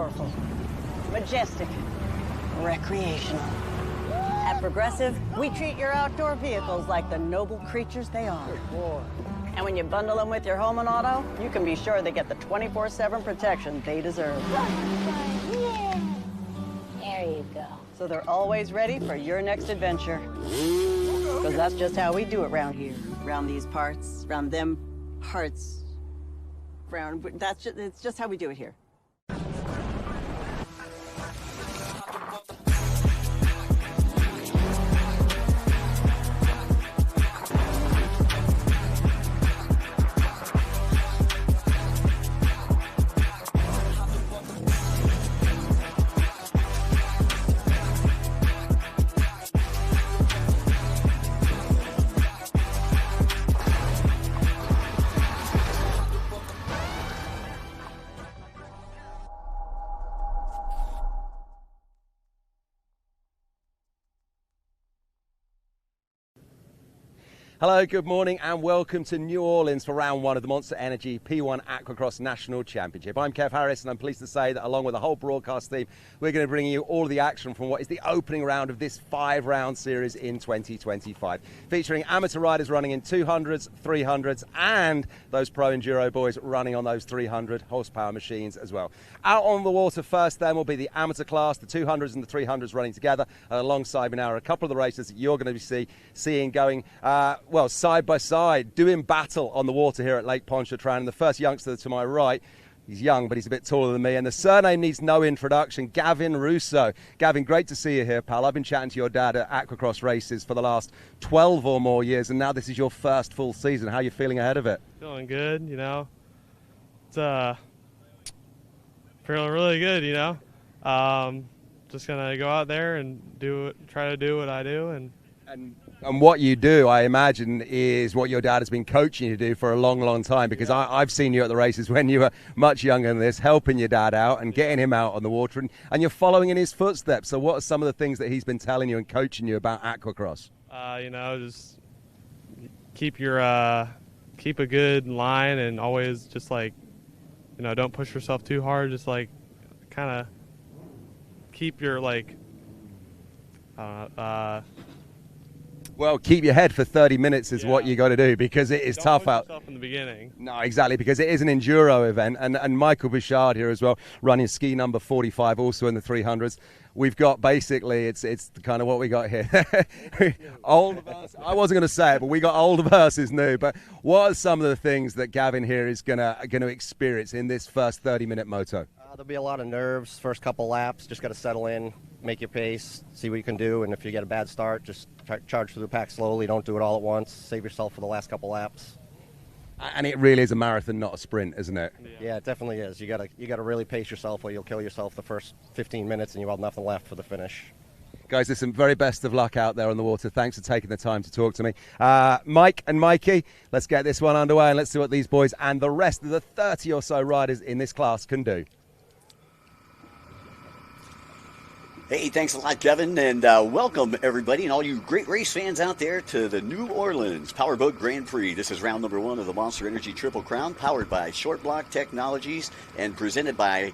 powerful, majestic, recreational. At Progressive, we treat your outdoor vehicles like the noble creatures they are. Good boy. And when you bundle them with your home and auto, you can be sure they get the 24/7 protection they deserve. Yeah. There you go. So they're always ready for your next adventure. Because that's just how we do it around here. Around these parts, around them parts. It's just how we do it here. Hello, good morning and welcome to New Orleans for round one of the Monster Energy P1 Aquacross National Championship. I'm Kev Harris and I'm pleased to say that along with the whole broadcast team, we're going to bring you all of the action from what is the opening round of this 5-round series in 2025. Featuring amateur riders running in 200s, 300s and those pro enduro boys running on those 300 horsepower machines as well. Out on the water first then will be the amateur class, the 200s and the 300s running together. Alongside me now are a couple of the races that you're going to be seeing going well, side by side, doing battle on the water here at Lake Pontchartrain. And the first youngster to my right, he's young, but he's a bit taller than me. And the surname needs no introduction, Gavin Russo. Gavin, great to see you here, pal. I've been chatting to your dad at Aquacross races for the last 12 or more years, and now this is your first full season. How are you feeling ahead of it? Feeling good, you know. It's feeling really good, you know. Just gonna go out there and try to do what I do, And what you do, I imagine, is what your dad has been coaching you to do for a long, long time, because I've seen you at the races when you were much younger than this, helping your dad out and getting him out on the water, and you're following in his footsteps. So what are some of the things that he's been telling you and coaching you about Aquacross? you know, just keep a good line and always just like, you know, don't push yourself too hard. Just like kind of keep your well, keep your head for 30 minutes is what you got to do, because it is tough out. In the beginning. No, exactly, because it is an enduro event, and Michael Bouchard here as well, running ski number 45, also in the 300s. We've got basically, it's kind of what we got here. Old versus, I wasn't going to say it, but we got old versus new. But what are some of the things that Gavin here is going to experience in this first 30-minute moto? There'll be a lot of nerves first couple laps. Just got to settle in, make your pace, see what you can do, and if you get a bad start, just charge through the pack slowly. Don't do it all at once. Save yourself for the last couple laps. And it really is a marathon, not a sprint, isn't it? Yeah, it definitely is. You gotta really pace yourself, or you'll kill yourself the first 15 minutes, and you'll have nothing left for the finish. Guys, listen, very best of luck out there on the water. Thanks for taking the time to talk to me. Mike and Mikey, let's get this one underway and let's see what these boys and the rest of the 30 or so riders in this class can do. Hey, thanks a lot, Kevin, and welcome everybody and all you great race fans out there to the New Orleans Powerboat Grand Prix. This is round number one of the Monster Energy Triple Crown, powered by Short Block Technologies and presented by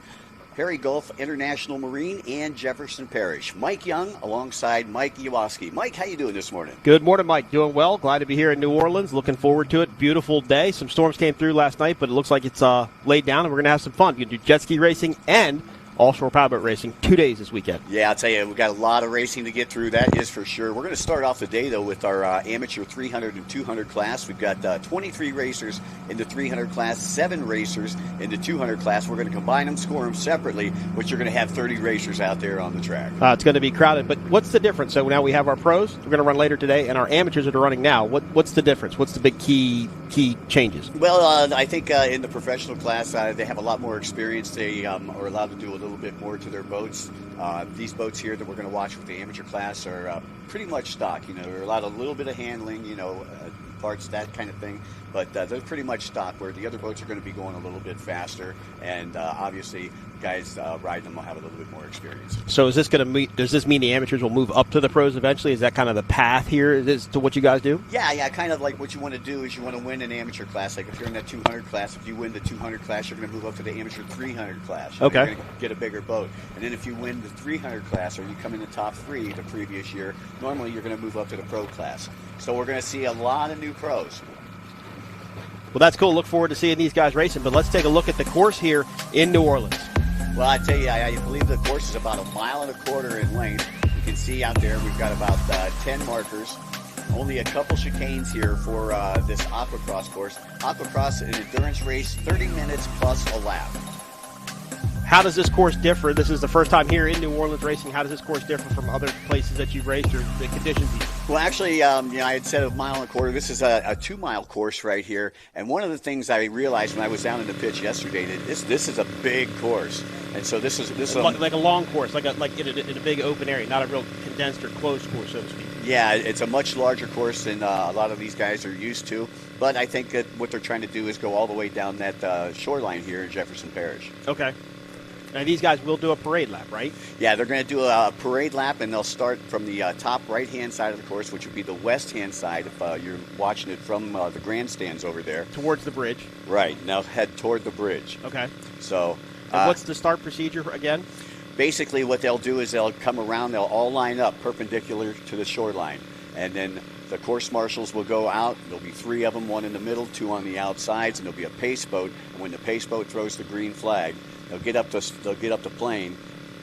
Harry Gulf International Marine and Jefferson Parish. Mike Young alongside Mike Iwaski. Mike, how you doing this morning? Good morning, Mike. Doing well. Glad to be here in New Orleans. Looking forward to it. Beautiful day. Some storms came through last night, but it looks like it's laid down, and we're going to have some fun. You can do jet ski racing and offshore powerboat racing 2 days this weekend. Yeah, I'll tell you, we've got a lot of racing to get through, that is for sure. We're going to start off the day, though, with our amateur 300 and 200 class. We've got 23 racers in the 300 class, 7 racers in the 200 class. We're going to combine them, score them separately, but you're going to have 30 racers out there on the track. It's going to be crowded, but what's the difference? So now we have our pros, we're going to run later today, and our amateurs that are running now. What's the difference? What's the big key changes? Well, I think in the professional class, they have a lot more experience. They are allowed to do a little bit more to their boats. These boats here that we're going to watch with the amateur class are pretty much stock. You know, they're allowed a little bit of handling. You know, parts, that kind of thing. But they're pretty much stock, where the other boats are going to be going a little bit faster, and obviously guys riding them will have a little bit more experience. So is this going to does this mean the amateurs will move up to the pros eventually? Is that kind of the path here is to what you guys do? Yeah, kind of like what you want to do is you want to win an amateur class. Like if you're in that 200 class, if you win the 200 class, you're going to move up to the amateur 300 class. Okay. You're going to get a bigger boat. And then if you win the 300 class, or you come in the top 3 the previous year, normally you're going to move up to the pro class. So we're going to see a lot of new pros. Well, that's cool. Look forward to seeing these guys racing. But let's take a look at the course here in New Orleans. Well, I tell you, I believe the course is about 1.25 miles in length. You can see out there we've got about 10 markers. Only a couple chicanes here for this Aquacross course. Aquacross, an endurance race, 30 minutes plus a lap. How does this course differ? This is the first time here in New Orleans racing. How does this course differ from other places that you've raced, or the conditions? Well, actually, I had said 1.25 miles. This is a 2-mile course right here. And one of the things I realized when I was down in the pitch yesterday, that this is a big course. And so this is like a long course, like in a big open area, not a real condensed or closed course, so to speak. Yeah, it's a much larger course than a lot of these guys are used to. But I think that what they're trying to do is go all the way down that shoreline here in Jefferson Parish. Okay. Now, these guys will do a parade lap, right? Yeah, they're going to do a parade lap, and they'll start from the top right-hand side of the course, which would be the west-hand side if you're watching it from the grandstands over there. Towards the bridge. Right. Now head toward the bridge. Okay. So. And what's the start procedure again? Basically, what they'll do is they'll come around, they'll all line up perpendicular to the shoreline, and then the course marshals will go out. There'll be 3 of them, 1 in the middle, 2 on the outsides, and there'll be a pace boat. And when the pace boat throws the green flag, they'll get up the plane,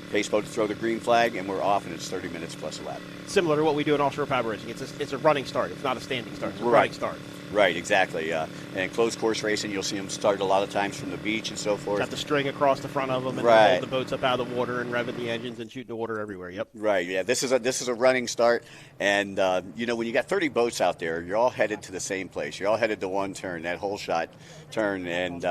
pace boat to throw the green flag, and we're off, and it's 30 minutes plus a lap. Similar to what we do in offshore power racing. It's a running start. It's not a standing start. It's a running start. Right, exactly. And closed course racing, you'll see them start a lot of times from the beach and so forth. Got the string across the front of them, and hold the boats up out of the water and revving the engines and shooting the water everywhere. Yep. Right. Yeah. This is a running start, and when you got 30 boats out there, you're all headed to the same place. You're all headed to one turn, that whole shot turn, and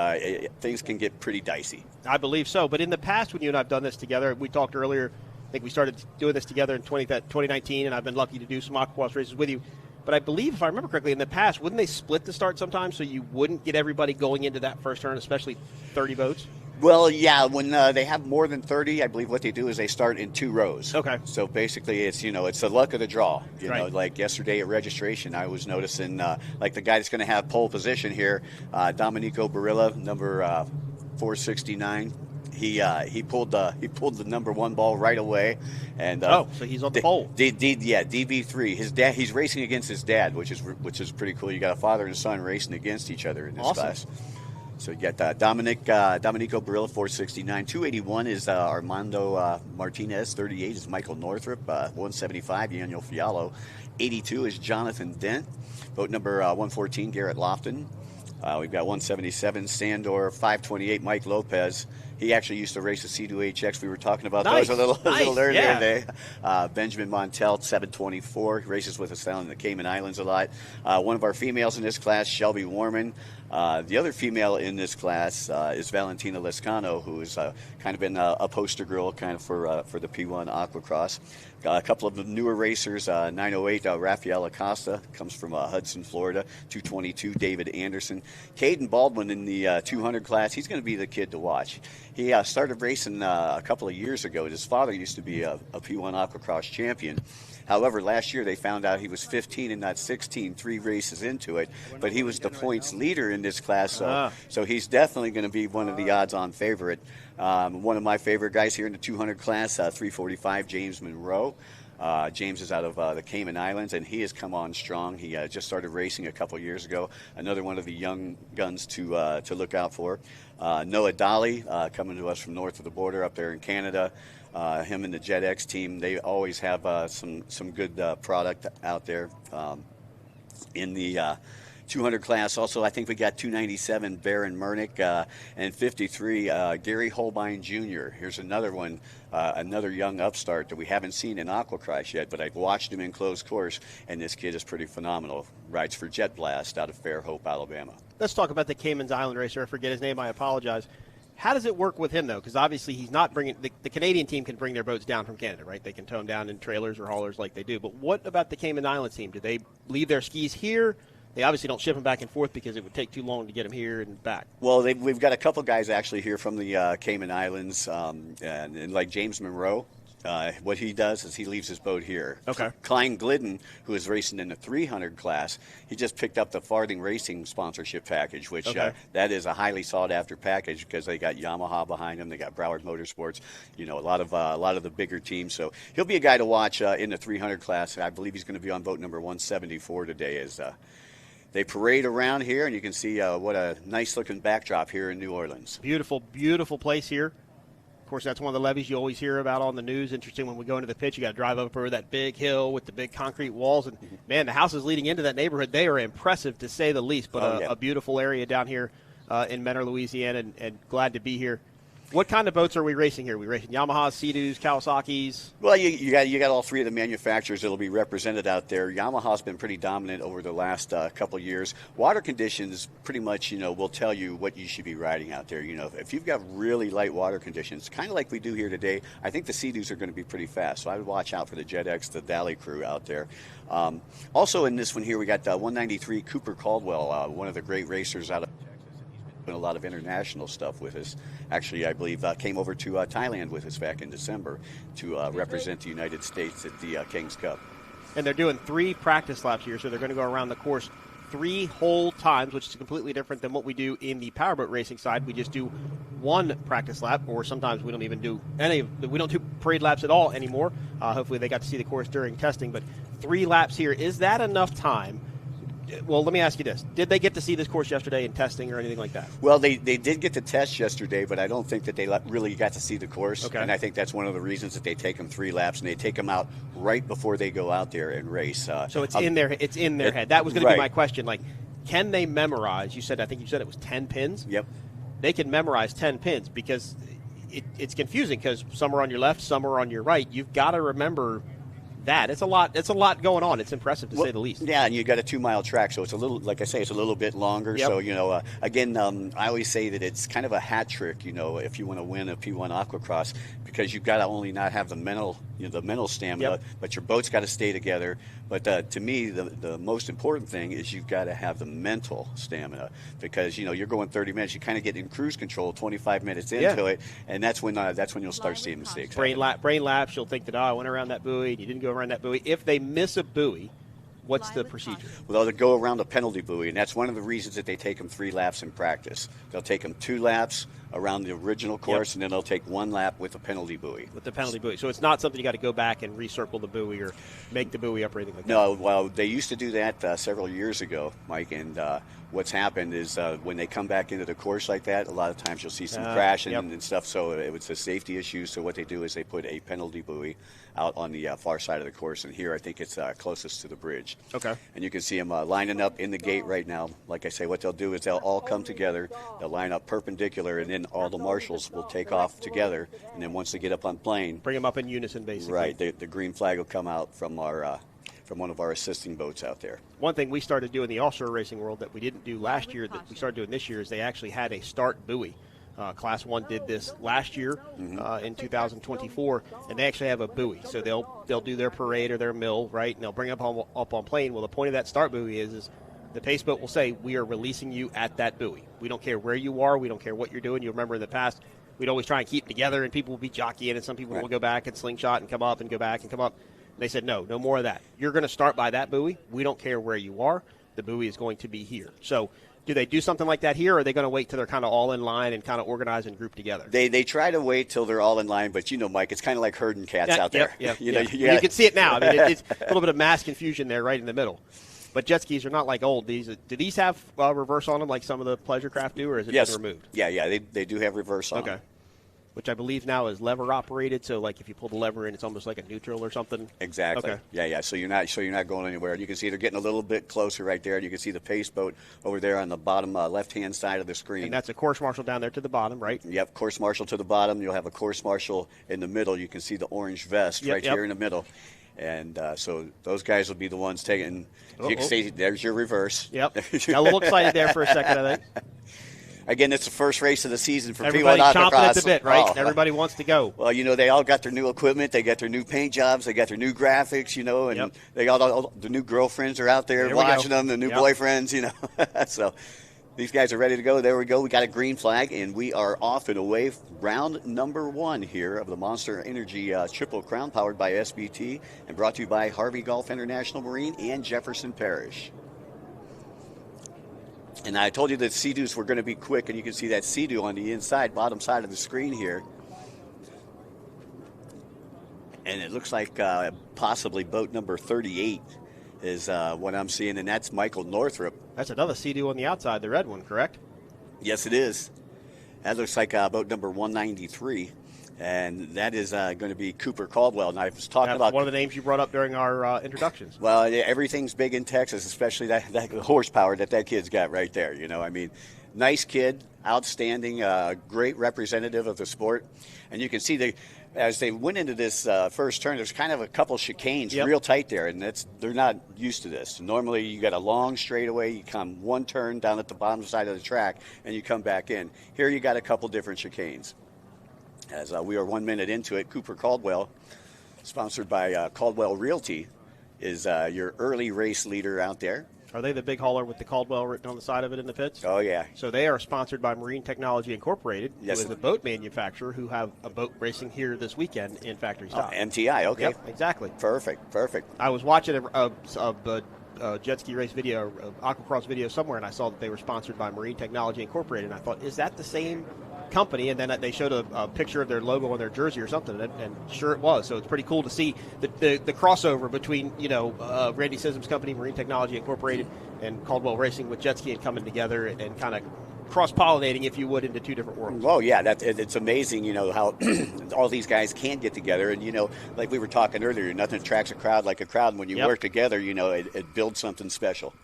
things can get pretty dicey. I believe so. But in the past, when you and I have done this together, we talked earlier. I think we started doing this together in 2019, and I've been lucky to do some Aquacross races with you. But I believe, if I remember correctly, in the past, wouldn't they split the start sometimes so you wouldn't get everybody going into that first turn, especially 30 boats? Well, yeah, when they have more than 30, I believe what they do is they start in 2 rows. Okay. So basically it's, it's the luck of the draw. Right. Like yesterday at registration, I was noticing, like the guy that's going to have pole position here, Domenico Barilla, number 469. He pulled the number 1 ball right away, and so he's on the pole. DB3. His dad. He's racing against his dad, which is pretty cool. You got a father and son racing against each other in this class. So you got Domenico Barilla, 469. 281 is Armando Martinez. 38 is Michael Northrup. 175 Daniel Fiallo. 82 is Jonathan Dent. Boat number 114 Garrett Lofton. We've got 177 Sandor. 528 Mike Lopez. He actually used to race the C2HX. We were talking about those a little earlier today. Benjamin Montel, 724. He races with us down in the Cayman Islands a lot. One of our females in this class, Shelby Warman. The other female in this class is Valentina Lescano, who has kind of been a poster girl kind of for the P1 Aquacross. A couple of the newer racers, 908 Rafael Acosta, comes from Hudson, Florida. 222 David Anderson. Caden Baldwin in the 200 class, he's going to be the kid to watch. He started racing a couple of years ago. His father used to be a P1 Aquacross champion. However, last year they found out he was 15 and not 16, 3 races into it. But he was the points leader in this class, so he's definitely going to be one of the odds-on favorite. One of my favorite guys here in the 200 class, 345 James Monroe. James is out of the Cayman Islands, and he has come on strong. He just started racing a couple years ago. Another one of the young guns to look out for. Noah Dolly, coming to us from north of the border up there in Canada. Him and the Jet X team, they always have some good product out there. In the 200 class, also, I think we got 297 Baron Mernick and 53 Gary Holbein Jr. Here's another one, another young upstart that we haven't seen in Aquacross yet, but I've watched him in closed course, and this kid is pretty phenomenal. Rides for Jet Blast out of Fairhope, Alabama. Let's talk about the Cayman Island racer. I forget his name. I apologize. How does it work with him, though? Because obviously he's not bringing – the Canadian team can bring their boats down from Canada, right? They can tow them down in trailers or haulers like they do. But what about the Cayman Islands team? Do they leave their skis here? they obviously don't ship them back and forth because it would take too long to get them here and back. Well, we've got a couple guys actually here from the Cayman Islands, and like James Monroe. What he does is he leaves his boat here. Okay. Klein Glidden, who is racing in the 300 class, he just picked up the Farthing Racing sponsorship package, which that is a highly sought-after package because they got Yamaha behind them, they got Broward Motorsports, a lot of the bigger teams. So he'll be a guy to watch in the 300 class. I believe he's going to be on boat number 174 today. As they parade around here, and you can see what a nice-looking backdrop here in New Orleans. Beautiful, beautiful place here. Of course, that's one of the levees you always hear about on the news. Interesting, when we go into the pit, you got to drive up over that big hill with the big concrete walls. And, man, the houses leading into that neighborhood, they are impressive to say the least. But a beautiful area down here in Menor, Louisiana, and glad to be here. What kind of boats are we racing here? Are we racing Yamahas, Sea-Doos, Kawasaki's? Well, you got all three of the manufacturers that will be represented out there. Yamaha's been pretty dominant over the last couple of years. Water conditions pretty much, will tell you what you should be riding out there. If you've got really light water conditions, kind of like we do here today, I think the Sea-Doos are going to be pretty fast. So I would watch out for the JetX, the Dally crew out there. Also in this one here, we got 193 Cooper Caldwell, one of the great racers out of a lot of international stuff with us. Actually, I believe came over to Thailand with us back in December to represent the United States at the King's Cup. And they're doing 3 practice laps here, so they're going to go around the course 3 whole times, which is completely different than what we do in the powerboat racing side. We just do 1 practice lap, or sometimes we don't even do any. We don't do parade laps at all anymore. Hopefully they got to see the course during testing, but 3 laps here. Is that enough time? Well, let me ask you this. Did they get to see this course yesterday in testing or anything like that? Well, they did get to test yesterday, but I don't think that they really got to see the course. Okay. And I think that's one of the reasons that they take them 3 laps, and they take them out right before they go out there and race. So it's in their head. That was going to be my question. Like, can they memorize? I think you said it was 10 pins? Yep. They can memorize 10 pins because it's confusing because some are on your left, some are on your right. You've got to remember that. It's a lot going on. It's impressive to say the least. Yeah, and you got a 2-mile track, so it's a little, like I say, it's a little bit longer. Yep. So again, I always say that it's kind of a hat trick, if you want to win a P1 Aquacross, because you've got to only not have the mental stamina, but your boat's got to stay together. But to me, the most important thing is you've got to have the mental stamina, because you're going 30 minutes. You kind of get in cruise control 25 minutes into it, and that's when you'll start seeing mistakes. Brain lapse. You'll think that I went around that buoy and you didn't go around that buoy. If they miss a buoy, what's the procedure? Well, they'll go around a penalty buoy, and that's one of the reasons that they take them 3 laps in practice. They'll take them 2 laps around the original course, and then they'll take 1 lap with a penalty buoy. With the penalty buoy. So it's not something you got to go back and recircle the buoy or make the buoy up or anything like that? No, well, they used to do that several years ago, Mike, and what's happened is when they come back into the course like that, a lot of times you'll see some crashing and stuff, so it was a safety issue. So what they do is they put a penalty buoy out on the far side of the course, and here I think it's closest to the bridge. Okay. And you can see them lining up in the gate right now. Like I say, what they'll do is they'll all come together, they'll line up perpendicular, and then all the marshals will take off together, and then once they get up on plane, bring them up in unison, basically. Right, the green flag will come out from one of our assisting boats out there. One thing we started doing in the offshore racing world that we didn't do last year that we started doing this year is they actually had a start buoy. Class 1 did this last year in 2024, and they actually have a buoy. So they'll do their parade or their mill, right, and they'll bring up on plane. Well, the point of that start buoy is the pace boat will say, we are releasing you at that buoy. We don't care where you are. We don't care what you're doing. You remember in the past, we'd always try and keep together, and people will be jockeying, and some people will go back and slingshot and come up and go back and come up. They said, no more of that. You're going to start by that buoy. We don't care where you are. The buoy is going to be here. So do they do something like that here, or are they going to wait till they're kind of all in line and kind of organize and group together? They try to wait till they're all in line, but Mike, it's kind of like herding cats out there. You can see it now. I mean, it's a little bit of mass confusion there right in the middle. But jet skis are not like old. Do these have reverse on them like some of the pleasure craft do, or is it just removed? Yeah, they do have reverse on them. Okay. Which I believe now is lever operated, so like if you pull the lever in, it's almost like a neutral or something. Exactly. Okay. Yeah. So you're not going anywhere. You can see they're getting a little bit closer right there. You can see the pace boat over there on the bottom left-hand side of the screen. And that's a course marshal down there to the bottom, right? Yep. Course marshal to the bottom. You'll have a course marshal in the middle. You can see the orange vest here in the middle. And so those guys will be the ones taking. You can see there's your reverse. Yep. Got a little excited there for a second, I think. Again, it's the first race of the season for P1 Everybody's chomping Aquacross. at the bit, right? Oh. Everybody wants to go. Well, they all got their new equipment. They got their new paint jobs. They got their new graphics, and they got all the new girlfriends are out there watching them, the new boyfriends, So these guys are ready to go. There we go. We got a green flag, and we are off and away. Round number 1 here of the Monster Energy Triple Crown, powered by SBT and brought to you by Harvey Golf International Marine and Jefferson Parish. And I told you that Sea-Doos were going to be quick, and you can see that Sea-Doo on the inside, bottom side of the screen here. And it looks like possibly boat number 38 is what I'm seeing, and that's Michael Northrup. That's another Sea-Doo on the outside, the red one, correct? Yes, it is. That looks like boat number 193, and that is going to be Cooper Caldwell. And I was talking about one of the names you brought up during our introductions. Well, everything's big in Texas, especially that horsepower that kid's got right there. I mean, nice kid, outstanding, great representative of the sport. And you can see as they went into this first turn, there's kind of a couple chicanes real tight there, and they're not used to this. Normally, you got a long straightaway, you come one turn down at the bottom side of the track, and you come back in. Here you got a couple different chicanes. As we are 1 minute into it, Cooper Caldwell, sponsored by Caldwell Realty, is your early race leader out there. Are they the big hauler with the Caldwell written on the side of it in the pits? Oh, yeah. So they are sponsored by Marine Technology Incorporated, yes, who is a boat manufacturer who have a boat racing here this weekend in factory stock. MTI, okay. Yep, exactly. Perfect. I was watching a jet ski race video, Aquacross video somewhere, and I saw that they were sponsored by Marine Technology Incorporated, and I thought, is that the same company? And then they showed a picture of their logo on their jersey or something, and sure it was. So it's pretty cool to see the crossover between Randy Sism's company, Marine Technology Incorporated, and Caldwell Racing with jet skiing coming together and kind of cross-pollinating, if you would, into two different worlds. Oh, yeah, it's amazing, how all these guys can get together. And, like we were talking earlier, nothing attracts a crowd like a crowd. And when you work together, it builds something special.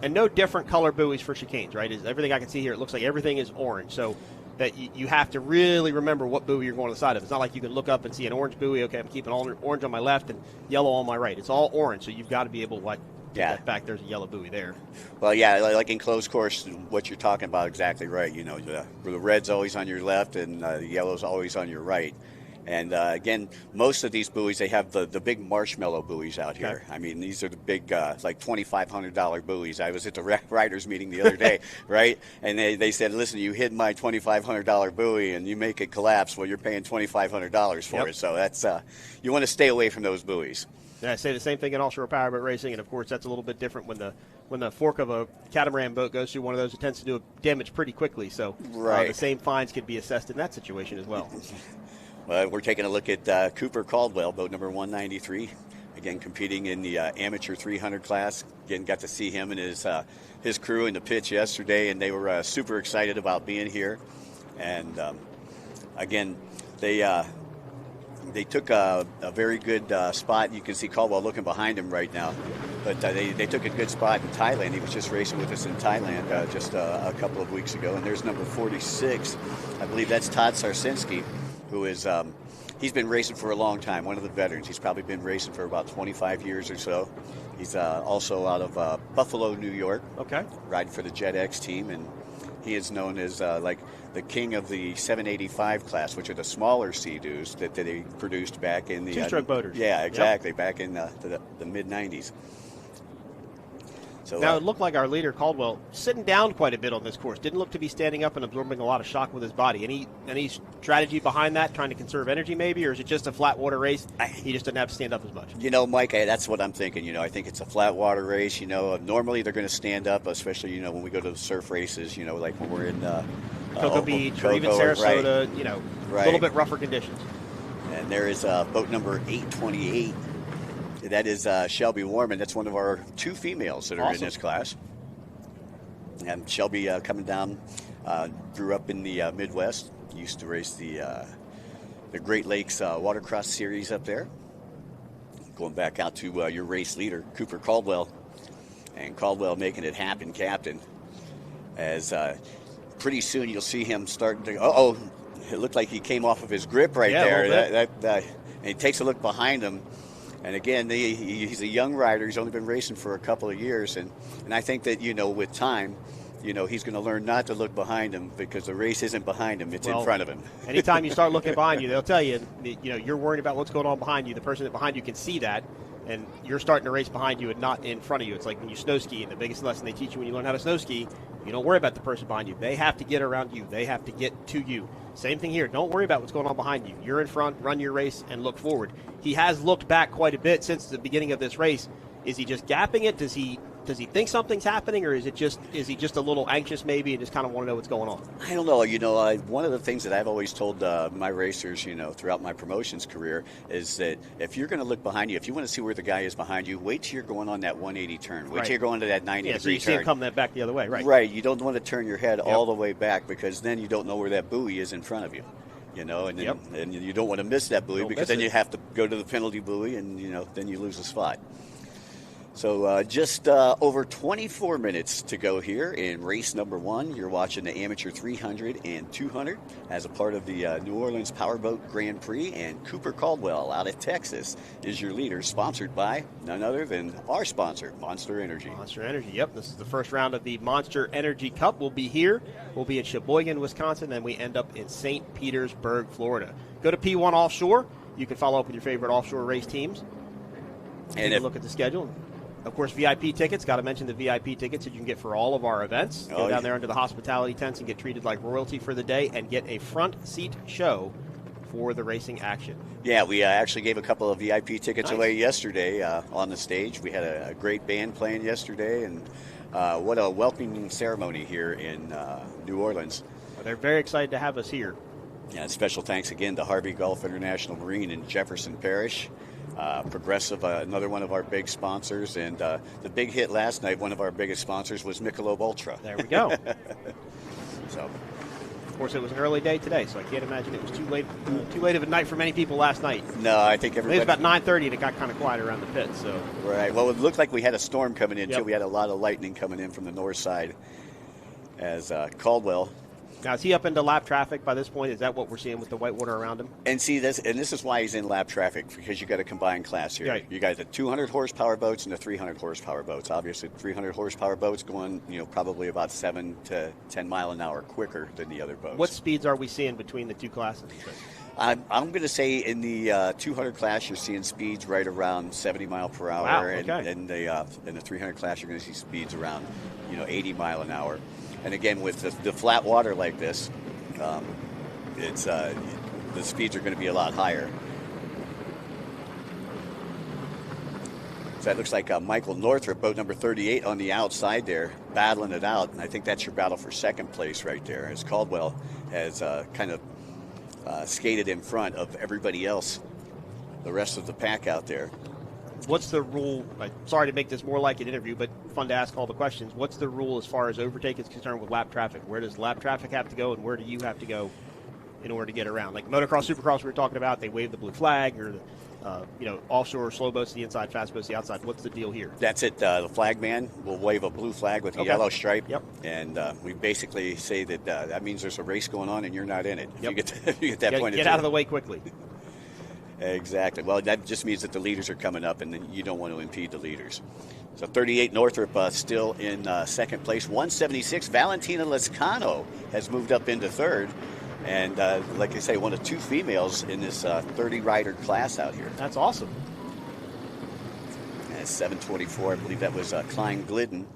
And no different color buoys for chicanes, right? Everything I can see here, it looks like everything is orange. So that you have to really remember what buoy you're going to the side of. It's not like you can look up and see an orange buoy. Okay, I'm keeping orange on my left and yellow on my right. It's all orange, so you've got to be able to get that back. There's a yellow buoy there. Well, yeah, like in closed course, what you're talking about exactly right. The red's always on your left and the yellow's always on your right. And, again, most of these buoys, they have the big marshmallow buoys out here. Okay. I mean, these are the big, like $2,500 buoys. I was at the riders meeting the other day, right? And they said, listen, you hit my $2,500 buoy and you make it collapse. Well, you're paying $2,500 for it. So that's you want to stay away from those buoys. Yeah, I say the same thing in offshore powerboat racing, and, of course, that's a little bit different when the fork of a catamaran boat goes through one of those. It tends to do damage pretty quickly. So the same fines could be assessed in that situation as well. We're taking a look at Cooper Caldwell, boat number 193. Again, competing in the amateur 300 class. Again, got to see him and his crew in the pitch yesterday, and they were super excited about being here. And again, they took a very good spot. You can see Caldwell looking behind him right now. But they took a good spot in Thailand. He was just racing with us in Thailand just a couple of weeks ago. And there's number 46. I believe that's Todd Sarsinski, who is he's been racing for a long time, one of the veterans. He's probably been racing for about 25 years or so. He's also out of Buffalo, New York, riding for the Jet X team, and he is known as like the king of the 785 class, which are the smaller Sea-Doos that they produced back in the two-stroke boaters. Yeah, exactly, back in the mid-90s. So, now, it looked like our leader, Caldwell, sitting down quite a bit on this course. Didn't look to be standing up and absorbing a lot of shock with his body. Any strategy behind that, trying to conserve energy maybe, or is it just a flat water race? He just doesn't have to stand up as much. Mike, that's what I'm thinking. I think it's a flat water race. Normally they're going to stand up, especially, when we go to the surf races, like when we're in Cocoa Beach or even Sarasota, a little bit rougher conditions. And there is boat number 828. That is Shelby Warman. That's one of our two females that are in this class. And Shelby coming down, grew up in the Midwest. Used to race the Great Lakes Watercross Series up there. Going back out to your race leader, Cooper Caldwell. And Caldwell making it happen, captain. As pretty soon you'll see him starting to... it looked like he came off of his grip right there. And he takes a look behind him. And again, he's a young rider. He's only been racing for a couple of years, and I think that with time, he's going to learn not to look behind him because the race isn't behind him, it's in front of him. Anytime you start looking behind you, they'll tell you, you're worried about what's going on behind you. The person behind you can see that, and you're starting to race behind you and not in front of you. It's like when you snow ski, and the biggest lesson they teach you when you learn how to snow ski, you don't worry about the person behind you. They have to get around you. They have to get to you. Same thing here. Don't worry about what's going on behind you. You're in front, run your race, and look forward. He has looked back quite a bit since the beginning of this race. Is he just gapping it? Does he think something's happening, or is he just a little anxious maybe and just kind of want to know what's going on? I don't know. One of the things that I've always told my racers, throughout my promotions career, is that if you're going to look behind you, if you want to see where the guy is behind you, wait till you're going on that 180 turn. Wait till you're going to that 90 degree so you turn. see him come back the other way, right? Right. You don't want to turn your head all the way back because then you don't know where that buoy is in front of you. And you don't want to miss that buoy because then you have to go to the penalty buoy and, then you lose a spot. So just over 24 minutes to go here in race number 1. You're watching the Amateur 300 and 200 as a part of the New Orleans Powerboat Grand Prix. And Cooper Caldwell out of Texas is your leader, sponsored by none other than our sponsor, Monster Energy. Monster Energy, yep. This is the first round of the Monster Energy Cup. We'll be here. We'll be in Sheboygan, Wisconsin, then we end up in St. Petersburg, Florida. Go to P1 Offshore. You can follow up with your favorite offshore race teams. And look at the schedule. Of course, VIP tickets. Got to mention the VIP tickets that you can get for all of our events. Go down there into the hospitality tents and get treated like royalty for the day and get a front seat show for the racing action. Yeah, we actually gave a couple of VIP tickets away yesterday on the stage. We had a great band playing yesterday, and what a welcoming ceremony here in New Orleans. Well, they're very excited to have us here. Yeah, special thanks again to Harvey Gulf International Marine in Jefferson Parish. Progressive, another one of our big sponsors, and the big hit last night, one of our biggest sponsors was Michelob Ultra. There we go. So, of course, it was an early day today, so I can't imagine it was too late of a night for many people last night. No, I think everybody. It was about 9:30, and it got kind of quiet around the pit. So right. Well, it looked like we had a storm coming in too. We had a lot of lightning coming in from the north side. As Caldwell. Now, is he up into lap traffic by this point? Is that what we're seeing with the white water around him? And see this, and this is why he's in lap traffic, because you got a combined class here. Right. You got the 200 horsepower boats and the 300 horsepower boats. Obviously, the 300 horsepower boats going, probably about 7 to 10 mile an hour quicker than the other boats. What speeds are we seeing between the two classes? I'm going to say in the 200 class, you're seeing speeds right around 70 mile per hour. Wow, okay. And in the 300 class, you're going to see speeds around, 80 mile an hour. And again, with the flat water like this, the speeds are going to be a lot higher. So that looks like Michael Northrup, boat number 38 on the outside there, battling it out. And I think that's your battle for second place right there, as Caldwell has kind of skated in front of everybody else, the rest of the pack out there. What's the rule? Sorry to make this more like an interview, but fun to ask all the questions. What's the rule as far as overtake is concerned with lap traffic? Where does lap traffic have to go, and where do you have to go in order to get around? Like motocross, supercross, we were talking about, they wave the blue flag, or offshore slow boats to the inside, fast boats to the outside. What's the deal here? That's it. The flag man will wave a blue flag with a yellow stripe. Yep. And we basically say that that means there's a race going on and you're not in it. Yep. If you get that point. Get out of the way quickly. Exactly. Well, that just means that the leaders are coming up, and you don't want to impede the leaders. So 38 Northrup still in second place. 176 Valentina Lescano has moved up into third. And like I say, one of two females in this 30-rider class out here. That's awesome. And 724, I believe that was Klein Glidden.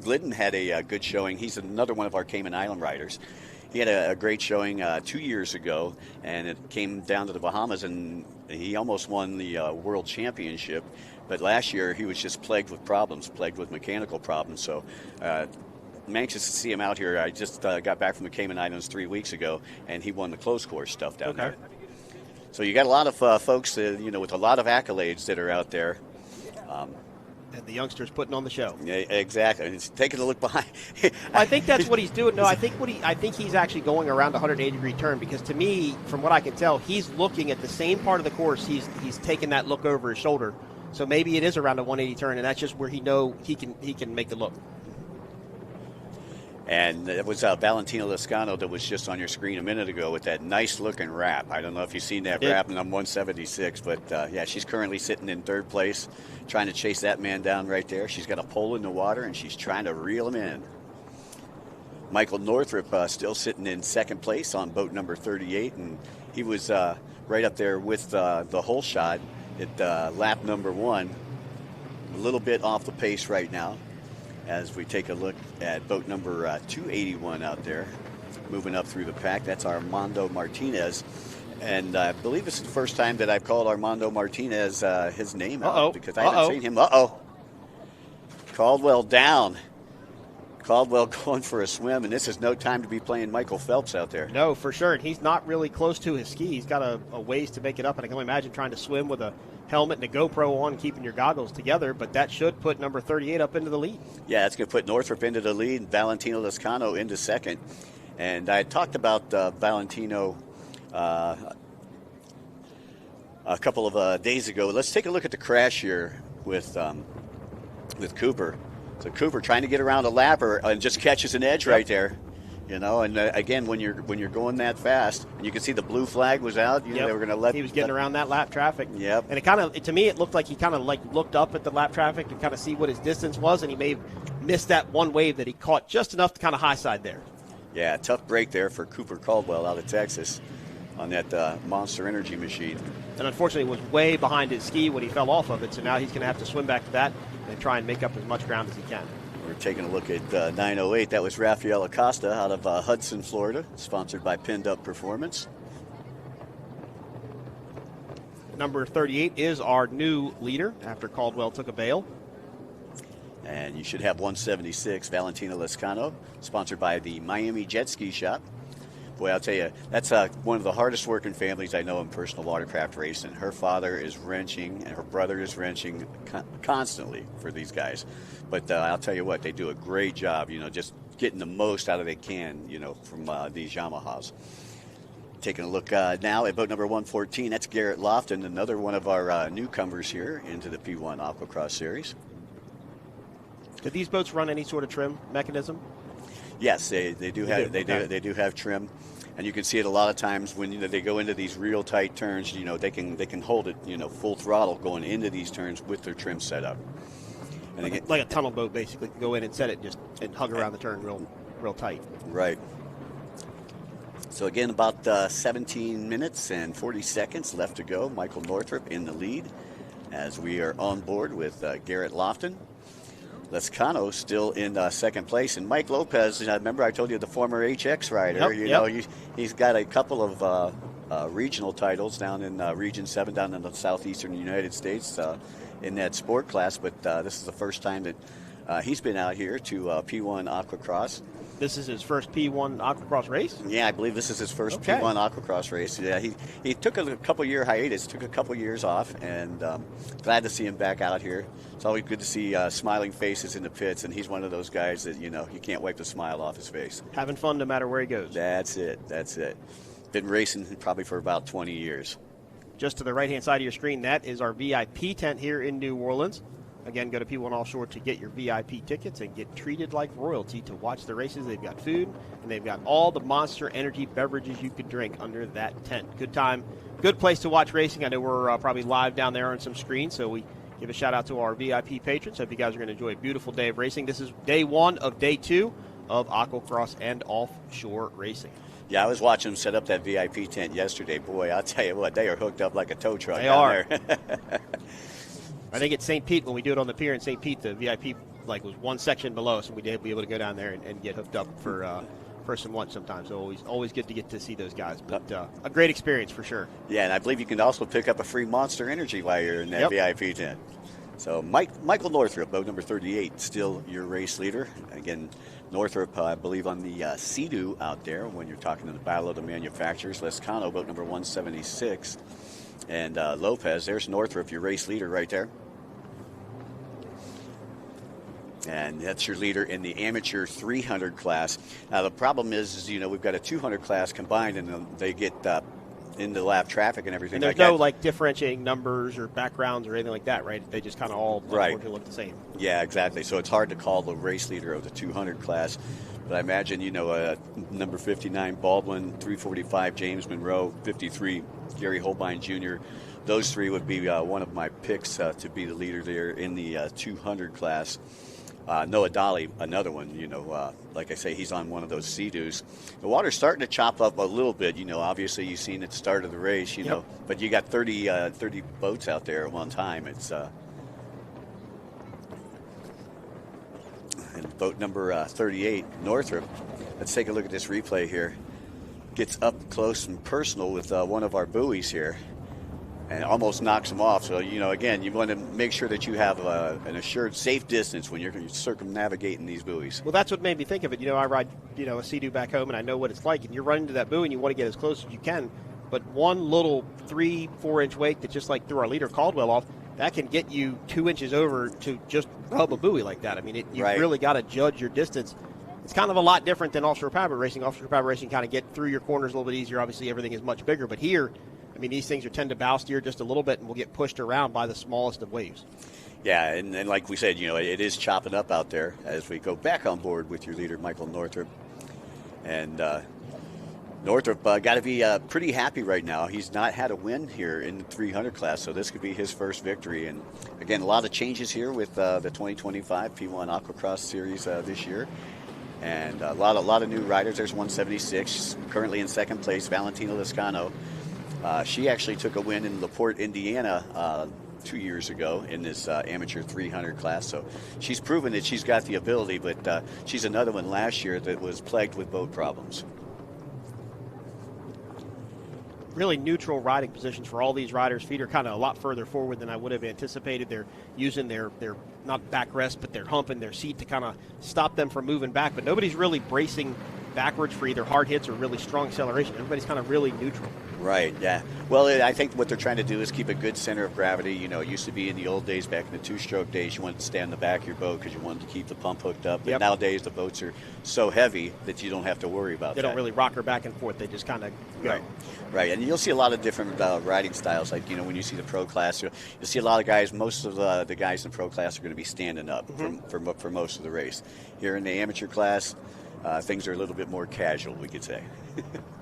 Glidden had a good showing. He's another one of our Cayman Island riders. He had a great showing 2 years ago, and it came down to the Bahamas, and he almost won the World Championship. But last year, he was just plagued with mechanical problems. So I'm anxious to see him out here. I just got back from the Cayman Islands 3 weeks ago, and he won the closed course stuff down there. So you got a lot of folks, with a lot of accolades that are out there. And the youngsters putting on the show. Yeah, exactly. And taking a look behind. I think that's what he's doing. No, I think he's actually going around a 180-degree turn, because to me, from what I can tell, he's looking at the same part of the course. He's taking that look over his shoulder. So maybe it is around a 180 turn, and that's just where he can make the look. And it was Valentina Lescano that was just on your screen a minute ago with that nice-looking wrap. I don't know if you've seen that wrap, and I'm 176, but yeah, she's currently sitting in third place, trying to chase that man down right there. She's got a pole in the water, and she's trying to reel him in. Michael Northrup still sitting in second place on boat number 38, and he was right up there with the whole shot at lap number 1. A little bit off the pace right now as we take a look at boat number 281 out there, moving up through the pack. That's Armando Martinez. And I believe this is the first time that I've called Armando Martinez his name out because I haven't seen him. Caldwell down. Caldwell going for a swim, and this is no time to be playing Michael Phelps out there. No, for sure. And he's not really close to his ski. He's got a ways to make it up, and I can only imagine trying to swim with a helmet and a GoPro on, keeping your goggles together, but that should put number 38 up into the lead. Yeah, it's going to put Northrup into the lead and Valentino Lescano into second. And I talked about Valentino a couple of days ago. Let's take a look at the crash here with Cooper. So Cooper trying to get around a lapper and just catches an edge right there. You know, and again, when you're going that fast, and you can see the blue flag was out. You know, they were going to let. He was getting around that lap traffic. Yep. And to me, it looked like he kind of like looked up at the lap traffic to kind of see what his distance was, and he may have missed that one wave that he caught just enough to kind of high side there. Yeah, tough break there for Cooper Caldwell out of Texas on that Monster Energy machine. And unfortunately, it was way behind his ski when he fell off of it, so now he's going to have to swim back to that and try and make up as much ground as he can. We're taking a look at 908. That was Rafael Acosta out of Hudson, Florida, sponsored by Pinned Up Performance. Number 38 is our new leader after Caldwell took a bail. And you should have 176, Valentino Lescano, sponsored by the Miami Jet Ski Shop. Boy, I'll tell you, that's one of the hardest working families I know in personal watercraft racing. Her father is wrenching, and her brother is wrenching constantly for these guys. But I'll tell you what, they do a great job, you know, just getting the most out of they can, you know, from these Yamahas. Taking a look now at boat number 114, that's Garrett Lofton, another one of our newcomers here into the P1 Aquacross Series. Did these boats run any sort of trim mechanism? Yes, they do have trim, and you can see it a lot of times when they go into these real tight turns. You know, they can hold it, you know, full throttle going into these turns with their trim set up. And again, like a tunnel boat, basically, go in and set it and hug around the turn real tight. Right. So again, about 17 minutes and 40 seconds left to go. Michael Northrup in the lead as we are on board with Garrett Lofton. Lescano still in second place, and Mike Lopez. Remember, I told you the former HX rider. Know, he's got a couple of regional titles down in Region 7 down in the southeastern United States in that sport class. But this is the first time that he's been out here to P1 Aquacross. This is his first P1 Aquacross race? Yeah, I believe this is his first P1 Aquacross race. Yeah, he took a couple-year hiatus, took a couple years off, and glad to see him back out here. It's always good to see smiling faces in the pits, and he's one of those guys that, you know, you can't wipe the smile off his face. Having fun no matter where he goes. That's it. Been racing probably for about 20 years. Just to the right-hand side of your screen, that is our VIP tent here in New Orleans. Again, go to P1 Offshore to get your VIP tickets and get treated like royalty to watch the races. They've got food, and they've got all the Monster Energy beverages you could drink under that tent. Good time, good place to watch racing. I know we're probably live down there on some screens, so we give a shout-out to our VIP patrons. Hope you guys are going to enjoy a beautiful day of racing. This is day one of day two of Aquacross and Offshore racing. Yeah, I was watching them set up that VIP tent yesterday. Boy, I'll tell you what, they are hooked up like a tow truck down there. I think at St. Pete, when we do it on the pier in St. Pete, the VIP was one section below us, and we'd be able to go down there and get hooked up for some lunch sometimes. So always good to get to see those guys. But a great experience for sure. Yeah, and I believe you can also pick up a free Monster Energy while you're in that VIP tent. So Michael Northrup, boat number 38, still your race leader. Again, Northrup, I believe, on the Sea-Doo out there when you're talking to the Battle of the Manufacturers. Lescano, boat number 176. And Lopez, there's Northrup, your race leader right there. And that's your leader in the amateur 300 class. Now, the problem is we've got a 200 class combined, and they get into lap traffic and everything. And there's no differentiating numbers or backgrounds or anything like that, right? They just kind of all look the same. Yeah, exactly. So it's hard to call the race leader of the 200 class. But I imagine, number 59, Baldwin, 345, James Monroe, 53, Gary Holbein Jr., those three would be one of my picks to be the leader there in the 200 class. Noah Dolly, another one, like I say, he's on one of those Sea-Doos. The water's starting to chop up a little bit, obviously you've seen at the start of the race, Yep. but you got 30 boats out there at one time. It's and boat number 38, Northrop. Let's take a look at this replay here. Gets up close and personal with one of our buoys here and almost knocks him off. So, again, you want to make sure that you have an assured safe distance when you're circumnavigating these buoys. Well, that's what made me think of it. I ride, a Sea-Doo back home, and I know what it's like. And you're running to that buoy, and you want to get as close as you can. But one little 3-4 inch wake that just like threw our leader Caldwell off, that can get you 2 inches over to just rub a buoy like that. I mean, you Right. really got to judge your distance. It's kind of a lot different than offshore powerboat racing. Offshore powerboat racing kind of get through your corners a little bit easier. Obviously, everything is much bigger. But here, I mean, these things tend to bow steer just a little bit and will get pushed around by the smallest of waves. Yeah, and like we said, it is chopping up out there as we go back on board with your leader, Michael Northrop. And Northrop got to be pretty happy right now. He's not had a win here in the 300 class, so this could be his first victory. And again, a lot of changes here with the 2025 P1 Aquacross Series this year. And a lot of new riders. There's 176, currently in second place, Valentina Lescano. She actually took a win in LaPorte, Indiana 2 years ago in this amateur 300 class. So she's proven that she's got the ability, but she's another one last year that was plagued with boat problems. Really neutral riding positions for all these riders. Feet are kind of a lot further forward than I would have anticipated. They're using their not backrest, but they're humping their seat to kind of stop them from moving back. But nobody's really bracing backwards for either hard hits or really strong acceleration. Everybody's kind of really neutral. Right, yeah. Well, I think what they're trying to do is keep a good center of gravity. It used to be in the old days, back in the two-stroke days, you wanted to stay on the back of your boat because you wanted to keep the pump hooked up. But Yep. Nowadays, the boats are so heavy that you don't have to worry about They that. don't really rock her back and forth. They just kind of go. Right, and you'll see a lot of different riding styles. Like, when you see the pro class, you'll see a lot of guys, most of the guys in the pro class are going to be standing up for most of the race. Here in the amateur class, things are a little bit more casual, we could say.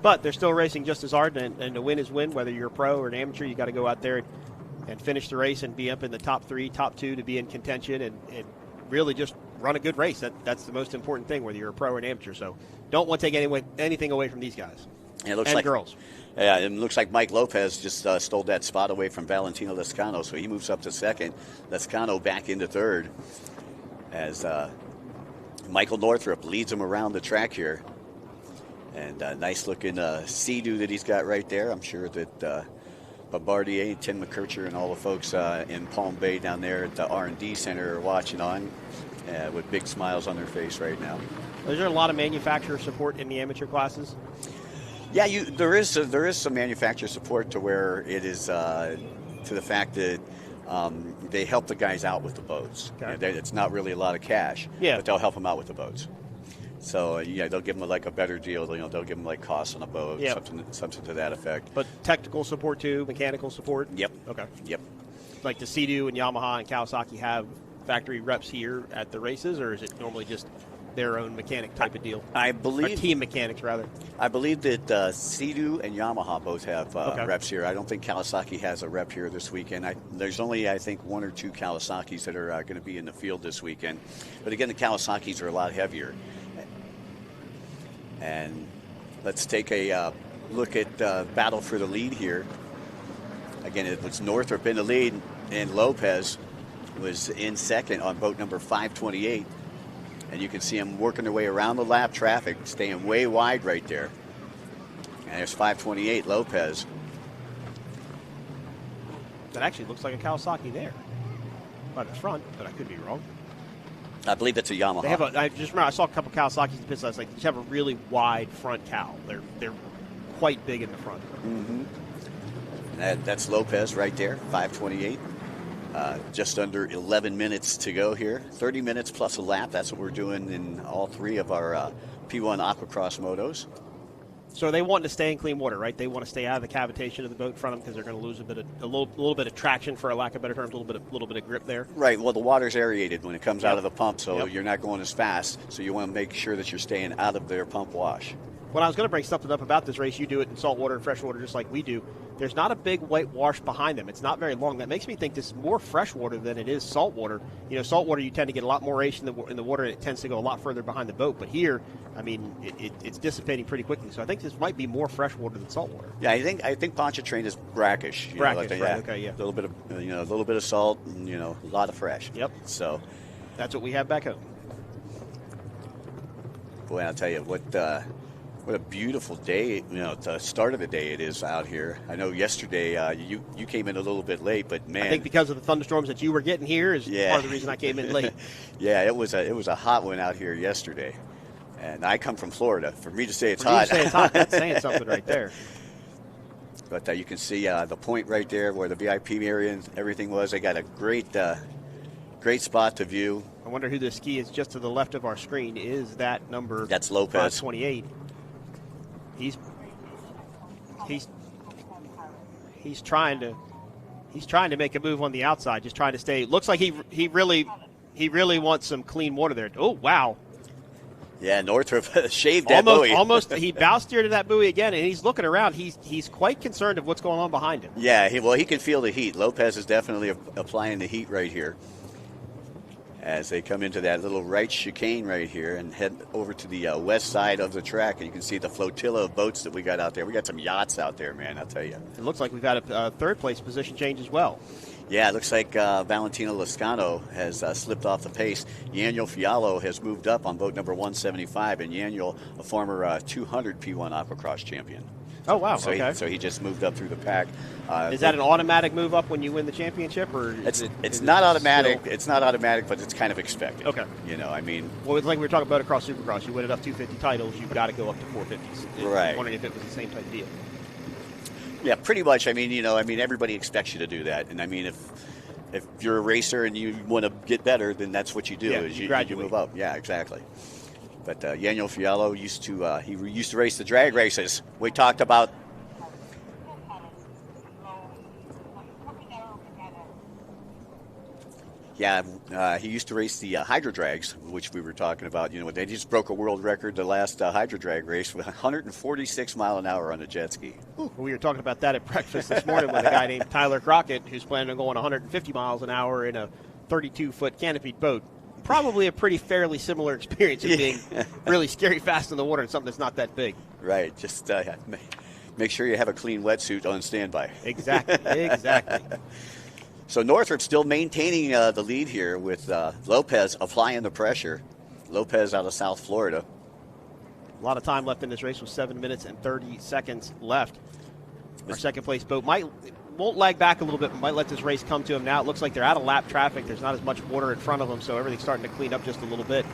But they're still racing just as hard, and to win is win. Whether you're a pro or an amateur, you got to go out there and finish the race and be up in the top 3, top 2 to be in contention and really just run a good race. That's the most important thing, whether you're a pro or an amateur. So don't want to take anything away from these guys. And it looks and like girls. Yeah, it looks like Mike Lopez just stole that spot away from Valentino Lescano, so he moves up to second. Lescano back into third as Michael Northrop leads him around the track here. And nice looking Sea-Doo that he's got right there. I'm sure that Bombardier, Tim McKercher, and all the folks in Palm Bay down there at the R&D Center are watching on with big smiles on their face right now. Is there a lot of manufacturer support in the amateur classes? Yeah, there is some manufacturer support to where it is to the fact that they help the guys out with the boats. Okay. It's not really a lot of cash, but they'll help them out with the boats. So they'll give them like a better deal. They'll give them like costs on a boat, something to that effect. But technical support too, mechanical support. Yep. Okay. Yep. Like the Sea-Doo and Yamaha and Kawasaki have factory reps here at the races, or is it normally just their own mechanic type of deal? I believe or team mechanics rather. I believe that Sea-Doo and Yamaha both have reps here. I don't think Kawasaki has a rep here this weekend. There's only, I think, 1 or 2 Kawasaki's that are going to be in the field this weekend. But again, the Kawasaki's are a lot heavier. And let's take a look at battle for the lead here. Again, it was Northrop in the lead, and Lopez was in second on boat number 528. And you can see them working their way around the lap traffic, staying way wide right there. And there's 528 Lopez. That actually looks like a Kawasaki there by the front, but I could be wrong. I believe it's a Yamaha. They have I just remember I saw a couple Kawasaki's in the pits last night. They just have a really wide front cowl. They're quite big in the front. Mm-hmm. That's Lopez right there, 528. Just under 11 minutes to go here. 30 minutes plus a lap. That's what we're doing in all 3 of our P1 Aquacross motos. So they want to stay in clean water, right? They want to stay out of the cavitation of the boat in front of them because they're going to lose a little bit of traction, for a lack of better terms, a little bit of grip there. Right. Well, the water's aerated when it comes out of the pump, so you're not going as fast. So you want to make sure that you're staying out of their pump wash. Well, I was going to bring something up about this race. You do it in saltwater and freshwater just like we do. There's not a big white wash behind them. It's not very long. That makes me think this is more freshwater than it is saltwater. You know, saltwater, you tend to get a lot more air in the water, and it tends to go a lot further behind the boat. But here, I mean, it's dissipating pretty quickly. So I think this might be more freshwater than saltwater. Yeah, I think Pontchartrain is brackish. Brackish, right? Okay, yeah. A little bit of salt, and a lot of fresh. Yep. So that's what we have back home. Boy, I'll tell you what a beautiful day, the start of the day it is out here. I know yesterday you came in a little bit late, but man. I think because of the thunderstorms that you were getting here is part of the reason I came in late. Yeah, it was a hot one out here yesterday. And I come from Florida. For me to say it's hot. For you to say it's hot, that's saying something right there. But you can see the point right there where the VIP area and everything was. They got a great spot to view. I wonder who the ski is just to the left of our screen. Is that number? That's Lopez. 528. He's trying to make a move on the outside, just trying to stay. Looks like he really wants some clean water there. Oh wow! Yeah, Northrop shaved that buoy. Almost he bow steered to that buoy again, and he's looking around. He's quite concerned of what's going on behind him. Yeah, he can feel the heat. Lopez is definitely applying the heat right here as they come into that little right chicane right here and head over to the west side of the track. And you can see the flotilla of boats that we got out there. We got some yachts out there, man, I'll tell you. It looks like we've had a third-place position change as well. Yeah, it looks like Valentino Lascano has slipped off the pace. Yaniel Fiallo has moved up on boat number 175, and Yaniel, a former 200 P1 Aquacross champion. Oh, wow. So, okay. So he just moved up through the pack. Is that an automatic move up when you win the championship? Or it's not automatic. It's not automatic, but it's kind of expected. Okay. Well, it's like we were talking about across Supercross. You win enough 250 titles, you've got to go up to 450s. Right. I'm wondering if it was the same type of deal. Yeah, pretty much. Everybody expects you to do that. And, if you're a racer and you want to get better, then that's what you do. Yeah, is you graduate. move up. Yeah, exactly. But Yaniel Fiallo used to race the drag races. We talked about. Yeah, he used to race the hydro drags, which we were talking about. They just broke a world record the last hydro drag race with 146 mile an hour on a jet ski. Ooh, we were talking about that at breakfast this morning with a guy named Tyler Crockett, who's planning on going 150 miles an hour in a 32-foot canopied boat. Probably a pretty fairly similar experience of being really scary fast in the water and something that's not that big. Right. Just make sure you have a clean wetsuit on standby. Exactly. So Northrop still maintaining the lead here with Lopez applying the pressure. Lopez out of South Florida. A lot of time left in this race with 7 minutes and 30 seconds left. Our second place boat won't lag back a little bit, but might let this race come to him now. It looks like they're out of lap traffic. There's not as much water in front of them, so everything's starting to clean up just a little bit.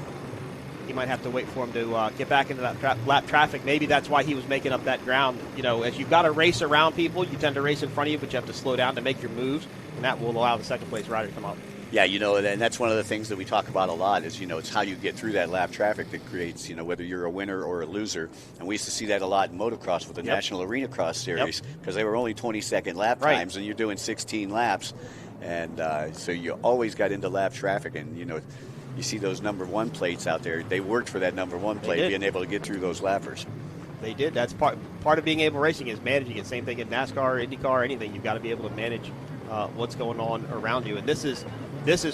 He might have to wait for him to get back into that lap traffic. Maybe that's why he was making up that ground. As you've got to race around people, you tend to race in front of you, but you have to slow down to make your moves, and that will allow the second place rider to come up. Yeah, and that's one of the things that we talk about a lot is, it's how you get through that lap traffic that creates, whether you're a winner or a loser. And we used to see that a lot in motocross with the National Arena Cross Series because they were only 20-second lap times, and you're doing 16 laps. And so you always got into lap traffic. And, you see those number one plates out there. They worked for that number one plate, being able to get through those lappers. They did. That's part of being able racing is managing it. Same thing in NASCAR, IndyCar, anything. You've got to be able to manage what's going on around you. And this is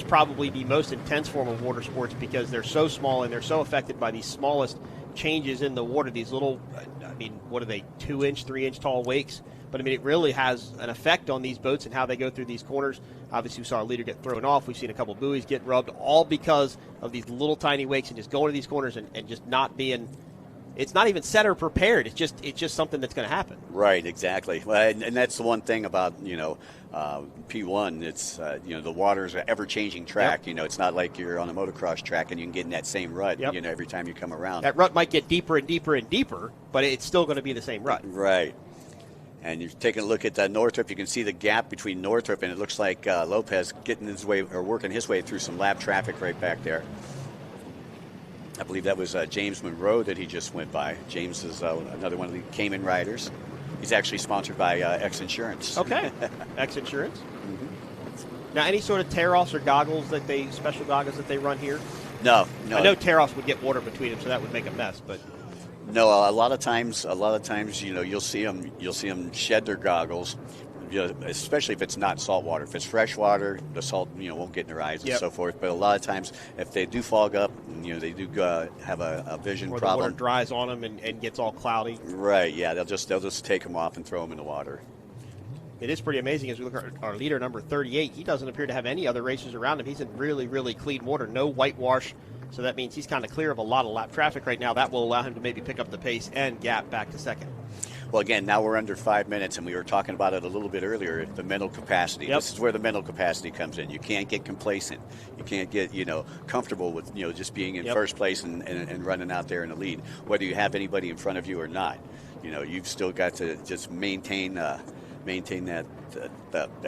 probably the most intense form of water sports because they're so small and they're so affected by these smallest changes in the water. These little, what are they, 2-inch, 3-inch tall wakes? But, it really has an effect on these boats and how they go through these corners. Obviously, we saw a leader get thrown off. We've seen a couple buoys get rubbed, all because of these little tiny wakes and just going to these corners and just not being – it's not even set or prepared. It's just something that's going to happen. Right, exactly. And that's the one thing about, P1. It's, the water's an ever-changing track. Yep. It's not like you're on a motocross track and you can get in that same rut, every time you come around. That rut might get deeper and deeper and deeper, but it's still going to be the same rut. Right. And you're taking a look at Northrop. You can see the gap between Northrop and it looks like Lopez getting his way or working his way through some lap traffic right back there. I believe that was James Monroe that he just went by. James is another one of the Cayman riders. He's actually sponsored by X Insurance. Okay, X Insurance. Mm-hmm. Now, any sort of tear-offs or special goggles that they run here? No. I know tear-offs would get water between them, so that would make a mess. But No, a lot of times, you'll see them shed their goggles, especially if it's not salt water. If it's fresh water, the salt, won't get in their eyes and so forth. But a lot of times, if they do fog up, they do have a vision or problem. the water dries on them and gets all cloudy. Right. Yeah. They'll just take them off and throw them in the water. It is pretty amazing as we look at our leader, number 38. He doesn't appear to have any other racers around him. He's in really, really clean water, no whitewash. So that means he's kind of clear of a lot of lap traffic right now. That will allow him to maybe pick up the pace and gap back to second. Well, again, now we're under 5 minutes, and we were talking about it a little bit earlier, the mental capacity. Yep. This is where the mental capacity comes in. You can't get complacent. You can't get, comfortable with, just being in first place and running out there in the lead, whether you have anybody in front of you or not. You've still got to just maintain that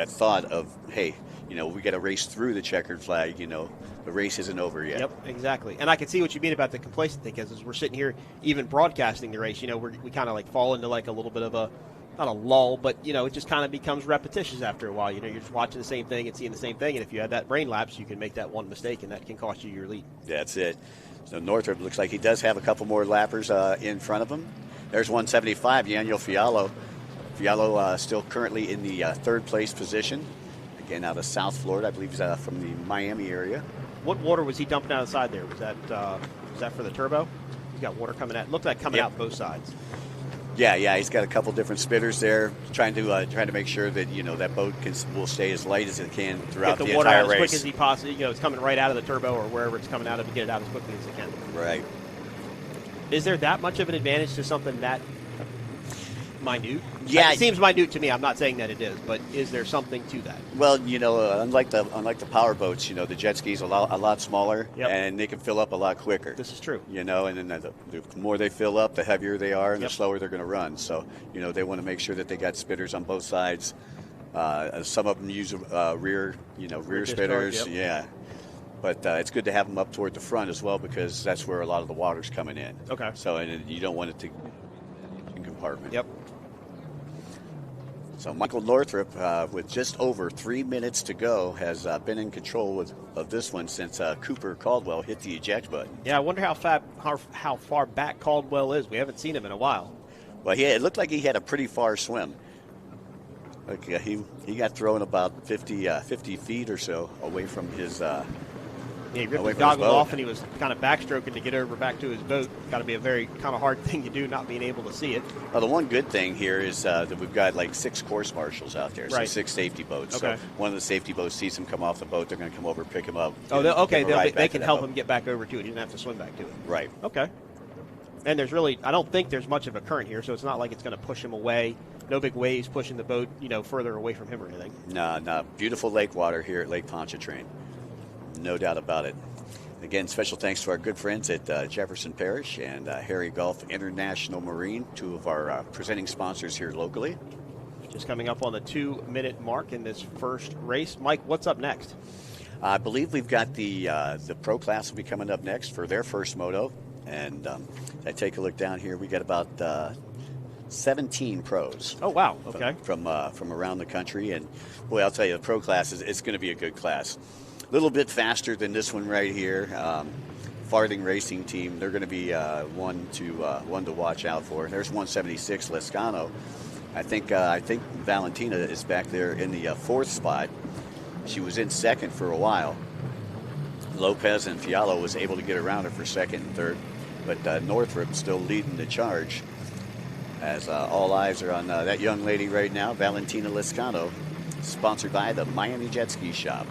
thought of, hey, we got to race through the checkered flag. The race isn't over yet. Yep, exactly. And I can see what you mean about the complacent thing, because as we're sitting here, even broadcasting the race, we kind of like fall into like a little bit of not a lull, but it just kind of becomes repetitious after a while. You're just watching the same thing and seeing the same thing, and if you have that brain lapse, you can make that one mistake, and that can cost you your lead. That's it. So Northrop looks like he does have a couple more lappers in front of him. There's 175, Daniel Fiallo. Fiallo still currently in the third place position. Again, out of South Florida. I believe he's from the Miami area. What water was he dumping out of the side there? Was that for the turbo? He's got water coming out. It looked like coming out both sides. Yeah. He's got a couple different spitters there, trying to make sure that that boat will stay as light as it can throughout the water entire out race. as quick as he possibly. It's coming right out of the turbo or wherever it's coming out of, to get it out as quickly as it can. Right. Is there that much of an advantage to something that minute? Yeah, it seems minute to me. I'm not saying that it is, but is there something to that? Well, unlike the power boats, the jet skis are a lot smaller, and they can fill up a lot quicker. This is true. And then the more they fill up, the heavier they are, and the slower they're going to run. So, they want to make sure that they got spitters on both sides. Some of them use rear spitters. Yep. But it's good to have them up toward the front as well, because that's where a lot of the water's coming in. Okay. So, and you don't want it to compartment. Yep. So Michael Northrop, with just over 3 minutes to go, has been in control of this one since Cooper Caldwell hit the eject button. Yeah, I wonder how far back Caldwell is. We haven't seen him in a while. Well, it looked like he had a pretty far swim. Like he got thrown about 50 feet or so away from his. He ripped his goggles off, and he was kind of backstroking to get over back to his boat. Got to be a very kind of hard thing to do, not being able to see it. Well, the one good thing here is that we've got like 6 course marshals out there, so right. 6 safety boats. Okay. So one of the safety boats sees him come off the boat, they're going to come over, pick him up. Oh, they can help him get back over to it. He doesn't have to swim back to it. Right. Okay. And I don't think there's much of a current here, so it's not like it's going to push him away. No big waves pushing the boat, further away from him or anything. No. Beautiful lake water here at Lake Pontchartrain. No doubt about it. Again, special thanks to our good friends at Jefferson Parish and Harry Gulf International Marine, 2 of our presenting sponsors here locally. Just coming up on the 2-minute mark in this first race. Mike, what's up next? I believe we've got the pro class will be coming up next for their first moto. And I take a look down here. We got about 17 pros. Oh, wow. Okay. From around the country. And, boy, I'll tell you, the pro class, it's going to be a good class. A little bit faster than this one right here. Farthing Racing Team, they're going to be one to watch out for. There's 176 Lescano. I think Valentina is back there in the 4th spot. She was in 2nd for a while. Lopez and Fiallo was able to get around her for 2nd and 3rd, but Northrop still leading the charge. As all eyes are on that young lady right now, Valentina Lescano, sponsored by the Miami Jet Ski Shop.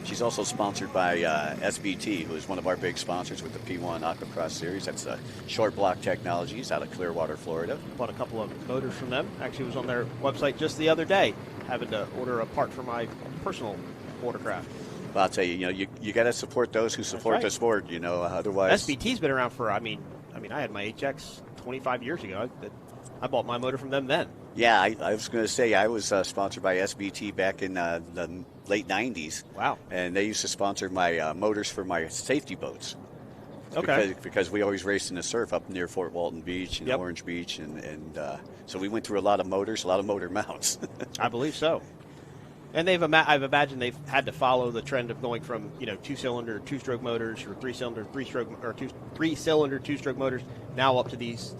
She's also sponsored by SBT, who is one of our big sponsors with the P1 Aquacross Series. That's Short Block Technologies out of Clearwater, Florida. Bought a couple of motors from them. Actually, was on their website just the other day, having to order a part for my personal watercraft. Well, I'll tell you, you got to support those who support the sport. Otherwise, SBT's been around for. I mean, I had my HX 25 years ago. I bought my motor from them then. Yeah, I was going to say I was sponsored by SBT back in the late 90s. Wow. And they used to sponsor my motors for my safety boats. Okay. Because we always raced in the surf up near Fort Walton Beach and Orange Beach. And so we went through a lot of motors, a lot of motor mounts. I believe so. And I've imagined they've had to follow the trend of going from, two-cylinder, two-stroke motors, or three-cylinder, three-cylinder, two-stroke motors, now up to these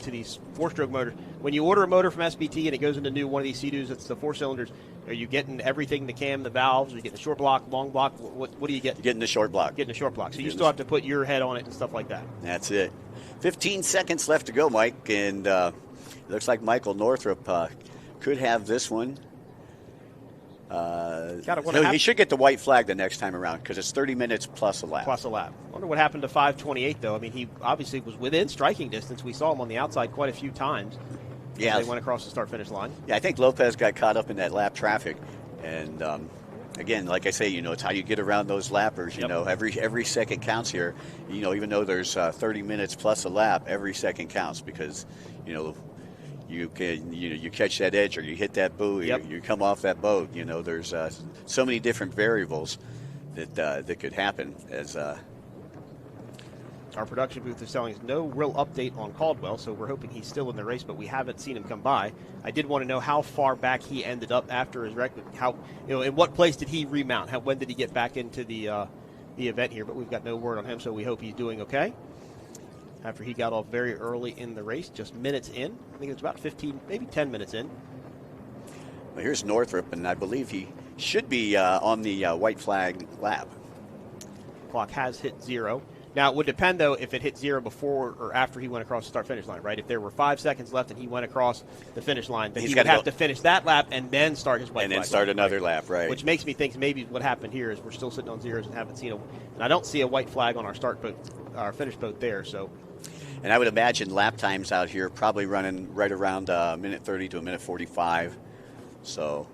four-stroke motors. When you order a motor from SBT and it goes into one of these Sea-Doos, it's the four cylinders. Are you getting everything, the cam, the valves? Are you getting the short block, long block? What do you get? You're getting the short block. Getting the short block. So you still have to put your head on it and stuff like that. That's it. 15 seconds left to go, Mike, and looks like Michael Northrup could have this one. He should get the white flag the next time around because it's 30 minutes plus a lap. I wonder what happened to 5:28, though. I mean, he obviously was within striking distance. We saw him on the outside quite a few times. Yeah, they went across the start-finish line. Yeah, I think Lopez got caught up in that lap traffic. And, again, like I say, it's how you get around those lappers. Every second counts here. Even though there's 30 minutes plus a lap, every second counts because, you catch that edge or you hit that buoy, you come off that boat. There's so many different variables that could happen as our production booth is telling us no real update on Caldwell, so we're hoping he's still in the race, but we haven't seen him come by. I did want to know how far back he ended up after his wreck. In what place did he remount? When did he get back into the event here? But we've got no word on him, so we hope he's doing okay. After he got off very early in the race, just minutes in. I think it was about 15, maybe 10 minutes in. Well, here's Northrup, and I believe he should be on the white flag lap. Clock has hit 0. Now, it would depend, though, if it hit 0 before or after he went across the start-finish line, right? If there were 5 seconds left and he went across the finish line, then he would have to finish that lap and then start his white flag. And then start another lap, right. Which makes me think maybe what happened here is we're still sitting on zeros and haven't seen and I don't see a white flag on our our finish boat there, so. And I would imagine lap times out here probably running right around a minute 30 to a minute 45. So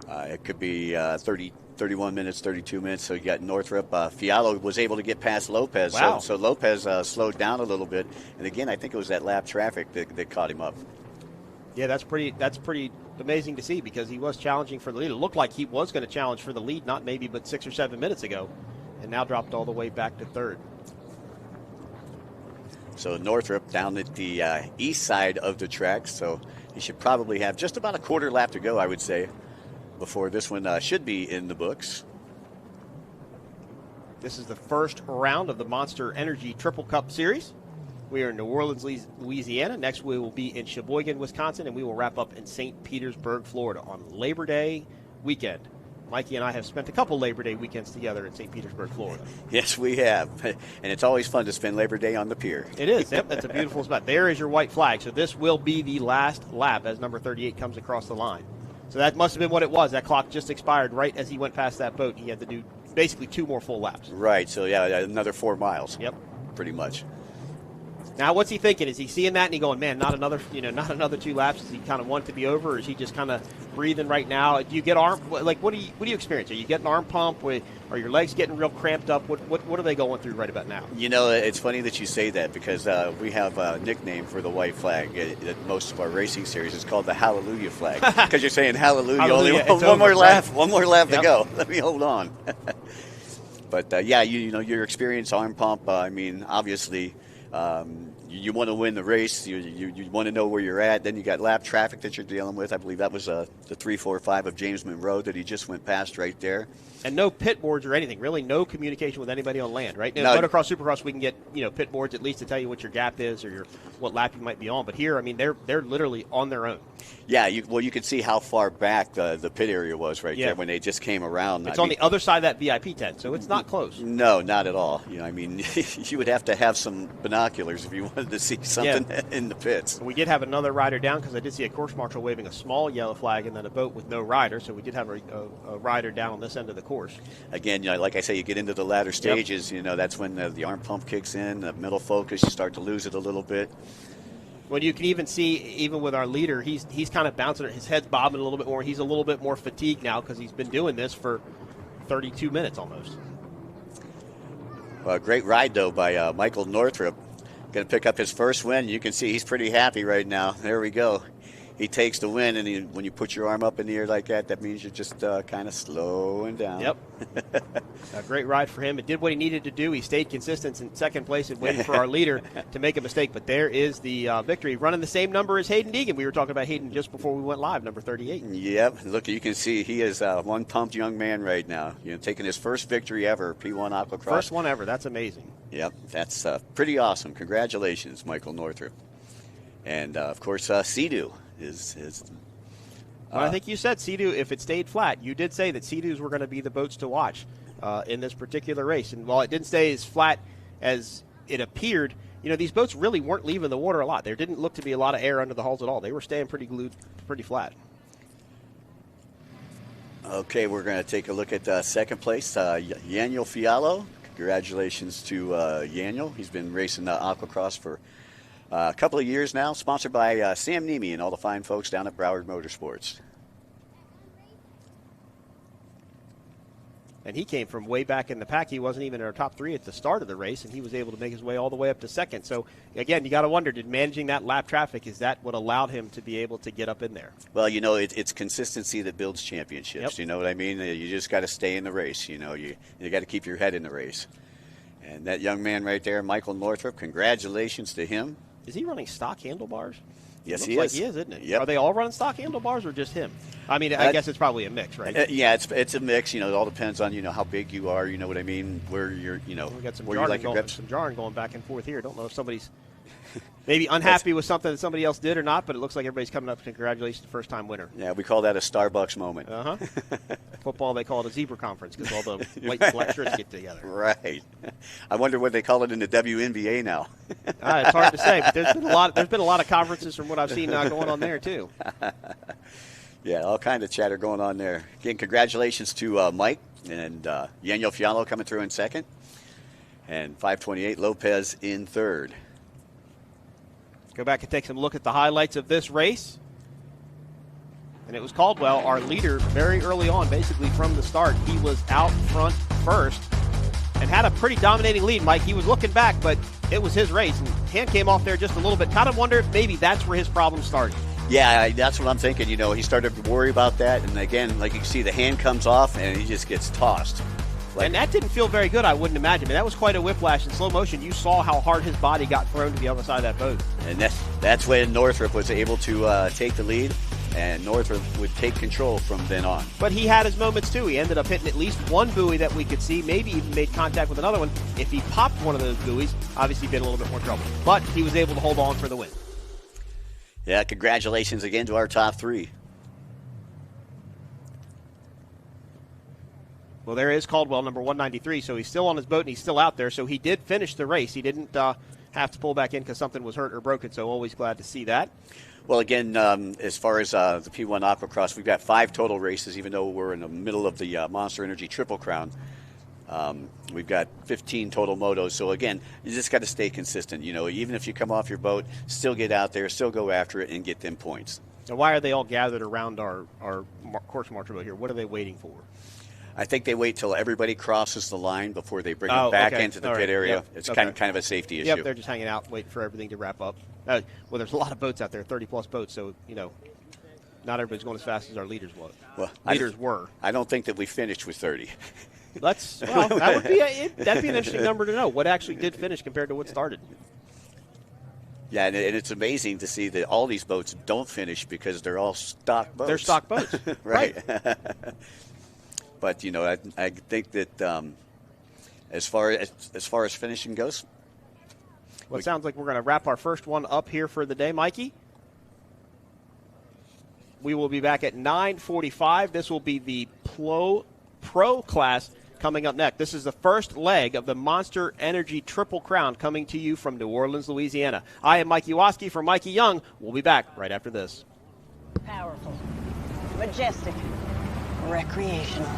it could be 31 minutes, 32 minutes. So you got Northrup. Fialo was able to get past Lopez. Wow. So Lopez slowed down a little bit. And again, I think it was that lap traffic that caught him up. Yeah, that's pretty amazing to see because he was challenging for the lead. It looked like he was going to challenge for the lead, not maybe but 6 or 7 minutes ago, and now dropped all the way back to third. So Northrup down at the east side of the track. So he should probably have just about a quarter lap to go, I would say, before this one should be in the books. This is the first round of the Monster Energy Triple Cup Series. We are in New Orleans, Louisiana. Next, we will be in Sheboygan, Wisconsin, and we will wrap up in St. Petersburg, Florida on Labor Day weekend. Mikey and I have spent a couple Labor Day weekends together in St. Petersburg, Florida. Yes, we have. And it's always fun to spend Labor Day on the pier. It is. Yep, that's a beautiful spot. There is your white flag. So this will be the last lap as number 38 comes across the line. So that must have been what it was. That clock just expired right as he went past that boat. He had to do basically 2 more full laps. Right. So, yeah, another 4 miles. Yep. Pretty much. Now, what's he thinking? Is he seeing that and he going, man, not another 2 laps? Does he kind of want to be over, or is he just kind of breathing right now? Do you get what do you experience? Are you getting arm pump? Are your legs getting real cramped up? What are they going through right about now? It's funny that you say that because we have a nickname for the white flag at most of our racing series. It's called the Hallelujah flag because you're saying Hallelujah. Hallelujah. Only one more lap. One more lap Yep. to go. Let me hold on. But your experience arm pump. Obviously. You want to win the race. You want to know where you're at. Then you got lap traffic that you're dealing with. I believe that was the 345 of James Monroe that he just went past right there. And no pit boards or anything. Really, no communication with anybody on land, right? No. Motocross, Supercross, we can get pit boards at least to tell you what your gap is or what lap you might be on. But here, they're literally on their own. Yeah, you can see how far back the pit area was there when they just came around. It's on the other side of that VIP tent, so it's not close. No, not at all. You would have to have some binoculars if you wanted to see something in the pits. We did have another rider down because I did see a course marshal waving a small yellow flag and then a boat with no rider, so we did have a rider down on this end of the course. Again, like I say, you get into the latter stages, that's when the arm pump kicks in, the middle focus, you start to lose it a little bit. Well, you can even see, even with our leader, he's kind of bouncing, his head's bobbing a little bit more. He's a little bit more fatigued now because he's been doing this for 32 minutes almost. Well, great ride, though, by Michael Northrup. Going to pick up his first win. You can see he's pretty happy right now. There we go. he takes the win, and when you put your arm up in the air like that, that means you're just kind of slowing down. Yep. A great ride for him. It did what he needed to do. He stayed consistent in second place and waited for our leader to make a mistake. But there is the victory. Running the same number as Hayden Deegan. We were talking about Hayden just before we went live, number 38. Yep. Look, you can see he is one pumped young man right now. Taking his first victory ever, P1 Aquacross. First one ever. That's amazing. Yep. That's pretty awesome. Congratulations, Michael Northrup. And, of course, Sea-Doo is well, I think you said Sea-Doo, if it stayed flat, you did say that Sea-Doos were going to be the boats to watch in this particular race. And while it didn't stay as flat as it appeared, these boats really weren't leaving the water a lot. There didn't look to be a lot of air under the hulls at all. They were staying pretty glued, pretty flat. Okay, we're going to take a look at second place, Yaniel Fiallo. Congratulations to Yaniel. He's been racing Aquacross for a couple of years now, sponsored by Sam Nemi and all the fine folks down at Broward Motorsports. And he came from way back in the pack. He wasn't even in our top 3 at the start of the race, and he was able to make his way all the way up to second. So, again, you got to wonder, did managing that lap traffic, is that what allowed him to be able to get up in there? Well, it's consistency that builds championships. Yep. You know what I mean? You just got to stay in the race. You got to keep your head in the race. And that young man right there, Michael Northrup, congratulations to him. Is he running stock handlebars? Yes, he is. Like he is, isn't it? Yep. Are they all running stock handlebars or just him? I mean, I guess it's probably a mix, right? Yeah, it's a mix. It all depends on how big you are. You know what I mean? Where you're, we got some where jarring going back and forth here. Don't know if somebody's maybe unhappy with something that somebody else did or not, but it looks like everybody's coming up to congratulations, first-time winner. Yeah, we call that a Starbucks moment. Uh-huh. Football, they call it a zebra conference because all the white and black shirts get together. Right. I wonder what they call it in the WNBA now. It's hard to say, but there's been a lot of conferences from what I've seen going on there too. Yeah, all kind of chatter going on there. Again, congratulations to Mike and Yaniel Fiallo coming through in second, and 528 Lopez in third. Go back and take some look at the highlights of this race. And it was Caldwell, our leader, very early on, basically from the start. He was out front first and had a pretty dominating lead, Mike. He was looking back, but it was his race. And hand came off there just a little bit. Kind of wonder if maybe that's where his problem started. Yeah, that's what I'm thinking. He started to worry about that. And again, like you can see, the hand comes off and he just gets tossed. And that didn't feel very good, I wouldn't imagine. That was quite a whiplash in slow motion. You saw how hard his body got thrown to the other side of that boat. And that's when Northrup was able to take the lead, and Northrup would take control from then on. But he had his moments, too. He ended up hitting at least one buoy that we could see, maybe even made contact with another one. If he popped one of those buoys, obviously he'd been in a little bit more trouble. But he was able to hold on for the win. Yeah, congratulations again to our top 3. Well, there is Caldwell, number 193, so he's still on his boat and he's still out there. So he did finish the race. He didn't have to pull back in because something was hurt or broken, so always glad to see that. Well, again, as far as the P1 Aquacross, we've got 5 total races, even though we're in the middle of the Monster Energy Triple Crown. We've got 15 total motos. So, again, you just got to stay consistent. Even if you come off your boat, still get out there, still go after it, and get them points. Now, why are they all gathered around our course marker boat here? What are they waiting for? I think they wait till everybody crosses the line before they bring it back into the pit area. Yep. It's kind of a safety issue. Yep, they're just hanging out, waiting for everything to wrap up. Well, there's a lot of boats out there, 30-plus boats, so, not everybody's going as fast as our leaders were. I don't think that we finished with 30. That'd be an interesting number to know. What actually did finish compared to what started? Yeah, and it's amazing to see that all these boats don't finish because they're all stock boats. They're stock boats. Right. But, I think that as far as finishing goes. Well, it sounds like we're going to wrap our first one up here for the day, Mikey. We will be back at 9:45. This will be the Pro class coming up next. This is the first leg of the Monster Energy Triple Crown coming to you from New Orleans, Louisiana. I am Mike Iwaski for Mikey Young. We'll be back right after this. Powerful, majestic, recreational.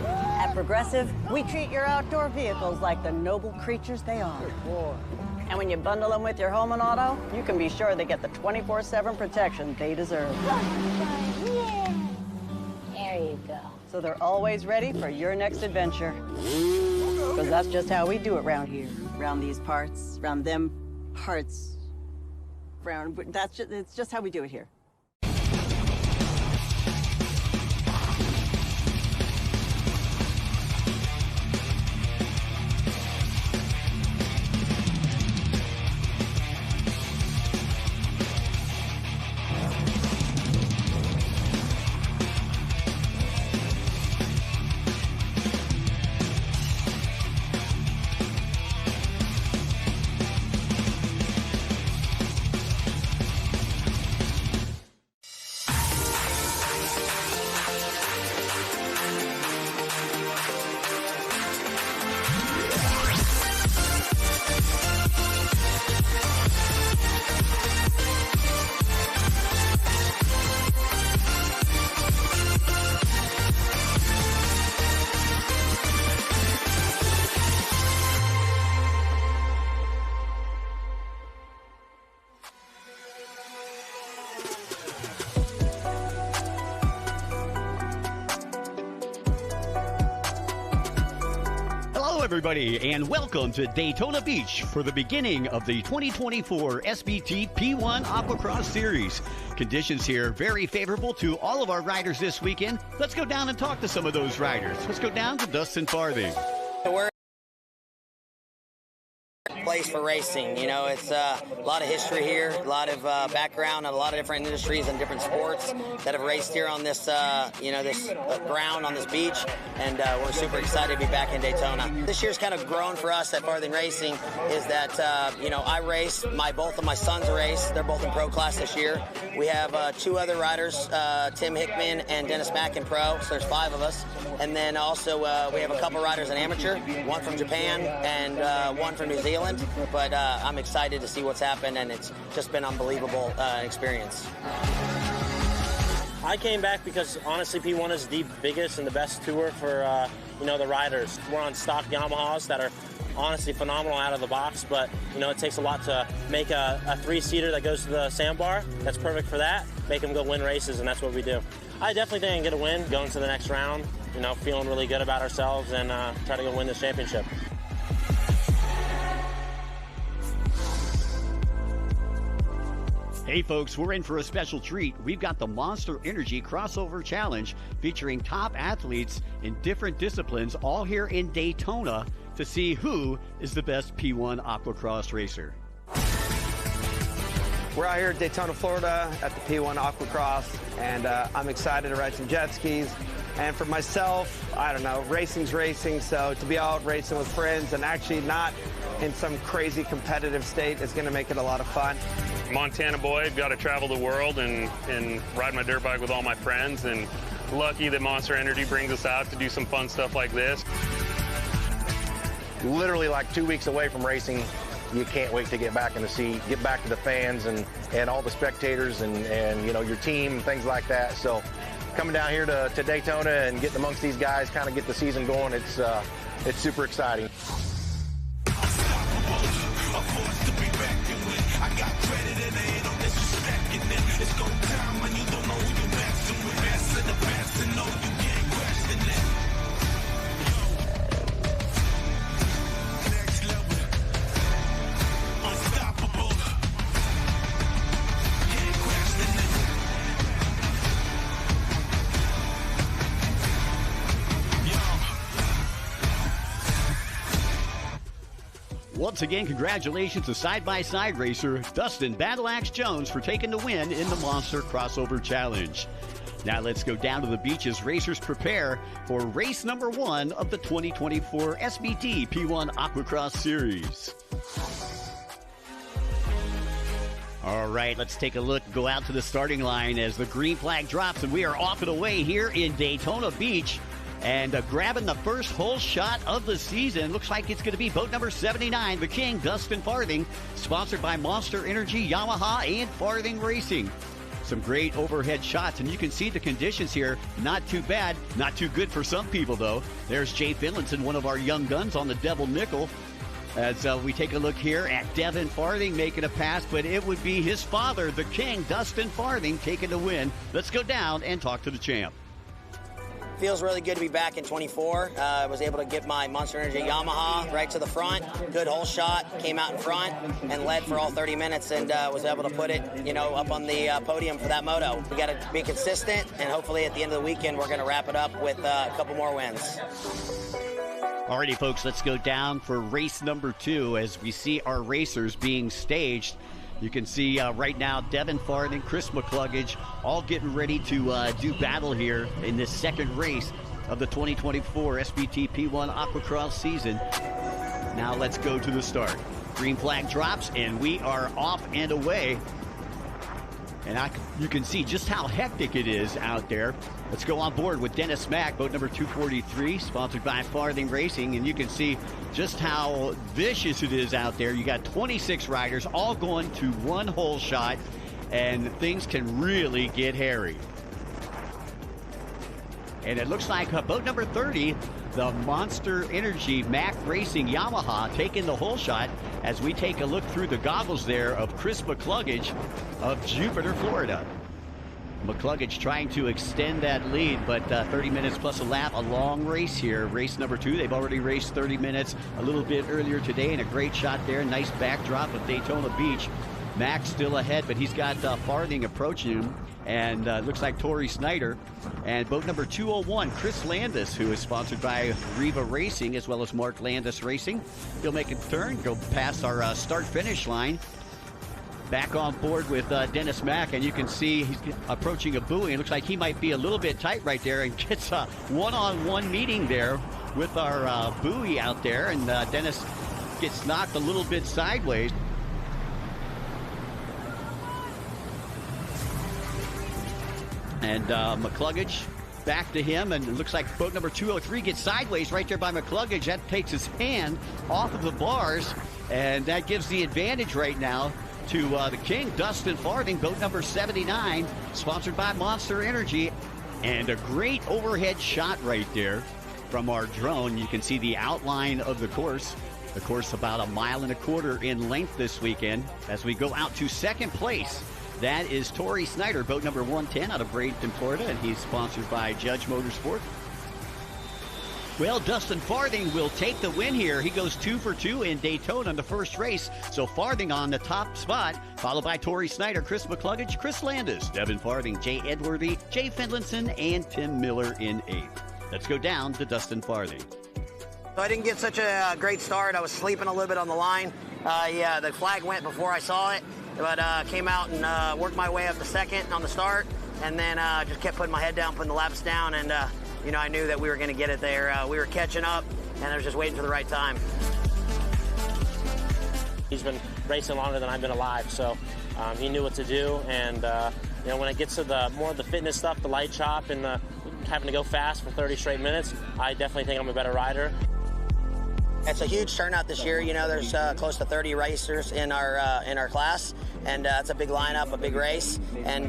At Progressive, we treat your outdoor vehicles like the noble creatures they are. And when you bundle them with your home and auto, you can be sure they get the 24/7 protection they deserve. Yeah. There you go. So they're always ready for your next adventure. Because that's just how we do it around here. Around these parts, around them parts. It's just how we do it here. everybody, and welcome to Daytona Beach for the beginning of the 2024 SBT P1 Aquacross Series. Conditions here very favorable to all of our riders this weekend. Let's go down and talk to some of those riders. Let's go down to Dustin Farthing. We're place for racing. You know, it's a lot of history here, a lot of background, and a lot of different industries and different sports that have raced here on this, this ground on this beach, and we're super excited to be back in Daytona. This year's kind of grown for us at Farthing Racing is that, I race, both of my sons race. They're both in pro class this year. We have two other riders, Tim Hickman and Dennis Mack in pro, so there's 5 of us. And then also we have a couple riders in amateur, one from Japan and one from New Zealand. But I'm excited to see what's happened, and it's just been an unbelievable experience. I came back because, honestly, P1 is the biggest and the best tour for, the riders. We're on stock Yamahas that are honestly phenomenal out of the box, but, it takes a lot to make a 3-seater that goes to the sandbar. That's perfect for that. Make them go win races, and that's what we do. I definitely think I can get a win going to the next round, feeling really good about ourselves and try to go win this championship. Hey folks, we're in for a special treat. We've got the Monster Energy Crossover Challenge featuring top athletes in different disciplines all here in Daytona to see who is the best P1 Aquacross racer. We're out here at Daytona, Florida at the P1 Aquacross, and I'm excited to ride some jet skis. And for myself, I don't know, racing's racing, so to be out racing with friends and actually not in some crazy competitive state is going to make it a lot of fun. Montana boy, got to travel the world and ride my dirt bike with all my friends, and lucky that Monster Energy brings us out to do some fun stuff like this. Literally like 2 weeks away from racing. You can't wait to get back in the seat, get back to the fans and all the spectators and your team and things like that. So coming down here to Daytona and getting amongst these guys, kind of get the season going, it's super exciting. Once again, congratulations to side-by-side racer Dustin Battle Axe Jones for taking the win in the Monster Crossover Challenge. Now let's go down to the beach as racers prepare for race number 1 of the 2024 SBT P1 Aquacross Series. All right, let's take a look, go out to the starting line as the green flag drops, and we are off and away here in Daytona Beach. And grabbing the first hole shot of the season, looks like it's going to be boat number 79, the King, Dustin Farthing, sponsored by Monster Energy, Yamaha, and Farthing Racing. Some great overhead shots, and you can see the conditions here. Not too bad, not too good for some people, though. There's Jay Finlinson, one of our young guns on the Devil Nickel. As we take a look here at Devin Farthing making a pass, but it would be his father, the King, Dustin Farthing, taking the win. Let's go down and talk to the champ. Feels really good to be back in 24. I was able to get my Monster Energy Yamaha right to the front. Good hole shot, came out in front and led for all 30 minutes and was able to put it, up on the podium for that moto. We got to be consistent, and hopefully at the end of the weekend we're going to wrap it up with a couple more wins. Alrighty, folks, let's go down for race number 2 as we see our racers being staged. You can see right now Devin Farthing, Chris McCluggage, all getting ready to do battle here in this second race of the 2024 SBT P1 Aquacross season. Now let's go to the start. Green flag drops, and we are off and away. And you can see just how hectic it is out there. Let's go on board with Dennis Mack, boat number 243, sponsored by Farthing Racing. And you can see just how vicious it is out there. You got 26 riders all going to one hole shot, and things can really get hairy. And it looks like boat number 30, the Monster Energy Mack Racing Yamaha, taking the hole shot as we take a look through the goggles there of Chris McCluggage of Jupiter, Florida. McCluggage trying to extend that lead, but 30 minutes plus a lap, a long race here. Race number 2, they've already raced 30 minutes a little bit earlier today, and a great shot there. Nice backdrop of Daytona Beach. Max still ahead, but he's got Farthing approaching him, and looks like Tori Snyder. And boat number 201, Chris Landis, who is sponsored by Riva Racing as well as Mark Landis Racing. He'll make a turn, go past our start-finish line. Back on board with Dennis Mack, and you can see he's approaching a buoy. It looks like he might be a little bit tight right there, and gets a one-on-one meeting there with our buoy out there, and Dennis gets knocked a little bit sideways. And McCluggage back to him, and it looks like boat number 203 gets sideways right there by McCluggage. That takes his hand off of the bars, and that gives the advantage right now to the king, Dustin Farthing, boat number 79, sponsored by Monster Energy. And a great overhead shot right there from our drone. You can see the outline of the course. The course about 1.25 miles in length this weekend. As we go out to second place, that is Tori Snyder, boat number 110 out of Bradenton, Florida, and he's sponsored by Judge Motorsport. Well, Dustin Farthing will take the win here. He goes 2 for 2 in Daytona in the first race. So Farthing on the top spot, followed by Tori Snyder, Chris McCluggage, Chris Landis, Devin Farthing, Jay Edworthy, Jay Finlinson, and Tim Miller in 8th. Let's go down to Dustin Farthing. So I didn't get such a great start. I was sleeping a little bit on the line. Yeah, the flag went before I saw it, but came out and worked my way up to second on the start, and then just kept putting my head down, putting the laps down, and you know, I knew that we were going to get it there. We were catching up, and I was just waiting for the right time. He's been racing longer than I've been alive, so he knew what to do. And you know, when it gets to the more of the fitness stuff, the light chop, and the having to go fast for 30 straight minutes, I definitely think I'm a better rider. It's a huge turnout this year. You know, there's close to 30 racers in our class, and it's a big lineup, a big race, and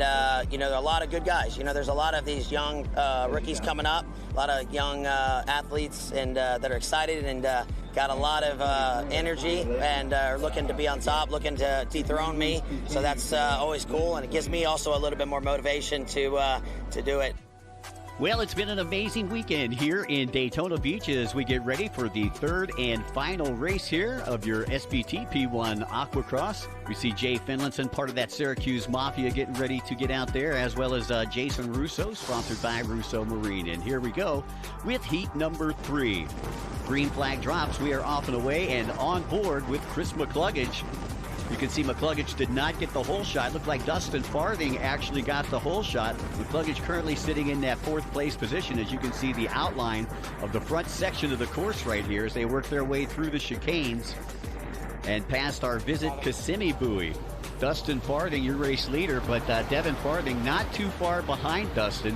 you know, there are a lot of good guys. You know, there's a lot of these young rookies coming up, a lot of young athletes, and that are excited and got a lot of energy, and are looking to be on top, looking to dethrone me. So that's always cool, and it gives me also a little bit more motivation to do it. Well, it's been an amazing weekend here in Daytona Beach as we get ready for the third and final race here of your SBT P1 Aquacross. We see Jay Finlinson, part of that Syracuse Mafia, getting ready to get out there, as well as Jason Russo, sponsored by Russo Marine. And here we go with heat number 3. Green flag drops. We are off and away and on board with Chris McCluggage. You can see McCluggage did not get the hole shot. Looked like Dustin Farthing actually got the hole shot. McCluggage currently sitting in that 4th place position. As you can see the outline of the front section of the course right here as they work their way through the chicanes and past our Visit Kissimmee buoy. Dustin Farthing, your race leader, but Devin Farthing not too far behind Dustin.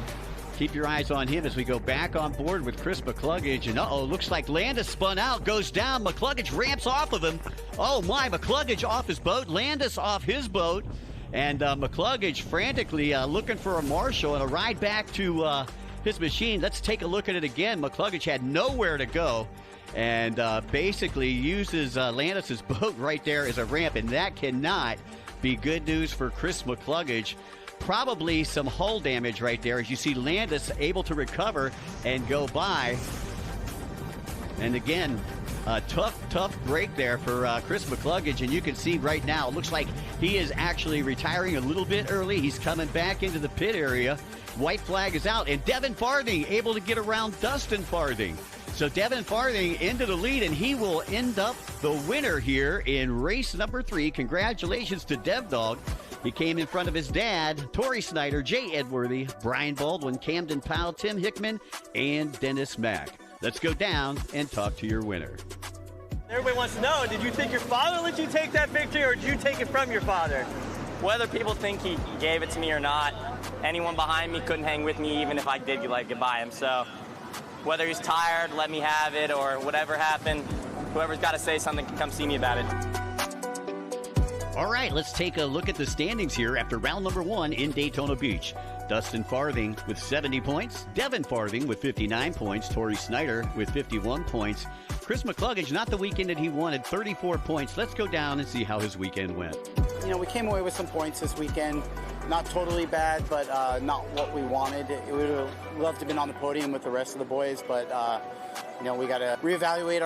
Keep your eyes on him as we go back on board with Chris McCluggage. And looks like Landis spun out, goes down. McCluggage ramps off of him. Oh my, McCluggage off his boat, Landis off his boat. And McCluggage frantically looking for a marshal and a ride back to his machine. Let's take a look at it again. McCluggage had nowhere to go, and basically uses Landis's boat right there as a ramp, and that cannot be good news for Chris McCluggage. Probably some hull damage right there as you see Landis able to recover and go by. And again, a tough break there for Chris McCluggage, and you can see right now it looks like he is actually retiring a little bit early. He's coming back into the pit area. White flag is out, and Devin Farthing able to get around Dustin Farthing. So Devin Farthing into the lead, and he will end up the winner here in race number 3. Congratulations to Dev Dog. He came in front of his dad, Tori Snyder, Jay Edworthy, Brian Baldwin, Camden Powell, Tim Hickman, and Dennis Mack. Let's go down and talk to your winner. Everybody wants to know, did you think your father let you take that victory, or did you take it from your father? Whether people think he gave it to me or not, anyone behind me couldn't hang with me even if I did get by him. So whether he's tired, let me have it, or whatever happened, whoever's got to say something can come see me about it. All right, let's take a look at the standings here after round number 1 in Daytona Beach. Dustin Farthing with 70 points, Devin Farthing with 59 points, Tori Snyder with 51 points, Chris McCluggage, not the weekend that he wanted, 34 points. Let's go down and see how his weekend went. You know, we came away with some points this weekend. Not totally bad, but not what we wanted. We would have loved to have been on the podium with the rest of the boys, but you know, we got to reevaluate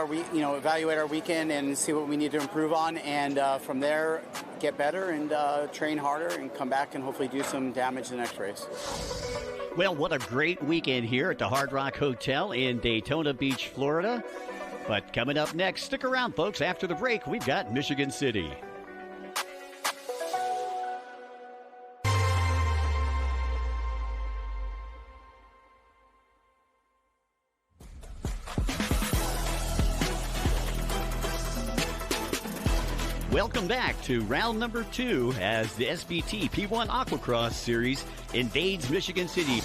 evaluate our weekend and see what we need to improve on, and from there get better and train harder and come back and hopefully do some damage the next race. Well, what a great weekend here at the Hard Rock Hotel in Daytona Beach, Florida. But coming up next, stick around, folks. After the break, we've got Michigan City. Welcome back to round number 2 as the SBT P1 Aquacross Series invades Michigan City.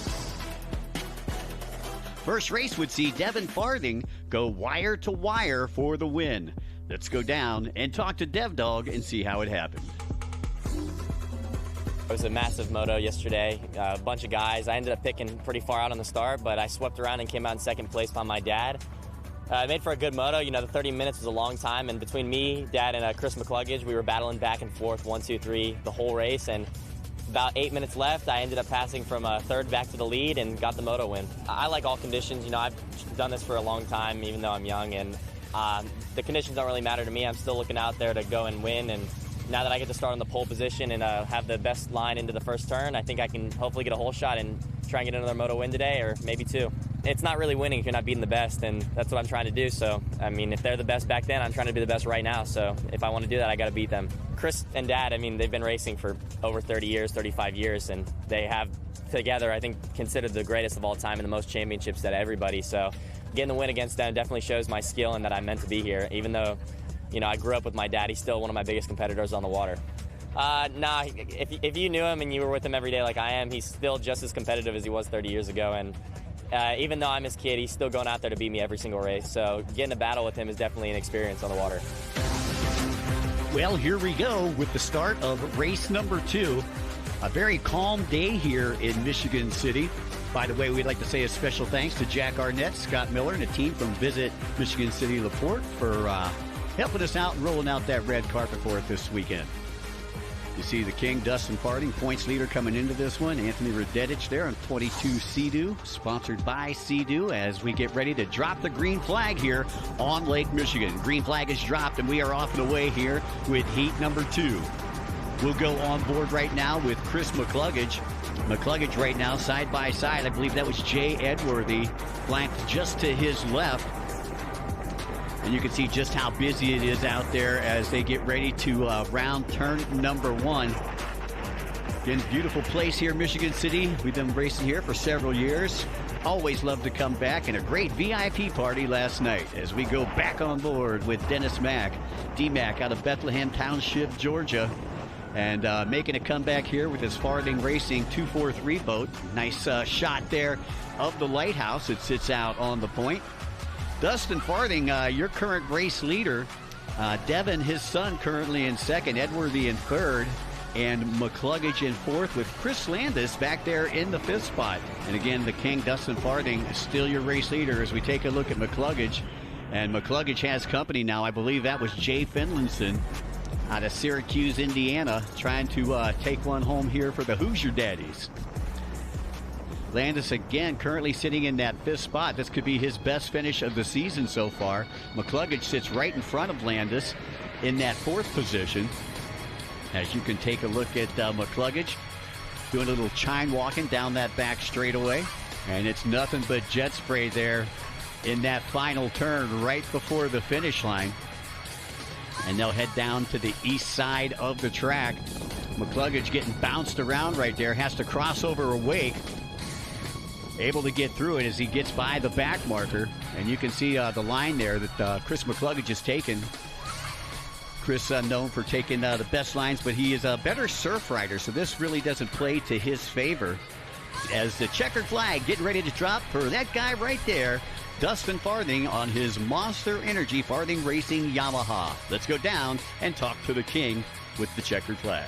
First race would see Devin Farthing go wire to wire for the win. Let's go down and talk to Dev Dog and see how it happened. It was a massive moto yesterday, a bunch of guys. I ended up picking pretty far out on the start, but I swept around and came out in second place by my dad. It made for a good moto. You know, the 30 minutes was a long time, and between me, Dad, and Chris McCluggage, we were battling back and forth, 1, 2, 3, the whole race, and about 8 minutes left, I ended up passing from third back to the lead and got the moto win. I like all conditions. You know, I've done this for a long time, even though I'm young, and the conditions don't really matter to me. I'm still looking out there to go and win, and now that I get to start on the pole position and have the best line into the first turn, I think I can hopefully get a whole shot and try and get another moto win today, or maybe 2. It's not really winning if you're not beating the best, and that's what I'm trying to do. So, I mean, if they're the best back then, I'm trying to be the best right now. So if I want to do that, I got to beat them. Chris and Dad, I mean, they've been racing for over 30 years, 35 years, and they have together, I think, considered the greatest of all time and the most championships to everybody. So getting the win against them definitely shows my skill and that I'm meant to be here, even though, you know, I grew up with my dad. He's still one of my biggest competitors on the water. Nah, if you knew him and you were with him every day like I am, he's still just as competitive as he was 30 years ago. And even though I'm his kid, he's still going out there to beat me every single race. So getting a battle with him is definitely an experience on the water. Well, here we go with the start of race number 2. A very calm day here in Michigan City. By the way, we'd like to say a special thanks to Jack Arnett, Scott Miller, and the team from Visit Michigan City LaPorte for helping us out and rolling out that red carpet for it this weekend. You see the King, Dustin Farthing, points leader coming into this one. Anthony Radetich there on 22 Sea-Doo, sponsored by Sea-Doo, as we get ready to drop the green flag here on Lake Michigan. Green flag is dropped, and we are off and away here with heat number 2. We'll go on board right now with Chris McCluggage. McCluggage right now side by side. I believe that was Jay Edworthy, flanked just to his left. And you can see just how busy it is out there as they get ready to round turn number 1. Again, beautiful place here in Michigan City. We've been racing here for several years. Always love to come back, and a great VIP party last night as we go back on board with Dennis Mack, D-Mac out of Bethlehem Township, Georgia. And making a comeback here with his Farthing Racing 243 boat. Nice shot there of the lighthouse. It sits out on the point. Dustin Farthing, your current race leader. Devin, his son, currently in second. Edworthy in third. And McCluggage in fourth, with Chris Landis back there in the 5th spot. And again, the King, Dustin Farthing, is still your race leader as we take a look at McCluggage. And McCluggage has company now. I believe that was Jay Finlinson out of Syracuse, Indiana, trying to take one home here for the Hoosier Daddies. Landis again currently sitting in that 5th spot. This could be his best finish of the season so far. McCluggage sits right in front of Landis in that 4th position. As you can take a look at McCluggage doing a little chine walking down that back straightaway. And it's nothing but jet spray there in that final turn right before the finish line. And they'll head down to the east side of the track. McCluggage getting bounced around right there. Has to cross over a wake. Able to get through it as he gets by the back marker. And you can see the line there that Chris McCluggage has taken. Chris known for taking the best lines, but he is a better surf rider, so this really doesn't play to his favor. As the checkered flag getting ready to drop for that guy right there, Dustin Farthing on his Monster Energy Farthing Racing Yamaha. Let's go down and talk to the King with the checkered flag.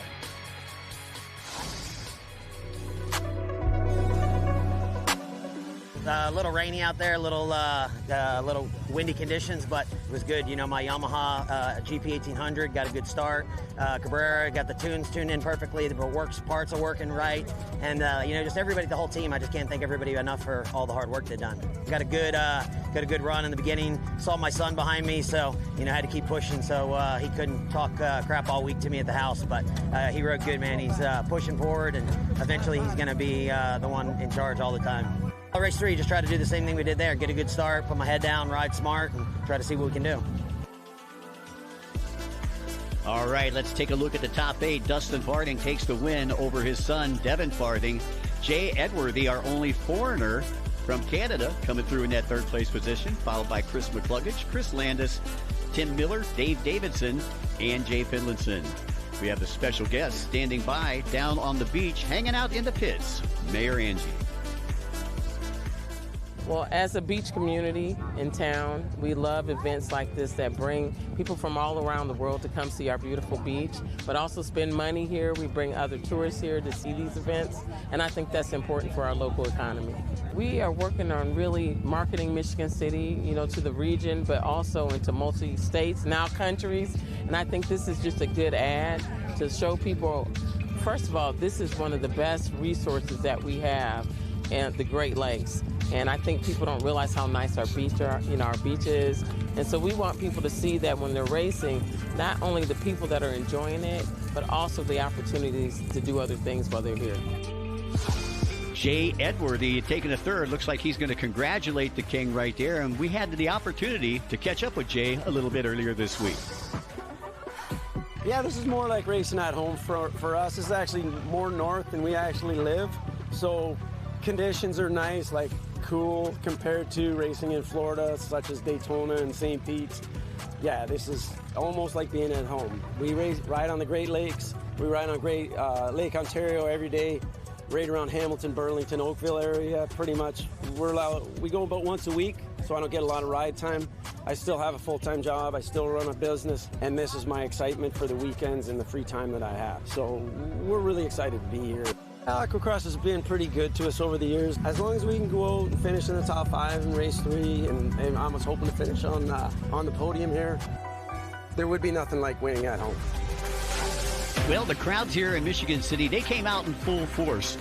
little rainy out there, little windy conditions, but it was good. You know, my Yamaha GP 1800 got a good start. Cabrera got the tunes tuned in perfectly. The parts are working right, and you know, just everybody, the whole team. I just can't thank everybody enough for all the hard work they've done. Got a good run in the beginning. Saw my son behind me, so you know, had to keep pushing. So he couldn't talk crap all week to me at the house, but he rode good, man. He's pushing forward, and eventually he's going to be the one in charge all the time. Race 3, just try to do the same thing we did there. Get a good start, put my head down, ride smart, and try to see what we can do. All right, let's take a look at the top 8. Dustin Farthing takes the win over his son, Devin Farthing. Jay Edworthy, our only foreigner from Canada, coming through in that 3rd place position, followed by Chris McCluggage, Chris Landis, Tim Miller, Dave Davidson, and Jay Finlinson. We have the special guest standing by down on the beach, hanging out in the pits, Mayor Angie. Well, as a beach community in town, we love events like this that bring people from all around the world to come see our beautiful beach, but also spend money here. We bring other tourists here to see these events, and I think that's important for our local economy. We are working on really marketing Michigan City, you know, to the region, but also into multi-states, now countries, and I think this is just a good ad to show people, first of all, this is one of the best resources that we have in the Great Lakes. And I think people don't realize how nice our beach are, you know, our beach is. And so we want people to see that when they're racing, not only the people that are enjoying it, but also the opportunities to do other things while they're here. Jay Edworthy taking a 3rd. Looks like he's going to congratulate the king right there. And we had the opportunity to catch up with Jay a little bit earlier this week. Yeah, this is more like racing at home for us. This is actually more north than we actually live. So conditions are nice, like cool compared to racing in Florida, such as Daytona and St. Pete's. Yeah, this is almost like being at home. We ride on the Great Lakes. We ride on Lake Ontario every day, right around Hamilton, Burlington, Oakville area. Pretty much, we go about once a week, so I don't get a lot of ride time. I still have a full-time job. I still run a business, and this is my excitement for the weekends and the free time that I have. So we're really excited to be here. Aquacross has been pretty good to us over the years. As long as we can go out and finish in the top 5 in race 3, and I was hoping to finish on the podium here, there would be nothing like winning at home. Well, the crowds here in Michigan City, they came out in full force.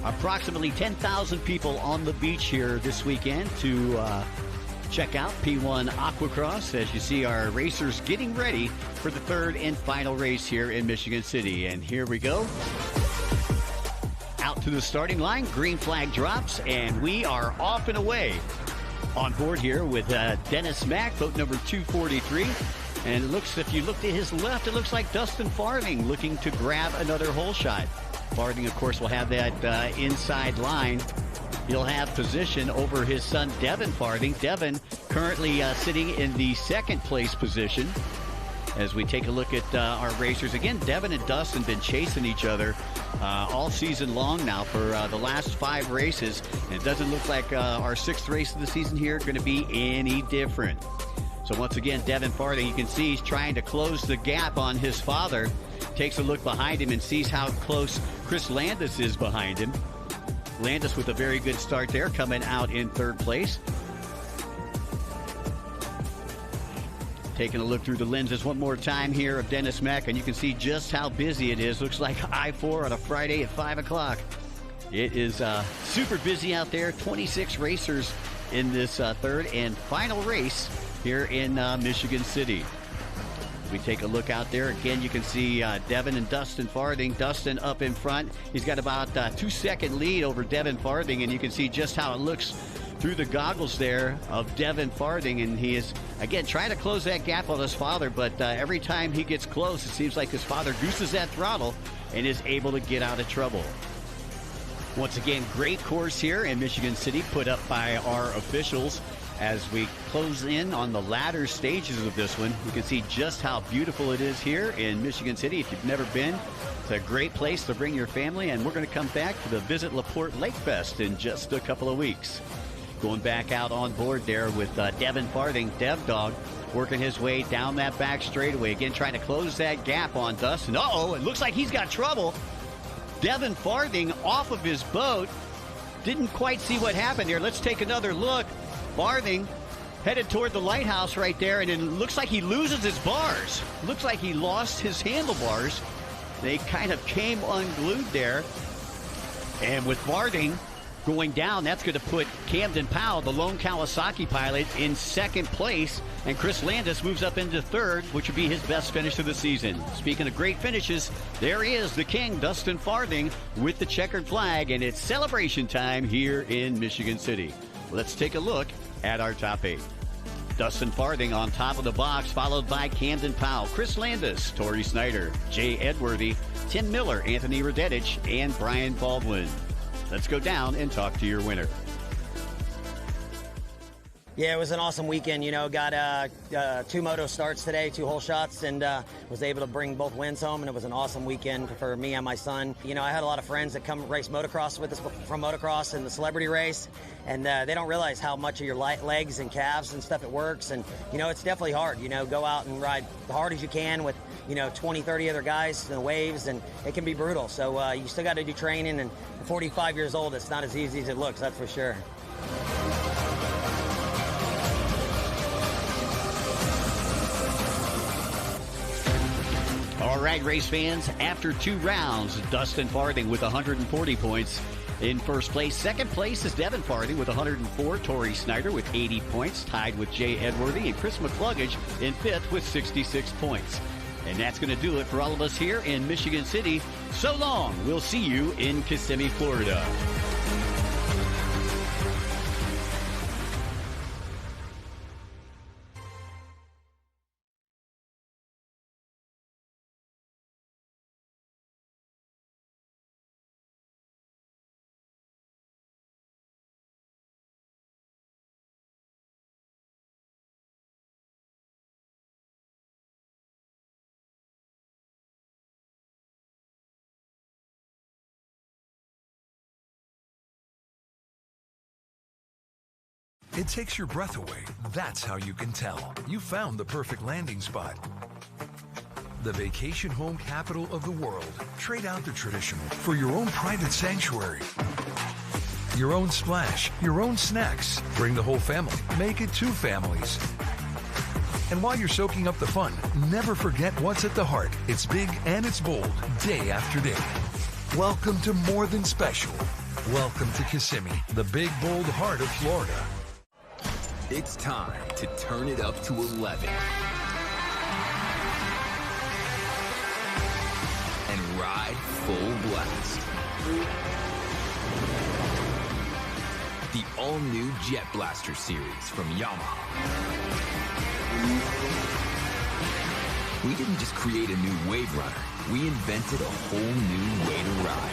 Approximately 10,000 people on the beach here this weekend to check out P1 Aquacross as you see our racers getting ready for the 3rd and final race here in Michigan City. And here we go. Out to the starting line, green flag drops, and we are off and away. On board here with Dennis Mack, boat number 243. And it looks, if you look to his left, it looks like Dustin Farthing looking to grab another hole shot. Farthing, of course, will have that inside line. He'll have position over his son, Devin Farthing. Devin currently sitting in the 2nd place position. As we take a look at our racers. Again, Devin and Dustin been chasing each other all season long now for the last 5 races. And it doesn't look like our 6th race of the season here going to be any different. So once again, Devin Farthing, you can see he's trying to close the gap on his father. Takes a look behind him and sees how close Chris Landis is behind him. Landis with a very good start there, coming out in 3rd place. Taking a look through the lenses one more time here of Dennis Mack, and you can see just how busy it is. Looks like I-4 on a Friday at 5 o'clock. It is super busy out there. 26 racers in this 3rd and final race here in Michigan City. We take a look out there. Again, you can see Devin and Dustin Farthing. Dustin up in front. He's got about a 2-second lead over Devin Farthing, and you can see just how it looks through the goggles there of Devin Farthing, and he is, again, trying to close that gap on his father, but every time he gets close, it seems like his father gooses that throttle and is able to get out of trouble. Once again, great course here in Michigan City, put up by our officials. As we close in on the latter stages of this one, you can see just how beautiful it is here in Michigan City. If you've never been, it's a great place to bring your family, and we're going to come back to the Visit LaPorte Lake Fest in just a couple of weeks. Going back out on board there with Devin Farthing, Dev Dog, working his way down that back straightaway. Again, trying to close that gap on Dustin. Uh-oh, it looks like he's got trouble. Devin Farthing off of his boat. didn't quite see what happened here. Let's take another look. Farthing headed toward the lighthouse right there, and it looks like he loses his bars. Looks like he lost his handlebars. They kind of came unglued there. And with Farthing going down, that's going to put Camden Powell, the lone Kawasaki pilot, in second place. And Chris Landis moves up into third, which would be his best finish of the season. Speaking of great finishes, there is the king, Dustin Farthing, with the checkered flag. And it's celebration time here in Michigan City. Let's take a look at our top 8. Dustin Farthing on top of the box, followed by Camden Powell, Chris Landis, Torrey Snyder, Jay Edworthy, Tim Miller, Anthony Radetich, and Brian Baldwin. Let's go down and talk to your winner. Yeah, it was an awesome weekend. You know, got 2 moto starts today, 2 hole shots, and was able to bring both wins home, and it was an awesome weekend for me and my son. You know, I had a lot of friends that come race motocross with us from motocross and the celebrity race, and they don't realize how much of your legs and calves and stuff it works, and, you know, it's definitely hard. You know, go out and ride as hard as you can with, you know, 20, 30 other guys in the waves, and it can be brutal. So you still got to do training, and at 45 years old, it's not as easy as it looks, that's for sure. All right, race fans, after 2 rounds, Dustin Farthing with 140 points in first place. Second place is Devin Farthing with 104. Torrey Snyder with 80 points, tied with Jay Edworthy, and Chris McCluggage in 5th with 66 points. And that's going to do it for all of us here in Michigan City. So long. We'll see you in Kissimmee, Florida. It takes your breath away. That's how you can tell. You found the perfect landing spot. The vacation home capital of the world. Trade out the traditional for your own private sanctuary. Your own splash, your own snacks. Bring the whole family. Make it 2 families. And while you're soaking up the fun, never forget what's at the heart. It's big and it's bold, day after day. Welcome to More Than Special. Welcome to Kissimmee, the big, bold heart of Florida. It's time to turn it up to 11. And ride full blast. The all-new Jet Blaster series from Yamaha. We didn't just create a new wave runner. We invented a whole new way to ride.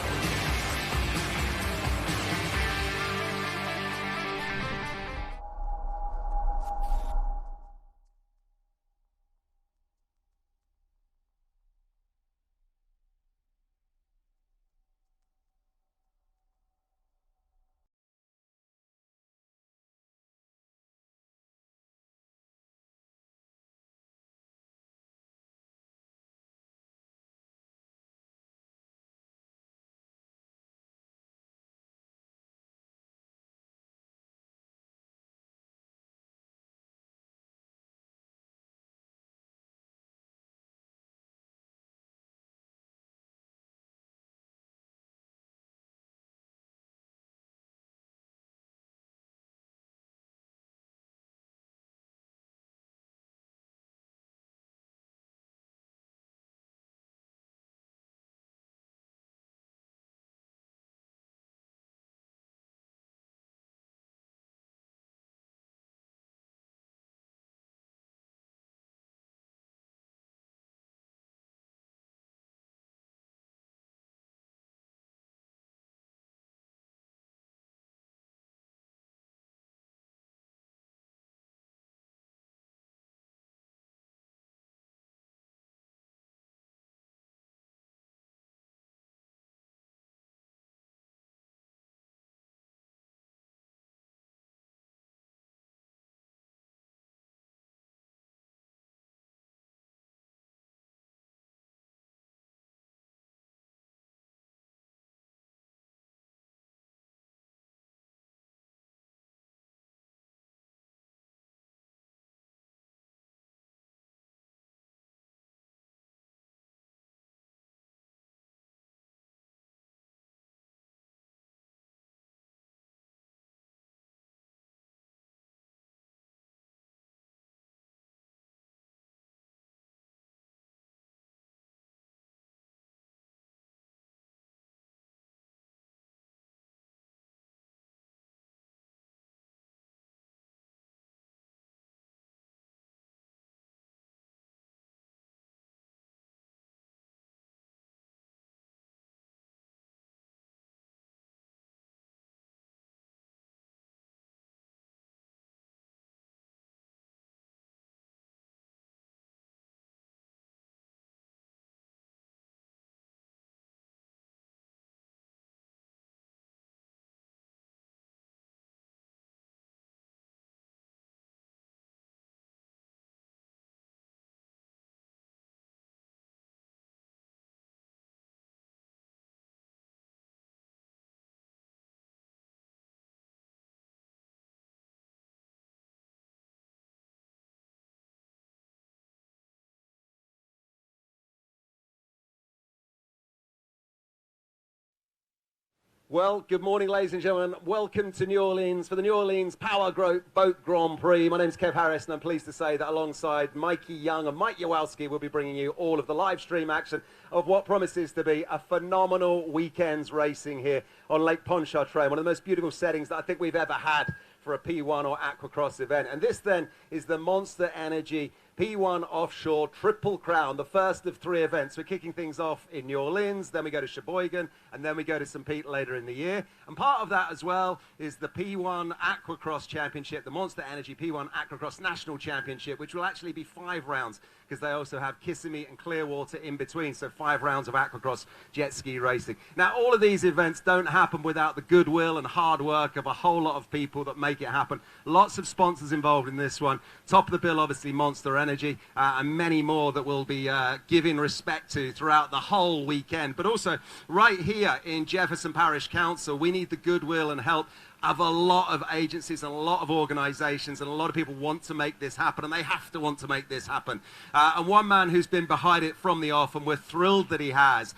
Well, good morning, ladies and gentlemen. Welcome to New Orleans for the New Orleans Powerboat Grand Prix. My name is Kev Harris, and I'm pleased to say that alongside Mikey Young and Mike Yowalski, we'll be bringing you all of the live stream action of what promises to be a phenomenal weekend's racing here on Lake Pontchartrain, one of the most beautiful settings that I think we've ever had for a P1 or Aquacross event. And this then is the Monster Energy P1 Offshore Triple Crown, the first of 3 events. We're kicking things off in New Orleans, then we go to Sheboygan, and then we go to St. Pete later in the year. And part of that as well is the P1 Aquacross Championship, the Monster Energy P1 Aquacross National Championship, which will actually be 5 rounds, because they also have Kissimmee and Clearwater in between, so 5 rounds of Aquacross jet ski racing. Now, all of these events don't happen without the goodwill and hard work of a whole lot of people that make it happen. Lots of sponsors involved in this one. Top of the bill, obviously, Monster Energy, and many more that we'll be giving respect to throughout the whole weekend. But also, right here in Jefferson Parish Council, we need the goodwill and help of a lot of agencies and a lot of organizations, and a lot of people want to make this happen, and they have to want to make this happen. And one man who's been behind it from the off, and we're thrilled that he has,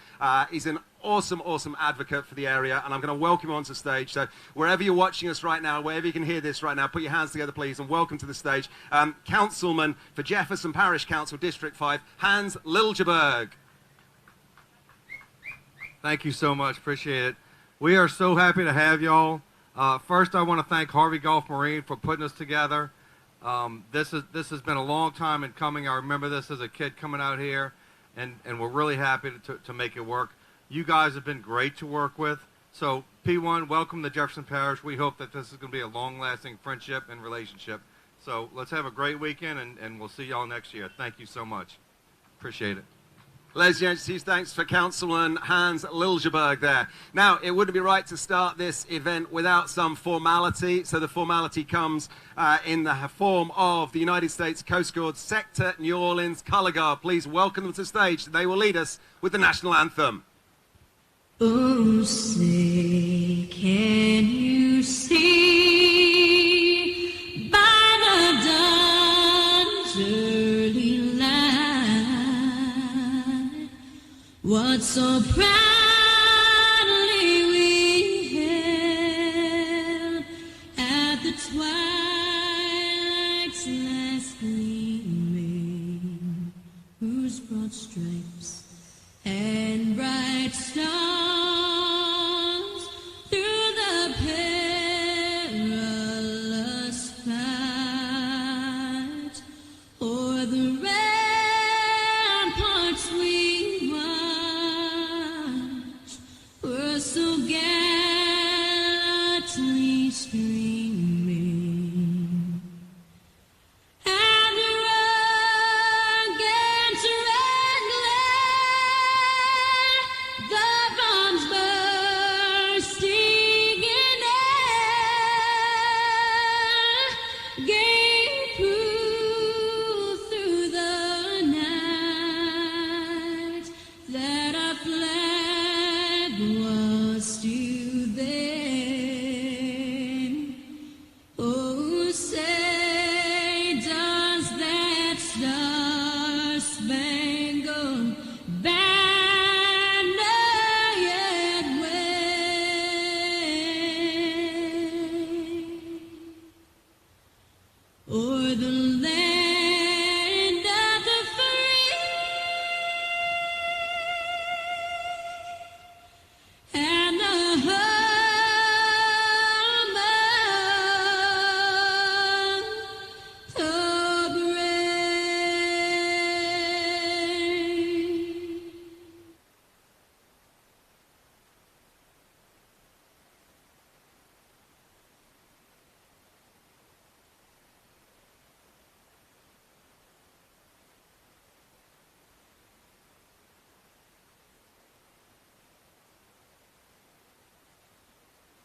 is an awesome advocate for the area, and I'm going to welcome him onto stage. So wherever you're watching us right now, wherever you can hear this right now, put your hands together, please, and welcome to the stage, Councilman for Jefferson Parish Council, District 5, Hans Liljeberg. Thank you so much. Appreciate it. We are so happy to have y'all. First, I want to thank Harvey Gulf Marine for putting us together. This has been a long time in coming. I remember this as a kid coming out here, and we're really happy to make it work. You guys have been great to work with. So, P1, welcome to Jefferson Parish. We hope that this is going to be a long-lasting friendship and relationship. So, let's have a great weekend, and we'll see y'all next year. Thank you so much. Appreciate it. Ladies and gentlemen, thanks for Councilman Hans Liljeberg there. Now, it wouldn't be right to start this event without some formality, so the formality comes in the form of the United States Coast Guard Sector New Orleans Color Guard. Please welcome them to the stage. They will lead us with the national anthem. Oh, say, can you see by the dawn's early light what so proudly we hailed at the twilight's last gleaming, whose broad stripes and bright stars through the perilous fight o'er the ramparts we watched were so gallantly streaming, and the rugged the bombs bursting in air gave proof through the night that our flag was still there. Oh, say, does that star-spangled banner yet wave o'er the land of the free and the home of the brave?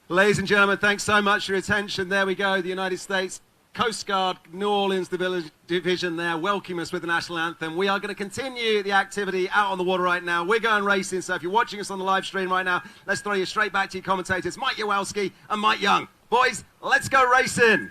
Ladies and gentlemen, thanks so much for your attention. There we go, the United States Coast Guard New Orleans Division there, welcome us with the national anthem. We are going to continue the activity out on the water right now. We're going racing, so if you're watching us on the live stream right now, let's throw you straight back to your commentators, Mike Yowalski and Mike Young. Boys, let's go racing.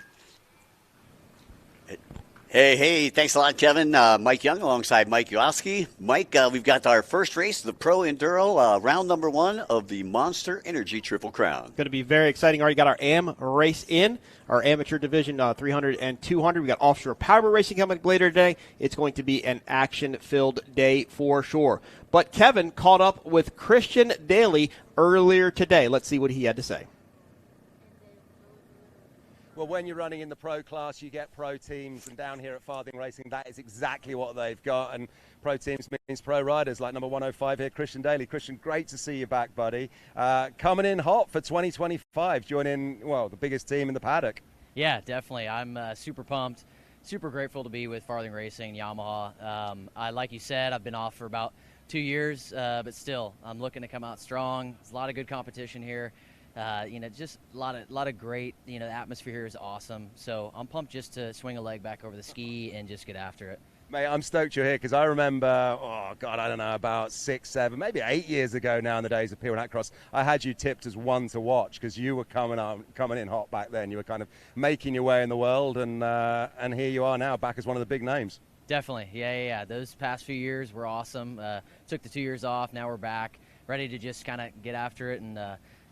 Hey, thanks a lot, Kevin. Mike Young alongside Mike Yoski. Mike, we've got our first race, the Pro Enduro, round number 1 of the Monster Energy Triple Crown. Going to be very exciting. Already got our AM race in, our amateur division, 300 and 200. We got offshore powerboat racing coming later today. It's going to be an action-filled day for sure. But Kevin caught up with Christian Daly earlier today. Let's see what he had to say. Well, when you're running in the pro class, you get pro teams, and down here at Farthing Racing, that is exactly what they've got. And pro teams means pro riders, like number 105 here, Christian Daly. Christian, great to see you back, buddy. Coming in hot for 2025, joining, well, the biggest team in the paddock. Yeah, definitely. I'm super pumped, super grateful to be with Farthing Racing, Yamaha. Like you said, I've been off for about 2 years, but still, I'm looking to come out strong. There's a lot of good competition here. Just a lot of great, the atmosphere here is awesome. So I'm pumped just to swing a leg back over the ski and just get after it. Mate, I'm stoked you're here because I remember, I don't know, about 6, 7, maybe 8 years ago now in the days of P1 Aquacross, I had you tipped as one to watch because you were coming in hot back then. You were kind of making your way in the world, and here you are now back as one of the big names. Definitely, yeah. Those past few years were awesome. Took the 2 years off. Now we're back, ready to just kind of get after it and.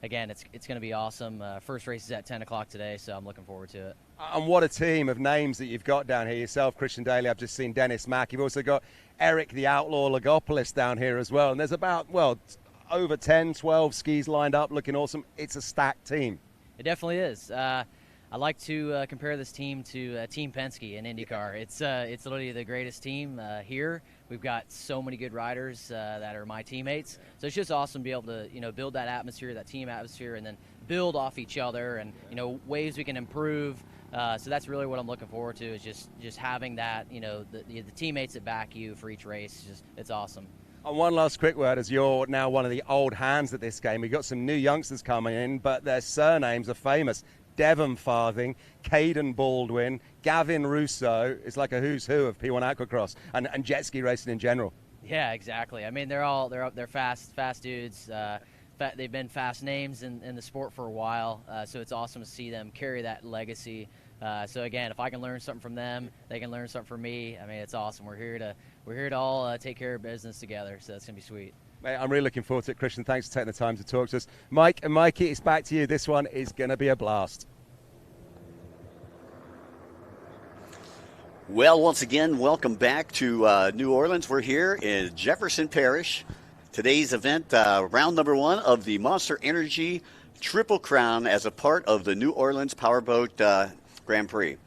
Again, it's going to be awesome. First race is at 10 o'clock today, so I'm looking forward to it. And what a team of names that you've got down here. Yourself, Christian Daly, I've just seen Dennis Mack. You've also got Eric the Outlaw Logopoulos down here as well. And there's about, over 10, 12 skis lined up looking awesome. It's a stacked team. It definitely is. I like to compare this team to Team Penske in IndyCar. It's literally the greatest team here. We've got so many good riders that are my teammates. So it's just awesome to be able to build that atmosphere, that team atmosphere, and then build off each other and ways we can improve. So that's really what I'm looking forward to is just having that the teammates that back you for each race. It's awesome. And one last quick word, as you're now one of the old hands at this game. We've got some new youngsters coming in, but their surnames are famous. Devon Farthing, Caden Baldwin, Gavin Russo. It's like a who's who of P1 Aquacross and jet ski racing in general. Yeah, exactly. I mean, they're fast dudes. They've been fast names in the sport for a while, so it's awesome to see them carry that legacy. So again, if I can learn something from them, they can learn something from me. I mean, it's awesome. We're here to all take care of business together. So that's gonna be sweet. Mate, I'm really looking forward to it, Christian. Thanks for taking the time to talk to us. Mike and Mikey, it's back to you. This one is going to be a blast. Well, once again, welcome back to New Orleans. We're here in Jefferson Parish. Today's event, round number 1 of the Monster Energy Triple Crown as a part of the New Orleans Powerboat Grand Prix.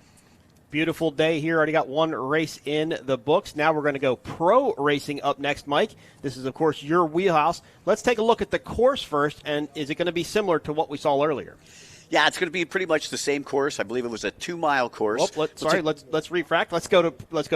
Beautiful day here. Already got one race in the books. Now we're going to go pro racing up next, Mike. This is, of course, your wheelhouse. Let's take a look at the course first, and is it going to be similar to what we saw earlier? Yeah, it's going to be pretty much the same course. I believe it was a 2-mile course. Oh, let's refract. Let's go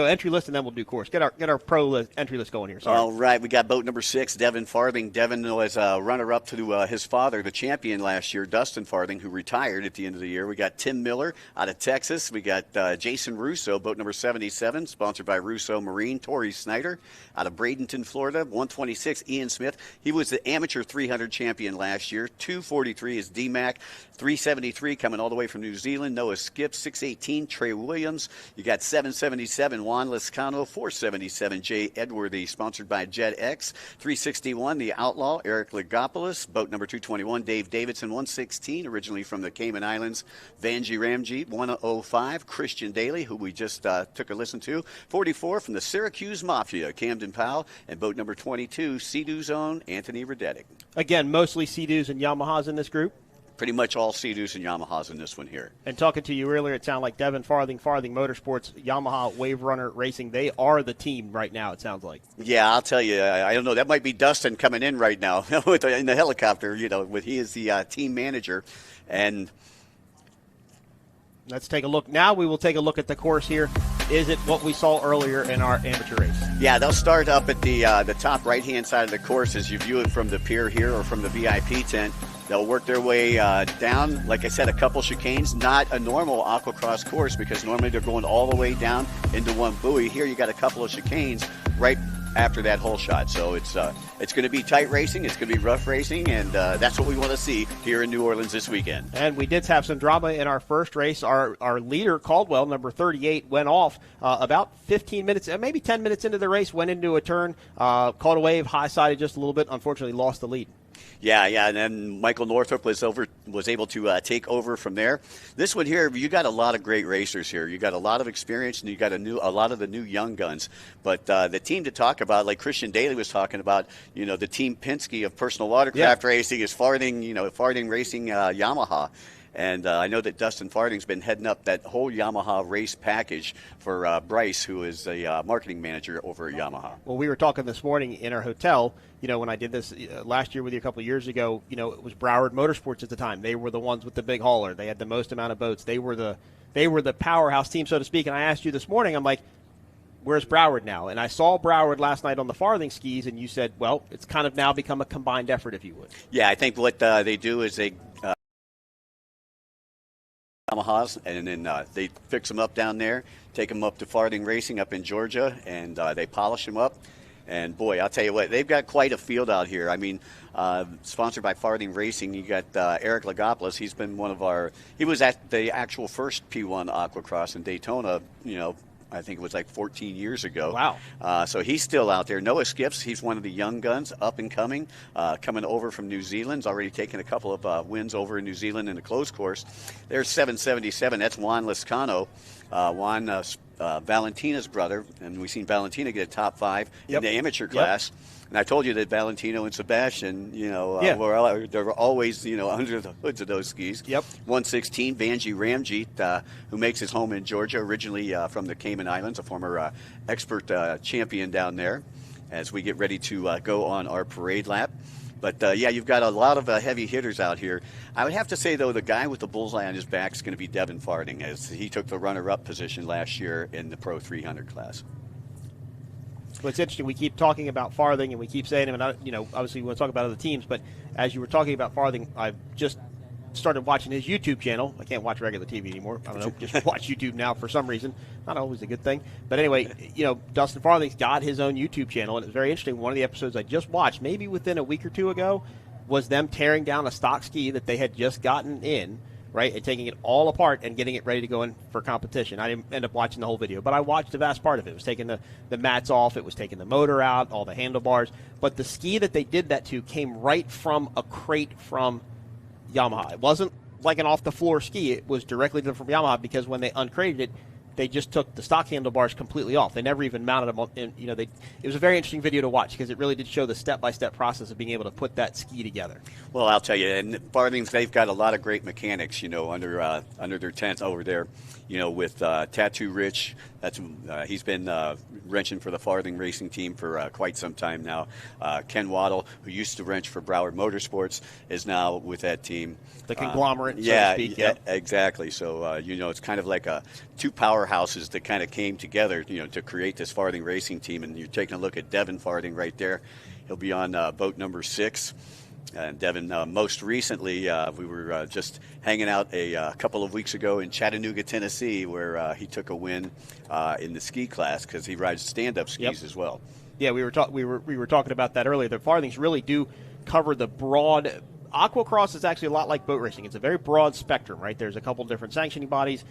entry list, and then we'll do course. Get our pro list, entry list going here. Sorry. All right, we got boat number 6, Devon Farthing. Devon was a runner-up to his father, the champion last year, Dustin Farthing, who retired at the end of the year. We got Tim Miller out of Texas. We got Jason Russo, boat number 77, sponsored by Russo Marine. Torrey Snyder out of Bradenton, Florida. 126, Ian Smith. He was the amateur 300 champion last year. 243 is D-Mac. 373 coming all the way from New Zealand. Noah Skip. 618, Trey Williams. You got 777, Juan Lescano. 477, Jay Edworthy, sponsored by Jet X. 361, the Outlaw, Eric Logopoulos. Boat number 221, Dave Davidson. 116, originally from the Cayman Islands, Vanjie Ramjeet. 105, Christian Daly, who we just took a listen to. 44 from the Syracuse Mafia, Camden Powell. And boat number 22, Sea-Doo's own Anthony Redetic. Again, mostly Sea-Doos and Yamahas in this group? Pretty much all Sea-Doos and Yamahas in this one here. And talking to you earlier, it sounded like Devon Farthing Motorsports, Yamaha, Wave Runner Racing, they are the team right now, it sounds like. Yeah, I'll tell you, I don't know. That might be Dustin coming in right now in the helicopter, he is the team manager. And let's take a look. Now we will take a look at the course here. Is it what we saw earlier in our amateur race? Yeah, they'll start up at the top right-hand side of the course as you view it from the pier here or from the VIP tent. They'll work their way down, like I said, a couple chicanes. Not a normal Aquacross course because normally they're going all the way down into one buoy. Here you got a couple of chicanes right after that hole shot. So it's going to be tight racing, it's going to be rough racing, and that's what we want to see here in New Orleans this weekend. And we did have some drama in our first race. Our leader, Caldwell, number 38, went off about 15 minutes, maybe 10 minutes into the race, went into a turn, caught a wave, high-sided just a little bit, unfortunately lost the lead. Yeah, and then Michael Northrop was able to take over from there. This one here, you got a lot of great racers here. You got a lot of experience, and you got a lot of the new young guns. But the team to talk about, like Christian Daly was talking about, the Team Penske of personal watercraft racing is Farthing Racing Yamaha. And I know that Dustin Farthing's been heading up that whole Yamaha race package for Bryce, who is a marketing manager over at Yamaha. Well, we were talking this morning in our hotel, when I did this last year with you a couple of years ago, it was Broward Motorsports at the time. They were the ones with the big hauler. They had the most amount of boats. They were the powerhouse team, so to speak. And I asked you this morning, I'm like, where's Broward now? And I saw Broward last night on the Farthing skis, and you said, well, it's kind of now become a combined effort, if you would. Yeah, I think what they do is they Yamahas, and then they fix them up down there, take them up to Farthing Racing up in Georgia, and they polish them up. And boy, I'll tell you what, they've got quite a field out here. I mean, sponsored by Farthing Racing, you got Eric Lagopoulos. He's been he was at the actual first P1 Aquacross in Daytona, I think it was like 14 years ago. Wow. So he's still out there. Noah Skips, he's one of the young guns, up and coming, coming over from New Zealand. He's already taken a couple of wins over in New Zealand in the closed course. There's 777. That's Juan Lescano. Juan Valentina's brother, and we've seen Valentina get a top 5 in the amateur class. And I told you that Valentino and Sebastian, they're always, under the hoods of those skis. 116, Vanjie Ramjeet, who makes his home in Georgia, originally from the Cayman Islands, a former expert champion down there, as we get ready to go on our parade lap. But, you've got a lot of heavy hitters out here. I would have to say, though, the guy with the bullseye on his back is going to be Devin Farthing, as he took the runner-up position last year in the Pro 300 class. Well, it's interesting. We keep talking about Farthing, and we keep saying him, and obviously we want to talk about other teams. But as you were talking about Farthing, I've just started watching his YouTube channel. I can't watch regular TV anymore. I don't know, just watch YouTube now for some reason. Not always a good thing. But anyway, Dustin Farthing's got his own YouTube channel, and it's very interesting. One of the episodes I just watched, maybe within a week or two ago, was them tearing down a stock ski that they had just gotten in, right, and taking it all apart and getting it ready to go in for competition. I didn't end up watching the whole video, but I watched the vast part of it. It was taking the mats off. It was taking the motor out, all the handlebars. But the ski that they did that to came right from a crate from Yamaha. It wasn't like an off-the-floor ski. It was directly from Yamaha, because when they uncrated it, they just took the stock handlebars completely off. They never even mounted them on. And, it was a very interesting video to watch, because it really did show the step-by-step process of being able to put that ski together. Well, I'll tell you, and Farthing's, they've got a lot of great mechanics, under their tent over there, with Tattoo Rich. He's been wrenching for the Farthing Racing team for quite some time now. Ken Waddle, who used to wrench for Broward Motorsports, is now with that team. The conglomerate, so to speak. Yeah, exactly. So, it's kind of like two powerhouses that kind of came together, to create this Farthing Racing team. And you're taking a look at Devin Farthing right there. He'll be on boat number 6. And Devin, most recently, we were just hanging out a couple of weeks ago in Chattanooga, Tennessee, where he took a win in the ski class, because he rides stand-up skis as well. Yeah, we were talking about that earlier. The Farthings really do cover the broad. Aquacross is actually a lot like boat racing. It's a very broad spectrum, right? There's a couple different sanctioning bodies,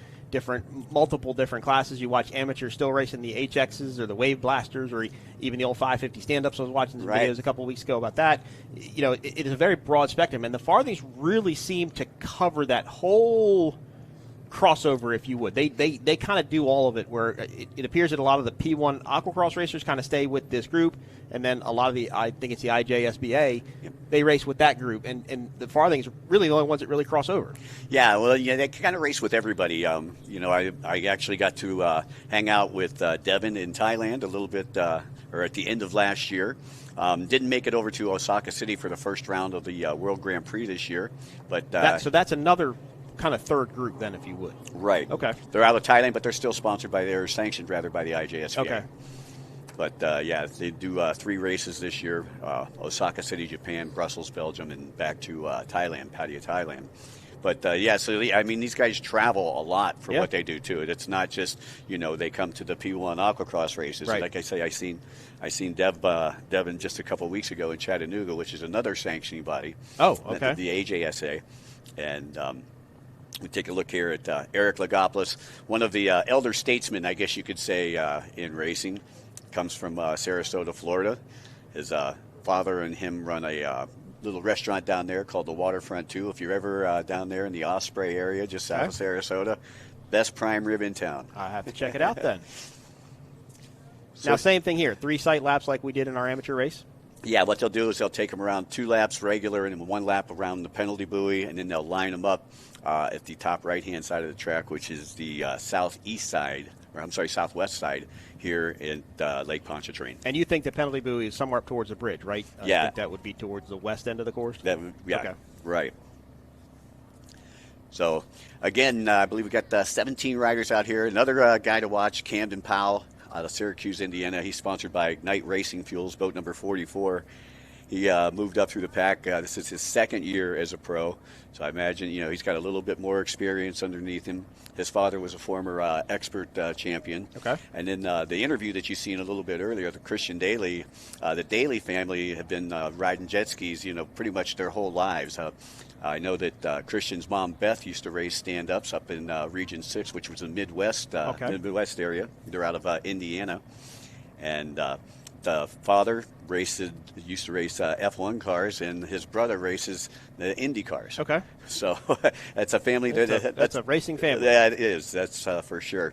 multiple different classes. You watch amateurs still racing the HXs or the Wave Blasters, or even the old 550 stand-ups. I was watching some videos a couple of weeks ago about that. It is a very broad spectrum, and the Farthings really seem to cover that whole crossover, if you would. They kind of do all of it, where it appears that a lot of the P1 Aquacross racers kind of stay with this group, and then a lot of I think it's the IJSBA, they race with that group, and the Farthings are really the only ones that really cross over. Yeah, well, they kind of race with everybody. I actually got to hang out with Devin in Thailand a little bit, or at the end of last year. Didn't make it over to Osaka City for the first round of the World Grand Prix this year, but so that's another kind of third group then, if you would. Right. Okay. They're out of Thailand, but they're still sponsored by, they're sanctioned rather by the IJSBA. Okay. But they do 3 races this year: Osaka City, Japan; Brussels, Belgium; and back to Thailand, Pattaya, Thailand. But yeah, so I mean, these guys travel a lot for Yeah. what they do too. It's not just they come to the P1 Aquacross races. Right. Like I say, I seen Devin just a couple of weeks ago in Chattanooga, which is another sanctioning body. Oh, okay. The AJSA, and we take a look here at Eric Lagopoulos, one of the elder statesmen, I guess you could say, in racing. Comes from Sarasota, Florida. His father and him run a little restaurant down there called the Waterfront 2. If you're ever down there in the Osprey area, just south of Sarasota, best prime rib in town. I have to check it out then. Now, same thing here. 3 sight laps like we did in our amateur race. Yeah, what they'll do is they'll take them around 2 laps regular and then 1 lap around the penalty buoy, and then they'll line them up at the top right-hand side of the track, which is the southwest side here at Lake Pontchartrain. And you think the penalty buoy is somewhere up towards the bridge, right? Yeah. I think that would be towards the west end of the course? Yeah, Okay. Right. So, again, I believe we got 17 riders out here. Another guy to watch, Camden Powell out of Syracuse, Indiana. He's sponsored by Ignite Racing Fuels, boat number 44. He moved up through the pack. This is his second year as a pro, so I imagine he's got a little bit more experience underneath him. His father was a former expert champion. Okay. And then the interview that you seen a little bit earlier, the Christian Daly, the Daly family have been riding jet skis, pretty much their whole lives. I know that Christian's mom, Beth, used to race stand-ups up in Region 6, which was the Midwest area. They're out of Indiana. And the father used to race F1 cars, and his brother races the Indy cars. Okay. So that's a family. That's a racing family. That is. That's for sure.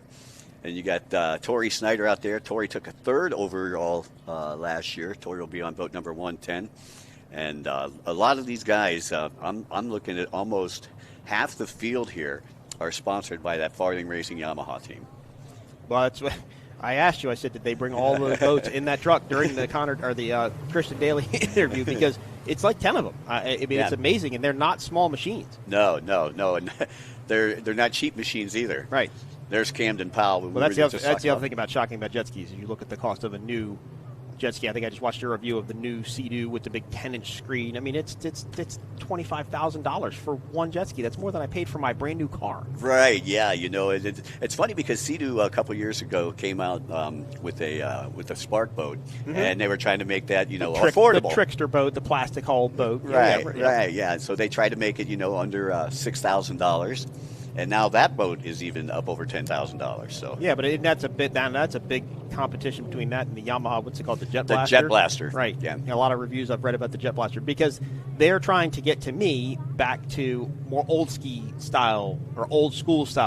And you got Tori Snyder out there. Tori took a 3rd overall last year. Tori will be on boat number 110. And a lot of these guys, I'm looking at almost half the field here are sponsored by that Farthing Racing Yamaha team. Well, that's what I asked you. I said, did they bring all the boats in that truck during the Christian Daly interview? Because it's like 10 of them. I mean, it's amazing, and they're not small machines. No, and they're not cheap machines either. Right. There's Camden Powell. Well, that's the other thing about shocking about jet skis. Is you look at the cost of a new jet ski. I think I just watched a review of the new Sea-Doo with the big 10-inch screen. I mean, it's $25,000 for one jet ski. That's more than I paid for my brand new car. Right. Yeah. It's funny because Sea-Doo a couple years ago came out with a spark boat, and they were trying to make that affordable. The trickster boat, the plastic hull boat. Right. Yeah. So they tried to make it under $6,000. And now that boat is even up over $10,000. So yeah, but that's a big competition between that and the Yamaha. What's it called? The Jet Blaster. The Jet Blaster. Right. Yeah. A lot of reviews I've read about the Jet Blaster because they're trying to get to me back to more old school style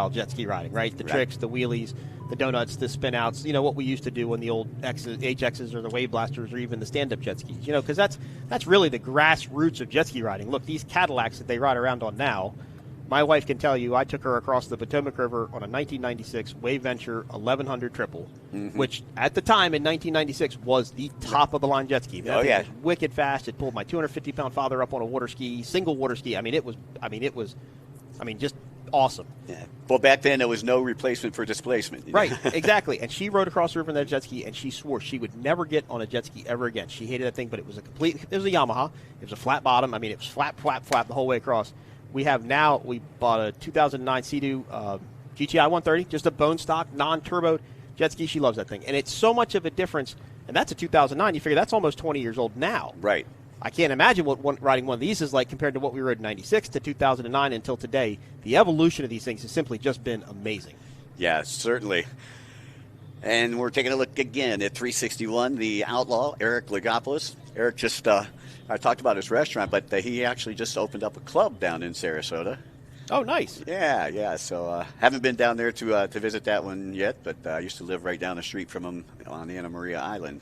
jet ski riding. Right. The tricks, the wheelies, the donuts, the spin outs. What we used to do on the old HXs or the Wave Blasters or even the stand up jet skis. Because that's really the grassroots of jet ski riding. Look, these Cadillacs that they ride around on now. My wife can tell you I took her across the Potomac River on a 1996 Wave Venture 1100 triple, which at the time in 1996 was the top of the line jet ski. That thing was wicked fast. It pulled my 250-pound father up on a water ski, single water ski. It was just awesome. Yeah. Well, back then there was no replacement for displacement. Right, exactly. And she rode across the river in that jet ski, and she swore she would never get on a jet ski ever again. She hated that thing, but it was a Yamaha. It was a flat bottom. It was flap the whole way across. We bought a 2009 Sea-Doo GTI 130, just a bone stock, non-turbo jet ski. She loves that thing. And it's so much of a difference. And that's a 2009. You figure that's almost 20 years old now. Right. I can't imagine what riding one of these is like compared to what we rode in 96 to 2009 until today. The evolution of these things has simply just been amazing. Yeah, certainly. And we're taking a look again at 361, the outlaw, Eric Lagopoulos. Eric just... I talked about his restaurant, but he actually just opened up a club down in Sarasota. Oh, nice. Yeah. So haven't been down there to visit that one yet, but I used to live right down the street from him on Anna Maria Island.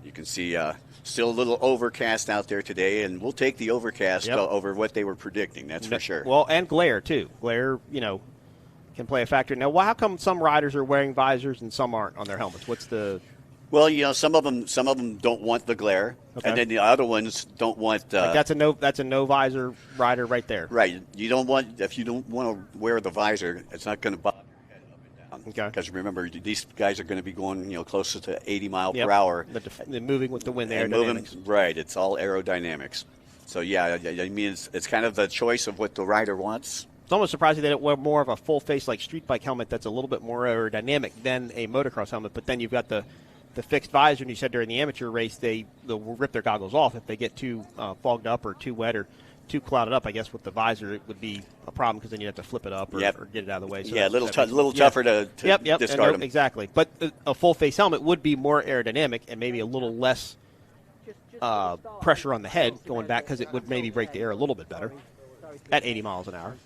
You can see still a little overcast out there today, and we'll take the overcast over what they were predicting, that's for sure. Well, and glare, too. Glare, can play a factor. Now, how come some riders are wearing visors and some aren't on their helmets? What's the... Well, some of them don't want the glare, and then the other ones don't want. That's a no visor rider right there. Right. If you don't want to wear the visor, it's not going to bother your head up and down. Okay. Because remember, these guys are going to be going closer to 80 mile per hour. They're moving with the wind, the aerodynamics. Right. It's all aerodynamics. So, yeah, I mean, it's kind of the choice of what the rider wants. It's almost surprising that it wear more of a full face like street bike helmet that's a little bit more aerodynamic than a motocross helmet. But then you've got the fixed visor, and you said during the amateur race they'll rip their goggles off if they get too fogged up or too wet or too clouded up. I guess with the visor it would be a problem because then you'd have to flip it up or get it out of the way. So yeah, a little tougher to discard them. Exactly. But a full face helmet would be more aerodynamic and maybe a little less pressure on the head going back because it would maybe break the air a little bit better at 80 miles an hour.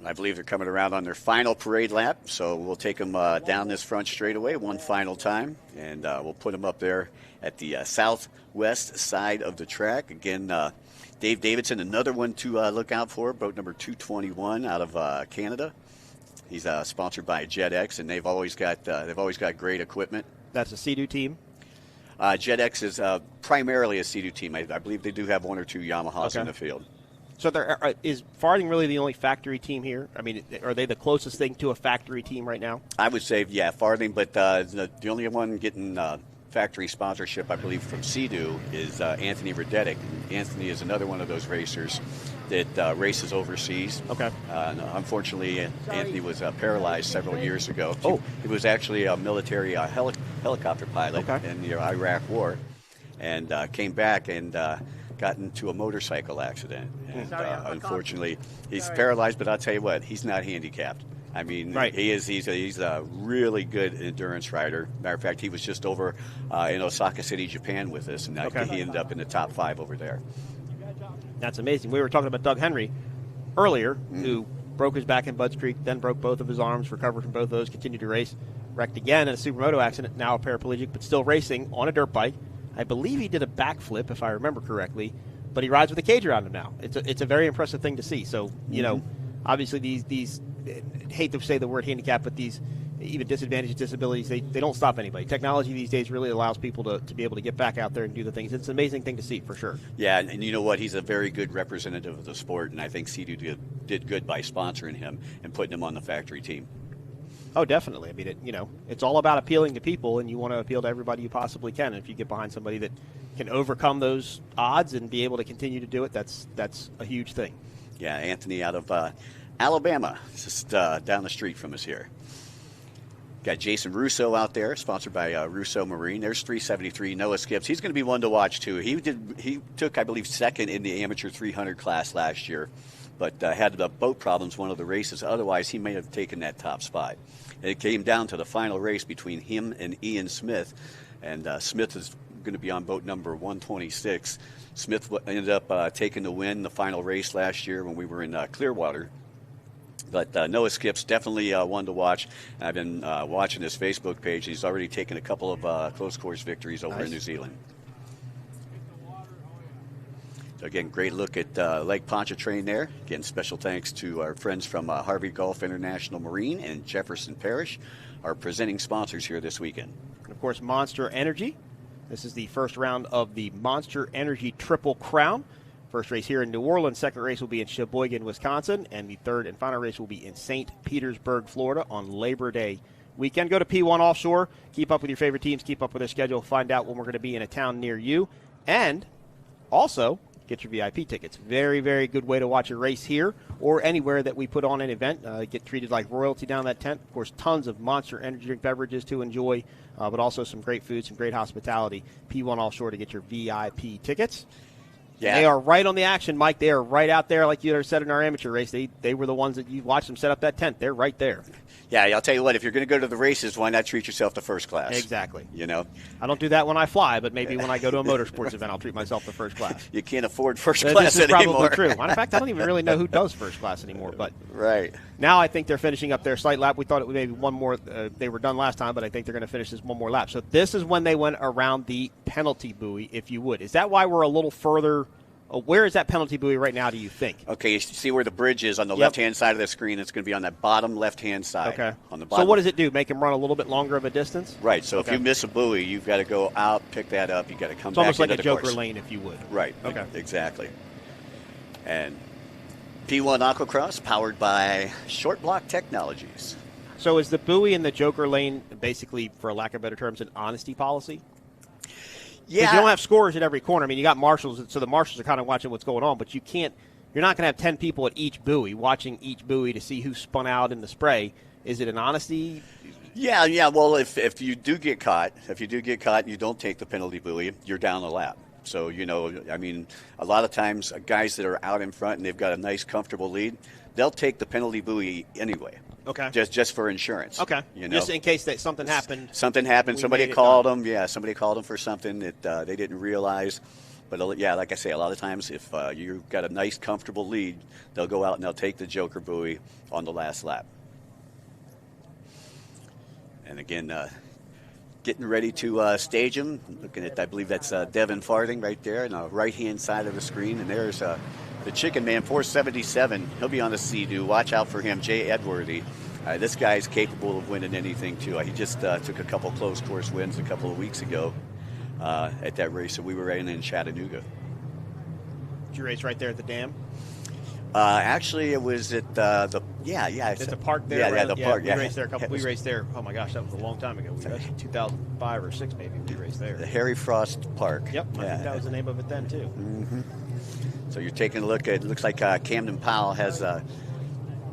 I believe they're coming around on their final parade lap, so we'll take them down this front straightaway one final time, and we'll put them up there at the southwest side of the track. Again, Dave Davidson, another one to look out for, boat number 221 out of Canada. He's sponsored by JetX, and they've always got great equipment. That's a Sea-Doo team? JetX is primarily a Sea-Doo team. I believe they do have one or two Yamahas in the field. So is Farthing really the only factory team here? I mean, are they the closest thing to a factory team right now? I would say, yeah, Farthing, but the only one getting factory sponsorship, I believe, from Sea-Doo is Anthony Radetic. Anthony is another one of those racers that races overseas. Okay. Unfortunately, Anthony was paralyzed several years ago. Oh. He was actually a military helicopter pilot in the Iraq War and came back and got into a motorcycle accident. And unfortunately, he's paralyzed, but I'll tell you what, he's not handicapped. I mean, he's a really good endurance rider. Matter of fact, he was just over in Osaka City, Japan with us, and he ended up in the top 5 over there. That's amazing. We were talking about Doug Henry earlier, who broke his back in Budds Creek, then broke both of his arms, recovered from both of those, continued to race, wrecked again in a supermoto accident, now a paraplegic, but still racing on a dirt bike. I believe he did a backflip, if I remember correctly, but he rides with a cage around him now. It's a very impressive thing to see. So, you know, obviously these I hate to say the word handicap, but these even disadvantaged disabilities, they don't stop anybody. Technology these days really allows people to be able to get back out there and do the things. It's an amazing thing to see, for sure. Yeah, and you know what? He's a very good representative of the sport, and I think Sea-Doo did good by sponsoring him and putting him on the factory team. Oh, definitely. I mean, it's all about appealing to people, and you want to appeal to everybody you possibly can. And if you get behind somebody that can overcome those odds and be able to continue to do it, that's a huge thing. Yeah, Anthony out of Alabama, just down the street from us here. Got Jason Russo out there, sponsored by Russo Marine. There's 373 Noah Skips. He's going to be one to watch too. He took, I believe, second in the amateur 300 class last year, but had boat problems one of the races. Otherwise, he may have taken that top spot. And it came down to the final race between him and Ian Smith, and Smith is going to be on boat number 126. Smith ended up taking the win the final race last year when we were in Clearwater. But Noah Skips definitely one to watch. I've been watching his Facebook page. He's already taken a couple of close course victories over in New Zealand. So again, great look at Lake Pontchartrain there. Again, special thanks to our friends from Harvey Gulf International Marine and Jefferson Parish, our presenting sponsors here this weekend. And of course, Monster Energy. This is the first round of the Monster Energy Triple Crown. First race here in New Orleans. Second race will be in Sheboygan, Wisconsin. And the third and final race will be in St. Petersburg, Florida on Labor Day weekend. Go to P1 Offshore. Keep up with your favorite teams. Keep up with their schedule. Find out when we're going to be in a town near you. And also, get your VIP tickets. Very, very good way to watch a race here or anywhere that we put on an event. Get treated like royalty down that tent. Of course, tons of Monster Energy drink beverages to enjoy, but also some great food, some great hospitality. P1 Offshore to get your VIP tickets. Yeah. They are right on the action, Mike. They are right out there, like you said in our amateur race. They were the ones that you watched them set up that tent. They're right there. Yeah, I'll tell you what, if you're going to go to the races, why not treat yourself to first class? Exactly. You know? I don't do that when I fly, but maybe when I go to a motorsports event, I'll treat myself to first class. You can't afford first class this is anymore. Probably true. In fact, I don't even really know who does first class anymore. But right. Now I think they're finishing up their slight lap. We thought it would maybe one more. They were done last time, but I think they're going to finish this one more lap. So this is when they went around the penalty buoy, if you would. Is that why we're a little further? Where is that penalty buoy right now, do you think? Okay, you see where the bridge is on the left-hand side of the screen. It's going to be on that bottom left-hand side. Okay. On the bottom. So what does it do? Make them run a little bit longer of a distance? Right. So if you miss a buoy, you've got to go out, pick that up. You've got to come it's back almost like into a the Joker course. lane, if you would. Right. Okay. Exactly. And P1 Aquacross, powered by Short Block Technologies. So is the buoy in the Joker lane basically, for lack of better terms, an honesty policy? You don't have scorers at every corner. I mean, you got marshals, so the marshals are kind of watching what's going on, but you can't. You're not going to have 10 people at each buoy watching each buoy to see who spun out in the spray. Is it an honesty? Yeah. Well, if you do get caught, and you don't take the penalty buoy, you're down a lap. So, I mean, a lot of times guys that are out in front and they've got a nice, comfortable lead, they'll take the penalty buoy anyway. Okay. Just for insurance. Okay. Just in case that something happened. Somebody called them. Yeah, somebody called them for something that they didn't realize. But, yeah, like I say, a lot of times if you've got a nice, comfortable lead, they'll go out and they'll take the joker buoy on the last lap. And, again, getting ready to stage them. Looking at, I believe that's Devin Farthing right there on the right-hand side of the screen. And there's the Chicken Man, 477. He'll be on the Sea-Doo. Watch out for him, Jay Edworthy. This guy's capable of winning anything, too. He just took a couple close course wins a couple of weeks ago. At that race that we were in Chattanooga. Did you race right there at the dam? Actually, it was at the It's a park there. Yeah, the park. We raced there We raced there. Oh my gosh, that was a long time ago. We raced 2005 or 6 maybe. We raced there. The Harry Frost Park. Yep, I think that was the name of it then too. Mm-hmm. So you're taking a look at. It looks like Camden Powell has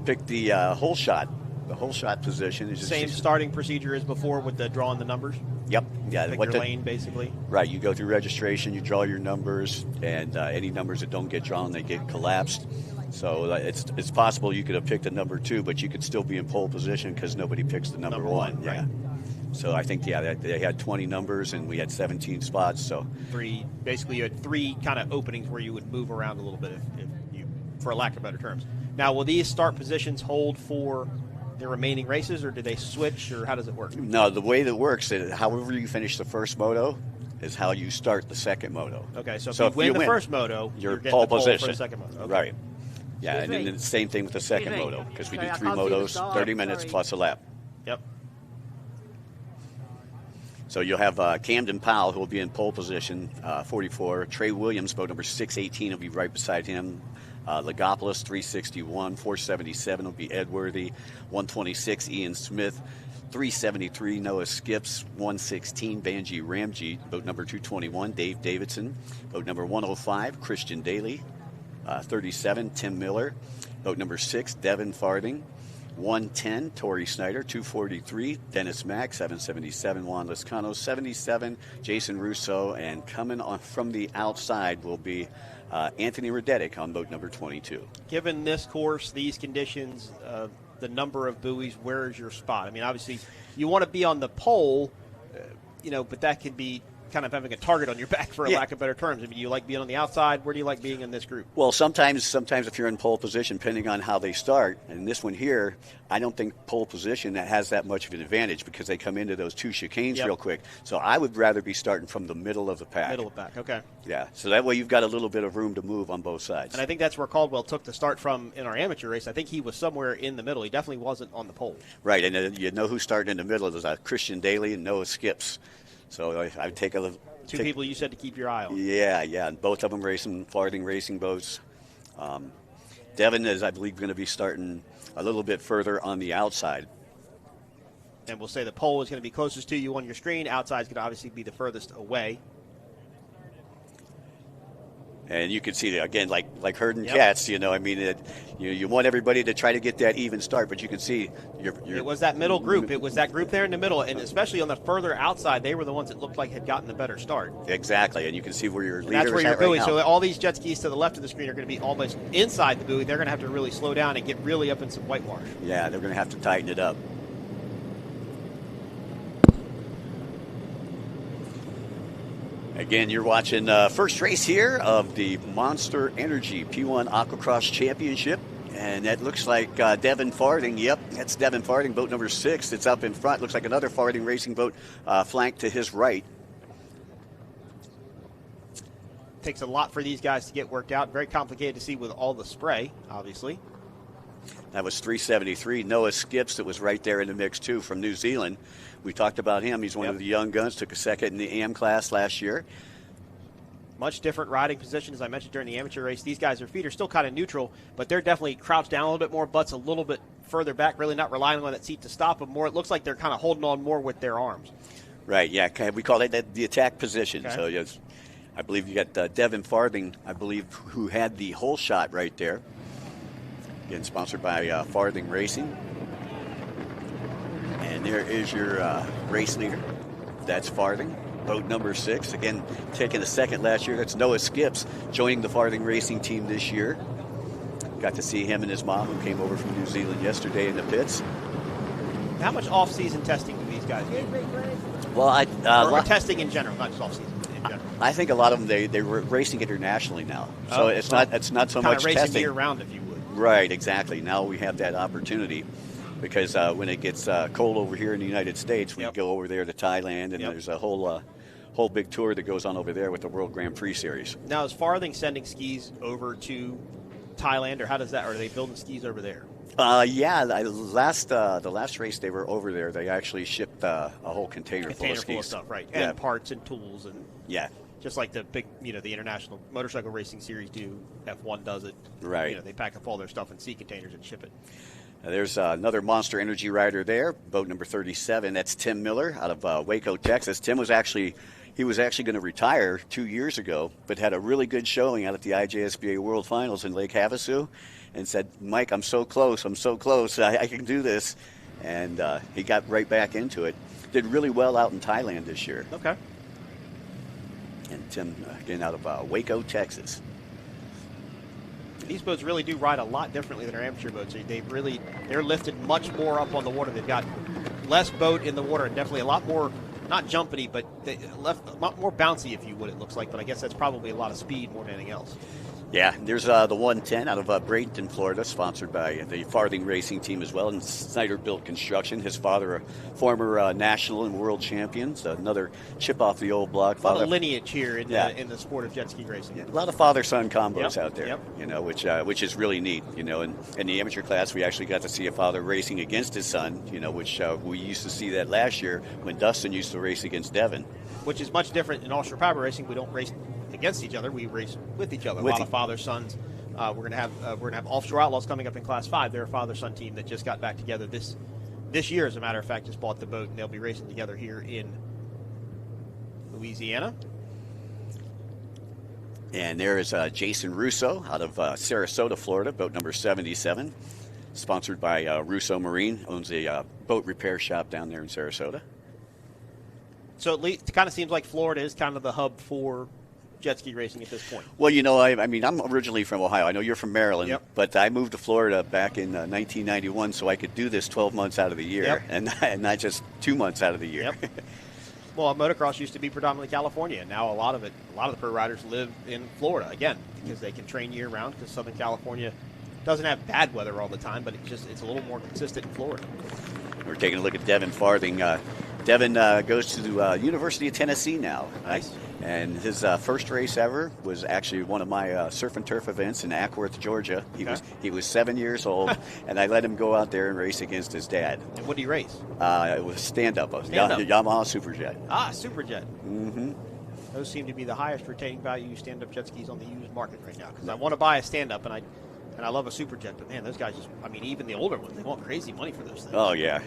picked the hole shot. The whole shot position is same starting procedure as before with the drawing the numbers. Yep. Yeah. Pick your lane basically. Right. You go through registration. You draw your numbers, and any numbers that don't get drawn, they get collapsed. So it's possible you could have picked a number 2, but you could still be in pole position because nobody picks the number 1. Right. Yeah. So I think they had 20 numbers and we had 17 spots. So basically you had 3 kind of openings where you would move around a little bit if you, for lack of better terms. Now, will these start positions hold for the remaining races, or do they switch, or how does it work? No, the way that works is however you finish the first moto is how you start the second moto. Okay, so if you win the first moto, you're getting pole the pole position for the second moto. Okay. Right. Yeah, and then the same thing with the second moto because we do 3 motos, 30 minutes plus a lap. Yep. So you'll have Camden Powell, who will be in pole position, 44. Trey Williams, boat number 618, will be right beside him. Legopoulos, 361. 477 will be Edworthy. 126, Ian Smith. 373, Noah Skips. 116, Banji Ramji. Boat number 221, Dave Davidson. Boat number 105, Christian Daly. 37, Tim Miller. Boat number 6, Devin Farthing. 110, Tori Snyder. 243, Dennis Mack. 777, Juan Lescano. 77, Jason Russo. And coming on from the outside will be Anthony Radetic on boat number 22. Given this course, these conditions, the number of buoys, where is your spot? I mean, obviously, you want to be on the pole, but that could be kind of having a target on your back, for a lack of better terms. I mean, you like being on the outside? Where do you like being in this group? Well, sometimes if you're in pole position, depending on how they start, and this one here, I don't think pole position that has that much of an advantage because they come into those 2 chicanes real quick. So I would rather be starting from the middle of the pack. Middle of the pack, okay. Yeah, so that way you've got a little bit of room to move on both sides. And I think that's where Caldwell took the start from in our amateur race. I think he was somewhere in the middle. He definitely wasn't on the pole. Right, and you know who's starting in the middle. There's Christian Daly and Noah Skips. So I take a little. 2 people you said to keep your eye on. Yeah, and both of them racing Farthing racing boats. Devin is, I believe, going to be starting a little bit further on the outside. And we'll say the pole is going to be closest to you on your screen. Outside is going to obviously be the furthest away. And you can see that, again, like herding cats, you want everybody to try to get that even start, but you can see it was that middle group. It was that group there in the middle, and especially on the further outside, they were the ones that looked like had gotten the better start. Exactly, and you can see where your leader is. That's where your at buoy. right So now. all these jet skis to the left of the screen are going to be almost inside the buoy. They're going to have to really slow down and get really up in some whitewash. Yeah, they're going to have to tighten it up. Again, you're watching first race here of the Monster Energy P1 Aquacross Championship. And that looks like Devin Farthing. Yep, that's Devin Farthing, boat number 6. It's up in front. Looks like another Farthing racing boat flanked to his right. Takes a lot for these guys to get worked out. Very complicated to see with all the spray, obviously. That was 373. Noah Skips, that was right there in the mix, too, from New Zealand. We talked about him. He's one of the young guns, took a second in the AM class last year. Much different riding position, as I mentioned during the amateur race. These guys, their feet are still kind of neutral, but they're definitely crouched down a little bit more, butts a little bit further back, really not relying on that seat to stop them more. It looks like they're kind of holding on more with their arms. Right, yeah. We call that the attack position. Okay. So, yes, I believe you got Devin Farthing, I believe, who had the whole shot right there. Again, sponsored by Farthing Racing. And there is your race leader. That's Farthing, boat number 6. Again, taking a second last year. That's Noah Skips joining the Farthing Racing team this year. Got to see him and his mom, who came over from New Zealand yesterday in the pits. How much off-season testing do these guys do? Well, or testing in general, not just off-season. I think a lot of them they were racing internationally now, so it's not so much racing testing year-round, if you would. Right, exactly. Now we have that opportunity because when it gets cold over here in the United States, we go over there to Thailand, and there's a whole big tour that goes on over there with the World Grand Prix Series. Now, is Farthing sending skis over to Thailand, or how does that? Or are they building skis over there? Yeah, the last race they were over there, they actually shipped a whole container full of skis. Stuff, right? Yeah. And parts and tools and just like the big, the International Motorcycle Racing Series do. F1 does it. Right. They pack up all their stuff in sea containers and ship it. There's another Monster Energy rider there, boat number 37. That's Tim Miller out of Waco, Texas. Tim was actually going to retire 2 years ago, but had a really good showing out at the IJSBA World Finals in Lake Havasu, and said, "Mike, I'm so close. I can do this." And he got right back into it. Did really well out in Thailand this year. Okay. And Tim, again, out of Waco, Texas. These boats really do ride a lot differently than our amateur boats. They're lifted much more up on the water. They've got less boat in the water and definitely a lot more, not jumpity, but they left a lot more bouncy, if you would, it looks like. But I guess that's probably a lot of speed more than anything else. Yeah, there's the 110 out of Bradenton, Florida, sponsored by the Farthing Racing Team as well, and Snyder Built Construction. His father, a former national and world champion, so another chip off the old block. A lot of lineage here in the sport of jet ski racing. A lot of father-son combos out there, which is really neat. And in the amateur class, we actually got to see a father racing against his son, which we used to see that last year when Dustin used to race against Devin. Which is much different in offshore power racing. We don't race against each other; we race with each other. A lot of father sons. We're gonna have Offshore Outlaws coming up in Class 5. They're a father-son team that just got back together this year. As a matter of fact, just bought the boat, and they'll be racing together here in Louisiana. And there is Jason Russo out of Sarasota, Florida, boat number 77, sponsored by Russo Marine. Owns a boat repair shop down there in Sarasota. So at least it kind of seems like Florida is kind of the hub for jet ski racing at this point. Well, I mean, I'm originally from Ohio. I know you're from Maryland, but I moved to Florida back in 1991 so I could do this 12 months out of the year and not just 2 months out of the year. Well, motocross used to be predominantly California. Now a lot of the pro riders live in Florida, again, because they can train year-round because Southern California doesn't have bad weather all the time, but it's a little more consistent in Florida. We're taking a look at Devin Farthing. Devin goes to the University of Tennessee now. Nice. And his first race ever was actually one of my surf and turf events in Ackworth, Georgia. He was 7 years old, and I let him go out there and race against his dad. And what did he race? It was stand-up. Yamaha Superjet. Ah, Superjet. Mm-hmm. Those seem to be the highest retaining value stand-up jet skis on the used market right now. Because I want to buy a stand-up, and I love a Superjet, but man, those guys even the older ones, they want crazy money for those things. Oh, yeah.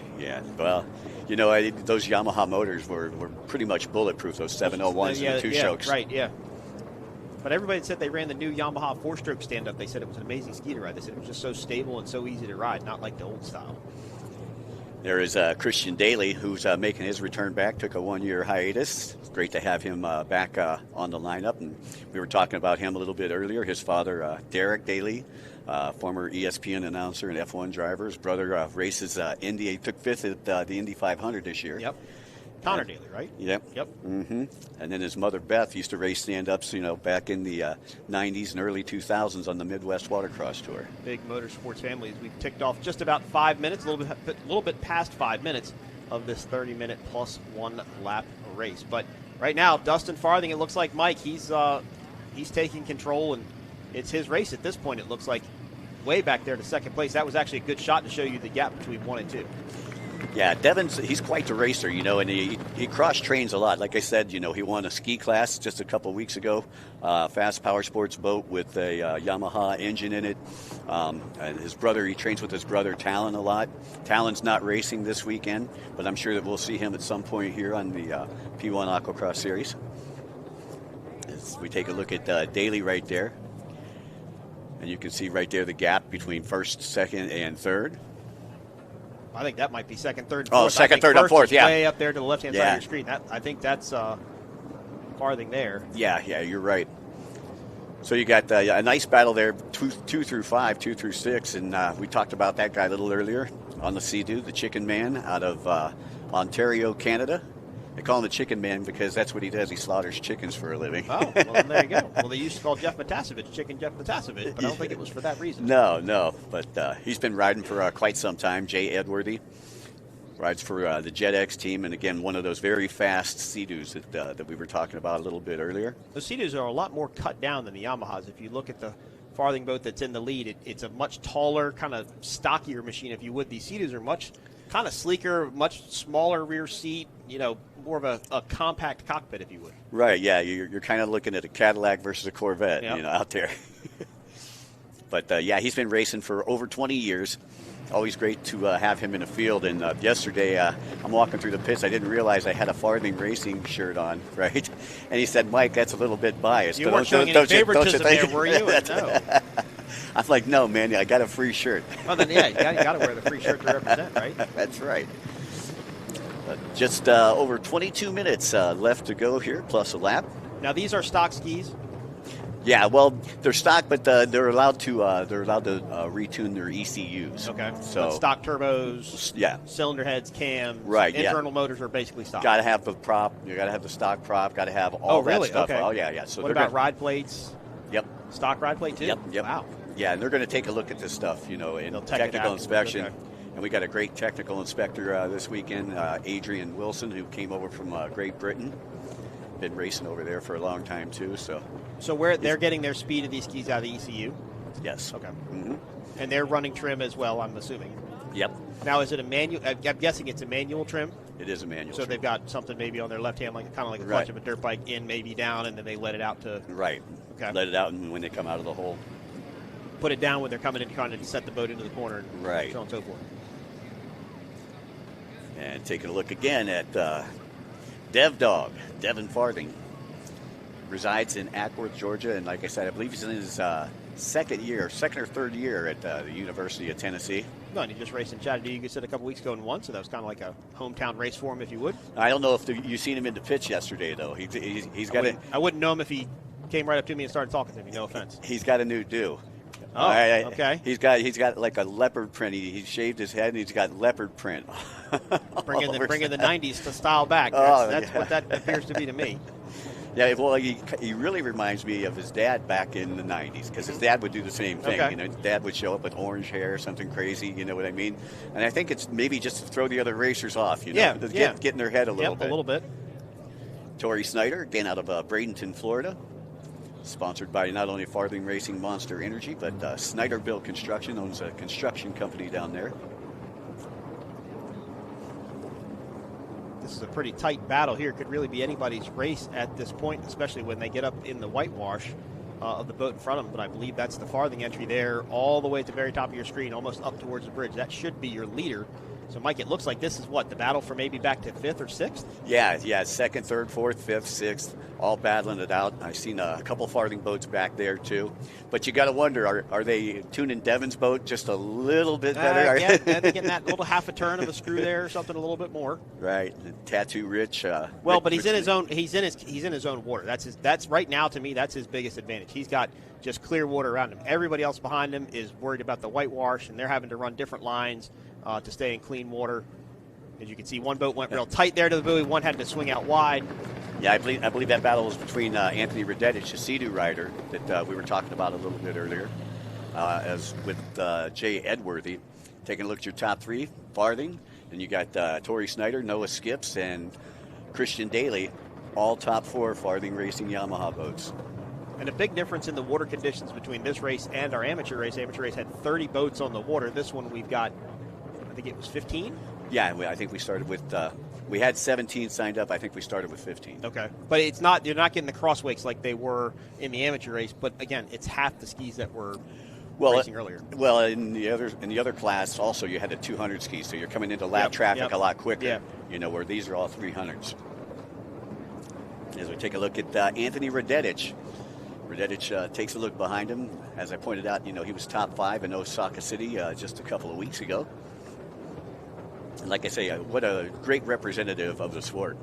Well, those Yamaha motors were pretty much bulletproof, those 701s and the two-strokes. Right, yeah. But everybody said they ran the new Yamaha four-stroke stand-up. They said it was an amazing ski to ride. They said it was just so stable and so easy to ride, not like the old style. There is Christian Daly, who's making his return back, took a 1-year hiatus. It's great to have him back on the lineup. And we were talking about him a little bit earlier. His father, Derek Daly, former ESPN announcer and F1 driver. His brother races Indy. He took 5th at the Indy 500 this year. Yep. Connor Daly, right? Yep. Mm-hmm. And then his mother, Beth, used to race stand-ups, back in the 90s and early 2000s on the Midwest Watercross Tour. Big motorsports families. We've ticked off just about 5 minutes, a little bit past 5 minutes of this 30-minute plus 1 lap race. But right now, Dustin Farthing, it looks like, Mike, he's taking control, and it's his race at this point, it looks like, way back there to second place. That was actually a good shot to show you the gap between 1 and 2. Yeah, he's quite the racer, and he cross-trains a lot. Like I said, he won a ski class just a couple weeks ago, fast power sports boat with a Yamaha engine in it. And he trains with his brother Talon a lot. Talon's not racing this weekend, but I'm sure that we'll see him at some point here on the P1 Aquacross Series. As we take a look at Daly right there. And you can see right there the gap between first, second, and third. I think that might be second, third, and fourth. fourth. Second, third, and fourth, yeah. Way up there to the left-hand side of your screen. I think that's farthing there. Yeah, you're right. So you got a nice battle there, 2 through 5, 2 through 6, and we talked about that guy a little earlier on the Sea-Doo, the Chicken Man out of Ontario, Canada. They call him the Chicken Man because that's what he does. He slaughters chickens for a living. Oh, well, there you go. Well, they used to call Jeff Matasevich Chicken Jeff Matasevich, but I don't think it was for that reason. No. But he's been riding for quite some time. Jay Edworthy rides for the Jet X team, and again, one of those very fast Sea-Doos that we were talking about a little bit earlier. The Sea-Doos are a lot more cut down than the Yamahas. If you look at the farthing boat that's in the lead, it's a much taller, kind of stockier machine, if you would. These Sea-Doos are much kind of sleeker, much smaller rear seat, more of a compact cockpit, if you would. Right, yeah. You're kind of looking at a Cadillac versus a Corvette, out there. But, he's been racing for over 20 years. Always great to have him in the field. And yesterday, I'm walking through the pits. I didn't realize I had a Farthing Racing shirt on, right? And he said, Mike, that's a little bit biased. You weren't showing any favoritism there, were you? No. I'm like, no, man, I got a free shirt. Well, then, you got to wear the free shirt to represent, right? That's right. Just over 22 minutes left to go here, plus a lap. Now, these are stock skis. Yeah, well, they're stock, but they're allowed to retune their ECUs. Okay. So but stock turbos. Yeah. Cylinder heads, cams. Right. Internal motors are basically stock. Got to have the prop. You got to have the stock prop. Got to have all that stuff. Okay. Oh yeah. So what about ride plates? Yep. Stock ride plate too. Yep. Wow. Yeah, and they're going to take a look at this stuff, in technical inspection. Okay. And we got a great technical inspector this weekend, Adrian Wilson, who came over from Great Britain. Been racing over there for a long time too. So where they're getting their speed of these skis out of the ECU? Yes. Okay. Mm-hmm. And they're running trim as well, I'm assuming. Yep. Now, is it a manual? I'm guessing it's a manual trim. It is a manual. So they've got something maybe on their left hand, kind of like the clutch of a dirt bike, in maybe down, and then they let it out to. Right. Okay. Let it out, and when they come out of the hole, put it down when they're coming in, trying to set the boat into the corner. Right. So on and so forth. And taking a look again at Devin Farthing. Resides in Ackworth, Georgia, and like I said, I believe he's in his second or third year at the University of Tennessee. No, and he just raced in Chattanooga. You said a couple weeks ago and won, so that was kind of like a hometown race for him, if you would. I don't know if you've seen him in the pits yesterday, though. He's got I wouldn't know him if he came right up to me and started talking to me. No offense. He's got a new do. Oh, okay. He's got like a leopard print. He shaved his head and he's got leopard print. bringing the 90s to style back. That's what that appears to be to me. Yeah, well, he really reminds me of his dad back in the 90s, because his dad would do the same thing. Okay. His dad would show up with orange hair, something crazy, you know what I mean? And I think it's maybe just to throw the other racers off, get in their head a little bit. A little bit. Tori Snyder, again out of Bradenton, Florida. Sponsored by not only Farthing Racing, Monster Energy, but Snyderville Construction, owns a construction company down there. This is a pretty tight battle here. Could really be anybody's race at this point, especially when they get up in the whitewash of the boat in front of them. But I believe that's the Farthing entry there, all the way at the very top of your screen, almost up towards the bridge. That should be your leader. So, Mike, it looks like this is the battle for maybe back to 5th or 6th? Yeah, second, third, fourth, fifth, sixth, all battling it out. I've seen a couple Farthing boats back there, too. But you got to wonder, are they tuning Devin's boat just a little bit better? Yeah, they're getting that little half a turn of a screw there or something a little bit more. Right, tattoo rich. But he's in his own. He's in his own water. That's right now, to me, that's his biggest advantage. He's got just clear water around him. Everybody else behind him is worried about the whitewash, and they're having to run different lines to stay in clean water. As you can see, one boat went real tight there to the buoy. One had to swing out wide. Yeah, I believe that battle was between Anthony Redetich, a Sea-Doo rider that we were talking about a little bit earlier, as with Jay Edworthy. Taking a look at your top three, Farthing, and you got Tori Snyder, Noah Skips, and Christian Daly, all top 4 Farthing Racing Yamaha boats. And a big difference in the water conditions between this race and our amateur race. Amateur race had 30 boats on the water. This one we've got, I think it was 15. Yeah, I think we started with. We had 17 signed up. I think we started with 15. Okay, but it's not. You're not getting the cross wakes like they were in the amateur race. But again, it's half the skis that were racing earlier. Well, in the other class, also you had the 200 skis, so you're coming into lap traffic a lot quicker. Yep. You know, where these are all 300s. As we take a look at Anthony Radetich. Radetich takes a look behind him. As I pointed out, you know, he was top 5 in Osaka City just a couple of weeks ago. And like I say, what a great representative of the sport.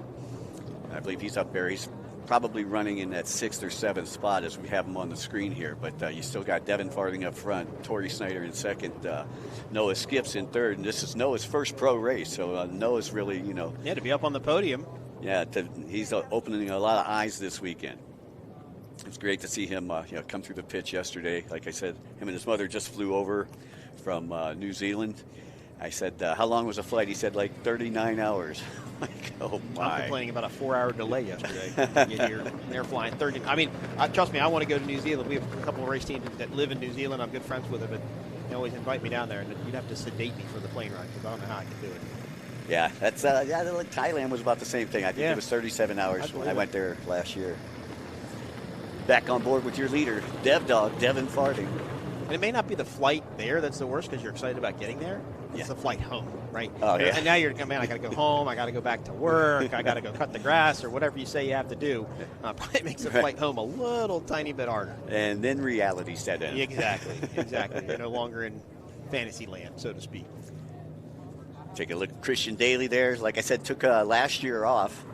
I believe he's up there. He's probably running in that 6th or 7th spot as we have him on the screen here. But you still got Devin Farthing up front, Tori Snyder in 2nd, Noah Skips in 3rd. And this is Noah's first pro race, so Noah's really, you know. Yeah, to be up on the podium. Yeah, he's opening a lot of eyes this weekend. It's great to see him come through the pitch yesterday. Like I said, him and his mother just flew over from New Zealand. I said, how long was the flight? He said, like 39 hours. Like, oh, my. I'm complaining about a 4-hour delay yesterday. Get here, they're flying 30. I mean, trust me, I want to go to New Zealand. We have a couple of race teams that live in New Zealand. I'm good friends with them, but they always invite me down there, and you'd have to sedate me for the plane ride because I don't know how I can do it. Yeah, that's Thailand was about the same thing. I think it was 37 hours when I went there last year. Back on board with your leader, Dev Dog, Devin Farthing. And it may not be the flight there that's the worst because you're excited about getting there. It's the flight home, right? Oh, yeah. And now you're, man, I got to go home. I got to go back to work. I got to go cut the grass or whatever you say you have to do. Probably makes the flight home a little tiny bit harder. And then reality set in. Exactly. You're no longer in fantasy land, so to speak. Take a look at Christian Daly there. Like I said, took last year off.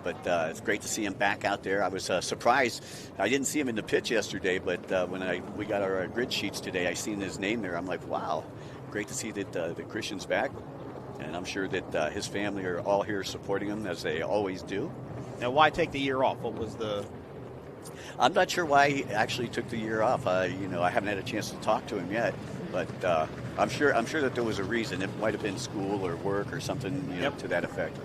But it's great to see him back out there. I was surprised. I didn't see him in the pitch yesterday, but when we got our grid sheets today, I seen his name there. I'm like, wow, great to see that Christian's back. And I'm sure that his family are all here supporting him, as they always do. Now, why take the year off? What was the... I'm not sure why he actually took the year off. I haven't had a chance to talk to him yet. But I'm sure that there was a reason. It might have been school or work or something to that effect.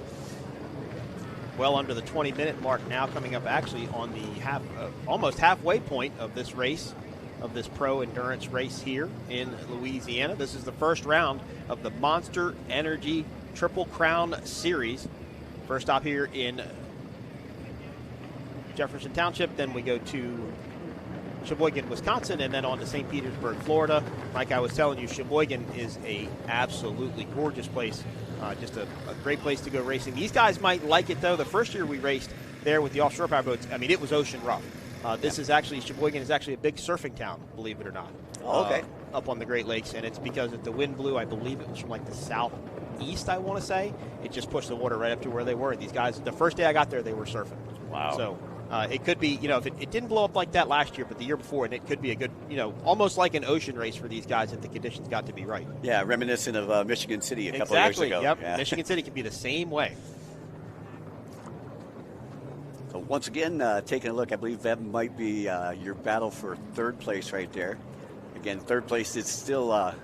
Well under the 20-minute mark now, coming up actually on the almost halfway point of this race, of this pro endurance race here in Louisiana. This is the first round of the Monster Energy Triple Crown Series. First stop here in Jefferson Township, then we go to Sheboygan, Wisconsin, and then on to St. Petersburg, Florida. Like I was telling you, Sheboygan is a absolutely gorgeous place. Just a great place to go racing. These guys might like it, though. The first year we raced there with the offshore powerboats, I mean, it was ocean rough. This is actually, Sheboygan is actually a big surfing town, believe it or not. Oh, okay. Up on the Great Lakes, and it's because if the wind blew, I believe it was from like the southeast, I want to say. It just pushed the water right up to where they were. These guys, the first day I got there, they were surfing. Wow. So it could be, if it didn't blow up like that last year, but the year before, and it could be a good, almost like an ocean race for these guys if the conditions got to be right. Yeah, reminiscent of Michigan City a couple of years ago. Yep. Yeah. Michigan City can be the same way. So once again, taking a look, I believe that might be your battle for third place right there. Again, third place is still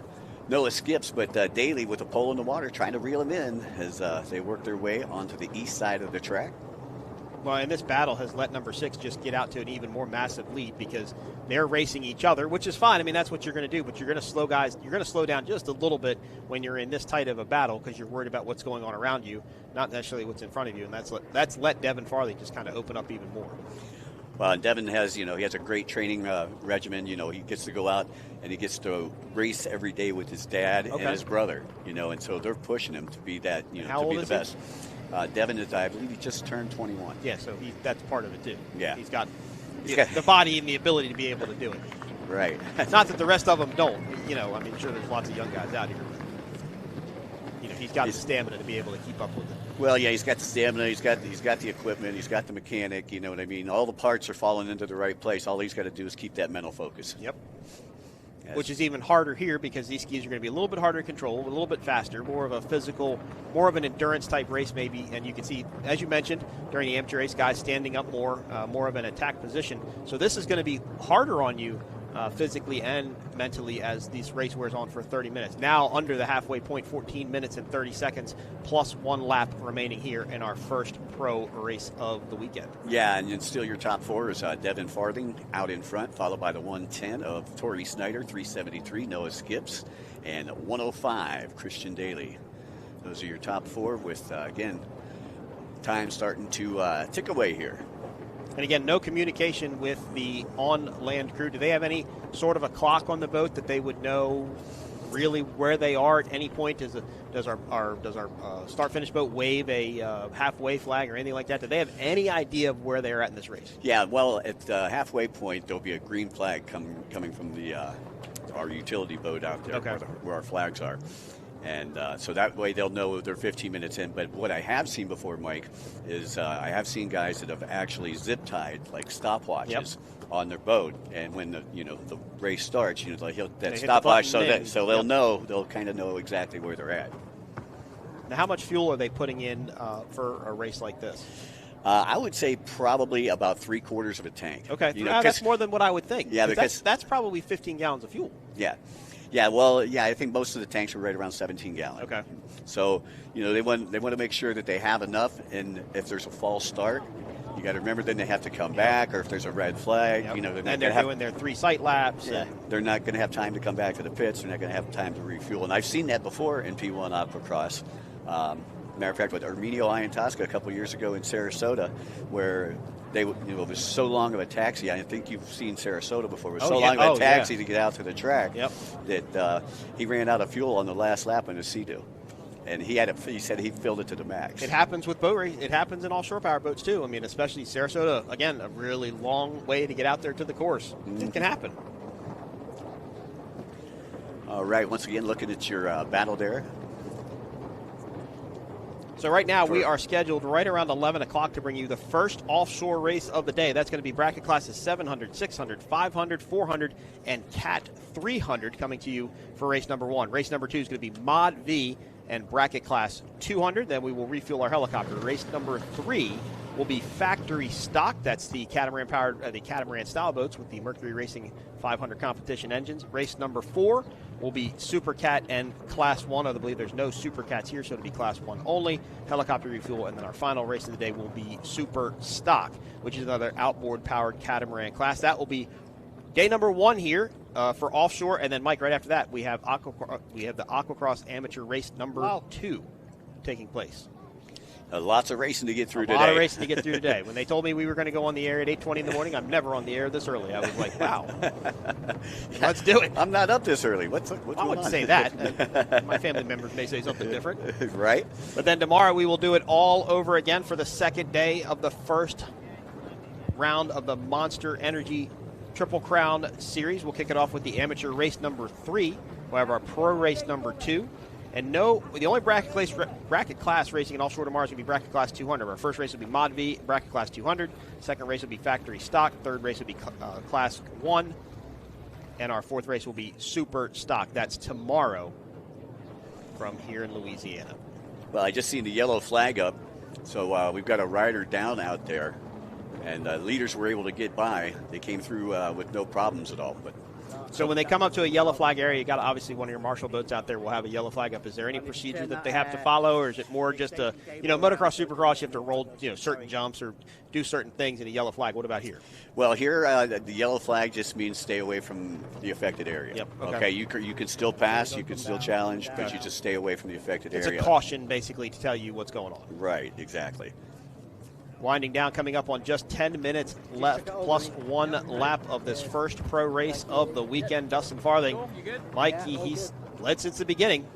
Noah Skips, but Daly with a pole in the water trying to reel him in as they work their way onto the east side of the track. Well, and this battle has let number 6 just get out to an even more massive lead because they're racing each other, which is fine. I mean, that's what you're going to do, but you're going to slow guys. You're going to slow down just a little bit when you're in this tight of a battle because you're worried about what's going on around you, not necessarily what's in front of you. And that's let Devin Farley just kind of open up even more. Well, and Devin has, he has a great training regimen. He gets to go out and he gets to race every day with his dad and his brother, and so they're pushing him to be that, How to old be the is best. Devin is, I believe, he just turned 21. Yeah, so that's part of it too. Yeah, he's got the body and the ability to be able to do it. Right. Not that the rest of them don't. I mean, sure, there's lots of young guys out here. But, he's got the stamina to be able to keep up with it. Well, yeah, he's got the stamina, he's got the equipment, he's got the mechanic. You know what I mean? All the parts are falling into the right place. All he's got to do is keep that mental focus. Yep. Yes. Which is even harder here because these skis are going to be a little bit harder to control, a little bit faster, more of a physical, more of an endurance type race maybe. And you can see, as you mentioned, during the amateur race, guys standing up more of an attack position. So this is going to be harder on you physically and mentally as this race wears on for 30 minutes. Now under the halfway point, 14 minutes and 30 seconds plus 1 lap remaining here in our first pro race of the weekend. Yeah, and then still your top 4 is Devin Farthing out in front, followed by the 110 of Tori Snyder, 373 Noah Skips, and 105 Christian Daly. Those are your top 4 with, again, time starting to tick away here. And again, no communication with the on-land crew. Do they have any sort of a clock on the boat that they would know really where they are at any point? Does our start-finish boat wave a halfway flag or anything like that? Do they have any idea of where they're at in this race? Yeah, well, at the halfway point, there'll be a green flag coming from the our utility boat out there where our flags are. And so that way they'll know they're 15 minutes in. But what I have seen before, Mike, is I have seen guys that have actually zip-tied, like stopwatches, on their boat. And when the race starts, that stopwatch, so they'll know, they'll kind of know exactly where they're at. Now, how much fuel are they putting in for a race like this? I would say probably about 3/4 of a tank. Okay, that's more than what I would think. Yeah, because that's probably 15 gallons of fuel. Yeah. Yeah, well, I think most of the tanks are right around 17 gallons. Okay. So, they want to make sure that they have enough, and if there's a false start, you got to remember then they have to come back, or if there's a red flag, they're doing their 3 sight laps. Yeah, they're not going to have time to come back to the pits. They're not going to have time to refuel, and I've seen that before in P1 Aquacross. Matter of fact, with Arminio Iantasca a couple years ago in Sarasota, where it was so long of a taxi. I think you've seen Sarasota before. It was long of a taxi to get out to the track that he ran out of fuel on the last lap on the Sea-Doo. And he said he filled it to the max. It happens with boat race. It happens in offshore power boats too. I mean, especially Sarasota, again, a really long way to get out there to the course. It can happen. All right, once again, looking at your battle there. So right now we are scheduled right around 11 o'clock to bring you the first offshore race of the day. That's going to be bracket classes 700, 600, 500, 400, and Cat 300 coming to you for race number 1. Race number 2 is going to be ModV and bracket class 200. Then we will refuel our helicopter. Race number 3 will be factory stock. That's the catamaran-powered, the catamaran-style boats with the Mercury Racing 500 competition engines. Race number 4 will be SuperCat and Class 1. I believe there's no SuperCats here, so it'll be Class 1 only. Helicopter refuel, and then our final race of the day will be Superstock, which is another outboard-powered catamaran class. That will be day number 1 here for offshore, and then, Mike, right after that, we have the Aquacross Amateur Race number 2 taking place. Lots of racing to get through today. A lot of racing to get through today. When they told me we were going to go on the air at 8:20 in the morning, I'm never on the air this early. I was like, wow, let's do it. I'm not up this early. What's going on? I wouldn't say that. My family members may say something different. Right. But then tomorrow we will do it all over again for the second day of the first round of the Monster Energy Triple Crown Series. We'll kick it off with the amateur race number 3. We'll have our pro race number 2. And the only bracket class racing in offshore tomorrow is going to be bracket class 200. Our first race will be ModV, bracket class 200. Second race will be factory stock. Third race will be class 1. And our fourth race will be super stock. That's tomorrow from here in Louisiana. Well, I just seen the yellow flag up. So we've got a rider down out there. And leaders were able to get by. They came through with no problems at all. But so when they come up to a yellow flag area, you got obviously one of your marshal boats out there will have a yellow flag up. Is there any procedure that they have to follow, or is it more just motocross, supercross, you have to roll certain jumps or do certain things in a yellow flag? What about here? Well, here the yellow flag just means stay away from the affected area. Yep. Okay. You can still pass, you can still challenge, but you just stay away from the affected area. It's a caution basically to tell you what's going on. Right. Exactly. Winding down, coming up on just 10 minutes left, plus 1 lap of this first pro race of the weekend. Dustin Farthing, Mike, he's led since the beginning.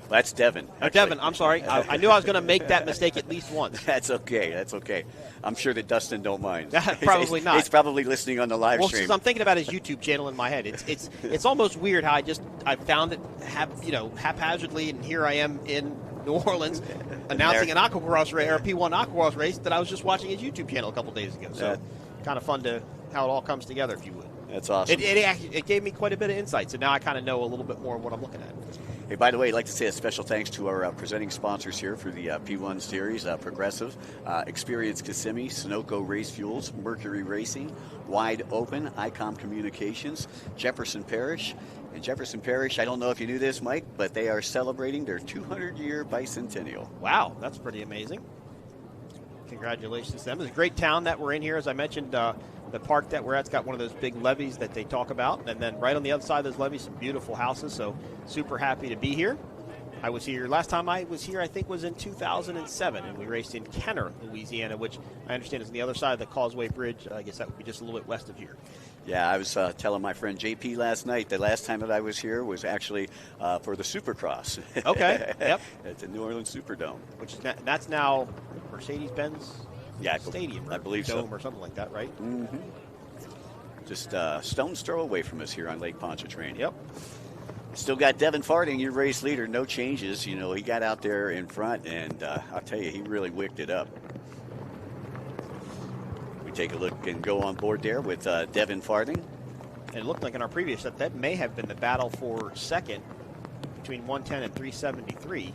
That's Devin. Oh, Devin, I'm sorry. I knew I was going to make that mistake at least once. That's okay. I'm sure that Dustin don't mind. Probably not. He's probably listening on the live stream. I'm thinking about his YouTube channel in my head. It's almost weird how I found it haphazardly, and here I am in New Orleans announcing an Aquacross race or a P1 Aquacross race that I was just watching his YouTube channel a couple days ago. So kind of fun to how it all comes together, if you would. That's awesome. It gave me quite a bit of insight, so now I kind of know a little bit more of what I'm looking at. Hey, by the way, I'd like to say a special thanks to our presenting sponsors here for the P1 Series, Progressive, Experience Kissimmee, Sunoco Race Fuels, Mercury Racing, Wide Open, ICOM Communications, Jefferson Parish. And Jefferson Parish, I don't know if you knew this, Mike, but they are celebrating their 200-year bicentennial. Wow, that's pretty amazing. Congratulations to them. It's a great town that we're in here. As I mentioned, the park that we're at's got one of those big levees that they talk about. And then right on the other side of those levees, some beautiful houses. So super happy to be here. I was here. Last time I was here, I think, was in 2007, and we raced in Kenner, Louisiana, which I understand is on the other side of the Causeway Bridge. I guess that would be just a little bit west of here. Yeah, I was telling my friend JP last night the last time that I was here was actually for the Supercross. Okay, yep. At the New Orleans Superdome. Which is that's now Mercedes-Benz Stadium, I believe Dome so. or something like that, right? Mm-hmm. Just a stone's throw away from us here on Lake Pontchartrain. Yep. Still got Devin Farding, your race leader, no changes. You know, he got out there in front, and I'll tell you, he really wicked it up. We take a look and go on board there with Devin Farding. And it looked like in our previous set, that may have been the battle for second between 110 and 373.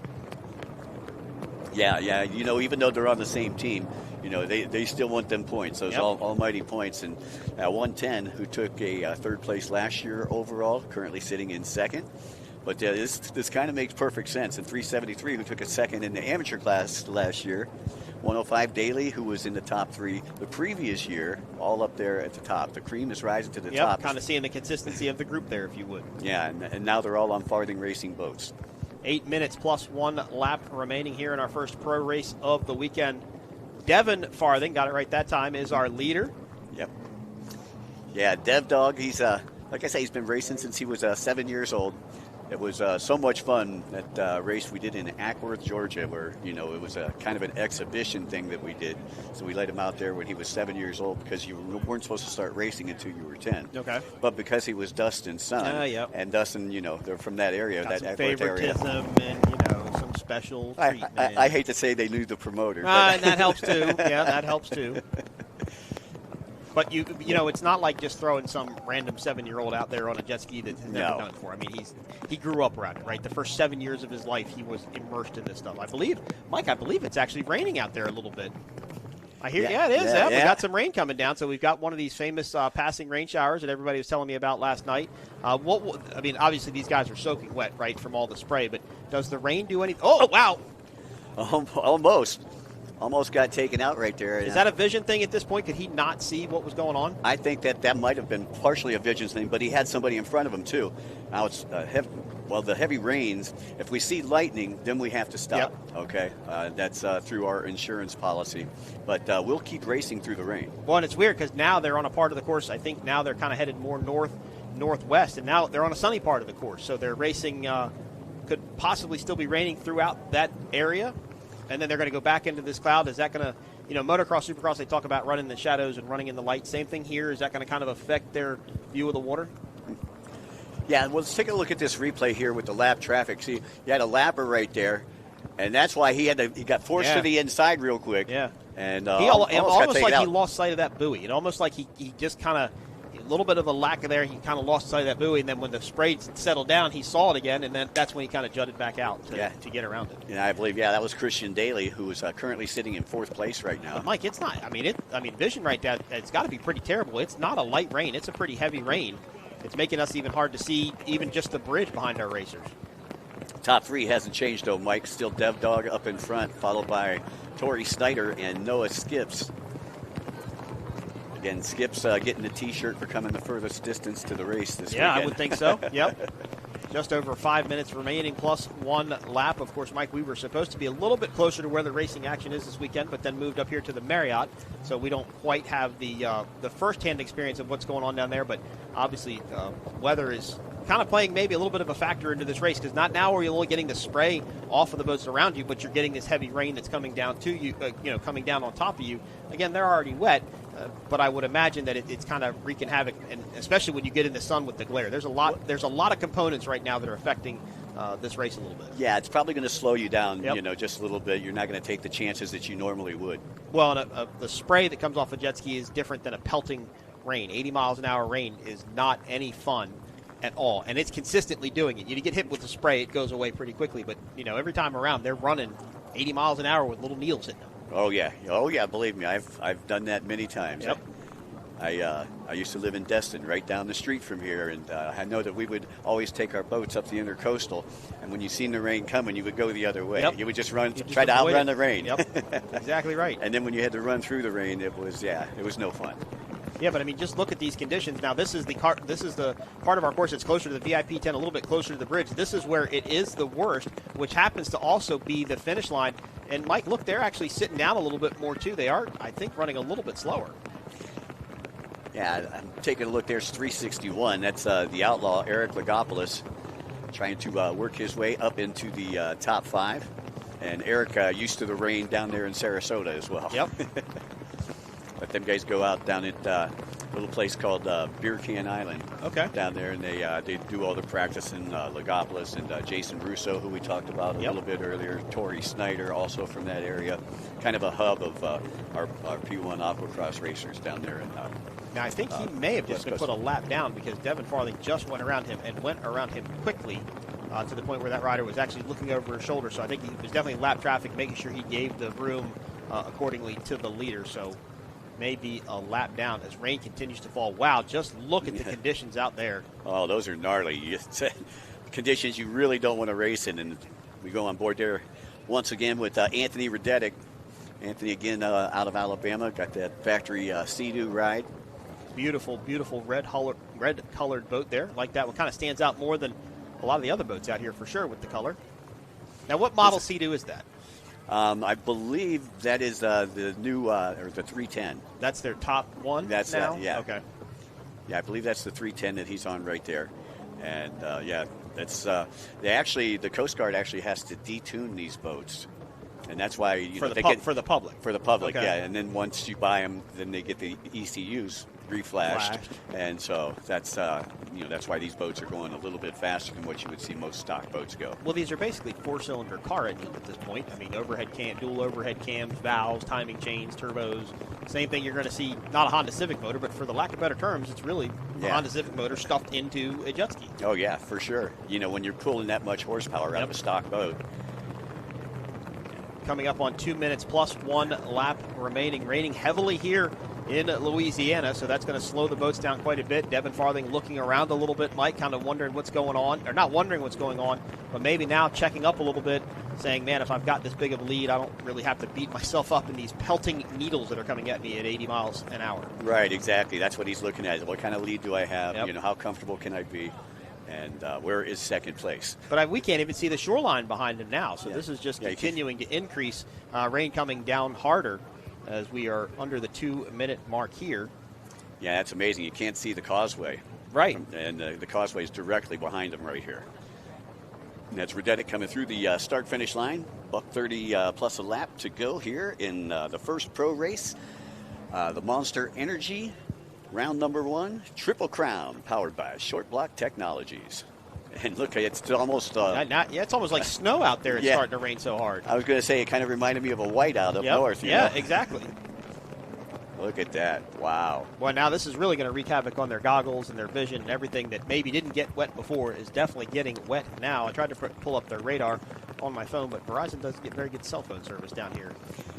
Yeah. You know, even though they're on the same team, you know, they still want them points, those almighty points. And 110, who took a third place last year overall, currently sitting in second. But this kind of makes perfect sense. And 373, who took a second in the amateur class last year. 105 Daly, who was in the top 3 the previous year, all up there at the top. The cream is rising to the top. Kind of seeing the consistency of the group there, if you would. Yeah, and now they're all on Farthing Racing boats. 8 minutes plus 1 lap remaining here in our first pro race of the weekend. Devin Farthing, got it right that time, is our leader. Yep. Yeah, Dev Dog, he's, like I say, he's been racing since he was 7 years old. It was so much fun, that race we did in Ackworth, Georgia, where, you know, it was a kind of an exhibition thing that we did. So we let him out there when he was 7 years old because you weren't supposed to start racing until you were 10. Okay. But because he was Dustin's son, and Dustin, you know, they're from that area, Got that some Ackworth area. favoritism and, you know, some special treatment. I hate to say they knew the promoter. And that helps too. Yeah, that helps too. But you know, it's not like just throwing some random 7-year-old out there on a jet ski that has never done it before. I mean, he grew up around it, right? The first 7 years of his life, he was immersed in this stuff. I believe it's actually raining out there a little bit. I hear, it is. We got some rain coming down, so we've got one of these famous passing rain showers that everybody was telling me about last night. I mean, obviously these guys are soaking wet, right, from all the spray. But does the rain do anything? Oh, wow! Almost got taken out right there. Is that a vision thing at this point? Could he not see what was going on? I think that might have been partially a vision thing, but he had somebody in front of him too. Now it's the heavy rains. If we see lightning, then we have to stop. Yep. Okay, that's through our insurance policy. But we'll keep racing through the rain. Well, and it's weird because now they're on a part of the course. I think now they're kind of headed more northwest, and now they're on a sunny part of the course. So they're racing. Could possibly still be raining throughout that area. And then they're going to go back into this cloud. Is that going to, you know, motocross, supercross, they talk about running in the shadows and running in the light. Same thing here. Is that going to kind of affect their view of the water? Yeah, well, let's take a look at this replay here with the lap traffic. See, you had a lapper right there, and that's why he got forced to the inside real quick. Yeah. And he almost like he lost sight of that buoy. It almost like he just kind of, a little bit of a lack of there. He kind of lost sight of that buoy, and then when the spray settled down, he saw it again, and then that's when he kind of jutted back out to get around it. Yeah, I believe, that was Christian Daly, who is currently sitting in 4th place right now. But Mike, it's not. I mean, vision right there, it's got to be pretty terrible. It's not a light rain. It's a pretty heavy rain. It's making us even hard to see even just the bridge behind our racers. Top 3 hasn't changed, though, Mike. Still Dev Dog up in front, followed by Tori Snyder and Noah Skips. Again, Skips getting the T-shirt for coming the furthest distance to the race this weekend. I would think so. Yep. Just over 5 minutes remaining plus 1 lap. Of course, Mike, we were supposed to be a little bit closer to where the racing action is this weekend, but then moved up here to the Marriott, so we don't quite have the first-hand experience of what's going on down there. But obviously, weather is kind of playing maybe a little bit of a factor into this race, because not now are you only getting the spray off of the boats around you, but you're getting this heavy rain that's coming down to you, coming down on top of you. Again, they're already wet. But I would imagine that it's kind of wreaking havoc, and especially when you get in the sun with the glare. There's a lot of components right now that are affecting this race a little bit. Yeah, it's probably going to slow you down, just a little bit. You're not going to take the chances that you normally would. Well, and the spray that comes off a jet ski is different than a pelting rain. 80 miles an hour rain is not any fun at all, and it's consistently doing it. You get hit with the spray, it goes away pretty quickly, but every time around they're running 80 miles an hour with little needles in them. Oh yeah, believe me, I've done that many times. Yep. I used to live in Destin, right down the street from here, and I know that we would always take our boats up the intercoastal, and when you seen the rain coming, you would go the other way. Yep. You would just try to outrun the rain. Yep, exactly right. And then when you had to run through the rain, it was no fun. Yeah, but I mean, just look at these conditions. Now, this is the part of our course that's closer to the VIP 10, a little bit closer to the bridge. This is where it is the worst, which happens to also be the finish line. And Mike, look, they're actually sitting down a little bit more too. They are, I think, running a little bit slower. Yeah, I'm taking a look. There's 361. That's the outlaw Eric Lagopoulos trying to work his way up into the top 5. And Eric used to the rain down there in Sarasota as well. Yep. Let them guys go out down at a little place called Beer Can Island. Okay. Down there, and they do all the practicing. Lagopoulos and Jason Russo, who we talked about a little bit earlier. Tori Snyder, also from that area. Kind of a hub of our P1 Aquacross racers down there. Now, I think he may have just been put a lap down because Devin Farthing just went around him and went around him quickly to the point where that rider was actually looking over his shoulder. So I think he was definitely lap traffic, making sure he gave the room accordingly to the leader. So maybe a lap down as rain continues to fall. Wow, just look at the conditions out there. Oh, those are gnarly. Conditions you really don't want to race in. And we go on board there once again with Anthony Radetic. Anthony, again, out of Alabama, got that factory Sea-Doo ride. Beautiful, beautiful red-colored boat there. Like that one kind of stands out more than a lot of the other boats out here for sure with the color. Now, what model Sea-Doo is that? I believe that is the new, or the 310. That's their top one That's now? yeah. Okay. Yeah, I believe that's the 310 that he's on right there. And, yeah, that's, the Coast Guard actually has to detune these boats. And that's why, for the public. For the public, okay. yeah. And then once you buy them, then they get the ECUs reflashed. And so that's, that's why these boats are going a little bit faster than what you would see most stock boats go. Well, these are basically 4-cylinder car engines at this point. I mean, dual overhead cams, valves, timing chains, turbos. Same thing you're going to see, not a Honda Civic motor, but for the lack of better terms, it's really a Honda Civic motor stuffed into a jet ski. Oh, yeah, for sure. When you're pulling that much horsepower out of a stock boat. Coming up on 2 minutes plus 1 lap remaining. Raining heavily here in Louisiana, so that's going to slow the boats down quite a bit. Devin Farthing looking around a little bit, Mike, kind of wondering what's going on, or not wondering what's going on, but maybe now checking up a little bit, saying, man, if I've got this big of a lead, I don't really have to beat myself up in these pelting needles that are coming at me at 80 miles an hour. Right, exactly. That's what he's looking at. What kind of lead do I have? How comfortable can I be? And where is second place? But we can't even see the shoreline behind him now, so this is just continuing to increase. Rain coming down harder as we are under the 2-minute mark here. Yeah, that's amazing. You can't see the causeway. Right. And the causeway is directly behind him right here. And that's Radetic coming through the start-finish line. $1:30 plus a lap to go here in the first pro race. The Monster Energy. Round number 1, Triple Crown, powered by Short Block Technologies. And look, it's almost... it's almost like snow out there. It's starting to rain so hard. I was going to say, it kind of reminded me of a whiteout up north. You know? Exactly. Look at that. Wow. Well, now this is really going to wreak havoc on their goggles and their vision, and everything that maybe didn't get wet before is definitely getting wet now. I tried to pull up their radar on my phone, but Verizon doesn't get very good cell phone service down here.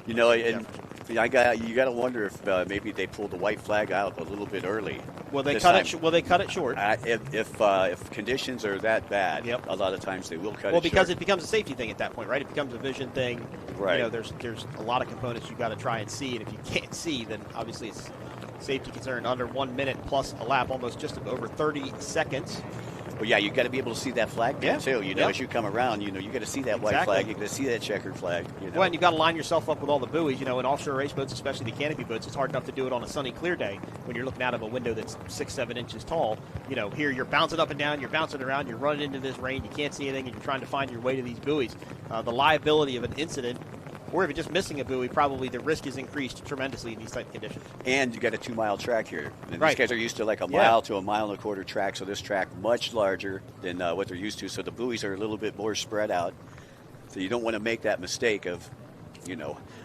And you got to wonder if maybe they pulled the white flag out a little bit early. Will they cut it? Will they cut it short? If conditions are that bad, a lot of times they will cut it short. Well, because it becomes a safety thing at that point, right? It becomes a vision thing. Right. There's a lot of components you got to try and see, and if you can't see, then obviously it's safety concern. Under 1 minute plus a lap, almost just over 30 seconds. Well, yeah, you got to be able to see that flag too. As you come around, you got to see that white flag. You got to see that checkered flag. Well, and you got to line yourself up with all the buoys. In offshore race boats, especially the canopy boats, it's hard enough to do it on a sunny, clear day when you're looking out of a window that's 6-7 inches tall. Here you're bouncing up and down, you're bouncing around, you're running into this rain, you can't see anything, and you're trying to find your way to these buoys. The liability of an incident, or even just missing a buoy, probably the risk is increased tremendously in these type of conditions. And you got a 2-mile track here. And these guys are used to like a mile to a mile and a quarter track, so this track much larger than what they're used to. So the buoys are a little bit more spread out. So you don't want to make that mistake of,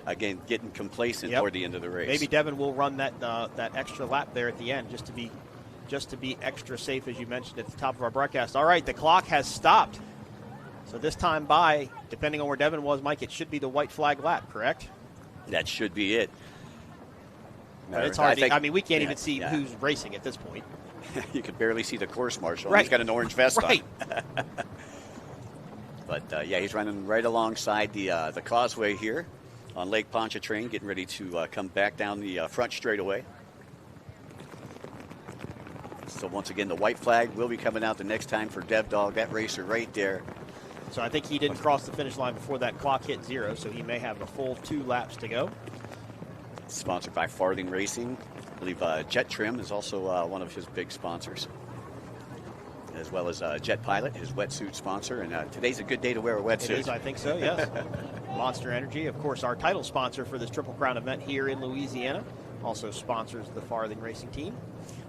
again, getting complacent toward the end of the race. Maybe Devin will run that extra lap there at the end just to be extra safe, as you mentioned at the top of our broadcast. All right, the clock has stopped. So this time by, depending on where Devin was, Mike, it should be the white flag lap, correct? That should be it. But it's hard. We can't even see who's racing at this point. You can barely see the course marshal. Right. He's got an orange vest on. But, he's running right alongside the causeway here on Lake Pontchartrain, getting ready to come back down the front straightaway. So once again, the white flag will be coming out the next time for Dev Dog, that racer right there. So I think he didn't cross the finish line before that clock hit 0, so he may have a full 2 laps to go. Sponsored by Farthing Racing. I believe Jet Trim is also one of his big sponsors, as well as Jet Pilot, his wetsuit sponsor. And today's a good day to wear a wetsuit. It is, I think so, yes. Monster Energy, of course, our title sponsor for this Triple Crown event here in Louisiana, also sponsors the Farthing Racing team.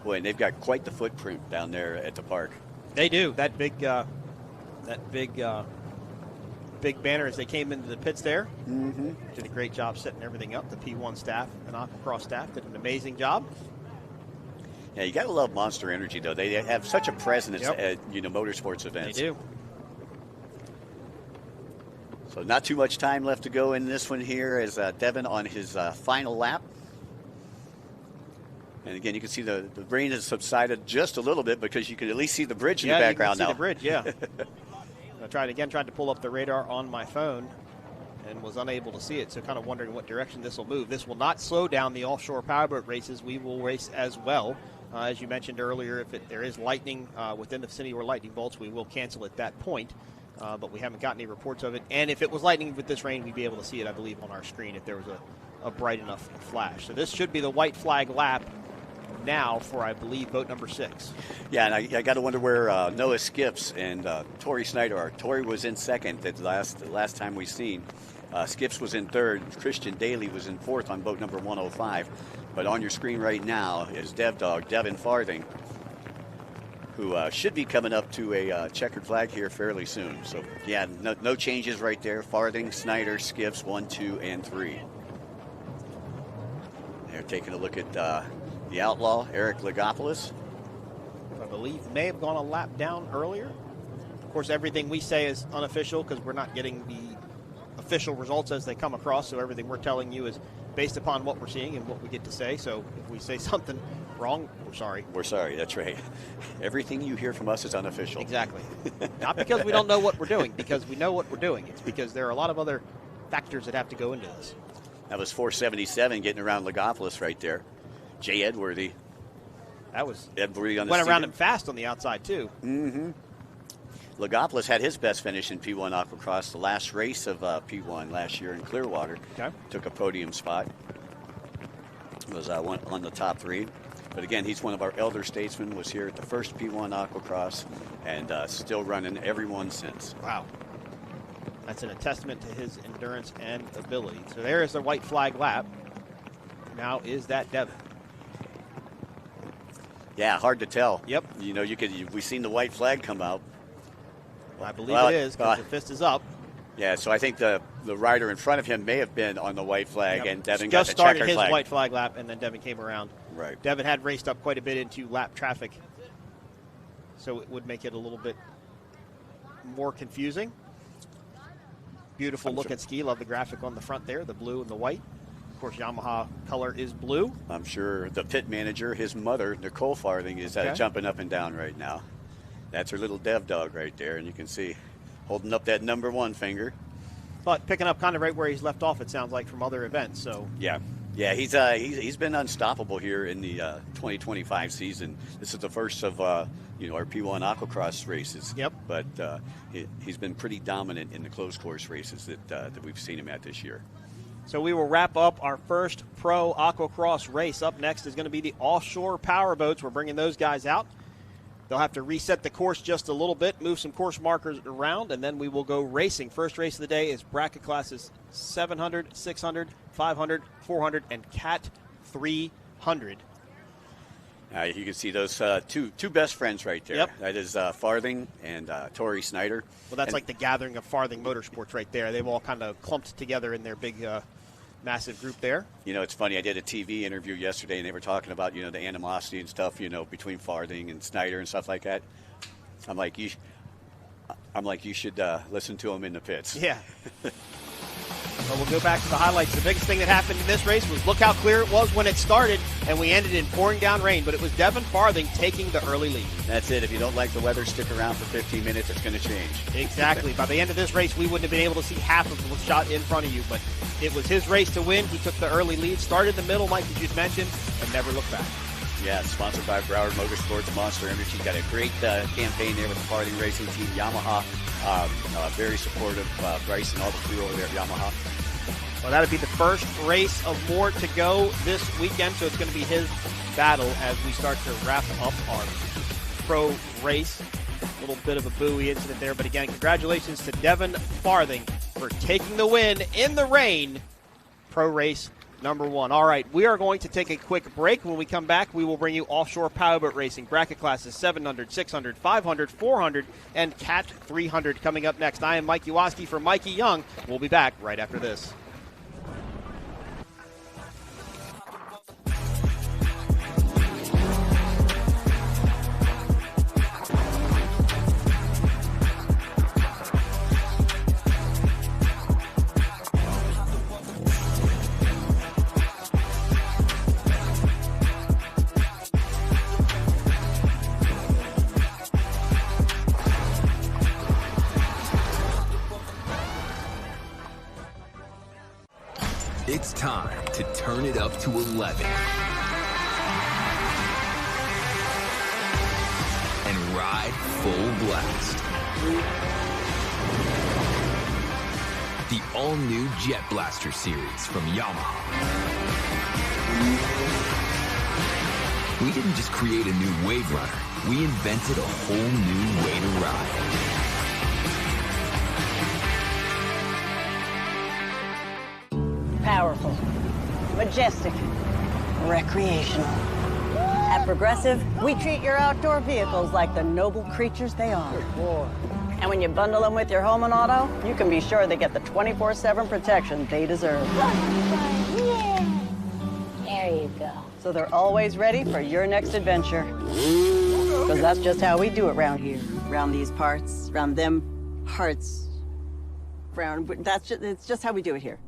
Boy, and they've got quite the footprint down there at the park. They do. That big banner as they came into the pits there. Mm-hmm. Did a great job setting everything up. The P1 staff and Aquacross staff did an amazing job. Yeah, you got to love Monster Energy, though. They have such a presence at motorsports events. They do. So not too much time left to go in this one here as Devin on his final lap. And again, you can see the rain has subsided just a little bit because you can at least see the bridge in the background now. Yeah, you can see the bridge, yeah. I tried to pull up the radar on my phone and was unable to see it, so kind of wondering what direction this will move. This will not slow down the offshore powerboat races. We will race as well. As you mentioned earlier, if there is lightning within the vicinity or lightning bolts, we will cancel at that point. But we haven't gotten any reports of it. And if it was lightning with this rain, we'd be able to see it, I believe, on our screen if there was a bright enough flash. So this should be the white flag lap now for, I believe, boat number 6. Yeah, and I got to wonder where Noah Skips and Tori Snyder are. Tori was in second the last time we seen. Skips was in third. Christian Daly was in fourth on boat number 105. But on your screen right now is Dev Dog, Devin Farthing, who should be coming up to a checkered flag here fairly soon. So, yeah, no changes right there. Farthing, Snyder, Skips, 1, 2, and 3. They're taking a look at the outlaw, Eric Lagopoulos. I believe may have gone a lap down earlier. Of course, everything we say is unofficial because we're not getting the official results as they come across, so everything we're telling you is based upon what we're seeing and what we get to say. So if we say something wrong, we're sorry. We're sorry, that's right. Everything you hear from us is unofficial. Exactly. Not because we don't know what we're doing, because we know what we're doing. It's because there are a lot of other factors that have to go into this. That was 477 getting around Lagopoulos right there. Jay Edworthy. That was Edworthy on the went around him fast on the outside too. Mm-hmm. Lagopoulos had his best finish in P1 Aquacross, the last race of P1 last year in Clearwater. Okay. Took a podium spot. Was one on the top 3. But again, he's one of our elder statesmen. Was here at the first P1 Aquacross and still running every one since. Wow. That's a testament to his endurance and ability. So there is the white flag lap. Now is that Devin? Yeah, hard to tell. Yep. You know, we've seen the white flag come out. I believe it is because the fist is up. Yeah, so I think the rider in front of him may have been on the white flag, Yep. and Devin just got the checkered started his flag. white flag lap, and then Devin came around. Right. Devin had raced up quite a bit into lap traffic, so it would make it a little bit more confusing. Beautiful looking ski. Love the graphic on the front there, the blue and the white. Of course, Yamaha color is blue. I'm sure the pit manager, his mother, Nicole Farthing, is jumping up and down right now. That's her little Dev Dog right there, and you can see holding up that number 1 finger. But picking up kind of right where he's left off, it sounds like, from other events. So yeah, he's been unstoppable here in the 2025 season. This is the first of our P1 Aquacross races. Yep. But he's been pretty dominant in the closed course races that we've seen him at this year. So we will wrap up our first Pro Aquacross race. Up next is going to be the offshore power boats. We're bringing those guys out. They'll have to reset the course just a little bit, move some course markers around, and then we will go racing. First race of the day is bracket classes 700, 600, 500, 400, and Cat 300. You can see those two best friends right there. Yep. That is Farthing and Tori Snyder. Well, that's like the gathering of Farthing Motorsports right there. They've all kind of clumped together in their big, massive group there. You know, it's funny. I did a TV interview yesterday, and they were talking about, the animosity and stuff, between Farthing and Snyder and stuff like that. I'm like, you should listen to them in the pits. Yeah. Well, we'll go back to the highlights. The biggest thing that happened in this race was look how clear it was when it started, and we ended in pouring down rain, but it was Devin Farthing taking the early lead. That's it. If you don't like the weather, stick around for 15 minutes. It's going to change. Exactly. By the end of this race, we wouldn't have been able to see half of the shot in front of you, but it was his race to win. He took the early lead, started in the middle, like you just mentioned, and never looked back. Yeah, it's sponsored by Broward Motorsports, Monster Energy. Got a great campaign there with the Farthing Racing Team, Yamaha. Very supportive. Bryce and all the crew over there at Yamaha. Well, that'll be the first race of more to go this weekend, so it's going to be his battle as we start to wrap up our pro race. A little bit of a buoy incident there, but again, congratulations to Devin Farthing for taking the win in the rain. Pro race number 1. All right, we are going to take a quick break. When we come back, we will bring you offshore powerboat racing, bracket classes 700, 600, 500, 400, and Cat 300 coming up next. I am Mike Uwaski for Mikey Young. We'll be back right after this. It's time to turn it up to 11 and ride full blast. The all-new Jet Blaster series from Yamaha. We didn't just create a new wave runner, we invented a whole new way to ride. Powerful, majestic, recreational. At Progressive, we treat your outdoor vehicles like the noble creatures they are. And when you bundle them with your home and auto, you can be sure they get the 24/7 protection they deserve. Yeah. There you go. So they're always ready for your next adventure. Because that's just how we do it around here. Around these parts, around them parts. It's just how we do it here.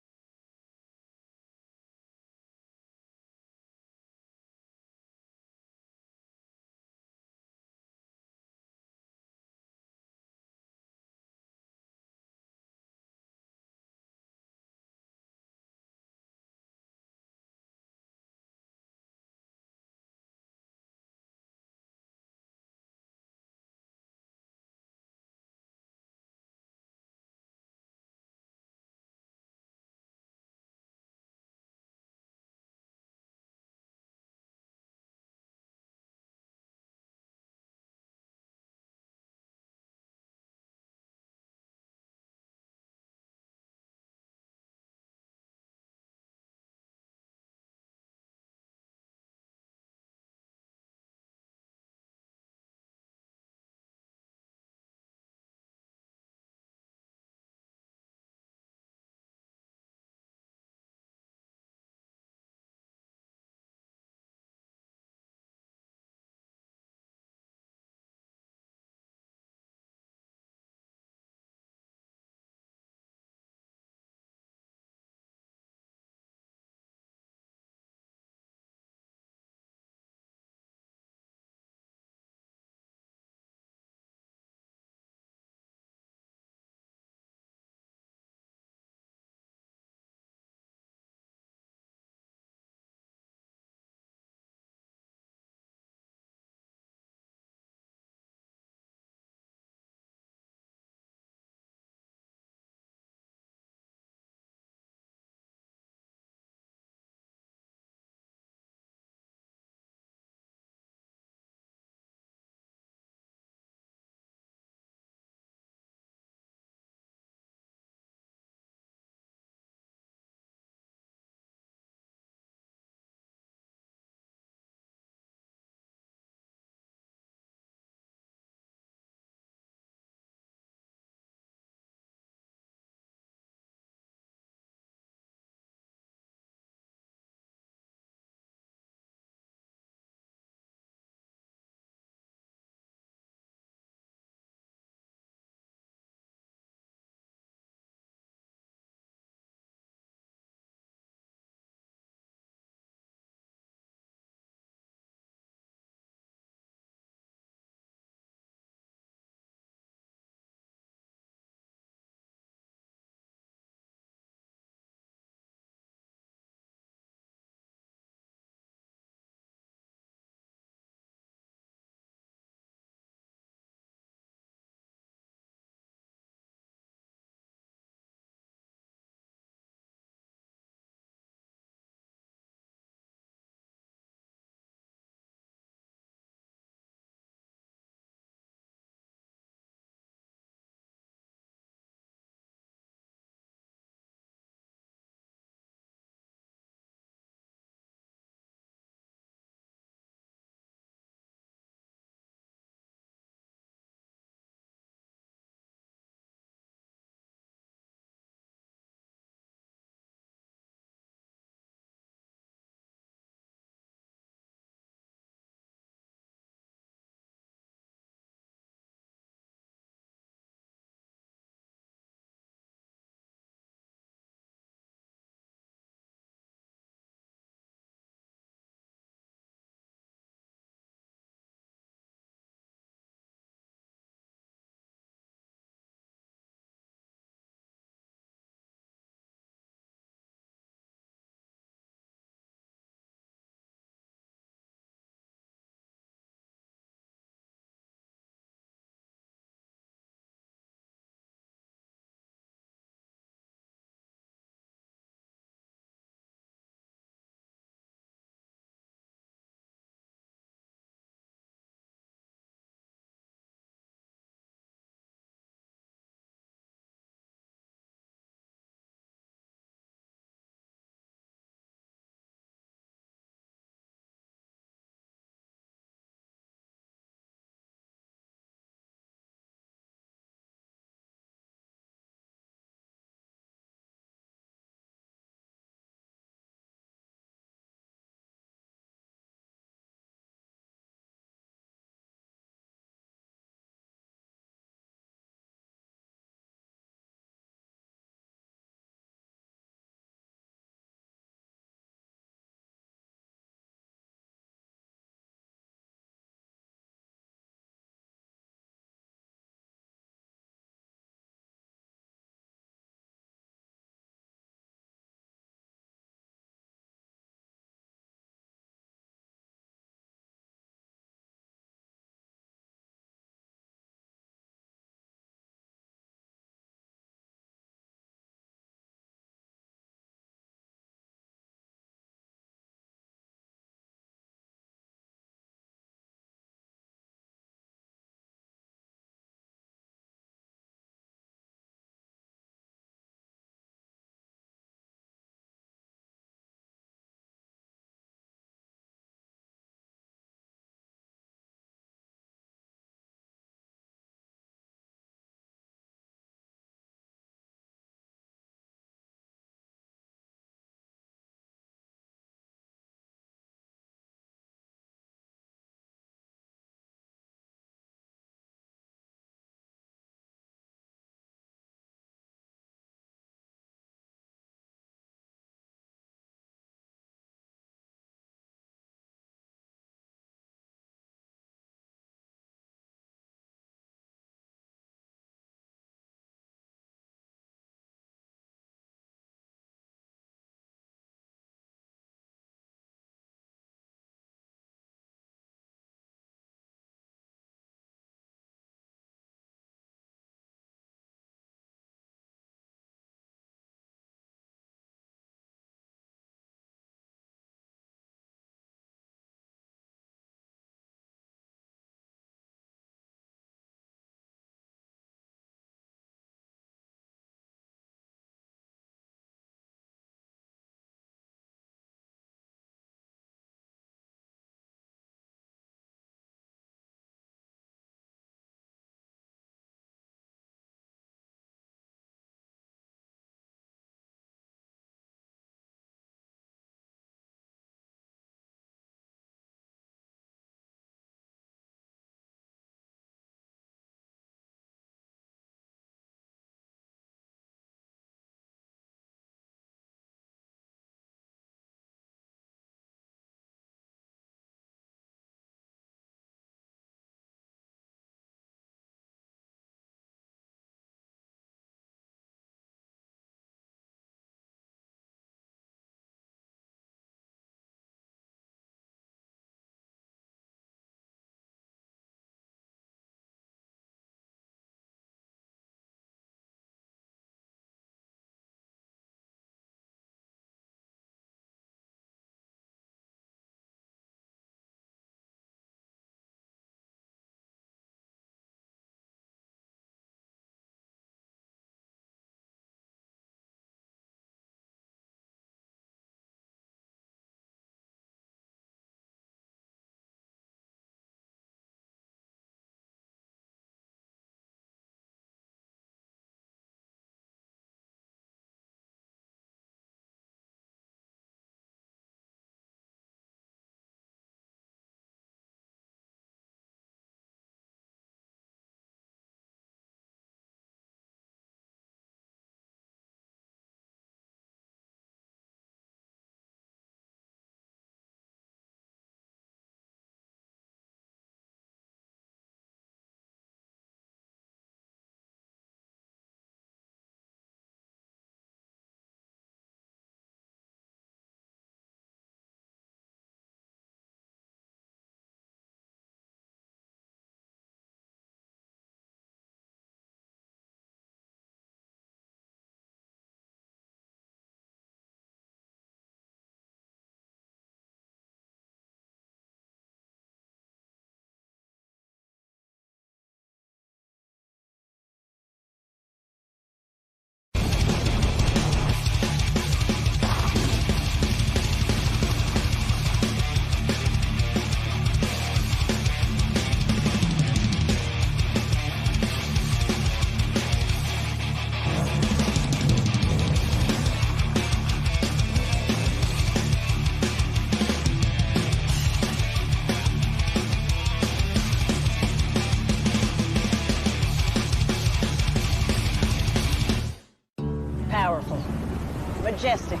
majestic,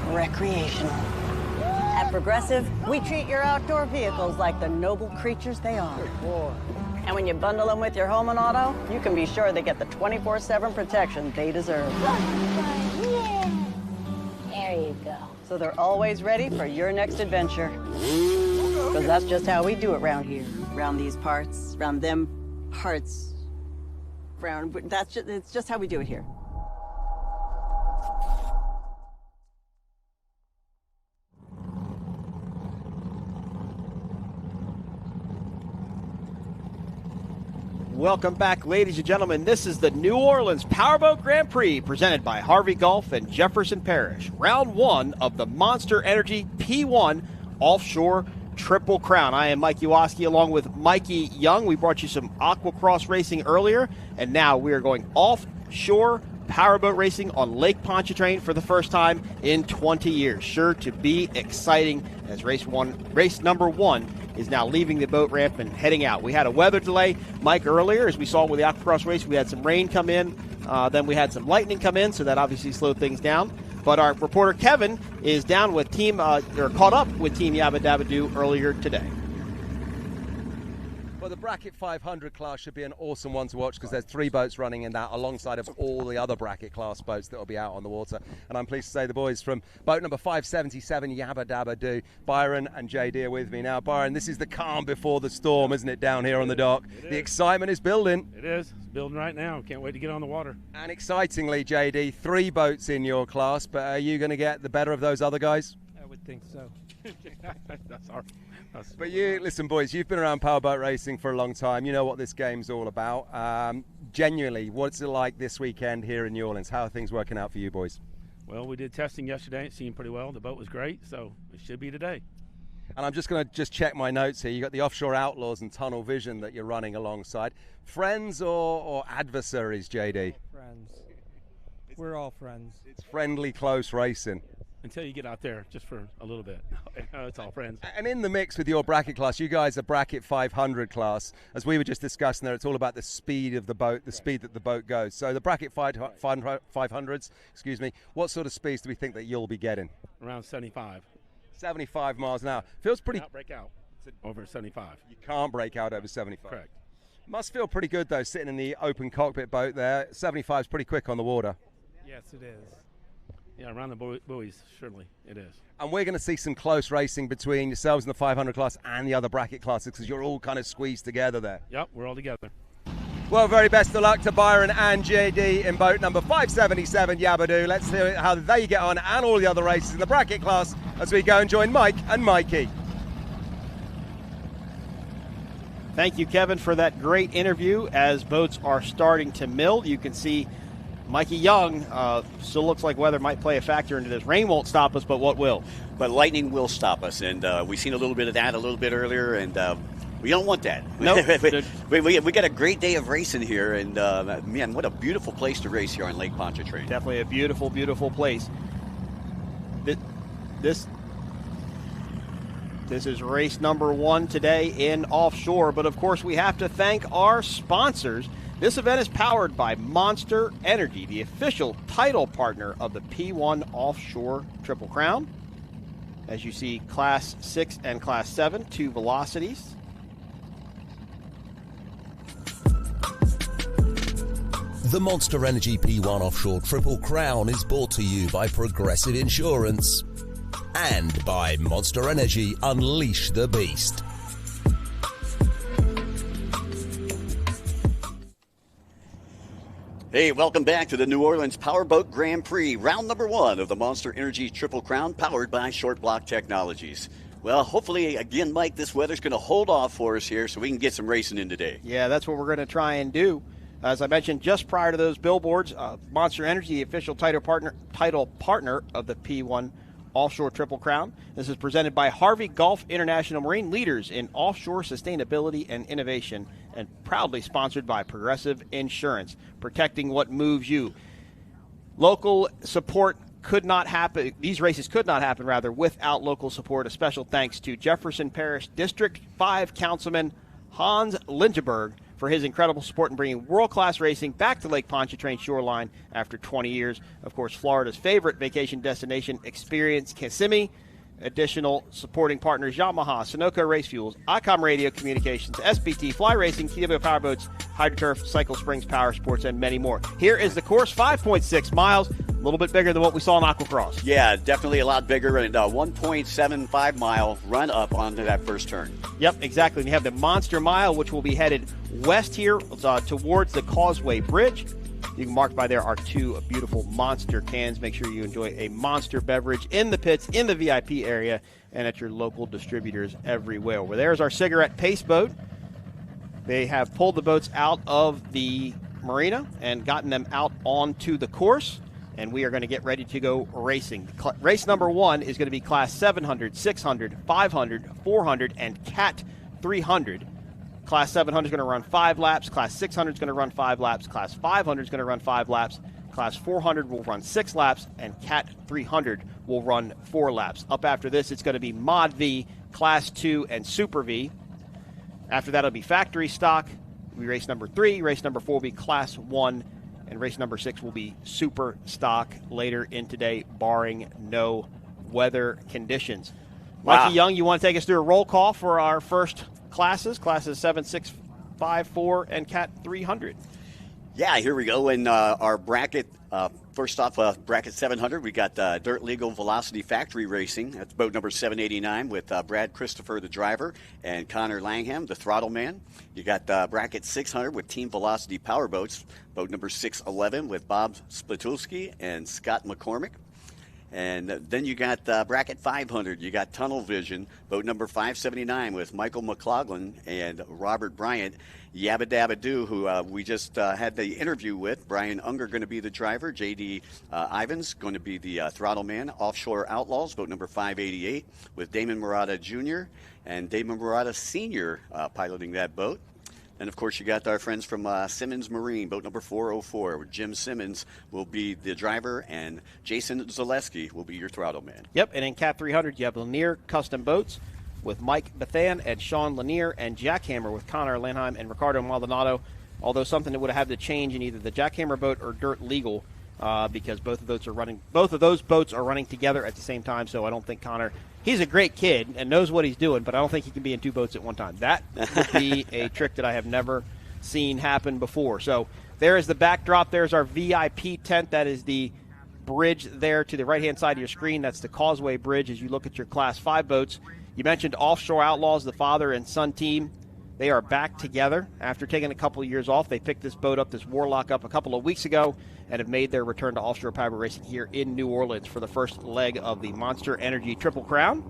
recreational. At Progressive, we treat your outdoor vehicles like the noble creatures they are. And when you bundle them with your home and auto, you can be sure they get the 24/7 protection they deserve. Yeah. There you go. So they're always ready for your next adventure. Because that's just how we do it around here. Around these parts, around them parts. It's just how we do it here. Welcome back, ladies and gentlemen. This is the New Orleans Powerboat Grand Prix presented by Harvey Golf and Jefferson Parish. Round 1 of the Monster Energy P1 Offshore Triple Crown. I am Mike Iwaski along with Mikey Young. We brought you some Aquacross racing earlier, and now we are going offshore powerboat racing on Lake Pontchartrain for the first time in 20 years. Sure to be exciting as race number 1 is now leaving the boat ramp and heading out. We had a weather delay, Mike, earlier. As we saw with the Aquacross race, we had some rain come in. Then we had some lightning come in, so that obviously slowed things down. But our reporter Kevin is down with caught up with Team Yabba Dabba Doo earlier today. Well, the Bracket 500 class should be an awesome one to watch because there's 3 boats running in that alongside of all the other bracket class boats that will be out on the water. And I'm pleased to say the boys from boat number 577, Yabba Dabba Doo, Byron and JD are with me. Now, Byron, this is the calm before the storm, isn't it, down here on the dock? The excitement is building. It is. It's building right now. Can't wait to get on the water. And excitingly, JD, 3 boats in your class, but are you going to get the better of those other guys? I would think so. That's our... But you, listen, boys, you've been around powerboat racing for a long time. You know what this game's all about. Genuinely, what's it like this weekend here in New Orleans? How are things working out for you boys? Well, we did testing yesterday. It seemed pretty well. The boat was great, so it should be today. And I'm just going to check my notes here. You've got the Offshore Outlaws and Tunnel Vision that you're running alongside. Friends or adversaries, JD? Friends. We're all friends. It's friendly, close racing. Until you get out there, just for a little bit. It's all friends. And in the mix with your bracket class, you guys are bracket 500 class. As we were just discussing there, it's all about the speed of the boat, the speed that the boat goes. So the bracket 500s, what sort of speeds do we think that you'll be getting? Around 75. 75 miles an hour. Feels pretty... Cannot break out over 75. You can't break out over 75. Correct. Must feel pretty good, though, sitting in the open cockpit boat there. 75 is pretty quick on the water. Yes, it is. Yeah, around the buoys, surely it is. And we're going to see some close racing between yourselves in the 500 class and the other bracket classes because you're all kind of squeezed together there. Yep, we're all together. Well, very best of luck to Byron and JD in boat number 577, Yabba Doo. Let's see how they get on and all the other races in the bracket class as we go and join Mike and Mikey. Thank you, Kevin, for that great interview. As boats are starting to mill, you can see Mikey Young still looks like weather might play a factor into this. Rain won't stop us, but what will? But lightning will stop us, and we've seen a little bit of that a little bit earlier, and we don't want that. Nope. we got a great day of racing here, and man, what a beautiful place to race here on Lake Pontchartrain. Definitely a beautiful, beautiful place. This is race number 1 today in offshore, but of course we have to thank our sponsors. This event is powered by Monster Energy, the official title partner of the P1 Offshore Triple Crown. As you see, Class 6 and Class 7, 2 velocities. The Monster Energy P1 Offshore Triple Crown is brought to you by Progressive Insurance and by Monster Energy Unleash the Beast. Hey, welcome back to the New Orleans Powerboat Grand Prix, round number 1 of the Monster Energy Triple Crown, powered by Short Block Technologies. Well, hopefully, again, Mike, this weather's going to hold off for us here so we can get some racing in today. Yeah, that's what we're going to try and do. As I mentioned just prior to those billboards, Monster Energy, the official title partner of the P1 Offshore Triple Crown. This is presented by Harvey Golf International Marine, leaders in offshore sustainability and innovation, and proudly sponsored by Progressive Insurance, protecting what moves you. Local support could not happen. These races could not happen, without local support. A special thanks to Jefferson Parish District 5 Councilman Hans Lindeberg for his incredible support in bringing world-class racing back to Lake Pontchartrain shoreline after 20 years. Of course, Florida's favorite vacation destination, Experience Kissimmee. Additional supporting partners: Yamaha, Sunoco Race Fuels, ICOM Radio Communications, SBT, Fly Racing, TW Powerboats, HydroTurf, Cycle Springs Power Sports, and many more. Here is the course, 5.6 miles, a little bit bigger than what we saw in Aquacross. Yeah, definitely a lot bigger, and a 1.75 mile run up onto that first turn. Yep, exactly. And you have the Monster Mile, which will be headed west here towards the Causeway Bridge. You can mark by there are two beautiful Monster cans. Make sure you enjoy a Monster beverage in the pits, in the VIP area, and at your local distributors everywhere. Well, there's our cigarette pace boat. They have pulled the boats out of the marina and gotten them out onto the course, and we are going to get ready to go racing. Race number 1 is going to be Class 700, 600, 500, 400, and Cat 300. Class 700 is going to run 5 laps. Class 600 is going to run 5 laps. Class 500 is going to run 5 laps. Class 400 will run 6 laps. And Cat 300 will run 4 laps. Up after this, it's going to be ModV, Class 2, and SuperV. After that, it'll be Factory Stock. It'll be race number 3. Race number 4 will be Class 1. And race number 6 will be Superstock later in today, barring no weather conditions. Wow. Mikey Young, you want to take us through a roll call for our first classes 7, 6, 5, 4, and Cat 300. Yeah, here we go. In our bracket, first off, bracket 700, we got Dirt Legal Velocity Factory Racing. That's boat number 789 with Brad Christopher, the driver, and Connor Langham, the throttle man. You got bracket 600 with Team Velocity Powerboats, boat number 611 with Bob Splatulski and Scott McCormick. And then you got bracket 500. You got Tunnel Vision, boat number 579 with Michael McLaughlin and Robert Bryant. Yabba Dabba Doo, who we just had the interview with. Brian Unger going to be the driver. J.D. Ivins going to be the throttle man. Offshore Outlaws, boat number 588 with Damon Murata Jr. and Damon Murata Sr. Piloting that boat. And, of course, you got our friends from Simmons Marine, boat number 404, where Jim Simmons will be the driver and Jason Zaleski will be your throttle man. Yep, and in Cat 300, you have Lanier Custom Boats with Mike Bethan and Sean Lanier, and Jackhammer with Connor Lanheim and Ricardo Maldonado, although something that would have had to change in either the Jackhammer boat or Dirt Legal because both of those boats are running together at the same time, so I don't think Connor – he's a great kid and knows what he's doing, but I don't think he can be in 2 boats at one time. That would be a trick that I have never seen happen before. So there is the backdrop. There's our VIP tent. That is the bridge there to the right-hand side of your screen. That's the Causeway Bridge as you look at your Class 5 boats. You mentioned Offshore Outlaws, the father and son team. They are back together after taking a couple of years off. They picked this boat up, this Warlock up, a couple of weeks ago and have made their return to offshore powerboat racing here in New Orleans for the first leg of the Monster Energy Triple Crown.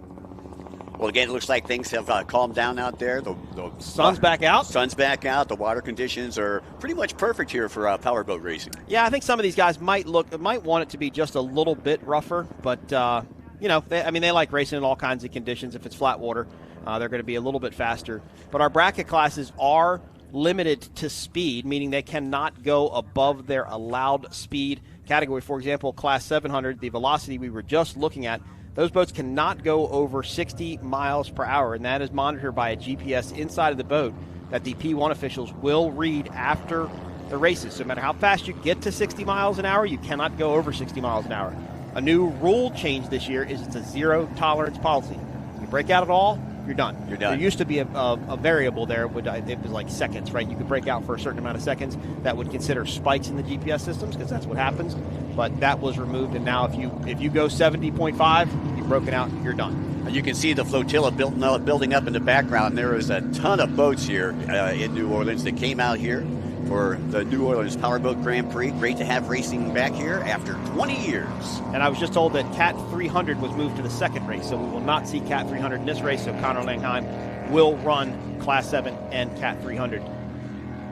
Well, again, it looks like things have calmed down out there. The sun's back out. Sun's back out. The water conditions are pretty much perfect here for powerboat racing. Yeah, I think some of these guys might want it to be just a little bit rougher, but they like racing in all kinds of conditions. If it's flat water, they're going to be a little bit faster. But our bracket classes are limited to speed, meaning they cannot go above their allowed speed category. For example, Class 700, the velocity we were just looking at, those boats cannot go over 60 miles per hour, and that is monitored by a GPS inside of the boat that the P1 officials will read after the races. So no matter how fast you get to 60 miles an hour, you cannot go over 60 miles an hour. A new rule change this year is it's a zero-tolerance policy. You break out at all, you're done. You're done. There used to be a variable there. It was like seconds, right? You could break out for a certain amount of seconds. That would consider spikes in the GPS systems because that's what happens. But that was removed, and now if you go 70.5, you've broken out, you're done. You can see the flotilla building up in the background. There is a ton of boats here in New Orleans that came out here for the New Orleans Powerboat Grand Prix. Great to have racing back here after 20 years. And I was just told that Cat 300 was moved to the second race, so we will not see Cat 300 in this race, so Connor Langheim will run Class 7 and Cat 300.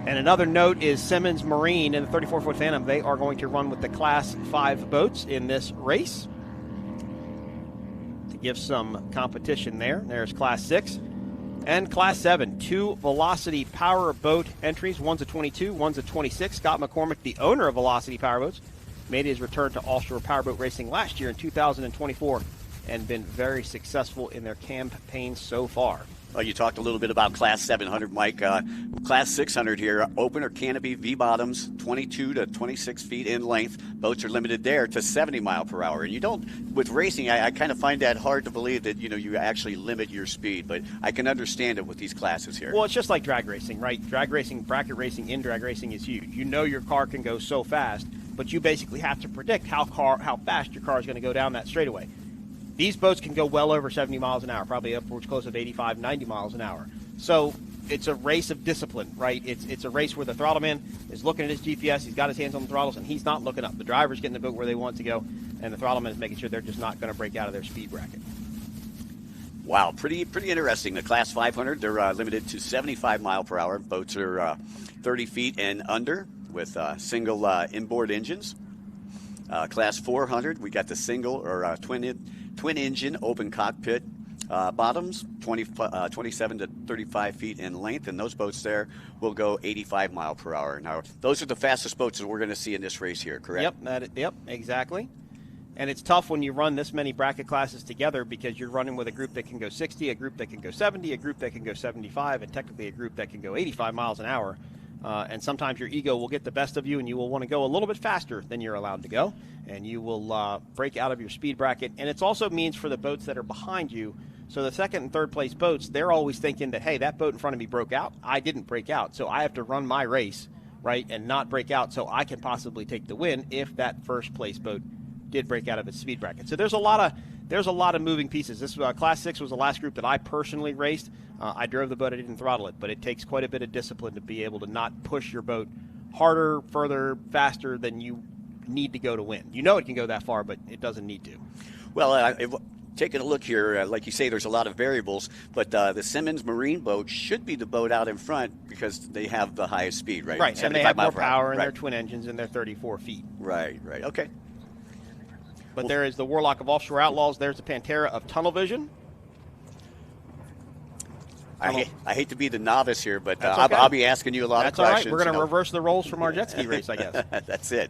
And another note is Simmons Marine and the 34-foot Phantom, they are going to run with the Class 5 boats in this race to give some competition there. There's Class 6. And Class 7, 2 Velocity Power Boat entries. One's a 22, one's a 26. Scott McCormick, the owner of Velocity Powerboats, made his return to offshore powerboat racing last year in 2024 and been very successful in their campaign so far. Well, you talked a little bit about Class 700, Mike. Class 600 here, open or canopy V-bottoms, 22 to 26 feet in length. Boats are limited there to 70 mile per hour. And you don't, with racing, I kind of find that hard to believe that, you actually limit your speed. But I can understand it with these classes here. Well, it's just like drag racing, right? Drag racing, bracket racing in drag racing is huge. You know your car can go so fast, but you basically have to predict how fast your car is going to go down that straightaway. These boats can go well over 70 miles an hour, probably upwards close to 85, 90 miles an hour. So it's a race of discipline, right? It's a race where the throttle-man is looking at his GPS, he's got his hands on the throttles, and he's not looking up. The driver's getting the boat where they want to go, and the throttle-man is making sure they're just not going to break out of their speed bracket. Wow, pretty interesting. The Class 500, they're limited to 75 mile per hour. Boats are 30 feet and under with single inboard engines. Class 400, we got the single or twin engine open cockpit bottoms, 27 to 35 feet in length, and those boats there will go 85 mile per hour. Now, those are the fastest boats that we're going to see in this race here, correct? Yep, exactly. And it's tough when you run this many bracket classes together because you're running with a group that can go 60, a group that can go 70, a group that can go 75, and technically a group that can go 85 miles an hour. And sometimes your ego will get the best of you, and you will want to go a little bit faster than you're allowed to go, and you will break out of your speed bracket. And it also means for the boats that are behind you, so the second and third place boats, they're always thinking that, hey, that boat in front of me broke out. I didn't break out, so I have to run my race, right, and not break out so I can possibly take the win if that first place boat did break out of its speed bracket. So there's a lot of moving pieces. This Class 6 was the last group that I personally raced. I drove the boat, I didn't throttle it, but it takes quite a bit of discipline to be able to not push your boat harder, further, faster than you need to go to win. You know it can go that far, but it doesn't need to. Well, taking a look here, like you say, there's a lot of variables, but the Simmons Marine boat should be the boat out in front because they have the highest speed, right? Right, and they have more power, and right. They're twin engines, and they're 34 feet. Right, okay. But there is the Warlock of Offshore Outlaws. There's the Pantera of Tunnel Vision. I hate to be the novice here, but okay. I'll be asking you a lot of questions. That's all right. We're going to reverse the roles from our jet ski race, I guess. That's it.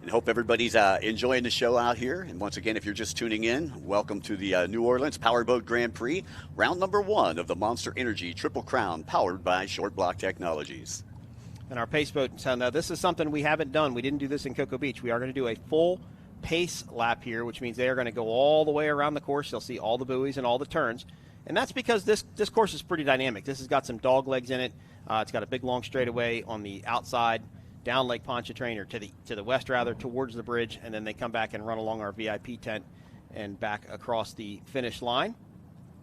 And hope everybody's enjoying the show out here. And once again, if you're just tuning in, welcome to the New Orleans Powerboat Grand Prix, round number 1 of the Monster Energy Triple Crown, powered by Short Block Technologies. And our pace boat. So now this is something we haven't done. We didn't do this in Cocoa Beach. We are going to do a full pace lap here, which means they are going to go all the way around the course. They'll see all the buoys and all the turns. And that's because this course is pretty dynamic. This has got some dog legs in it. It's got a big long straightaway on the outside, down Lake Pontchartrain, or to the west rather, towards the bridge, and then they come back and run along our VIP tent and back across the finish line.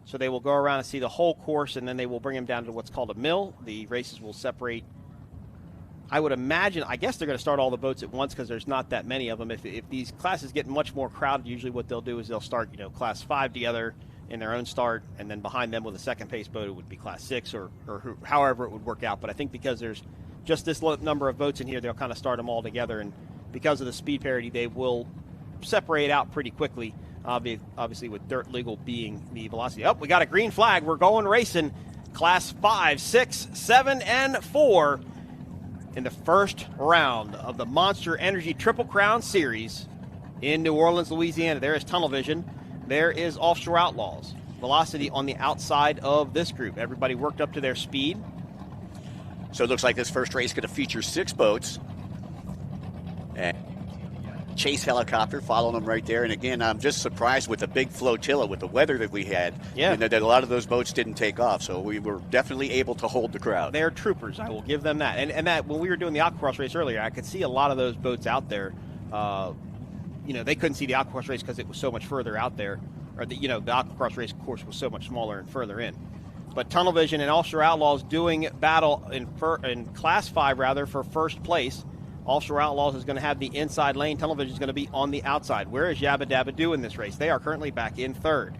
So they will go around and see the whole course, and then they will bring them down to what's called a mill. The races will separate. I would imagine, I guess they're going to start all the boats at once because there's not that many of them. If these classes get much more crowded, usually what they'll do is they'll start, Class 5 together in their own start, and then behind them with a second pace boat, it would be Class 6 or however it would work out. But I think because there's just this number of boats in here, they'll kind of start them all together, and because of the speed parity, they will separate out pretty quickly, obviously with dirt legal being the velocity. Oh, we got a green flag. We're going racing. Class 5, 6, 7, and 4 in the first round of the Monster Energy Triple Crown Series in New Orleans, Louisiana. There is Tunnel Vision. There is Offshore Outlaws. Velocity on the outside of this group. Everybody worked up to their speed. So it looks like this first race is going to feature 6 boats. And chase helicopter following them right there. And again, I'm just surprised with the big flotilla, with the weather that we had. Yeah. That a lot of those boats didn't take off. So we were definitely able to hold the crowd. They're troopers. I will give them that. And that when we were doing the Aquacross race earlier, I could see a lot of those boats out there. They couldn't see the Aquacross race because it was so much further out there. Or the Aquacross race course was so much smaller and further in. But Tunnel Vision and Offshore Outlaws doing battle in Class 5 rather for first place. Offshore Outlaws is going to have the inside lane. Tunnel Vision is going to be on the outside. Where is Yabba Dabba Doo in this race? They are currently back in third.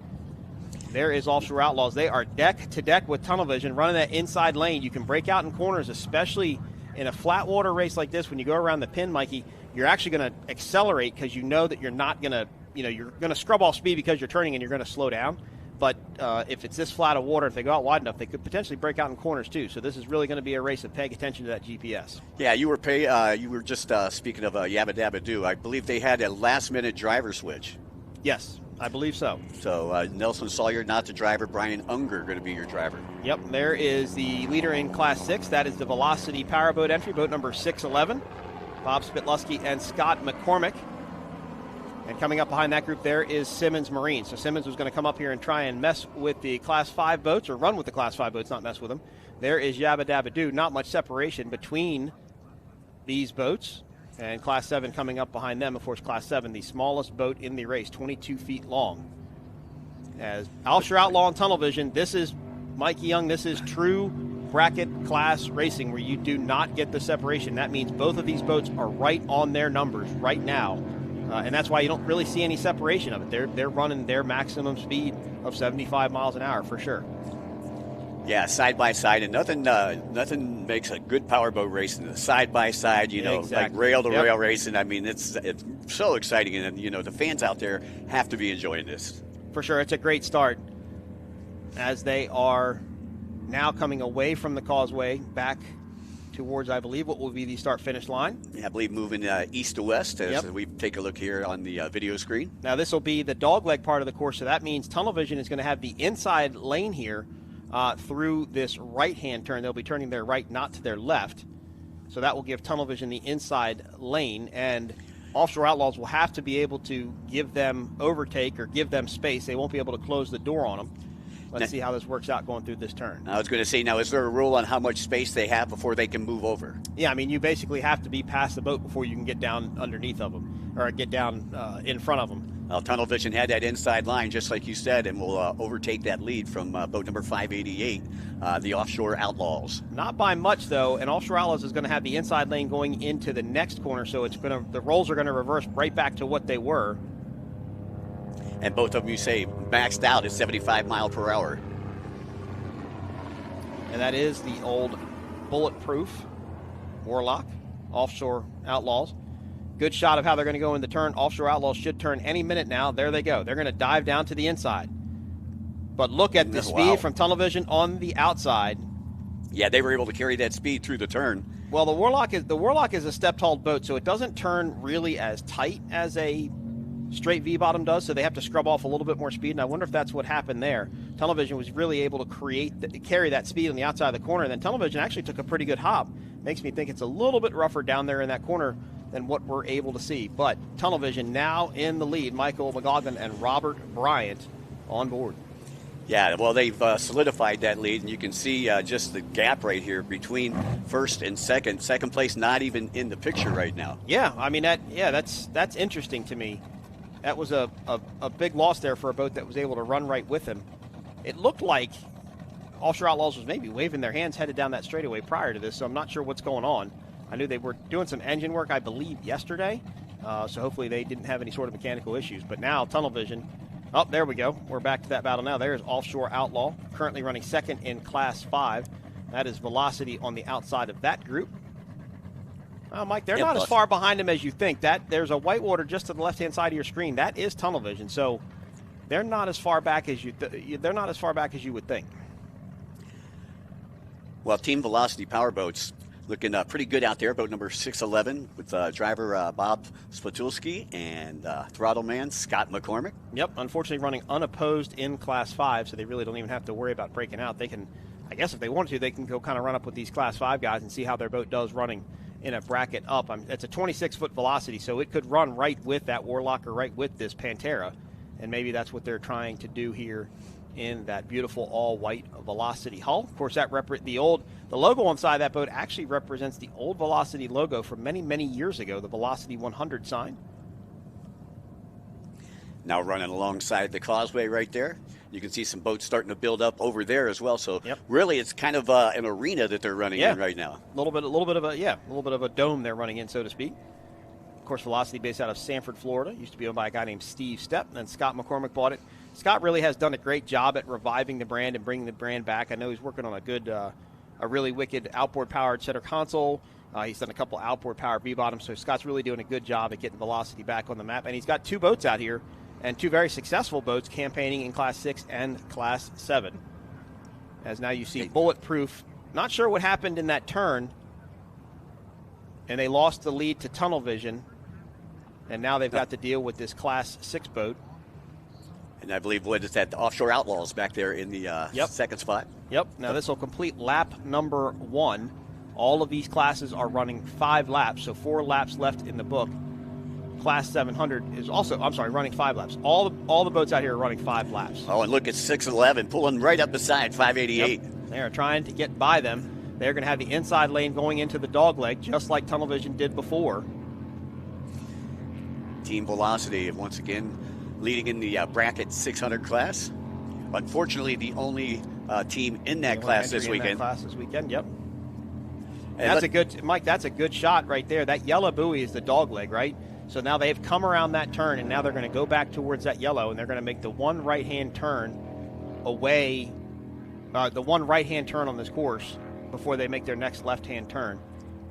There is Offshore Outlaws. They are deck to deck with Tunnel Vision, running that inside lane. You can break out in corners, especially in a flat water race like this. When you go around the pin, Mikey, you're actually going to accelerate because you know that you're not going to, you're going to scrub off speed because you're turning and you're going to slow down. But if it's this flat of water, if they go out wide enough, they could potentially break out in corners too. So this is really going to be a race of paying attention to that GPS. Yeah, you were just speaking of Yabba Dabba Doo. I believe they had a last-minute driver switch. Yes, I believe so. So Nelson Sawyer, not the driver. Brian Unger going to be your driver. Yep, there is the leader in Class 6. That is the Velocity Powerboat entry, boat number 611. Bob Spitlusky and Scott McCormick. And coming up behind that group there is Simmons Marine. So Simmons was going to come up here and try and mess with the Class 5 boats, or run with the Class 5 boats, not mess with them. There is Yabba Dabba Doo. Not much separation between these boats. And Class 7 coming up behind them. Of course, Class 7, the smallest boat in the race, 22 feet long. As Ultra Outlaw and Tunnel Vision, this is, Mikey Young, this is true bracket class racing where you do not get the separation. That means both of these boats are right on their numbers right now. And that's why you don't really see any separation of it. They're running their maximum speed of 75 miles an hour for sure. Yeah, side by side, and nothing makes a good powerboat race than the side by side. Like rail to rail racing. I mean, it's so exciting, and the fans out there have to be enjoying this. For sure, it's a great start as they are now coming away from the causeway back towards, I believe, what will be the start-finish line. Yeah, I believe moving east to west as we take a look here on the video screen. Now, this will be the dogleg part of the course, so that means Tunnel Vision is going to have the inside lane here through this right-hand turn. They'll be turning their right, not to their left. So that will give Tunnel Vision the inside lane, and Offshore Outlaws will have to be able to give them overtake or give them space. They won't be able to close the door on them. Let's see how this works out going through this turn. I was going to say, now, is there a rule on how much space they have before they can move over? Yeah, I mean, you basically have to be past the boat before you can get down underneath of them, or get down in front of them. Well, Tunnel Vision had that inside line, just like you said, and will overtake that lead from boat number 588, the Offshore Outlaws. Not by much, though, and Offshore Outlaws is going to have the inside lane going into the next corner, so the rolls are going to reverse right back to what they were. And both of them, you say, maxed out at 75 mile per hour. And that is the old bulletproof Warlock, Offshore Outlaws. Good shot of how they're going to go in the turn. Offshore Outlaws should turn any minute now. There they go. They're going to dive down to the inside. But look at the speed from Tunnel Vision on the outside. Yeah, they were able to carry that speed through the turn. Well, the Warlock is a step-hauled boat, so it doesn't turn really as tight as a straight V-bottom does, so they have to scrub off a little bit more speed, and I wonder if that's what happened there. Tunnel Vision was really able to carry that speed on the outside of the corner, and then Tunnel Vision actually took a pretty good hop. Makes me think it's a little bit rougher down there in that corner than what we're able to see. But Tunnel Vision now in the lead. Michael McLaughlin and Robert Bryant on board. Yeah, well, they've solidified that lead, and you can see just the gap right here between first and second. Second place not even in the picture right now. Yeah, I mean, that's interesting to me. That was a big loss there for a boat that was able to run right with him. It looked like Offshore Outlaws was maybe waving their hands headed down that straightaway prior to this, so I'm not sure what's going on. I knew they were doing some engine work, I believe, yesterday, so hopefully they didn't have any sort of mechanical issues. But now, Tunnel Vision, oh, there we go. We're back to that battle now. There's Offshore Outlaw, currently running second in Class 5. That is Velocity on the outside of that group. Mike, they're not as far behind him as you think. There's a whitewater just to the left-hand side of your screen. That is Tunnel Vision, so they're not as far back as you would think. Well, Team Velocity Powerboats looking pretty good out there. Boat number 611 with driver Bob Spatulski and throttle man Scott McCormick. Yep, unfortunately running unopposed in Class 5, so they really don't even have to worry about breaking out. They can, I guess if they wanted to, they can go kind of run up with these Class 5 guys and see how their boat does running in a bracket up. It's a 26-foot Velocity, so it could run right with that Warlock or right with this Pantera, and maybe that's what they're trying to do here in that beautiful all-white Velocity hull. Of course, that the logo on the side of that boat actually represents the old Velocity logo from many, many years ago, the Velocity 100 sign. Now running alongside the causeway right there. You can see some boats starting to build up over there as well. So really, it's kind of an arena that they're running in right now. A little bit of a dome they're running in, so to speak. Of course, Velocity based out of Sanford, Florida. Used to be owned by a guy named Steve Stepp, and then Scott McCormick bought it. Scott really has done a great job at reviving the brand and bringing the brand back. I know he's working on a really wicked outboard-powered center console. He's done a couple outboard-powered V-bottoms, so Scott's really doing a good job at getting Velocity back on the map. And he's got two boats out here, and two very successful boats campaigning in Class 6 and Class 7. As now you see Bulletproof. Not sure what happened in that turn, and they lost the lead to Tunnel Vision, and now they've got to deal with this Class 6 boat. And I believe, what is that, the Offshore Outlaws back there in the second spot? Yep. Now this will complete lap number 1. All of these classes are running 5 laps, so 4 laps left in the book. Class 700 is also, running 5 laps. All the boats out here are running 5 laps. Oh, and look at 611 pulling right up beside 588. Yep. They are trying to get by them. They're going to have the inside lane going into the dog leg, just like Tunnel Vision did before. Team Velocity, once again, leading in the bracket 600 class. Unfortunately, the only team in that class this weekend. Yep. That's a good, Mike, that's a good shot right there. That yellow buoy is the dog leg, right? So now they've come around that turn, and now they're going to go back towards that yellow, and they're going to make the one right-hand turn away, the one right-hand turn on this course before they make their next left-hand turn.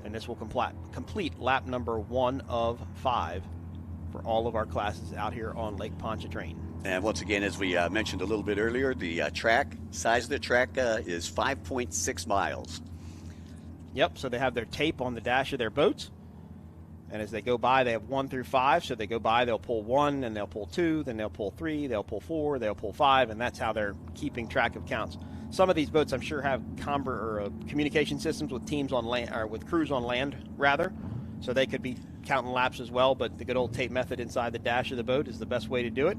And this will complete lap number 1 of 5 for all of our classes out here on Lake Pontchartrain. And once again, as we mentioned a little bit earlier, the size of the track is 5.6 miles. Yep, so they have their tape on the dash of their boats. And as they go by, they have 1 through 5. So they go by, they'll pull 1, and they'll pull 2, then they'll pull 3, they'll pull 4, they'll pull 5, and that's how they're keeping track of counts. Some of these boats, I'm sure, have communication systems with teams on land, or with crews on land, rather. So they could be counting laps as well. But the good old tape method inside the dash of the boat is the best way to do it.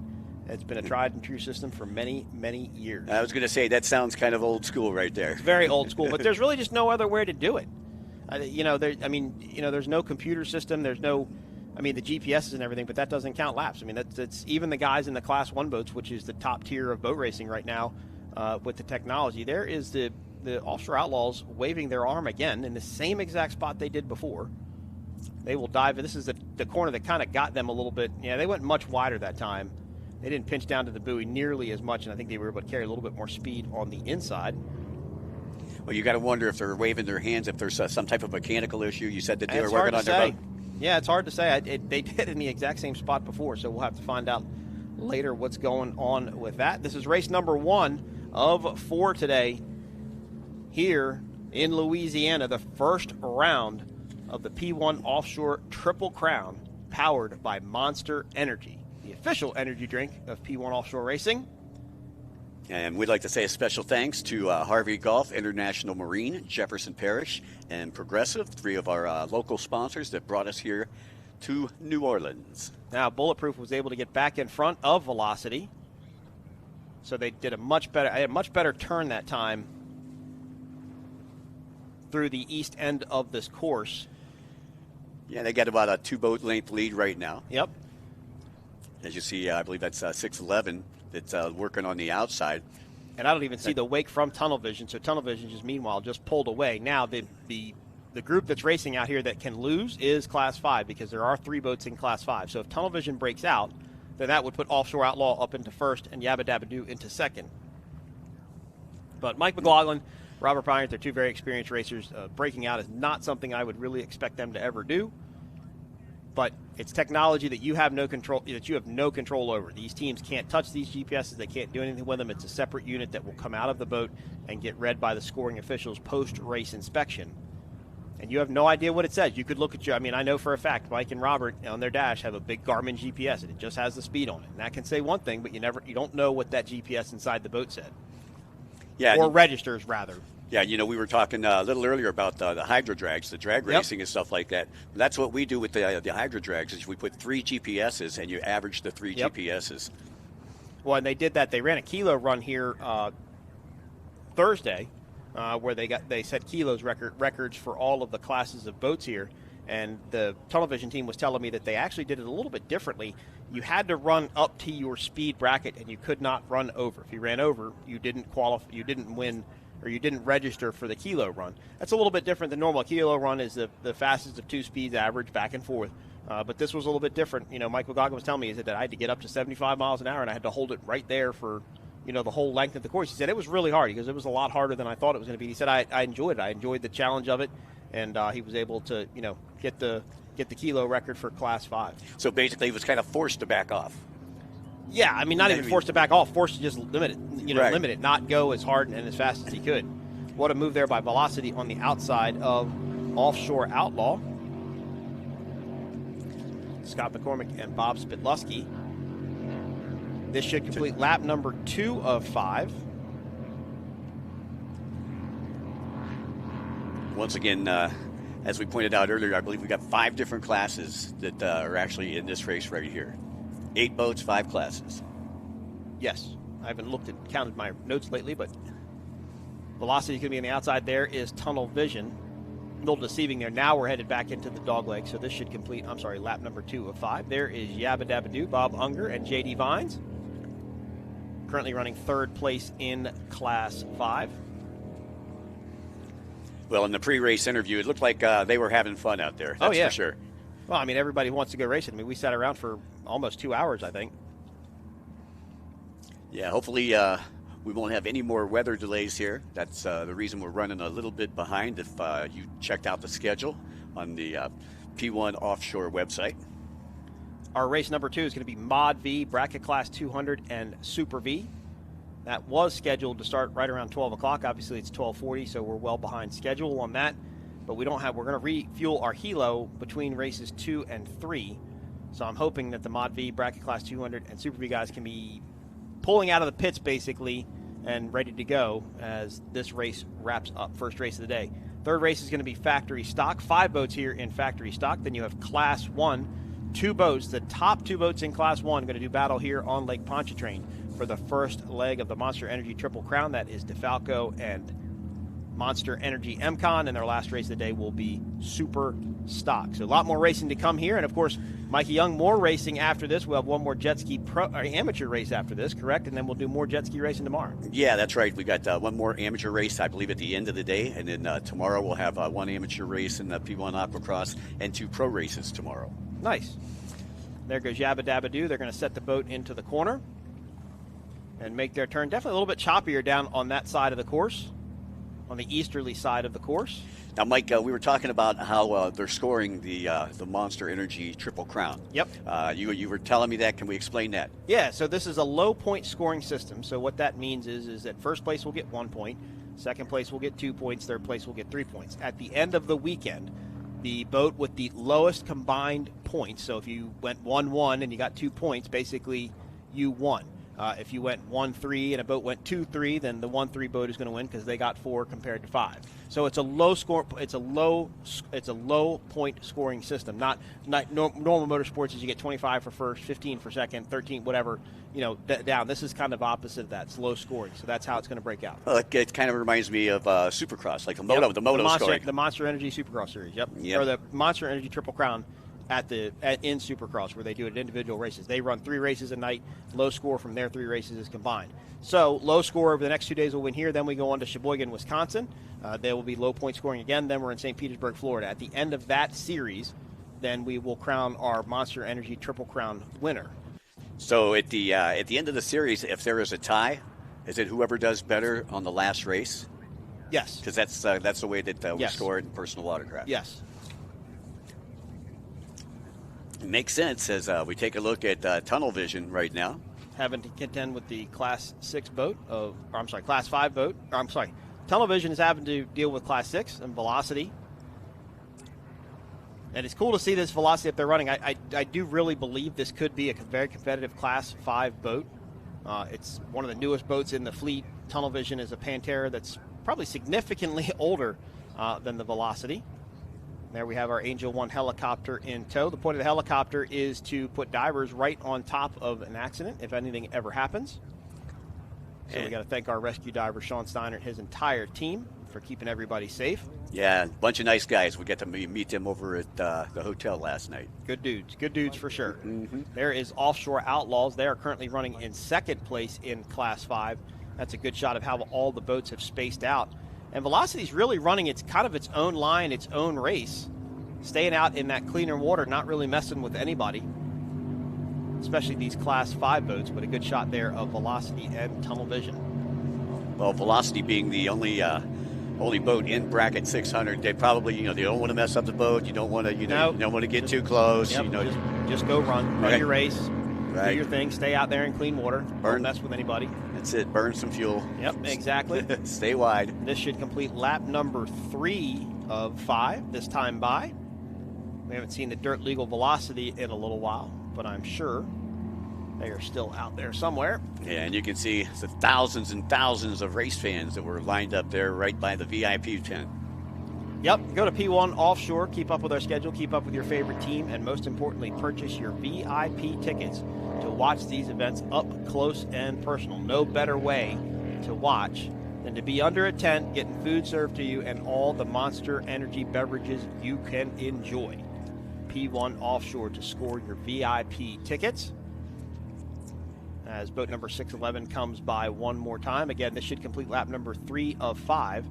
It's been a tried and true system for many, many years. I was going to say, that sounds kind of old school right there. It's very old school, but there's really just no other way to do it. There's no computer system. There's no, the GPSs and everything, but that doesn't count laps. That's even the guys in the Class 1 boats, which is the top tier of boat racing right now with the technology. There is the Offshore Outlaws waving their arm again in the same exact spot they did before. They will dive. This is the corner that kind of got them a little bit. Yeah, they went much wider that time. They didn't pinch down to the buoy nearly as much, and I think they were able to carry a little bit more speed on the inside. Well, you got to wonder if they're waving their hands, if there's some type of mechanical issue. You said that they were working on their boat. Yeah, it's hard to say. They did in the exact same spot before, so we'll have to find out later what's going on with that. This is race number 1 of 4 today here in Louisiana, the first round of the P1 Offshore Triple Crown, powered by Monster Energy, the official energy drink of P1 Offshore Racing. And we'd like to say a special thanks to Harvey Golf, International Marine, Jefferson Parish, and Progressive, 3 of our local sponsors that brought us here to New Orleans. Now, Bulletproof was able to get back in front of Velocity, so they did a much better turn that time through the east end of this course. Yeah, they got about a 2-boat length lead right now. Yep. As you see, I believe that's 611 that's working on the outside. And I don't even see the wake from Tunnel Vision, so Tunnel Vision just meanwhile just pulled away. Now the group that's racing out here that can lose is Class 5, because there are 3 boats in Class 5. So if Tunnel Vision breaks out, then that would put Offshore Outlaw up into first and Yabba Dabba Doo into second. But Mike McLaughlin, Robert Bryant, they're 2 very experienced racers. Breaking out is not something I would really expect them to ever do. But it's technology that you have no control over. These teams can't touch these GPSs. They can't do anything with them. It's a separate unit that will come out of the boat and get read by the scoring officials post-race inspection. And you have no idea what it says. You could look at I know for a fact Mike and Robert on their dash have a big Garmin GPS, and it just has the speed on it. And that can say one thing, but you don't know what that GPS inside the boat said. Yeah, or registers, rather. Yeah, we were talking a little earlier about the hydro drags, the drag racing and stuff like that. That's what we do with the hydro drags is we put 3 GPSs and you average the 3 GPSs. Well, and they did that. They ran a kilo run here Thursday, where they set kilos records for all of the classes of boats here. And the Tunnel Vision team was telling me that they actually did it a little bit differently. You had to run up to your speed bracket, and you could not run over. If you ran over, you didn't qualify. You didn't win. Or you didn't register for the kilo run. That's a little bit different than normal. A kilo run is the fastest of 2 speeds average back and forth. But this was a little bit different. Mike McGoggin was telling me that I had to get up to 75 miles an hour, and I had to hold it right there for, the whole length of the course. He said it was really hard because it was a lot harder than I thought it was going to be. He said I enjoyed it. I enjoyed the challenge of it, and he was able to, get the kilo record for Class 5. So basically, he was kind of forced to back off. Yeah, not even forced to back off, forced to just limit it, not go as hard and as fast as he could. What a move there by Velocity on the outside of Offshore Outlaw. Scott McCormick and Bob Spitlusky This should complete lap number 2 of 5. Once again, as we pointed out earlier, I believe we got 5 different classes that are actually in this race right here. 8 boats, 5 classes. Yes. I haven't counted my notes lately, but velocity is going to be on the outside. There is tunnel vision. A little deceiving there. Now we're headed back into the dogleg, so this should complete, lap number 2 of 5. There is Yabba Dabba Doo, Bob Unger, and J.D. Vines. Currently running 3rd place in Class 5. Well, in the pre-race interview, it looked like they were having fun out there. That's for sure. Well, I mean, everybody wants to go racing. I mean, we sat around for almost 2 hours, I think. Yeah, hopefully we won't have any more weather delays here. That's the reason we're running a little bit behind. If you checked out the schedule on the P1 Offshore website. Our race number 2 is going to be ModV, Bracket Class 200, and SuperV. That was scheduled to start right around 12 o'clock. Obviously, it's 12:40, so we're well behind schedule on that. But we're going to refuel our helo between races 2 and 3. So I'm hoping that the ModV, Bracket Class 200, and SuperV guys can be pulling out of the pits, basically, and ready to go as this race wraps up. First race of the day. Third race is going to be factory stock. 5 boats here in factory stock. Then you have Class 1, 2 boats. The top 2 boats in Class 1 are going to do battle here on Lake Pontchartrain for the first leg of the Monster Energy Triple Crown. That is DeFalco and Monster Energy MCon, and their last race of the day will be Superstock. So a lot more racing to come here, and of course, Mikey Young, more racing after this. We'll have one more jet ski amateur race after this, correct? And then we'll do more jet ski racing tomorrow. Yeah, that's right. We got one more amateur race, I believe, at the end of the day, and then tomorrow we'll have one amateur race in the P1 Aquacross and 2 pro races tomorrow. Nice. There goes Yabba Dabba Doo. They're going to set the boat into the corner and make their turn. Definitely a little bit choppier down on that side of the course, on the easterly side of the course. Now, Mike, we were talking about how they're scoring the Monster Energy Triple Crown. Yep. You were telling me that. Can we explain that? Yeah, so this is a low-point scoring system. So what that means is that first place will get 1 point, second place will get 2 points, third place will get 3 points. At the end of the weekend, the boat with the lowest combined points, so if you went 1-1 and you got 2 points, basically you won. If you went 1-3 and a boat went 2-3, then the 1-3 boat is going to win because they got 4 compared to 5. So it's a low score. It's a low point scoring system. Not normal motorsports is you get 25 for first, 15 for second, 13 whatever. Down. This is kind of opposite of that. It's low scoring. So that's how it's going to break out. It kind of reminds me of Supercross, like the moto scoring. The Monster Energy Supercross series. Yep. Yep. Or the Monster Energy Triple Crown. In Supercross, where they do it individual races. They run 3 races a night. Low score from their 3 races is combined. So low score over the next 2 days will win here. Then we go on to Sheboygan, Wisconsin. There will be low point scoring again. Then we're in St. Petersburg, Florida. At the end of that series, then we will crown our Monster Energy Triple Crown winner. So at the end of the series, if there is a tie, is it whoever does better on the last race? Yes. Because that's the way that we score it in personal watercraft. Yes. It makes sense as we take a look at tunnel vision right now. Having to contend with the Class 6 boat Class 5 boat. Tunnel vision is having to deal with Class 6 and velocity. And it's cool to see this velocity that they're running. I do really believe this could be a very competitive Class 5 boat. It's one of the newest boats in the fleet. Tunnel vision is a Pantera that's probably significantly older than the Velocity. There we have our Angel 1 helicopter in tow. The point of the helicopter is to put divers right on top of an accident if anything ever happens. So we got to thank our rescue diver, Sean Steiner, and his entire team for keeping everybody safe. Yeah, a bunch of nice guys. We got to meet them over at the hotel last night. Good dudes for sure. Mm-hmm. There is Offshore Outlaws. They are currently running in 2nd place in Class 5. That's a good shot of how all the boats have spaced out. And Velocity's really running its own line, its own race, staying out in that cleaner water, not really messing with anybody, especially these Class 5 boats, but a good shot there of Velocity and Tunnel Vision. Well, Velocity being the only boat in bracket 600, they probably, they don't want to mess up the boat. You don't want to, you don't want to get too close. Yep, just go run your race, do your thing, stay out there in clean water, don't mess with anybody. That's it, burn some fuel. Yep, exactly. Stay wide. This should complete lap number 3 of 5 this time by. We haven't seen the dirt legal Velocity in a little while, but I'm sure They are still out there somewhere. Yeah, and you can see the thousands and thousands of race fans that were lined up there right by the VIP tent. Yep, go to P1 Offshore, keep up with our schedule, keep up with your favorite team, and most importantly, purchase your VIP tickets to watch these events up close and personal. No better way to watch than to be under a tent, getting food served to you, and all the Monster Energy beverages you can enjoy. P1 Offshore to score your VIP tickets. As boat number 611 comes by one more time. Again, this should complete lap number 3 of 5.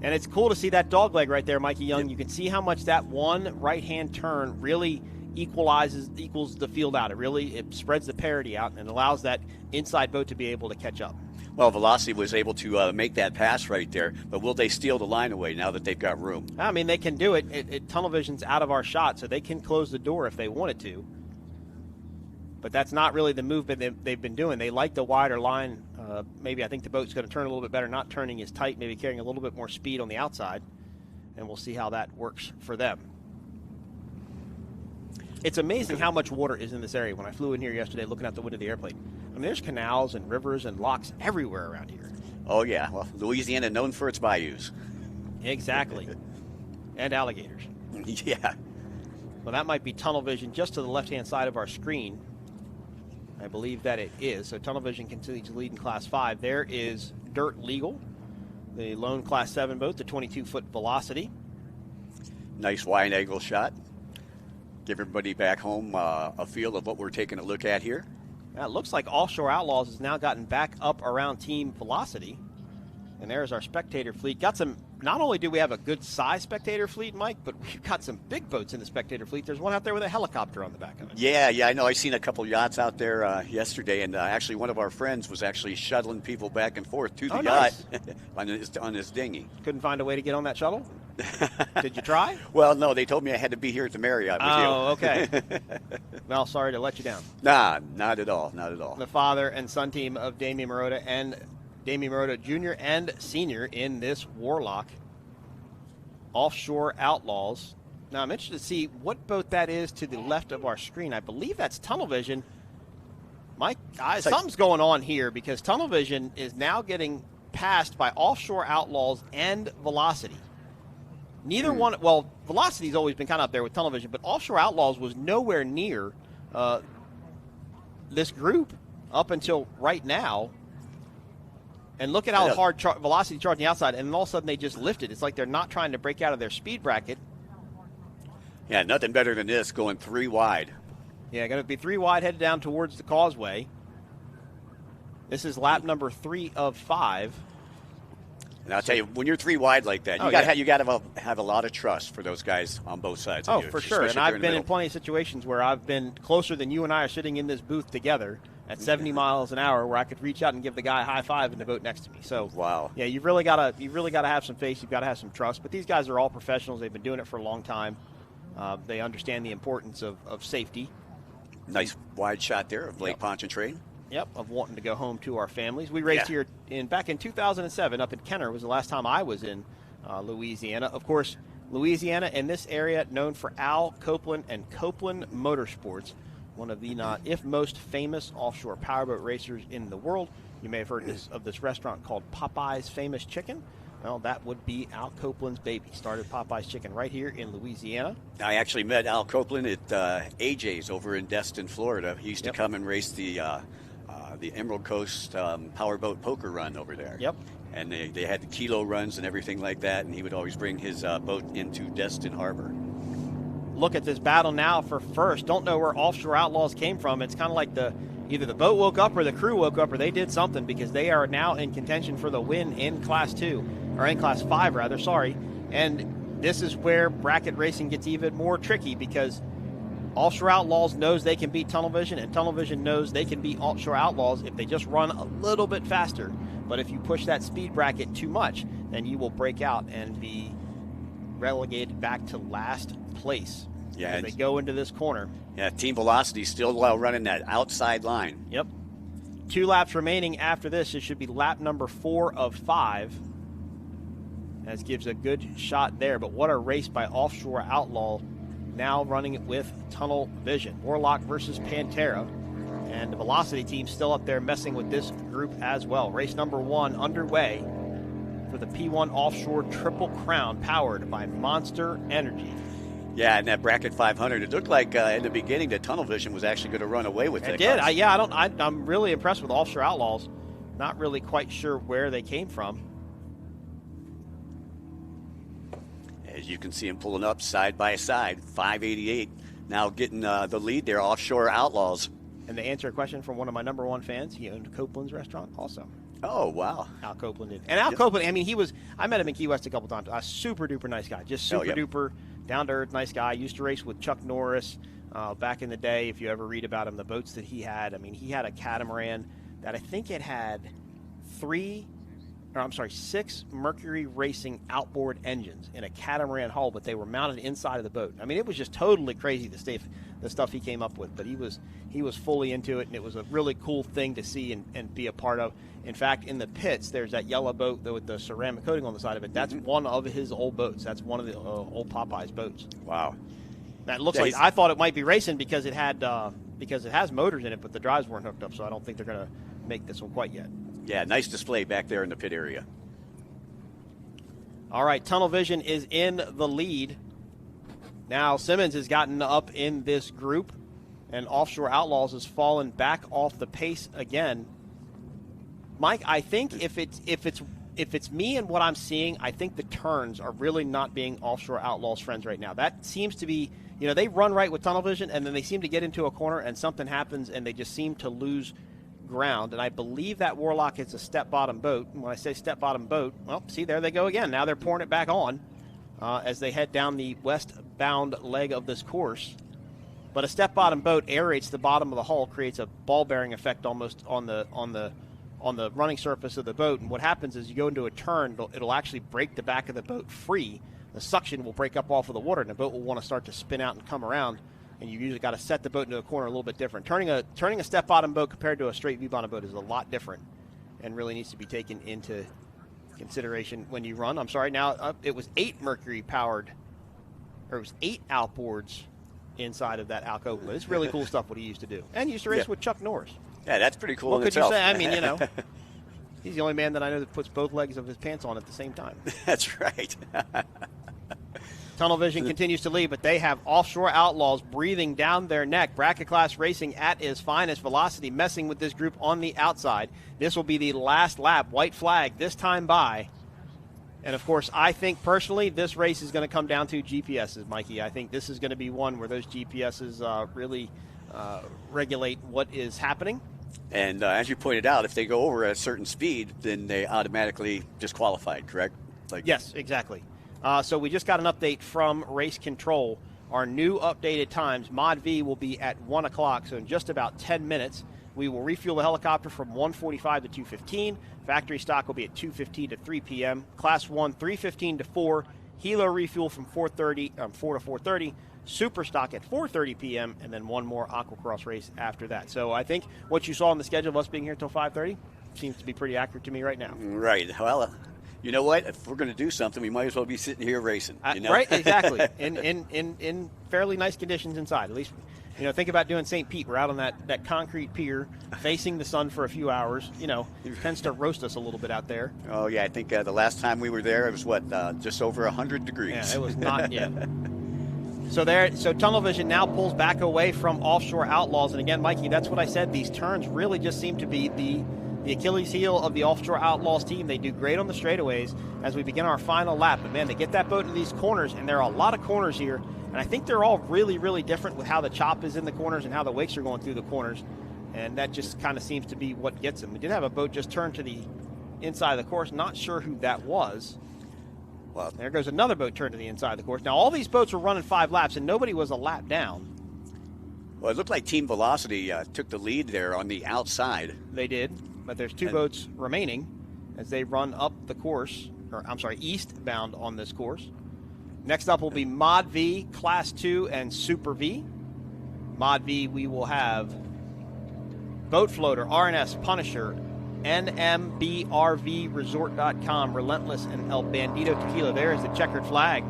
And it's cool to see that dog leg right there, Mikey Young. You can see how much that one right-hand turn really equals the field out. It spreads the parity out and allows that inside boat to be able to catch up. Well, Velocity was able to make that pass right there, but will they steal the line away now that they've got room? I mean, they can do it. Tunnel vision's out of our shot, so they can close the door if they wanted to. But that's not really the movement they've been doing. They like the wider line. Maybe I think the boat's going to turn a little bit better, not turning as tight, maybe carrying a little bit more speed on the outside. And we'll see how that works for them. It's amazing how much water is in this area. When I flew in here yesterday looking out the window of the airplane, I mean, there's canals and rivers and locks everywhere around here. Oh, yeah. Well, Louisiana known for its bayous. Exactly. And alligators. Yeah. Well, that might be tunnel vision just to the left-hand side of our screen. I believe that it is. So tunnel vision continues to lead in Class 5. There is Dirt Legal, the lone Class 7 boat, the 22-foot Velocity. Nice wide angle shot. Give everybody back home a feel of what we're taking a look at here. Now, it looks like Offshore Outlaws has now gotten back up around Team Velocity. And there's our spectator fleet. Got some. Not only do we have a good size spectator fleet, Mike, but we've got some big boats in the spectator fleet. There's one out there with a helicopter on the back of it. Yeah, I know. I seen a couple yachts out there yesterday, and actually one of our friends was actually shuttling people back and forth to the yacht on his dinghy. Couldn't find a way to get on that shuttle? Did you try? Well, no. They told me I had to be here at the Marriott with you. Oh, okay. Well, sorry to let you down. Nah, not at all. Not at all. The father and son team of Damian Marotta and Damian Marotta Jr. and Sr. in this Warlock. Offshore Outlaws. Now, I'm interested to see what boat that is to the left of our screen. I believe that's Tunnel Vision. Mike, something's going on here because Tunnel Vision is now getting passed by Offshore Outlaws and Velocity. Neither one, well, Velocity's always been kind of up there with Tunnel Vision, but Offshore Outlaws was nowhere near this group up until right now. And look at how hard Velocity charged on the outside, and then all of a sudden they just lifted. It's like they're not trying to break out of their speed bracket. Yeah, nothing better than this, going 3 wide. Yeah, going to be 3 wide, headed down towards the causeway. This is lap number 3 of 5. And I'll tell you, when you're 3 wide like that, you got to have a lot of trust for those guys on both sides. Oh, for sure. And I've been in plenty of situations where I've been closer than you and I are sitting in this booth together at 70 miles an hour, where I could reach out and give the guy a high five in the boat next to me. So, wow. Yeah, you've really got to have some faith. You've got to have some trust. But these guys are all professionals. They've been doing it for a long time. They understand the importance of safety. Nice wide shot there of Lake Pontchartrain. Yep, of wanting to go home to our families. We raced here back in 2007 up in Kenner was the last time I was in Louisiana. Of course, Louisiana and this area known for Al Copeland and Copeland Motorsports, one of the, if most famous offshore powerboat racers in the world. You may have heard of this restaurant called Popeye's Famous Chicken. Well, that would be Al Copeland's baby. Started Popeye's Chicken right here in Louisiana. I actually met Al Copeland at AJ's over in Destin, Florida. He used to come and race the Emerald Coast Powerboat Poker Run over there. Yep. And they had the kilo runs and everything like that, and he would always bring his boat into Destin Harbor. Look at this battle now for first. Don't know where Offshore Outlaws came from. It's kind of like either the boat woke up or the crew woke up or they did something, because they are now in contention for the win in Class 2, or in Class 5 rather, sorry. And this is where bracket racing gets even more tricky, because Offshore Outlaws knows they can beat Tunnel Vision, and Tunnel Vision knows they can beat Offshore Outlaws if they just run a little bit faster. But if you push that speed bracket too much, then you will break out and be relegated back to last place. Yeah, as they go into this corner. Yeah, Team Velocity still running that outside line. Yep. 2 laps remaining after this. It should be lap number 4 of 5. That gives a good shot there. But what a race by Offshore Outlaw, now running it with Tunnel Vision. Warlock versus Pantera. And the Velocity team still up there messing with this group as well. Race number 1 underway for the P1 Offshore Triple Crown, powered by Monster Energy. Yeah, and that bracket 500, it looked like in the beginning that Tunnel Vision was actually going to run away with it. It did. I'm really impressed with Offshore Outlaws. Not really quite sure where they came from. As you can see them pulling up side by side, 588 now getting the lead there, Offshore Outlaws. And to answer a question from one of my number 1 fans, he owned Copeland's restaurant also. Oh, wow. Al Copeland did. And Al Copeland, I mean, I met him in Key West a couple times. A super duper nice guy. Just super duper down to earth nice guy. Used to race with Chuck Norris back in the day. If you ever read about him, the boats that he had, I mean, he had a catamaran that I think it had 6 Mercury Racing outboard engines in a catamaran hull, but they were mounted inside of the boat. I mean, it was just totally crazy, the stuff he came up with, but he was fully into it, and it was a really cool thing to see and be a part of. In fact, in the pits, there's that yellow boat with the ceramic coating on the side of it. That's one of his old boats. That's one of the old Popeye's boats. Wow. That looks like, I thought it might be racing because it had because it has motors in it, but the drives weren't hooked up, so I don't think they're going to make this one quite yet. Yeah, nice display back there in the pit area. All right, Tunnel Vision is in the lead. Now Simmons has gotten up in this group, and Offshore Outlaws has fallen back off the pace again. Mike, I think if it's me and what I'm seeing, I think the turns are really not being Offshore Outlaws' friends right now. That seems to be, they run right with Tunnel Vision, and then they seem to get into a corner, and something happens, and they just seem to lose ground. And I believe that Warlock is a step-bottom boat. And when I say step-bottom boat, well, see, there they go again. Now they're pouring it back on as they head down the westbound leg of this course. But a step-bottom boat aerates the bottom of the hull, creates a ball-bearing effect almost on the running surface of the boat. And what happens is you go into a turn, it'll actually break the back of the boat free. The suction will break up off of the water, and the boat will want to start to spin out and come around. And you usually got to set the boat into a corner a little bit different. Turning a step-bottom boat compared to a straight V-bottom boat is a lot different and really needs to be taken into consideration when you run. I'm sorry, now it was 8 Mercury powered, or it was 8 outboards inside of that Al Copeland. It's really cool stuff what he used to do. And he used to race with Chuck Norris. Yeah, that's pretty cool What in could itself. you say? I mean, he's the only man that I know that puts both legs of his pants on at the same time. That's right. Tunnel Vision continues to lead, but they have Offshore Outlaws breathing down their neck. Bracket class racing at its finest. Velocity messing with this group on the outside. This will be the last lap. White flag this time by. And, of course, I think personally this race is going to come down to GPSs, Mikey. I think this is going to be one where those GPSs really regulate what is happening. And as you pointed out, if they go over at a certain speed, then they automatically disqualified, correct? Yes, exactly. So we just got an update from Race Control. Our new updated times, ModV will be at 1 o'clock, so in just about 10 minutes. We will refuel the helicopter from 1:45 to 2:15. Factory stock will be at 2:15 to 3 p.m. Class 1, 3:15 to 4. Helo refuel from 4 to 4:30. Superstock at 4:30 p.m. and then one more Aquacross race after that. So I think what you saw on the schedule of us being here until 5:30 seems to be pretty accurate to me right now. Right. Well, you know what? If we're going to do something, we might as well be sitting here racing. Right, exactly. in fairly nice conditions inside. At least, think about doing St. Pete. We're out on that concrete pier facing the sun for a few hours. It tends to roast us a little bit out there. Oh, yeah. I think the last time we were there, it was, just over 100 degrees. Yeah, it was not yet. So Tunnel Vision now pulls back away from Offshore Outlaws. And again, Mikey, that's what I said. These turns really just seem to be the Achilles heel of the Offshore Outlaws team. They do great on the straightaways as we begin our final lap. But, man, they get that boat into these corners, and there are a lot of corners here. And I think they're all really, really different with how the chop is in the corners and how the wakes are going through the corners. And that just kind of seems to be what gets them. We did have a boat just turn to the inside of the course. Not sure who that was. Well, there goes another boat turned to the inside of the course. Now, all these boats were running 5 laps, and nobody was a lap down. Well, it looked like Team Velocity took the lead there on the outside. They did. But there's 2 boats remaining as they run up the course, eastbound on this course. Next up will be ModV, Class 2, and SuperV. ModV, we will have Boat Floater, RNS, Punisher, NMBRVResort.com, Relentless, and El Bandito Tequila. There is the checkered flag.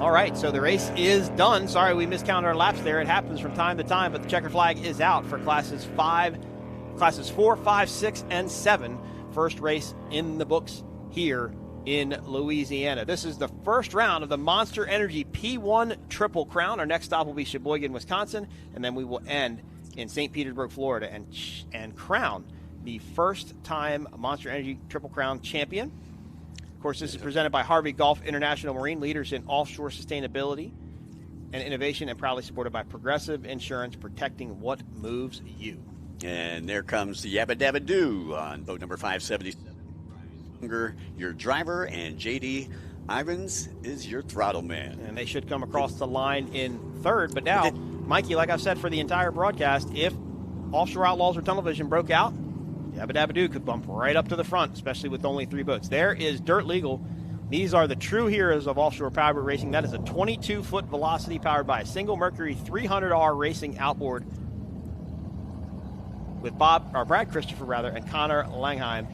All right, so the race is done. Sorry we miscounted our laps there. It happens from time to time, but the checker flag is out for classes 4, 5, 6, and 7. First race in the books here in Louisiana. This is the first round of the Monster Energy P1 Triple Crown. Our next stop will be Sheboygan, Wisconsin, and then we will end in St. Petersburg, Florida, and crown the first-time Monster Energy Triple Crown champion. Of course, this is presented by Harvey Gulf International Marine, leaders in offshore sustainability and innovation, and proudly supported by Progressive Insurance, protecting what moves you. And there comes the Yabba Dabba Doo on boat number 577. Your driver, and J.D. Ivins is your throttle man. And they should come across the line in third. But now, Mikey, like I've said for the entire broadcast, if Offshore Outlaws or Tunnel Vision broke out, Yabba Dabba Doo could bump right up to the front, especially with only 3 boats. There is Dirt Legal. These are the true heroes of offshore powerboat racing. That is a 22-foot Velocity powered by a single Mercury 300R racing outboard with Brad Christopher, and Connor Langheim.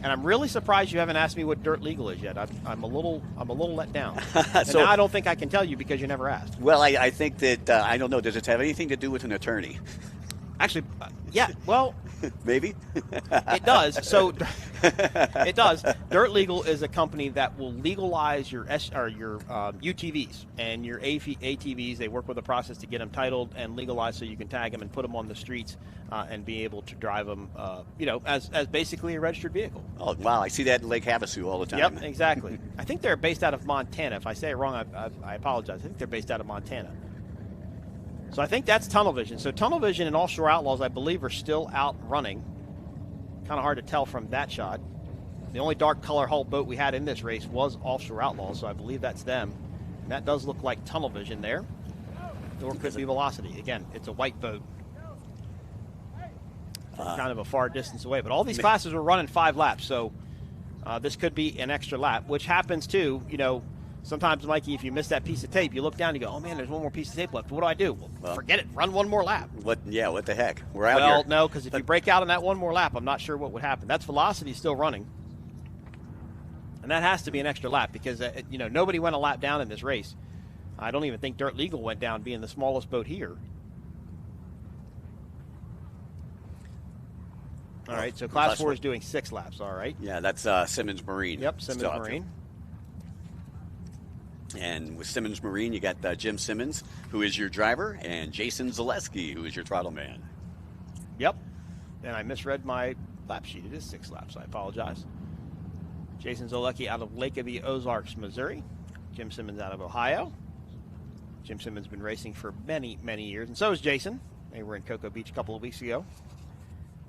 And I'm really surprised you haven't asked me what Dirt Legal is yet. I'm a little let down. And now I don't think I can tell you because you never asked. Well, I think that, I don't know, does it have anything to do with an attorney? Actually, yeah, well. Maybe? It does. So it does. Dirt Legal is a company that will legalize your UTVs and your ATVs. They work with a process to get them titled and legalized so you can tag them and put them on the streets and be able to drive them, as basically a registered vehicle. Oh, wow. I see that in Lake Havasu all the time. Yep, exactly. I think they're based out of Montana. If I say it wrong, I apologize. I think they're based out of Montana. So I think that's Tunnel Vision. So Tunnel Vision and Offshore Outlaws, I believe, are still out running. Kind of hard to tell from that shot. The only dark color hull boat we had in this race was Offshore Outlaws, so I believe that's them. And that does look like Tunnel Vision there. Or could be Velocity. Again, it's a white boat. Kind of a far distance away. But all these classes were running 5 laps, so this could be an extra lap, which happens too, sometimes, Mikey, if you miss that piece of tape, you look down and you go, oh, man, there's one more piece of tape left. What do I do? Well, forget it. Run one more lap. What the heck? We're out here. Well, no, because if you break out on that one more lap, I'm not sure what would happen. That's Velocity still running. And that has to be an extra lap because, nobody went a lap down in this race. I don't even think Dirt Legal went down, being the smallest boat here. All right, so Class 4 is doing 6 laps, all right? Yeah, that's Simmons Marine. Yep, Simmons Marine. And with Simmons Marine, you got Jim Simmons, who is your driver, and Jason Zaleski, who is your throttle man. Yep. And I misread my lap sheet. It is 6 laps. I apologize. Jason Zaleski out of Lake of the Ozarks, Missouri. Jim Simmons out of Ohio. Jim Simmons has been racing for many, many years, and so is Jason. They were in Cocoa Beach a couple of weeks ago.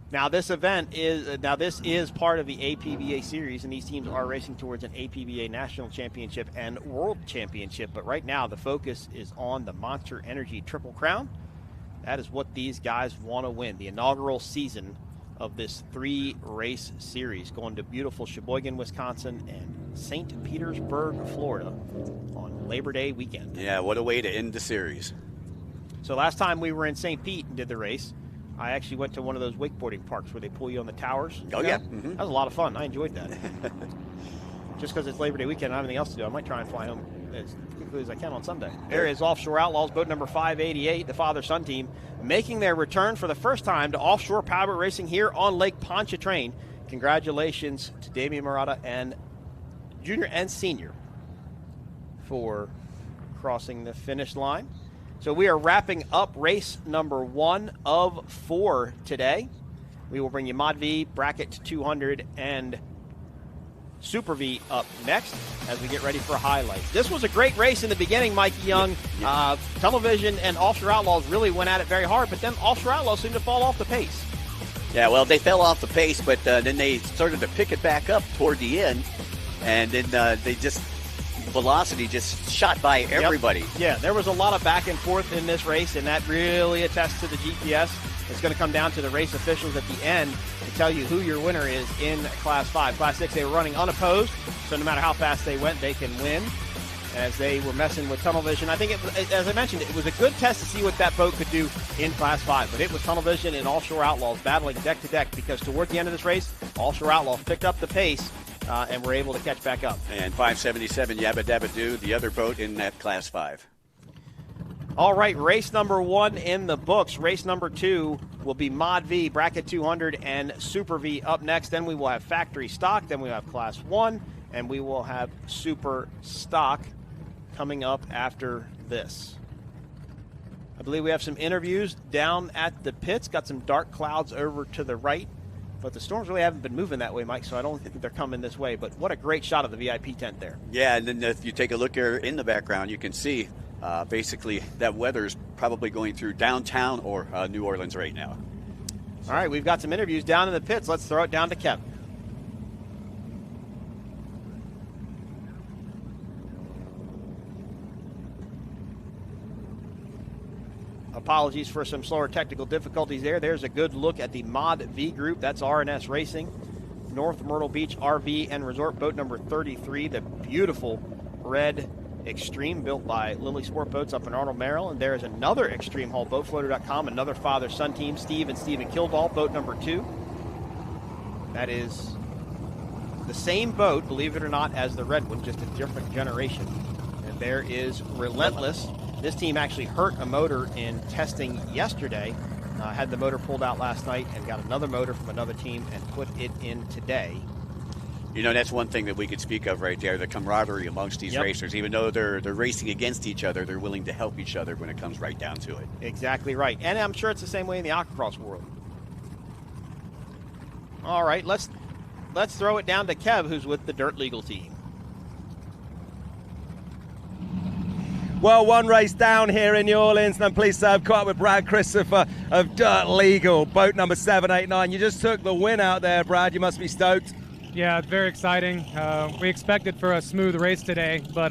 Now, this is part of the APBA series, and these teams are racing towards an APBA National Championship and World Championship. But right now, the focus is on the Monster Energy Triple Crown. That is what these guys want to win, the inaugural season of this 3-race series, going to beautiful Sheboygan, Wisconsin, and St. Petersburg, Florida, on Labor Day weekend. Yeah, what a way to end the series. So last time we were in St. Pete and did the race, I actually went to one of those wakeboarding parks where they pull you on the towers. Oh, yeah. Mm-hmm. That was a lot of fun. I enjoyed that. Just because it's Labor Day weekend and I have anything else to do, I might try and fly home as quickly as I can on Sunday. There is Offshore Outlaws, boat number 588, the father-son team, making their return for the first time to offshore powerboat racing here on Lake Pontchartrain. Congratulations to Damian Murata and junior and senior for crossing the finish line. So we are wrapping up race number 1 of 4 today. We will bring you ModV, Bracket 200, and SuperV up next as we get ready for highlights. This was a great race in the beginning, Mikey Young. Tunnel Vision and Offshore Outlaws really went at it very hard, but then Offshore Outlaws seemed to fall off the pace. Yeah, well, they fell off the pace, but then they started to pick it back up toward the end, and then they just... Velocity just shot by everybody. Yep. Yeah, there was a lot of back and forth in this race, and that really attests to the GPS. It's going to come down to the race officials at the end to tell you who your winner is in Class 5. Class 6, they were running unopposed, so no matter how fast they went, they can win, as they were messing with Tunnel Vision. I think, as I mentioned, it was a good test to see what that boat could do in Class 5, but it was Tunnel Vision and Offshore Outlaws battling deck to deck, because toward the end of this race, Offshore Outlaws picked up the pace and were able to catch back up. And 577 Yabba Dabba Doo, the other boat in that Class 5. All right, race number 1 in the books. Race number 2 will be ModV, Bracket 200, and SuperV up next. Then we will have Factory Stock. Then we will have Class 1, and we will have Superstock coming up after this. I believe we have some interviews down at the pits. Got some dark clouds over to the right, but the storms really haven't been moving that way, Mike, so I don't think they're coming this way. But what a great shot of the VIP tent there. Yeah, and then if you take a look here in the background, you can see basically that weather is probably going through downtown or New Orleans right now. All right, we've got some interviews down in the pits. Let's throw it down to Kevin. Apologies for some slower technical difficulties there. There's a good look at the ModV group. That's R&S Racing. North Myrtle Beach RV and Resort boat number 33, the beautiful red Extreme built by Lily Sport Boats up in Arnold, Maryland. There is another Extreme Hull, boatfloater.com, another father-son team, Steve and Stephen Kildall, boat number 2. That is the same boat, believe it or not, as the red one, just a different generation. And there is Relentless. This team actually hurt a motor in testing yesterday, had the motor pulled out last night and got another motor from another team and put it in today. You know, that's one thing that we could speak of right there, the camaraderie amongst these racers. Even though they're racing against each other, they're willing to help each other when it comes right down to it. Exactly right. And I'm sure it's the same way in the Aquacross world. All right, let's throw it down to Kev, who's with the Dirt Legal team. Well, one race down here in New Orleans, and I'm pleased to say I've caught up with Brad Christopher of Dirt Legal, boat number 789. You just took the win out there, Brad. You must be stoked. Yeah, it's very exciting. We expected for a smooth race today, but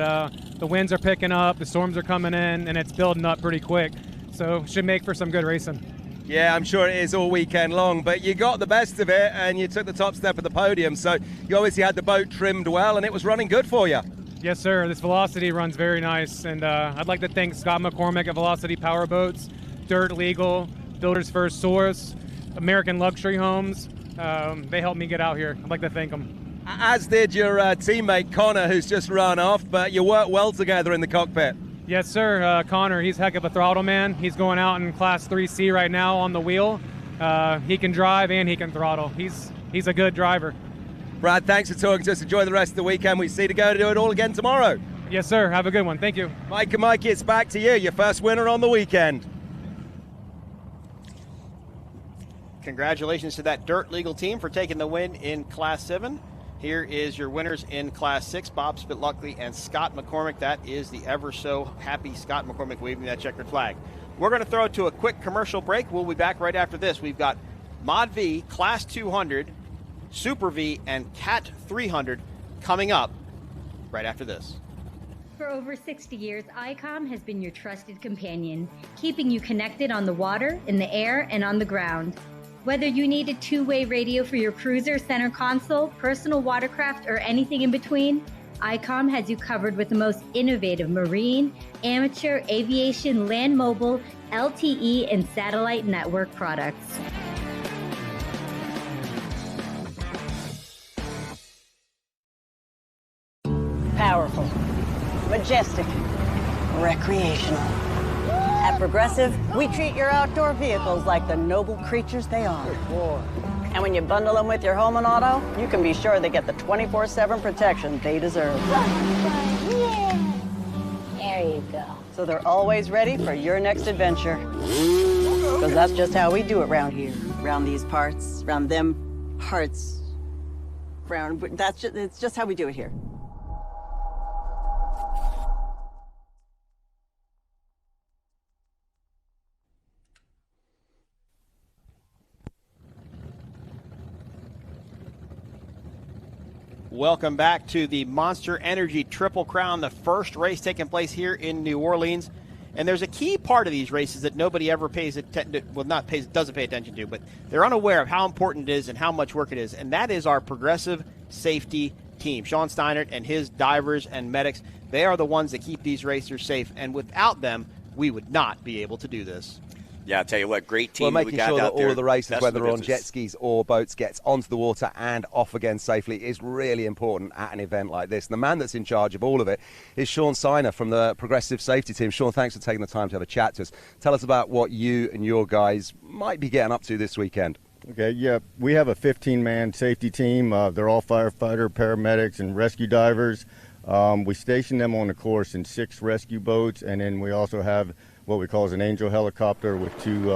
the winds are picking up, the storms are coming in, and it's building up pretty quick. So should make for some good racing. Yeah, I'm sure it is all weekend long, but you got the best of it, and you took the top step of the podium. So you obviously had the boat trimmed well, and it was running good for you. Yes, sir. This Velocity runs very nice, and I'd like to thank Scott McCormick at Velocity Powerboats, Dirt Legal, Builders First Source, American Luxury Homes. They helped me get out here. I'd like to thank them. As did your teammate Connor, who's just run off, but you worked well together in the cockpit. Yes, sir. Connor, he's a heck of a throttle man. He's going out in Class 3C right now on the wheel. He can drive and he can throttle. He's a good driver. Brad, thanks for talking to us. Enjoy the rest of the weekend. We see you to go to do it all again tomorrow. Yes, sir. Have a good one. Thank you. Mike and Mikey, it's back to you. Your first winner on the weekend. Congratulations to that Dirt Legal team for taking the win in Class 7. Here is your winners in Class 6, Bob Spitluckley and Scott McCormick. That is the ever so happy Scott McCormick waving that checkered flag. We're going to throw it to a quick commercial break. We'll be back right after this. We've got ModV, Class 200, Super V, and Cat 300 coming up right after this. For over 60 years, ICOM has been your trusted companion, keeping you connected on the water, in the air, and on the ground. Whether you need a two-way radio for your cruiser, center console, personal watercraft, or anything in between, ICOM has you covered with the most innovative marine, amateur, aviation, land mobile, LTE, and satellite network products. Powerful, majestic, recreational. At Progressive, we treat your outdoor vehicles like the noble creatures they are. And when you bundle them with your home and auto, you can be sure they get the 24/7 protection they deserve. Yeah. There you go. So they're always ready for your next adventure. Because that's just how we do it around here. Around these parts, around them parts. It's just how we do it here. Welcome back to the Monster Energy Triple Crown, the first race taking place here in New Orleans. And there's a key part of these races that nobody ever doesn't pay attention to, but they're unaware of how important it is and how much work it is. And that is our Progressive Safety team. Sean Steinert and his divers and medics, they are the ones that keep these racers safe. And without them, we would not be able to do this. Yeah, I'll tell you what, great team. Well, making sure that all of the races, Best whether in the on jet business. skis or boats, gets onto the water and off again safely is really important at an event like this. And the man that's in charge of all of it is Sean Siner from the Progressive Safety Team. Sean, thanks for taking the time to have a chat to us. Tell us about what you and your guys might be getting up to this weekend. Okay, yeah, we have a 15-man safety team. They're all firefighter, paramedics, and rescue divers. We station them on the course in 6 rescue boats, and then we also have what we call an Angel helicopter with 2.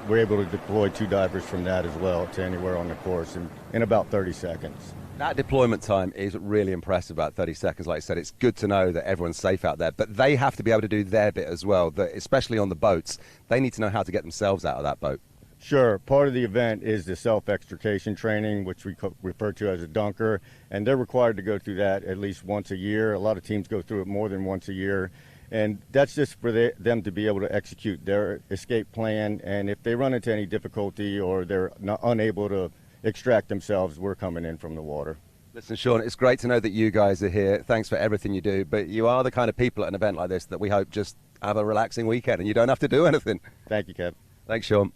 We're able to deploy 2 divers from that as well to anywhere on the course in about 30 seconds. That deployment time is really impressive, about 30 seconds. Like I said, it's good to know that everyone's safe out there, but they have to be able to do their bit as well, especially on the boats. They need to know how to get themselves out of that boat. Sure. Part of the event is the self-extrication training, which we refer to as a dunker, and they're required to go through that at least once a year. A lot of teams go through it more than once a year, and that's just for them to be able to execute their escape plan, and if they run into any difficulty or they're unable to extract themselves, we're coming in from the water. Listen, Sean, it's great to know that you guys are here. Thanks for everything you do, but you are the kind of people at an event like this that we hope just have a relaxing weekend and you don't have to do anything. Thank you, Kev. Thanks, Sean.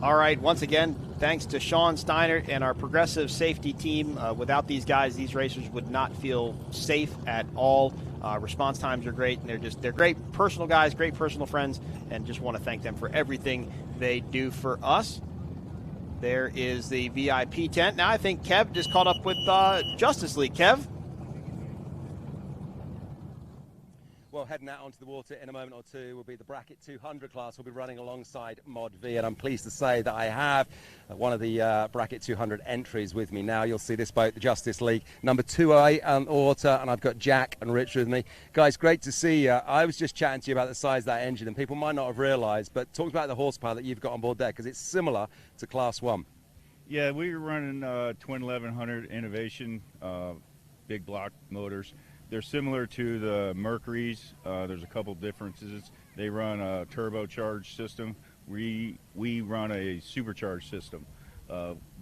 All right, once again, thanks to Sean Steiner and our Progressive Safety Team. Without these guys, these racers would not feel safe at all. Response times are great, and they're great personal guys, great personal friends, and just want to thank them for everything they do for us. There is the VIP tent. Now I think Kev just caught up with Justice League. Kev? Well, heading out onto the water in a moment or two will be the Bracket 200 class. We'll be running alongside ModV, and I'm pleased to say that I have one of the Bracket 200 entries with me now. You'll see this boat, the Justice League, number 208 on water, and I've got Jack and Rich with me. Guys, great to see you. I was just chatting to you about the size of that engine, and people might not have realised, but talk about the horsepower that you've got on board there, because it's similar to Class 1. Yeah, we were running twin 1100 Innovation big block motors. They're similar to the Mercury's. There's a couple differences. They run a turbocharged system. We run a supercharged system,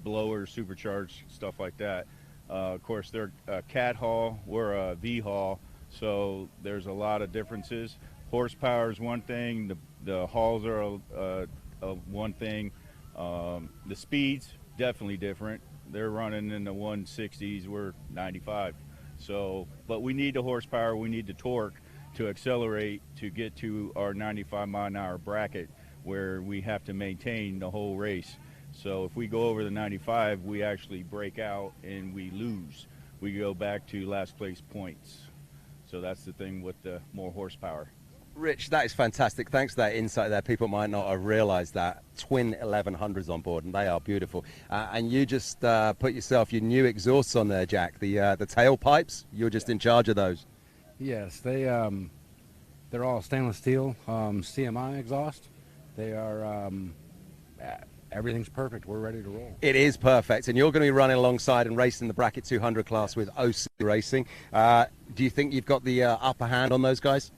blower, supercharged, stuff like that. Of course, they're a cat hull, we're a V hull, so there's a lot of differences. Horsepower is one thing. The hulls are one thing. The speeds definitely different. They're running in the 160s. We're 95. So, but we need the horsepower, we need the torque to accelerate to get to our 95-mile-an-hour bracket where we have to maintain the whole race. So if we go over the 95, we actually break out and we lose. We go back to last place points. So that's the thing with the more horsepower. Rich, that is fantastic. Thanks for that insight there. People might not have realised that. Twin 1100s on board, and they are beautiful. And you just put yourself your new exhausts on there, Jack. The tailpipes, you're just in charge of those. Yes, they're all stainless steel CMI exhaust. They are, everything's perfect. We're ready to roll. It is perfect, and you're going to be running alongside and racing the Bracket 200 class with OC Racing. Do you think you've got the upper hand on those guys?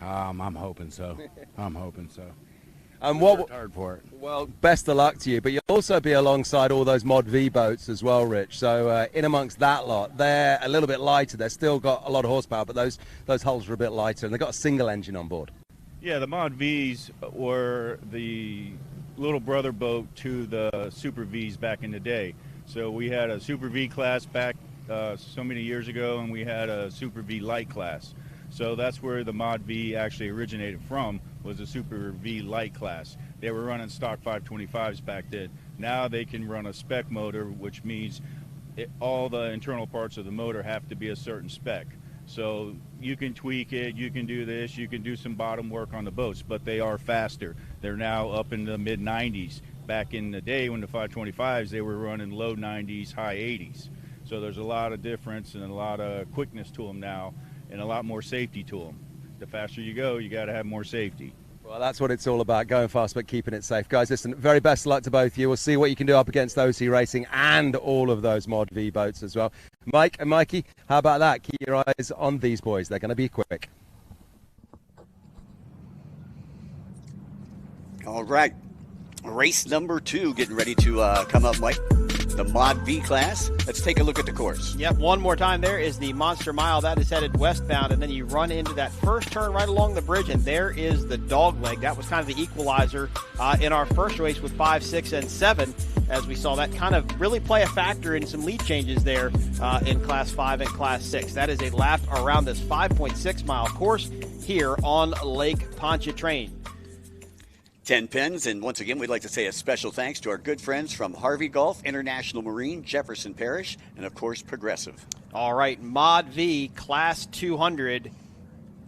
I'm hoping so. I'm hoping so. And what? Worked hard for it. Well, best of luck to you. But you'll also be alongside all those ModV boats as well, Rich. So in amongst that lot, they're a little bit lighter. They've still got a lot of horsepower, but those hulls are a bit lighter, and they've got a single engine on board. Yeah, the ModVs were the little brother boat to the Super Vs back in the day. So we had a Super V class back so many years ago, and we had a Super V light class. So that's where the ModV actually originated from, was the Super V light class. They were running stock 525s back then. Now they can run a spec motor, which means all the internal parts of the motor have to be a certain spec. So you can tweak it, you can do this, you can do some bottom work on the boats, but they are faster. They're now up in the mid 90s. Back in the day when the 525s, they were running low 90s, high 80s. So there's a lot of difference and a lot of quickness to them now, and a lot more safety to them. The faster you go, you got to have more safety. Well, that's what it's all about, going fast but keeping it safe. Guys, listen, very best of luck to both of you. We'll see what you can do up against OC Racing and all of those ModV boats as well. Mike and Mikey, how about that? Keep your eyes on these boys. They're going to be quick. All right. Race number 2 getting ready to come up, Mike. the ModV class. Let's take a look at the course. Yep, one more time. There is the Monster Mile. That is headed westbound, and then you run into that first turn right along the bridge, and there is the dog leg. That was kind of the equalizer in our first race with 5, 6, and 7, as we saw that kind of really play a factor in some lead changes there in Class 5 and Class 6. That is a lap around this 5.6-mile course here on Lake Pontchartrain. 10 pins, and once again, we'd like to say a special thanks to our good friends from Harvey Golf, International Marine, Jefferson Parish, and of course, Progressive. All right, ModV Class 200,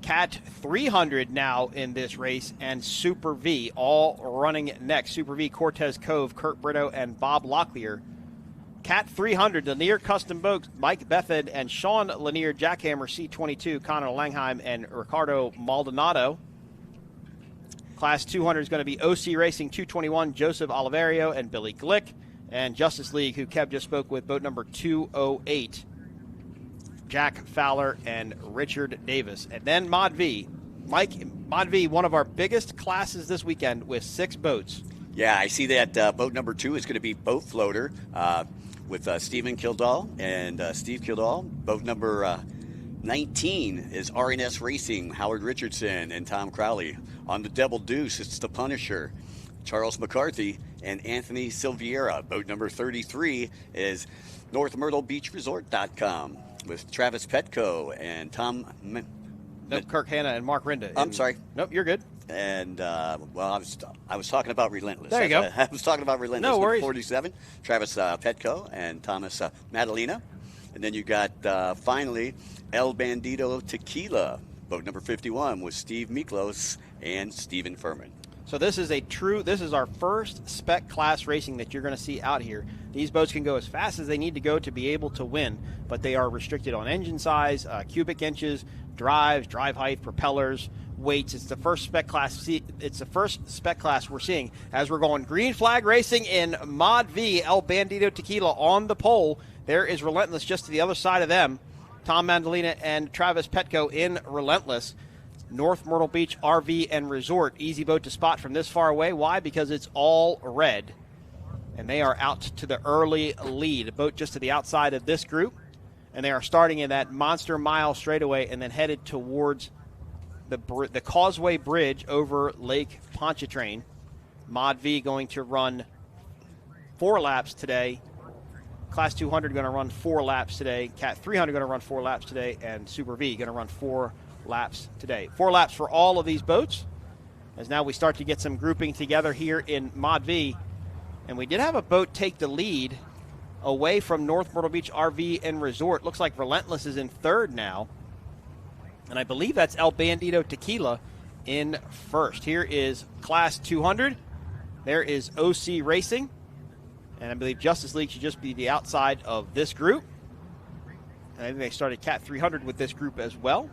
Cat 300 now in this race, and SuperV all running next. SuperV, Cortez Cove, Kurt Brito, and Bob Locklear. Cat 300, Lanier Custom Boats, Mike Bethard and Sean Lanier, Jackhammer C22, Connor Langheim, and Ricardo Maldonado. Class 200 is going to be OC Racing 221, Joseph Oliverio and Billy Glick. And Justice League, who Kev just spoke with, boat number 208, Jack Fowler and Richard Davis. And then ModV. Mike, ModV, one of our biggest classes this weekend with 6 boats. Yeah, I see that boat number 2 is going to be Boat Floater with Stephen Kildall and Steve Kildall. Boat number 19 is RNS Racing, Howard Richardson and Tom Crowley. On the Double Deuce, it's the Punisher, Charles McCarthy and Anthony Silviera. Boat number 33 is North Myrtle Beach Resort.com with Travis Petco and Tom... Kirk Hanna and Mark Rinda. I'm sorry. Nope, you're good. And, well, I was talking about Relentless. There you go. I was talking about Relentless. No worries. 47, Travis Petco and Thomas Madalena. And then you got, finally, El Bandito Tequila, boat number 51, with Steve Miklos and Stephen Furman. So this is our first spec class racing that you're going to see out here. These boats can go as fast as they need to go to be able to win, but they are restricted on engine size, cubic inches, drives, drive height, propellers, weights. It's the first spec class. It's the first spec class we're seeing as we're going green flag racing in ModV. El Bandito Tequila on the pole. There is Relentless just to the other side of them. Tom Mandolina and Travis Petco in Relentless. North Myrtle Beach RV and Resort. Easy boat to spot from this far away. Why? Because it's all red. And they are out to the early lead. A boat just to the outside of this group. And they are starting in that Monster Mile straightaway and then headed towards the Causeway Bridge over Lake Pontchartrain. ModV going to run 4 laps today. Class 200 going to run 4 laps today. Cat 300 going to run 4 laps today. And Super V going to run 4 laps today. 4 laps for all of these boats, as now we start to get some grouping together here in ModV. And we did have a boat take the lead away from North Myrtle Beach RV and Resort. Looks like Relentless is in 3rd now, and I believe that's El Bandito Tequila in 1st. Here is Class 200. There is OC Racing, and I believe Justice League should just be the outside of this group. And I think they started Cat 300 with this group as well.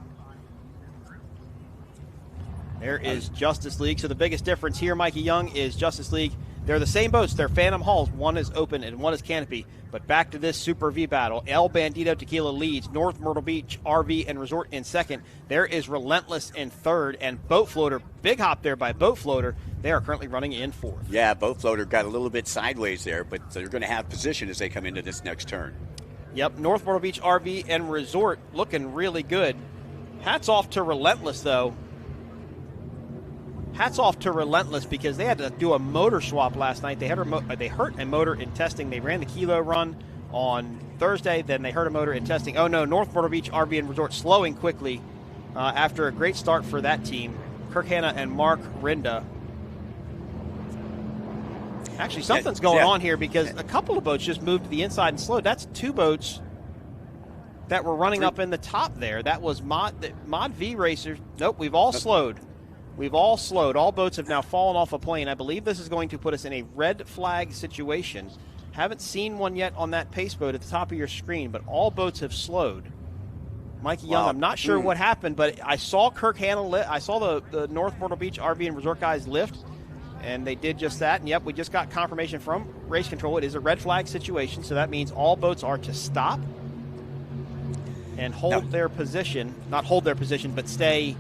There is Justice League. So the biggest difference here, Mikey Young, is Justice League. They're the same boats. They're Phantom Hulls. One is open and one is canopy. But back to this Super V battle. El Bandito Tequila leads. North Myrtle Beach RV and Resort in 2nd. There is Relentless in 3rd. And Boat Floater, big hop there by Boat Floater. They are currently running in 4th. Yeah, Boat Floater got a little bit sideways there, but they're going to have position as they come into this next turn. Yep, North Myrtle Beach RV and Resort looking really good. Hats off to Relentless, though. Hats off to Relentless because they had to do a motor swap last night. They hurt a motor in testing. They ran the kilo run on Thursday. Then they hurt a motor in testing. Oh, no, North Myrtle Beach RV and Resort slowing quickly after a great start for that team. Kirk Hanna and Mark Rinda. Actually, something's going on here because a couple of boats just moved to the inside and slowed. That's 2 boats that were running up in the top there. That was ModV racers. Nope, we've all slowed. We've all slowed. All boats have now fallen off a plane. I believe this is going to put us in a red flag situation. Haven't seen one yet on that pace boat at the top of your screen, but all boats have slowed. Mikey Young, I'm not sure what happened, but I saw Kirk Hanna I saw the North Myrtle Beach RV and Resort guys lift, and they did just that. And, yep, we just got confirmation from race control. It is a red flag situation, so that means all boats are to stop and hold their position. Not hold their position, but stay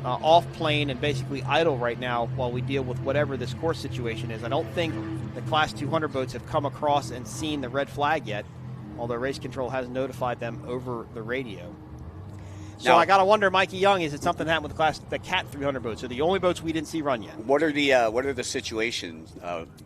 off plane and basically idle right now while we deal with whatever this course situation is. I don't think the Class 200 boats have come across and seen the red flag yet, although race control has notified them over the radio. So Now, I got to wonder, Mikey Young, is it something that happened with the Cat 300 boats? Are the only boats we didn't see run yet? What are the situations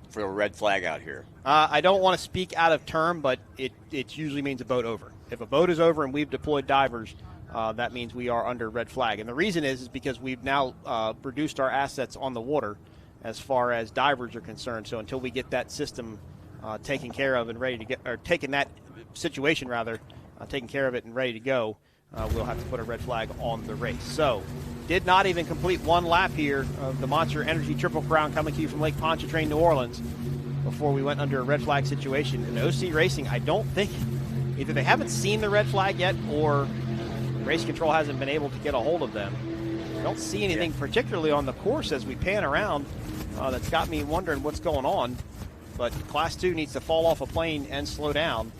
for a red flag out here? I don't want to speak out of term, but it usually means a boat over. If a boat is over and we've deployed divers, that means we are under red flag. And the reason is because we've now reduced our assets on the water as far as divers are concerned. So until we get that system taken care of and ready to get, or taken that situation rather, taken care of it and ready to go, we'll have to put a red flag on the race. So, did not even complete one lap here of the Monster Energy Triple Crown coming to you from Lake Pontchartrain, New Orleans, before we went under a red flag situation. And OC Racing, I don't think, either they haven't seen the red flag yet or race control hasn't been able to get a hold of them. I don't see anything particularly on the course as we pan around that's got me wondering what's going on. But Class 2 needs to fall off a plane and slow down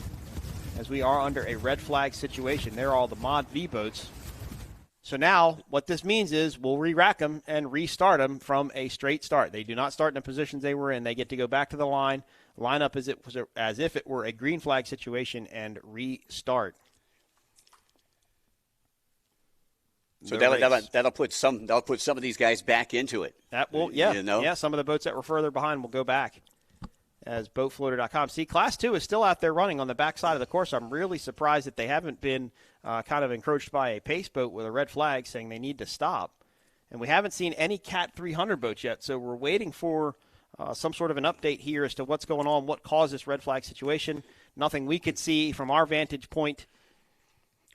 as we are under a red flag situation. They're all the ModV boats. So now what this means is we'll re-rack them and restart them from a straight start. They do not start in the positions they were in. They get to go back to the line up as if it were a green flag situation, and restart. So that'll put some of these guys back into it. That will, some of the boats that were further behind will go back. As boatfloater.com. See, Class 2 is still out there running on the backside of the course. I'm really surprised that they haven't been kind of encroached by a pace boat with a red flag saying they need to stop. And we haven't seen any Cat 300 boats yet, so we're waiting for some sort of an update here as to what's going on, what caused this red flag situation. Nothing we could see from our vantage point.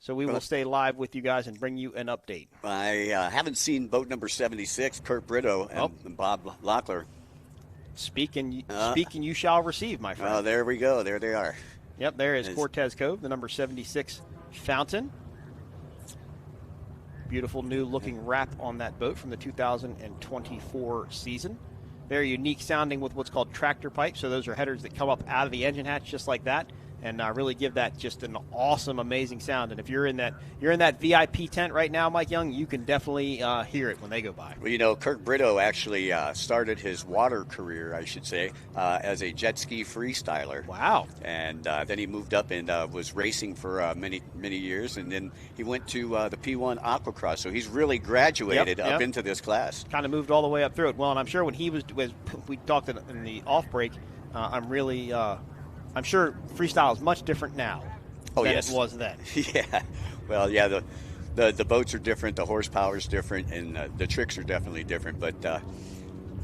So we will stay live with you guys and bring you an update. I haven't seen boat number 76, Kurt Brito and Bob Locklear. Speaking, you shall receive, my friend. Oh, there we go. There they are. Yep, there is Cortez Cove, the number 76 Fountain. Beautiful new looking wrap on that boat from the 2024 season. Very unique sounding with what's called tractor pipes. So those are headers that come up out of the engine hatch just like that, and really give that just an awesome, amazing sound. And if you're in that VIP tent right now, Mike Young, you can definitely hear it when they go by. Well, Kurt Brito actually started his water career, I should say, as a jet ski freestyler. Wow. And then he moved up and was racing for many years, and then he went to the P1 Aquacross. So he's really graduated up into this class. Kind of moved all the way up through it. Well, and I'm sure when we talked in the off break, I'm sure freestyle is much different now than it was then. Yeah. Well, yeah, the boats are different, the horsepower is different, and the tricks are definitely different. But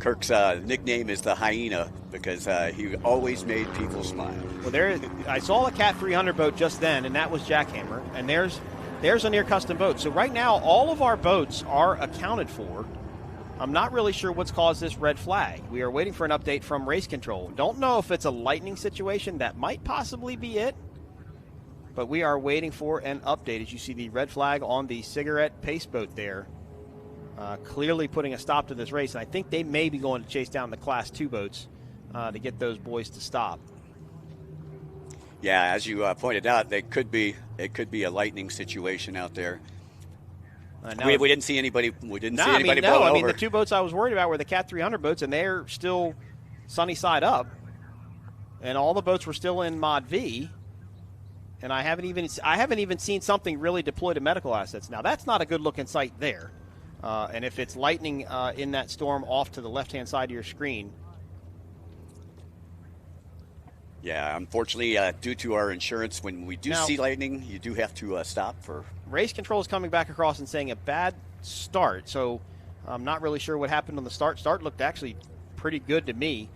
Kirk's nickname is the Hyena because he always made people smile. Well, I saw a Cat 300 boat just then, and that was Jackhammer. And there's a near custom boat. So right now, all of our boats are accounted for. I'm not really sure what's caused this red flag. We are waiting for an update from race control. Don't know if it's a lightning situation. That might possibly be it. But we are waiting for an update. As you see the red flag on the cigarette pace boat there, clearly putting a stop to this race. And I think they may be going to chase down the Class 2 boats to get those boys to stop. Yeah, as you pointed out, it could be a lightning situation out there. We didn't see anybody. We didn't see anybody blow over. The two boats I was worried about were the Cat 300 boats, and they're still sunny side up. And all the boats were still in ModV. And I haven't even seen something really deploy to medical assets. Now that's not a good looking sight there. And if it's lightning in that storm off to the left hand side of your screen. Yeah, unfortunately, due to our insurance, when we do see lightning, you do have to stop for. Race control is coming back across and saying a bad start. So I'm not really sure what happened on the start. Start looked actually pretty good to me.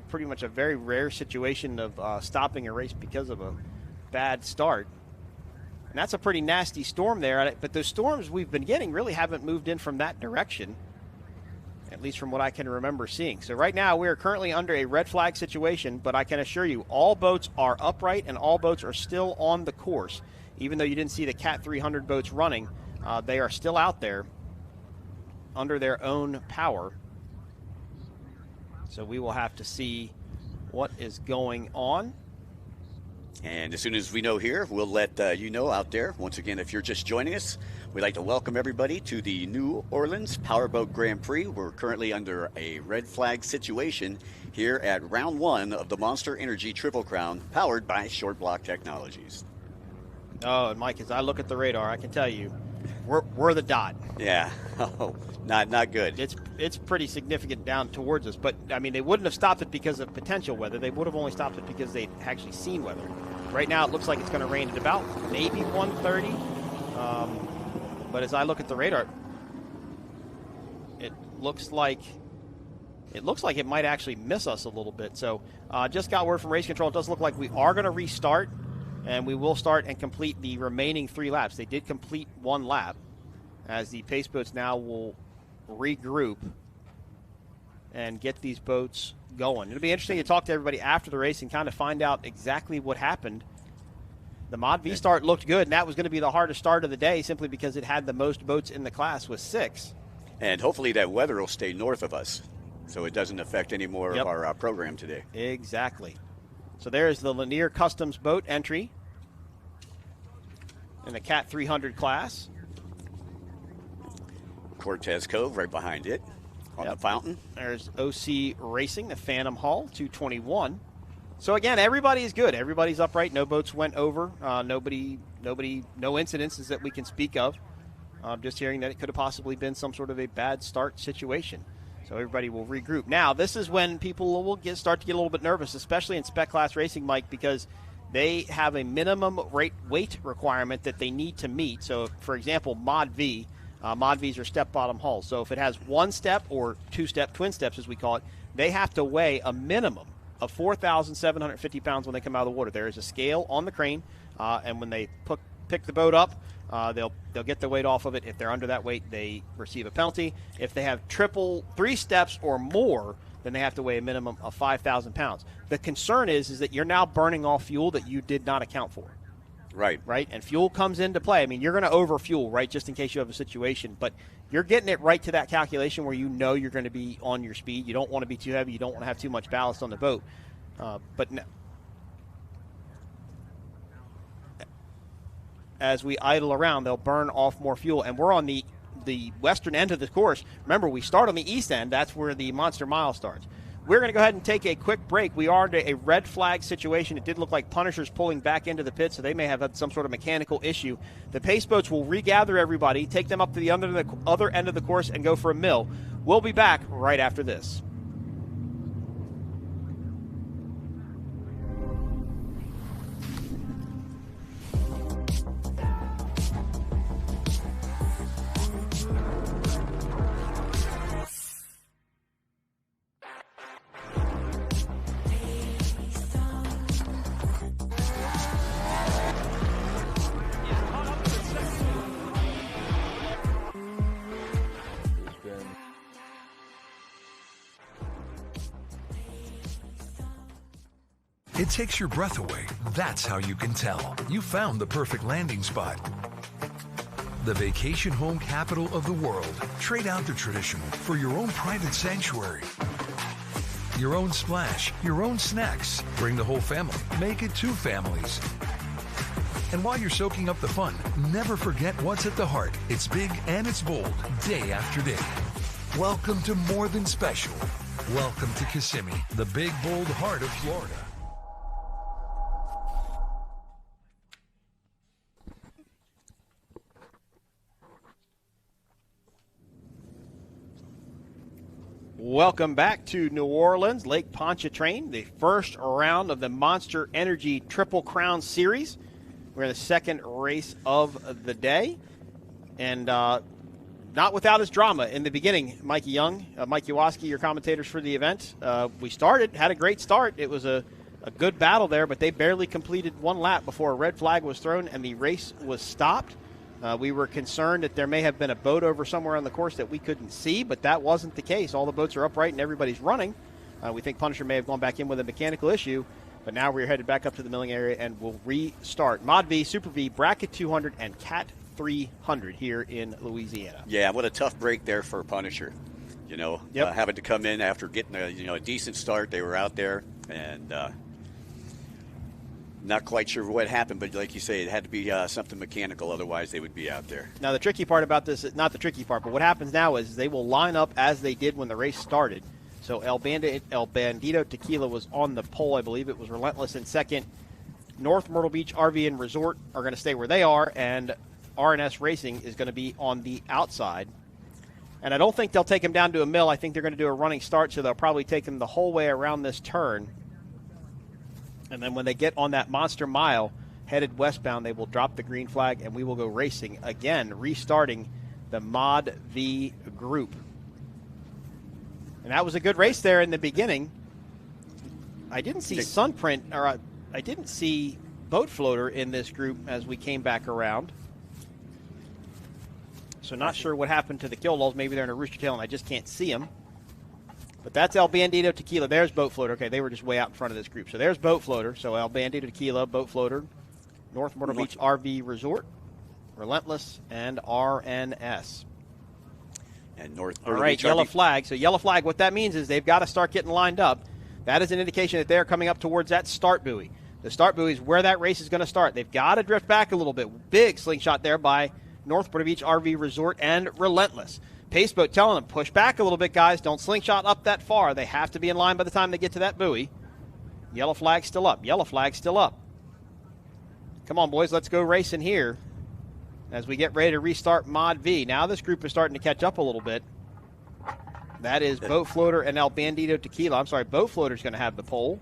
Pretty much a very rare situation of stopping a race because of a bad start. And that's a pretty nasty storm there. But those storms we've been getting really haven't moved in from that direction, at least from what I can remember seeing. So right now we are currently under a red flag situation, but I can assure you all boats are upright and all boats are still on the course. Even though you didn't see the Cat 300 boats running, they are still out there under their own power. So we will have to see what is going on. And as soon as we know here, we'll let you know out there. Once again, if you're just joining us, We'd like to welcome everybody to the New Orleans Powerboat Grand Prix. We're currently under a red flag situation here at round 1 of the Monster Energy Triple Crown, powered by Short Block Technologies. Oh, and Mike, as I look at the radar, I can tell you, we're the dot. Yeah, oh, not good. It's pretty significant down towards us, but I mean, they wouldn't have stopped it because of potential weather. They would have only stopped it because they'd actually seen weather. Right now, it looks like it's going to rain at about maybe 1:30. But as I look at the radar, it looks like it might actually miss us a little bit. So just got word from race control. It does look like we are going to restart, and we will start and complete the remaining 3 laps. They did complete 1 lap, as the pace boats now will regroup and get these boats going. It'll be interesting to talk to everybody after the race and kind of find out exactly what happened. The ModV start looked good, and that was going to be the hardest start of the day simply because it had the most boats in the class with 6. And hopefully that weather will stay north of us so it doesn't affect any more of our program today. Exactly. So there's the Lanier Customs boat entry in the Cat 300 class. Cortez Cove right behind it on the fountain. There's OC Racing, the Phantom Hull, 221. So again, everybody is good. Everybody's upright. No boats went over. No incidences that we can speak of. Just hearing that it could have possibly been some sort of a bad start situation. So everybody will regroup. Now, this is when people will start to get a little bit nervous, especially in spec class racing, Mike, because they have a minimum weight requirement that they need to meet. So, for example, ModV. ModVs are step bottom hulls. So if it has 1 step or 2-step, twin steps as we call it, they have to weigh a minimum of 4,750 pounds when they come out of the water. There is a scale on the crane, and when they pick the boat up, they'll get the weight off of it. If they're under that weight, they receive a penalty. If they have 3 steps or more, then they have to weigh a minimum of 5,000 pounds. The concern is that you're now burning off fuel that you did not account for. Right. And fuel comes into play. I mean, you're going to overfuel, right, just in case you have a situation. But you're getting it right to that calculation where you know you're going to be on your speed. You don't want to be too heavy. You don't want to have too much ballast on the boat. But as we idle around, they'll burn off more fuel. And we're on the western end of the course. Remember, we start on the east end. That's where the Monster Mile starts. We're going to go ahead and take a quick break. We are in a red flag situation. It did look like Punisher's pulling back into the pit, so they may have had some sort of mechanical issue. The pace boats will regather everybody, take them up to the other end of the course, and go for a mill. We'll be back right after this. It takes your breath away. That's how you can tell. You found the perfect landing spot. The vacation home capital of the world. Trade out the traditional for your own private sanctuary. Your own splash, your own snacks. Bring the whole family. Make it 2 families. And while you're soaking up the fun, never forget what's at the heart. It's big and it's bold, day after day. Welcome to More Than Special. Welcome to Kissimmee, the big, bold heart of Florida. Welcome back to New Orleans, Lake Pontchartrain, the first round of the Monster Energy Triple Crown Series. We're in the second race of the day. And not without its drama. In the beginning, Mikey Young, Mike Yawoski, your commentators for the event. We had a great start. It was a good battle there, but they barely completed 1 lap before a red flag was thrown and the race was stopped. We were concerned that there may have been a boat over somewhere on the course that we couldn't see, but that wasn't the case. All the boats are upright and everybody's running. We think Punisher may have gone back in with a mechanical issue, but now we're headed back up to the milling area and we'll restart. ModV, SuperV, Bracket 200, and Cat 300 here in Louisiana. Yeah, what a tough break there for Punisher. Having to come in after getting a decent start. They were out there, and Not quite sure what happened, but like you say, it had to be something mechanical. Otherwise, they would be out there. Now, the tricky part about this, not the tricky part, but what happens now is they will line up as they did when the race started. So El Bandito Tequila was on the pole. I believe it was Relentless in second. North Myrtle Beach RV and Resort are going to stay where they are, and R&S Racing is going to be on the outside. And I don't think they'll take them down to a mill. I think they're going to do a running start, so they'll probably take them the whole way around this turn. And then when they get on that monster mile headed westbound, they will drop the green flag, and we will go racing again, restarting the ModV group. And that was a good race there in the beginning. I didn't see Sunprint, or I didn't see Boat Floater in this group as we came back around. So not sure what happened to the Caldwells. Maybe they're in a rooster tail and I just can't see them. But that's El Bandito Tequila. There's Boat Floater. Okay, they were just way out in front of this group. So there's Boat Floater. So El Bandito Tequila, Boat Floater, North Myrtle Beach RV Resort, Relentless, and RNS. And North All right, yellow flag. So yellow flag, what that means is they've got to start getting lined up. That is an indication that they're coming up towards that start buoy. The start buoy is where that race is going to start. They've got to drift back a little bit. Big slingshot there by North Myrtle Beach RV Resort and Relentless. Paceboat telling them, push back a little bit, guys. Don't slingshot up that far. They have to be in line by the time they get to that buoy. Yellow flag still up. Yellow flag still up. Come on, boys. Let's go racing here as we get ready to restart ModV. Now this group is starting to catch up a little bit. That is Boat Floater and El Bandito Tequila. I'm sorry, Boat Floater's going to have the pole.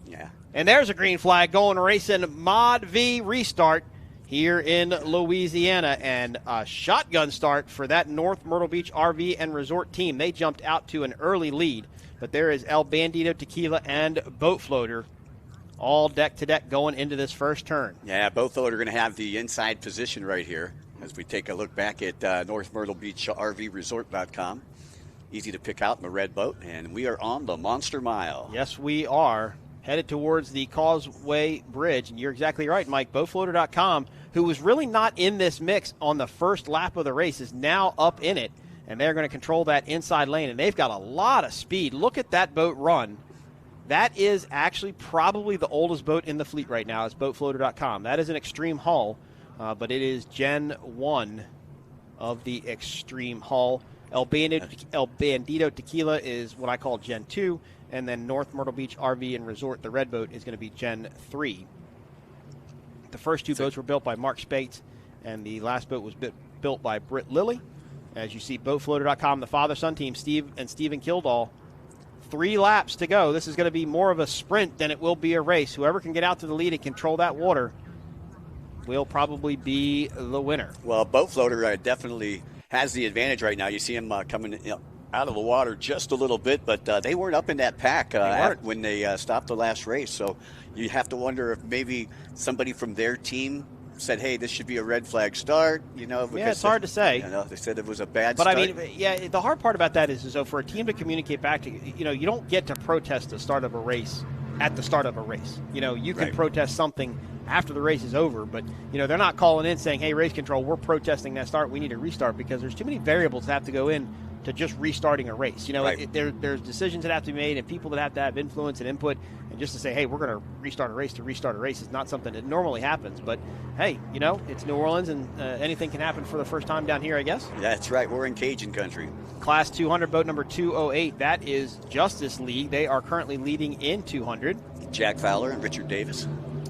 Yeah. And there's a green flag going racing ModV restart here in Louisiana, and a shotgun start for that North Myrtle Beach RV and Resort team. They jumped out to an early lead, but there is El Bandito Tequila and Boat Floater all deck to deck going into this first turn. Yeah, Boat Floater are going to have the inside position right here as we take a look back at North Myrtle Beach RV Resort.com. Easy to pick out in the red boat, and we are on the Monster Mile. Yes, we are headed towards the Causeway Bridge, and you're exactly right, Mike. BoatFloater.com, who was really not in this mix on the first lap of the race, is now up in it, and they're going to control that inside lane, and they've got a lot of speed. Look at that boat run. That is actually probably the oldest boat in the fleet right now. It's BoatFloater.com. That is an Extreme hull, but it is Gen 1 of the Extreme hull. El Bandito Tequila is what I call Gen 2, and then North Myrtle Beach RV and Resort, the red boat, is going to be Gen 3. The first two boats were built by Mark Spates, and the last boat was built by Britt Lilly. As you see, BoatFloater.com, the father-son team, Steve and Stephen Kildall. 3 laps to go. This is going to be more of a sprint than it will be a race. Whoever can get out to the lead and control that water will probably be the winner. Well, Boat Floater definitely has the advantage right now. You see him coming out of the water just a little bit, but they weren't up in that pack when they stopped the last race. So you have to wonder if maybe somebody from their team said, hey, this should be a red flag start. Because it's hard to say. They said it was a bad start. But, I mean, yeah, the hard part about that is so for a team to communicate back to you don't get to protest the start of a race at the start of a race. You can protest something after the race is over, but they're not calling in saying, hey, race control, we're protesting that start, we need a restart, because there's too many variables that have to go in to just restarting a race. There's decisions that have to be made and people that have to have influence and input, and just to say, hey, we're going to restart a race is not something that normally happens. But hey, it's New Orleans, and anything can happen for the first time down here, I guess. That's right, we're in Cajun country. Class 200 boat number 208, that is Justice League. They are currently leading in 200. Jack Fowler and Richard Davis.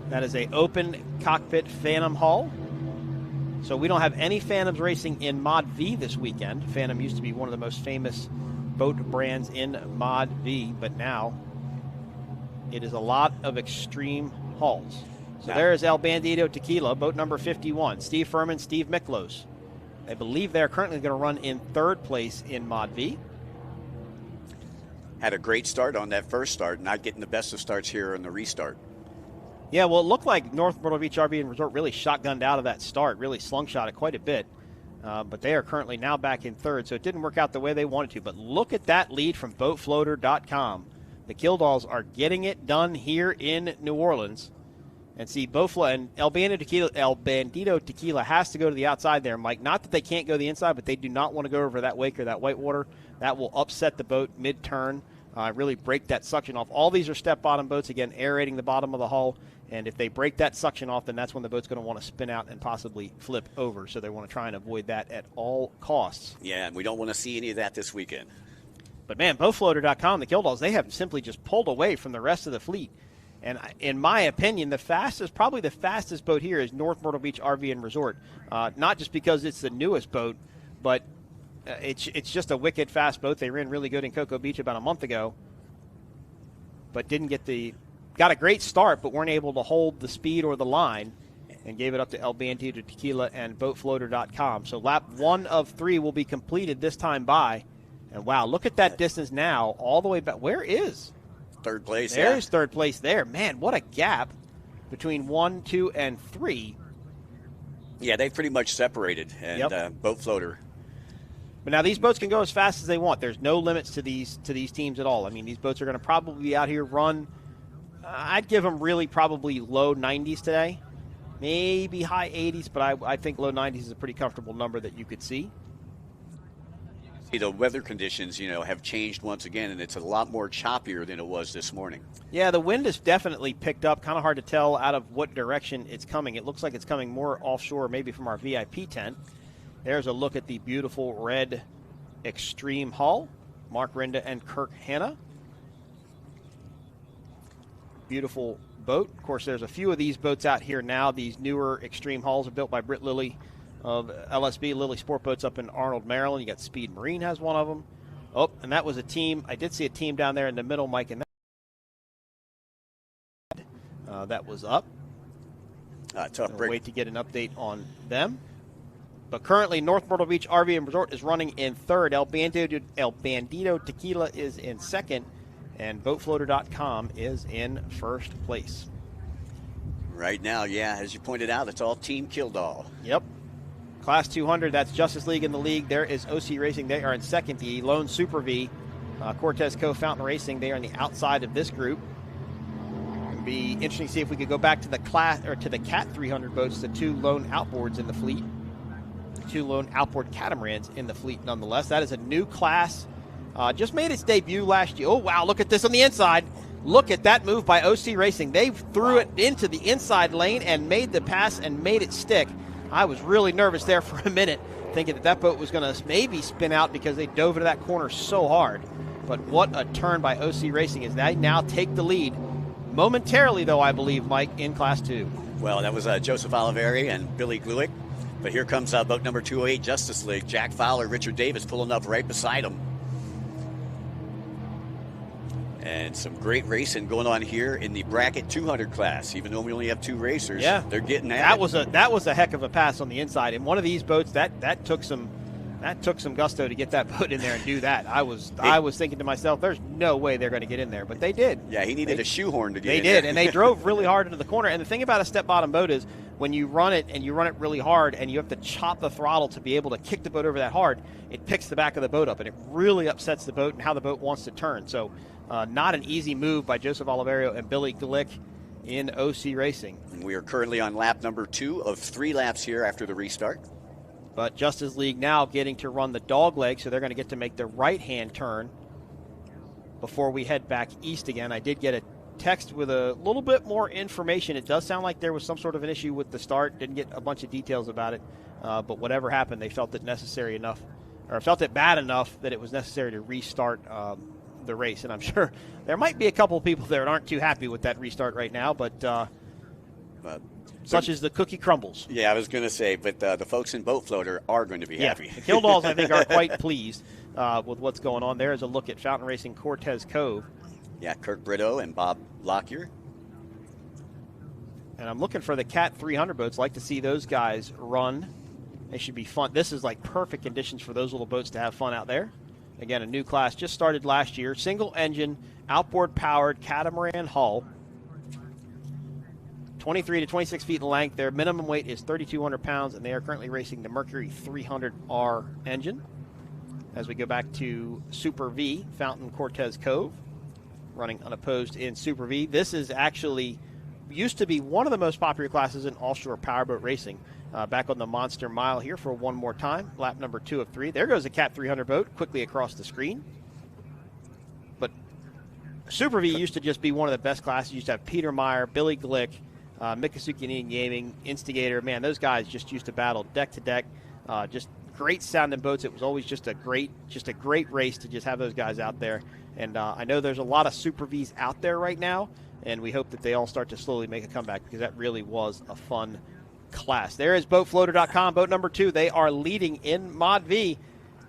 That is a open cockpit Phantom hull. So we don't have any Phantoms racing in ModV this weekend. Phantom used to be one of the most famous boat brands in ModV, but now it is a lot of Extreme hulls. So there is El Bandito Tequila, boat number 51. Steve Furman, Steve Miklos. I believe they're currently going to run in 3rd place in ModV. Had a great start on that first start, not getting the best of starts here in the restart. Yeah, well, it looked like North Myrtle Beach RV and Resort really shotgunned out of that start, really slungshot it quite a bit. But they are currently now back in 3rd, so it didn't work out the way they wanted to. But look at that lead from BoatFloater.com. The Kildalls are getting it done here in New Orleans. And see, BoatFloater and El Bandito Tequila has to go to the outside there, Mike. Not that they can't go the inside, but they do not want to go over that wake or that white water. That will upset the boat mid-turn. really break that suction off. All these are step bottom boats, again, aerating the bottom of the hull. And if they break that suction off, then that's when the boat's going to want to spin out and possibly flip over. So they want to try and avoid that at all costs. Yeah, and we don't want to see any of that this weekend. But, man, BoatFloater.com, the Killdalls, they have simply just pulled away from the rest of the fleet. And in my opinion, probably the fastest boat here is North Myrtle Beach RV and Resort. Not just because it's the newest boat, but it's just a wicked fast boat. They ran really good in Cocoa Beach about a month ago, but got a great start, but weren't able to hold the speed or the line, and gave it up to El Bandito Tequila and BoatFloater.com. So lap 1 of 3 will be completed this time by. And, wow, look at that distance now all the way back. Where is? Third place. There's third place there. Man, what a gap between 1, 2, and 3. Yeah, they've pretty much separated, and Boat Floater. But now these boats can go as fast as they want. There's no limits to these teams at all. I mean, these boats are going to probably be out here run. I'd give them really probably low 90s today, maybe high 80s, but I think low 90s is a pretty comfortable number that you could see. The weather conditions, have changed once again, and it's a lot more choppier than it was this morning. Yeah, the wind has definitely picked up. Kind of hard to tell out of what direction it's coming. It looks like it's coming more offshore, maybe from our VIP tent. There's a look at the beautiful red Extreme hull, Mark Rinda and Kirk Hanna. Beautiful boat. Of course, there's a few of these boats out here now. These newer Extreme hulls are built by Britt Lilly of LSB, Lilly Sport Boats up in Arnold, Maryland. You got Speed Marine has one of them. Oh, and that was a team. I did see a team down there in the middle, Mike, and that was up. Tough break. Wait to get an update on them. But currently, North Myrtle Beach RV and Resort is running in third. El Bandito Tequila is in second. And BoatFloater.com is in first place. Right now, as you pointed out, it's all Team Killdall. Yep. Class 200, that's Justice League in the league. There is OC Racing. They are in second. The Lone SuperV, Cortez Cove Fountain Racing, they are on the outside of this group. It'd be interesting to see if we could go back to the Cat 300 boats, the 2 lone outboards in the fleet. 2 lone outboard catamarans in the fleet nonetheless. That is a new class. Just made its debut last year. Oh, wow, look at this on the inside. Look at that move by OC Racing. They threw it into the inside lane and made the pass and made it stick. I was really nervous there for a minute, thinking that boat was going to maybe spin out because they dove into that corner so hard. But what a turn by OC Racing as they now take the lead. Momentarily, though, I believe, Mike, in Class 2. Well, that was Joseph Oliveri and Billy Gluick. But here comes boat number 208, Justice League. Jack Fowler, Richard Davis pulling up right beside him. And some great racing going on here in the bracket 200 class. Even though we only have 2 racers, they're getting at it. That was a heck of a pass on the inside. And one of these boats that took some gusto to get that boat in there and do that. I was thinking to myself, there's no way they're going to get in there, but they did. Yeah, he needed a shoehorn to get in there. They did, and they drove really hard into the corner. And the thing about a step bottom boat is when you run it and you run it really hard and you have to chop the throttle to be able to kick the boat over that hard, it picks the back of the boat up, and it really upsets the boat and how the boat wants to turn. So not an easy move by Joseph Oliverio and Billy Glick in OC Racing. We are currently on lap number 2 of 3 laps here after the restart. But Justice League now getting to run the dog leg, so they're going to get to make the right-hand turn before we head back east again. I did get a text with a little bit more information. It does sound like there was some sort of an issue with the start. Didn't get a bunch of details about it. But whatever happened, they felt it necessary enough, or felt it bad enough that it was necessary to restart the race. And I'm sure there might be a couple of people there that aren't too happy with that restart right now, but such as the cookie crumbles. Yeah, I was going to say, but the folks in Boat Floater are going to be happy. The Killdalls, I think, are quite pleased with what's going on. There is a look at Fountain Racing Cortez Cove. Yeah, Kirk Brito and Bob Lockyer. And I'm looking for the Cat 300 boats. Like to see those guys run. They should be fun. This is like perfect conditions for those little boats to have fun out there. Again, a new class just started last year. Single engine, outboard powered catamaran hull. 23 to 26 feet in length. Their minimum weight is 3,200 pounds, and they are currently racing the Mercury 300R engine. As we go back to Super V, Fountain Cortez Cove, running unopposed in Super V. This is actually used to be one of the most popular classes in offshore powerboat racing. Back on the Monster Mile here for one more time, lap number 2 of 3. There goes a Cat 300 boat quickly across the screen. But SuperV used to just be one of the best classes. You used to have Peter Meyer, Billy Glick, Mikasuki Indian Gaming, Instigator. Man, those guys just used to battle deck to deck. Just great sounding boats. It was always just a great race to just have those guys out there. And I know there's a lot of SuperVs out there right now, and we hope that they all start to slowly make a comeback because that really was a fun class. There is BoatFloater.com, boat number 2. They are leading in ModV.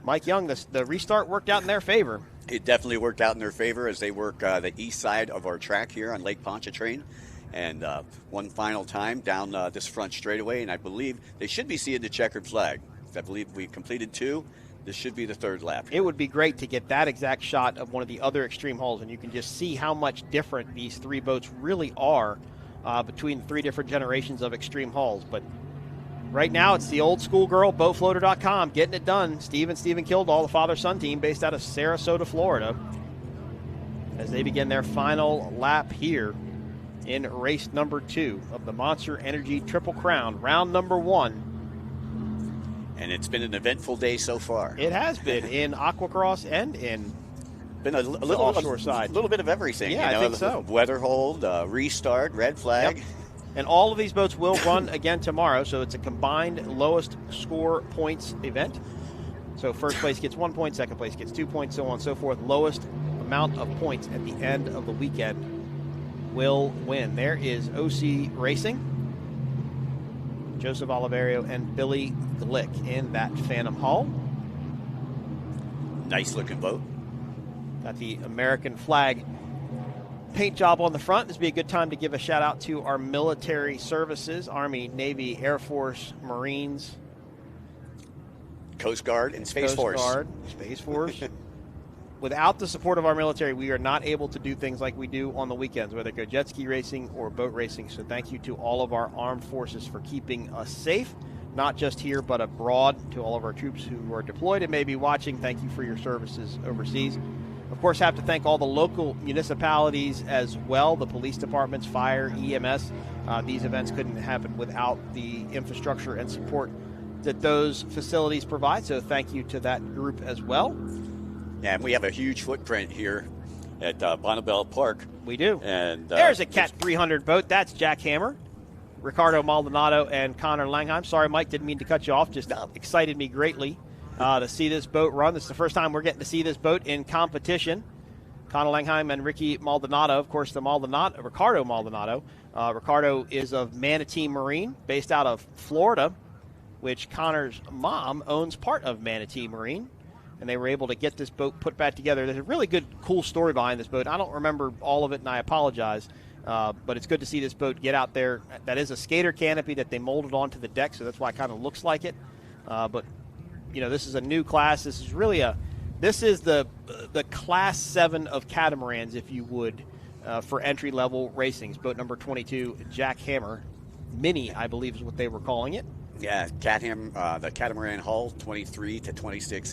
Mike Young, the restart worked out in their favor. It definitely worked out in their favor as they work the east side of our track here on Lake Pontchartrain. And one final time down this front straightaway, and I believe they should be seeing the checkered flag. I believe we completed 2. This should be the 3rd lap. It would be great to get that exact shot of one of the other extreme hulls, and you can just see how much different these 3 boats really are between 3 different generations of extreme hulls. But right now, it's the old school girl, BoatFloater.com, getting it done. Steve and Stephen Kildall, the father-son team based out of Sarasota, Florida, as they begin their final lap here in race number 2 of the Monster Energy Triple Crown, round number 1. And it's been an eventful day so far. It has been in Aquacross and in been a little offshore side. A little bit of everything. Yeah, I think so. Weather hold, restart, red flag. Yep. And all of these boats will run again tomorrow, so it's a combined lowest score points event. So first place gets 1 point, second place gets 2 points, so on and so forth. Lowest amount of points at the end of the weekend will win. There is OC Racing, Joseph Oliverio and Billy Glick in that Phantom Hull. Nice looking boat. Got the American flag paint job on the front. This would be a good time to give a shout out to our military services, Army, Navy, Air Force, Marines, Coast Guard, and Space Force. Coast Guard, Space Force. Without the support of our military, we are not able to do things like we do on the weekends, whether it go jet ski racing or boat racing. So thank you to all of our armed forces for keeping us safe, not just here, but abroad. To all of our troops who are deployed and may be watching, thank you for your services overseas. Of course, have to thank all the local municipalities as well, the police departments, fire, EMS. These events couldn't happen without the infrastructure and support that those facilities provide. So thank you to that group as well. Yeah, and we have a huge footprint here at Bonneville Park. We do. And there's a Cat 300 boat. That's Jack Hammer, Ricardo Maldonado, and Connor Langheim. Sorry, Mike, didn't mean to cut you off. Just excited me greatly to see this boat run. This is the first time we're getting to see this boat in competition. Connor Langheim and Ricky Maldonado. Of course, Ricardo Maldonado. Ricardo is of Manatee Marine, based out of Florida, which Connor's mom owns part of Manatee Marine. And they were able to get this boat put back together. There's a really good, cool story behind this boat. I don't remember all of it, and I apologize. But it's good to see this boat get out there. That is a skater canopy that they molded onto the deck, so that's why it kind of looks like it. But, you know, this is a new class. This is really this is the Class 7 of catamarans, if you would, for entry-level racing. It's boat number 22, Jack Hammer. Mini, I believe, is what they were calling it. Yeah, the catamaran hull, 23 to 26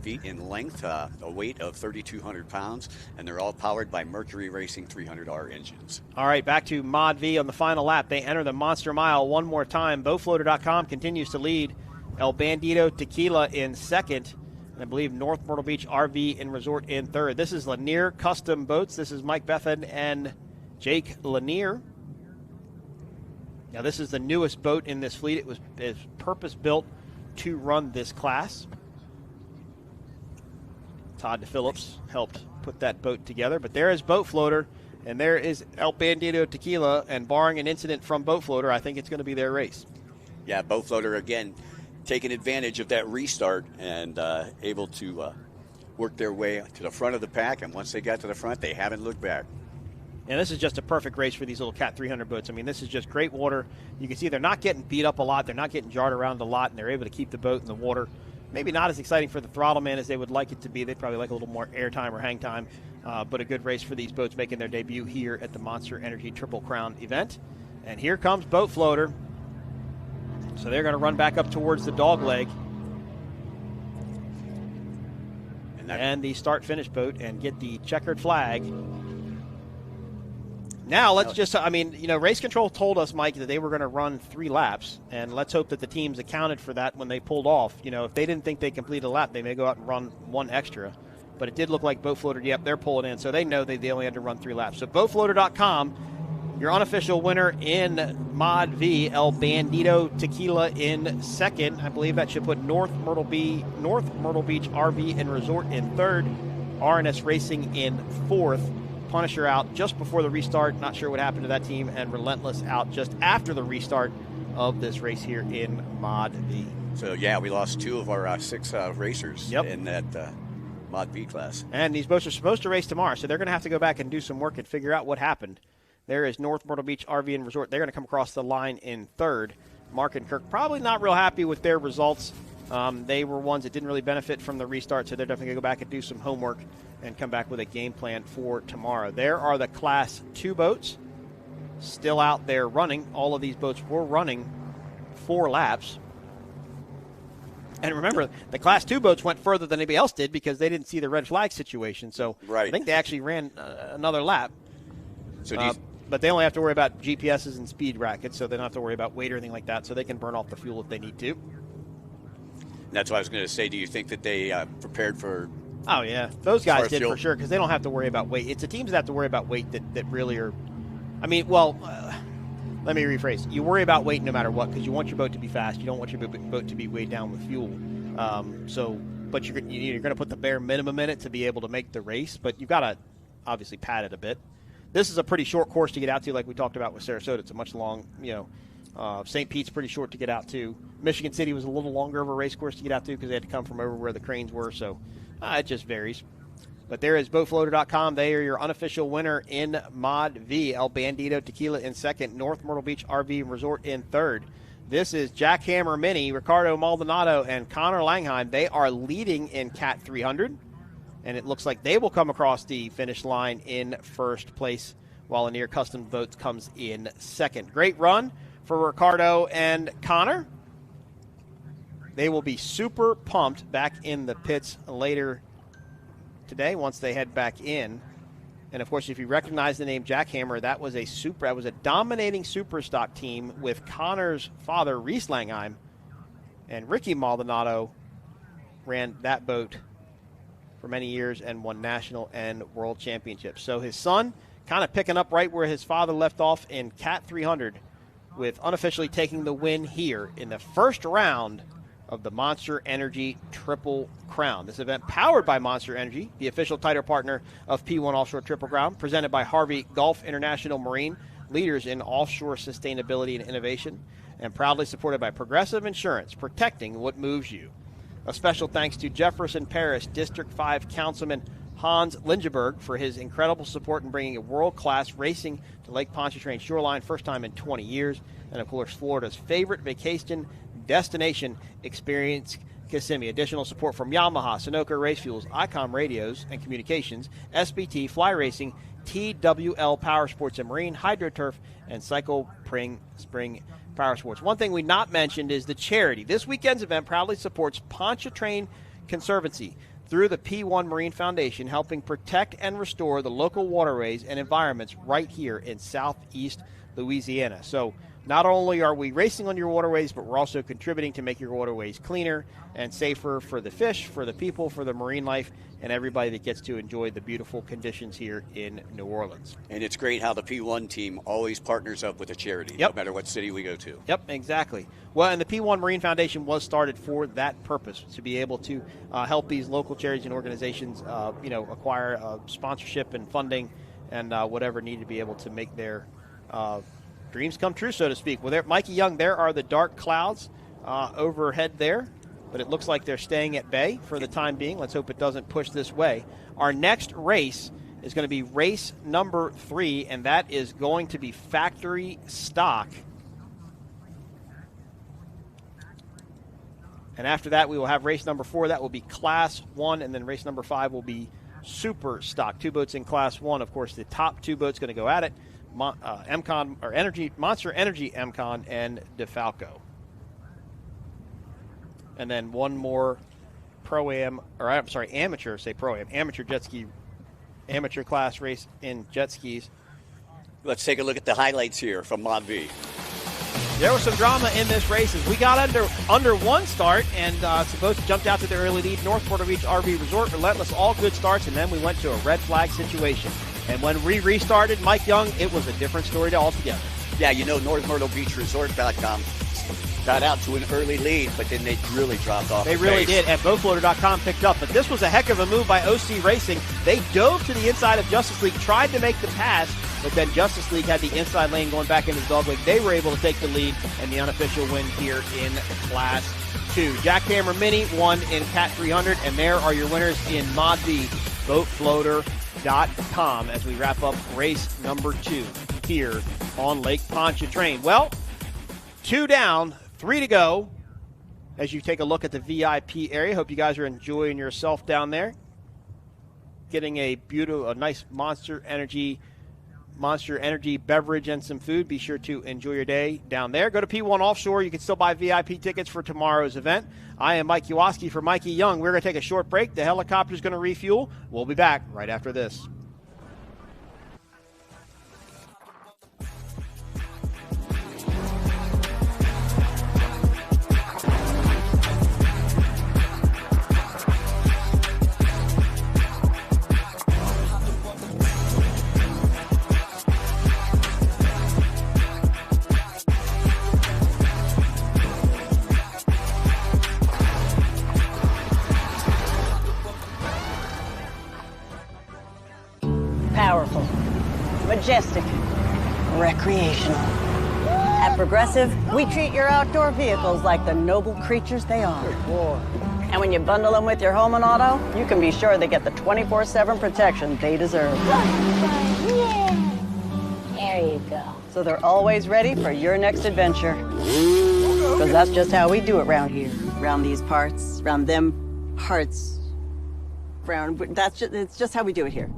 feet in length, a weight of 3,200 pounds, and they're all powered by Mercury Racing 300R engines. All right, back to ModV on the final lap. They enter the Monster Mile one more time. BoatFloater.com continues to lead. El Bandito Tequila in second, and I believe North Myrtle Beach RV and Resort in third. This is Lanier Custom Boats. This is Mike Bethan and Jake Lanier. Now, this is the newest boat in this fleet. It was purpose-built to run this class. Todd DePhillips helped put that boat together. But there is Boat Floater, and there is El Bandito Tequila. And barring an incident from Boat Floater, I think it's going to be their race. Yeah, Boat Floater, again, taking advantage of that restart and able to work their way to the front of the pack. And once they got to the front, they haven't looked back. And this is just a perfect race for these little Cat 300 boats. I mean, this is just great water. You can see they're not getting beat up a lot. They're not getting jarred around a lot, and they're able to keep the boat in the water. Maybe not as exciting for the throttle man as they would like it to be. They'd probably like a little more air time or hang time. But a good race for these boats making their debut here at the Monster Energy Triple Crown event. And here comes Boat Floater. So they're going to run back up towards the dog leg. And the start-finish boat and get the checkered flag. Now, let's just, Race Control told us, Mike, that they were going to run 3 laps, and let's hope that the teams accounted for that when they pulled off. You know, if they didn't think they completed a lap, they may go out and run 1 extra. but it did look like Boat Floater, yep, they're pulling in, so they know they only had to run 3 laps. So boatfloater.com, your unofficial winner in ModV, El Bandito Tequila in second. I believe that should put North Myrtle Beach RV and Resort in third, RNS Racing in fourth. Punisher out just before the restart. Not sure what happened to that team. And Relentless out just after the restart of this race here in Mod V. So, yeah, we lost 2 of our 6 racers in that Mod V class. And these boats are supposed to race tomorrow, so they're going to have to go back and do some work and figure out what happened. There is North Myrtle Beach RV and Resort. They're going to come across the line in third. Mark and Kirk probably not real happy with their results. They were ones that didn't really benefit from the restart, so they're definitely going to go back and do some homework and come back with a game plan for tomorrow. There are the Class 2 boats still out there running. All of these boats were running 4 laps. And remember, the Class 2 boats went further than anybody else did because they didn't see the red flag situation. So I think they actually ran another lap. So but they only have to worry about GPSs and speed brackets, so they don't have to worry about weight or anything like that, so they can burn off the fuel if they need to. That's what I was going to say. Do you think that they prepared for... Oh, yeah. Those guys did for sure because they don't have to worry about weight. It's the teams that have to worry about weight that really are... I mean, well, let me rephrase. You worry about weight no matter what because you want your boat to be fast. You don't want your boat to be weighed down with fuel. But you're going to put the bare minimum in it to be able to make the race, but you've got to obviously pad it a bit. This is a pretty short course to get out to, like we talked about with Sarasota. It's a much long, St. Pete's pretty short to get out to. Michigan City was a little longer of a race course to get out to because they had to come from over where the cranes were, so it just varies. But there is boatfloater.com. They are your unofficial winner in Mod V. El Bandito Tequila in second. North Myrtle Beach RV and Resort in third. This is Jackhammer Mini, Ricardo Maldonado, and Connor Langheim. They are leading in Cat 300. And it looks like they will come across the finish line in first place while Lanier Custom Boats comes in second. Great run for Ricardo and Connor. They will be super pumped back in the pits later today once they head back in. And, of course, if you recognize the name Jackhammer, that was a dominating Superstock team with Connor's father, Reese Langheim, and Ricky Maldonado ran that boat for many years and won national and world championships. So his son kind of picking up right where his father left off in Cat 300 with unofficially taking the win here in the first round of the Monster Energy Triple Crown. This event powered by Monster Energy, the official title partner of P1 Offshore Triple Crown, presented by Harvey Gulf International Marine, leaders in offshore sustainability and innovation, and proudly supported by Progressive Insurance, protecting what moves you. A special thanks to Jefferson Parish District 5 Councilman Hans Lindeberg for his incredible support in bringing a world-class racing to Lake Pontchartrain shoreline, first time in 20 years. And, of course, Florida's favorite vacation destination, Experience Kissimmee. Additional support from Yamaha, Sunoco Race Fuels, ICOM Radios and Communications, SBT, Fly Racing, TWL Power Sports and Marine, HydroTurf, and Cycle Spring Power Sports. One thing we not mentioned is the charity. This weekend's event proudly supports Pontchartrain Conservancy through the P1 Marine Foundation, helping protect and restore the local waterways and environments right here in southeast Louisiana. So not only are we racing on your waterways, but we're also contributing to make your waterways cleaner and safer for the fish, for the people, for the marine life, and everybody that gets to enjoy the beautiful conditions here in New Orleans. And it's great how the P1 team always partners up with a charity, no matter what city we go to. Yep, exactly. Well, and the P1 Marine Foundation was started for that purpose, to be able to help these local charities and organizations, acquire sponsorship and funding and whatever needed to be able to make their dreams come true, so to speak. Well, there, Mikey Young, there are the dark clouds overhead there, but it looks like they're staying at bay for the time being. Let's hope it doesn't push this way. Our next race is going to be race number 3, and that is going to be factory stock. And after that, we will have race number 4. That will be Class 1, and then race number 5 will be Super Stock. 2 boats in Class 1. Of course, the top 2 boats going to go at it. MCon or Monster Energy MCon and DeFalco. And then one more amateur jet ski, amateur class race in jet skis. Let's take a look at the highlights here from Mod V. There was some drama in this race as we got under one start and supposed to jump out to the early lead. North Myrtle Beach RV Resort, relentless, all good starts, and then we went to a red flag situation. And when we restarted, Mike Young, it was a different story altogether. Yeah, you know, North Myrtle Beach Resort got out to an early lead, but then they really dropped off. They really did, and BoatFloater.com picked up. But this was a heck of a move by OC Racing. They dove to the inside of Justice League, tried to make the pass, but then Justice League had the inside lane going back into the dog leg. They were able to take the lead and the unofficial win here in Class 2. Jackhammer Mini won in Cat 300, and there are your winners in ModV, BoatFloater.com, as we wrap up race number 2 here on Lake Pontchartrain. Well, 2 down, 3 to go as you take a look at the VIP area. Hope you guys are enjoying yourself down there. Getting a nice Monster Energy beverage and some food. Be sure to enjoy your day down there. Go to P1 Offshore. You can still buy VIP tickets for tomorrow's event. I am Mike Yawoski for Mikey Young. We're going to take a short break. The helicopter's going to refuel. We'll be back right after this. Powerful, majestic, recreational. At Progressive, we treat your outdoor vehicles like the noble creatures they are. And when you bundle them with your home and auto, you can be sure they get the 24/7 protection they deserve. Yeah. There you go. So they're always ready for your next adventure. Because that's just how we do it around here. Around these parts, around them parts. It's just how we do it here.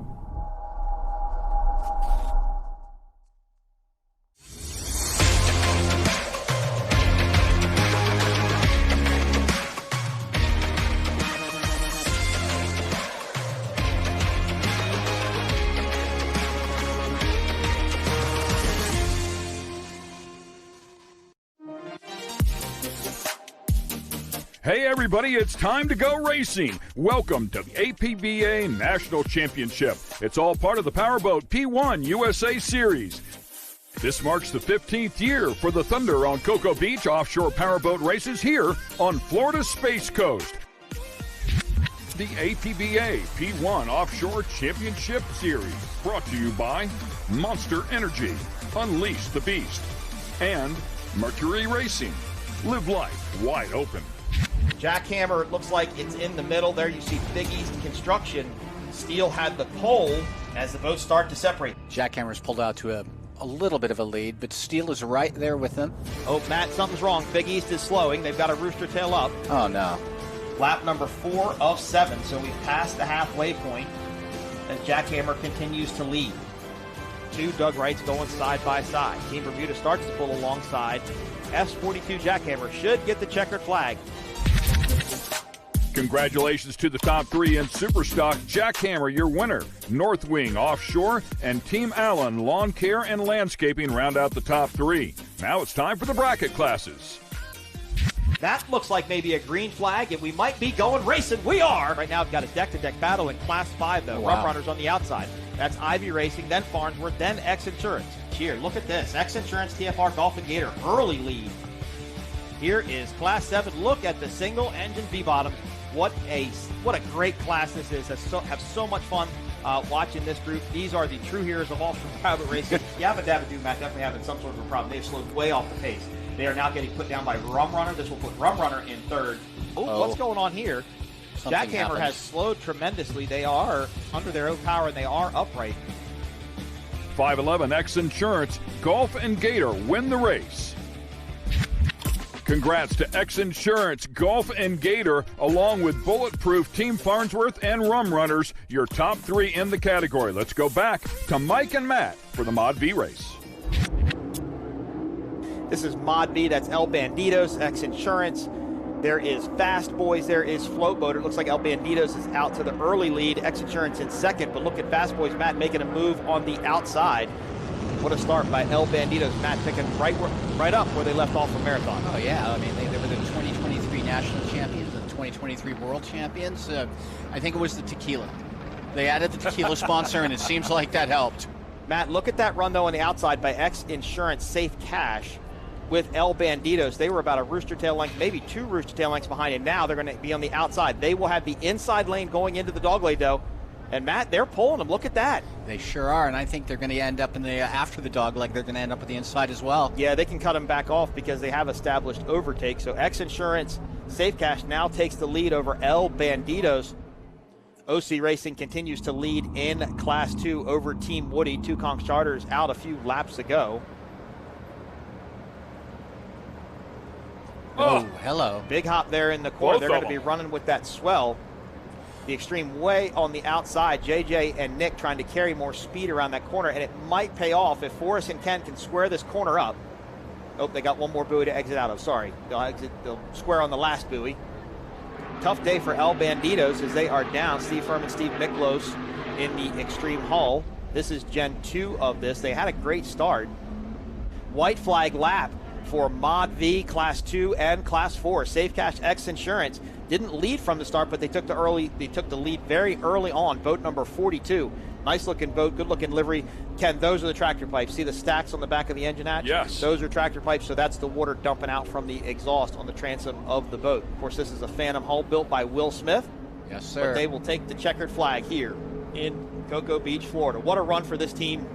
Hey everybody, it's time to go racing. Welcome to the APBA National Championship. It's all part of the Powerboat P1 USA Series. This marks the 15th year for the Thunder on Cocoa Beach offshore powerboat races here on Florida's Space Coast. The APBA P1 Offshore Championship Series, brought to you by Monster Energy, Unleash the Beast, and Mercury Racing. Live life wide open. Jackhammer, it looks like it's in the middle. There you see Big East Construction. Steel had the pole as the boats start to separate. Jackhammer's pulled out to a little bit of a lead, but Steel is right there with them. Oh, Matt, something's wrong. Big East is slowing. They've got a rooster tail up. Oh, no. Lap number 4 of 7, so we've passed the halfway point, and Jackhammer continues to lead. 2 Doug Wrights going side by side. Team Bermuda starts to pull alongside. S42 Jackhammer should get the checkered flag. Congratulations to the top 3 in Superstock. Jackhammer, your winner. North Wing Offshore and Team Allen Lawn Care and Landscaping round out the top 3. Now it's time for the bracket classes. That looks like maybe a green flag, and we might be going racing. We are! Right now, we've got a deck-to-deck battle in Class 5, though. Wow. Rum Runners on the outside. That's Ivy Racing, then Farnsworth, then X Insurance. Here, look at this. X Insurance, TFR, Golf and Gator, early lead. Here is Class 7. Look at the single-engine V-bottom. What a great class this is. Have so much fun watching this group. These are the true heroes of offshore private racing. Yabba Dabba Doo, Matt, definitely having some sort of a problem. They've slowed way off the pace. They are now getting put down by Rum Runner. This will put Rum Runner in third. Oh, what's going on here? Something Jackhammer happened. has slowed tremendously. They are under their own power, and they are upright. 511 X Insurance, Golf and Gator win the race. Congrats to X Insurance, Golf and Gator, along with Bulletproof, Team Farnsworth, and Rum Runners, your top 3 in the category. Let's go back to Mike and Matt for the ModV race. This is ModV, that's El Banditos, X Insurance. There is Fast Boys, there is Float Boater. It looks like El Banditos is out to the early lead, X Insurance in second, but look at Fast Boys, Matt, making a move on the outside. What a start by El Banditos. Matt picking right up where they left off from Marathon. Oh, yeah. I mean, they were the 2023 national champions and 2023 world champions. I think it was the tequila. They added the tequila sponsor, and it seems like that helped. Matt, look at that run, though, on the outside by X Insurance Safe Cash with El Banditos. They were about a rooster tail length, maybe 2 rooster tail lengths behind, and now they're going to be on the outside. They will have the inside lane going into the dog leg, though. And, Matt, they're pulling them. Look at that. They sure are, and I think they're going to end up in the after the dog leg. They're going to end up at the inside as well. Yeah, they can cut them back off because they have established overtake. So X Insurance Safe Cash now takes the lead over El Banditos. OC Racing continues to lead in Class 2 over Team Woody. 2 Conch Charters out a few laps ago. Oh, hello. Big hop there in the corner. Both They're going of to be running with that swell. The extreme way on the outside. JJ and Nick trying to carry more speed around that corner, and it might pay off if Forrest and Ken can square this corner up. Oh, they got one more buoy to exit out of. Sorry. They'll square on the last buoy. Tough day for El Banditos as they are down. Steve Furman, Steve Miklos in the extreme hull. This is Gen 2 of this. They had a great start. White flag lap for ModV Class 2 and Class 4. Safe Cash X Insurance didn't lead from the start, but they took the lead very early on. Boat number 42. Nice looking boat, good looking livery. Ken, those are the tractor pipes. See the stacks on the back of the engine hatch? Yes. Those are tractor pipes, so that's the water dumping out from the exhaust on the transom of the boat. Of course, this is a Phantom hull built by Will Smith. Yes, sir. But they will take the checkered flag here in Cocoa Beach, Florida. What a run for this team.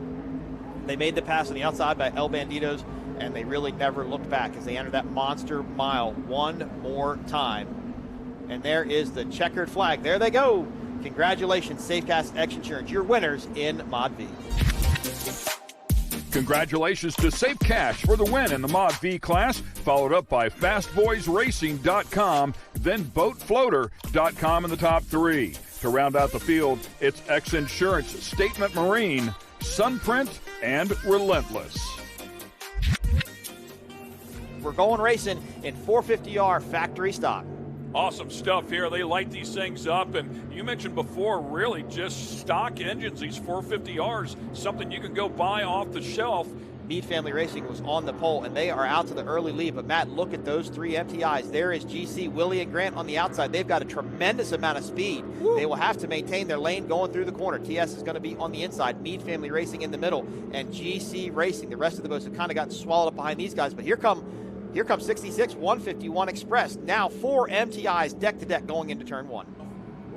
They made the pass on the outside by El Banditos, and they really never looked back as they enter that monster mile one more time. And there is the checkered flag. There they go. Congratulations, SafeCast X Insurance, your winners in ModV. Congratulations to Safe Cash for the win in the Mod V class, followed up by FastBoysRacing.com, then BoatFloater.com in the top 3. To round out the field, it's X Insurance, Statement Marine, Sunprint, and Relentless. We're going racing in 450R factory stock. Awesome stuff here. They light these things up, and you mentioned before, really just stock engines, these 450Rs, something you can go buy off the shelf. Mead Family Racing was on the pole, and they are out to the early lead. But, Matt, look at those 3 MTIs. There is GC, Willie, and Grant on the outside. They've got a tremendous amount of speed. Woo. They will have to maintain their lane going through the corner. TS is going to be on the inside. Mead Family Racing in the middle, and GC Racing. The rest of the boats have kind of gotten swallowed up behind these guys. But here comes 66, 151 Express. Now 4 MTIs deck to deck going into turn 1.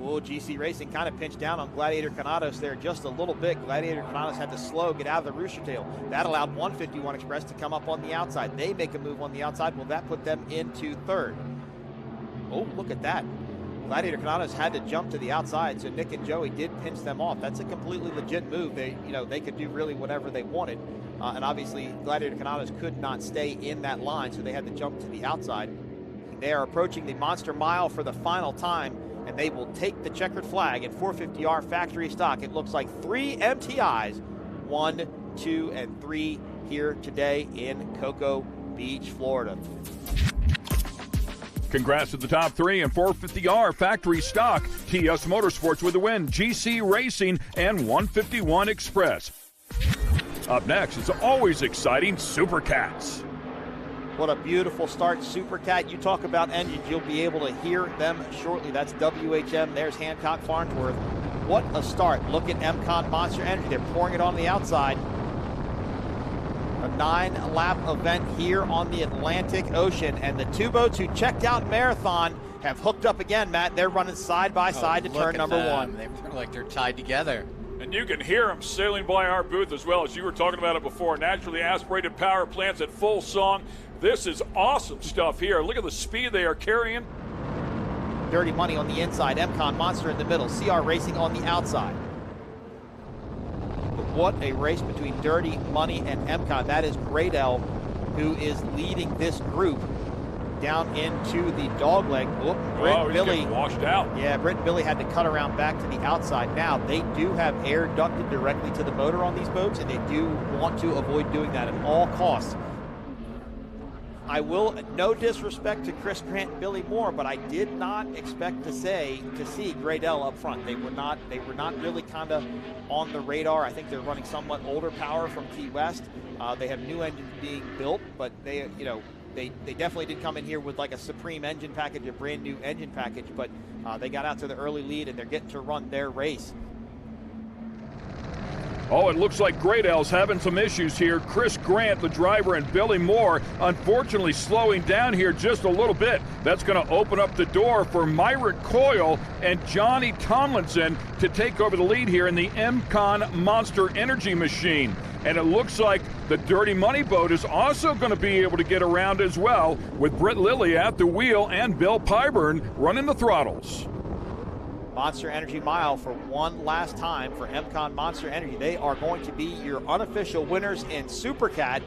Oh, GC Racing kind of pinched down on Gladiator Canados there just a little bit. Gladiator Canados had to slow, get out of the rooster tail. That allowed 151 Express to come up on the outside. They make a move on the outside. Will that put them into third? Oh, look at that. Gladiator Canados had to jump to the outside, so Nick and Joey did pinch them off. That's a completely legit move. They could do really whatever they wanted. And obviously, Gladiator Canados could not stay in that line, so they had to jump to the outside. They are approaching the Monster Mile for the final time, and they will take the checkered flag at 450R factory stock. It looks like 3 MTIs, 1, 2, and 3 here today in Cocoa Beach, Florida. Congrats to the top 3 and 450R factory stock. TS Motorsports with the win, GC Racing, and 151 Express. Up next, it's always exciting, SuperCats. What a beautiful start, SuperCat. You talk about engines, you'll be able to hear them shortly. That's WHM. There's Hancock Farnsworth. What a start. Look at MCon Monster Energy. They're pouring it on the outside. A 9-lap event here on the Atlantic Ocean. And the 2 boats who checked out Marathon have hooked up again, Matt. They're running side by side to turn number 1. They're like they're tied together. And you can hear them sailing by our booth as well, as you were talking about it before. Naturally aspirated power plants at full song. This is awesome stuff here. Look at the speed they are carrying. Dirty Money on the inside. MCon Monster in the middle. CR Racing on the outside. But what a race between Dirty Money and MCon. That is Gradell, who is leading this group down into the dogleg. Oh, Britt and Billy washed out. Yeah, Britt and Billy had to cut around back to the outside. Now, they do have air ducted directly to the motor on these boats, and they do want to avoid doing that at all costs. I will, no disrespect to Chris Grant and Billy Moore, but I did not expect to see Gradell up front. They were not really kind of on the radar. I think they're running somewhat older power from Key West. They have new engines being built, but they definitely did come in here with like a Supreme engine package, a brand new engine package, but they got out to the early lead and they're getting to run their race. Oh, it looks like Gradell's having some issues here. Chris Grant, the driver, and Billy Moore, unfortunately slowing down here just a little bit. That's going to open up the door for Myrick Coyle and Johnny Tomlinson to take over the lead here in the MCon Monster Energy machine. And it looks like the Dirty Money boat is also going to be able to get around as well, with Britt Lilly at the wheel and Bill Pyburn running the throttles. Monster Energy Mile for one last time for MCon Monster Energy. They are going to be your unofficial winners in SuperCat.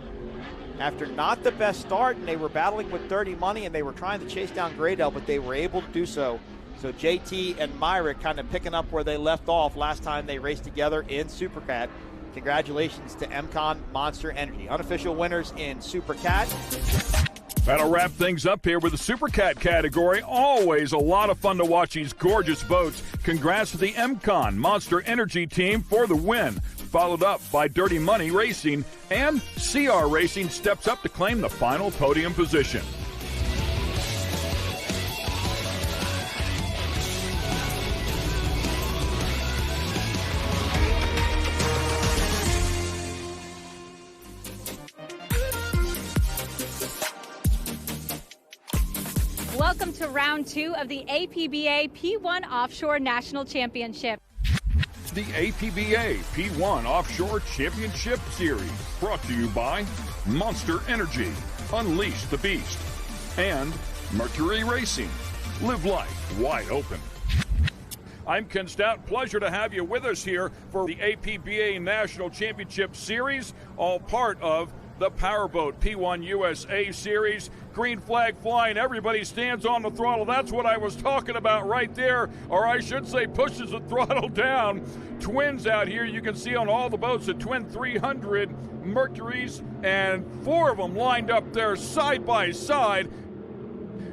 After not the best start, and they were battling with Dirty Money, and they were trying to chase down Gradell, but they were able to do so. So JT and Myrick kind of picking up where they left off last time they raced together in SuperCat. Congratulations to MCon Monster Energy. Unofficial winners in SuperCat. That'll wrap things up here with the SuperCat category. Always a lot of fun to watch these gorgeous boats. Congrats to the MCon Monster Energy team for the win. Followed up by Dirty Money Racing, and CR Racing steps up to claim the final podium position. Welcome to round 2 of the APBA P1 Offshore National Championship. The APBA P1 Offshore Championship Series, brought to you by Monster Energy, Unleash the Beast, and Mercury Racing. Live life wide open. I'm Ken Stout. Pleasure to have you with us here for the APBA National Championship Series, all part of the Powerboat P1 USA Series. Green flag flying, everybody stands on the throttle. That's what I was talking about right there, or I should say pushes the throttle down. Twins out here, you can see on all the boats, the twin 300 Mercuries, and 4 of them lined up there side by side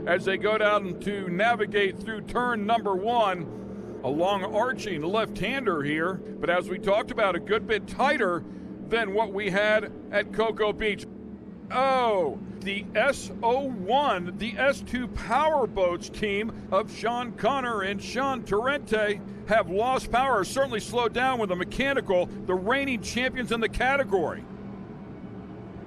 as they go down to navigate through turn number 1. A long arching left-hander here, but as we talked about, a good bit tighter than what we had at Cocoa Beach. Oh, the S01, the S2 Powerboats team of Sean Connor and Sean Torrente have lost power, certainly slowed down with the mechanical, the reigning champions in the category.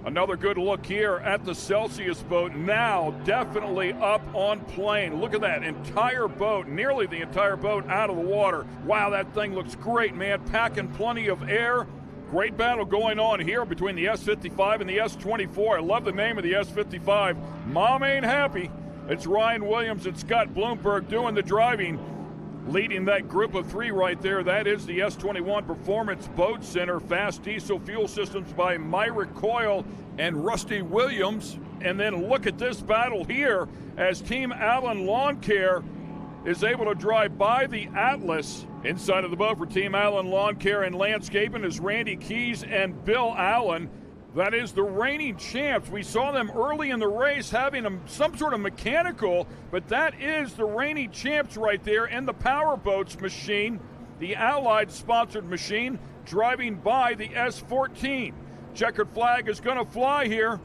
Another good look here at the Celsius boat, now definitely up on plane. Look at that entire boat, nearly the entire boat out of the water. Wow, that thing looks great, man, packing plenty of air. Great battle going on here between the S55 and the S24. I love the name of the S55. Mom ain't happy. It's Ryan Williams and Scott Bloomberg doing the driving, leading that group of 3 right there. That is the S21 Performance Boat Center. Fast diesel fuel systems by Myrick Coyle and Rusty Williams. And then look at this battle here as Team Allen Lawn Care is able to drive by the Atlas. Inside of the boat for Team Allen Lawn Care and Landscaping is Randy Keys and Bill Allen. That is the reigning champs. We saw them early in the race having some sort of mechanical, but that is the reigning champs right there in the Powerboats machine, the Allied sponsored machine, driving by the S14. Checkered flag is going to fly here.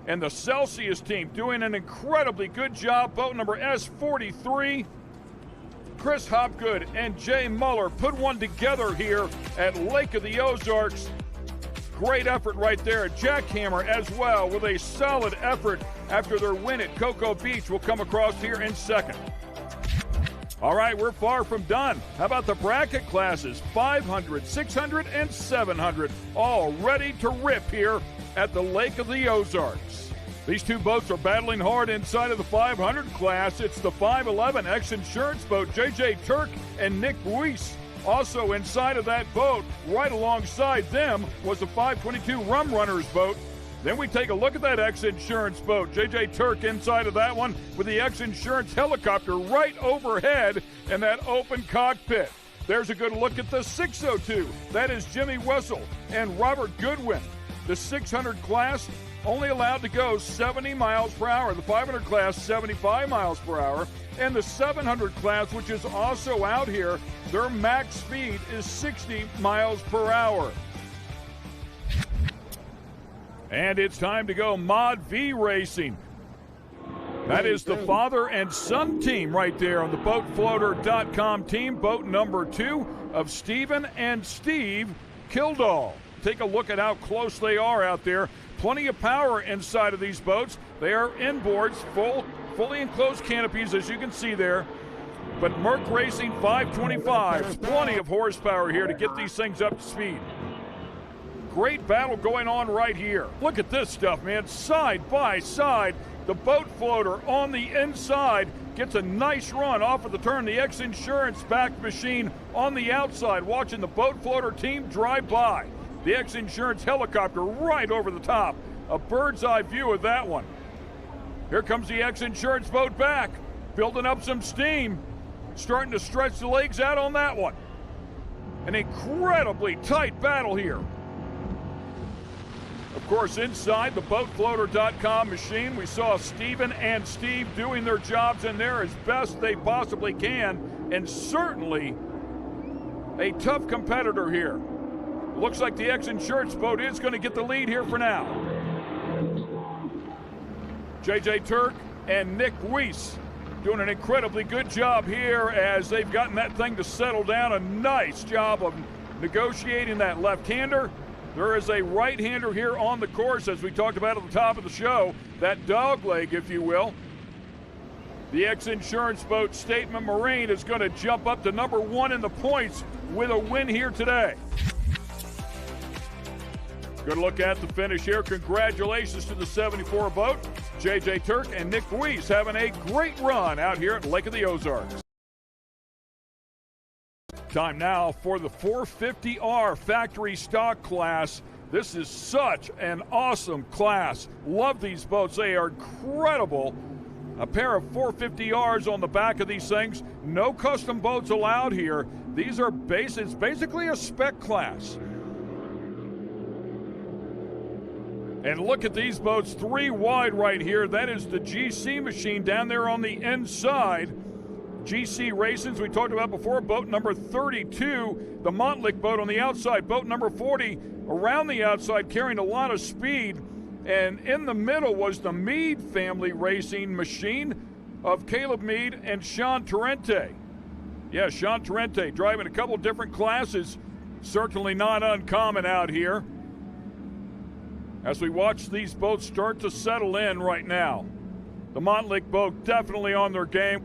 And the Celsius team doing an incredibly good job. Boat number S43. Chris Hopgood and Jay Muller put one together here at Lake of the Ozarks. Great effort right there. Jackhammer as well with a solid effort after their win at Cocoa Beach will come across here in second. All right, we're far from done. How about the bracket classes? 500, 600, and 700 all ready to rip here at the Lake of the Ozarks. These 2 boats are battling hard inside of the 500 class. It's the 511 X Insurance boat, JJ Turk and Nick Buis. Also inside of that boat, right alongside them, was the 522 Rum Runners boat. Then we take a look at that X Insurance boat. JJ Turk inside of that one with the X Insurance helicopter right overhead in that open cockpit. There's a good look at the 602. That is Jimmy Wessel and Robert Goodwin. The 600 class only allowed to go 70 miles per hour. The 500 class, 75 miles per hour. And the 700 class, which is also out here, their max speed is 60 miles per hour. And it's time to go ModV racing. That is the father and son team right there on the BoatFloater.com team. Boat number 2 of Stephen and Steve Caldwell. Take a look at how close they are out there. Plenty of power inside of these boats. They are inboards, fully enclosed canopies, as you can see there. But Merc Racing 525s, plenty of horsepower here to get these things up to speed. Great battle going on right here. Look at this stuff, man. Side by side. The boat floater on the inside gets a nice run off of the turn. The X Insurance backed machine on the outside, watching the boat floater team drive by. The X Insurance helicopter right over the top. A bird's eye view of that one. Here comes the X Insurance boat back, building up some steam, starting to stretch the legs out on that one. An incredibly tight battle here. Of course, inside the BoatFloater.com machine, we saw Stephen and Steve doing their jobs in there as best they possibly can, and certainly a tough competitor here. Looks like the X Insurance boat is going to get the lead here for now. JJ Turk and Nick Weiss doing an incredibly good job here as they've gotten that thing to settle down. A nice job of negotiating that left-hander. There is a right-hander here on the course, as we talked about at the top of the show, that dog leg, if you will. The X Insurance boat, Statement Marine, is going to jump up to number 1 in the points with a win here today. Good look at the finish here. Congratulations to the 74 boat. JJ Turk and Nick Weiss having a great run out here at Lake of the Ozarks. Time now for the 450R factory stock class. This is such an awesome class. Love these boats. They are incredible. A pair of 450Rs on the back of these things. No custom boats allowed here. These are it's basically a spec class. And look at these boats, 3 wide right here. That is the GC machine down there on the inside. GC Racings, we talked about before, boat number 32, the Montlick boat on the outside, boat number 40 around the outside, carrying a lot of speed. And in the middle was the Meade family racing machine of Caleb Meade and Sean Torrente. Yeah, Sean Torrente driving a couple different classes, certainly not uncommon out here. As we watch these boats start to settle in right now. The Montlick boat definitely on their game.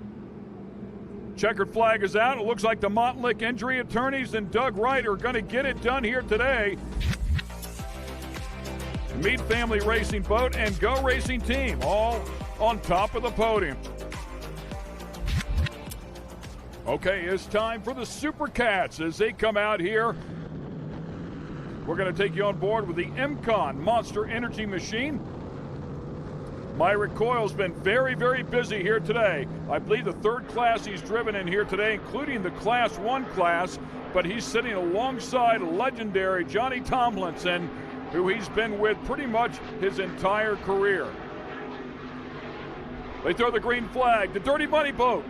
Checkered flag is out. It looks like the Montlick injury attorneys and Doug Wright are going to get it done here today. The Meade family racing boat and Go Racing team all on top of the podium. Okay, it's time for the SuperCats as they come out here. We're going to take you on board with the MCon Monster Energy machine. Myrick Coyle's been very, very busy here today. I believe the 3rd class he's driven in here today, including the Class 1 class, but he's sitting alongside legendary Johnny Tomlinson, who he's been with pretty much his entire career. They throw the green flag. The Dirty Money boat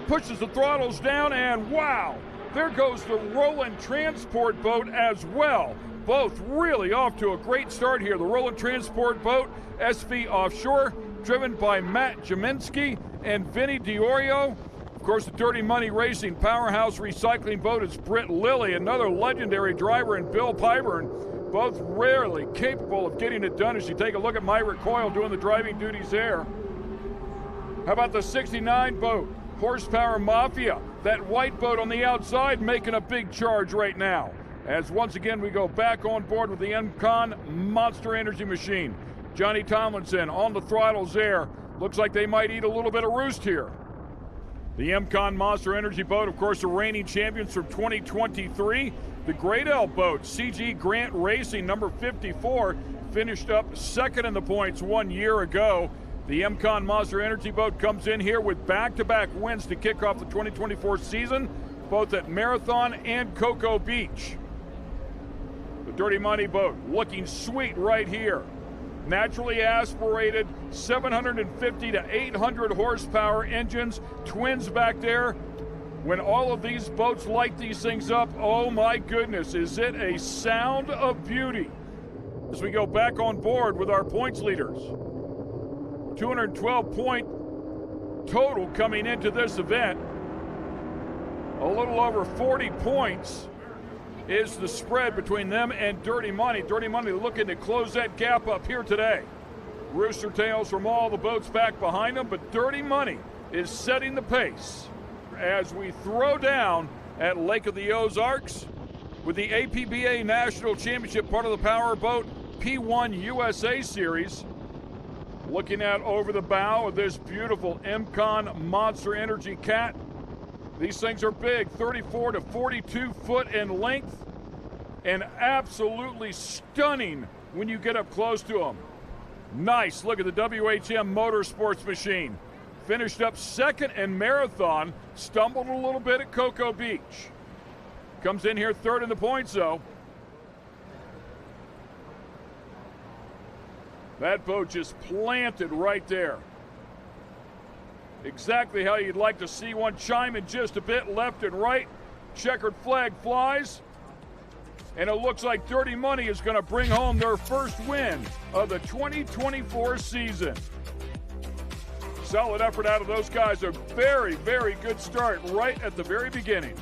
pushes the throttles down, and wow, there goes the Roland Transport boat as well. Both really off to a great start here. The Roland Transport boat, SV Offshore, driven by Matt Jaminski and Vinny Diorio. Of course, the Dirty Money Racing Powerhouse Recycling boat is Britt Lilly, another legendary driver, and Bill Pyburn, both rarely capable of getting it done as you take a look at Myrick Coyle doing the driving duties there. How about the 69 boat, Horsepower Mafia, that white boat on the outside making a big charge right now. As once again we go back on board with the MCon Monster Energy machine. Johnny Tomlinson on the throttles there. Looks like they might eat a little bit of roost here. The MCon Monster Energy boat, of course, the reigning champions from 2023. The Great L boat, CG Grant Racing, number 54, finished up 2nd in the points 1 year ago. The MCon Monster Energy boat comes in here with back-to-back wins to kick off the 2024 season, both at Marathon and Cocoa Beach. The The Dirty Money boat looking sweet right here. Naturally aspirated, 750 to 800 horsepower engines, twins back there. When all of these boats light these things up, oh my goodness, is it a sound of beauty. As we go back on board with our points leaders. 212 point total coming into this event. A little over 40 points is the spread between them and Dirty Money. Dirty Money looking to close that gap up here today. Rooster tails from all the boats back behind them, but Dirty Money is setting the pace as we throw down at Lake of the Ozarks with the APBA National Championship, part of the Powerboat P1 USA Series. Looking out over the bow of this beautiful MCon Monster Energy Cat. These things are big, 34 to 42 foot in length, and absolutely stunning when you get up close to them. Nice, look at the WHM Motorsports machine. Finished up second in marathon, stumbled a little bit at Cocoa Beach. Comes in here third in the points though. That boat just planted right there. Exactly how you'd like to see one, chiming just a bit left and right. Checkered flag flies. And it looks like Dirty Money is going to bring home their first win of the 2024 season. Solid effort out of those guys. A very, very good start right at the very beginning.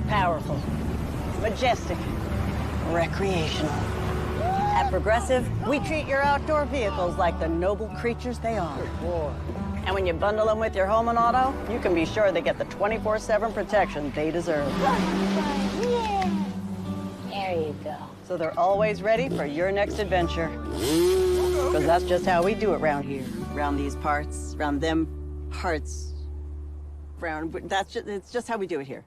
Powerful, majestic, recreational. At Progressive, we treat your outdoor vehicles like the noble creatures they are. And when you bundle them with your home and auto, you can be sure they get the 24/7 protection they deserve. Yeah. There you go. So they're always ready for your next adventure. Because that's just how we do it around here. Around these parts, around them parts. It's just how we do it here.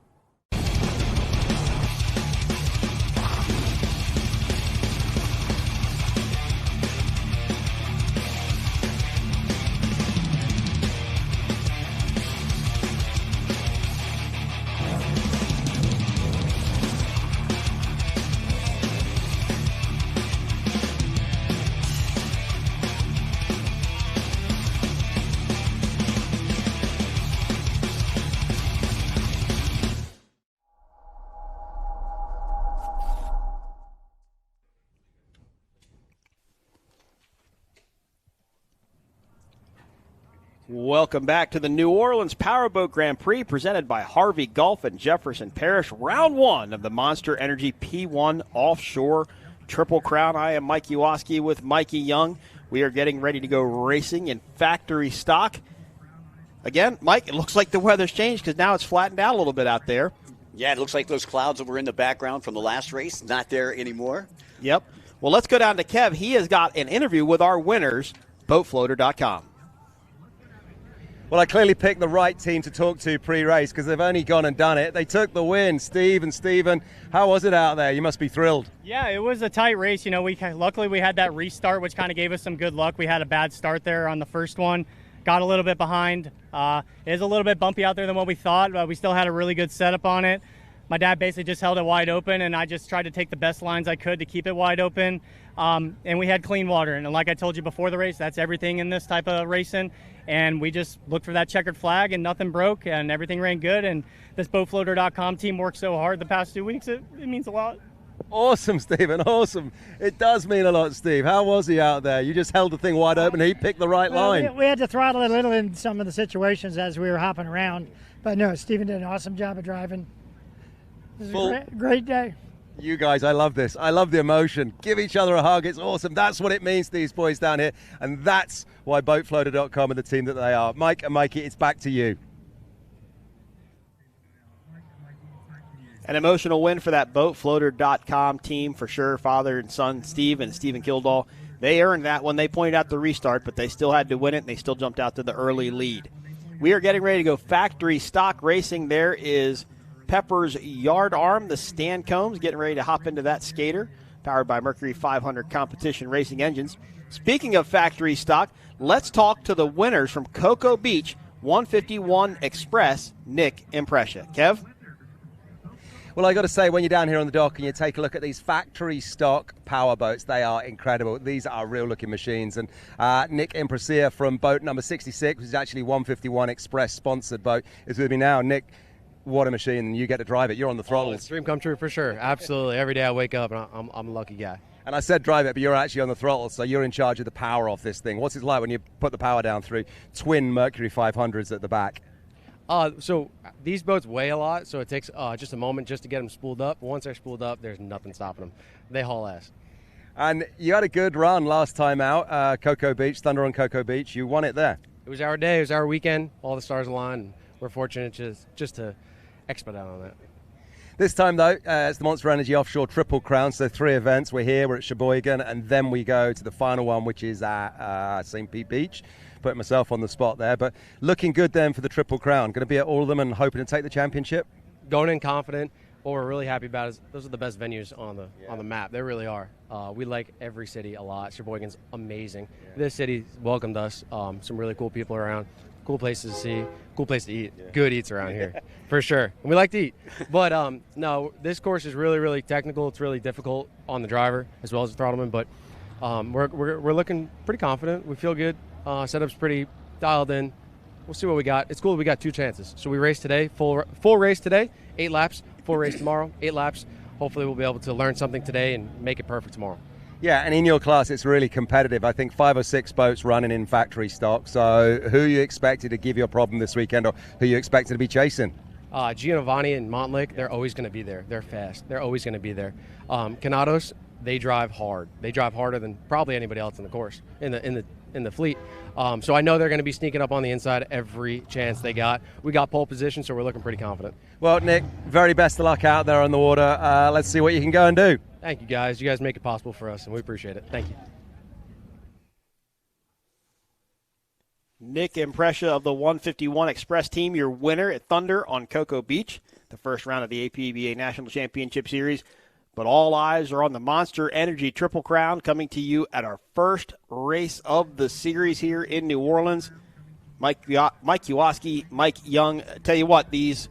Welcome back to the New Orleans Powerboat Grand Prix presented by Harvey Golf and Jefferson Parish. Round one of the Monster Energy P1 Offshore Triple Crown. I am Mike Uoski with Mikey Young. We are getting ready to go racing in factory stock. Again, Mike, it looks like the weather's changed because now it's flattened out a little bit out there. Yeah, it looks like those clouds that were in the background from the last race, not there anymore. Yep. Well, let's go down to Kev. He has got an interview with our winners, boatfloater.com. Well, I clearly picked the right team to talk to pre-race because they've only gone and done it. They took the win. Steve and Steven, how was it out there? You must be thrilled. Yeah, it was a tight race. You know, luckily we had that restart, which kind of gave us some good luck. We had a bad start there on the first one. Got a little bit behind. It is a little bit bumpy out there than what we thought, but we still had a really good setup on it. My dad basically just held it wide open, and I just tried to take the best lines I could to keep it wide open. And we had clean water. And like I told you before the race, that's everything in this type of racing. And we just looked for that checkered flag, and nothing broke, and everything ran good. And this boatfloater.com team worked so hard the past 2 weeks. It means a lot. Awesome, Stephen, awesome. It does mean a lot, Steve. How was he out there? You just held the thing wide open. He picked the right line. We had to throttle it a little in some of the situations as we were hopping around. But no, Stephen did an awesome job of driving. This is a great day. You guys, I love this. I love the emotion. Give each other a hug. It's awesome. That's what it means to these boys down here. And that's why boatfloater.com are the team that they are. Mike and Mikey, it's back to you. An emotional win for that boatfloater.com team for sure. Father and son, Steve and Stephen Kildall. They earned that one. They pointed out the restart, but they still had to win it, and they still jumped out to the early lead. We are getting ready to go factory stock racing. There is Pepper's Yard Arm, the Stan Combs, getting ready to hop into that skater, powered by Mercury 500 competition racing engines. Speaking of factory stock, let's talk to the winners from Cocoa Beach 151 Express, Nick Imprescia. Kev? Well, I got to say, when you're down here on the dock and you take a look at these factory stock powerboats, they are incredible. These are real-looking machines. And Nick Imprescia from boat number 66, which is actually 151 Express sponsored boat, is with me now. Nick, what a machine, and you get to drive it. You're on the throttle. It's a dream come true for sure. Absolutely. Every day I wake up and I'm a lucky guy. And I said drive it, but you're actually on the throttle, so you're in charge of the power off this thing. What's it like when you put the power down through twin Mercury 500s at the back? So these boats weigh a lot, so it takes just a moment just to get them spooled up. Once they're spooled up, there's nothing stopping them. They haul ass. And you had a good run last time out, Cocoa Beach, Thunder on Cocoa Beach. You won it there. It was our day. It was our weekend. All the stars aligned. And we're fortunate just to expedite on that. This time, though, it's the Monster Energy Offshore Triple Crown, so 3 events. We're here, we're at Sheboygan, and then we go to the final one, which is at St. Pete Beach. Putting myself on the spot there, but looking good then for the Triple Crown. Going to be at all of them and hoping to take the championship? Going in confident. What we're really happy about is those are the best venues on the map. They really are. We like every city a lot. Sheboygan's amazing. Yeah. This city welcomed us. Some really cool people around. Cool places to see. Cool place to eat. Yeah. Good eats around here, for sure. And we like to eat. But no, this course is really, really technical. It's really difficult on the driver as well as the throttleman. But we're looking pretty confident. We feel good. Setup's pretty dialed in. We'll see what we got. It's cool that we got 2 chances. So we race today, full race today, 8 laps, full race tomorrow, 8 laps. Hopefully we'll be able to learn something today and make it perfect tomorrow. Yeah, and in your class it's really competitive. I think 5 or 6 boats running in factory stock. So who you expected to give you a problem this weekend, or who you expected to be chasing? Giovanni and Montlick, they're always going to be there. They're fast. They're always going to be there. Canados, they drive hard. They drive harder than probably anybody else in the course, in the fleet. So I know they're going to be sneaking up on the inside every chance they got. We got pole position, so we're looking pretty confident. Well, Nick, very best of luck out there on the water. Let's see what you can go and do. Thank you, guys. You guys make it possible for us, and we appreciate it. Thank you. Nick Imprescia of the 151 Express team, your winner at Thunder on Cocoa Beach, the first round of the APBA National Championship Series. But all eyes are on the Monster Energy Triple Crown coming to you at our first race of the series here in New Orleans. Mike Kowalski, Mike Young, tell you what, these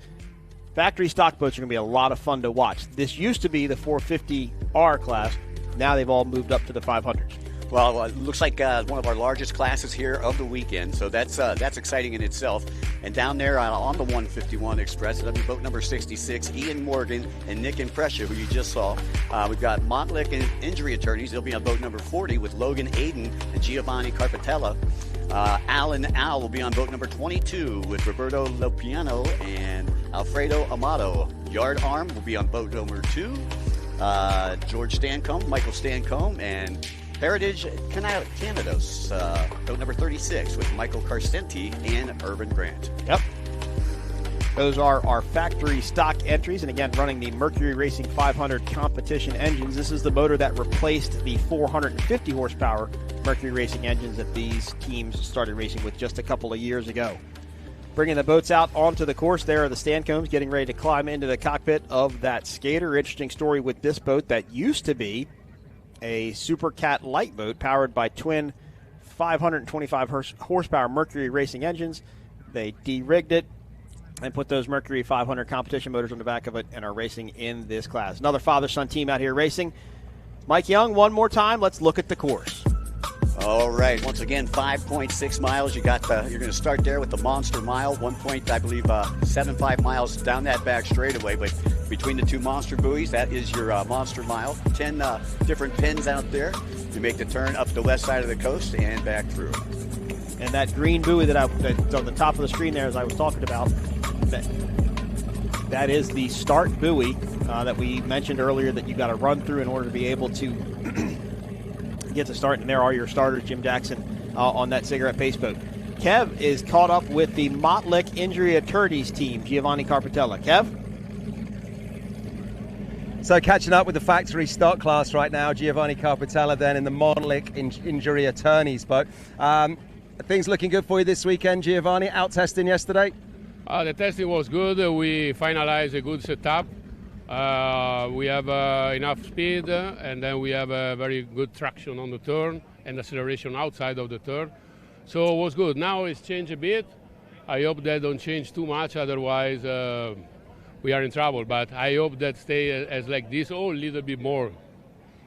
factory stock boats are going to be a lot of fun to watch. This used to be the 450R class. Now they've all moved up to the 500s. Well, it looks like one of our largest classes here of the weekend, so that's exciting in itself. And down there on the 151 Express, that'll be boat number 66, Ian Morgan and Nick Imprescia, who you just saw. We've got Montlick and injury attorneys. They'll be on boat number 40 with Logan Aiden and Giovanni Carpatella. Alan Al will be on boat number 22 with Roberto Lopiano and Alfredo Amato. Yard Arm will be on boat number 2. George Stancombe, Michael Stancombe, and Heritage Canados, boat number 36 with Michael Carstenti and Urban Grant. Yep. Those are our factory stock entries, and again, running the Mercury Racing 500 competition engines. This is the motor that replaced the 450 horsepower Mercury Racing engines that these teams started racing with just a couple of years ago. Bringing the boats out onto the course, there are the Stancombes getting ready to climb into the cockpit of that skater. Interesting story with this boat that used to be a SuperCat light boat powered by twin 525 horsepower Mercury Racing engines. They de-rigged it and put those Mercury 500 competition motors on the back of it and are racing in this class. Another father-son team out here racing. Mike Young, one more time. Let's look at the course. All right. Once again, 5.6 miles. You're going to start there with the Monster Mile. 1.75 miles down that back straightaway. But between the two monster buoys, that is your Monster Mile. 10 different pins out there. You make the turn up the west side of the coast and back through. And that green buoy that's on the top of the screen there, as I was talking about, that is the start buoy that we mentioned earlier that you got to run through in order to be able to get to start. And there are your starters, Jim Jackson on that cigarette pace boat. Kev is caught up with the Montlick Injury Attorneys team, Giovanni Carpatella. Kev? So catching up with the factory stock class right now, Giovanni Carpatella then in the Montlick Injury Attorneys boat. Things looking good for you this weekend, Giovanni? Out testing yesterday? The testing was good. We finalized a good setup. We have enough speed, and then we have a very good traction on the turn and acceleration outside of the turn. So it was good. Now it's changed a bit. I hope they don't change too much, otherwise we are in trouble. But I hope that stay as like this or a little bit more.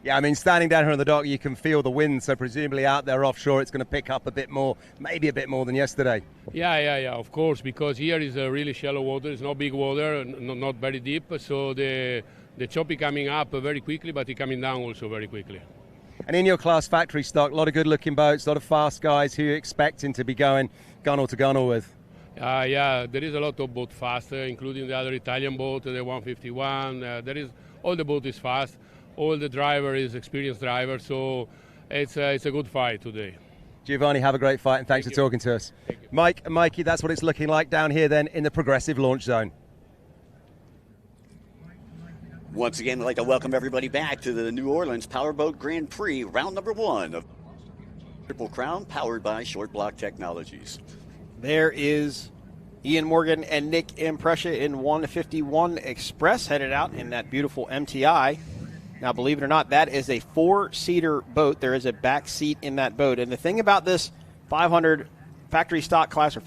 Yeah, I mean, standing down here on the dock, you can feel the wind, so presumably out there offshore it's going to pick up a bit more, maybe a bit more than yesterday. Yeah, of course, because here is a really shallow water. It's not big water, not very deep, so the choppy coming up very quickly, but it coming down also very quickly. And in your class factory stock, a lot of good-looking boats, a lot of fast guys who you're expecting to be going gunnel to gunnel with. Yeah, there is a lot of boat fast, including the other Italian boat, the 151. All the boat is fast. All the driver is experienced driver, so it's a good fight today. Giovanni, have a great fight, and thanks for talking to us. Mikey, that's what it's looking like down here then in the progressive launch zone. Once again, I'd like to welcome everybody back to the New Orleans Powerboat Grand Prix, round number 1 of Triple Crown, powered by Short Block Technologies. There is Ian Morgan and Nick Imprescia in 151 Express, headed out in that beautiful MTI. Now, believe it or not, that is a 4-seater boat. There is a back seat in that boat. And the thing about this 500 factory stock class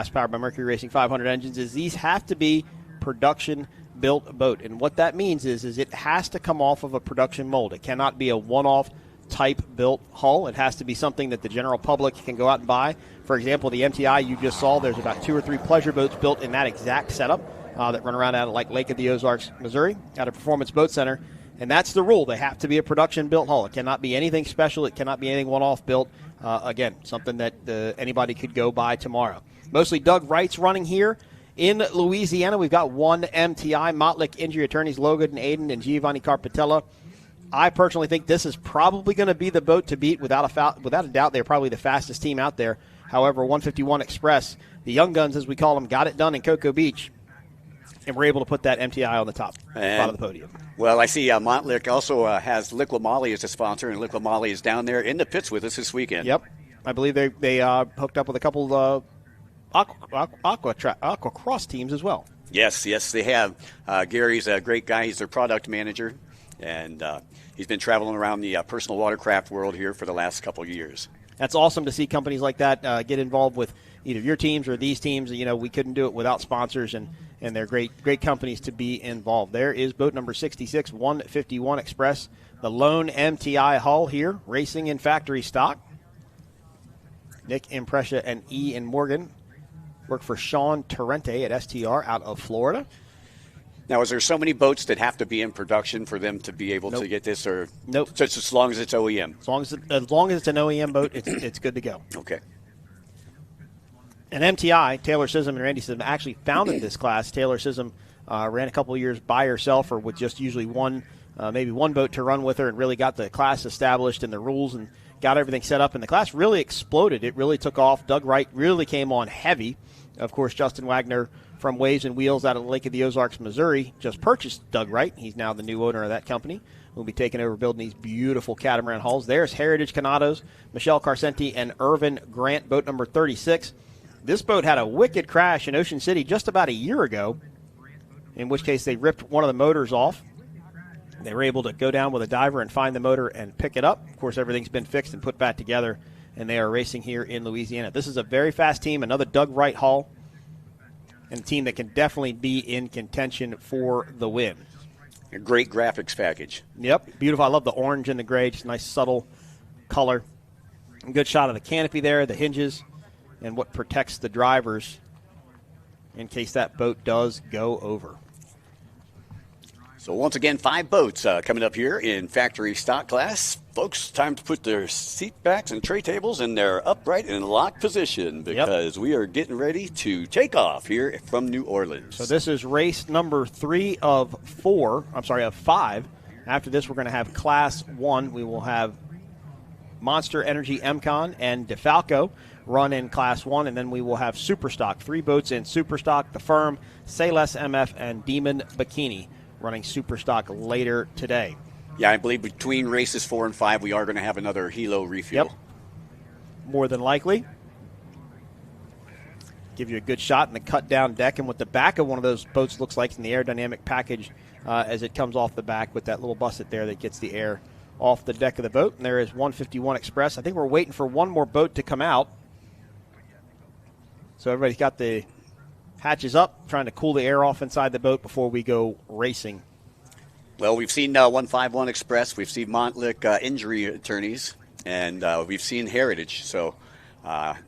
powered by Mercury Racing 500 engines is these have to be production-built boat. And what that means is it has to come off of a production mold. It cannot be a one-off type built hull. It has to be something that the general public can go out and buy. For example, the MTI you just saw, there's about 2 or 3 pleasure boats built in that exact setup that run around out of like Lake of the Ozarks, Missouri, at a Performance Boat Center. And that's the rule. They have to be a production-built hull. It cannot be anything special. It cannot be anything one-off built. Again, something that anybody could go buy tomorrow. Mostly Doug Wright's running here In Louisiana, we've got one MTI, Mottlick Injury Attorneys, Logan Aiden and Giovanni Carpatella. I personally think this is probably going to be the boat to beat without a doubt. They're probably the fastest team out there. However, 151 Express, the young guns as we call them, got it done in Cocoa Beach, and we're able to put that MTI on the top spot of the podium. Well, I see Montlick also has Liquid Molly as a sponsor, and Liquid Molly is down there in the pits with us this weekend. Yep. I believe they hooked up with a couple of Aquacross teams as well. Yes, they have. Gary's a great guy. He's their product manager, and he's been traveling around the personal watercraft world here for the last couple of years. That's awesome to see companies like that get involved with either your teams or these teams. You know, we couldn't do it without sponsors, and they're great companies to be involved. There is boat number 66, 151 Express, the lone MTI hull here, racing in factory stock. Nick Imprescia and Ian Morgan work for Sean Torrente at STR out of Florida. Now, is there so many boats that have to be in production for them to be able to get this, or just as long as it's OEM? As long as it's an OEM boat, it's good to go. Okay. And MTI, Taylor Sism and Randy Sism, actually founded this class. Taylor Sism ran a couple of years by herself or with just usually maybe one boat to run with her, and really got the class established and the rules and got everything set up. And the class really exploded. It really took off. Doug Wright really came on heavy. Of course, Justin Wagner from Waves and Wheels out of the Lake of the Ozarks, Missouri, just purchased Doug Wright. He's now the new owner of that company. We'll be taking over building these beautiful catamaran hulls. There's Heritage Canados, Michelle Carcenti, and Irvin Grant, boat number 36. This boat had a wicked crash in Ocean City just about a year ago, in which case they ripped one of the motors off. They were able to go down with a diver and find the motor and pick it up. Of course, everything's been fixed and put back together, and they are racing here in Louisiana. This is a very fast team, another Doug Wright hull, and a team that can definitely be in contention for the win. A great graphics package. Yep, beautiful. I love the orange and the gray, just a nice subtle color. A good shot of the canopy there, the hinges, and what protects the drivers in case that boat does go over. So once again, 5 boats coming up here in factory stock class. Folks, time to put their seat backs and tray tables in their upright and locked position, because we are getting ready to take off here from New Orleans. So this is race number 3 of 5. After this, we're going to have Class 1. We will have Monster Energy MCon and DeFalco run in Class 1, and then we will have Superstock. 3 boats in Superstock, The Firm, Sayless MF, and Demon Bikini running Superstock later today. Yeah, I believe between races 4 and 5, we are going to have another helo refuel. Yep, more than likely. Give you a good shot in the cut-down deck, and what the back of one of those boats looks like in the aerodynamic package as it comes off the back with that little busset there that gets the air off the deck of the boat. And there is 151 Express. I think we're waiting for one more boat to come out. So everybody's got the hatches up, trying to cool the air off inside the boat before we go racing. Well, we've seen 151 Express. We've seen Montlick Injury Attorneys, and we've seen Heritage. So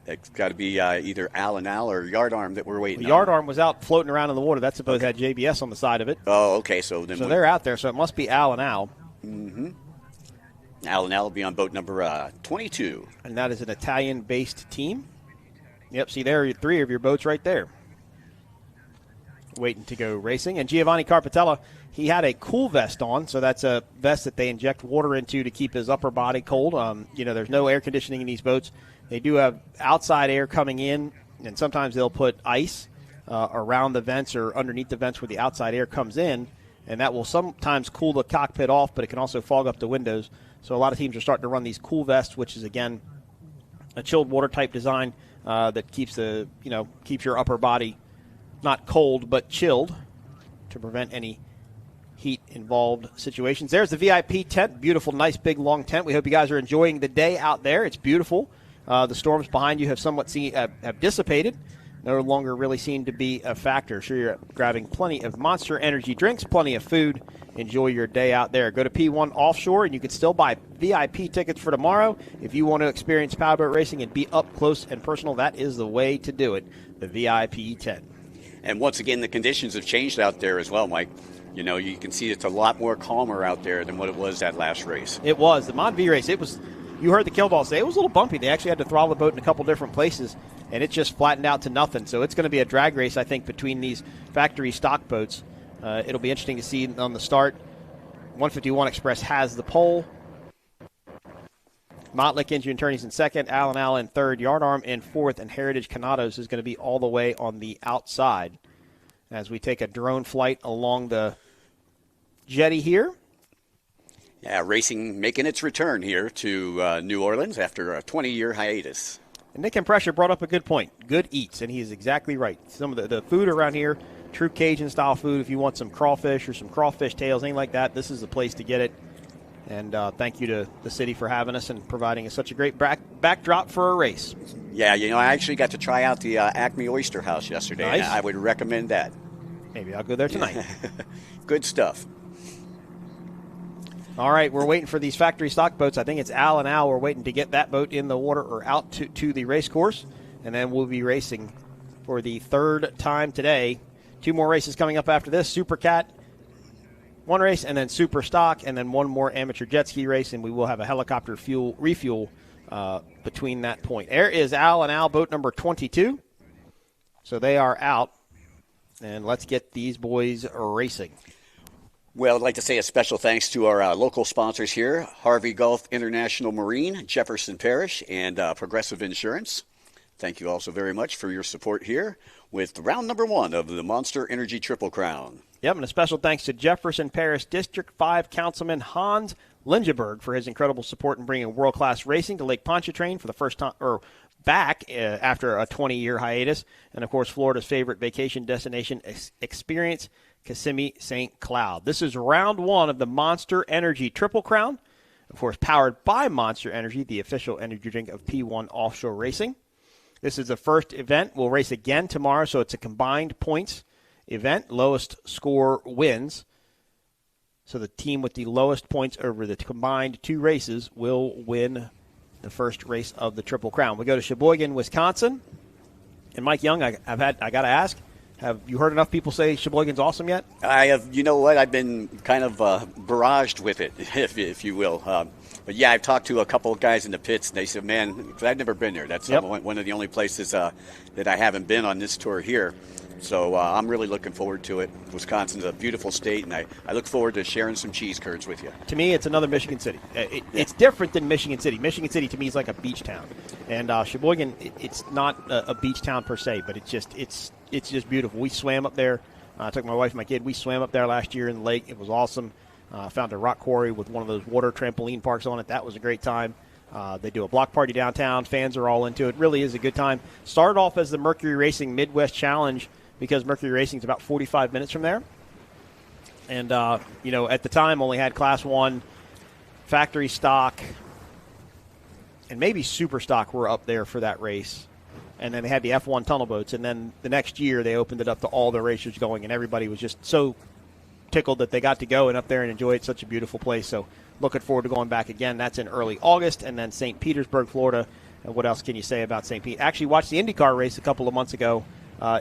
it's got to be either Al and Al or Yardarm that we're waiting on. Yardarm was out floating around in the water. That supposed had JBS on the side of it. Oh, okay. So they're out there, so it must be Al and Al. Mm-hmm. Al and Al will be on boat number 22. And that is an Italian-based team. Yep, see there are 3 of your boats right there, waiting to go racing. And Giovanni Carpatella, he had a cool vest on, so that's a vest that they inject water into to keep his upper body cold. There's no air conditioning in these boats. They do have outside air coming in, and sometimes they'll put ice around the vents or underneath the vents where the outside air comes in, and that will sometimes cool the cockpit off, but it can also fog up the windows. So a lot of teams are starting to run these cool vests, which is, again, a chilled water type design that keeps your upper body not cold but chilled to prevent any heat involved situations. There's the VIP tent, beautiful, nice, big, long tent. We hope you guys are enjoying the day out there. It's beautiful. The storms behind you have somewhat have dissipated. No longer really seem to be a factor. Sure, you're grabbing plenty of Monster Energy drinks, plenty of food. Enjoy your day out there. Go to P1 Offshore, and you can still buy VIP tickets for tomorrow. If you want to experience powerboat racing and be up close and personal, that is the way to do it, the VIP tent. And once again, the conditions have changed out there as well, Mike. You can see it's a lot more calmer out there than what it was that last race. It was. The ModV race, it was you heard the Caldwell say it was a little bumpy. They actually had to throttle the boat in a couple different places, and it just flattened out to nothing. So it's going to be a drag race, I think, between these factory stock boats. It'll be interesting to see on the start. 151 Express has the pole. Mottlick Engine Attorneys in second, Allen in third, Yardarm in fourth, and Heritage Canados is going to be all the way on the outside as we take a drone flight along the jetty here. Yeah, racing making its return here to New Orleans after a 20-year hiatus. And Nick and Pressure brought up a good point. Good eats, and he is exactly right. Some of the food around here, true Cajun-style food, if you want some crawfish or some crawfish tails, anything like that, this is the place to get it. And thank you to the city for having us and providing us such a great backdrop for a race. Yeah, I actually got to try out the Acme Oyster House yesterday. Nice. I would recommend that. Maybe I'll go there tonight. Good stuff. All right, we're waiting for these factory stock boats. I think it's Al and Al. We're waiting to get that boat in the water or out to the race course, and then we'll be racing for the third time today. 2 more races coming up after this. SuperCat, 1 race, and then Superstock, and then 1 more amateur jet ski race, and we will have a helicopter refuel between that point. There is Al and Al, boat number 22. So they are out, and let's get these boys racing. Well, I'd like to say a special thanks to our local sponsors here, Harvey Gulf International Marine, Jefferson Parish, and Progressive Insurance. Thank you also very much for your support here with round number 1 of the Monster Energy Triple Crown. Yep, and a special thanks to Jefferson Parish District 5 Councilman Hans Lingeberg for his incredible support in bringing world-class racing to Lake Pontchartrain for the first time, or back after a 20-year hiatus. And, of course, Florida's favorite vacation destination experience, Kissimmee St. Cloud. This is round 1 of the Monster Energy Triple Crown, of course, powered by Monster Energy, the official energy drink of P1 Offshore Racing. This is the first event. We'll race again tomorrow, so it's a combined points event. Lowest score wins. So the team with the lowest points over the combined 2 races will win the first race of the Triple Crown. We go to Sheboygan, Wisconsin. And Mike Young, I got to ask, have you heard enough people say Sheboygan's awesome yet? I have. You know what? I've been kind of barraged with it, if you will. But yeah, I've talked to a couple of guys in the pits, and they said, "Man, because I've never been there. That's one of the only places that I haven't been on this tour here." So I'm really looking forward to it. Wisconsin's a beautiful state, and I look forward to sharing some cheese curds with you. To me, it's another Michigan City. It's different than Michigan City. Michigan City, to me, is like a beach town. And Sheboygan, it's not a beach town per se, but it's just beautiful. We swam up there. I took my wife and my kid. We swam up there last year in the lake. It was awesome. Found a rock quarry with one of those water trampoline parks on it. That was a great time. They do a block party downtown. Fans are all into it. Really is a good time. Started off as the Mercury Racing Midwest Challenge because Mercury Racing is about 45 minutes from there. And, at the time only had Class 1, factory stock, and maybe Superstock were up there for that race. And then they had the F1 tunnel boats. And then the next year they opened it up to all the racers going, and everybody was just so tickled that they got to go and up there and enjoy it. Such a beautiful place. So looking forward to going back again. That's in early August. And then St. Petersburg, Florida. And what else can you say about St. Pete? Actually watched the IndyCar race a couple of months ago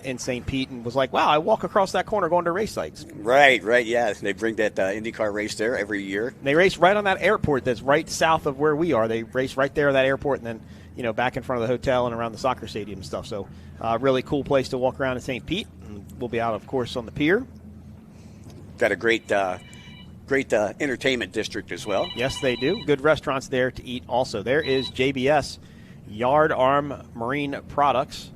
in St. Pete and was like, wow, I walk across that corner going to race sites. Right, yeah. They bring that IndyCar race there every year. They race right on that airport that's right south of where we are. They race right there at that airport and then, back in front of the hotel and around the soccer stadium and stuff. So really cool place to walk around in St. Pete. And we'll be out, of course, on the pier. Got a great entertainment district as well. Yes, they do. Good restaurants there to eat also. There is JBS, Yard Arm Marine Products.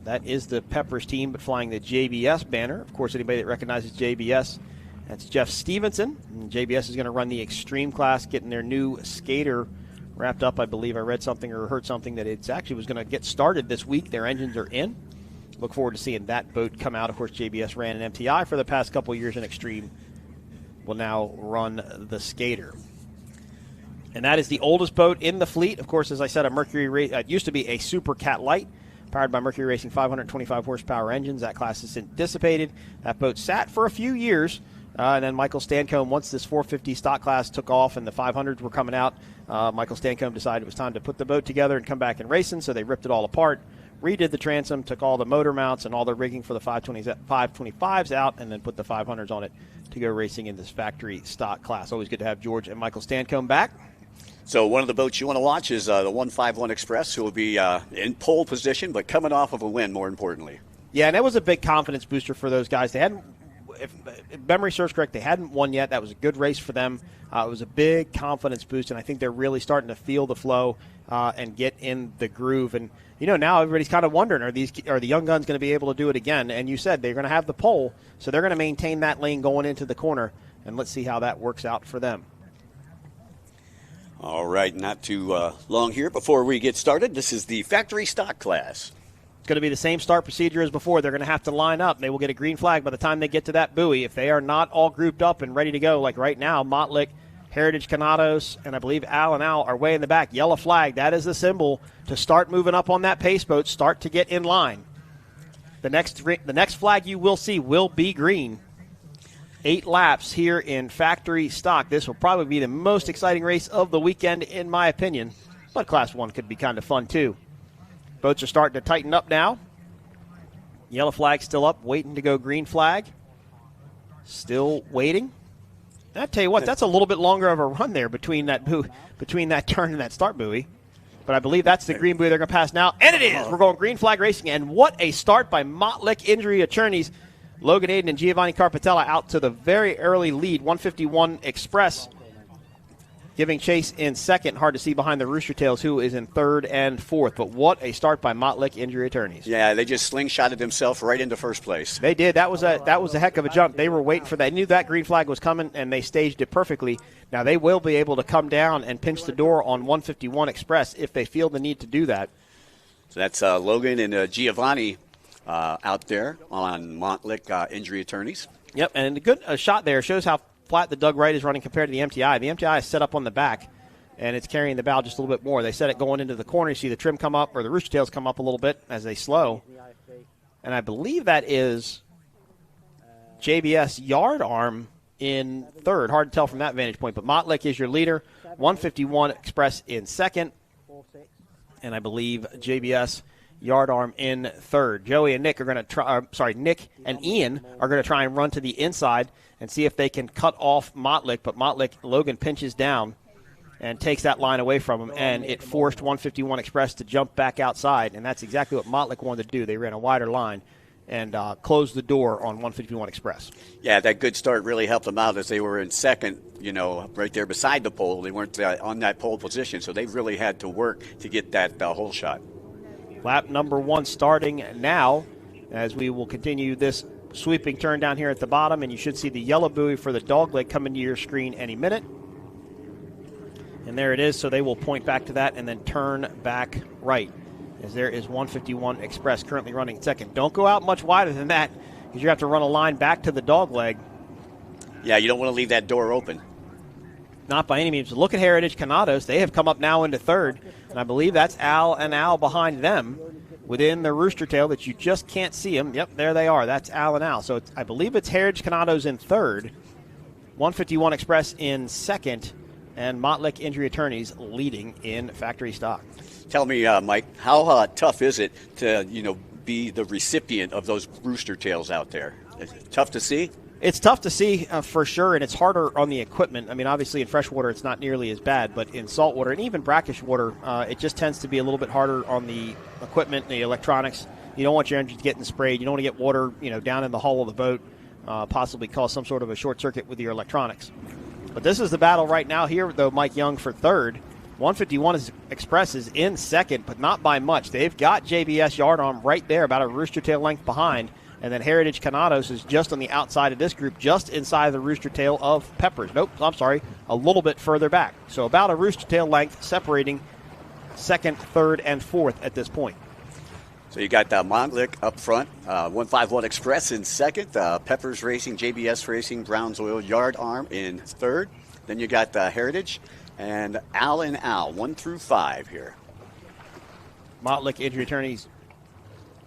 That is the Peppers team, but flying the JBS banner. Of course, anybody that recognizes JBS, that's Jeff Stevenson. And JBS is going to run the Extreme class, getting their new skater wrapped up. I believe I read something or heard something that it's actually was going to get started this week. Their engines are in. Look forward to seeing that boat come out. Of course, JBS ran an MTI for the past couple of years in Extreme. Will now run the skater. And that is the oldest boat in the fleet. Of course, as I said, a Mercury race. It used to be a SuperCat Light, powered by Mercury Racing 525 horsepower engines. That class has since dissipated. That boat sat for a few years. And then Michael Stancombe, once this 450 stock class took off and the 500s were coming out, Michael Stancombe decided it was time to put the boat together and come back and racing. So they ripped it all apart, redid the transom, took all the motor mounts and all the rigging for the 525s out, and then put the 500s on it to go racing in this factory stock class. Always good to have George and Michael Stancombe back. So one of the boats you want to watch is the 151 Express, who will be in pole position, but coming off of a win, more importantly. Yeah, and that was a big confidence booster for those guys. They hadn't, if memory serves correct, they hadn't won yet. That was a good race for them. It was a big confidence boost, and I think they're really starting to feel the flow and get in the groove. And now everybody's kind of wondering, are the young guns going to be able to do it again? And you said they're going to have the pole, so they're going to maintain that lane going into the corner. And let's see how that works out for them. All right, not too long here before we get started. This is the factory stock class. It's going to be the same start procedure as before. They're going to have to line up. They will get a green flag by the time they get to that buoy. If they are not all grouped up and ready to go, like right now, Mottlick, Heritage Canados, and I believe Al and Al are way in the back. Yellow flag, that is the symbol to start moving up on that pace boat, start to get in line. The next flag you will see will be green. 8 laps here in factory stock. This will probably be the most exciting race of the weekend, in my opinion. But Class 1 could be kind of fun, too. Boats are starting to tighten up now. Yellow flag still up, waiting to go green flag. Still waiting. I tell you what, that's a little bit longer of a run there between that turn and that start buoy. But I believe that's the green buoy they're going to pass now. And it is! We're going green flag racing. And what a start by Mottlick Injury Attorneys. Logan Aiden and Giovanni Carpatella out to the very early lead. 151 Express giving chase in second. Hard to see behind the Rooster Tails, who is in third and fourth. But what a start by Mottlick Injury Attorneys. Yeah, they just slingshotted themselves right into first place. They did. That was a heck of a jump. They were waiting for that. They knew that green flag was coming, and they staged it perfectly. Now they will be able to come down and pinch the door on 151 Express if they feel the need to do that. So that's Logan and Giovanni out there on Mottlick Injury Attorneys. Yep, and a good shot there shows how flat the Doug Wright is running compared to the MTI. The MTI is set up on the back, and it's carrying the bow just a little bit more. They set it going into the corner. You see the trim come up, or the rooster tails come up a little bit as they slow. And I believe that is JBS yard arm in third. Hard to tell from that vantage point, but Mottlick is your leader. 151 Express in second, and I believe JBS yard arm in third. Joey and Nick are going to try. Nick and Ian are going to try and run to the inside and see if they can cut off Mottlick. But Logan pinches down and takes that line away from him, and it forced 151 Express to jump back outside. And that's exactly what Mottlick wanted to do. They ran a wider line and closed the door on 151 Express. Yeah, that good start really helped them out as they were in second, right there beside the pole. They weren't on that pole position, so they really had to work to get that hole shot. Lap number 1 starting now as we will continue this sweeping turn down here at the bottom, and you should see the yellow buoy for the dogleg coming to your screen any minute. And there it is, so they will point back to that and then turn back right as there is 151 Express currently running second. Don't go out much wider than that because you have to run a line back to the dogleg. Yeah, you don't want to leave that door open. Not by any means. Look at Heritage Canados. They have come up now into third, and I believe that's Al and Al behind them within the rooster tail that you just can't see them. Yep, there they are. That's Al and Al. So I believe it's Heritage Canados in third, 151 Express in second, and Mottlick Injury Attorneys leading in factory stock. Tell me, Mike, how tough is it to, be the recipient of those rooster tails out there? Is it tough to see? It's tough to see for sure, and it's harder on the equipment. I mean, obviously in freshwater it's not nearly as bad, but in saltwater and even brackish water, it just tends to be a little bit harder on the equipment, the electronics. You don't want your engines getting sprayed. You don't want to get water, down in the hull of the boat, possibly cause some sort of a short circuit with your electronics. But this is the battle right now here, though, Mike Young for third. 151 Express is in second, but not by much. They've got JBS yard arm right there, about a rooster tail length behind. And then Heritage Canados is just on the outside of this group, just inside the rooster tail of Peppers. Nope, I'm sorry, a little bit further back. So about a rooster tail length separating second, third, and fourth at this point. So you got Montlick up front, 151 Express in second, Peppers Racing, JBS Racing, Browns Oil Yard Arm in third. Then you got Heritage and Al and Al, 1 through 5 here. Mottlick Injury Attorneys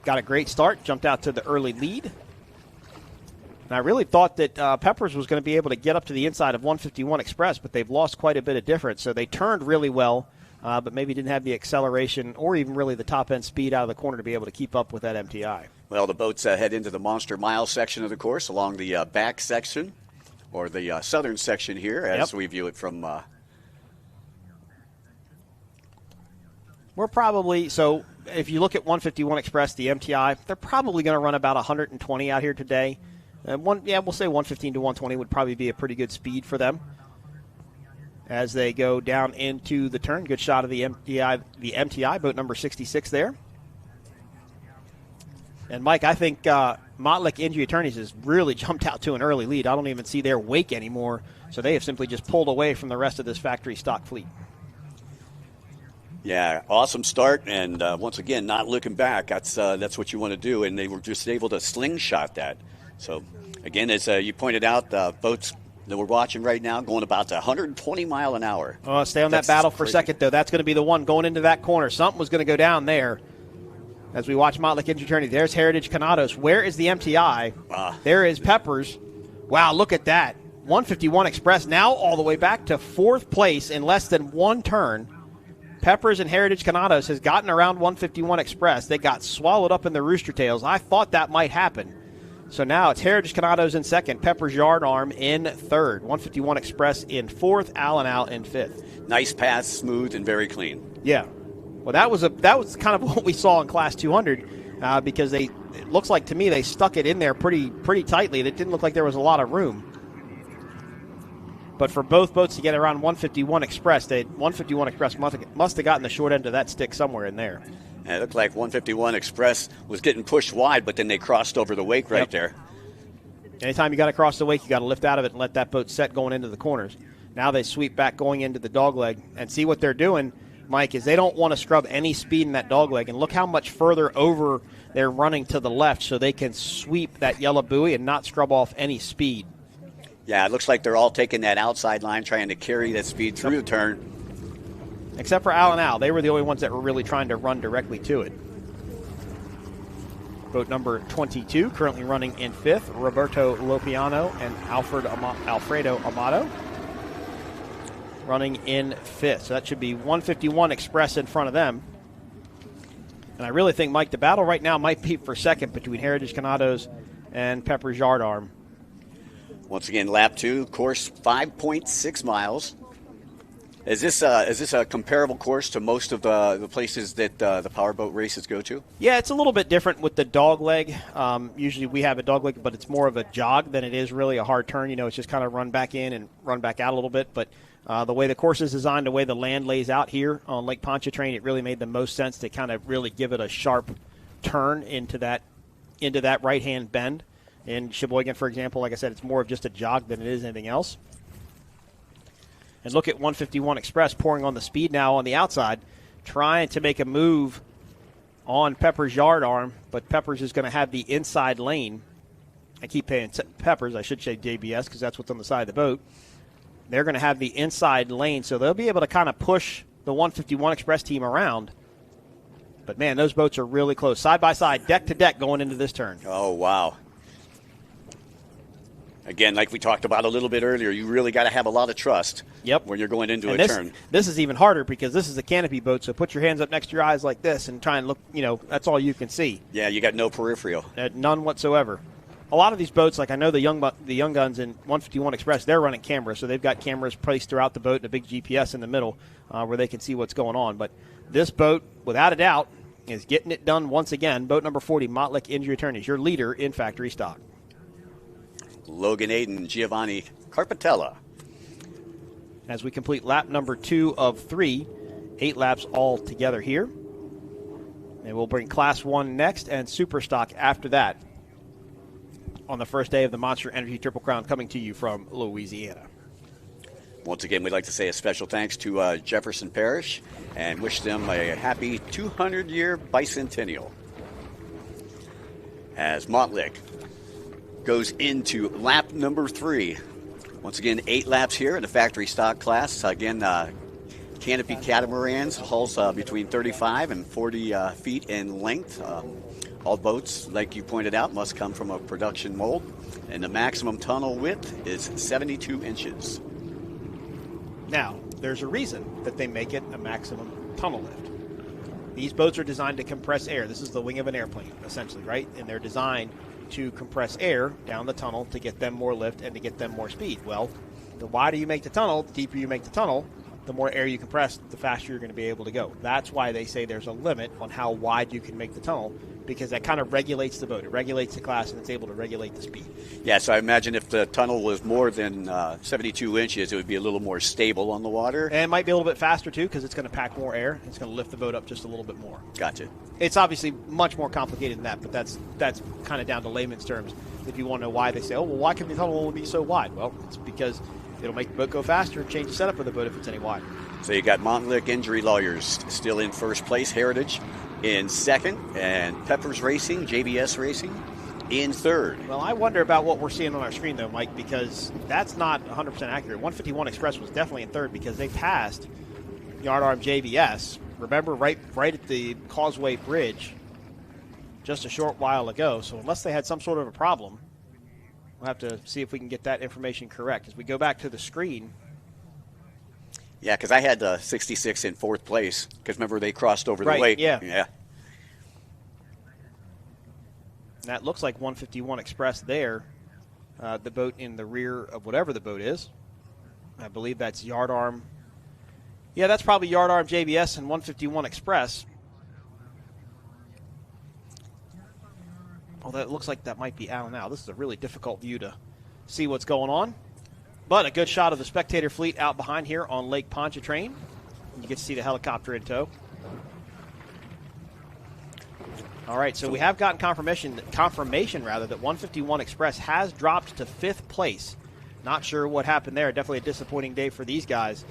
got a great start, jumped out to the early lead. And I really thought that Peppers was going to be able to get up to the inside of 151 Express, but they've lost quite a bit of difference. So they turned really well, but maybe didn't have the acceleration or even really the top-end speed out of the corner to be able to keep up with that MTI. Well, the boats head into the Monster Mile section of the course along the back section, or the southern section here, as we view it from We're probably, so if you look at 151 Express, the MTI, they're probably going to run about 120 out here today. We'll say 115 to 120 would probably be a pretty good speed for them as they go down into the turn. Good shot of the MTI, boat number 66 there. And, Mike, I think Motley Injury Attorneys has really jumped out to an early lead. I don't even see their wake anymore, so they have simply just pulled away from the rest of this factory stock fleet. Yeah, awesome start, and once again, not looking back. That's what you want to do, and they were just able to slingshot that. So, again, as you pointed out, boats that we're watching right now going about 120 mile an hour. Oh, stay on that battle for a second, though. That's going to be the one going into that corner. Something was going to go down there. As we watch Motley Injury Attorney, there's Heritage Canados. Where is the MTI? There is Peppers. Wow, look at that. 151 Express now all the way back to 4th place in less than one turn. Peppers and Heritage Canados has gotten around 151 Express. They got swallowed up in the rooster tails. I thought that might happen. So now it's Heritage Canados in 2nd, Peppers Yardarm in 3rd, 151 Express in 4th, Allen in 5th. Nice pass, smooth and very clean. Yeah. Well, that was kind of what we saw in Class 200 because it looks like to me they stuck it in there pretty tightly. It didn't look like there was a lot of room. But for both boats to get around 151 Express, 151 Express must have gotten the short end of that stick somewhere in there. And it looked like 151 Express was getting pushed wide, but then they crossed over the wake right there. Anytime you got to cross the wake, you got to lift out of it and let that boat set going into the corners. Now they sweep back going into the dogleg. And see what they're doing, Mike, is they don't want to scrub any speed in that dogleg. And look how much further over they're running to the left so they can sweep that yellow buoy and not scrub off any speed. Yeah, it looks like they're all taking that outside line, trying to carry that speed through the turn. Except for Al and Al. They were the only ones that were really trying to run directly to it. Boat number 22, currently running in 5th, Roberto Lopiano and Alfredo Amato. Running in 5th. So that should be 151 Express in front of them. And I really think, Mike, the battle right now might be for 2nd between Heritage Canados and Peppers Yardarm. Once again, lap 2, course 5.6 miles. Is this a comparable course to most of the places that the powerboat races go to? Yeah, it's a little bit different with the dog leg. Usually we have a dog leg, but it's more of a jog than it is really a hard turn. You know, it's just kind of run back in and run back out a little bit. But the way the course is designed, the way the land lays out here on Lake Pontchartrain, it really made the most sense to kind of really give it a sharp turn into that right-hand bend. In Sheboygan, for example, like I said, it's more of just a jog than it is anything else. And look at 151 Express pouring on the speed now on the outside, trying to make a move on Peppers' Yardarm, but Peppers is going to have the inside lane. I keep paying Peppers, I should say JBS, because that's what's on the side of the boat. They're going to have the inside lane, so they'll be able to kind of push the 151 Express team around. But, man, those boats are really close. Side by side, deck to deck going into this turn. Oh, wow. Again, like we talked about a little bit earlier, you really got to have a lot of trust when you're going into a turn. This is even harder because this is a canopy boat, so put your hands up next to your eyes like this and try and look, that's all you can see. Yeah, you got no peripheral. None whatsoever. A lot of these boats, like I know the young guns in 151 Express, they're running cameras, so they've got cameras placed throughout the boat and a big GPS in the middle where they can see what's going on. But this boat, without a doubt, is getting it done once again. Boat number 40, Motley Injury Attorneys, your leader in factory stock. Logan Aiden, Giovanni Carpatella. As we complete lap number 2 of 3, 8 laps all together here. And we'll bring Class 1 next and Superstock after that on the first day of the Monster Energy Triple Crown, coming to you from Louisiana. Once again, we'd like to say a special thanks to Jefferson Parish and wish them a happy 200-year bicentennial. As Montlick goes into lap number 3. Once again, 8 laps here in the factory stock class. Again, canopy catamarans, hulls between 35 and 40 feet in length. All boats, like you pointed out, must come from a production mold. And the maximum tunnel width is 72 inches. Now, there's a reason that they make it a maximum tunnel lift. These boats are designed to compress air. This is the wing of an airplane, essentially, right? And they're designed to compress air down the tunnel to get them more lift and to get them more speed. Well, the wider you make the tunnel, the deeper you make the tunnel, the more air you compress, the faster you're going to be able to go. That's why they say there's a limit on how wide you can make the tunnel, because that kind of regulates the boat. It regulates the class, and it's able to regulate the speed. Yeah, so I imagine if the tunnel was more than 72 inches, it would be a little more stable on the water. And it might be a little bit faster, too, because it's going to pack more air. It's going to lift the boat up just a little bit more. Gotcha. It's obviously much more complicated than that, but that's kind of down to layman's terms. If you want to know why they say, oh, well, why can the tunnel only be so wide? Well, it's because it'll make the boat go faster and change the setup of the boat if it's any wider. So you got Montlick Injury Lawyers still in first place, Heritage in second, and Peppers Racing, JBS Racing, in third. Well, I wonder about what we're seeing on our screen, though, Mike, because that's not 100% accurate. 151 Express was definitely in third because they passed Yard Arm JBS. Remember, right at the Causeway Bridge just a short while ago. So unless they had some sort of a problem, we'll have to see if we can get that information correct. As we go back to the screen. Yeah, because I had 66 in fourth place, because remember they crossed over the Right, weight. yeah. Yeah. That looks like 151 Express there, the boat in the rear of whatever the boat is. I believe that's Yard Arm. Yeah, that's probably Yard Arm JBS and 151 Express. Well, that looks like that might be Al now. This is a really difficult view to see what's going on. But a good shot of the spectator fleet out behind here on Lake Pontchartrain. You get to see the helicopter in tow. All right, so we have gotten confirmation that 151 Express has dropped to 5th place. Not sure what happened there. Definitely a disappointing day for these guys,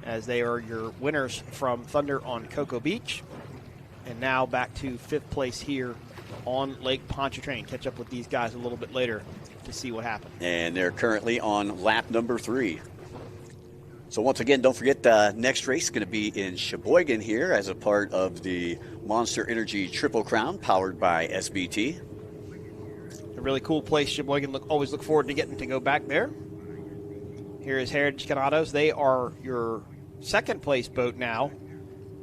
as they are your winners from Thunder on Cocoa Beach. And now back to 5th place here on Lake Pontchartrain. Catch up with these guys a little bit later to see what happened. And they're currently on lap number 3. So once again, don't forget the next race is going to be in Sheboygan here as a part of the Monster Energy Triple Crown powered by SBT. A really cool place. Sheboygan, always look forward to getting to go back there. Here is Heritage Canados. They are your 2nd place boat now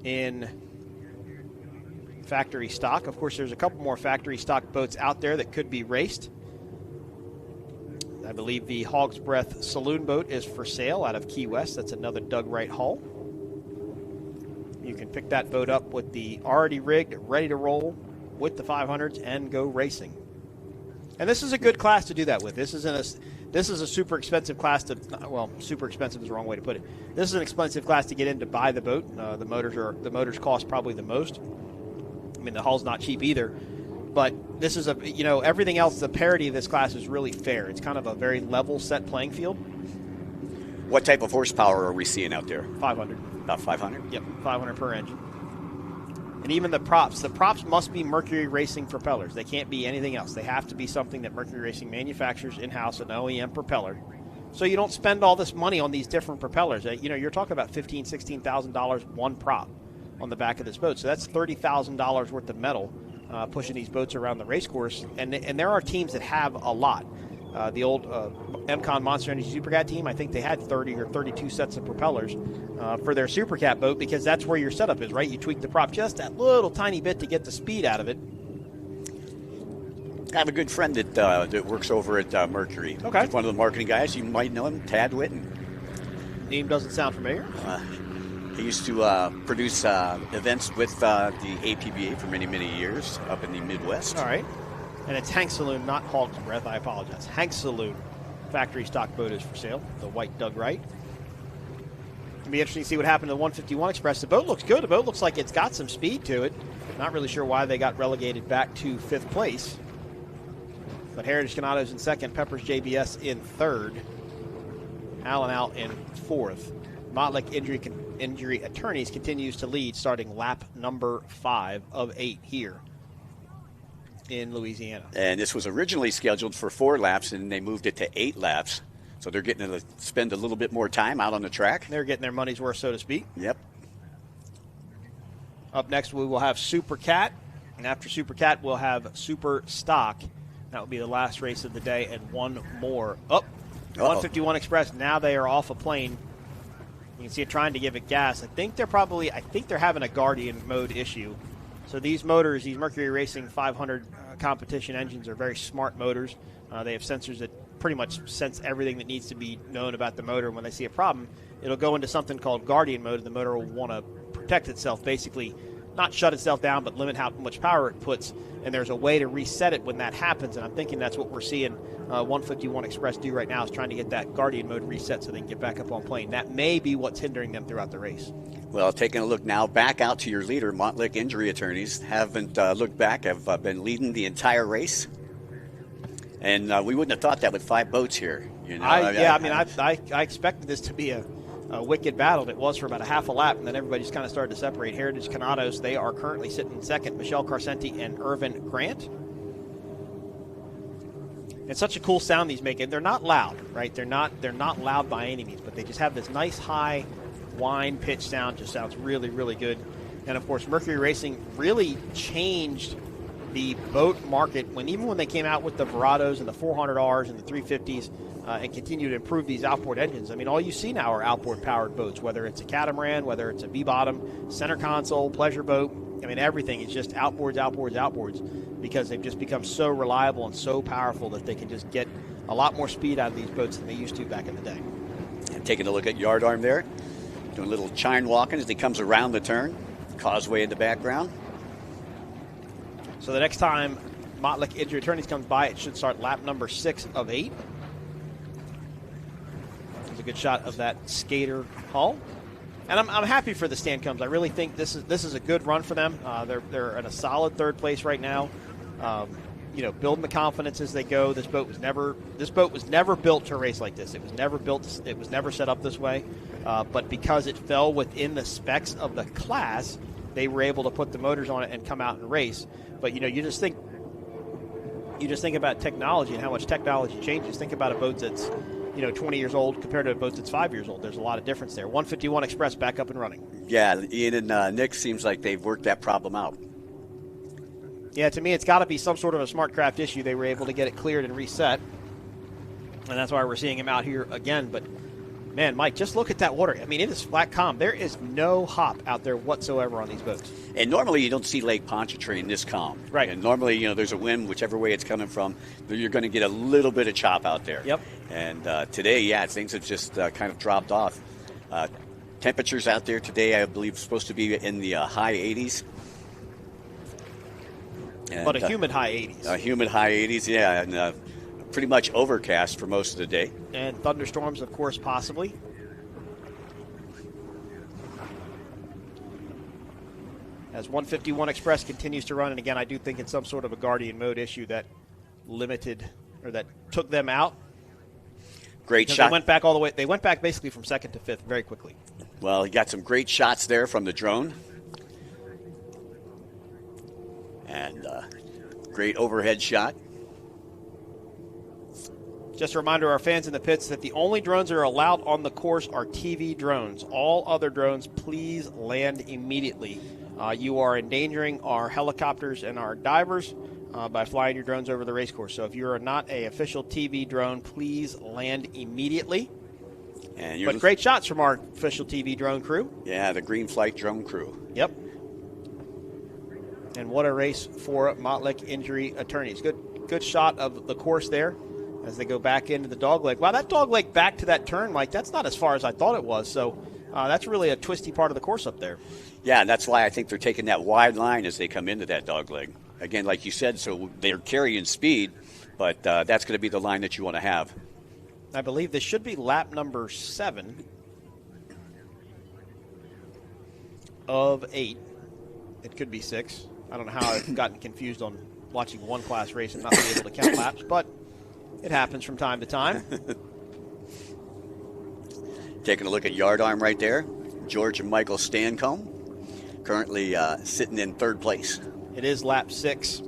in factory stock. Of course, there's a couple more factory stock boats out there that could be raced. I believe the Hog's Breath Saloon boat is for sale out of Key West. That's another Doug Wright hull. You can pick that boat up with the already rigged, ready to roll with the 500s and go racing. And this is a good class to do that with. This is a super expensive class to, well, super expensive is the wrong way to put it. This is an expensive class to get in to buy the boat. The motors cost probably the most. I mean, the hull's not cheap either. But this is everything else, the parity of this class is really fair. It's kind of a very level set playing field. What type of horsepower are we seeing out there? 500. About 500? Yep, 500 per engine. And even the props must be Mercury Racing propellers. They can't be anything else. They have to be something that Mercury Racing manufactures in-house, an OEM propeller. So you don't spend all this money on these different propellers. You're talking about $15,000, $16,000 one prop on the back of this boat. So that's $30,000 worth of metal pushing these boats around the race course. And there are teams that have a lot. The old MCon Monster Energy SuperCat team, I think they had 30 or 32 sets of propellers for their SuperCat boat, because that's where your setup is, right? You tweak the prop just that little tiny bit to get the speed out of it. I have a good friend that works over at Mercury. Okay. He's one of the marketing guys. You might know him, Tad Witten. Name doesn't sound familiar. He used to produce events with the APBA for many, many years up in the Midwest. All right. And it's Hank Saloon, not Hog's Breath. I apologize. Hank Saloon factory stock boat is for sale. The white Doug Wright. It'll be interesting to see what happened to the 151 Express. The boat looks good. The boat looks like it's got some speed to it. Not really sure why they got relegated back to 5th place. But Heritage Canados in 2nd, Peppers JBS in 3rd, Allen out in 4th. Montlick Injury Attorneys continues to lead, starting lap number 5 of 8 here in Louisiana. And this was originally scheduled for 4 laps, and they moved it to 8 laps. So they're getting to spend a little bit more time out on the track. They're getting their money's worth, so to speak. Yep. Up next, we will have SuperCat. And after SuperCat, we'll have Superstock. That will be the last race of the day, and one more. 151 Express. Now they are off a plane. You can see it trying to give it gas. I think they're having a Guardian mode issue. So these motors, these Mercury Racing 500 competition engines, are very smart motors. They have sensors that pretty much sense everything that needs to be known about the motor. And when they see a problem, it'll go into something called guardian mode, and the motor will want to protect itself, basically not shut itself down, but limit how much power it puts. And there's a way to reset it when that happens, and I'm thinking that's what we're seeing 151 Express do right now, is trying to get that guardian mode reset so they can get back up on plane. That may be what's hindering them throughout the race. Well, taking a look now back out to your leader, Montlick Injury Attorneys haven't looked back, have been leading the entire race. And we wouldn't have thought that with 5 boats here. You know? I expected this to be a wicked battle. It was for about a half a lap, and then everybody just kind of started to separate. Heritage Canados, they are currently sitting in second. Michelle Carcenti and Irvin Grant. It's such a cool sound these make. And they're not loud, right? They're not loud by any means, but they just have this nice high whine pitch sound. Just sounds really, really good. And of course, Mercury Racing really changed the boat market even when they came out with the Verados and the 400Rs and the 350s and continue to improve these outboard engines. I mean, all you see now are outboard powered boats, whether it's a catamaran, whether it's a V-bottom, center console, pleasure boat. I mean, everything is just outboards, outboards, outboards, because they've just become so reliable and so powerful that they can just get a lot more speed out of these boats than they used to back in the day. And taking a look at Yardarm there, doing a little chine walking as he comes around the turn. Causeway in the background. So the next time Montlick Injury Attorneys comes by, it should start lap number 6 of 8. There's a good shot of that skater hull. And I'm happy for the Stancums. I really think this is a good run for them. They're in a solid third place right now. Building the confidence as they go. This boat was never built to race like this. It was never set up this way. But because it fell within the specs of the class, they were able to put the motors on it and come out and race. But you just think about technology and how much technology changes. Think about a boat that's 20 years old compared to a boat that's 5 years old. There's a lot of difference there. 151 Express back up and running. Yeah, Ian and Nick seems like they've worked that problem out. Yeah, to me, it's got to be some sort of a smart craft issue. They were able to get it cleared and reset, and that's why we're seeing him out here again. But, man, Mike, just look at that water. I mean, it is flat calm. There is no hop out there whatsoever on these boats. And normally you don't see Lake Pontchartrain this calm. Right. And normally, there's a wind, whichever way it's coming from, you're going to get a little bit of chop out there. Yep. And today, things have just kind of dropped off. Temperatures out there today, I believe, supposed to be in the high 80s. And, but a humid high 80s. A humid high 80s, yeah, and pretty much overcast for most of the day. And thunderstorms, of course, possibly. As 151 Express continues to run, and again, I do think it's some sort of a guardian mode issue that took them out. Great shot. They went back all the way. They went back basically from second to fifth very quickly. Well, he got some great shots there from the drone. And great overhead shot. Just a reminder to our fans in the pits that the only drones that are allowed on the course are TV drones. All other drones, please land immediately. You are endangering our helicopters and our divers by flying your drones over the race course. So if you are not an official TV drone, please land immediately. But great shots from our official TV drone crew. Yeah, the Green Flight drone crew. Yep. And what a race for Montlick Injury Attorneys. Good shot of the course there as they go back into the dogleg. Wow, that dogleg back to that turn, Mike, that's not as far as I thought it was. So that's really a twisty part of the course up there. Yeah, and that's why I think they're taking that wide line as they come into that dogleg. Again, like you said, so they're carrying speed, but that's going to be the line that you want to have. I believe this should be lap number 7 of 8. It could be 6. I don't know how I've gotten confused on watching one class race and not being able to count laps, but it happens from time to time. Taking a look at Yardarm right there. George and Michael Stancomb currently sitting in third place. It is lap 6,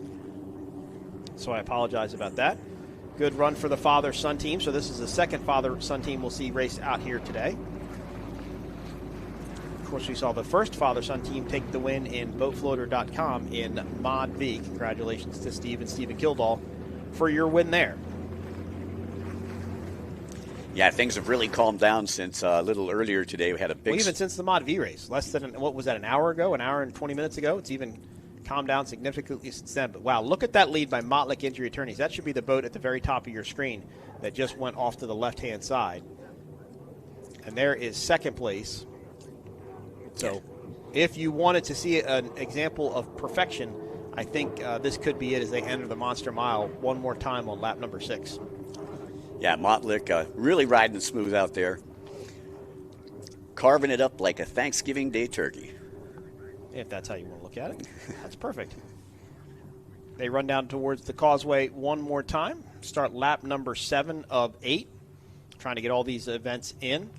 so I apologize about that. Good run for the father-son team. So this is the second father-son team we'll see race out here today. Of course, we saw the first father-son team take the win in BoatFloater.com in ModV. Congratulations to Steve and Stephen Kildall for your win there. Yeah, things have really calmed down since a little earlier today. We had a big... Well, even since the ModV race. Less than, what was that, an hour ago? An hour and 20 minutes ago? It's even calmed down significantly since then. But, wow, look at that lead by Mottlick Injury Attorneys. That should be the boat at the very top of your screen that just went off to the left-hand side. And there is second place. So if you wanted to see an example of perfection, I think this could be it as they enter the Monster Mile one more time on lap number 6. Yeah, Mottlick really riding smooth out there. Carving it up like a Thanksgiving Day turkey. If that's how you want to look at it. That's perfect. They run down towards the causeway one more time. Start lap number 7 of 8. Trying to get all these events in.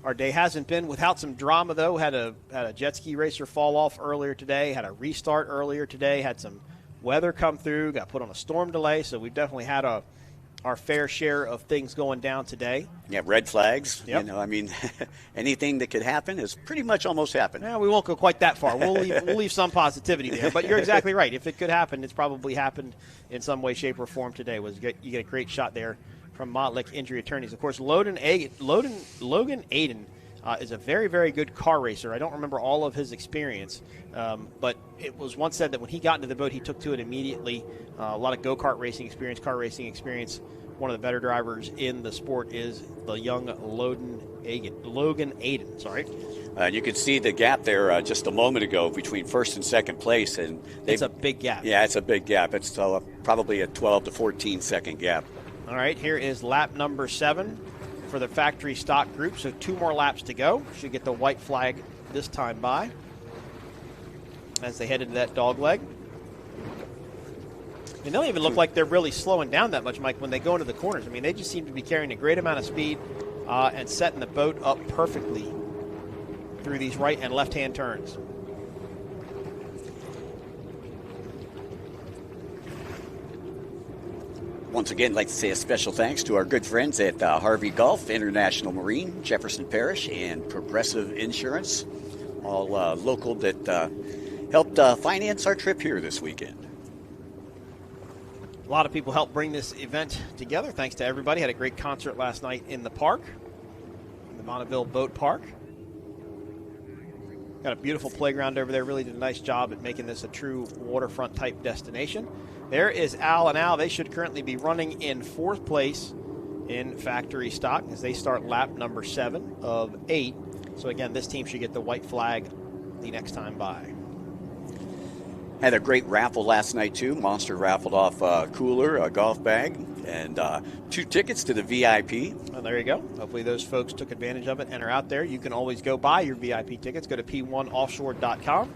Our day hasn't been without some drama, though. Had a jet ski racer fall off earlier today. Had a restart earlier today. Had some weather come through. Got put on a storm delay. So we've definitely had our fair share of things going down today. Yeah, red flags. Yep. You know, I mean, anything that could happen has pretty much almost happened. Yeah, we won't go quite that far. We'll leave some positivity there. But you're exactly right. If it could happen, it's probably happened in some way, shape, or form today. You get a great shot there from Mottlick Injury Attorneys. Of course, Logan Aiden is a very, very good car racer. I don't remember all of his experience, but it was once said that when he got into the boat, he took to it immediately. A lot of go-kart racing experience, car racing experience. One of the better drivers in the sport is the young Logan Aiden. Sorry. You could see the gap there just a moment ago between first and second place. And it's a big gap. Yeah, it's a big gap. It's probably a 12 to 14 second gap. All right, here is lap number 7 for the factory stock group. So 2 more laps to go. Should get the white flag this time by as they head into that dog leg. I mean, they don't even look like they're really slowing down that much, Mike, when they go into the corners. I mean, they just seem to be carrying a great amount of speed and setting the boat up perfectly through these right and left-hand turns. Once again, I'd like to say a special thanks to our good friends at Harvey Golf, International Marine, Jefferson Parish, and Progressive Insurance, all local that helped finance our trip here this weekend. A lot of people helped bring this event together. Thanks to everybody. Had a great concert last night in the park, in the Bonneville Boat Park. Got a beautiful playground over there. Really did a nice job at making this a true waterfront type destination. There is Al and Al. They should currently be running in 4th place in factory stock as they start lap number 7 of 8. So again, this team should get the white flag the next time by. Had a great raffle last night, too. Monster raffled off a cooler, a golf bag, and 2 tickets to the VIP. Well, there you go. Hopefully those folks took advantage of it and are out there. You can always go buy your VIP tickets. Go to p1offshore.com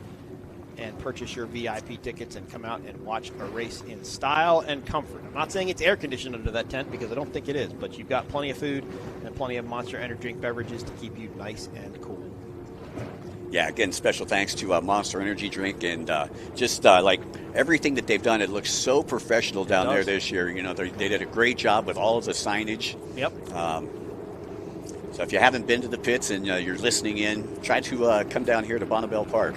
and purchase your VIP tickets and come out and watch a race in style and comfort. I'm not saying it's air-conditioned under that tent because I don't think it is, but you've got plenty of food and plenty of Monster Energy drink beverages to keep you nice and cool. Yeah, again, special thanks to Monster Energy Drink, and just like everything that they've done, it looks so professional down there this year. You know, they did a great job with all of the signage. Yep. So if you haven't been to the pits and you're listening in, try to come down here to Bonneville Park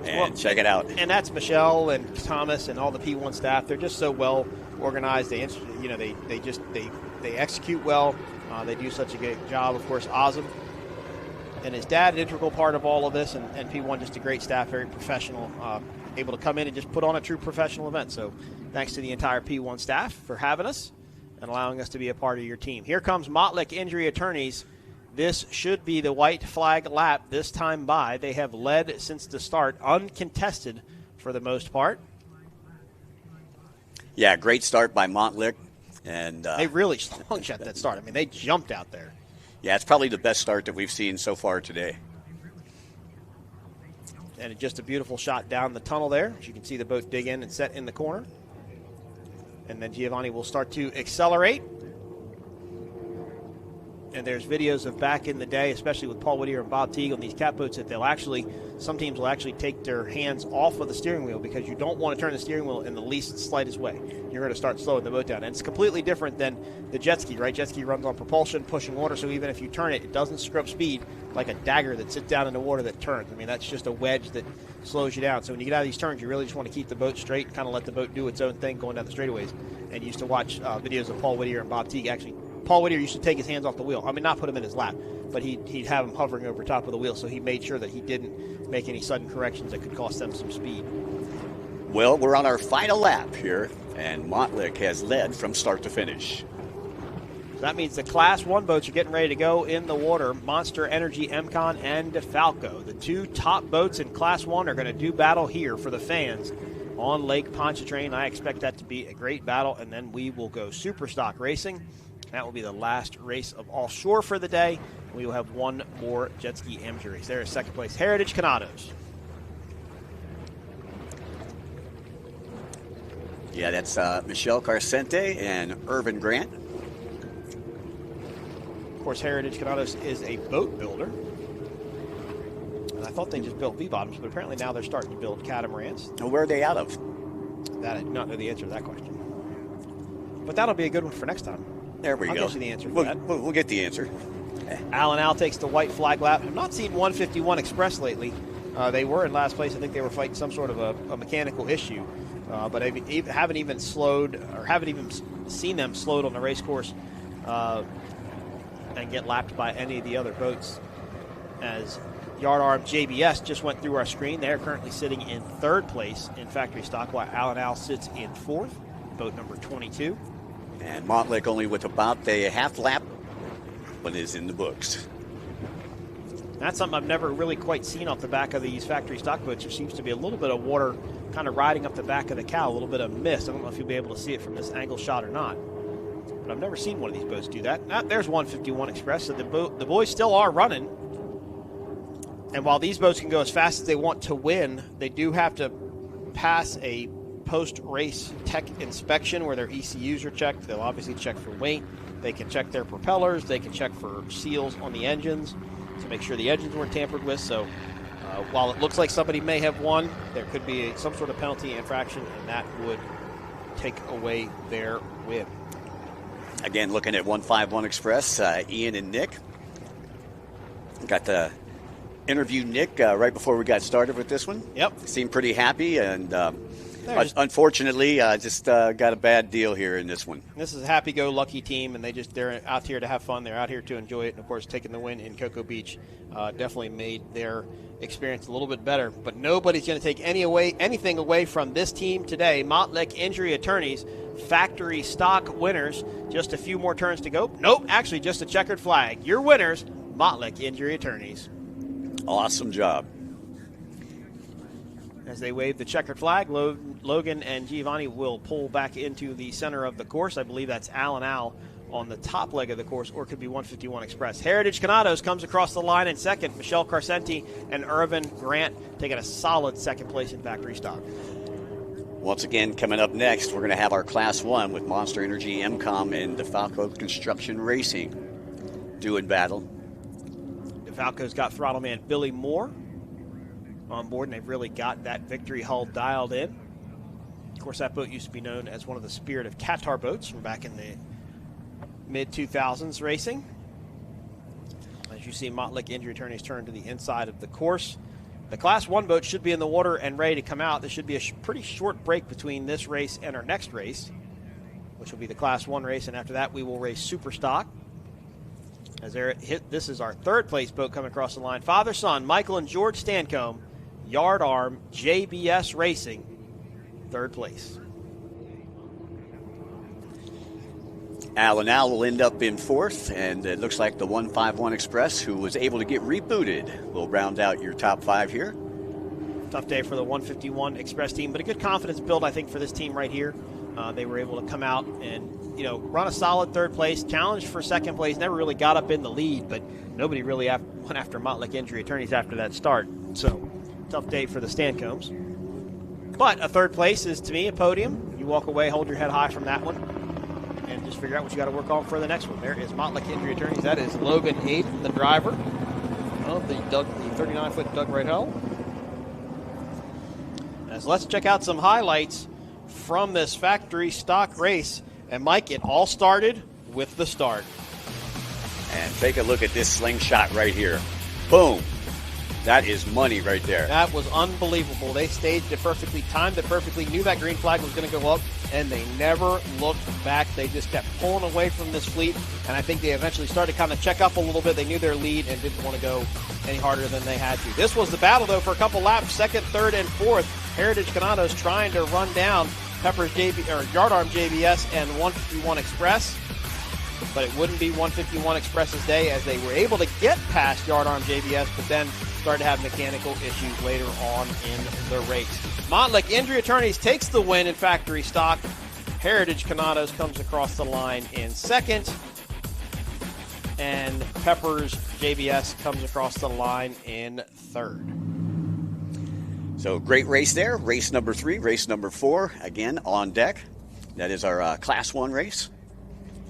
and check it out. And that's Michelle and Thomas and all the P1 staff. They're just so well organized. They execute well. They do such a great job. Of course, Ozem and his dad, an integral part of all of this, and P1 just a great staff, very professional, able to come in and just put on a true professional event. So thanks to the entire P1 staff for having us and allowing us to be a part of your team. Here comes Mottlick Injury Attorneys. This should be the white flag lap this time by. They have led since the start, uncontested for the most part. Yeah, great start by Mottlick. And they really slung-shot that start. I mean, they jumped out there. Yeah, it's probably the best start that we've seen so far today. And just a beautiful shot down the tunnel there. As you can see the boat dig in and set in the corner. And then Giovanni will start to accelerate. And there's videos of back in the day, especially with Paul Whittier and Bob Teague on these cat boats, that some teams will actually take their hands off of the steering wheel because you don't want to turn the steering wheel in the least slightest way. You're going to start slowing the boat down. And it's completely different than the jet ski, right? Jet ski runs on propulsion, pushing water, so even if you turn it, it doesn't scrub speed like a dagger that sits down in the water that turns. I mean, that's just a wedge that slows you down. So when you get out of these turns, you really just want to keep the boat straight, kind of let the boat do its own thing going down the straightaways. And you used to watch videos of Paul Whittier and Bob Teague. Actually, Paul Whittier used to take his hands off the wheel. I mean, not put him in his lap, but he'd have him hovering over top of the wheel, so he made sure that he didn't make any sudden corrections that could cost them some speed. Well, we're on our final lap here, and Montlick has led from start to finish. So that means the Class 1 boats are getting ready to go in the water. Monster Energy, MCon, and DeFalco. The two top boats in Class 1 are going to do battle here for the fans on Lake Pontchartrain. I expect that to be a great battle, and then we will go Superstock Racing. That will be the last race of offshore for the day. We will have one more jet ski amateur race. There is second place, Heritage Canados. Yeah, that's Michelle Carcente and Irvin Grant. Of course, Heritage Canados is a boat builder. And I thought they just built V-bottoms, but apparently now they're starting to build catamarans. Well, where are they out of? That I do not know the answer to that question. But that'll be a good one for next time. There we I'll go. get you the answer for that. We'll get the answer. Alan Al takes the white flag lap. I've not seen 151 Express lately. They were in last place. I think they were fighting some sort of a mechanical issue. But I haven't even slowed, or haven't even seen them slowed on the race course and get lapped by any of the other boats. As Yard Arm JBS just went through our screen. They're currently sitting in third place in factory stock, while Alan Al sits in fourth, boat number 22. And Montlick only with about a half lap, but is in the books. That's something I've never really quite seen off the back of these factory stock boats. There seems to be a little bit of water kind of riding up the back of the cow, a little bit of mist. I don't know if you'll be able to see it from this angle shot or not. But I've never seen one of these boats do that. There's 151 Express, so the boys still are running. And while these boats can go as fast as they want to win, they do have to pass a post-race tech inspection where their ECUs are checked. They'll obviously check for weight. They can check their propellers. They can check for seals on the engines to make sure the engines weren't tampered with. So while it looks like somebody may have won, there could be some sort of penalty infraction, and that would take away their win. Again, looking at 151 Express, Ian and Nick. Got to interview Nick right before we got started with this one. Yep. Seemed pretty happy, and unfortunately, just got a bad deal here in this one. This is a happy-go-lucky team, and they're out here to have fun. They're out here to enjoy it, and of course, taking the win in Cocoa Beach definitely made their experience a little bit better. But nobody's going to take anything away from this team today. Montlick Injury Attorneys, factory stock winners. Just a few more turns to go. Nope, actually, just a checkered flag. Your winners, Montlick Injury Attorneys. Awesome job. As they wave the checkered flag, Logan and Giovanni will pull back into the center of the course. I believe that's Al and Al on the top leg of the course, or it could be 151 Express. Heritage Canados comes across the line in second. Michelle Carcenti and Irvin Grant taking a solid second place in factory stock. Once again, coming up next, we're going to have our Class 1 with Monster Energy, MCOM, and DeFalco Construction Racing doing battle. DeFalco's got throttle man Billy Moore on board, and they've really got that victory hull dialed in. Of course, that boat used to be known as one of the Spirit of Qatar boats from back in the mid-2000s racing. As you see, Montlick Injury Attorneys turn to the inside of the course. The Class 1 boat should be in the water and ready to come out. There should be a pretty short break between this race and our next race, which will be the Class 1 race, and after that we will race Superstock. This is our third place boat coming across the line. Father-son, Michael and George Stancombe, Yard Arm, JBS Racing, third place. Al will end up in fourth, and it looks like the 151 Express, who was able to get rebooted, will round out your top five here. Tough day for the 151 Express team, but a good confidence build, I think, for this team right here. They were able to come out and run a solid third place, challenged for second place, never really got up in the lead, but nobody really went after Montlick Injury Attorneys after that start. So, tough day for the Stancombs. But a third place is, to me, a podium. You walk away, hold your head high from that one, and just figure out what you got to work on for the next one. There is Montlick Injury Attorneys. That is Logan Aiden, the driver of the 39-foot Doug Wright hull. As let's check out some highlights from this factory stock race. And Mike, it all started with the start. And take a look at this slingshot right here. Boom. That is money right there. That was unbelievable. They staged it perfectly, timed it perfectly, knew that green flag was going to go up, and they never looked back. They just kept pulling away from this fleet, and I think they eventually started to kind of check up a little bit. They knew their lead and didn't want to go any harder than they had to. This was the battle, though, for a couple laps, second, third, and fourth. Heritage Canado's trying to run down Pepper's Yardarm JBS and 151 Express, but it wouldn't be 151 Express's day as they were able to get past Yardarm JBS, but then started to have mechanical issues later on in the race. Montlick Injury Attorneys takes the win in factory stock. Heritage Canado's comes across the line in second, and Pepper's JBS comes across the line in third. So great race there. Race number 3, race number 4, again on deck. That is our Class 1 race.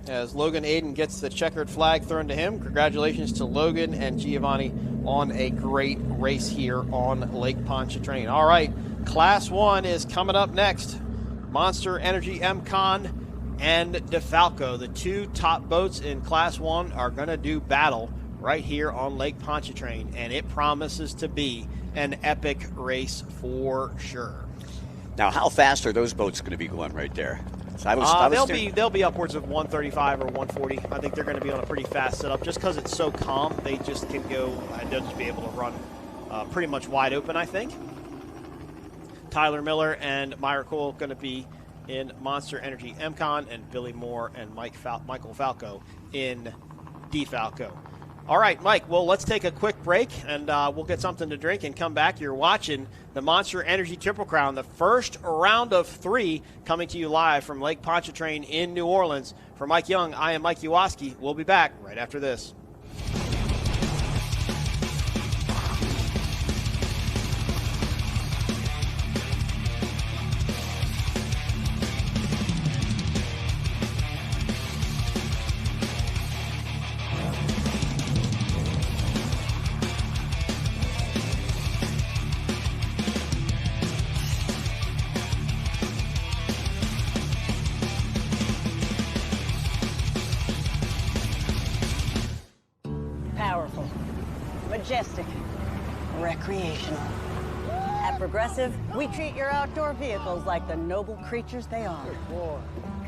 As Logan Aiden gets the checkered flag thrown to him, congratulations to Logan and Giovanni on a great race here on Lake Pontchartrain. All right, Class 1 is coming up next. Monster Energy M-Con and DeFalco, the two top boats in Class 1, are going to do battle right here on Lake Pontchartrain, and it promises to be an epic race for sure. Now, how fast are those boats going to be going right there? So they'll be upwards of 135 or 140. I think they're going to be on a pretty fast setup just because it's so calm. They just can go, they'll just be able to run pretty much wide open, I think. Tyler Miller and Myra Cole going to be in Monster Energy M-Con, and Billy Moore and Michael Falco in DeFalco. All right, Mike, well, let's take a quick break, and we'll get something to drink and come back. You're watching the Monster Energy Triple Crown, the first round of 3, coming to you live from Lake Pontchartrain in New Orleans. For Mike Young, I am Mike Uwaski. We'll be back right after this. Powerful, majestic, recreational. At Progressive, we treat your outdoor vehicles like the noble creatures they are.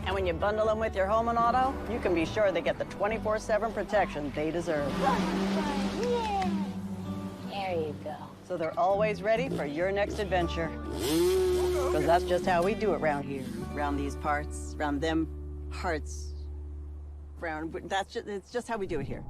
And when you bundle them with your home and auto, you can be sure they get the 24/7 protection they deserve. Yeah. There you go. So they're always ready for your next adventure. Because that's just how we do it around here. Around these parts, around them parts. It's just how we do it here.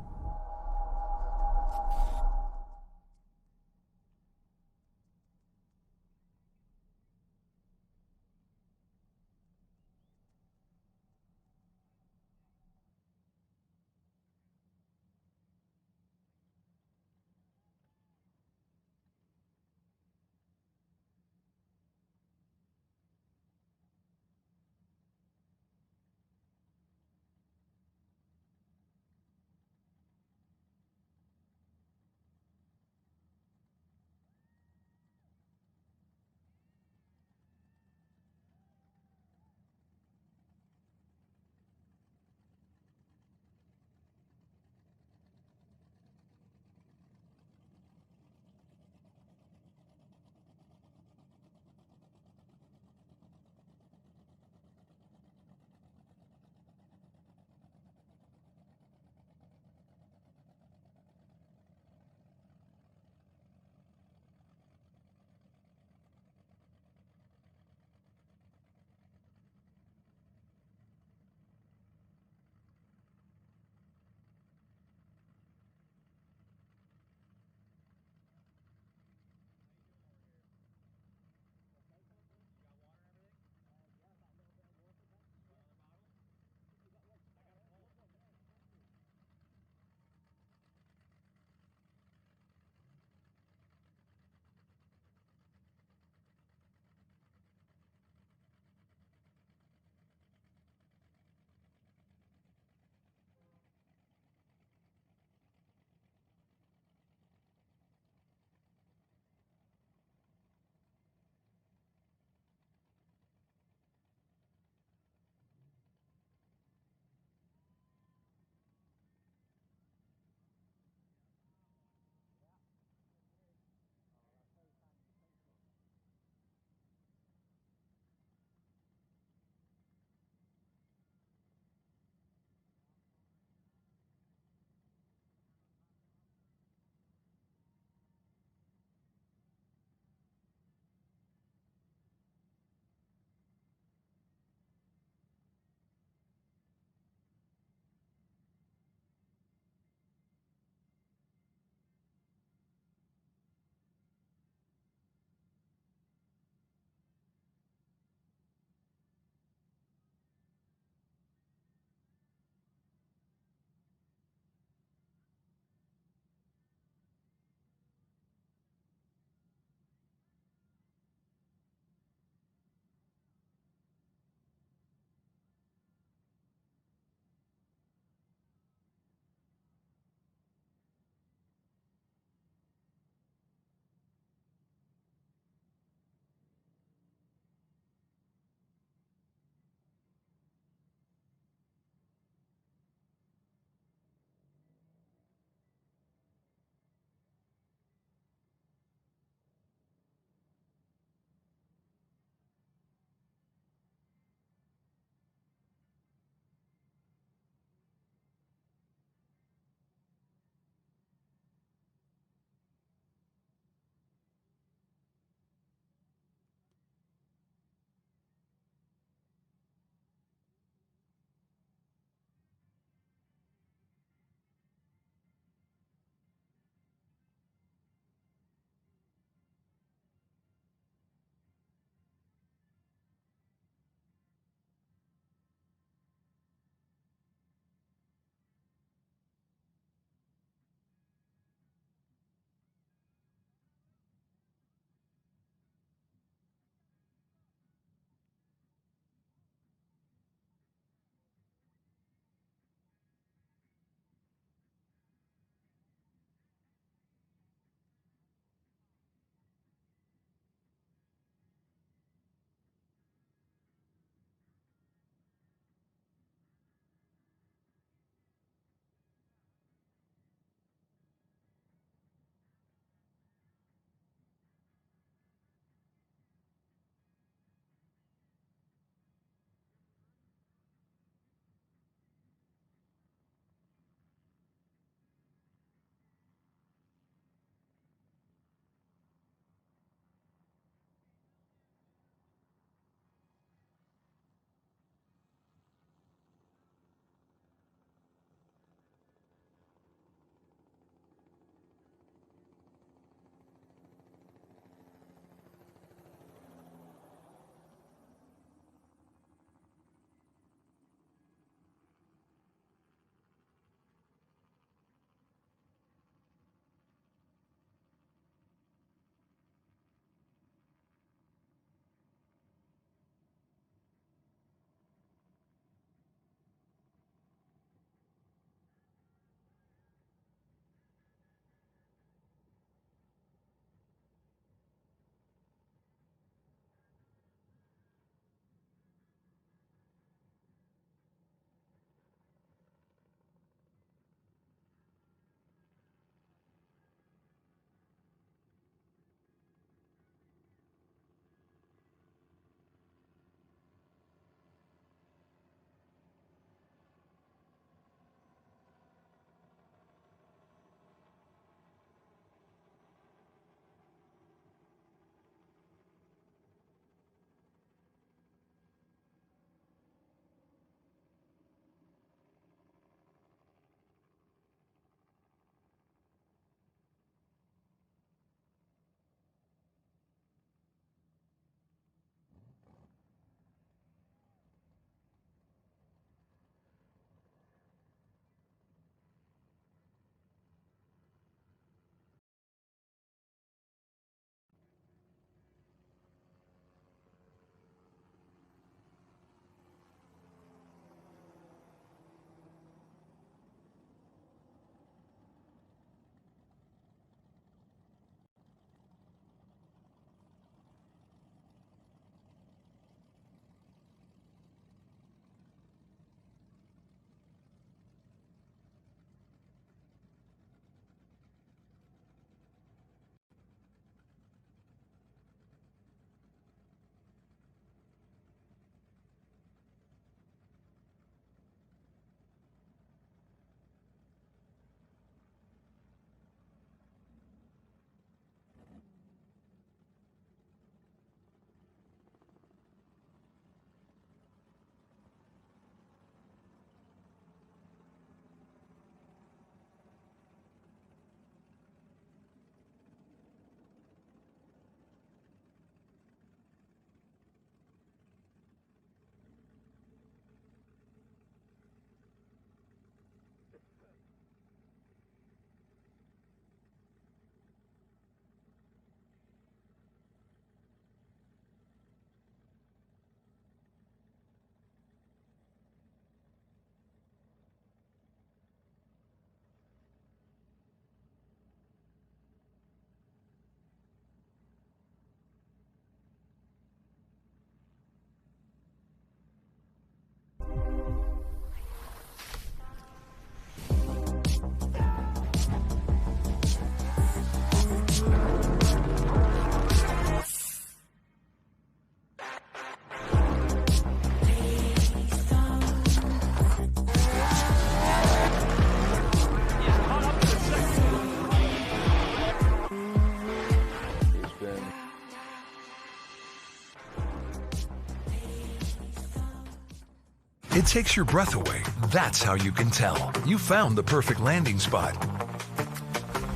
It takes your breath away. That's how you can tell. You found the perfect landing spot.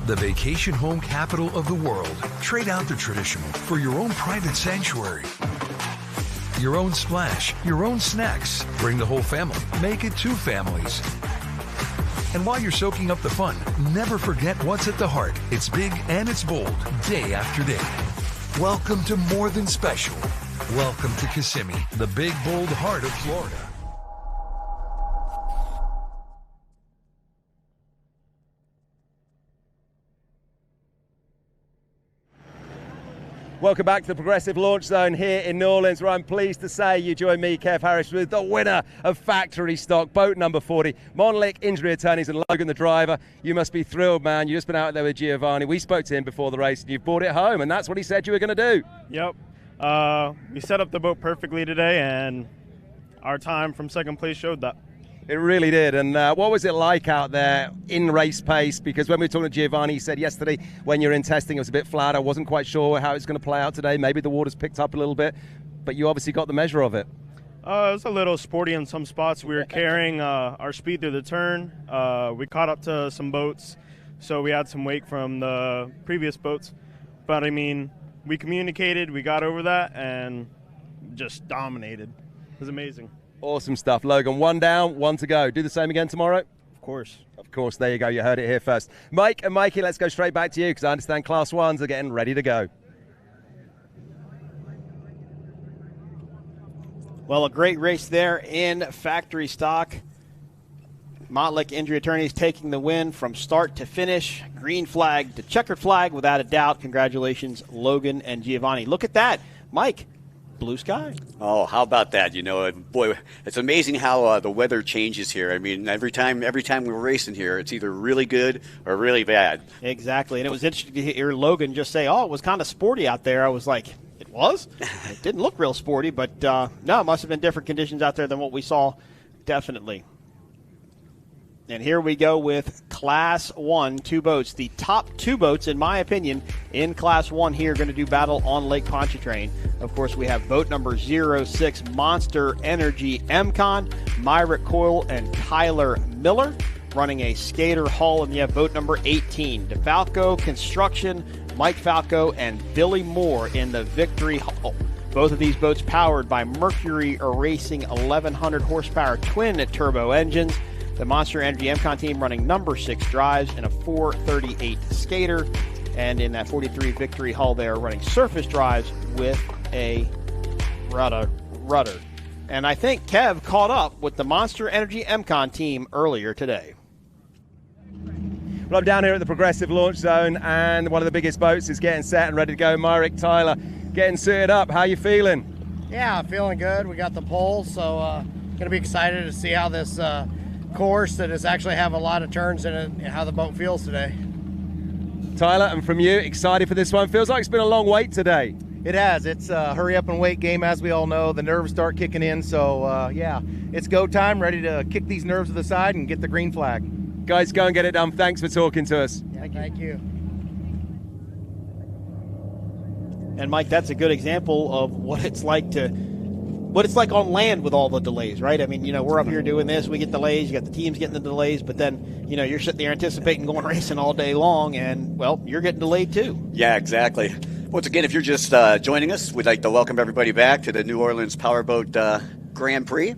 The vacation home capital of the world. Trade out the traditional for your own private sanctuary. Your own splash, your own snacks. Bring the whole family. Make it 2 families. And while you're soaking up the fun, never forget what's at the heart. It's big and it's bold, day after day. Welcome to more than special. Welcome to Kissimmee, the big, bold heart of Florida. Welcome back to the Progressive Launch Zone here in New Orleans, where I'm pleased to say you join me, Kev Harris, with the winner of factory stock, boat number 40, Monlick Injury Attorneys and Logan the driver. You must be thrilled, man. You've just been out there with Giovanni. We spoke to him before the race, and you've brought it home, and that's what he said you were going to do. Yep. We set up the boat perfectly today, and our time from second place showed that. It really did. And what was it like out there in race pace? Because when we were talking to Giovanni, he said yesterday when you're in testing, it was a bit flat. I wasn't quite sure how it's going to play out today. Maybe the water's picked up a little bit, but you obviously got the measure of it. It was a little sporty in some spots. We were carrying our speed through the turn. We caught up to some boats, so we had some wake from the previous boats. But, I mean, we communicated, we got over that, and just dominated. It was amazing. Awesome stuff. Logan, 1 down, 1 to go. Do the same again tomorrow? Of course. Of course. There you go. You heard it here first. Mike and Mikey, let's go straight back to you because I understand Class 1s are getting ready to go. Well, a great race there in factory stock. Monlick Injury Attorneys taking the win from start to finish. Green flag to checkered flag without a doubt. Congratulations, Logan and Giovanni. Look at that. Mike, blue sky. Oh, how about that? You know, boy, it's amazing how the weather changes here. I mean, every time we're racing here, it's either really good or really bad. Exactly, and it was interesting to hear Logan just say, oh, it was kind of sporty out there. I was like, it was? It didn't look real sporty, but no, it must have been different conditions out there than what we saw, definitely. And here we go with Class 1, 2 boats. The top 2 boats, in my opinion, in Class 1 here are going to do battle on Lake Pontchartrain. Of course, we have boat number 06, Monster Energy MCon, Myrick Coyle and Tyler Miller running a skater hull. And you have boat number 18, DeFalco Construction, Mike Falco, and Billy Moore in the Victory Hull. Both of these boats powered by Mercury Racing 1100 horsepower twin turbo engines. The Monster Energy MCon team running number 6 drives in a 438 skater. And in that 43 Victory hull, they are running surface drives with a rudder. And I think Kev caught up with the Monster Energy MCon team earlier today. Well, I'm down here at the Progressive Launch Zone, and one of the biggest boats is getting set and ready to go. Myrick, Tyler, getting suited up. How you feeling? Yeah, feeling good. We got the pole, so going to be excited to see how this course that is actually have a lot of turns in it and how the boat feels today. Tyler, and from you, excited for this one? Feels like it's been a long wait today. It has. It's a hurry up and wait game, as we all know. The nerves start kicking in, so yeah, it's go time. Ready to kick these nerves to the side and get the green flag. Guys, go and get it done. Thanks for talking to us. Yeah, thank you. And Mike, that's a good example of what it's like on land with all the delays, right? I mean, you know, we're up here doing this, we get delays, you got the teams getting the delays, but then, you know, you're sitting there anticipating going racing all day long, and, well, you're getting delayed too. Yeah, exactly. Once again, if you're just joining us, we'd like to welcome everybody back to the New Orleans Powerboat Grand Prix.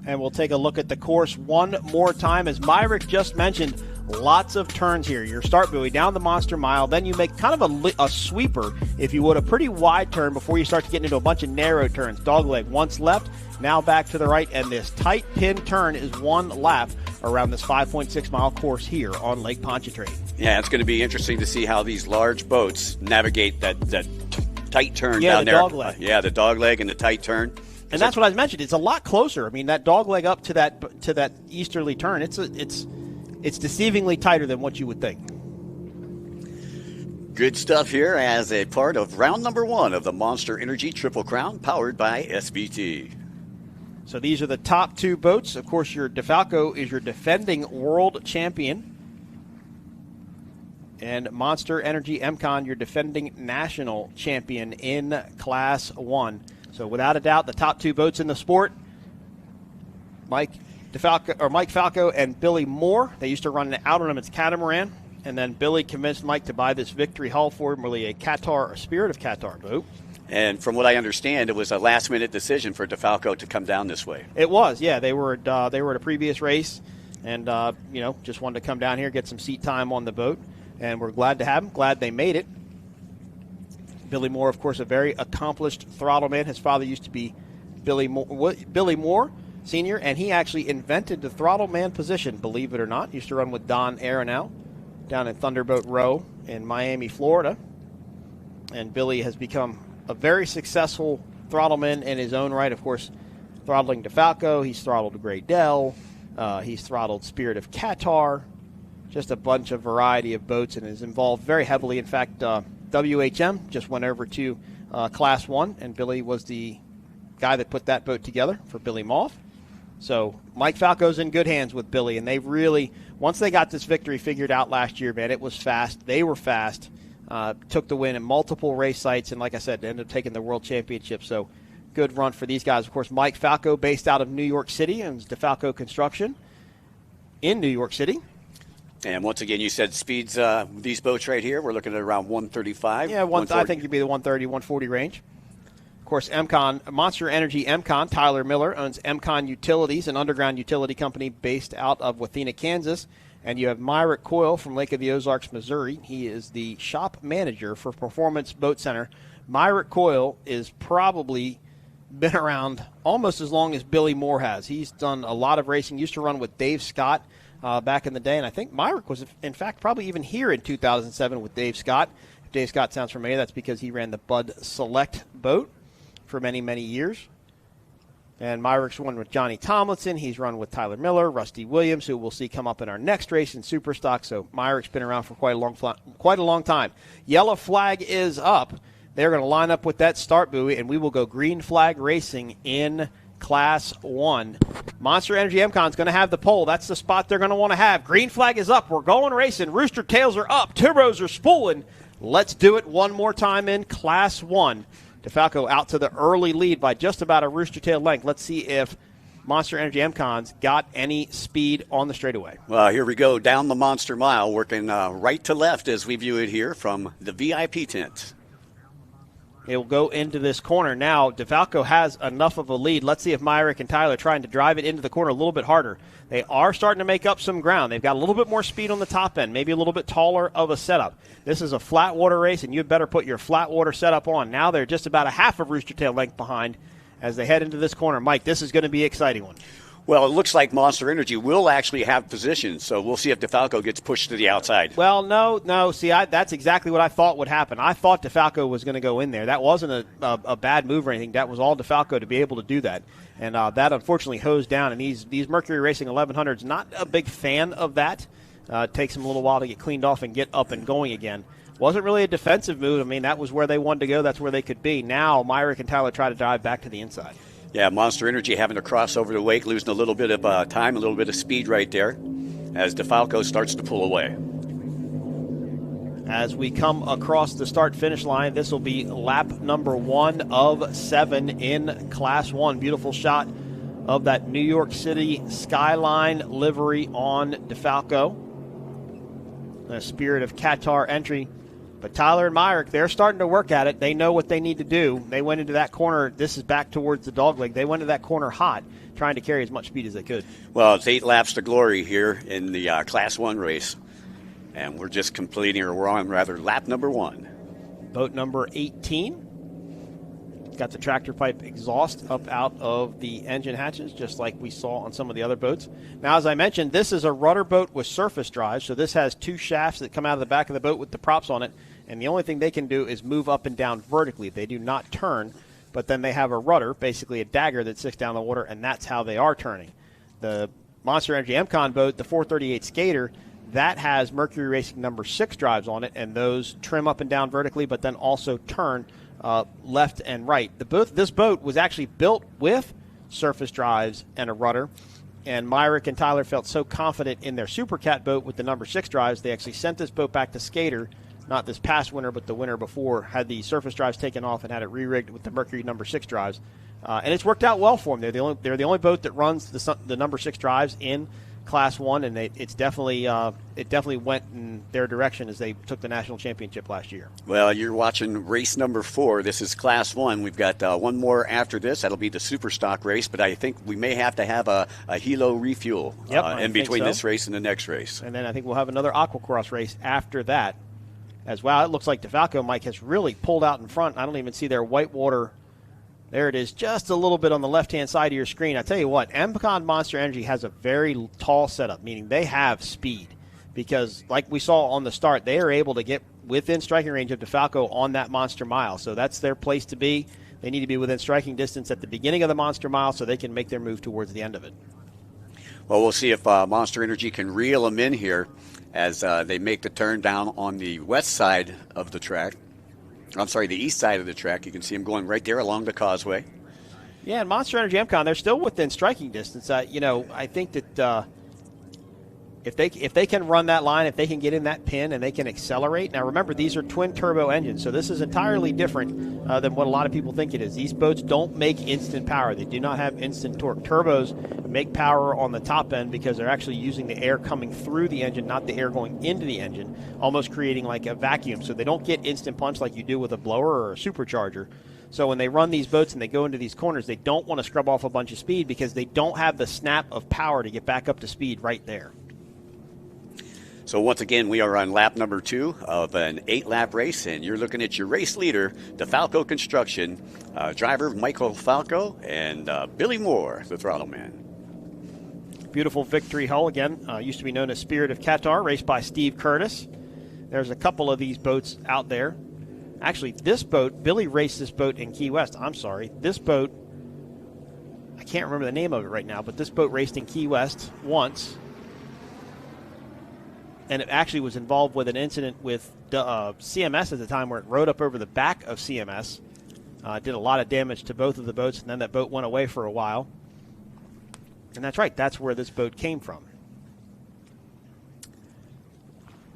And we'll take a look at the course one more time. As Myrick just mentioned, lots of turns here. Your start buoy down the Monster Mile, then you make kind of a sweeper, if you would, a pretty wide turn before you start to get into a bunch of narrow turns. Dogleg once left, now back to the right, and this tight pin turn is one lap around this 5.6 mile course here on Lake Pontchartrain. Yeah, it's going to be interesting to see how these large boats navigate that tight turn Yeah, down the there. dogleg. Yeah, the dogleg and the tight turn. And that's what I mentioned. It's a lot closer. I mean, that dogleg up to that easterly turn, it's deceivingly tighter than what you would think. Good stuff here as a part of round number 1 of the Monster Energy Triple Crown powered by SBT. So these are the top 2 boats. Of course, your DeFalco is your defending world champion. And Monster Energy MCon, your defending national champion in Class 1. So without a doubt, the top 2 boats in the sport, Mike Falco and Billy Moore. They used to run an Outer Limits catamaran, and then Billy convinced Mike to buy this Victory Hull, formerly a Spirit of Qatar boat. And from what I understand, it was a last-minute decision for DeFalco to come down this way. It was, yeah. They were at a previous race, and just wanted to come down here, get some seat time on the boat, and we're glad to have them. Glad they made it. Billy Moore, of course, a very accomplished throttle man. His father used to be Billy Moore Sr., and he actually invented the throttle man position, believe it or not. He used to run with Don Arenal down in Thunderboat Row in Miami, Florida. And Billy has become a very successful throttleman in his own right. Of course, throttling DeFalco, he's throttled Grey Dell, he's throttled Spirit of Qatar, just a bunch of variety of boats, and is involved very heavily. In fact, WHM just went over to Class 1, and Billy was the guy that put that boat together for Billy Moth. So Mike Falco's in good hands with Billy, and they really, once they got this victory figured out last year, man, it was fast. They were fast. Took the win in multiple race sites, and like I said, they ended up taking the World Championship. So good run for these guys. Of course, Mike Falco, based out of New York City, and DeFalco Construction in New York City. And once again, you said speeds, these boats right here, we're looking at around 135. Yeah, I think it'd be the 130, 140 range. Of course, Monster Energy MCon, Tyler Miller owns MCon Utilities, an underground utility company based out of Wathena, Kansas. And you have Myrick Coyle from Lake of the Ozarks, Missouri. He is the shop manager for Performance Boat Center. Myrick Coyle is probably been around almost as long as Billy Moore has. He's done a lot of racing. Used to run with Dave Scott back in the day. And I think Myrick was, in fact, probably even here in 2007 with Dave Scott. If Dave Scott sounds familiar, that's because he ran the Bud Select boat for many, many years. And Myrick's run with Johnny Tomlinson. He's run with Tyler Miller, Rusty Williams, who we'll see come up in our next race in Superstock. So Myrick's been around for quite a long time. Yellow flag is up. They're going to line up with that start buoy, and we will go green flag racing in Class 1. Monster Energy MCon is going to have the pole. That's the spot they're going to want to have. Green flag is up. We're going racing. Rooster tails are up. Turbos are spooling. Let's do it one more time in Class 1. DeFalco out to the early lead by just about a rooster tail length. Let's see if Monster Energy MCon's got any speed on the straightaway. Well, here we go down the Monster Mile, working right to left as we view it here from the VIP tent. It will go into this corner. Now, DeFalco has enough of a lead. Let's see if Myrick and Tyler are trying to drive it into the corner a little bit harder. They are starting to make up some ground. They've got a little bit more speed on the top end, maybe a little bit taller of a setup. This is a flat water race, and you'd better put your flat water setup on. Now they're just about a half of rooster tail length behind as they head into this corner. Mike, this is going to be an exciting one. Well, it looks like Monster Energy will actually have position, so we'll see if DeFalco gets pushed to the outside. Well, no. See, that's exactly what I thought would happen. I thought DeFalco was going to go in there. That wasn't a bad move or anything. That was all DeFalco to be able to do that. And that unfortunately hosed down. And these Mercury Racing 1100s, not a big fan of that. It takes them a little while to get cleaned off and get up and going again. Wasn't really a defensive move. I mean, that was where they wanted to go. That's where they could be. Now, Myrick and Tyler try to dive back to the inside. Yeah, Monster Energy having to cross over the wake, losing a little bit of time, a little bit of speed right there as DeFalco starts to pull away. As we come across the start-finish line, this will be lap number 1 of 7 in Class 1. Beautiful shot of that New York City skyline livery on DeFalco. The Spirit of Qatar entry. But Tyler and Myrick, they're starting to work at it. They know what they need to do. They went into that corner. This is back towards the dogleg. They went into that corner hot, trying to carry as much speed as they could. Well, it's 8 laps to glory here in the Class 1 race. And we're just completing, or we're on, rather, lap number 1. Boat number 18. Got the tractor pipe exhaust up out of the engine hatches, just like we saw on some of the other boats. Now, as I mentioned, this is a rudder boat with surface drive, so this has 2 shafts that come out of the back of the boat with the props on it. And the only thing they can do is move up and down vertically. They do not turn, but then they have a rudder, basically a dagger that sticks down the water, and that's how they are turning. The Monster Energy MCon boat, the 438 Skater, that has Mercury Racing number 6 drives on it, and those trim up and down vertically, but then also turn left and right. This boat was actually built with surface drives and a rudder, and Myrick and Tyler felt so confident in their SuperCat boat with the number 6 drives, they actually sent this boat back to Skater, not this past winter, but the winter before, had the surface drives taken off and had it re-rigged with the Mercury number 6 drives. And it's worked out well for them. They're the only boat that runs the number 6 drives in Class 1, and it definitely went in their direction as they took the national championship last year. Well, you're watching race number 4. This is Class 1. We've got one more after this. That'll be the Superstock race, but I think we may have to have a helo refuel in between this race and the next race. And then I think we'll have another Aquacross race after that as well. It looks like DeFalco, Mike, has really pulled out in front. I don't even see their whitewater. There it is, just a little bit on the left-hand side of your screen. I tell you what, MCon Monster Energy has a very tall setup, meaning they have speed. Because, like we saw on the start, they are able to get within striking range of DeFalco on that Monster Mile. So that's their place to be. They need to be within striking distance at the beginning of the Monster Mile so they can make their move towards the end of it. Well, we'll see if Monster Energy can reel them in here as they make the turn down on the west side of the track. I'm sorry, the east side of the track. You can see them going right there along the causeway. Yeah, and Monster Energy MCon, they're still within striking distance. I think that if they can run that line, if they can get in that pin and they can accelerate. Now, remember, these are twin-turbo engines, so this is entirely different than what a lot of people think it is. These boats don't make instant power. They do not have instant torque. Turbos make power on the top end because they're actually using the air coming through the engine, not the air going into the engine, almost creating like a vacuum. So they don't get instant punch like you do with a blower or a supercharger. So when they run these boats and they go into these corners, they don't want to scrub off a bunch of speed because they don't have the snap of power to get back up to speed right there. So once again, we are on lap number 2 of an 8-lap race, and you're looking at your race leader, DeFalco Construction, driver Michael Falco, and Billy Moore, the throttle man. Beautiful victory hull again. Used to be known as Spirit of Qatar, raced by Steve Curtis. There's a couple of these boats out there. Actually, this boat, Billy raced this boat in Key West. I'm sorry. This boat, I can't remember the name of it right now, but this boat raced in Key West once. And it actually was involved with an incident with CMS at the time where it rode up over the back of CMS. Did a lot of damage to both of the boats, and then that boat went away for a while. And that's right, that's where this boat came from.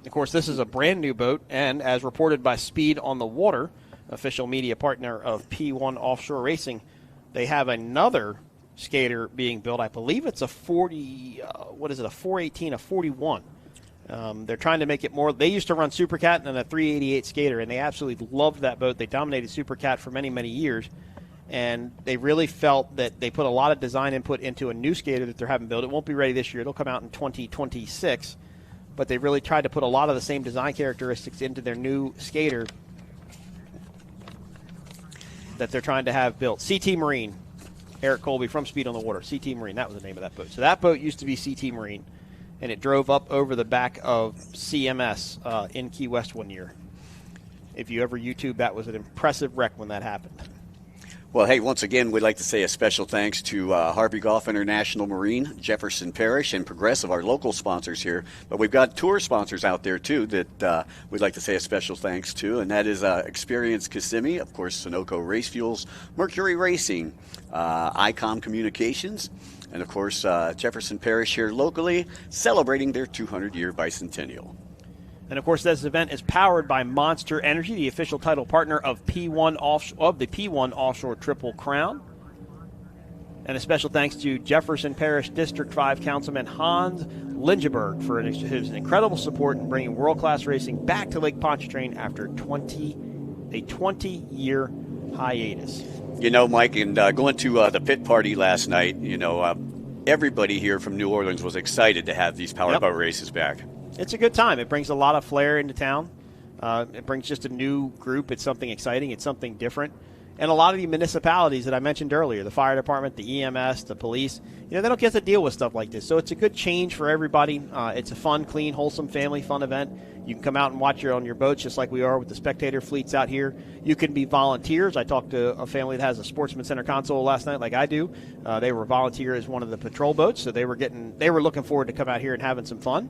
Of course, this is a brand new boat, and as reported by Speed on the Water, official media partner of P1 Offshore Racing, they have another skater being built. I believe it's a 418, a 41. They're trying to make it more. They used to run SuperCat and a 388 skater, and they absolutely loved that boat. They dominated SuperCat for many, many years, and they really felt that they put a lot of design input into a new skater that they're having built. It won't be ready this year. It'll come out in 2026, but they really tried to put a lot of the same design characteristics into their new skater that they're trying to have built. CT Marine, Eric Colby from Speed on the Water. CT Marine, that was the name of that boat. So that boat used to be CT Marine, and it drove up over the back of CMS in Key West one year. If you ever YouTube, that was an impressive wreck when that happened. Well, hey, once again, we'd like to say a special thanks to Harvey Golf International Marine, Jefferson Parish, and Progressive, our local sponsors here. But we've got tour sponsors out there, too, that we'd like to say a special thanks to, and that is Experience Kissimmee, of course, Sunoco Race Fuels, Mercury Racing, ICOM Communications, and, of course, Jefferson Parish here locally, celebrating their 200-year bicentennial. And, of course, this event is powered by Monster Energy, the official title partner of the P1 Offshore Triple Crown. And a special thanks to Jefferson Parish District 5 Councilman Hans Lingeberg for his incredible support in bringing world-class racing back to Lake Pontchartrain after a 20-year hiatus. You know, Mike, and going to the pit party last night, you know, everybody here from New Orleans was excited to have these powerboat races back. It's a good time. It brings a lot of flair into town. It brings just a new group. It's something exciting. It's something different. And a lot of the municipalities that I mentioned earlier, the fire department, the EMS, the police, they don't get to deal with stuff like this. So it's a good change for everybody. It's a fun, clean, wholesome, family fun event. You can come out and watch it on your boats just like we are with the spectator fleets out here. You can be volunteers. I talked to a family that has a Sportsman Center console last night like I do. They were volunteer as one of the patrol boats, so they were looking forward to come out here and having some fun.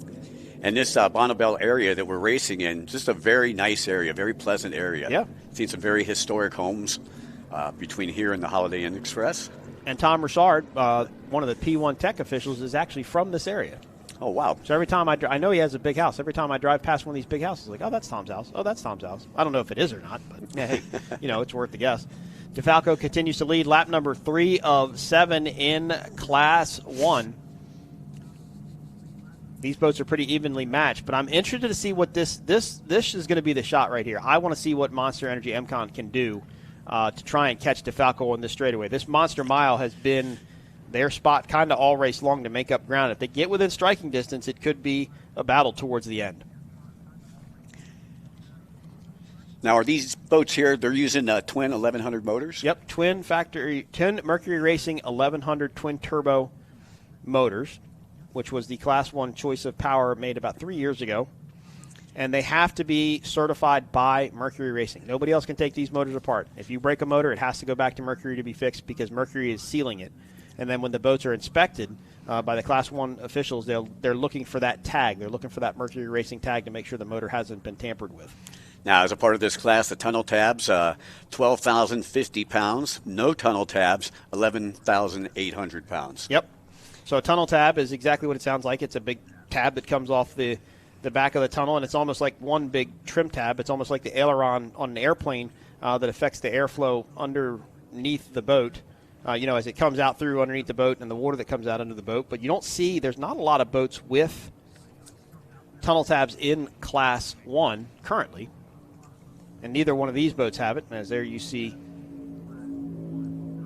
And this Bonneville area that we're racing in, just a very nice area, very pleasant area. Yeah. Seen some very historic homes between here and the Holiday Inn Express. And Tom Richard, one of the P1 Tech officials, is actually from this area. Oh, wow. So every time I know he has a big house. Every time I drive past one of these big houses, like, oh, that's Tom's house. Oh, that's Tom's house. I don't know if it is or not, but hey, it's worth the guess. DeFalco continues to lead lap number 3 of 7 in Class 1. These boats are pretty evenly matched, but I'm interested to see what this is going to be the shot right here. I want to see what Monster Energy MCon can do to try and catch DeFalco on this straightaway. This Monster Mile has been their spot kind of all race long to make up ground. If they get within striking distance, it could be a battle towards the end. Now, are these boats here, they're using twin 1100 motors? Yep, twin Mercury Racing 1100 twin turbo motors, which was the Class 1 choice of power made about 3 years ago. And they have to be certified by Mercury Racing. Nobody else can take these motors apart. If you break a motor, it has to go back to Mercury to be fixed because Mercury is sealing it. And then when the boats are inspected by the Class 1 officials, they're looking for that tag. They're looking for that Mercury Racing tag to make sure the motor hasn't been tampered with. Now, as a part of this class, the tunnel tabs, 12,050 pounds. No tunnel tabs, 11,800 pounds. Yep. So a tunnel tab is exactly what it sounds like. It's a big tab that comes off the back of the tunnel, and it's almost like one big trim tab. It's almost like the aileron on an airplane that affects the airflow underneath the boat, as it comes out through underneath the boat and the water that comes out under the boat. But you don't see, there's not a lot of boats with tunnel tabs in Class 1 currently. And neither one of these boats have it. As there you see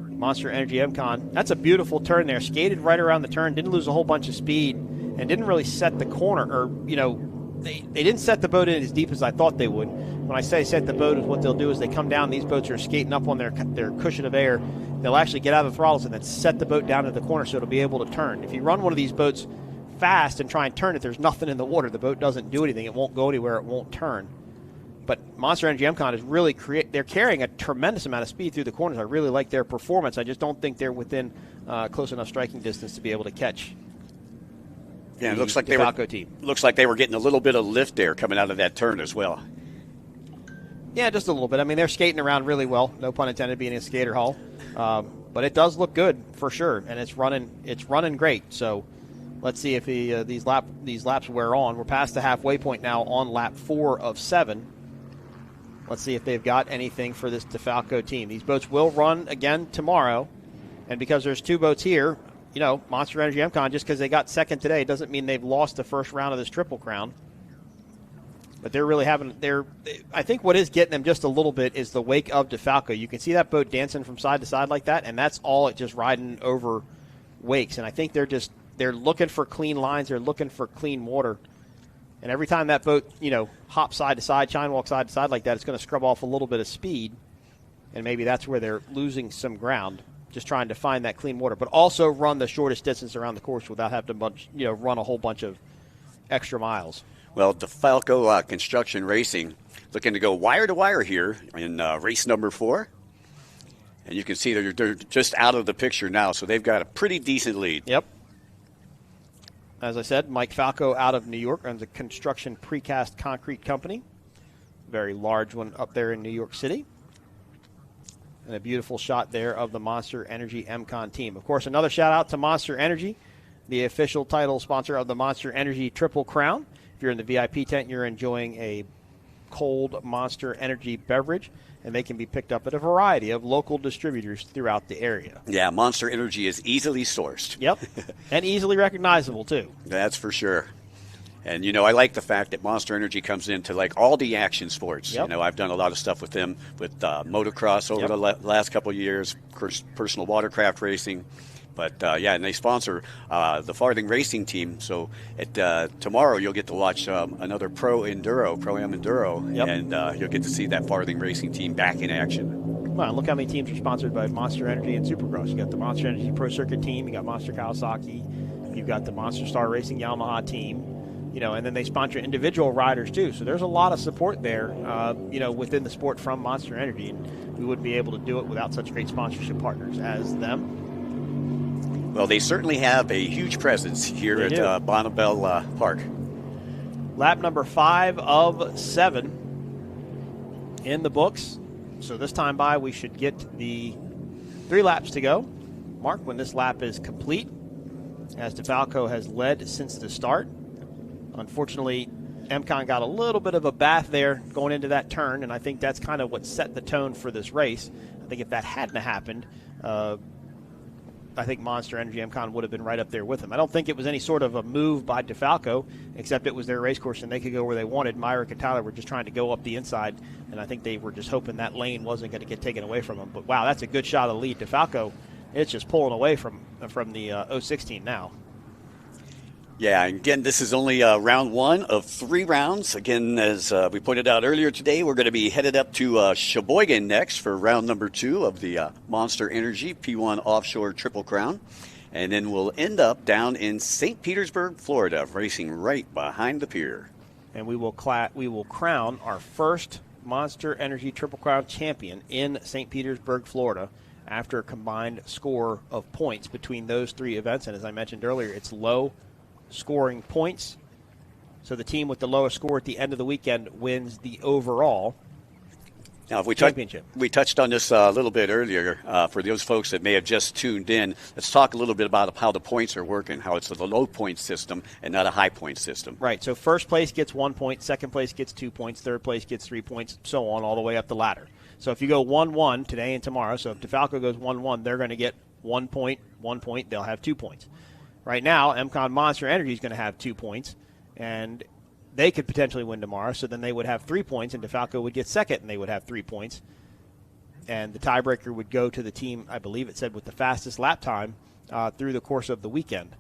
Monster Energy MCon. That's a beautiful turn there. Skated right around the turn, didn't lose a whole bunch of speed, and didn't really set the corner. They didn't set the boat in as deep as I thought they would. When I say set the boat, is what they'll do is they come down. These boats are skating up on their cushion of air. They'll actually get out of the throttles and then set the boat down to the corner so it'll be able to turn. If you run one of these boats fast and try and turn it, there's nothing in the water. The boat doesn't do anything. It won't go anywhere. It won't turn. But Monster Energy MCon is really they're carrying a tremendous amount of speed through the corners. I really like their performance. I just don't think they're within close enough striking distance to be able to catch. Yeah, it looks like they were getting a little bit of lift there coming out of that turn as well. Yeah, just a little bit. I mean, they're skating around really well. No pun intended, being a skater hull. But it does look good for sure, and it's running great. So let's see if these laps wear on. We're past the halfway point now on lap 4 of 7. Let's see if they've got anything for this DeFalco team. These boats will run again tomorrow, and because there's 2 boats here, Monster Energy MCon, just because they got second today doesn't mean they've lost the first round of this Triple Crown. But they're really I think what is getting them just a little bit is the wake of DeFalco. You can see that boat dancing from side to side like that, and that's all it just riding over wakes. And I think they're looking for clean lines. They're looking for clean water. And every time that boat, hops side to side, shine walk side to side like that, it's going to scrub off a little bit of speed. And maybe that's where they're losing some ground, just trying to find that clean water. But also run the shortest distance around the course without having to run a whole bunch of extra miles. Well, DeFalco Construction Racing looking to go wire to wire here in race number 4. And you can see they're just out of the picture now, so they've got a pretty decent lead. Yep. As I said, Mike Falco out of New York runs a construction precast concrete company. Very large one up there in New York City. And a beautiful shot there of the Monster Energy MCon team. Of course, another shout out to Monster Energy, the official title sponsor of the Monster Energy Triple Crown. If you're in the VIP tent, you're enjoying a cold Monster Energy beverage, and they can be picked up at a variety of local distributors throughout the area. Yeah, Monster Energy is easily sourced. Yep, and easily recognizable, too. That's for sure. And, I like the fact that Monster Energy comes into, all the action sports. Yep. I've done a lot of stuff with them, with motocross over the last couple of years, personal watercraft racing. But, and they sponsor the Farthing Racing team. So tomorrow you'll get to watch another Pro-Am Enduro, and you'll get to see that Farthing Racing team back in action. Well, look how many teams are sponsored by Monster Energy and Supercross. You got the Monster Energy Pro Circuit team, you got Monster Kawasaki, you've got the Monster Star Racing Yamaha team, and then they sponsor individual riders too. So there's a lot of support there, within the sport from Monster Energy, and we wouldn't be able to do it without such great sponsorship partners as them. Well, they certainly have a huge presence here at Bonneville Park. Lap number 5 of 7 in the books. So this time by, we should get the 3 laps to go. Mark, when this lap is complete, as DeFalco has led since the start. Unfortunately, MCon got a little bit of a bath there going into that turn, and I think that's kind of what set the tone for this race. I think if that hadn't happened, I think Monster Energy MCon would have been right up there with him. I don't think it was any sort of a move by DeFalco, except it was their race course and they could go where they wanted. Myrick and Tyler were just trying to go up the inside, and I think they were just hoping that lane wasn't going to get taken away from them. But, wow, that's a good shot of the lead. DeFalco, it's just pulling away from the 016 now. Yeah, again, this is only round one of 3 rounds. Again, as we pointed out earlier today, we're going to be headed up to Sheboygan next for round number 2 of the Monster Energy P1 Offshore Triple Crown. And then we'll end up down in St. Petersburg, Florida, racing right behind the pier. And we will crown our first Monster Energy Triple Crown champion in St. Petersburg, Florida, after a combined score of points between those 3 events. And as I mentioned earlier, it's low scoring points. So the team with the lowest score at the end of the weekend wins the overall championship. We touched on this a little bit earlier. For those folks that may have just tuned in, let's talk a little bit about how the points are working, how it's a low point system and not a high point system. Right. So first place gets 1 point, second place gets 2 points, third place gets 3 points, so on all the way up the ladder. So if you go 1-1 today and tomorrow, so if DeFalco goes 1-1, they're going to get 1 point, 1 point, they'll have 2 points. Right now, MCon Monster Energy is going to have 2 points, and they could potentially win tomorrow, so then they would have 3 points, and DeFalco would get second, and they would have 3 points. And the tiebreaker would go to the team, I believe it said, with the fastest lap time through the course of the weekend.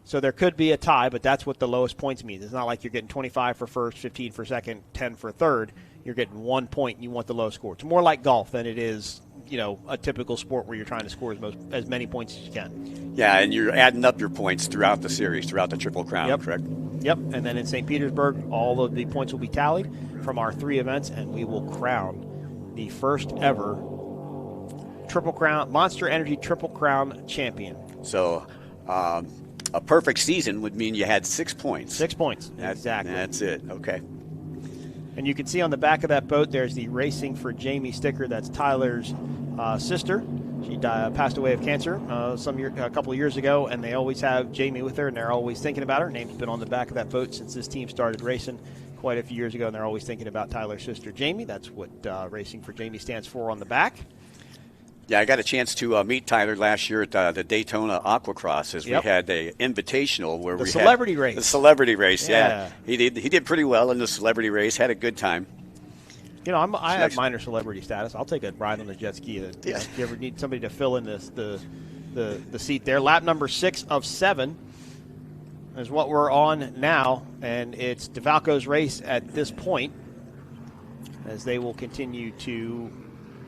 So there could be a tie, but that's what the lowest points means. It's not like you're getting 25 for first, 15 for second, 10 for third. You're getting 1 point, and you want the lowest score. It's more like golf than it is, a typical sport where you're trying to score as many points as you can. Yeah, and you're adding up your points throughout the series, throughout the Triple Crown, correct? Yep, and then in St. Petersburg, all of the points will be tallied from our 3 events, and we will crown the first ever Triple Crown, Monster Energy Triple Crown champion. So a perfect season would mean you had 6 points. 6 points, exactly. That's it, okay. And you can see on the back of that boat, there's the Racing for Jamie sticker. That's Tyler's sister. She passed away of cancer a couple of years ago, and they always have Jamie with her, and they're always thinking about her. Her name's been on the back of that boat since this team started racing quite a few years ago, and they're always thinking about Tyler's sister, Jamie. That's what Racing for Jamie stands for on the back. Yeah, I got a chance to meet Tyler last year at the Daytona Aquacross as we had the invitational where the we celebrity had race. The celebrity race, yeah. He did pretty well in the celebrity race, had a good time. I have minor celebrity status. I'll take a ride on the jet ski. If you ever need somebody to fill in the seat there. Lap number 6 of 7 is what we're on now, and it's DeFalco's race at this point as they will continue to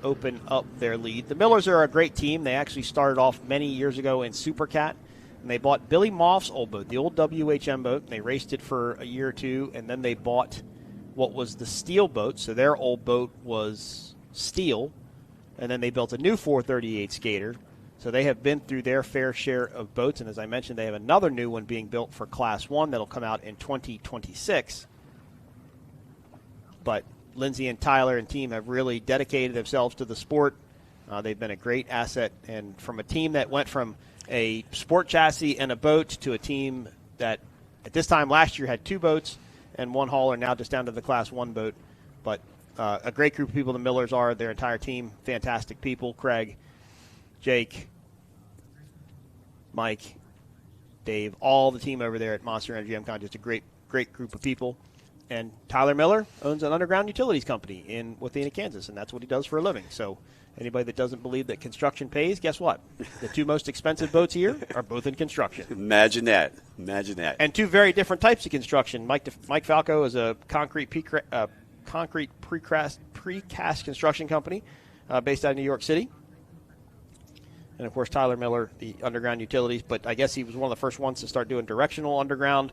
open up their lead. The Millers are a great team. They actually started off many years ago in SuperCat, and they bought Billy Moff's old boat, the old WHM boat, and they raced it for a year or two, and then they bought what was the steel boat, so their old boat was steel, and then they built a new 438 skater. So they have been through their fair share of boats, and as I mentioned, they have another new one being built for Class 1 that'll come out in 2026. But Lindsay and Tyler and team have really dedicated themselves to the sport. They've been a great asset, and from a team that went from a sport chassis and a boat to a team that at this time last year had 2 boats and 1 hauler, now just down to the Class 1 boat. But a great group of people the Millers are, their entire team, fantastic people. Craig, Jake, Mike, Dave, all the team over there at Monster Energy MCon, just a great group of people. And Tyler Miller owns an underground utilities company in Wathena, Kansas, and that's what he does for a living. So anybody that doesn't believe that construction pays, guess what? The 2 most expensive boats here are both in construction. Imagine that. And 2 very different types of construction. Mike Falco is a concrete precast construction company based out of New York City. And, of course, Tyler Miller, the underground utilities. But I guess he was one of the first ones to start doing directional underground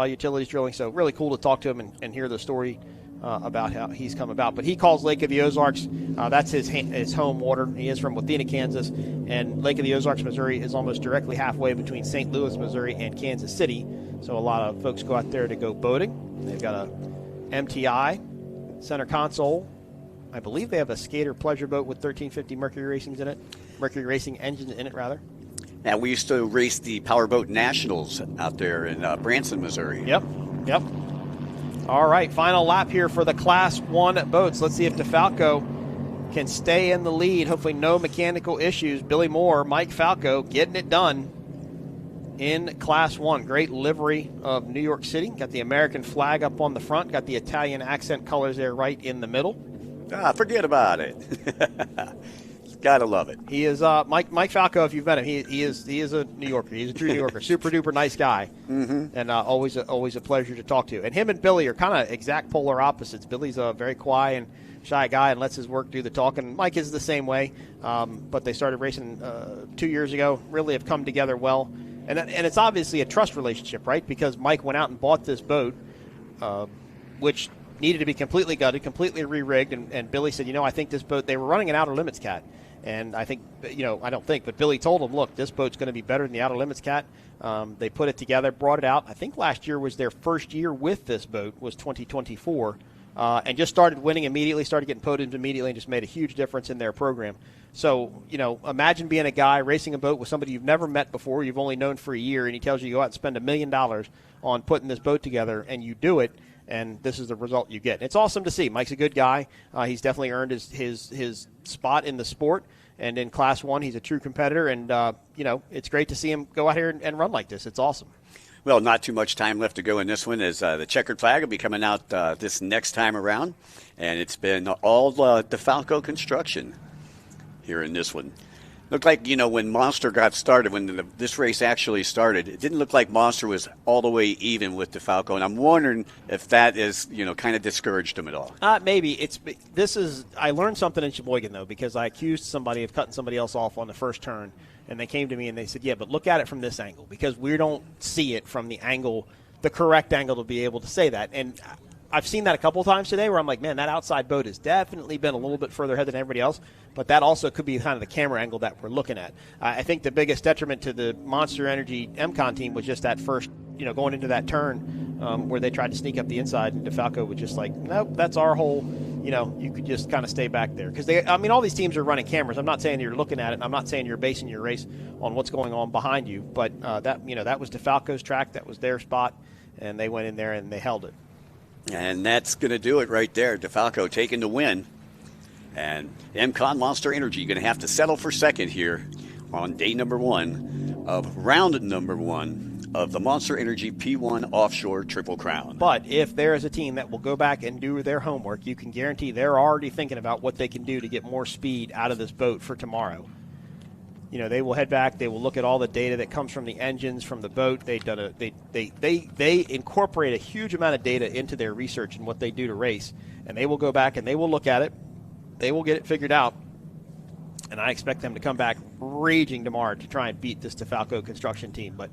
utilities drilling. So really cool to talk to him and hear the story about how he's come about. But he calls Lake of the Ozarks, that's his home water. He is from Wathena, Kansas. And Lake of the Ozarks, Missouri is almost directly halfway between St. Louis, Missouri and Kansas City. So a lot of folks go out there to go boating. They've got a MTI center console. I believe they have a skater pleasure boat with 1350 Mercury Racing engines in it, rather. And we used to race the Powerboat Nationals out there in Branson, Missouri. Yep. All right, final lap here for the Class 1 boats. Let's see if DeFalco can stay in the lead. Hopefully no mechanical issues. Billy Moore, Mike Falco getting it done in Class 1. Great livery of New York City. Got the American flag up on the front. Got the Italian accent colors there right in the middle. Forget about it. Gotta love it. He is Mike Falco. If you've met him, he is a New Yorker. He's a true New Yorker. Super duper nice guy, and always a pleasure to talk to. And him and Billy are kind of exact polar opposites. Billy's a very quiet and shy guy and lets his work do the talking. Mike is the same way, but they started racing 2 years ago. Really have come together well, and it's obviously a trust relationship, right? Because Mike went out and bought this boat, which needed to be completely gutted, completely re-rigged, and Billy said, I think this boat, they were running an Outer Limits Cat. And I think, I don't think, but Billy told him, look, this boat's going to be better than the Outer Limits Cat. They put it together, brought it out. I think last year was their first year with this boat, was 2024, and just started winning immediately, started getting podiums immediately, and just made a huge difference in their program. So, imagine being a guy racing a boat with somebody you've never met before, you've only known for a year, and he tells you to go out and spend $1 million on putting this boat together, and you do it. And this is the result you get. It's awesome to see. Mike's a good guy. He's definitely earned his spot in the sport. And in Class 1, he's a true competitor. And, it's great to see him go out here and run like this. It's awesome. Well, not too much time left to go in this one, as the checkered flag will be coming out this next time around. And it's been all DeFalco construction here in this one. Looked like, when Monster got started, when this race actually started, it didn't look like Monster was all the way even with DeFalco. And I'm wondering if that is, kind of discouraged him at all. Maybe. I learned something in Sheboygan, though, because I accused somebody of cutting somebody else off on the first turn. And they came to me and they said, yeah, but look at it from this angle, because we don't see it from the correct angle to be able to say that. And I've seen that a couple times today where I'm like, man, that outside boat has definitely been a little bit further ahead than everybody else, but that also could be kind of the camera angle that we're looking at. I think the biggest detriment to the Monster Energy MCon team was just that first, going into that turn where they tried to sneak up the inside, and DeFalco was just like, nope, that's our hole. You could just kind of stay back there. Because all these teams are running cameras. I'm not saying you're looking at it. I'm not saying you're basing your race on what's going on behind you, but that was DeFalco's track. That was their spot, and they went in there and they held it. And that's going to do it right there. DeFalco taking the win. And MCon Monster Energy going to have to settle for second here on day number 1 of round number 1 of the Monster Energy P1 Offshore Triple Crown. But if there is a team that will go back and do their homework, you can guarantee they're already thinking about what they can do to get more speed out of this boat for tomorrow. They will head back. They will look at all the data that comes from the engines, from the boat. They incorporate a huge amount of data into their research and what they do to race, and they will go back and they will look at it. They will get it figured out, and I expect them to come back raging tomorrow to try and beat this DeFalco construction team. But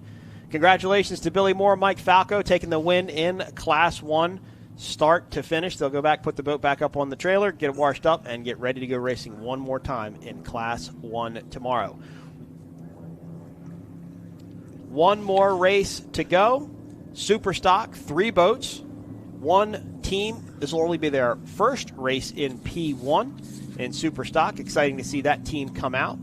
congratulations to Billy Moore, Mike Falco, taking the win in Class 1. Start to finish, they'll go back, put the boat back up on the trailer, get it washed up, and get ready to go racing one more time in Class 1 tomorrow. One more race to go. Superstock, 3 boats, 1 team. This will only be their first race in P1 in Superstock. Exciting to see that team come out.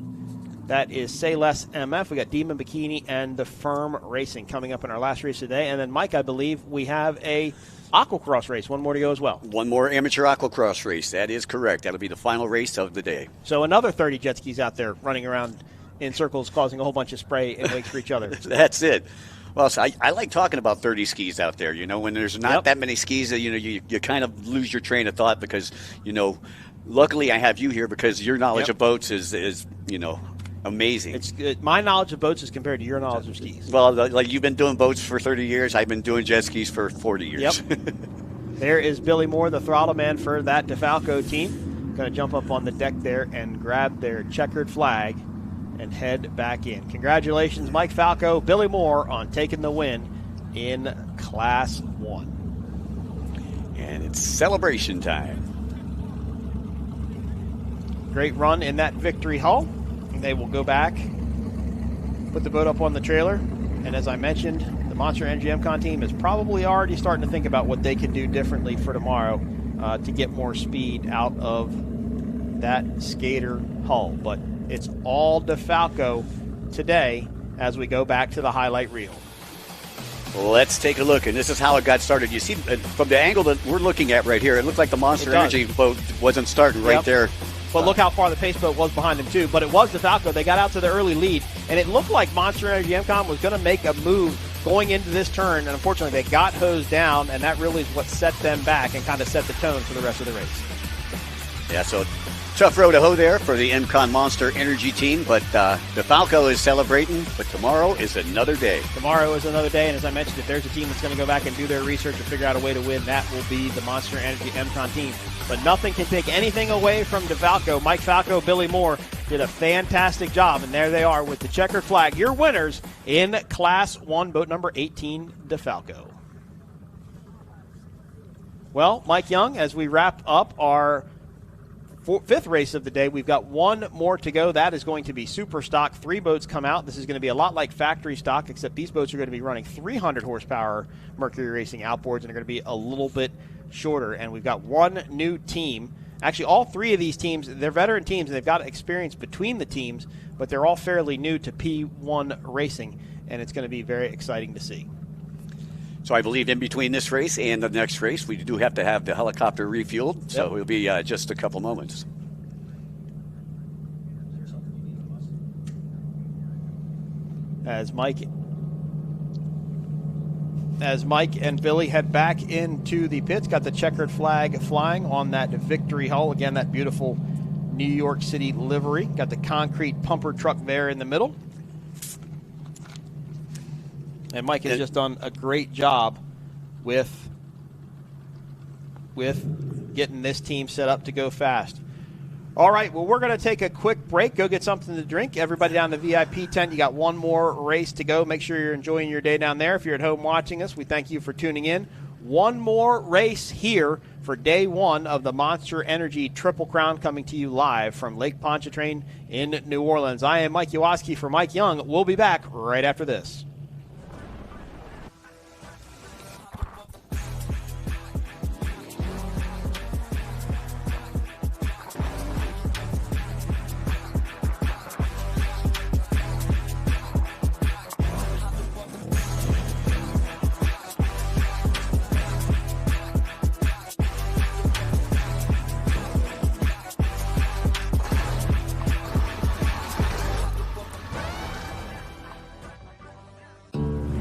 That is Say Less MF. We got Demon Bikini and the Firm Racing coming up in our last race today. And then, Mike, I believe we have a Aquacross race, one more to go as well. One more amateur Aquacross race. That is correct. That'll be the final race of the day. So another 30 jet skis out there running around in circles, causing a whole bunch of spray and wakes for each other. That's it. Well, so I like talking about 30 skis out there. When there's not that many skis, you kind of lose your train of thought because, luckily I have you here because your knowledge of boats is amazing. It's good. My knowledge of boats is compared to your knowledge of skis. Well, like you've been doing boats for 30 years. I've been doing jet skis for 40 years. Yep. There is Billy Moore, the throttle man for that DeFalco team. Going to jump up on the deck there and grab their checkered flag and head back in. Congratulations, Mike Falco, Billy Moore, on taking the win in Class 1. And it's celebration time. Great run in that victory hull. They will go back, put the boat up on the trailer, and as I mentioned, the Monster Energy MCon team is probably already starting to think about what they can do differently for tomorrow to get more speed out of that skater hull. But it's all DeFalco today as we go back to the highlight reel. Let's take a look, and this is how it got started. You see, from the angle that we're looking at right here, it looked like the Monster Energy boat wasn't starting right there. But look how far the pace boat was behind them, too. But it was DeFalco. They got out to the early lead, and it looked like Monster Energy MCOM was going to make a move going into this turn, and unfortunately they got hosed down, and that really is what set them back and kind of set the tone for the rest of the race. Yeah, so tough row to hoe there for the MCON Monster Energy team, but DeFalco is celebrating, but tomorrow is another day. Tomorrow is another day, and as I mentioned, if there's a team that's going to go back and do their research and figure out a way to win, that will be the Monster Energy MCON team. But nothing can take anything away from DeFalco. Mike Falco, Billy Moore did a fantastic job, and there they are with the checkered flag. Your winners in Class 1, boat number 18, DeFalco. Well, Mike Young, as we wrap up our fifth race of the day, we've got one more to go. That is going to be Superstock. 3 boats come out. This is going to be a lot like factory stock, except these boats are going to be running 300 horsepower Mercury Racing outboards, and they're going to be a little bit shorter. And we've got one new team. Actually, all 3 of these teams, they're veteran teams, and they've got experience between the teams, but they're all fairly new to P1 racing, and it's going to be very exciting to see. So I believe in between this race and the next race, we do have to have the helicopter refueled, so it'll be just a couple moments. As Mike and Billy head back into the pits, got the checkered flag flying on that victory hull. Again, that beautiful New York City livery. Got the concrete pumper truck there in the middle. And Mike has just done a great job with getting this team set up to go fast. All right, well, we're going to take a quick break, go get something to drink. Everybody down in the VIP tent, you got one more race to go. Make sure you're enjoying your day down there. If you're at home watching us, we thank you for tuning in. One more race here for day 1 of the Monster Energy Triple Crown, coming to you live from Lake Pontchartrain in New Orleans. I am Mike Yawoski for Mike Young. We'll be back right after this.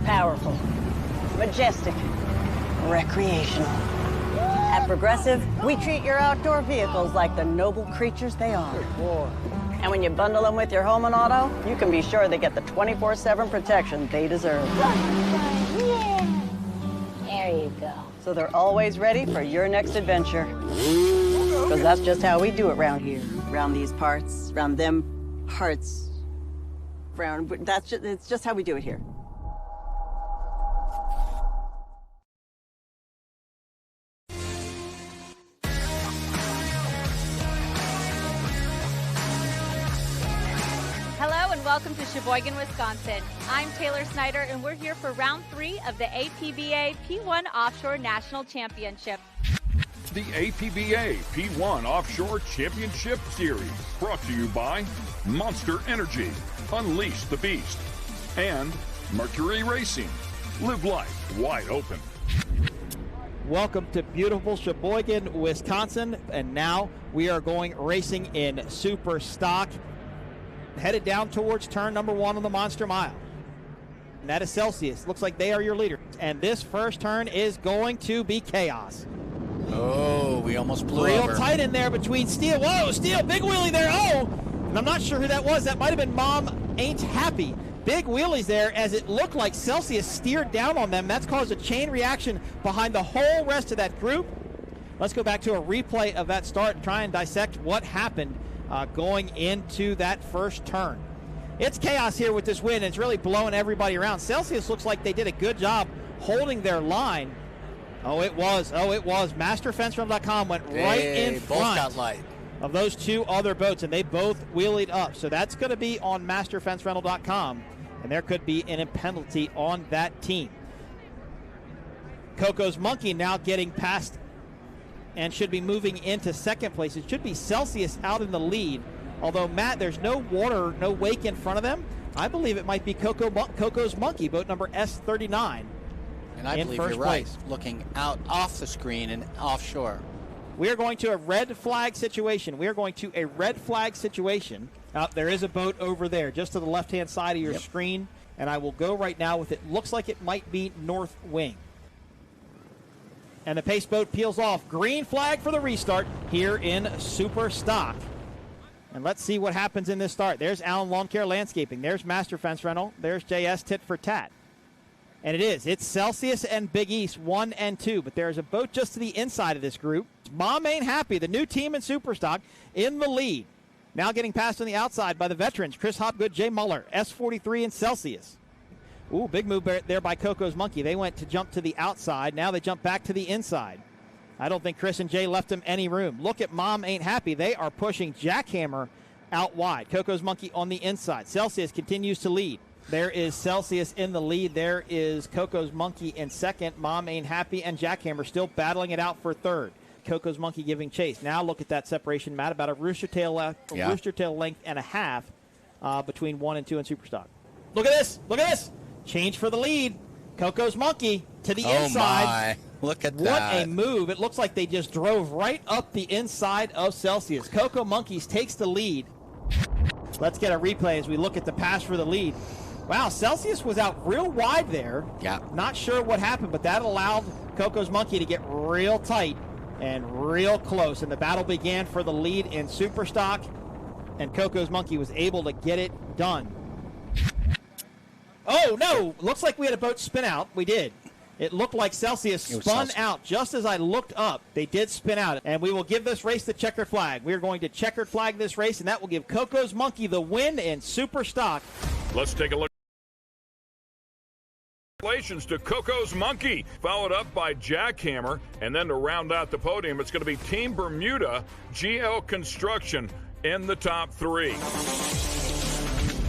Powerful, majestic, recreational. At Progressive, we treat your outdoor vehicles like the noble creatures they are. And when you bundle them with your home and auto, you can be sure they get the 24/7 protection they deserve. Yeah. There you go. So they're always ready for your next adventure. Because that's just how we do it around here. Around these parts, around them parts. It's just how we do it here. Welcome to Sheboygan, Wisconsin. I'm Taylor Snyder, and we're here for round 3 of the APBA P1 Offshore National Championship. The APBA P1 Offshore Championship Series, brought to you by Monster Energy, Unleash the Beast, and Mercury Racing. Live life wide open. Welcome to beautiful Sheboygan, Wisconsin, and now we are going racing in Superstock. Headed down towards turn number 1 on the Monster Mile. And that is Celsius. Looks like they are your leader. And this first turn is going to be chaos. Oh, we almost blew Real over. tight in there between Steele. Whoa, Steele, big wheelie there. Oh, and I'm not sure who that was. That might have been Mom Ain't Happy. Big wheelies there as it looked like Celsius steered down on them. That's caused a chain reaction behind the whole rest of that group. Let's go back to a replay of that start and try and dissect what happened going into that first turn. It's chaos here with this wind. It's really blowing everybody around. Celsius looks like they did a good job holding their line. Oh, it was. MasterFenceRental.com went right in front of those 2 other boats, and they both wheelied up. So that's going to be on MasterFenceRental.com, and there could be a penalty on that team. Coco's Monkey now getting past and should be moving into second place. It should be Celsius out in the lead. Although, Matt, there's no water, no wake in front of them. I believe it might be Coco's Monkey, boat number S39. And I believe you're right, looking out off the screen and offshore. We are going to a red flag situation. There is a boat over there, just to the left-hand side of your screen, and I will go right now with it. Looks like it might be North Wing. And the pace boat peels off. Green flag for the restart here in Superstock. And let's see what happens in this start. There's Allen Lawn Care Landscaping. There's Master Fence Rental. There's JS Tit for Tat. And it's Celsius and Big East 1 and 2. But there's a boat just to the inside of this group. Mom Ain't Happy, the new team in Superstock, in the lead. Now getting passed on the outside by the veterans, Chris Hopgood, Jay Muller, S43 and Celsius. Ooh, big move there by Coco's Monkey. They went to jump to the outside. Now they jump back to the inside. I don't think Chris and Jay left them any room. Look at Mom Ain't Happy. They are pushing Jackhammer out wide. Coco's Monkey on the inside. Celsius continues to lead. There is Celsius in the lead. There is Coco's Monkey in second. Mom Ain't Happy and Jackhammer still battling it out for third. Coco's Monkey giving chase. Now look at that separation, Matt, about a rooster tail length and a half between 1 and 2 in Superstock. Look at this. Change for the lead. Coco's Monkey to the inside. My. Look at that. What a move. It looks like they just drove right up the inside of Celsius. Coco Monkeys takes the lead. Let's get a replay as we look at the pass for the lead. Wow, Celsius was out real wide there. Yeah. Not sure what happened, but that allowed Coco's Monkey to get real tight and real close. And the battle began for the lead in Superstock, and Coco's Monkey was able to get it done. Oh, no. Looks like we had a boat spin out. We did. It looked like Celsius spun out just as I looked up. They did spin out. And we will give this race the checkered flag. We are going to checkered flag this race, and that will give Coco's Monkey the win in Superstock. Let's take a look. Congratulations to Coco's Monkey, followed up by Jackhammer, and then to round out the podium, it's going to be Team Bermuda, GL Construction in the top three.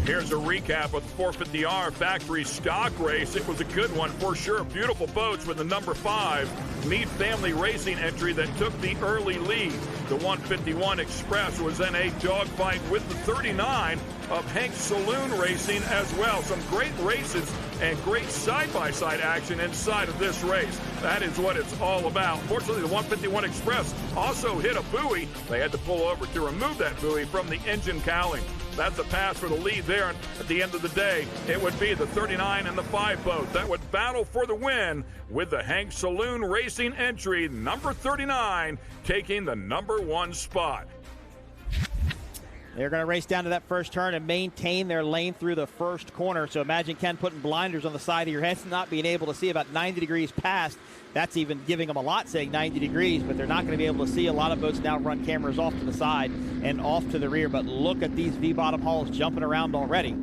Here's a recap of the 450R factory stock race. It was a good one for sure. Beautiful boats with the number 5 Mead Family Racing entry that took the early lead. The 151 Express was in a dogfight with the 39 of Hank Saloon Racing as well. Some great races and great side-by-side action inside of this race. That is what it's all about. Fortunately, the 151 Express also hit a buoy. They had to pull over to remove that buoy from the engine cowling. That's a pass for the lead there. And at the end of the day, it would be the 39 and the 5 boat that would battle for the win, with the Hank Saloon Racing entry, number 39, taking the number 1 spot. They're going to race down to that first turn and maintain their lane through the first corner. So imagine Ken putting blinders on the side of your head, not being able to see about 90 degrees past. That's even giving them a lot, saying 90 degrees, but they're not going to be able to see. A lot of boats now run cameras off to the side and off to the rear, but look at these V-bottom hulls jumping around already.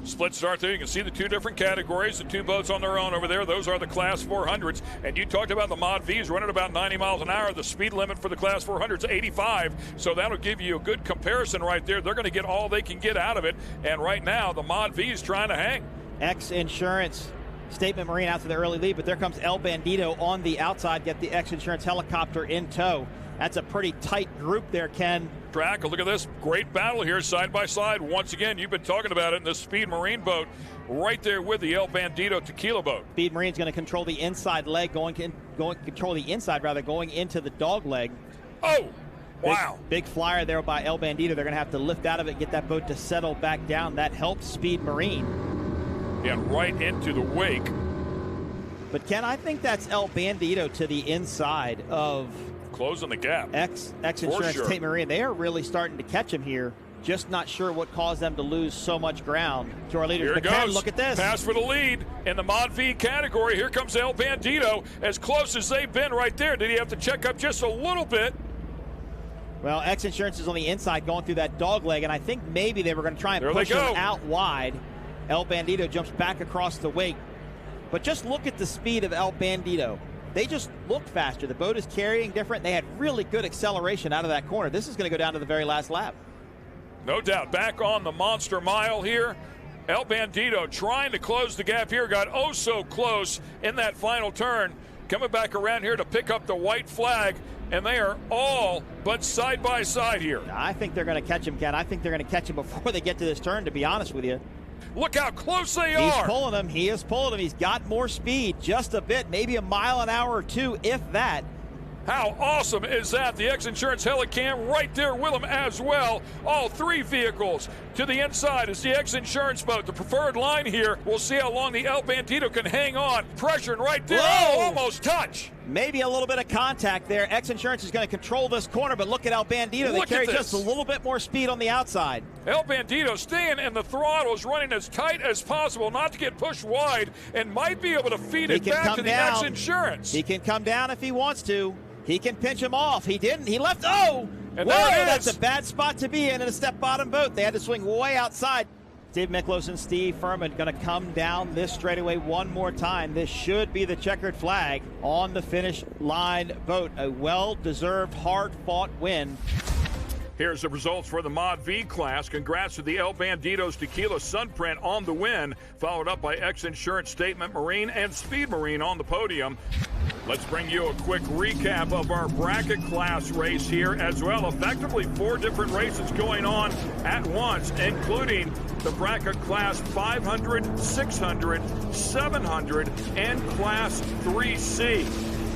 Split start there. You can see the 2 different categories, the 2 boats on their own over there. Those are the Class 400s. And you talked about the Mod Vs running about 90 miles an hour. The speed limit for the Class 400s, 85. So that'll give you a good comparison right there. They're going to get all they can get out of it. And right now, the Mod V is trying to hang. X Insurance Statement Marine out to the early lead, but there comes El Bandito on the outside. Get the X Insurance helicopter in tow. That's a pretty tight group there, Ken. Track, look at this great battle here side by side. Once again, you've been talking about it in the Speed Marine boat right there with the El Bandito Tequila boat. Speed Marine's going to control the inside leg, going into the dog leg. Oh, wow. Big flyer there by El Bandito. They're going to have to lift out of it, get that boat to settle back down. That helps Speed Marine. Yeah, right into the wake. But Ken, I think that's El Bandito to the inside of closing the gap. X Insurance sure. Tate Marine. They are really starting to catch him here. Just not sure what caused them to lose so much ground to our leaders. Here it Ken, goes. look at this. Pass for the lead in the Mod V category. Here comes El Bandito. As close as they've been right there. Did he have to check up just a little bit? Well, X Insurance is on the inside going through that dog leg, and I think maybe they were going to try and push him out wide. El Bandito jumps back across the wake. But just look at the speed of El Bandito. They just looked faster. The boat is carrying different. They had really good acceleration out of that corner. This is going to go down to the very last lap. No doubt. Back on the monster mile here. El Bandito trying to close the gap here. Got oh so close in that final turn. Coming back around here to pick up the white flag. And they are all but side by side here. I think they're going to catch him, Ken. I think they're going to catch him before they get to this turn, to be honest with you. Look how close they He's are. pulling him. He is pulling him. He's got more speed, just a bit, maybe a mile an hour or two, if that. How awesome is that? The X Insurance Helicam right there with them as well. All three vehicles. To the inside is the X Insurance boat. The preferred line here. We'll see how long the El Bandito can hang on. Pressuring right there. Whoa! Oh, almost touch. Maybe a little bit of contact there. X Insurance is going to control this corner, but look at El Bandito. They carry just a little bit more speed on the outside. El Bandito staying in the throttles, running as tight as possible, not to get pushed wide, and might be able to feed it back to the X Insurance. He can come down if he wants to. He can pinch him off. He didn't. He left. Oh! And whoa, there it that's is. a bad spot to be in a step-bottom boat. They had to swing way outside. Steve Miklos and Steve Furman going to come down this straightaway one more time. This should be the checkered flag on the finish line boat. A well-deserved, hard-fought win. Here's the results for the Mod V class. Congrats to the El Bandito's Tequila Sunprint on the win, followed up by X Insurance Statement Marine and Speed Marine on the podium. Let's bring you a quick recap of our bracket class race here as well. Effectively 4 different races going on at once, including the bracket class 500, 600, 700, and class 3C.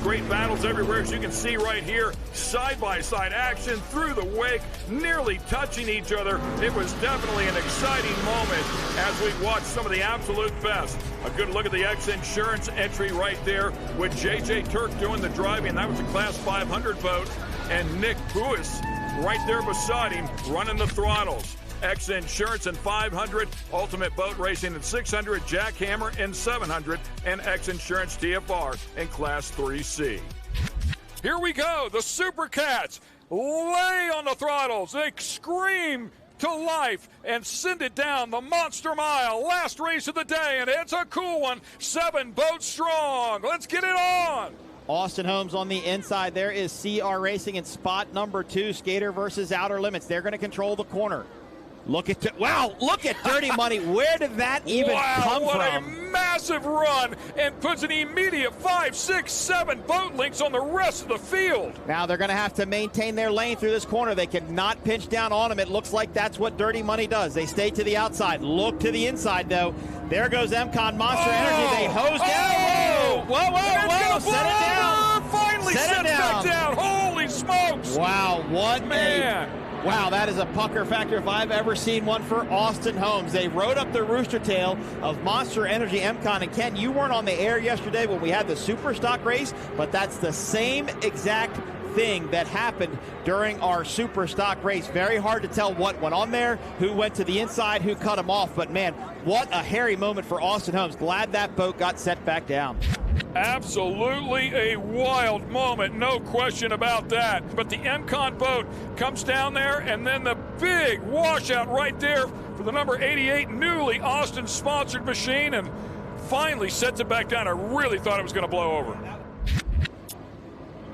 Great battles everywhere, as you can see right here. Side-by-side action through the wake, nearly touching each other. It was definitely an exciting moment as we watched some of the absolute best. A good look at the X Insurance entry right there with J.J. Turk doing the driving. That was a Class 500 boat. And Nick Puis right there beside him running the throttles. X Insurance in 500, Ultimate Boat Racing in 600, Jack Hammer in 700, and X Insurance TFR in Class 3C. Here we go, the SuperCats lay on the throttles. They scream to life and send it down the Monster Mile. Last race of the day, and it's a cool one. 7 boats strong. Let's get it on. Austin Holmes on the inside. There is CR Racing in spot number 2, Skater versus Outer Limits. They're going to control the corner. Look at look at Dirty Money. Where did that even come what from? A massive run, and puts an immediate 5, 6, 7 boat links on the rest of the field. Now they're going to have to maintain their lane through this corner. They cannot pinch down on them. It looks like that's what Dirty Money does. They stay to the outside. Look to the inside, though. There goes MCon Monster Energy. They hose down. Whoa. Set it down. Finally set it back down. Holy smokes. Wow, what man. Wow, that is a pucker factor if I've ever seen one for Austin Holmes. They rode up the rooster tail of Monster Energy MCon. And Ken, you weren't on the air yesterday when we had the Superstock race, but that's the same exact thing that happened during our Superstock race. Very hard to tell what went on there, who went to the inside, who cut him off. But man, what a hairy moment for Austin Holmes. Glad that boat got set back down. Absolutely a wild moment, no question about that. But the MCon boat comes down there, and then the big washout right there for the number 88 newly Austin-sponsored machine, and finally sets it back down. I really thought it was going to blow over.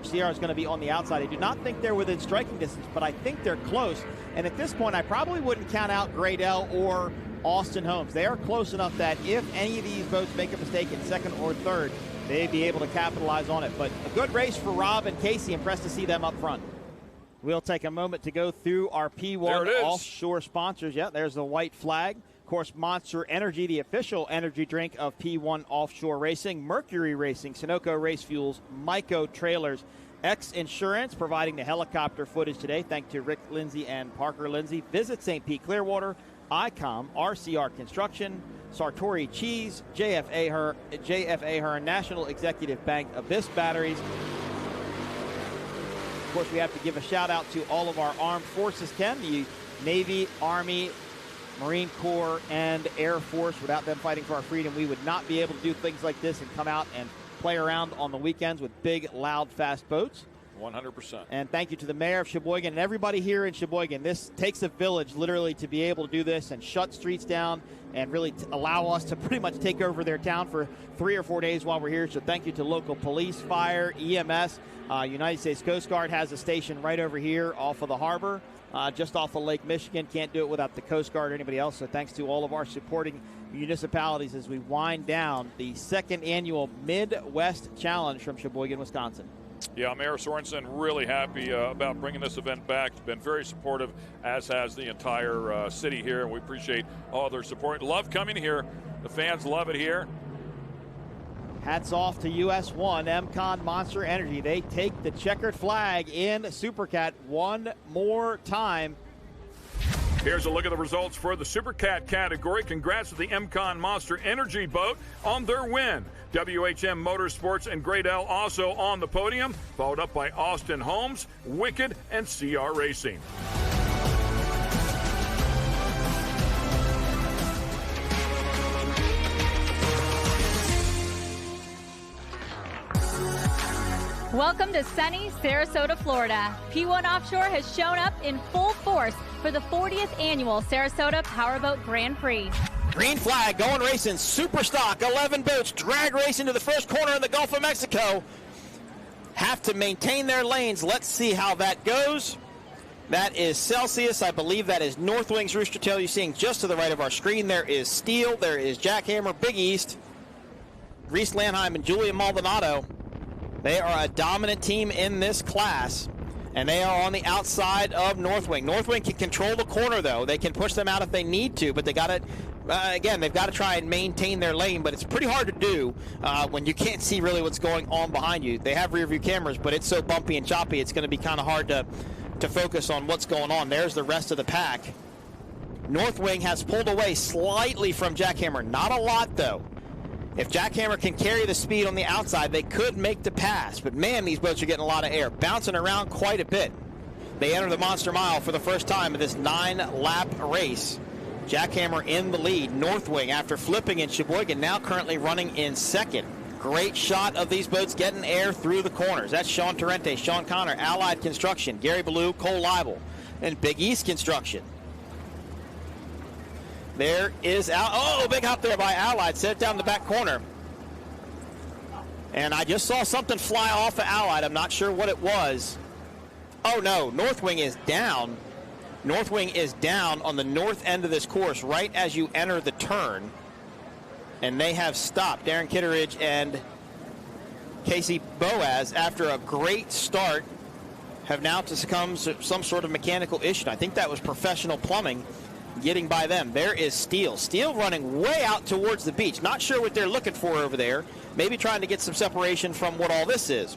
CR is going to be on the outside. I do not think they're within striking distance, but I think they're close. And at this point, I probably wouldn't count out Gradell or Austin Holmes. They are close enough that if any of these boats make a mistake in second or third, they'd be able to capitalize on it. But a good race for Rob and Casey. Impressed to see them up front. We'll take a moment to go through our P1 offshore sponsors. Yeah, there's the white flag. Of course, Monster Energy, the official energy drink of P1 Offshore Racing. Mercury Racing, Sunoco Race Fuels, Myco Trailers, X Insurance, providing the helicopter footage today. Thanks to Rick Lindsay and Parker Lindsay. Visit St. Pete Clearwater, ICOM, RCR Construction, Sartori Cheese, JF Ahern, National Executive Bank, Abyss Batteries. Of course, we have to give a shout out to all of our armed forces, Ken, the Navy, Army, Marine Corps, and Air Force. Without them fighting for our freedom, we would not be able to do things like this and come out and play around on the weekends with big, loud, fast boats. 100%. And thank you to the mayor of Sheboygan and everybody here in Sheboygan. This takes a village, literally, to be able to do this and shut streets down and really allow us to pretty much take over their town for 3 or 4 days while we're here. So thank you to local police, fire, EMS. United States Coast Guard has a station right over here off of the harbor, just off of Lake Michigan. Can't do it without the Coast Guard or anybody else. So thanks to all of our supporting municipalities as we wind down the 2nd annual Midwest Challenge from Sheboygan, Wisconsin. Yeah, Mayor Sorensen really happy about bringing this event back. Been very supportive, as has the entire city here, and we appreciate all their support. Love coming here. The fans love it here. Hats off to US1, MCon Monster Energy. They take the checkered flag in SuperCat one more time. Here's a look at the results for the SuperCat category. Congrats to the MCon Monster Energy boat on their win. WHM Motorsports and Great L also on the podium, followed up by Austin Holmes, Wicked, and CR Racing. Welcome to sunny Sarasota, Florida. P1 Offshore has shown up in full force for the 40th annual Sarasota Powerboat Grand Prix. Green flag going racing. Superstock, 11 boats, drag racing to the first corner in the Gulf of Mexico. Have to maintain their lanes. Let's see how that goes. That is Celsius. I believe that is North Wing's Rooster Tail. You're seeing just to the right of our screen. There is Steel. There is Jackhammer, Big East, Reese Landheim, and Julian Maldonado. They are a dominant team in this class, and they are on the outside of North Wing. North Wing can control the corner, though. They can push them out if they need to, but they got to, again, they've got to try and maintain their lane, but it's pretty hard to do when you can't see really what's going on behind you. They have rear view cameras, but it's so bumpy and choppy, it's going to be kind of hard to focus on what's going on. There's the rest of the pack. North Wing has pulled away slightly from Jackhammer. Not a lot, though. If Jackhammer can carry the speed on the outside, they could make the pass. But, man, these boats are getting a lot of air, bouncing around quite a bit. They enter the Monster Mile for the first time in this 9-lap race. Jackhammer in the lead. North Wing, after flipping in Sheboygan, now currently running in second. Great shot of these boats getting air through the corners. That's Sean Torrente, Sean Connor, Allied Construction, Gary Ballou, Cole Leibel, and Big East Construction. There is big hop there by Allied. Set it down the back corner. And I just saw something fly off of Allied. I'm not sure what it was. Oh, no. North Wing is down. North Wing is down on the north end of this course right as you enter the turn. And they have stopped. Darren Kitteridge and Casey Boaz, after a great start, have now to succumb to some sort of mechanical issue. I think that was professional plumbing getting by them. There is Steele. Steele running way out towards the beach. Not sure what they're looking for over there. Maybe trying to get some separation from what all this is.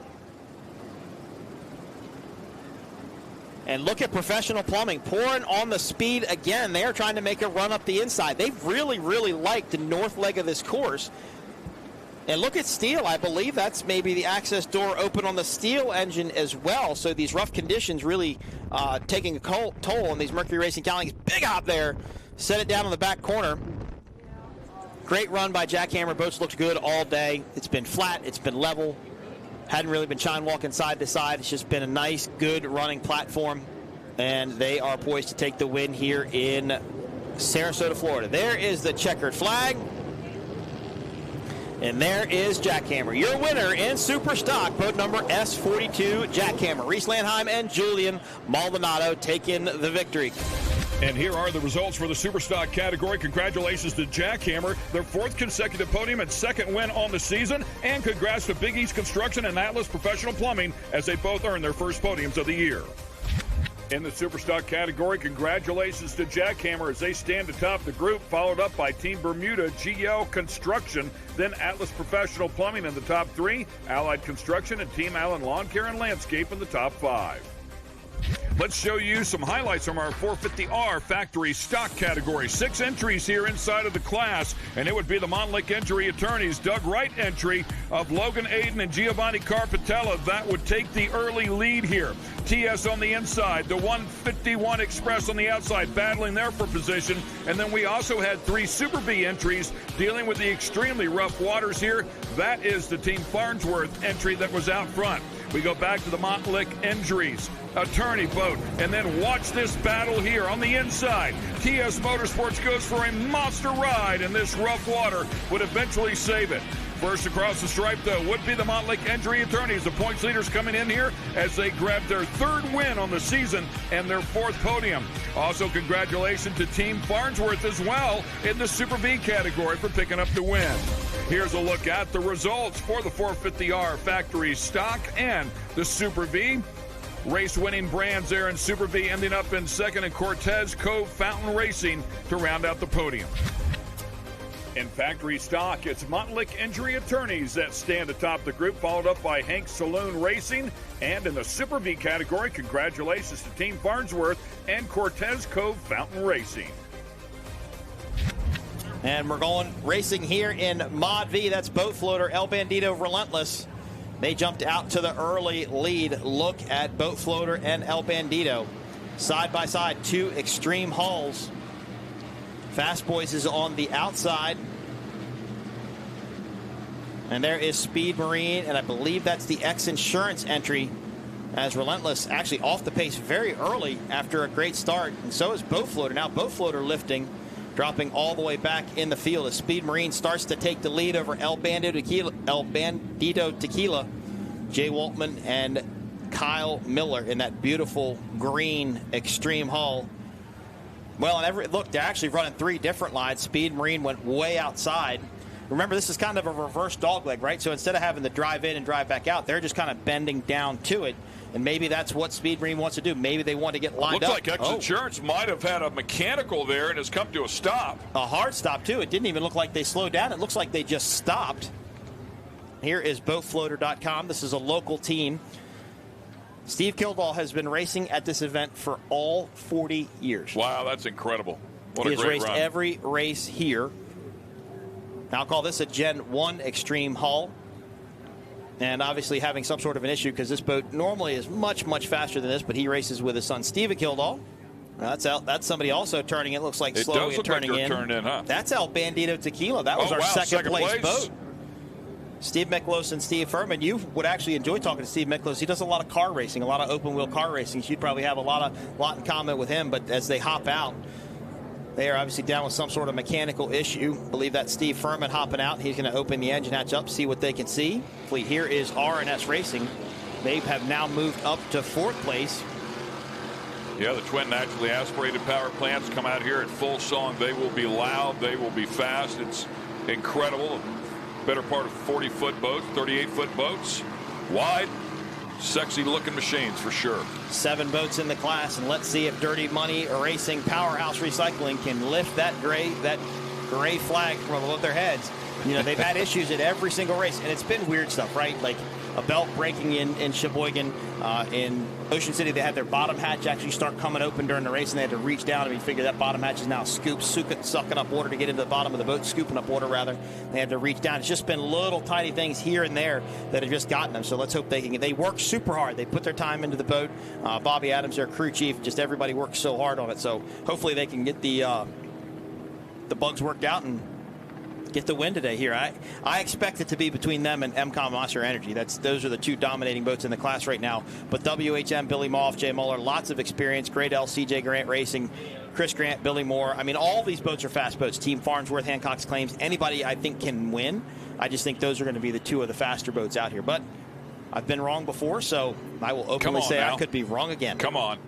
And look at professional plumbing pouring on the speed again. They are trying to make a run up the inside. They really, really like the north leg of this course. And look at Steele. I believe that's maybe the access door open on the Steele engine as well. So these rough conditions really taking a toll on these Mercury Racing Cowlings. Big hop there. Set it down on the back corner. Great run by Jackhammer. Boats looked good all day. It's been flat. It's been level. Hadn't really been shine walking side to side. It's just been a nice, good running platform. And they are poised to take the win here in Sarasota, Florida. There is the checkered flag. And there is Jackhammer, your winner in Superstock, boat number S42, Jackhammer. Reese Landheim and Julian Maldonado taking the victory. And here are the results for the Superstock category. Congratulations to Jackhammer, their 4th consecutive podium and 2nd win on the season. And congrats to Big East Construction and Atlas Professional Plumbing as they both earned their first podiums of the year. In the Superstock category, congratulations to Jackhammer as they stand atop the group, followed up by Team Bermuda, GL Construction, then Atlas Professional Plumbing in the top 3, Allied Construction, and Team Allen Lawn Care and Landscape in the top 5. Let's show you some highlights from our 450R factory stock category. 6 entries here inside of the class, and it would be the Monlick Injury Attorneys' Doug Wright entry of Logan Aiden and Giovanni Carpatella. That would take the early lead here. TS on the inside, the 151 Express on the outside, battling there for position. And then we also had 3 Super B entries dealing with the extremely rough waters here. That is the Team Farnsworth entry that was out front. We go back to the Montlick Injuries Attorney boat, and then watch this battle here on the inside. TS Motorsports goes for a monster ride, and this rough water would eventually save it. First across the stripe, though, would be the Montlake Injury Attorneys. The points leaders coming in here as they grab their 3rd win on the season and their 4th podium. Also, congratulations to Team Farnsworth as well in the Super V category for picking up the win. Here's a look at the results for the 450R factory stock and the Super V. Race-winning brands there in Super V ending up in 2nd, and Cortez Cove Fountain Racing to round out the podium. In factory stock, it's Montlake Injury Attorneys that stand atop the group, followed up by Hank Saloon Racing. And in the Super V category, congratulations to Team Farnsworth and Cortez Cove Fountain Racing. And we're going racing here in Mod V. That's boat floater El Bandito Relentless. They jumped out to the early lead. Look at boat floater and El Bandito. Side by side, 2 extreme hulls. Fast Boys is on the outside. And there is Speed Marine, and I believe that's the X Insurance entry, as Relentless actually off the pace very early after a great start. And so is Boat Floater. Now Boat Floater lifting, dropping all the way back in the field as Speed Marine starts to take the lead over El Bandito Tequila, Jay Waltman and Kyle Miller in that beautiful green extreme hull. Well, and look, they're actually running 3 different lines. Speed Marine went way outside. Remember, this is kind of a reverse dogleg, right? So instead of having to drive in and drive back out, they're just kind of bending down to it. And maybe that's what Speed Marine wants to do. Maybe they want to get lined up. Looks like X Insurance might have had a mechanical there and has come to a stop. A hard stop, too. It didn't even look like they slowed down. It looks like they just stopped. Here is BoatFloater.com. This is a local team. Steve Caldwell has been racing at this event for all 40 years. Wow, that's incredible. What he a has great raced run. every race here. I'll call this a Gen 1 Extreme hull. And obviously having some sort of an issue because this boat normally is much, much faster than this, but he races with his son, Steven Kildall. That's somebody also turning, it looks like, slowly turning in. Turned in, huh? That's El Bandito Tequila. That was our second place boat. Steve Miklos and Steve Furman. You would actually enjoy talking to Steve Miklos. He does a lot of car racing, a lot of open wheel car racing. So you'd probably have a lot in common with him. But as they hop out, they are obviously down with some sort of mechanical issue. I believe that's Steve Furman hopping out. He's going to open the engine hatch up, see what they can see. Fleet here is R&S Racing. They have now moved up to 4th place. Yeah, the twin naturally aspirated power plants come out here at full song. They will be loud. They will be fast. It's incredible. Better part of 40-foot boats, 38-foot boats. Wide, sexy-looking machines for sure. 7 boats in the class, and let's see if Dirty Money Racing Powerhouse Recycling can lift that gray flag from above their heads. You know, they've had issues at every single race, and it's been weird stuff, right? Like a belt breaking in Sheboygan. In Ocean City, they had their bottom hatch actually start coming open during the race, and they had to reach down. And we figure that bottom hatch is now sucking up water to get into the bottom of the boat, scooping up water, rather. They had to reach down. It's just been little tiny things here and there that have just gotten them. So let's hope they work super hard. They put their time into the boat. Bobby Adams, their crew chief, just everybody works so hard on it. So hopefully they can get the bugs worked out and get the win today here. I expect it to be between them and MCOM Monster Energy. Those are the 2 dominating boats in the class right now. But WHM, Billy Moff, Jay Muller, lots of experience. Great L, CJ Grant Racing, Chris Grant, Billy Moore. I mean, all these boats are fast boats. Team Farnsworth, Hancock's Claims. Anybody I think can win. I just think those are going to be the 2 of the faster boats out here. But I've been wrong before, so I will openly say now. I could be wrong again. Come on.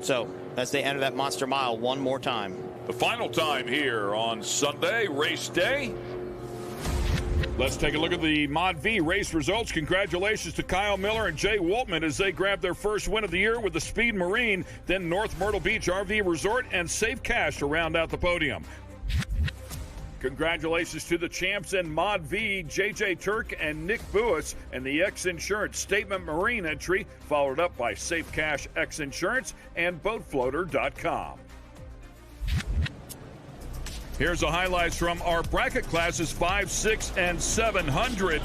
So as they enter that Monster Mile one more time. The final time here on Sunday, race day. Let's take a look at the Mod V race results. Congratulations to Kyle Miller and Jay Waltman as they grab their first win of the year with the Speed Marine, then North Myrtle Beach RV Resort and Safe Cash to round out the podium. Congratulations to the champs in Mod V, JJ Turk and Nick Buis, and the X Insurance Statement Marine entry, followed up by Safe Cash X Insurance and BoatFloater.com. Here's the highlights from our bracket classes 5, 6, and 700.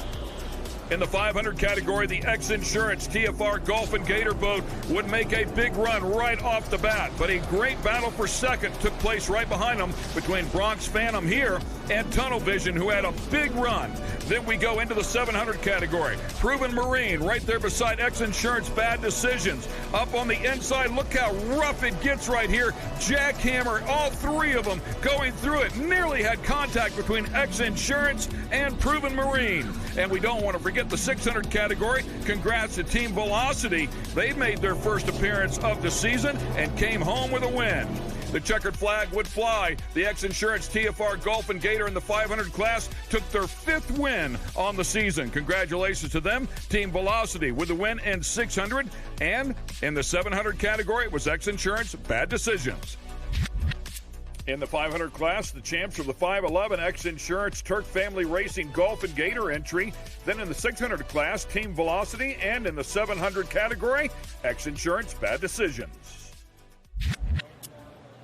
In the 500 category, the X Insurance TFR Golf and Gator boat would make a big run right off the bat, but a great battle for second took place right behind them between Bronx Phantom here and Tunnel Vision, who had a big run. Then we go into the 700 category. Proven Marine right there beside X Insurance Bad Decisions. Up on the inside, look how rough it gets right here. Jackhammer, all three of them going through it. Nearly had contact between X Insurance and Proven Marine. And we don't want to forget the 600 category. Congrats to Team Velocity. They made their first appearance of the season and came home with a win. The checkered flag would fly. The X Insurance TFR Golf and Gator in the 500 class took their 5th win on the season. Congratulations to them. Team Velocity with the win in 600. And in the 700 category, it was X Insurance Bad Decisions. In the 500 class, the champs were the 511 X Insurance Turk Family Racing Golf and Gator entry. Then in the 600 class, Team Velocity. And in the 700 category, X Insurance Bad Decisions.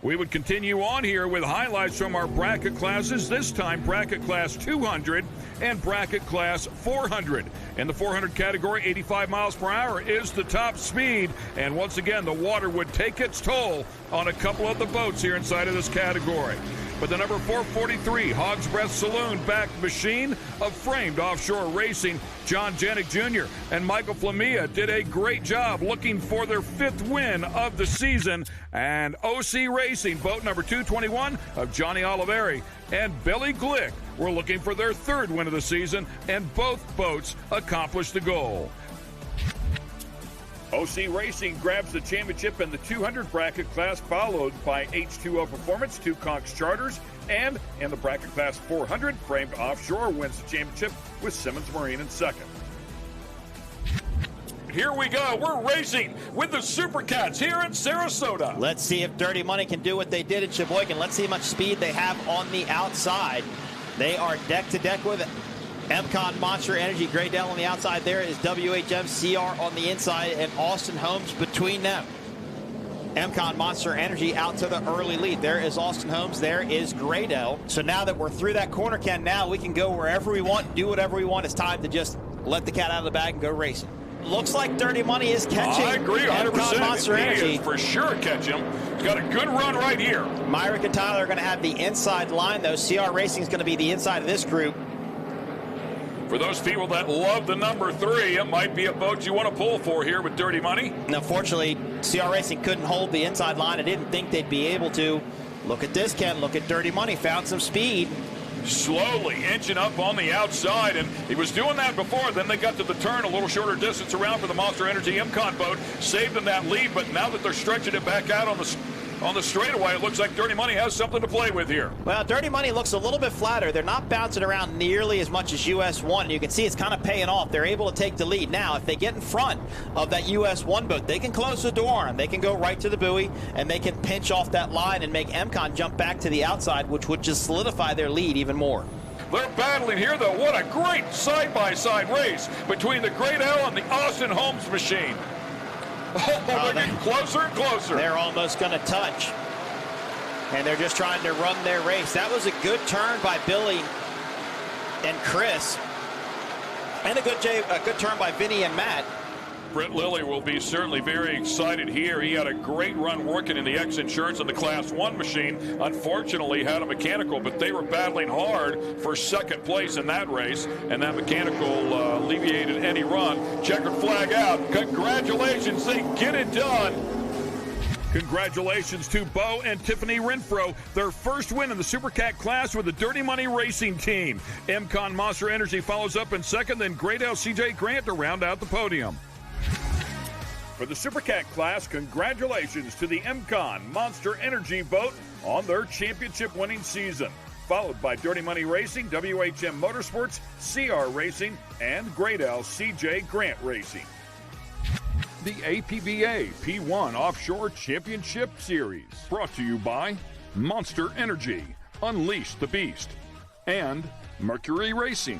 We would continue on here with highlights from our bracket classes, this time bracket class 200 and bracket class 400. In the 400 category, 85 miles per hour is the top speed. And once again, the water would take its toll on a couple of the boats here inside of this category. But the number 443 Hog's Breath Saloon-backed machine of Framed Offshore Racing, John Janik Jr. and Michael Flamia did a great job looking for their 5th win of the season. And OC Racing, boat number 221 of Johnny Oliveri and Billy Glick were looking for their 3rd win of the season, and both boats accomplished the goal. OC Racing grabs the championship in the 200 bracket class, followed by H2O Performance, 2 Conch Charters, and in the bracket class 400, Framed Offshore wins the championship with Simmons Marine in 2nd. Here we go. We're racing with the SuperCats here in Sarasota. Let's see if Dirty Money can do what they did in Sheboygan. Let's see how much speed they have on the outside. They are deck to deck with it. MCon Monster Energy, Graydale on the outside. There is WHM CR on the inside, and Austin Holmes between them. MCon Monster Energy out to the early lead. There is Austin Holmes. There is Graydale. So now that we're through that corner, Ken, now we can go wherever we want, do whatever we want. It's time to just let the cat out of the bag and go racing. Looks like Dirty Money is catching. I agree, 100%. MCon Monster Energy. He is for sure catch him. He's got a good run right here. Myrick and Tyler are going to have the inside line, though. CR Racing is going to be the inside of this group. For those people that love the number 3, it might be a boat you want to pull for here with Dirty Money. Unfortunately, CR Racing couldn't hold the inside line. I didn't think they'd be able to. Look at this, Ken. Look at Dirty Money. Found some speed. Slowly inching up on the outside, and he was doing that before. Then they got to the turn, a little shorter distance around for the Monster Energy MCon boat. Saved them that lead, but now that they're stretching it back out on the straightaway, it looks like Dirty Money has something to play with here. Well, Dirty Money looks a little bit flatter. They're not bouncing around nearly as much as US 1. You can see it's kind of paying off. They're able to take the lead. Now, if they get in front of that US 1 boat, they can close the door on them. They can go right to the buoy, and they can pinch off that line and make MCon jump back to the outside, which would just solidify their lead even more. They're battling here, though. What a great side-by-side race between the Great L and the Austin Holmes machine. Oh, they're getting closer and closer. They're almost going to touch. And they're just trying to run their race. That was a good turn by Billy and Chris. And a good turn by Vinny and Matt. Brett Lilly will be certainly very excited here. He had a great run working in the X Insurance and the Class 1 machine. Unfortunately, had a mechanical, but they were battling hard for 2nd place in that race, and that mechanical alleviated any run. Checkered flag out. Congratulations, they get it done. Congratulations to Bo and Tiffany Renfro, their first win in the SuperCat class with the Dirty Money Racing team. MCon Monster Energy follows up in 2nd, then Great L CJ Grant to round out the podium. For the SuperCat class, congratulations to the MCon Monster Energy boat on their championship-winning season, followed by Dirty Money Racing, WHM Motorsports, CR Racing, and Great L CJ Grant Racing. The APBA P1 Offshore Championship Series, brought to you by Monster Energy, Unleash the Beast, and Mercury Racing.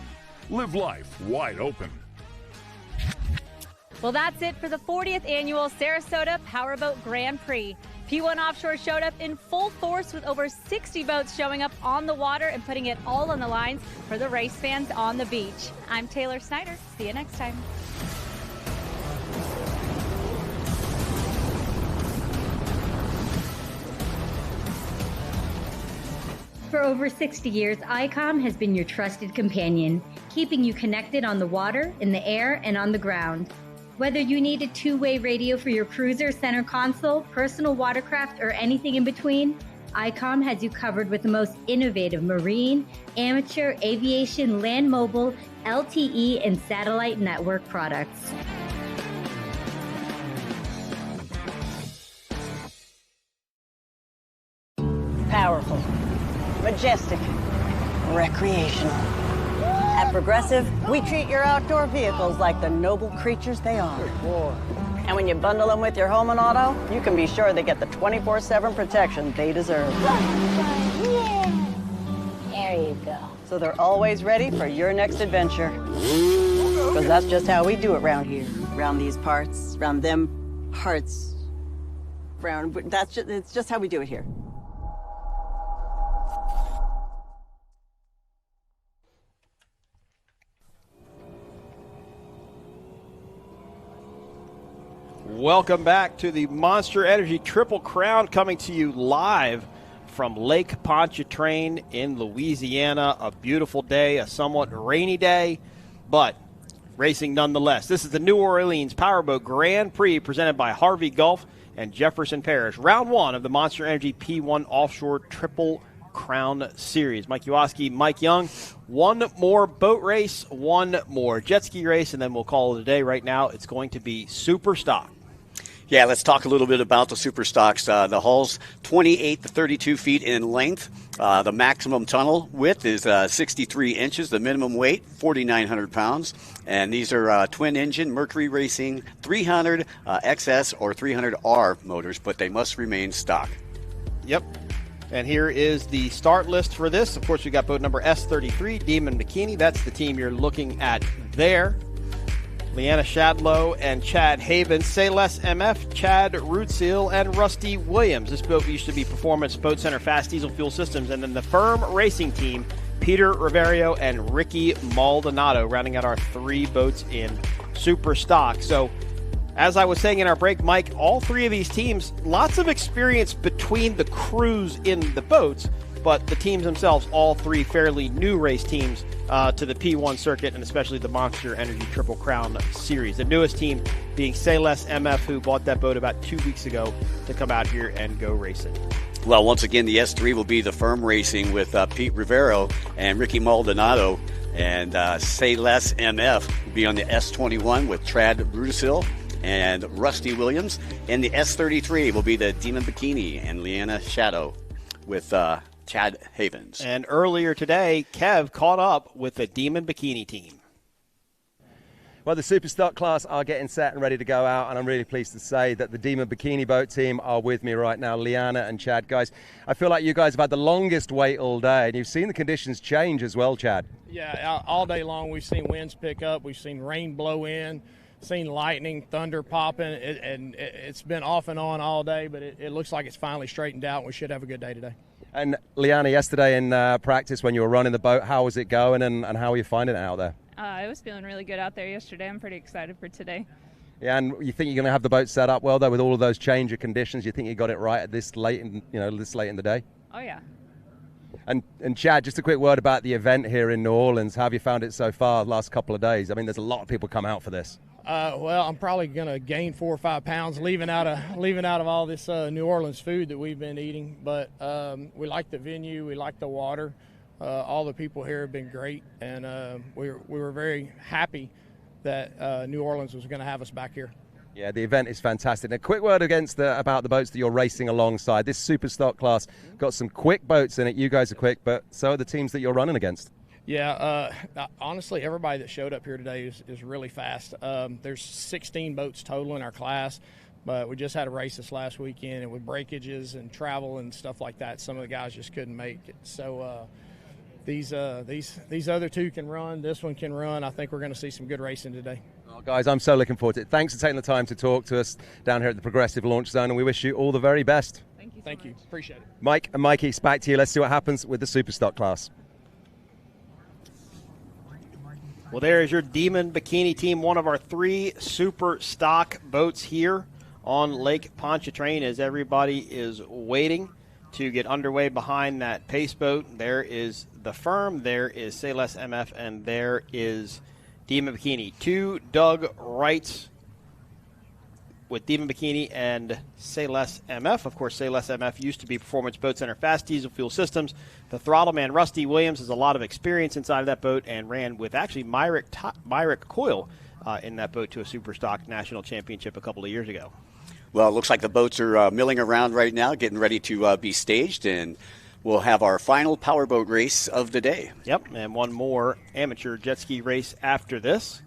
Live life wide open. Well, that's it for the 40th annual Sarasota Powerboat Grand Prix. P1 Offshore showed up in full force with over 60 boats showing up on the water and putting it all on the lines for the race fans on the beach. I'm Taylor Snyder. See you next time. For over 60 years, ICOM has been your trusted companion, keeping you connected on the water, in the air, and on the ground. Whether you need a two-way radio for your cruiser, center console, personal watercraft, or anything in between, ICOM has you covered with the most innovative marine, amateur, aviation, land mobile, LTE, and satellite network products. Powerful, majestic, recreational. At Progressive, we treat your outdoor vehicles like the noble creatures they are. And when you bundle them with your home and auto, you can be sure they get the 24/7 protection they deserve. Yeah. There you go. So they're always ready for your next adventure. Because that's just how we do it around here. Around these parts, around them parts. It's just how we do it here. Welcome back to the Monster Energy Triple Crown, coming to you live from Lake Pontchartrain in Louisiana. A beautiful day, a somewhat rainy day, but racing nonetheless. This is the New Orleans Powerboat Grand Prix presented by Harvey Gulf and Jefferson Parish. Round one of the Monster Energy P1 Offshore Triple Crown Series. Mike Uoski, Mike Young. One more boat race, one more jet ski race, and then we'll call it a day. Right now, it's going to be Superstock. Yeah, let's talk a little bit about the Superstocks. The hull's 28 to 32 feet in length. The maximum tunnel width is 63 inches. The minimum weight, 4,900 pounds. And these are twin-engine Mercury Racing 300 XS or 300R motors, but they must remain stock. Yep. And here is the start list for this. Of course, we got boat number S33, Demon Bikini. That's the team you're looking at there. Leanna Shadlow and Chad Havens, Say Less MF, Chad Rootseal, and Rusty Williams. This boat used to be Performance Boat Center Fast Diesel Fuel Systems. And then the Firm Racing Team, Peter Riverio and Ricky Maldonado, rounding out our three boats in Superstock. So, as I was saying in our break, Mike, all three of these teams, lots of experience between the crews in the boats, but the teams themselves, all three fairly new race teams to the P1 circuit, and especially the Monster Energy Triple Crown Series. The newest team being Say Less MF, who bought that boat about 2 weeks ago to come out here and go racing. Well, once again, the S3 will be the Firm Racing with Pete Rivero and Ricky Maldonado, and Say Less MF will be on the S21 with Chad Rudisil and Rusty Williams, and the S33 will be the Demon Bikini and Leanna Shadow with Chad Havens. And earlier today, Kev caught up with the Demon Bikini team. Well, the Superstock class are getting set and ready to go out, and I'm really pleased to say that the Demon Bikini boat team are with me right now, Leanna and Chad. Guys, I feel like you guys have had the longest wait all day, and you've seen the conditions change as well, Chad. Yeah, all day long we've seen winds pick up, we've seen rain blow in, seen lightning, thunder popping, and it's been off and on all day, but it looks like it's finally straightened out, and we should have a good day today. And Leanna, yesterday in practice when you were running the boat, how was it going, and how are you finding it out there? I was feeling really good out there yesterday. I'm pretty excited for today. Yeah, and you think you're going to have the boat set up well, though, with all of those change of conditions? You think you got it right at this late in the day? Oh, yeah. And Chad, just a quick word about the event here in New Orleans. How have you found it so far the last couple of days? I mean, there's a lot of people come out for this. Well, I'm probably going to gain 4 or 5 pounds leaving out of all this New Orleans food that we've been eating. But we like the venue, we like the water. All the people here have been great, and we were very happy that New Orleans was going to have us back here. Yeah, the event is fantastic. A quick word about the boats that you're racing alongside. This Superstock class got some quick boats in it. You guys are quick, but so are the teams that you're running against. Yeah, honestly, everybody that showed up here today is really fast. There's 16 boats total in our class, but we just had a race this last weekend, and with breakages and travel and stuff like that, some of the guys just couldn't make it. So these other two can run. This one can run. I think we're going to see some good racing today. Well, guys, I'm so looking forward to it. Thanks for taking the time to talk to us down here at the Progressive Launch Zone, and we wish you all the very best. Thank you. Appreciate it. Mike and Mikey, it's back to you. Let's see what happens with the Superstock class. Well, there is your Demon Bikini team, one of our 3 Superstock boats here on Lake Pontchartrain as everybody is waiting to get underway behind that pace boat. There is the Firm, there is Say Less MF, and there is Demon Bikini. 2 Doug Wrights with Demon Bikini and Say Less MF. Of course, Say Less MF used to be Performance Boat Center Fast Diesel Fuel Systems. The throttle man, Rusty Williams, has a lot of experience inside of that boat and ran with actually Myrick Coyle in that boat to a Superstock National Championship a couple of years ago. Well, it looks like the boats are milling around right now, getting ready to be staged, and we'll have our final powerboat race of the day. Yep, and one more amateur jet ski race after this.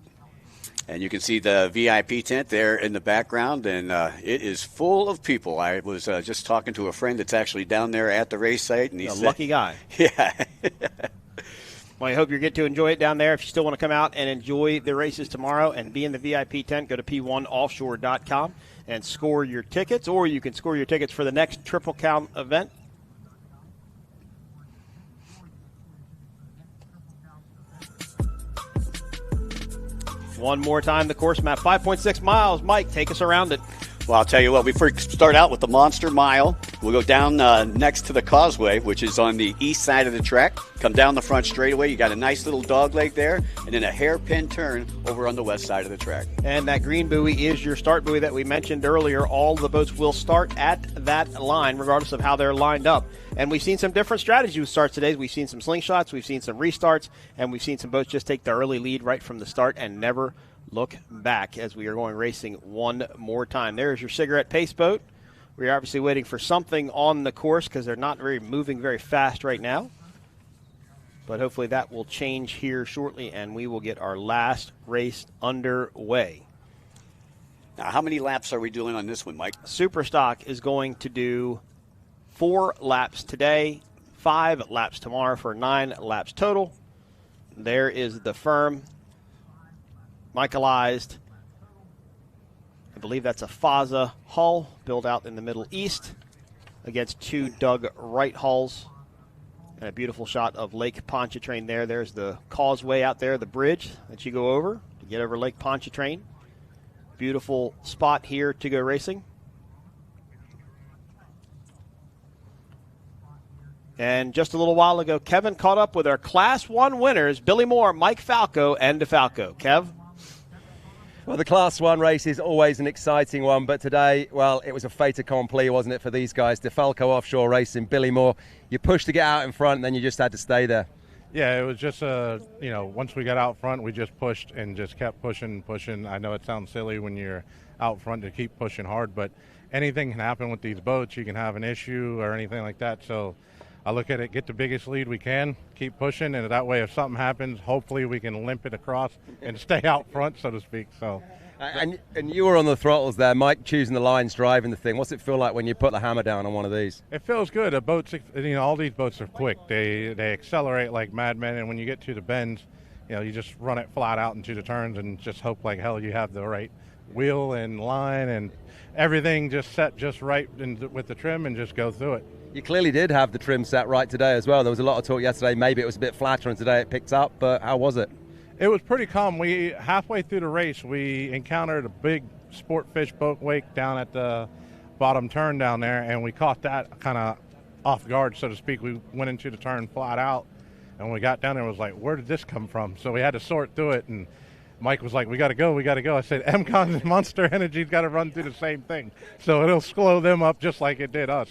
And you can see the VIP tent there in the background, and it is full of people. I was just talking to a friend that's actually down there at the race site, and he's a lucky guy. Yeah. Well, I hope you get to enjoy it down there. If you still want to come out and enjoy the races tomorrow and be in the VIP tent, go to p1offshore.com and score your tickets, or you can score your tickets for the next Triple Count event. One more time, the course map, 5.6 miles. Mike, take us around it. Well, I'll tell you what, we first start out with the Monster Mile. We'll go down next to the causeway, which is on the east side of the track. Come down the front straightaway. You got a nice little dog leg there, and then a hairpin turn over on the west side of the track. And that green buoy is your start buoy that we mentioned earlier. All the boats will start at that line, regardless of how they're lined up. And we've seen some different strategies with starts today. We've seen some slingshots, we've seen some restarts, and we've seen some boats just take the early lead right from the start and never look back as we are going racing one more time. There's your cigarette pace boat. We're obviously waiting for something on the course because they're not moving very fast right now. But hopefully that will change here shortly, and we will get our last race underway. Now, how many laps are we doing on this one, Mike? Superstock is going to do 4 laps today, 5 laps tomorrow for 9 laps total. There is the Firm. Michaelized. I believe that's a Faza hull built out in the Middle East against 2 Doug Wright hulls. And a beautiful shot of Lake Pontchartrain there. There's the causeway out there, the bridge that you go over to get over Lake Pontchartrain. Beautiful spot here to go racing. And just a little while ago, Kevin caught up with our Class 1 winners, Billy Moore, Mike Falco, and DeFalco. Kev? Well, the Class 1 race is always an exciting one, but today, well, it was a fait accompli, wasn't it, for these guys? DeFalco Offshore Racing, Billy Moore. You pushed to get out in front, and then you just had to stay there. Yeah, it was just, once we got out front, we just pushed and just kept pushing. I know it sounds silly when you're out front to keep pushing hard, but anything can happen with these boats. You can have an issue or anything like that, so I look at it, get the biggest lead we can, keep pushing, and that way if something happens, hopefully we can limp it across and stay out front, so to speak. So, And you were on the throttles there, Mike, choosing the lines, driving the thing. What's it feel like when you put the hammer down on one of these? It feels good. The boats, all these boats are quick. They accelerate like madmen, and when you get to the bends, you just run it flat out into the turns and just hope like hell you have the right wheel and line and everything just set just right with the trim and just go through it. You clearly did have the trim set right today as well. There was a lot of talk yesterday. Maybe it was a bit flatter, and today it picked up. But how was it? It was pretty calm. Halfway through the race, we encountered a big sport fish boat wake down at the bottom turn down there, and we caught that kind of off guard, so to speak. We went into the turn flat out, and when we got down there, it was like, where did this come from? So we had to sort through it, and Mike was like, we got to go. I said, MCON and Monster Energy's got to run through the same thing. So it'll slow them up just like it did us.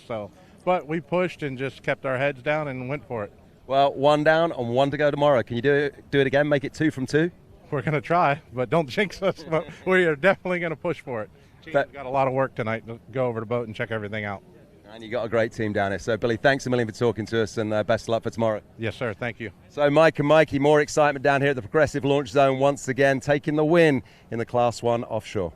But we pushed and just kept our heads down and went for it. Well, 1 down and 1 to go tomorrow. Can you do it again, make it 2 from 2? We're going to try, but don't jinx us. But we are definitely going to push for it. Team's got a lot of work tonight to go over the boat and check everything out. And you got a great team down here. So, Billy, thanks a million for talking to us, and best of luck for tomorrow. Yes, sir. Thank you. So, Mike and Mikey, more excitement down here at the Progressive Launch Zone once again, taking the win in the Class 1 offshore.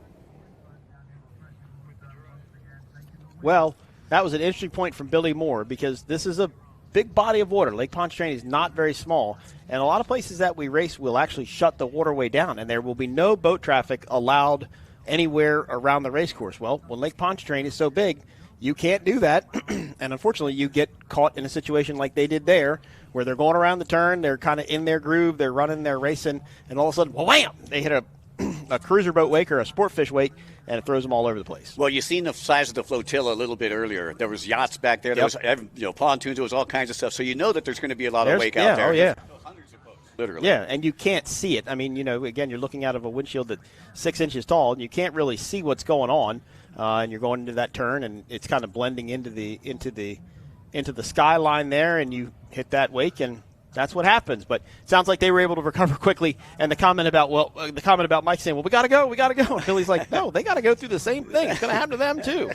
Well, that was an interesting point from Billy Moore because this is a big body of water. Lake Pontchartrain is not very small, and a lot of places that we race will actually shut the waterway down, and there will be no boat traffic allowed anywhere around the race course. Well, when Lake Pontchartrain is so big, you can't do that, and unfortunately you get caught in a situation like they did there, where they're going around the turn, they're kind of in their groove, they're running, they're racing, and all of a sudden, wham, they hit a cruiser boat wake or a sport fish wake, and it throws them all over the place. Well, you've seen the size of the flotilla a little bit earlier. There was yachts back there. There was pontoons. There was all kinds of stuff. So you know that there's going to be a lot of wake out there. Oh, yeah. Hundreds of boats, literally. Yeah, and you can't see it. I mean, again, you're looking out of a windshield that's 6 inches tall, and you can't really see what's going on. And you're going into that turn, and it's kind of blending into the skyline there, and you hit that wake, and that's what happens. But it sounds like they were able to recover quickly. And the comment about Mike saying, "Well, we got to go," and Billy's like, "No, they got to go through the same thing. It's going to happen to them too."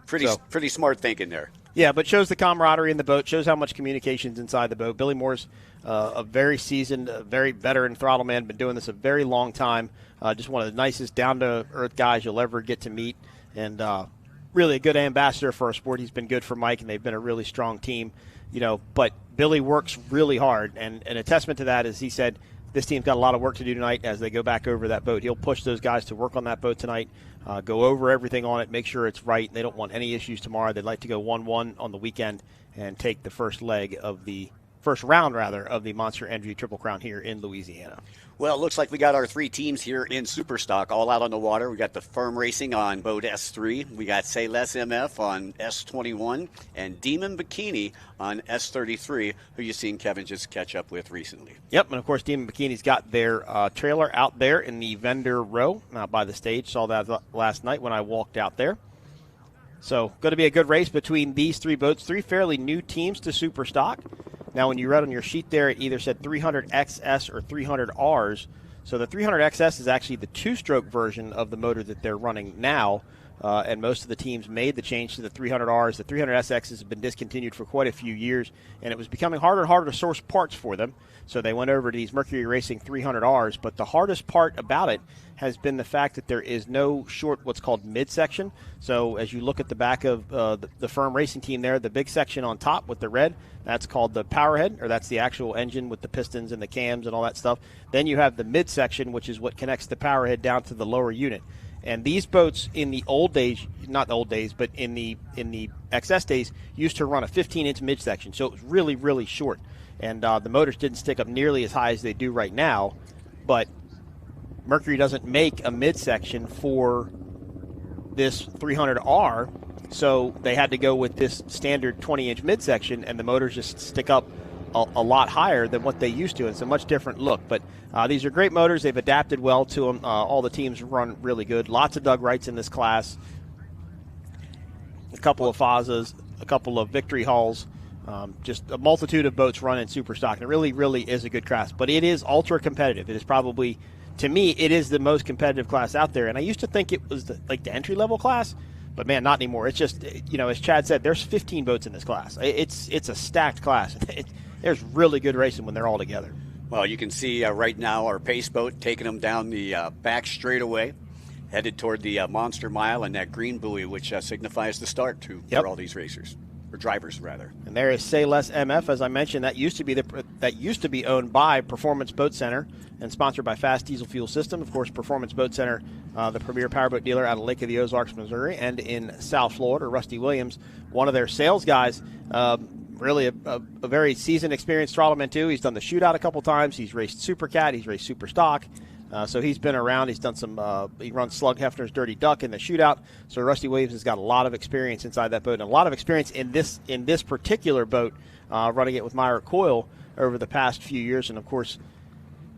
Pretty smart thinking there. Yeah, but shows the camaraderie in the boat, shows how much communication's inside the boat. Billy Moore's a very seasoned, very veteran throttle man, been doing this a very long time. Just one of the nicest, down-to-earth guys you'll ever get to meet, and really a good ambassador for our sport. He's been good for Mike, and they've been a really strong team. But Billy works really hard, and a testament to that is he said this team's got a lot of work to do tonight as they go back over that boat. He'll push those guys to work on that boat tonight, go over everything on it, make sure it's right. They don't want any issues tomorrow. They'd like to go 1-1 on the weekend and take the first round of the Monster Energy Triple Crown here in Louisiana. Well, it looks like we got our 3 teams here in Superstock all out on the water. We got the Firm Racing on boat S3. We got Say Less MF on S21 and Demon Bikini on S33, who you've seen Kevin just catch up with recently. Yep, and of course Demon Bikini's got their trailer out there in the vendor row out by the stage. Saw that last night when I walked out there. So going to be a good race between these 3 boats, 3 fairly new teams to Superstock. Now, when you read on your sheet there, it either said 300XS or 300Rs. So the 300XS is actually the 2-stroke version of the motor that they're running now, and most of the teams made the change to the 300Rs. The 300SX has been discontinued for quite a few years, and it was becoming harder and harder to source parts for them. So they went over to these Mercury Racing 300Rs, but the hardest part about it has been the fact that there is no short what's called midsection. So as you look at the back of the Firm Racing team there, the big section on top with the red, that's called the powerhead, or that's the actual engine with the pistons and the cams and all that stuff. Then you have the midsection, which is what connects the powerhead down to the lower unit. And these boats in the old days, not the old days, but in the XS days, used to run a 15-inch midsection. So it was really, really short. And the motors didn't stick up nearly as high as they do right now. But Mercury doesn't make a midsection for this 300R, so they had to go with this standard 20-inch midsection, and the motors just stick up a lot higher than what they used to. It's a much different look. But these are great motors. They've adapted well to them. All the teams run really good. Lots of Doug Wrights in this class. A couple of Fazas, a couple of Victory Hulls. Just a multitude of boats run in Superstock. And it really, really is a good class. But it is ultra competitive. It is probably, to me, it is the most competitive class out there. And I used to think it was the entry-level class. But, man, not anymore. It's just, as Chad said, there's 15 boats in this class. It's a stacked class. There's really good racing when they're all together. Well, you can see right now our pace boat taking them down the back straightaway, headed toward the Monster Mile and that green buoy, which signifies the start for all these racers, or drivers rather. And there is Say Less MF, as I mentioned. That used to be owned by Performance Boat Center and sponsored by Fast Diesel Fuel System. Of course, Performance Boat Center, the premier powerboat dealer out of Lake of the Ozarks, Missouri, and in South Florida. Rusty Williams, one of their sales guys. Really a very seasoned, experienced throttleman, too. He's done the shootout a couple times. He's raced SuperCat. He's raced Superstock. So he's been around. He's done he runs Slug Hefner's Dirty Duck in the shootout. So Rusty Williams has got a lot of experience inside that boat and a lot of experience in this particular boat, running it with Myra Coyle over the past few years. And, of course,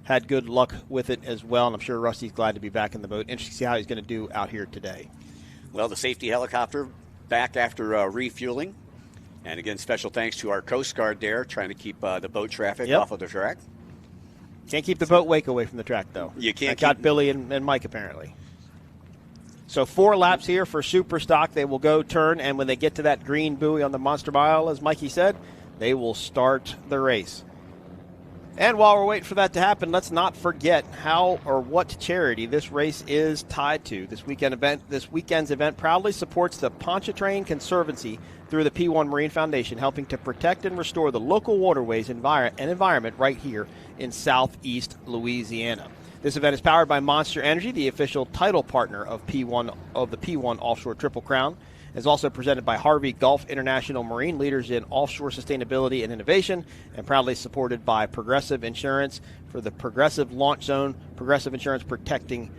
had good luck with it as well. And I'm sure Rusty's glad to be back in the boat. Interesting to see how he's going to do out here today. Well, the safety helicopter back after refueling. And, again, special thanks to our Coast Guard there, trying to keep the boat traffic off of the track. Can't keep the boat wake away from the track, though. You can't. Got Billy and Mike, apparently. So 4 laps here for Superstock. They will go turn, and when they get to that green buoy on the Monster Mile, as Mikey said, they will start the race. And while we're waiting for that to happen, let's not forget how or what charity this race is tied to. This weekend's event proudly supports the Pontchartrain Conservancy through the P1 Marine Foundation, helping to protect and restore the local waterways and environment right here in southeast Louisiana. This event is powered by Monster Energy, the official title partner of the P1 Offshore Triple Crown. It's also presented by Harvey Gulf International Marine, leaders in offshore sustainability and innovation, and proudly supported by Progressive Insurance for the Progressive Launch Zone. Progressive Insurance, protecting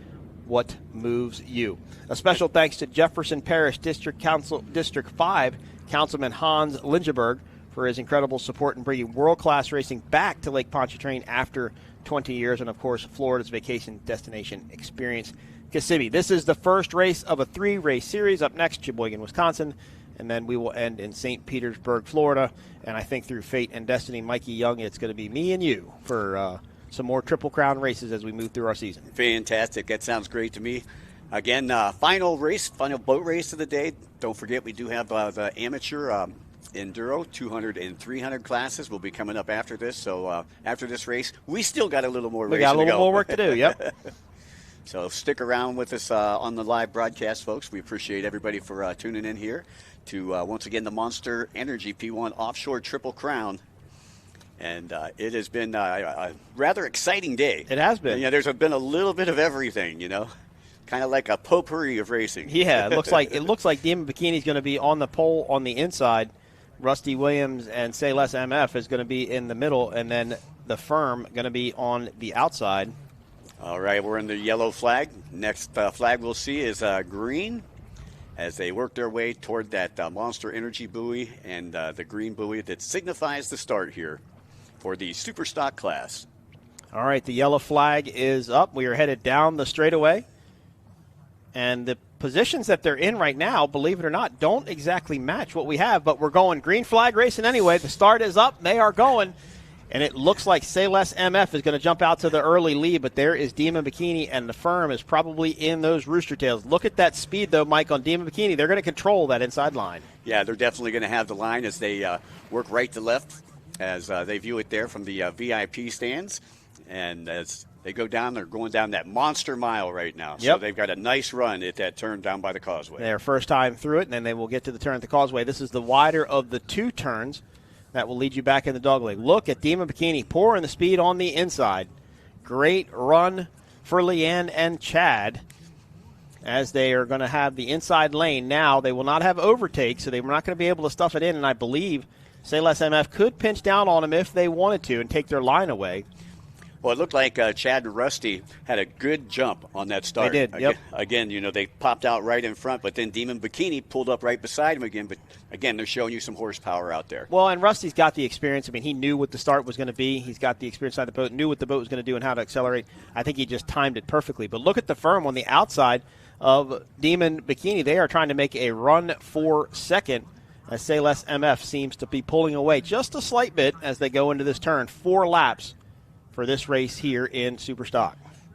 what moves you. A special thanks to Jefferson Parish District 5 Councilman Hans Lingeberg for his incredible support in bringing world-class racing back to Lake Pontchartrain after 20 years, and of course Florida's vacation destination experience, Kissimmee. This is the first race of a 3-race series. Up next, Sheboygan, Wisconsin, and then we will end in St. Petersburg, Florida. And I think through fate and destiny, Mikey Young, it's going to be me and you for some more Triple Crown races as we move through our season. Fantastic. That sounds great to me. Again, final boat race of the day. Don't forget, we do have the amateur enduro 200 and 300 classes will be coming up after this. So after this race, we still got a little more racing to go. We got a little more work to do, yep. So stick around with us on the live broadcast, folks. We appreciate everybody for tuning in here to, once again, the Monster Energy P1 Offshore Triple Crown. And it has been a rather exciting day. It has been. Yeah, there's been a little bit of everything, kind of like a potpourri of racing. Yeah, it looks like Demon Bikini's going to be on the pole on the inside. Rusty Williams and Say Less MF is going to be in the middle, and then the firm going to be on the outside. All right, we're in the yellow flag. Next flag we'll see is green as they work their way toward that Monster Energy buoy and the green buoy that signifies the start here for the Superstock class. All right, the yellow flag is up. We are headed down the straightaway. And the positions that they're in right now, believe it or not, don't exactly match what we have, but we're going green flag racing anyway. The start is up. They are going. And it looks like Say Less MF is going to jump out to the early lead, but there is Demon Bikini, and the firm is probably in those rooster tails. Look at that speed, though, Mike, on Demon Bikini. They're going to control that inside line. Yeah, they're definitely going to have the line as they work right to left as they view it there from the VIP stands. And as they go down, they're going down that monster mile right now. So they've got a nice run at that turn down by the causeway. Their first time through it, and then they will get to the turn at the causeway. This is the wider of the two turns that will lead you back in the dogleg. Look at Demon Bikini pouring the speed on the inside. Great run for Leanne and Chad as they are going to have the inside lane. Now they will not have overtake, so they're not going to be able to stuff it in, and I believe Say Less MF could pinch down on them if they wanted to and take their line away. Well, it looked like Chad and Rusty had a good jump on that start. They did, yep. Again, they popped out right in front, but then Demon Bikini pulled up right beside him again. But, again, they're showing you some horsepower out there. Well, and Rusty's got the experience. I mean, he knew what the start was going to be. He's got the experience on the boat, knew what the boat was going to do and how to accelerate. I think he just timed it perfectly. But look at the firm on the outside of Demon Bikini. They are trying to make a run for second. As Say Less MF seems to be pulling away just a slight bit as they go into this turn. 4 laps for this race here in Superstock.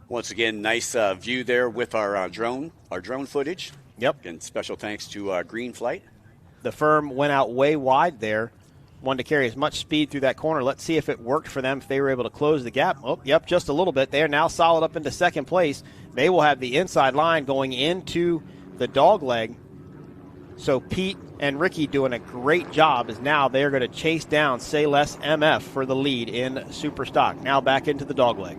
Once again, nice view there with our drone footage. Yep. And special thanks to Green Flight. The firm went out way wide there. Wanted to carry as much speed through that corner. Let's see if it worked for them, if they were able to close the gap. Oh, yep, just a little bit. They are now solid up into second place. They will have the inside line going into the dogleg. So Pete and Ricky doing a great job as now they're going to chase down Say Less MF for the lead in Superstock. Now back into the dogleg.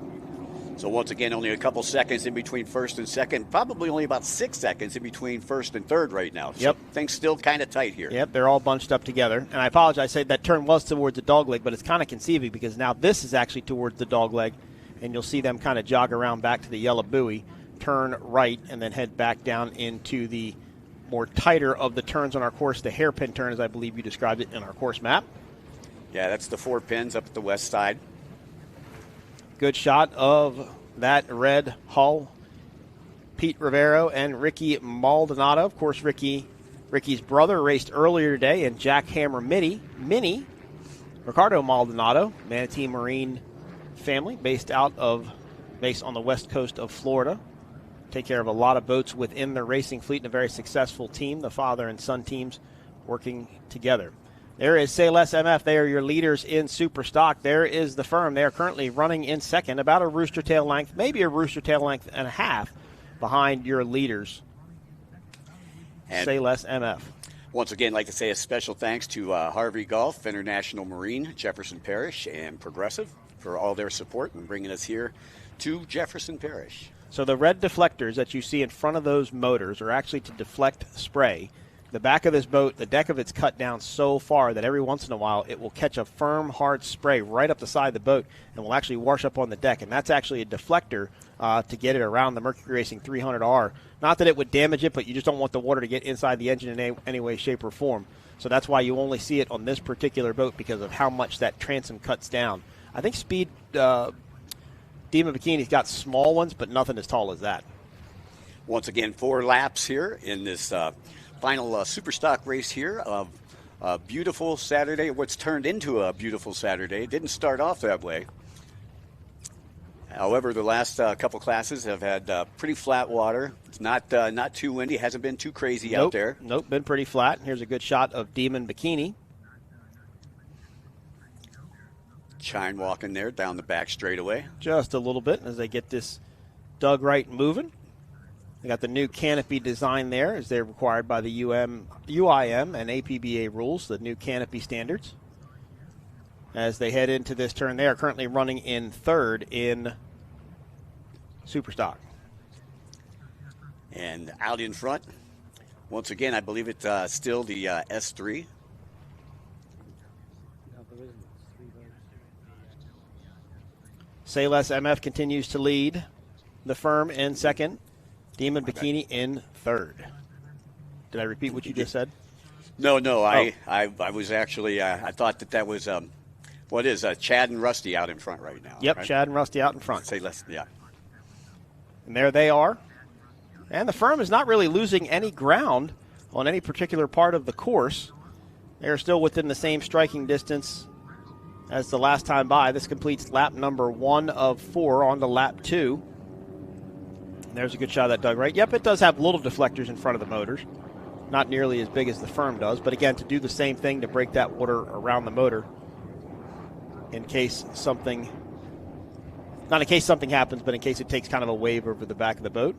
So once again, only a couple seconds in between first and second. Probably only about 6 seconds in between first and third right now. So things still kind of tight here. Yep, they're all bunched up together. And I apologize, I said that turn was towards the dogleg, but it's kind of conceiving because now this is actually towards the dogleg. And you'll see them kind of jog around back to the yellow buoy, turn right, and then head back down into the more tighter of the turns on our course, the hairpin turn, as I believe you described it in our course map. Yeah, that's the 4 pins up at the west side. Good shot of that red hull. Pete Rivero and Ricky Maldonado. Of course, Ricky's brother raced earlier today in Jackhammer Mini. Ricardo Maldonado, Manatee Marine family, based on the west coast of Florida. Take care of a lot of boats within the racing fleet and a very successful team, the father and son teams working together. There is Say Less MF. They are your leaders in Superstock. There is the firm. They are currently running in second, about a rooster tail length, maybe a rooster tail length and a half behind your leaders. And Say Less MF. Once again, I'd like to say a special thanks to Harvey Golf, International Marine, Jefferson Parish, and Progressive for all their support in bringing us here to Jefferson Parish. So the red deflectors that you see in front of those motors are actually to deflect spray. The back of this boat, the deck of it's cut down so far that every once in a while it will catch a firm, hard spray right up the side of the boat and will actually wash up on the deck. And that's actually a deflector to get it around the Mercury Racing 300R. Not that it would damage it, but you just don't want the water to get inside the engine in any way, shape, or form. So that's why you only see it on this particular boat because of how much that transom cuts down. I think Speed Demon Bikini's got small ones, but nothing as tall as that. Once again, 4 laps here in this final Superstock race here of a beautiful Saturday, what's turned into a beautiful Saturday. It didn't start off that way. However, the last couple classes have had pretty flat water. It's not too windy. Hasn't been too crazy out there. Nope, been pretty flat. Here's a good shot of Demon Bikini. Chine walking there down the back straightaway. Just a little bit as they get this dug right moving. They got the new canopy design there as they're required by the UIM and APBA rules, the new canopy standards. As they head into this turn, they are currently running in third in Superstock. And out in front, once again, I believe it's still the S3. Say Less MF continues to lead the firm in second. Demon Bikini in third. Did I repeat what you just said? No. I was actually, I thought that was, what is Chad and Rusty out in front right now. Yep, right? Chad and Rusty out in front. Say Less, yeah. And there they are. And the firm is not really losing any ground on any particular part of the course. They are still within the same striking distance as the last time by. This completes lap number 1 of 4 on to lap 2. There's a good shot of that dug right. Yep, it does have little deflectors in front of the motors. Not nearly as big as the firm does. But again, to do the same thing to break that water around the motor in case something, not in case something happens, but in case it takes kind of a wave over the back of the boat.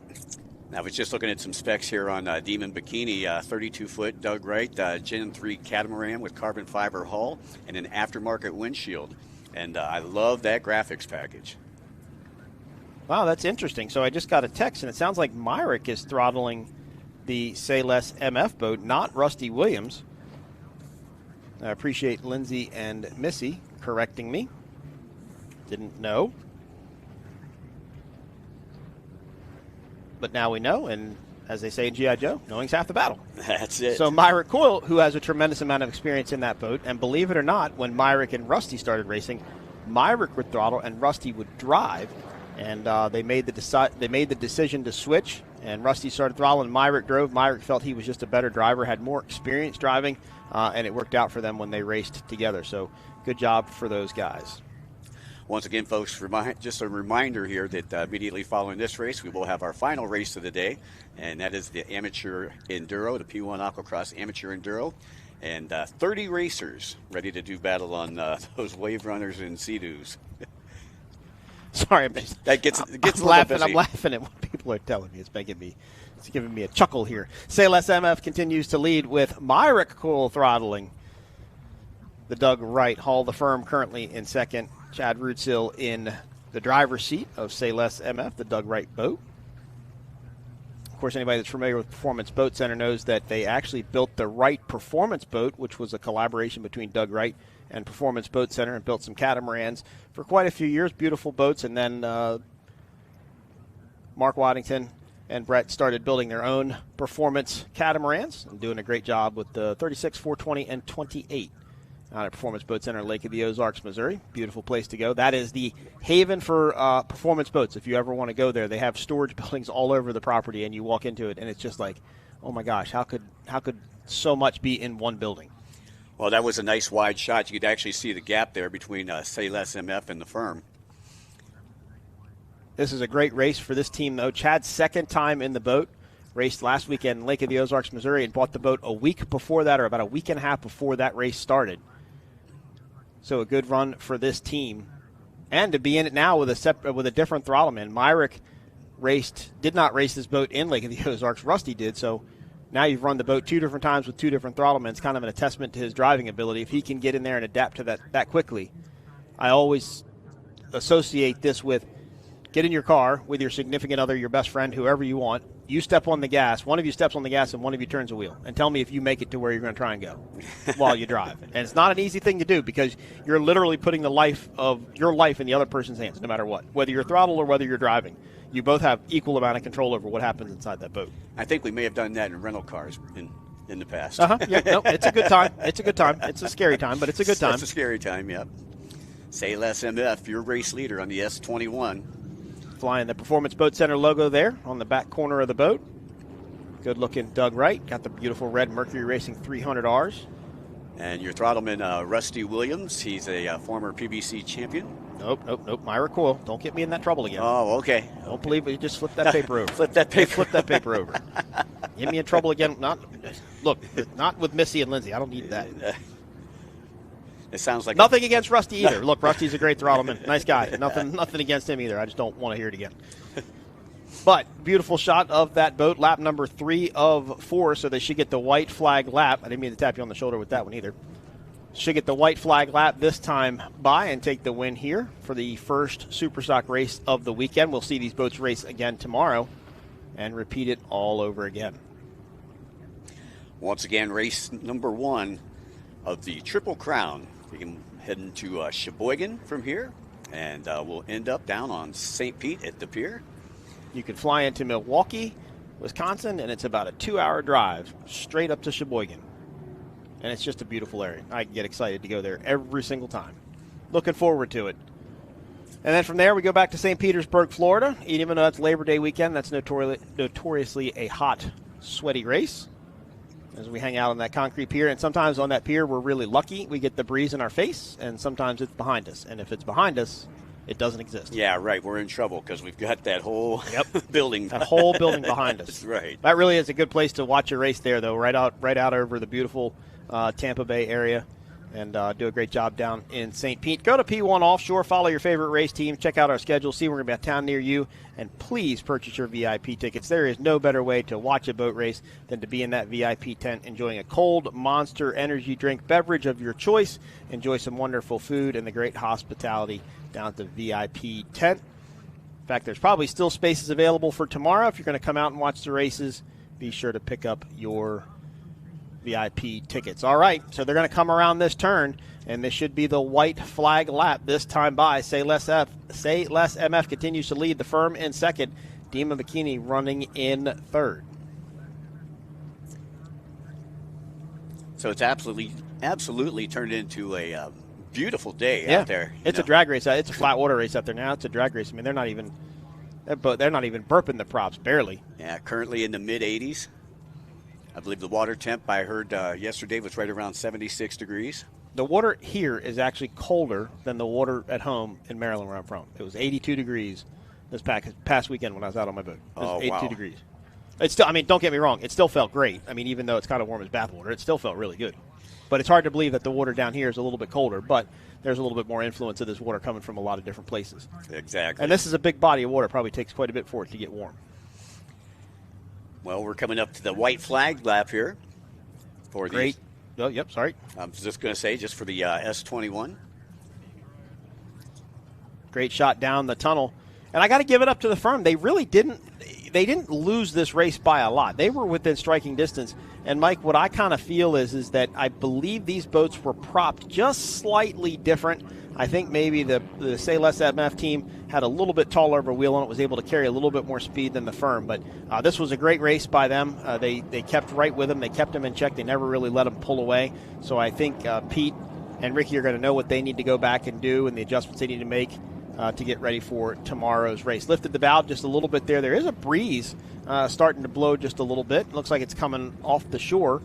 I was just looking at some specs here on Demon Bikini, 32-foot dug right, Gen 3 catamaran with carbon fiber hull and an aftermarket windshield. And I love that graphics package. Wow, that's interesting. So I just got a text, and it sounds like Myrick is throttling the Say Less MF boat, not Rusty Williams. I appreciate Lindsay and Missy correcting me. Didn't know. But now we know, and as they say in G.I. Joe, knowing's half the battle. That's it. So Myrick Coyle, who has a tremendous amount of experience in that boat, and believe it or not, when Myrick and Rusty started racing, Myrick would throttle and Rusty would drive. And they made the decision to switch, and Rusty started throttling. Myrick drove. Myrick felt he was just a better driver, had more experience driving, and it worked out for them when they raced together. So good job for those guys. Once again, folks, just a reminder here that immediately following this race, we will have our final race of the day, and that is the Amateur Enduro, the P1 Aquacross Amateur Enduro. And 30 racers ready to do battle on those wave runners and Sea-Doos. Sorry, that gets I'm laughing. I'm laughing at what people are telling me. It's giving me a chuckle here. Say Less MF continues to lead with Myrick Coyle throttling the dug right. Hall the firm currently in second. Chad Rootsill in the driver's seat of Say Less MF, the dug right boat. Of course, anybody that's familiar with Performance Boat Center knows that they actually built the Wright Performance Boat, which was a collaboration between Doug Wright and Performance Boat Center, and built some catamarans for quite a few years, beautiful boats. And then Mark Waddington and Brett started building their own performance catamarans and doing a great job with the 36, 420, and 28 out at Performance Boat Center, Lake of the Ozarks, Missouri. Beautiful place to go. That is the haven for performance boats. If you ever want to go there, they have storage buildings all over the property, and you walk into it, and it's just like, oh my gosh, how could so much be in one building? Well, that was a nice wide shot. You could actually see the gap there between Say Less MF and the firm. This is a great race for this team, though. Chad's second time in the boat. raced last weekend in Lake of the Ozarks, Missouri, and bought the boat a week before that, or about a week and a half before that race started. So a good run for this team. And to be in it now with a different throttleman. Myrick did not race this boat in Lake of the Ozarks. Rusty did, so now you've run the boat 2 different times with 2 different throttlemans. It's kind of an testament to his driving ability. If he can get in there and adapt to that quickly. I always associate this with get in your car with your significant other, your best friend, whoever you want. You step on the gas. One of you steps on the gas and one of you turns the wheel. And tell me if you make it to where you're going to try and go while you drive. And it's not an easy thing to do because you're literally putting your life in the other person's hands, no matter what. Whether you're throttled or whether you're driving. You both have equal amount of control over what happens inside that boat. I think we may have done that in rental cars in the past. Yeah, no, it's a good time. It's a good time. It's a scary time, but it's a good time. It's a scary time, yep. Say Less MF, your race leader on the S21. Flying the Performance Boat Center logo there on the back corner of the boat. Good looking Doug Wright. Got the beautiful red Mercury Racing 300Rs. And your throttleman, Rusty Williams. He's a former PBC champion. Nope. Myra Coyle. Don't get me in that trouble again. Oh, okay. Don't believe it. Just flip that paper over. Flip that paper over. Get me in trouble again. Not with Missy and Lindsay. I don't need that. It sounds like nothing against Rusty either. Look, Rusty's a great throttleman. Nice guy. Nothing against him either. I just don't want to hear it again. But beautiful shot of that boat, lap number 3 of 4, so they should get the white flag lap. I didn't mean to tap you on the shoulder with that one either. Should get the white flag lap this time by and take the win here for the first Superstock race of the weekend. We'll see these boats race again tomorrow and repeat it all over again. Once again, race number 1 of the Triple Crown. You can head into Sheboygan from here, and we'll end up down on St. Pete at the pier. You can fly into Milwaukee, Wisconsin, and it's about a 2-hour drive straight up to Sheboygan. And it's just a beautiful area. I get excited to go there every single time. Looking forward to it. And then from there, we go back to St. Petersburg, Florida. Even though that's Labor Day weekend, that's notoriously a hot, sweaty race. As we hang out on that concrete pier, and sometimes on that pier we're really lucky. We get the breeze in our face, and sometimes it's behind us. And if it's behind us, it doesn't exist. Yeah, right. We're in trouble because we've got that whole building. That whole building behind us. That's right. That really is a good place to watch a race there, though, right out over the beautiful Tampa Bay area. And do a great job down in St. Pete. Go to P1 Offshore, follow your favorite race team, check out our schedule, see we're going to be at town near you, and please purchase your VIP tickets. There is no better way to watch a boat race than to be in that VIP tent enjoying a cold Monster energy drink beverage of your choice. Enjoy some wonderful food and the great hospitality down at the VIP tent. In fact, there's probably still spaces available for tomorrow. If you're going to come out and watch the races, be sure to pick up your VIP tickets. All right, so they're going to come around this turn, and this should be the white flag lap this time by. Say Less MF continues to lead the firm in second. Dima McKinney running in third. So it's absolutely turned into a beautiful day out there. It's a drag race. It's a flat water race out there now. It's a drag race. I mean, they're not even burping the props, barely. Yeah, currently in the mid-80s. I believe the water temp I heard yesterday was right around 76 degrees. The water here is actually colder than the water at home in Maryland where I'm from. It was 82 degrees this past weekend when I was out on my boat. It was 82 degrees. It's still, I mean, don't get me wrong, it still felt great. I mean, even though it's kind of warm as bathwater, it still felt really good. But it's hard to believe that the water down here is a little bit colder, but there's a little bit more influence of this water coming from a lot of different places. Exactly. And this is a big body of water. It probably takes quite a bit for it to get warm. Well, we're coming up to the white flag lap here. For Great. Oh, yep, sorry. I was just going to say, just for the S21. Great shot down the tunnel. And I got to give it up to the firm. They really didn't lose this race by a lot. They were within striking distance. And, Mike, what I kind of feel is that I believe these boats were propped just slightly different. I think maybe the Say Less MF team had a little bit taller of a wheel on it, was able to carry a little bit more speed than the firm. But this was a great race by them. They kept right with them. They kept them in check. They never really let them pull away. So I think Pete and Ricky are going to know what they need to go back and do and the adjustments they need to make to get ready for tomorrow's race. Lifted the valve just a little bit there. There is a breeze starting to blow just a little bit. It looks like it's coming off the shore.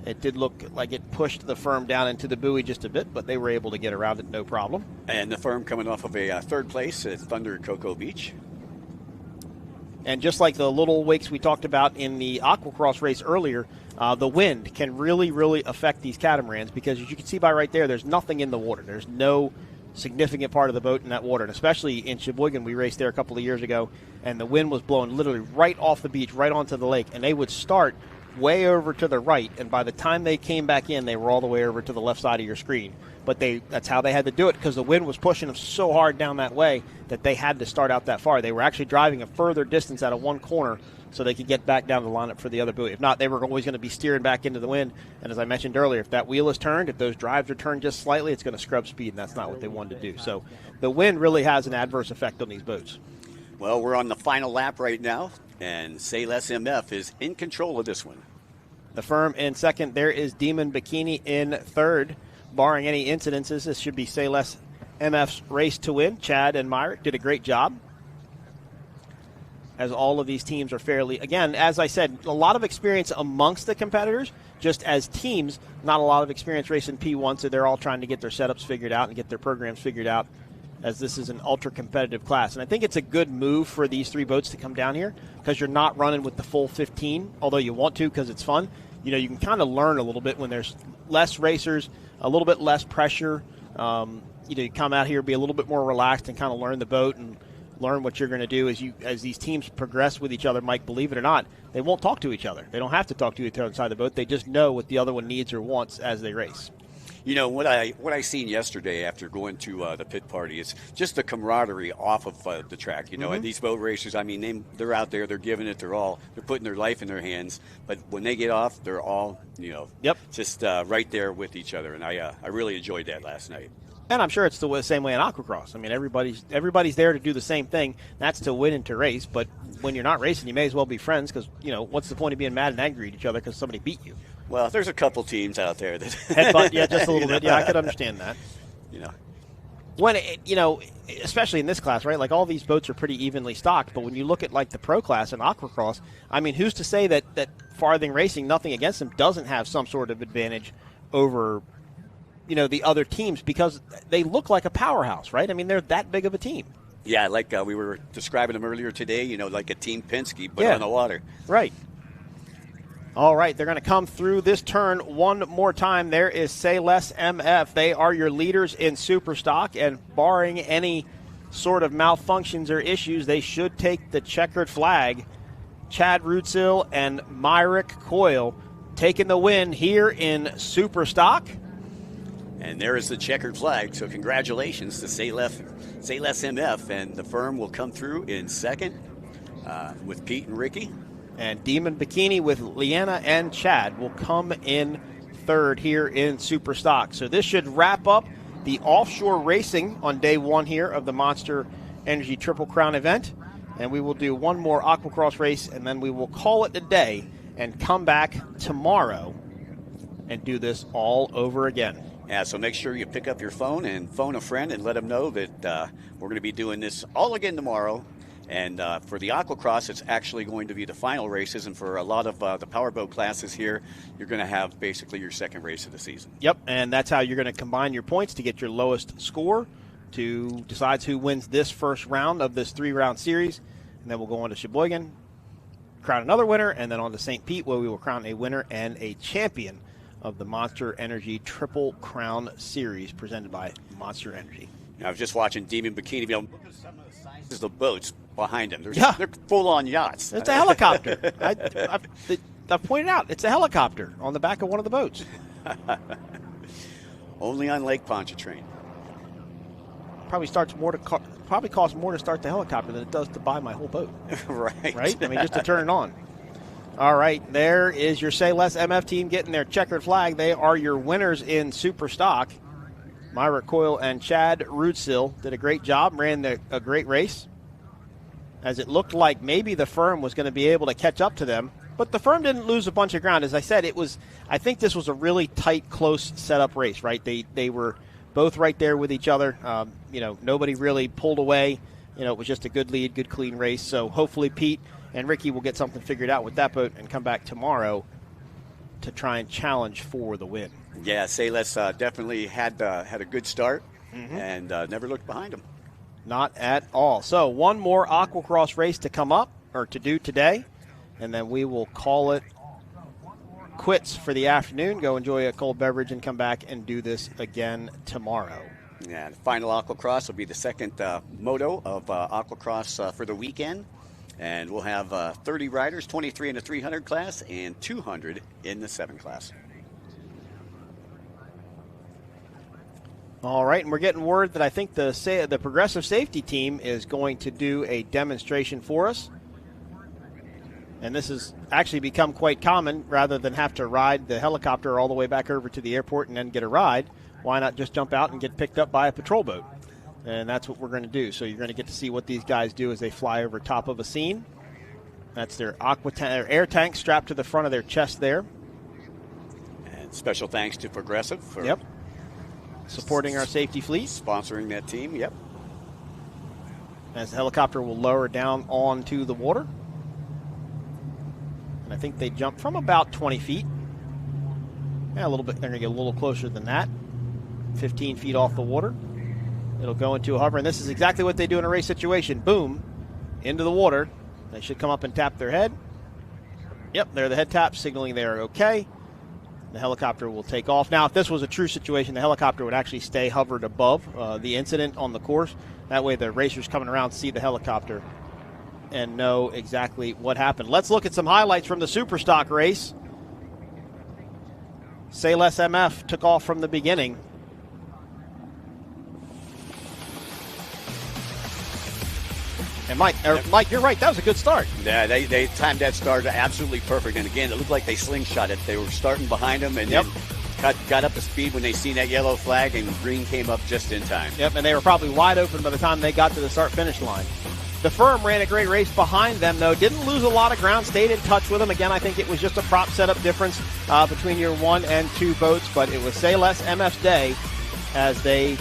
It did look like it pushed the firm down into the buoy just a bit, but they were able to get around it no problem. And the firm coming off of a third place at Thunder Cocoa Beach. And just like the little wakes we talked about in the Aquacross race earlier, the wind can really, really affect these catamarans because, as you can see by right there, there's nothing in the water. There's no significant part of the boat in that water. And especially in Sheboygan, we raced there a couple of years ago, and the wind was blowing literally right off the beach, right onto the lake. And they would start way over to the right, and by the time they came back in, they were all the way over to the left side of your screen. But that's how they had to do it because the wind was pushing them so hard down that way that they had to start out that far. They were actually driving a further distance out of one corner so they could get back down the lineup for the other buoy. If not, they were always going to be steering back into the wind. And as I mentioned earlier, if that wheel is turned, if those drives are turned just slightly, it's going to scrub speed, and that's not what they wanted to do. So the wind really has an adverse effect on these boats. Well, we're on the final lap right now, and Say Less MF is in control of this one. The firm in second. There is Demon Bikini in third. Barring any incidences, this should be Say Less MF's race to win. Chad and Myrick did a great job, as all of these teams are fairly, again, as I said, a lot of experience amongst the competitors. Just as teams, not a lot of experience racing P1, so they're all trying to get their setups figured out and get their programs figured out, as this is an ultra-competitive class. And I think it's a good move for these three boats to come down here because you're not running with the full 15, although you want to because it's fun. You know, you can kind of learn a little bit when there's less racers, a little bit less pressure. You come out here, be a little bit more relaxed and kind of learn the boat and learn what you're going to do as these teams progress with each other. Mike, believe it or not, they won't talk to each other. They don't have to talk to each other inside the boat. They just know what the other one needs or wants as they race. You know, what I seen yesterday after going to the pit party is just the camaraderie off of the track. You know, and these boat racers, I mean, they're out there, they're giving it their all, they're putting their life in their hands. But when they get off, they're all, just right there with each other. And I really enjoyed that last night. And I'm sure it's the same way in Aquacross. I mean, everybody's there to do the same thing. That's to win and to race. But when you're not racing, you may as well be friends because, what's the point of being mad and angry at each other because somebody beat you? Well, there's a couple teams out there that headbutt, just a little bit. Yeah, I could understand that. When especially in this class, right? Like all these boats are pretty evenly stocked, but when you look at like the pro class and Aquacross, I mean, who's to say that Farthing Racing, nothing against them, doesn't have some sort of advantage over the other teams because they look like a powerhouse, right? I mean, they're that big of a team. Yeah, like we were describing them earlier today, like a Team Penske, but on the water. Right. All right, they're going to come through this turn one more time. There is Say Less MF. They are your leaders in Superstock, and barring any sort of malfunctions or issues, they should take the checkered flag. Chad Rutzel and Myrick Coyle taking the win here in Superstock. And there is the checkered flag, so congratulations to Say Less MF, and the firm will come through in second with Pete and Ricky. And Demon Bikini with Leanna and Chad will come in third here in Superstock. So this should wrap up the offshore racing on day one here of the Monster Energy Triple Crown event. And we will do one more Aquacross race, and then we will call it a day and come back tomorrow and do this all over again. Yeah, so make sure you pick up your phone and phone a friend and let them know that we're going to be doing this all again tomorrow. And for the Aquacross, it's actually going to be the final races. And for a lot of the powerboat classes here, you're going to have basically your second race of the season. Yep, and that's how you're going to combine your points to get your lowest score to decide who wins this first round of this 3-round series. And then we'll go on to Sheboygan, crown another winner, and then on to St. Pete, where we will crown a winner and a champion of the Monster Energy Triple Crown Series presented by Monster Energy. I was just watching Demon Bikini. Look at some of the sizes of the boats behind them. They're full-on yachts. It's a helicopter. I've pointed out, it's a helicopter on the back of one of the boats. Only on Lake Pontchartrain. Probably costs more to start the helicopter than it does to buy my whole boat. Right. I mean, just to turn it on. All right, there is your Say Less MF team getting their checkered flag. They are your winners in Superstock. Myra Coyle and Chad Rutzel did a great job, ran a great race, as it looked like maybe the firm was going to be able to catch up to them. But the firm didn't lose a bunch of ground. As I said, I think this was a really tight, close setup race, right? They were both right there with each other. Nobody really pulled away. It was just a good lead, good, clean race. So hopefully Pete and Ricky will get something figured out with that boat and come back tomorrow to try and challenge for the win. Yeah, Say Less definitely had a good start and never looked behind him. Not at all. So one more Aquacross race to come up, or to do today, and then we will call it quits for the afternoon. Go enjoy a cold beverage and come back and do this again tomorrow. Yeah, the final Aquacross will be the second moto of Aquacross for the weekend. And we'll have 30 riders, 23 in the 300 class and 200 in the 7 class. All right, and we're getting word that I think the Progressive Safety team is going to do a demonstration for us. And this has actually become quite common. Rather than have to ride the helicopter all the way back over to the airport and then get a ride, why not just jump out and get picked up by a patrol boat? And that's what we're going to do. So you're going to get to see what these guys do as they fly over top of a scene. That's their their air tank strapped to the front of their chest there. And special thanks to Progressive for supporting our safety fleet. Sponsoring that team, yep. As the helicopter will lower down onto the water. And I think they jump from about 20 feet. Yeah, a little bit. They're going to get a little closer than that. 15 feet off the water. It'll go into a hover, and this is exactly what they do in a race situation. Boom, into the water. They should come up and tap their head. Yep, they're the head tap, signaling they're okay. The helicopter will take off. Now, if this was a true situation, the helicopter would actually stay hovered above the incident on the course. That way the racers coming around see the helicopter and know exactly what happened. Let's look at some highlights from the Superstock race. Say Less MF took off from the beginning. And Mike, you're right. That was a good start. Yeah, they timed that start absolutely perfect. And again, it looked like they slingshot it. They were starting behind them and then got up to speed when they seen that yellow flag, and green came up just in time. Yep, and they were probably wide open by the time they got to the start-finish line. The firm ran a great race behind them, though. Didn't lose a lot of ground, stayed in touch with them. Again, I think it was just a prop setup difference between your 1 and 2 boats, but it was Say Less MF's day as they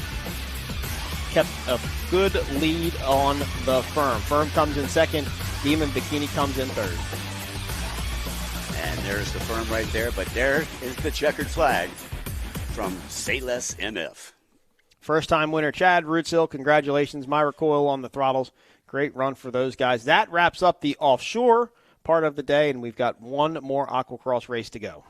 kept a good lead on the firm. Firm comes in second. Demon Bikini comes in third. And there's the firm right there, but there is the checkered flag from Say Less MF. First-time winner Chad Rootsill, congratulations. Myra Coyle on the throttles. Great run for those guys. That wraps up the offshore part of the day, and we've got one more Aquacross race to go.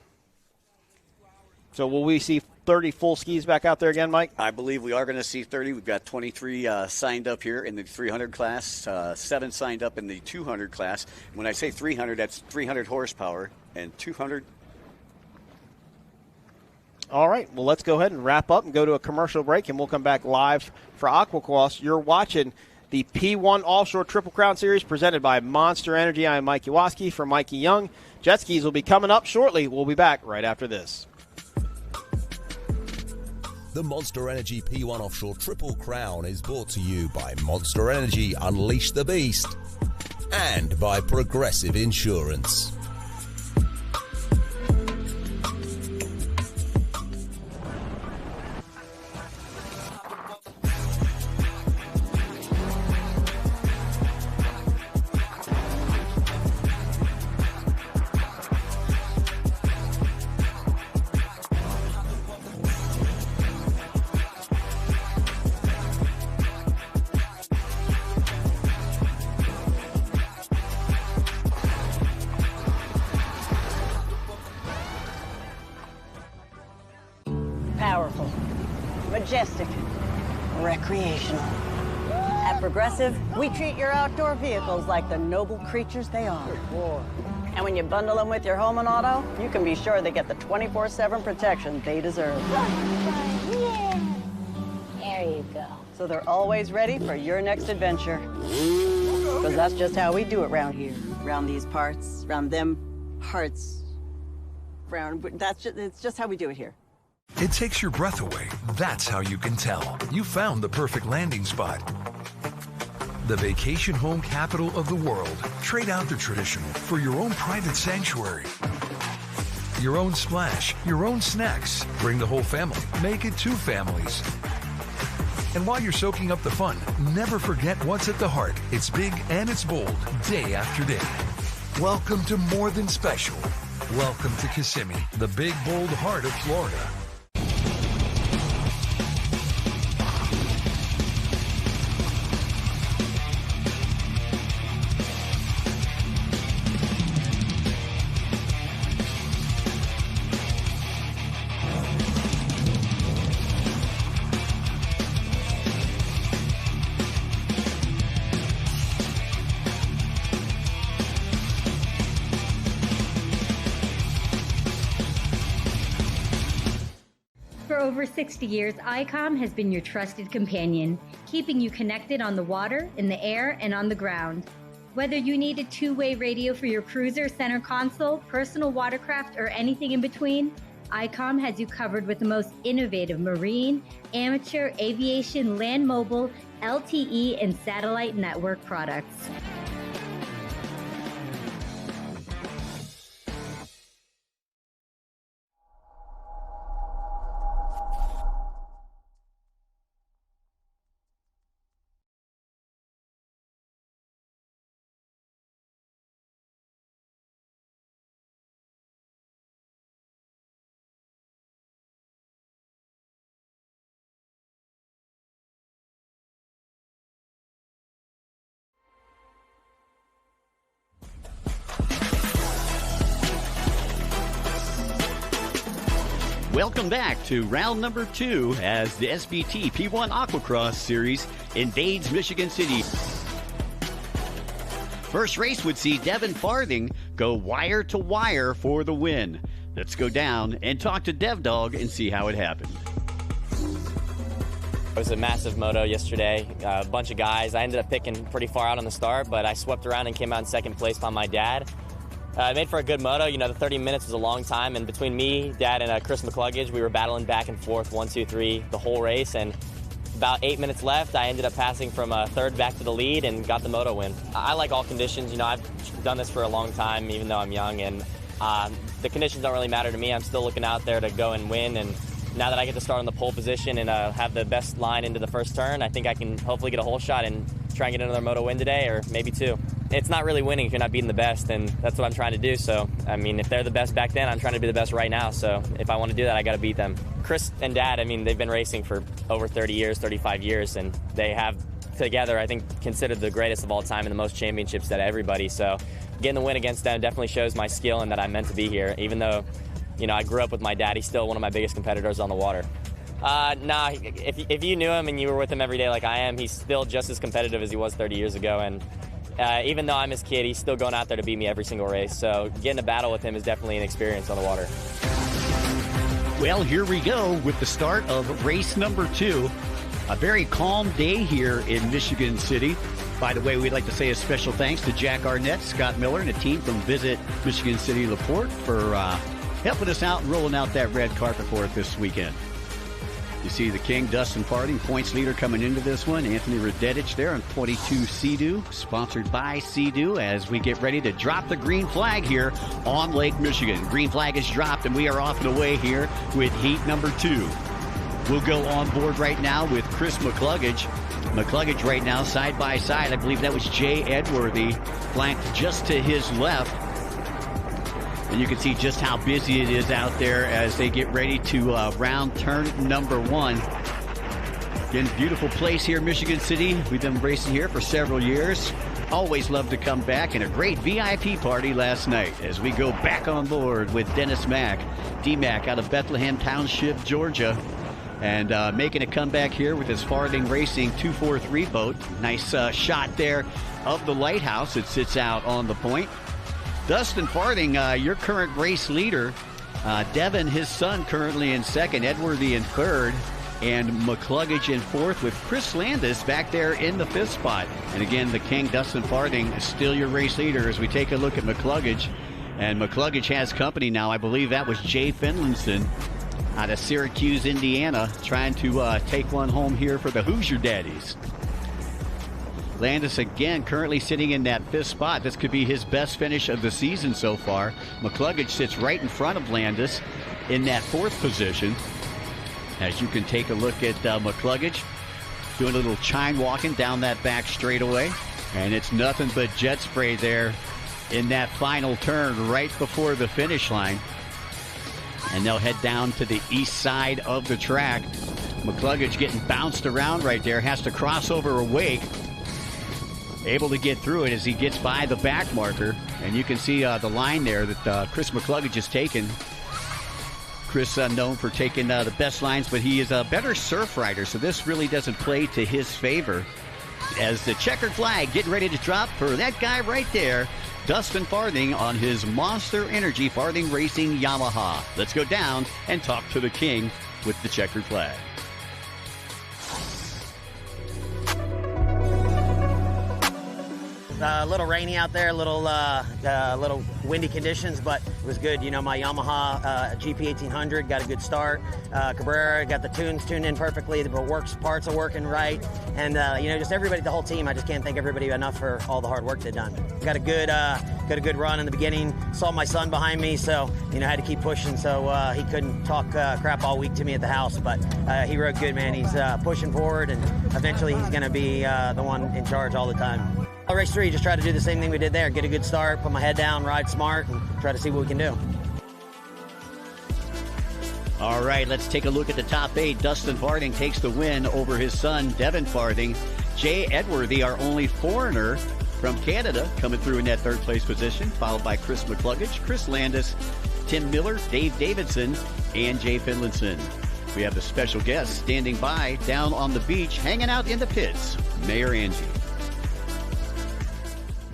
So will we see 30 full skis back out there again, Mike? I believe we are going to see 30. We've got 23 signed up here in the 300 class, 7 signed up in the 200 class. When I say 300, that's 300 horsepower, and 200. All right, well, let's go ahead and wrap up and go to a commercial break, and we'll come back live for Aquacross. You're watching the P1 Offshore Triple Crown Series presented by Monster Energy. I'm Mike Iwaski for Mikey Young. Jet skis will be coming up shortly. We'll be back right after this. The Monster Energy P1 Offshore Triple Crown is brought to you by Monster Energy Unleash the Beast and by Progressive Insurance. Powerful, majestic, recreational. At Progressive, we treat your outdoor vehicles like the noble creatures they are. And when you bundle them with your home and auto, you can be sure they get the 24/7 protection they deserve. Yeah. There you go. So they're always ready for your next adventure. Because that's just how we do it around here. Around these parts, around them parts. It's just how we do it here. It takes your breath away. That's how you can tell. You found the perfect landing spot. The vacation home capital of the world. Trade out the traditional for your own private sanctuary. Your own splash, your own snacks. Bring the whole family. Make it 2 families. And while you're soaking up the fun, never forget what's at the heart. It's big and it's bold, day after day. Welcome to More Than Special. Welcome to Kissimmee, the big, bold heart of Florida. For over 60 years, ICOM has been your trusted companion, keeping you connected on the water, in the air, and on the ground. Whether you need a two-way radio for your cruiser, center console, personal watercraft, or anything in between, ICOM has you covered with the most innovative marine, amateur, aviation, land mobile, LTE, and satellite network products. Welcome back to round number 2 as the SBT P1 Aquacross Series invades Michigan City. First race would see Devin Farthing go wire to wire for the win. Let's go down and talk to Dev Dog and see how it happened. It was a massive moto yesterday, a bunch of guys. I ended up picking pretty far out on the start, but I swept around and came out in second place by my dad. It made for a good moto. You know, the 30 minutes was a long time, and between me, Dad, and Chris McCluggage, we were battling back and forth, 1, 2, 3, the whole race, and about 8 minutes left, I ended up passing from third back to the lead and got the moto win. I like all conditions. You know, I've done this for a long time, even though I'm young, and the conditions don't really matter to me. I'm still looking out there to go and win, and now that I get to start on the pole position and have the best line into the first turn, I think I can hopefully get a whole shot and try and get another moto win today, or maybe 2. It's not really winning if you're not beating the best, and that's what I'm trying to do. So, I mean, if they're the best back then, I'm trying to be the best right now. So if I want to do that, I got to beat them. Chris and Dad, I mean, they've been racing for over 30 years, 35 years, and they have together, I think, considered the greatest of all time and the most championships out of everybody. So getting the win against them definitely shows my skill and that I'm meant to be here, even though, you know, I grew up with my dad. He's still one of my biggest competitors on the water. Nah, if you knew him and you were with him every day like I am, he's still just as competitive as he was 30 years ago. And even though I'm his kid, he's still going out there to beat me every single race. So getting a battle with him is definitely an experience on the water. Well, here we go with the start of race number 2. A very calm day here in Michigan City. By the way, we'd like to say a special thanks to Jack Arnett, Scott Miller, and a team from Visit Michigan City LaPorte for helping us out and rolling out that red carpet for it this weekend. You see the King, Dustin Farthing, points leader coming into this one. Anthony Radetich there on 22 Sea-Doo, sponsored by Sea-Doo, as we get ready to drop the green flag here on Lake Michigan. Green flag is dropped, and we are off and away here with heat number 2. We'll go on board right now with Chris McCluggage. McCluggage right now side by side. I believe that was Jay Edworthy, flanked just to his left. And you can see just how busy it is out there as they get ready to round turn number 1. Again, beautiful place here in Michigan City. We've been racing here for several years. Always love to come back, and a great VIP party last night as we go back on board with Dennis Mack, D-Mac out of Bethlehem Township, Georgia. And making a comeback here with his Farthing Racing 243 boat. Nice shot there of the lighthouse. It sits out on the point. Dustin Farthing, your current race leader. Devin, his son, currently in second. Edworthy in third. And McCluggage in fourth, with Chris Landis back there in the 5th spot. And again, the King, Dustin Farthing, is still your race leader as we take a look at McCluggage. And McCluggage has company now. I believe that was Jay Finlinson out of Syracuse, Indiana, trying to take one home here for the Hoosier Daddies. Landis again currently sitting in that 5th spot. This could be his best finish of the season so far. McCluggage sits right in front of Landis in that 4th position. As you can take a look at McCluggage doing a little chine walking down that back straightaway. And it's nothing but jet spray there in that final turn right before the finish line. And they'll head down to the east side of the track. McCluggage getting bounced around right there, has to cross over a wake. Able to get through it as he gets by the back marker. And you can see the line there that Chris McCluggage has taken. Chris known for taking the best lines, but he is a better surf rider, so this really doesn't play to his favor. As the checkered flag getting ready to drop for that guy right there, Dustin Farthing on his Monster Energy Farthing Racing Yamaha. Let's go down and talk to the King, with the checkered flag. A little rainy out there, a little windy conditions, but it was good. You know, my Yamaha GP 1800 got a good start. Cabrera got the tunes tuned in perfectly. The parts are working right, and you know, just everybody, the whole team. I just can't thank everybody enough for all the hard work they've done. Got a good run in the beginning. Saw my son behind me, so you know, had to keep pushing. So he couldn't talk crap all week to me at the house, but he rode good, man. He's pushing forward, and eventually he's going to be the one in charge all the time. Race 3, just try to do the same thing we did there. Get a good start, put my head down, ride smart, and try to see what we can do. All right, let's take a look at the top 8. Dustin Farthing takes the win over his son, Devin Farthing. Jay Edworthy, our only foreigner from Canada, coming through in that third place position, followed by Chris McCluggage, Chris Landis, Tim Miller, Dave Davidson, and Jay Finlinson. We have the special guest standing by down on the beach, hanging out in the pits, Mayor Angie.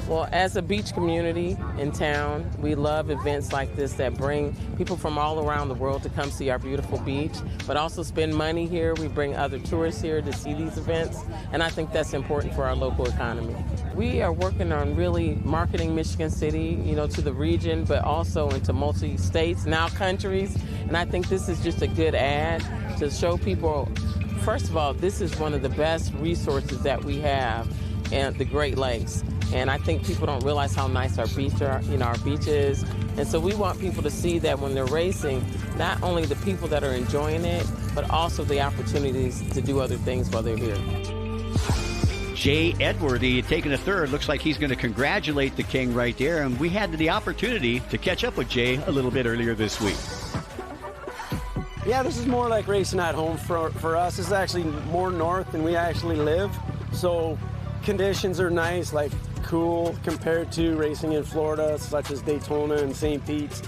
Well, as a beach community in town, we love events like this that bring people from all around the world to come see our beautiful beach, but also spend money here. We bring other tourists here to see these events, and I think that's important for our local economy. We are working on really marketing Michigan City, you know, to the region, but also into multi-states, now countries, and I think this is just a good ad to show people, first of all, this is one of the best resources that we have in the Great Lakes. And I think people don't realize how nice our beach are, you know, our beach is. And so we want people to see that when they're racing, not only the people that are enjoying it, but also the opportunities to do other things while they're here. Jay Edworthy taking a third. Looks like he's going to congratulate the king right there. And we had the opportunity to catch up with Jay a little bit earlier this week. Yeah, this is more like racing at home for us. This is actually more north than we actually live. So conditions are nice, like cool compared to racing in Florida, such as Daytona and St. Pete's.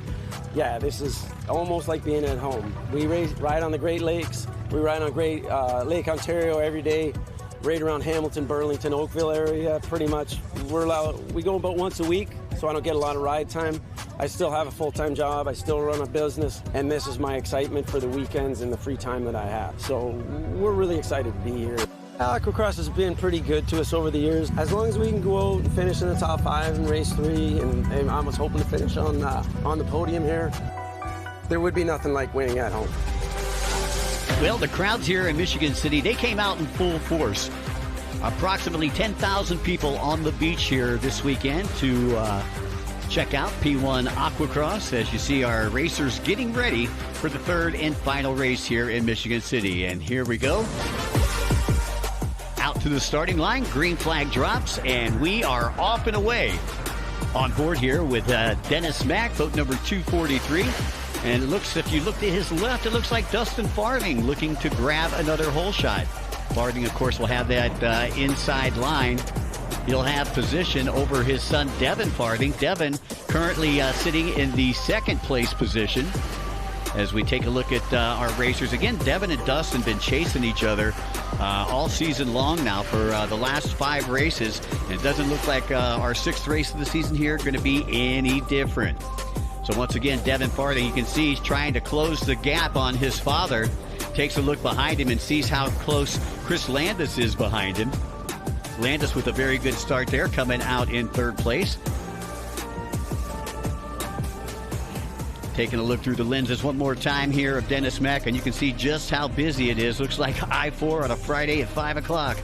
Yeah, this is almost like being at home. We ride on the Great Lakes. We ride on Lake Ontario every day, right around Hamilton, Burlington, Oakville area. Pretty much, we go about once a week, so I don't get a lot of ride time. I still have a full-time job. I still run a business, and this is my excitement for the weekends and the free time that I have. So we're really excited to be here. Aquacross has been pretty good to us over the years. As long as we can go out and finish in the top 5 in race 3, and I was hoping to finish on the podium here, there would be nothing like winning at home. Well, the crowds here in Michigan City, they came out in full force. Approximately 10,000 people on the beach here this weekend to check out P1 Aquacross as you see our racers getting ready for the third and final race here in Michigan City. And here we go. Out to the starting line, green flag drops, and we are off and away. On board here with Dennis Mack, boat number 243. And it looks, if you look to his left, it looks like Dustin Farthing looking to grab another hole shot. Farthing, of course, will have that inside line. He'll have position over his son, Devin Farthing. Devin currently sitting in the second place position. As we take a look at our racers. Again, Devin and Dustin been chasing each other all season long now for the last 5 races. And it doesn't look like our 6th race of the season here going to be any different. So once again, Devin Farthing, you can see he's trying to close the gap on his father. Takes a look behind him and sees how close Chris Landis is behind him. Landis with a very good start there, coming out in 3rd place. Taking a look through the lenses one more time here of Dennis Mack, and you can see just how busy it is. Looks like I-4 on a Friday at 5 o'clock.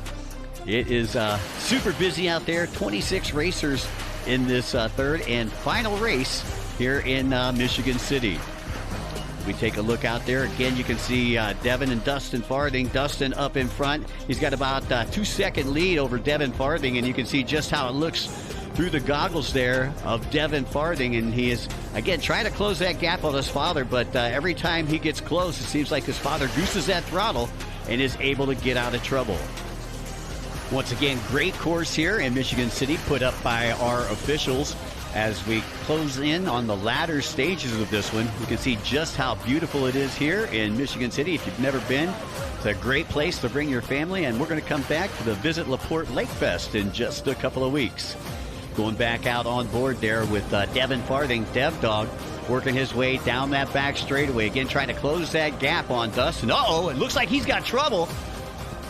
It is super busy out there. 26 racers in this third and final race here in Michigan City. We take a look out there. Again, you can see Devin and Dustin Farthing. Dustin up in front. He's got about a 2-second lead over Devin Farthing, and you can see just how it looks through the goggles there of Devin Farthing, and he is, again, trying to close that gap on his father, but every time he gets close, it seems like his father gooses that throttle and is able to get out of trouble. Once again, great course here in Michigan City, put up by our officials. As we close in on the latter stages of this one, you can see just how beautiful it is here in Michigan City. If you've never been, it's a great place to bring your family, and we're going to come back to the Visit LaPorte Lake Fest in just a couple of weeks. Going back out on board there with Devin Farthing, Dev Dog, working his way down that back straightaway. Again, trying to close that gap on Dustin. Uh-oh, it looks like he's got trouble.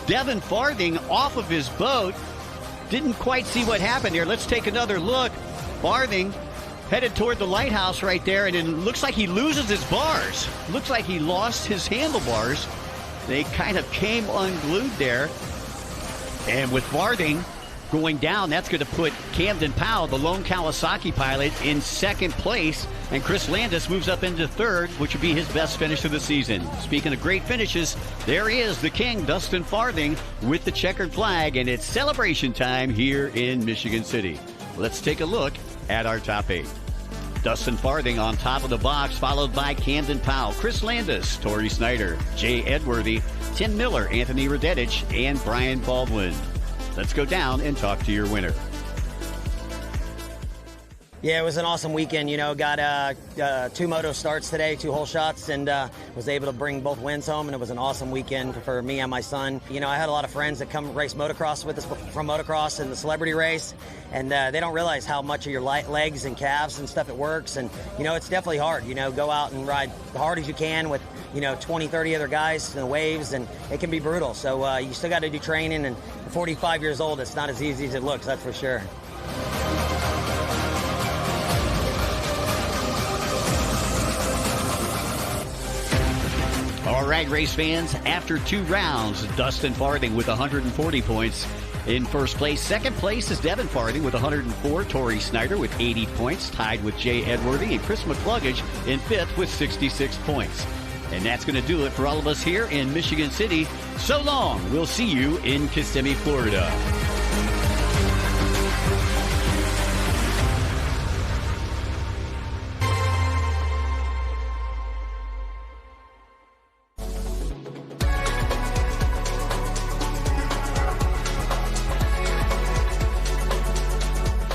Devin Farthing off of his boat. Didn't quite see what happened there. Let's take another look. Farthing headed toward the lighthouse right there, and it looks like he loses his bars. Looks like he lost his handlebars. They kind of came unglued there. And with Farthing going down, that's going to put Camden Powell, the lone Kawasaki pilot, in second place. And Chris Landis moves up into third, which would be his best finish of the season. Speaking of great finishes, there he is, the king, Dustin Farthing, with the checkered flag. And it's celebration time here in Michigan City. Let's take a look at our top 8. Dustin Farthing on top of the box, followed by Camden Powell, Chris Landis, Tori Snyder, Jay Edworthy, Tim Miller, Anthony Radetich, and Brian Baldwin. Let's go down and talk to your winner. Yeah, it was an awesome weekend. You know, got 2 moto starts today, 2 hole shots, and was able to bring both wins home, and it was an awesome weekend for me and my son. You know, I had a lot of friends that come race motocross with us from motocross and the celebrity race, and they don't realize how much of your legs and calves and stuff it works. And, you know, it's definitely hard. You know, go out and ride as hard as you can with, you know, 20, 30 other guys in the waves, and it can be brutal. So you still got to do training, and at 45 years old, it's not as easy as it looks, that's for sure. All right, race fans, after 2 rounds, Dustin Farthing with 140 points in first place. Second place is Devin Farthing with 104. Tori Snyder with 80 points, tied with Jay Edworthy, and Chris McCluggage in 5th with 66 points. And that's going to do it for all of us here in Michigan City. So long. We'll see you in Kissimmee, Florida.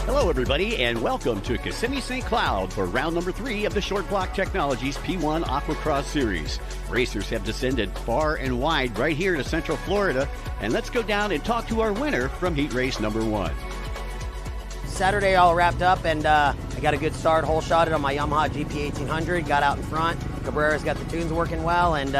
Hello, everybody, and welcome to Kissimmee St. Cloud for round number 3 of the Short Block Technologies P1 Aquacross Series. Racers have descended far and wide right here to Central Florida, and let's go down and talk to our winner from heat race number 1. Saturday all wrapped up, and I got a good start, hole shotted on my Yamaha GP 1800, got out in front. Cabrera's got the tunes working well, and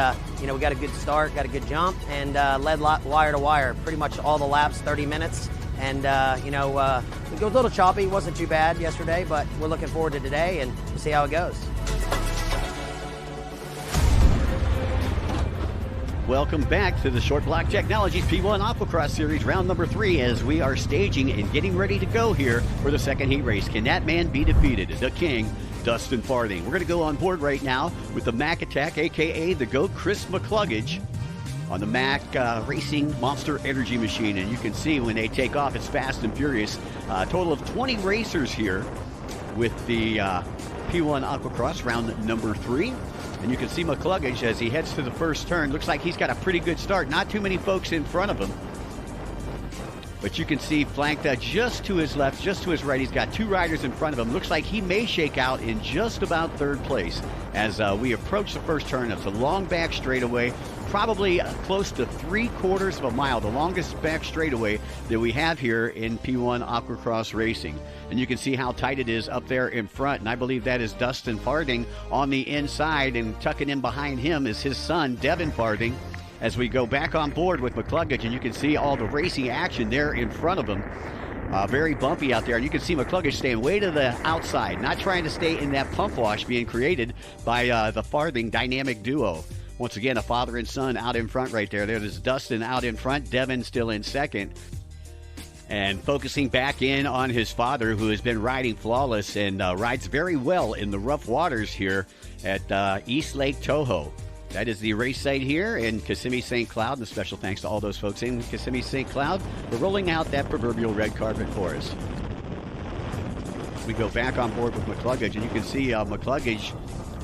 you know, we got a good start, got a good jump, and led wire to wire, pretty much all the laps, 30 minutes. And, you know, it was a little choppy. It wasn't too bad yesterday, but we're looking forward to today, and we'll see how it goes. Welcome back to the Short Block Technologies P1 Aquacross Series, round number 3, as we are staging and getting ready to go here for the second heat race. Can that man be defeated? The king, Dustin Farthing. We're going to go on board right now with the Mac Attack, a.k.a. the GOAT, Chris McCluggage, on the Mac Racing Monster Energy Machine. And you can see when they take off, it's fast and furious. A total of 20 racers here with the P1 Aquacross round number 3. And you can see McCluggage as he heads to the first turn. Looks like he's got a pretty good start. Not too many folks in front of him. But you can see flanked just to his left, just to his right. He's got 2 riders in front of him. Looks like he may shake out in just about third place as we approach the first turn. It's a long back straightaway, probably close to 3/4 of a mile, the longest back straightaway that we have here in P1 Aquacross Racing. And you can see how tight it is up there in front. And I believe that is Dustin Farthing on the inside, and tucking in behind him is his son, Devin Farthing, as we go back on board with McCluggage. And you can see all the racing action there in front of him. Very bumpy out there. And you can see McCluggage staying way to the outside, not trying to stay in that pump wash being created by the Farthing dynamic duo. Once again, a father and son out in front right there. There's Dustin out in front, Devin still in second. And focusing back in on his father, who has been riding flawless and rides very well in the rough waters here at East Lake Toho. That is the race site here in Kissimmee St. Cloud. And a special thanks to all those folks in Kissimmee St. Cloud for rolling out that proverbial red carpet for us. We go back on board with McCluggage, and you can see McCluggage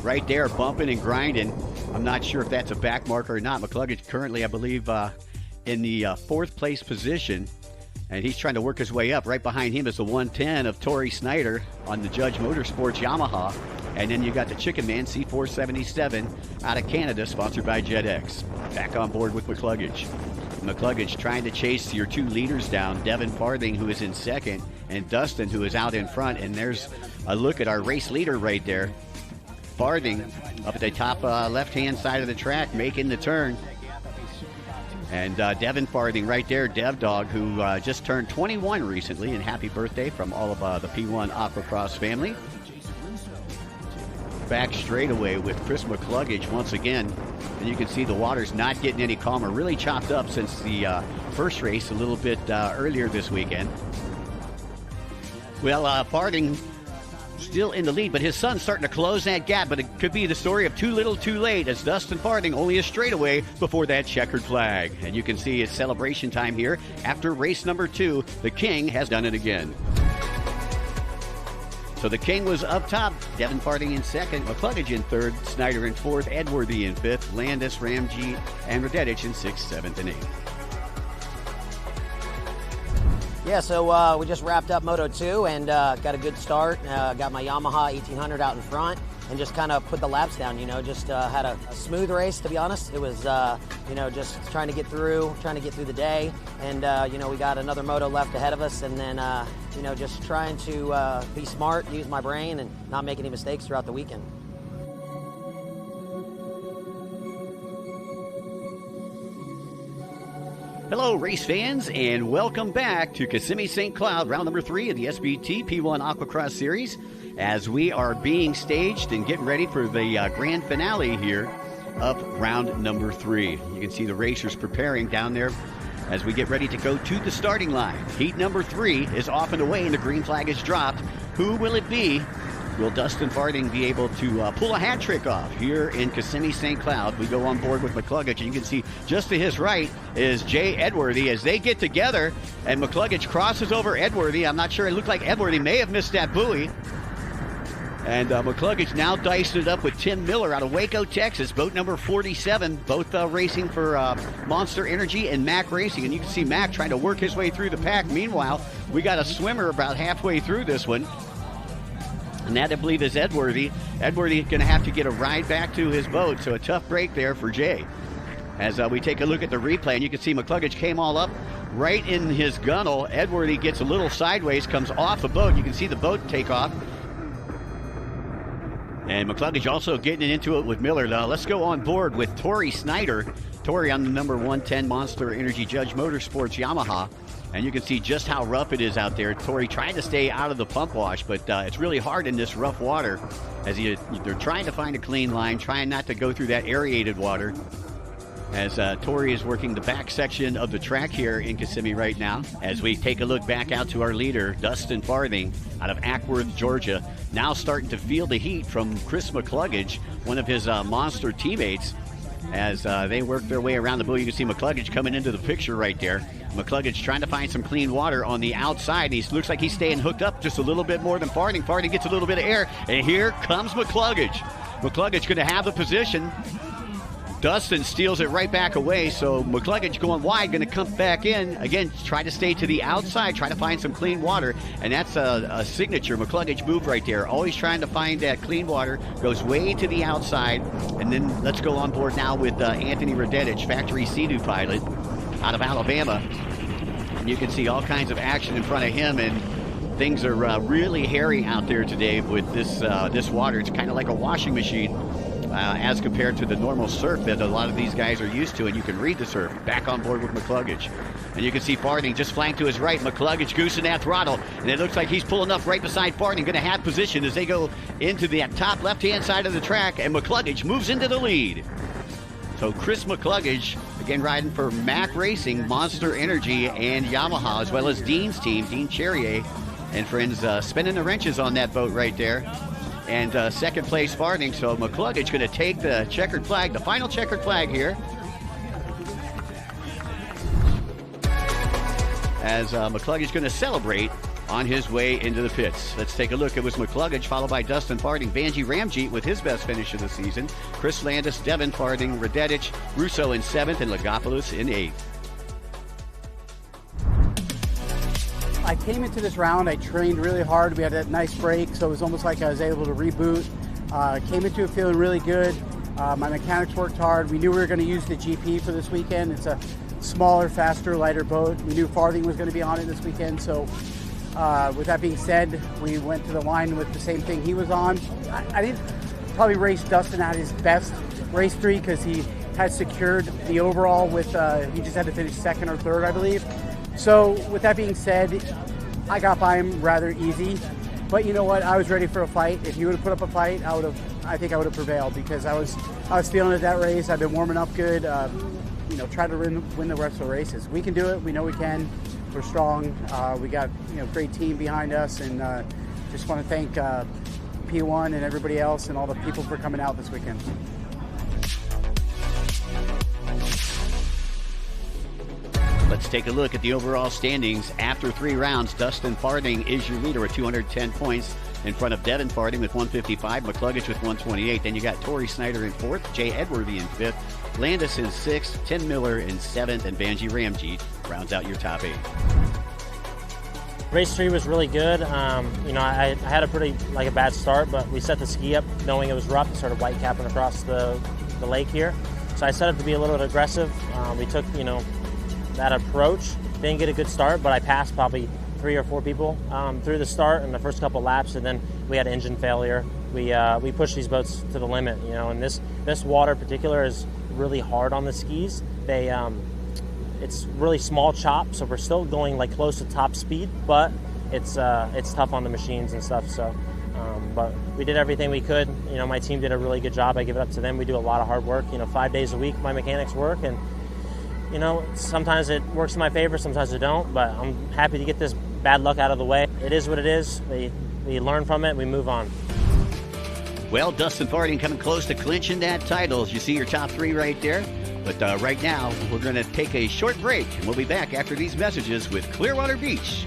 right there bumping and grinding. I'm not sure if that's a back marker or not. McCluggage currently, I believe, in the 4th place position, and he's trying to work his way up. Right behind him is the 110 of Tori Snyder on the Judge Motorsports Yamaha. And then you got the Chicken Man C477 out of Canada, sponsored by JetX. Back on board with McCluggage. McCluggage trying to chase your 2 leaders down, Devin Farthing, who is in second, and Dustin, who is out in front. And there's a look at our race leader right there. Farthing up at the top left-hand side of the track, making the turn. And Devin Farthing right there, Dev Dog, who just turned 21 recently, and happy birthday from all of the P1 Aquacross family. Back straightaway with Chris McCluggage once again. And you can see the water's not getting any calmer. Really chopped up since the first race a little bit earlier this weekend. Well, Farthing still in the lead, but his son's starting to close that gap, but it could be the story of too little too late, as Dustin Farthing only a straightaway before that checkered flag. And you can see it's celebration time here. After race number 2, the King has done it again. So the King was up top, Devin Farthing in second, McCluggage in third, Snyder in fourth, Edworthy in fifth, Landis, Ramjeet, and Radetich in sixth, seventh, and eighth. Yeah, so we just wrapped up Moto 2 and got a good start. Got my Yamaha 1800 out in front and just kind of put the laps down, you know, just had a smooth race, to be honest. It was, you know, just trying to get through the day. And, you know, we got another Moto left ahead of us, and then, you know, just trying to be smart, use my brain, and not make any mistakes throughout the weekend. Hello, race fans, and welcome back to Kissimmee St. Cloud, round number 3 of the SBT P1 Aquacross Series, as we are being staged and getting ready for the grand finale here of round number 3. You can see the racers preparing down there as we get ready to go to the starting line. Heat number 3 is off and away, and the green flag is dropped. Who will it be? Will Dustin Farthing be able to pull a hat trick off here in Kissimmee St. Cloud? We go on board with McCluggage, and you can see just to his right is Jay Edworthy as they get together, and McCluggage crosses over Edworthy. I'm not sure. It looked like Edworthy may have missed that buoy. And McCluggage now diced it up with Tim Miller out of Waco, Texas, boat number 47, both racing for Monster Energy and Mac Racing. And you can see Mac trying to work his way through the pack. Meanwhile, we got a swimmer about halfway through this one. And that, I believe, is Edworthy. Edworthy going to have to get a ride back to his boat, so a tough break there for Jay. As we take a look at the replay, and you can see McCluggage came all up right in his gunnel. Edworthy gets a little sideways, comes off the boat. You can see the boat take off. And McCluggage also getting into it with Miller. Now, let's go on board with Tori Snyder. Tori on the number 110 Monster Energy Judge Motorsports Yamaha. And you can see just how rough it is out there. Tori trying to stay out of the pump wash, but it's really hard in this rough water as they're trying to find a clean line, trying not to go through that aerated water. As Tori is working the back section of the track here in Kissimmee right now. As we take a look back out to our leader, Dustin Farthing, out of Ackworth, Georgia. Now starting to feel the heat from Chris McCluggage, one of his Monster teammates. As they work their way around the buoy, you can see McCluggage coming into the picture right there. McCluggage trying to find some clean water on the outside. He looks like he's staying hooked up just a little bit more than Farthing. Farthing gets a little bit of air, and here comes McCluggage. McCluggage going to have the position. Dustin steals it right back away, so McCluggage going wide, going to come back in. Again, try to stay to the outside, try to find some clean water, and that's a signature McCluggage move right there. Always trying to find that clean water, goes way to the outside, and then let's go on board now with Anthony Radetich, factory Sea-Doo pilot out of Alabama. And you can see all kinds of action in front of him, and things are really hairy out there today with this water. It's kind of like a washing machine. As compared to the normal surf that a lot of these guys are used to, and you can read the surf. Back on board with McCluggage. And you can see Farthing just flanked to his right. McCluggage goosing that throttle, and it looks like he's pulling up right beside Farthing, going to have position as they go into the top left-hand side of the track, and McCluggage moves into the lead. So Chris McCluggage, again riding for Mac Racing, Monster Energy, and Yamaha, as well as Dean's team, Dean Cherrier and friends, spinning the wrenches on that boat right there. And second place Farthing, so McCluggage going to take the checkered flag, the final checkered flag here. As McCluggage going to celebrate on his way into the pits. Let's take a look. It was McCluggage, followed by Dustin Farthing, Vanjie Ramjeet with his best finish of the season, Chris Landis, Devin Farthing, Radetich, Russo in 7th, and Lagopoulos in 8th. I came into this round, I trained really hard. We had that nice break, so it was almost like I was able to reboot. Came into it feeling really good. My mechanics worked hard. We knew we were going to use the GP for this weekend. It's a smaller, faster, lighter boat. We knew Farthing was going to be on it this weekend, so with that being said, we went to the line with the same thing he was on. I didn't probably raced Dustin at his best race 3 because he had secured the overall with, he just had to finish second or third, I believe. So with that being said, I got by him rather easy. But you know what? I was ready for a fight. If he would have put up a fight, I think I would have prevailed because I was feeling it that race. I've been warming up good. You know, try to win the rest of the races. We can do it. We know we can. We're strong. We got great team behind us, and just want to thank P1 and everybody else and all the people for coming out this weekend. Let's take a look at the overall standings. After 3 rounds, Dustin Farding is your leader with 210 points in front of Devin Farding with 155, McCluggage with 128. Then you got Torrey Snyder in 4th, Jay Edworthy in 5th, Landis in 6th, Tim Miller in 7th, and Banji Ramjeet rounds out your top 8. Race 3 was really good. I had a pretty a bad start, but we set the ski up knowing it was rough and started white capping across the lake here. So I set up to be a little bit aggressive. We took, that approach. Didn't get a good start, but I passed probably 3 or 4 people through the start and the first couple laps, and then we had engine failure. We pushed these boats to the limit, and this water in particular is really hard on the skis. It's really small chop, so we're still going close to top speed, but it's tough on the machines and stuff. So, but we did everything we could. My team did a really good job. I give it up to them. We do a lot of hard work. 5 days a week, my mechanics work, and sometimes it works in my favor, sometimes it don't, but I'm happy to get this bad luck out of the way. It is what it is. We learn from it, we move on. Well, Dustin Farding coming close to clinching that title. As you see your top 3 right there. But right now, we're going to take a short break, and we'll be back after these messages with Clearwater Beach.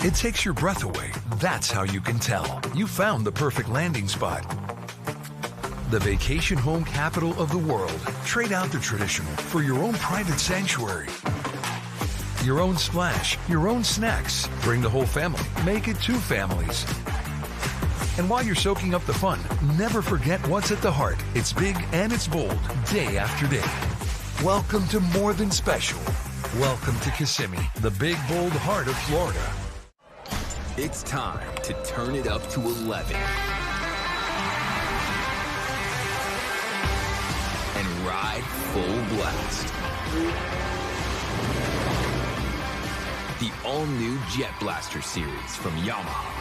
It takes your breath away. That's how you can tell. You found the perfect landing spot. The vacation home capital of the world. Trade out the traditional for your own private sanctuary. Your own splash, your own snacks. Bring the whole family. Make it 2 families. And while you're soaking up the fun, never forget what's at the heart. It's big and it's bold, day after day. Welcome to More Than Special. Welcome to Kissimmee, the big, bold heart of Florida. It's time to turn it up to 11. And ride full blast. The all-new Jet Blaster series from Yamaha.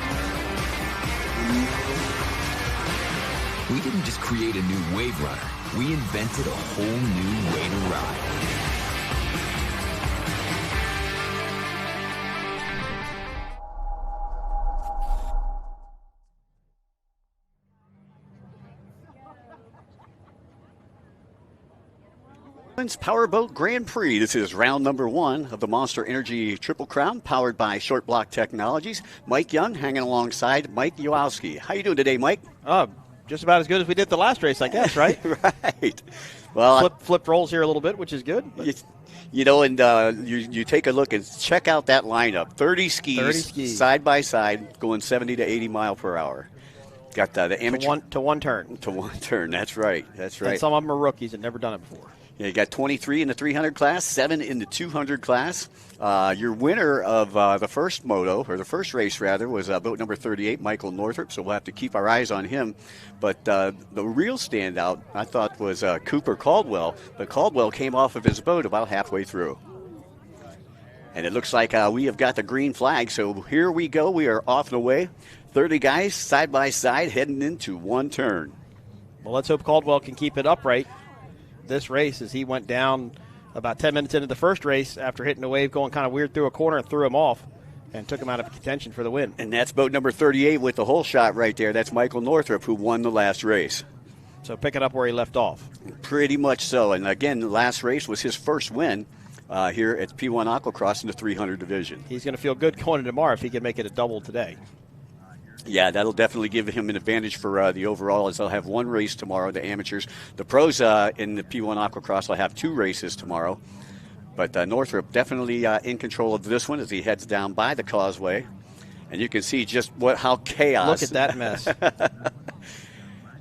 We didn't just create a new wave runner. We invented a whole new way to ride. Powerboat Grand Prix. This is round number 1 of the Monster Energy Triple Crown, powered by Short Block Technologies. Mike Young hanging alongside Mike Yowowski. How you doing today, Mike? Just about as good as we did the last race, I guess, right? Right. Well, flip rolls here a little bit, which is good. You know, and you take a look and check out that lineup. 30 skis. Side by side, going 70 to 80 mile per hour. Got the amateur to one turn. To one turn. That's right. That's right. And some of them are rookies and never done it before. Yeah, you got 23 in the 300 class, 7 in the 200 class. Your winner of the first moto, or the first race rather, was boat number 38, Michael Northrup, so we'll have to keep our eyes on him. But the real standout, I thought, was Cooper Caldwell. But Caldwell came off of his boat about halfway through. And it looks like we have got the green flag, so here we go. We are off and away. 30 guys side by side heading into one turn. Well, let's hope Caldwell can keep it upright this race, as he went down about 10 minutes into the first race after hitting a wave going kind of weird through a corner and threw him off and took him out of contention for the win. And that's boat number 38 with the hole shot right there. That's Michael Northrup, who won the last race. So pick it up where he left off. Pretty much so. And again, the last race was his first win here at P1 Aquacross in the 300 division. He's going to feel good going into tomorrow if he can make it a double today. Yeah, that'll definitely give him an advantage for the overall, as they'll have one race tomorrow, the amateurs. The pros in the P1 Aquacross will have 2 races tomorrow. But Northrup definitely in control of this one as he heads down by the causeway. And you can see just how chaos. Look at that mess.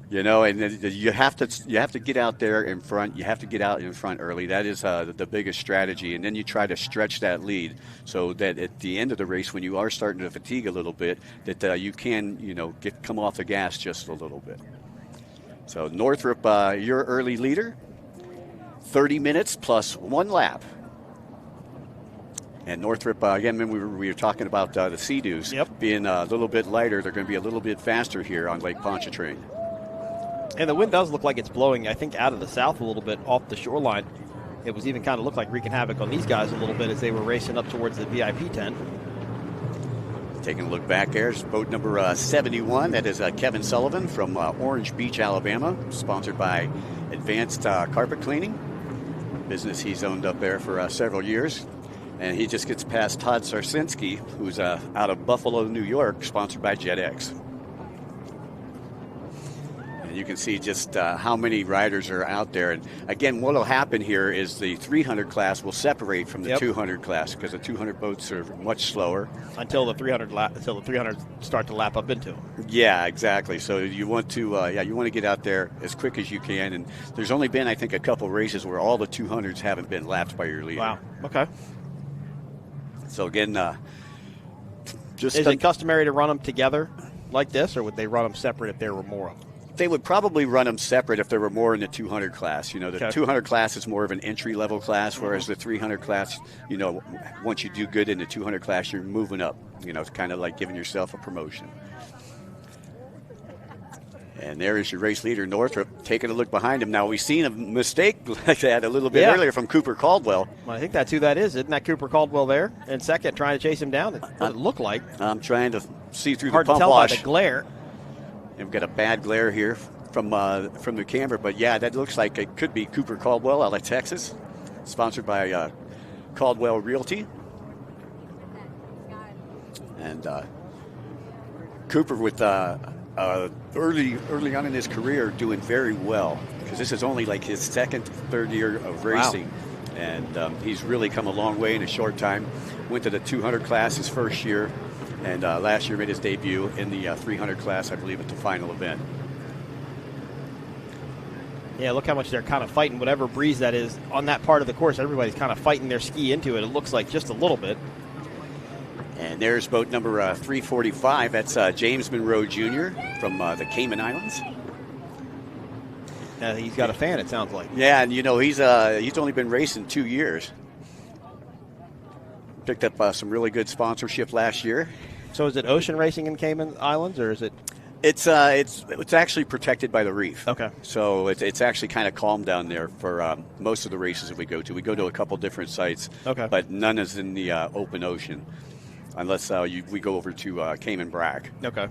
You know, and you have to get out there in front. You have to get out in front early. That is the biggest strategy. And then you try to stretch that lead so that at the end of the race, when you are starting to fatigue a little bit, that you can, come off the gas just a little bit. So Northrup, your early leader, 30 minutes plus 1 lap. And Northrup, again, we were talking about the Sea-Doos being a little bit lighter. They're going to be a little bit faster here on Lake Pontchartrain. And the wind does look like it's blowing, I think, out of the south a little bit off the shoreline. It was even kind of looked like wreaking havoc on these guys a little bit as they were racing up towards the VIP tent. Taking a look back there is boat number 71. That is Kevin Sullivan from Orange Beach, Alabama, sponsored by Advanced Carpet Cleaning, business he's owned up there for several years. And he just gets past Todd Sarsinski, who's out of Buffalo, New York, sponsored by JetX. You can see just how many riders are out there. And again, what will happen here is the 300 class will separate from the 200 class because the 200 boats are much slower until the 300 start to lap up into them. Yeah, exactly. So you want to you want to get out there as quick as you can. And there's only been, I think, a couple races where all the 200s haven't been lapped by your leader. Wow. Okay. So again, is it customary to run them together like this, or would they run them separate if there were more of them? They would probably run them separate if there were more in the 200 class. The 200 class is more of an entry-level class, whereas the 300 class, once you do good in the 200 class, you're moving up. It's kind of like giving yourself a promotion. And there is your race leader, Northrup, taking a look behind him. Now, we've seen a mistake like that a little bit earlier from Cooper Caldwell. Well, I think that's who that is. Isn't that Cooper Caldwell there in second, trying to chase him down? What does it look like? I'm trying to see through Hard the pump to tell wash. by the glare. We've got a bad glare here from the camera, but yeah, that looks like it could be Cooper Caldwell out of Texas, sponsored by Caldwell Realty. And Cooper with early on in his career doing very well, because this is only like his second, third year of racing. Wow. And he's really come a long way in a short time. Went to the 200 class his first year, and last year made his debut in the 300 class, I believe, at the final event. Yeah, look how much they're kind of fighting whatever breeze that is on that part of the course. Everybody's kind of fighting their ski into it. It looks like just a little bit. And there's boat number 345. That's James Monroe Jr. from the Cayman Islands. He's got a fan, it sounds like. Yeah, and he's only been racing 2 years. Picked up some really good sponsorship last year. So is it ocean racing in Cayman Islands, or is it? It's actually protected by the reef. Okay. So it's actually kind of calm down there for most of the races that we go to. We go to a couple different sites. Okay. But none is in the open ocean, unless we go over to Cayman Brac. Okay.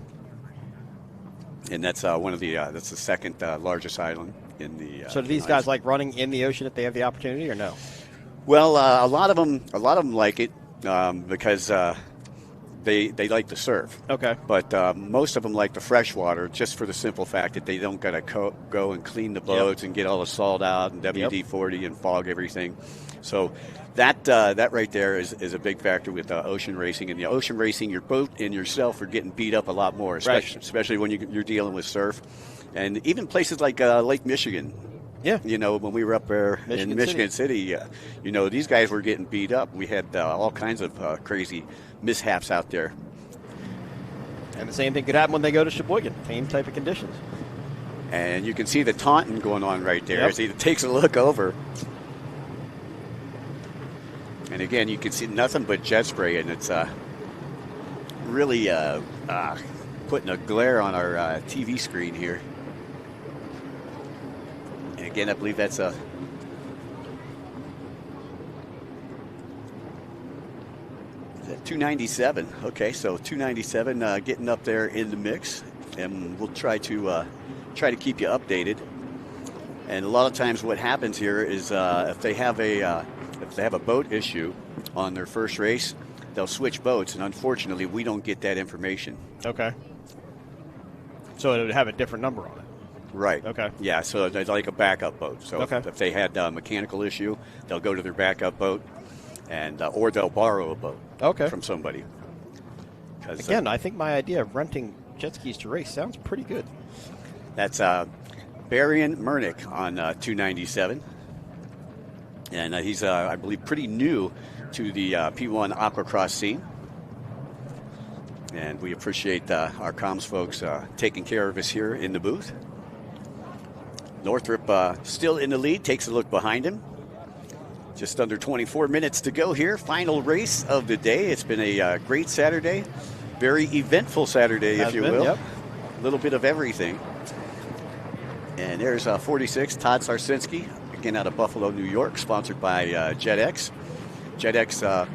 And that's that's the second largest island in the. So do these guys like running in the ocean if they have the opportunity, or no? Well, a lot of them like it because they like to surf. Okay. But most of them like the freshwater just for the simple fact that they don't got to go and clean the boats and get all the salt out and WD-40 and fog everything. So that right there is a big factor with ocean racing. And the ocean racing, your boat and yourself are getting beat up a lot more, especially when you're dealing with surf. And even places like Lake Michigan. Yeah. When we were up there in Michigan City, these guys were getting beat up. We had all kinds of crazy mishaps out there. And the same thing could happen when they go to Sheboygan. Same type of conditions. And you can see the taunting going on right there as he takes a look over. And again, you can see nothing but jet spray, and it's really putting a glare on our TV screen here. And again, I believe that's a 297. Okay, so 297 getting up there in the mix, and we'll try to keep you updated. And a lot of times, what happens here is if they have a boat issue on their first race, they'll switch boats, and unfortunately, we don't get that information. Okay. So it would have a different number on it. Right. Okay. Yeah, so it's like a backup boat. So if they had a mechanical issue, they'll go to their backup boat, and or they'll borrow a boat from somebody. Again, I think my idea of renting jet skis to race sounds pretty good. That's Barian Mernick on 297. And he's, I believe, pretty new to the P1 Aquacross scene. And we appreciate our comms folks taking care of us here in the booth. Northrop still in the lead, takes a look behind him. Just under 24 minutes to go here. Final race of the day. It's been a great Saturday. Very eventful Saturday, if you will. A little bit of everything. And there's 46, Todd Sarsinski, again out of Buffalo, New York, sponsored by JetX. JetX,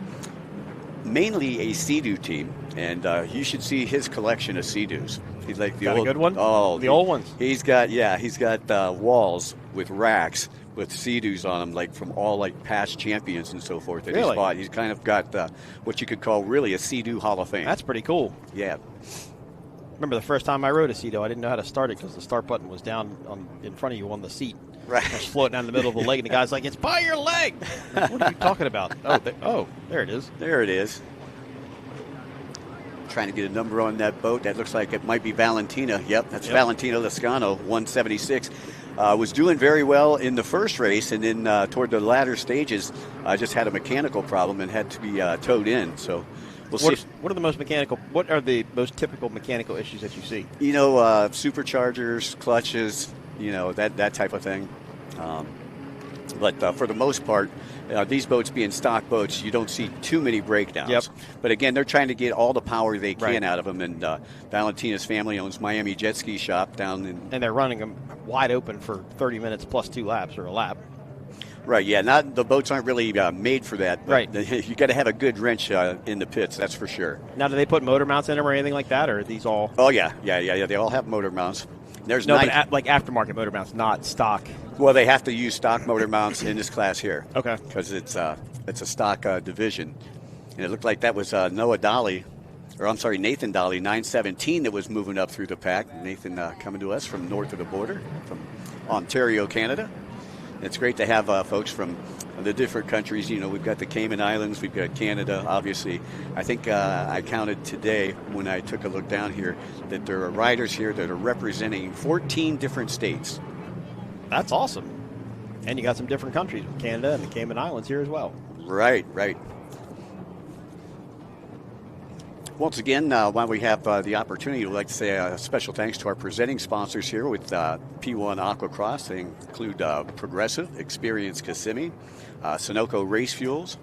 mainly a Sea-Doo team, and you should see his collection of Sea-Doos. He's like the old, a good one? Oh, the old ones. He's got walls with racks with Sea-Doos on them, like from all like past champions and so forth that he's bought. He's kind of got what you could call really a Sea-Doo Hall of Fame. That's pretty cool. Yeah. Remember the first time I rode a Sea-Doo, I didn't know how to start it because the start button was down in front of you on the seat. Right. It was floating down the middle of the leg, and the guy's like, "It's by your leg." Like, what are you talking about? There it is. There it is. Trying to get a number on that boat. That looks like it might be Valentina. Yep, that's Valentina Lascano, 176. Was doing very well in the first race, and then toward the latter stages, just had a mechanical problem and had to be towed in. So we'll see. What are the most typical mechanical issues that you see? Superchargers, clutches, that type of thing. But for the most part, these boats being stock boats, you don't see too many breakdowns. Yep. But again, they're trying to get all the power they can out of them. And Valentina's family owns Miami Jet Ski Shop down in. And they're running them wide open for 30 minutes plus 2 laps or a lap. Right, yeah. The boats aren't really made for that. But you got to have a good wrench in the pits, that's for sure. Now, do they put motor mounts in them or anything like that, or are these all? Oh yeah. They all have motor mounts. There's but like aftermarket motor mounts, not stock. Well, they have to use stock motor mounts in this class here. Okay. Because it's a stock division, and it looked like that was Nathan Dolly, 917 that was moving up through the pack. Nathan coming to us from north of the border, from Ontario, Canada. It's great to have folks from the different countries. We've got the Cayman Islands, we've got Canada, obviously. I think I counted today when I took a look down here that there are riders here that are representing 14 different states. That's awesome. And you got some different countries with Canada and the Cayman Islands here as well. Right. Once again, while we have the opportunity, we'd like to say a special thanks to our presenting sponsors here with P1 Aquacross. They include Progressive, Experience Kissimmee, Sunoco Race Fuels,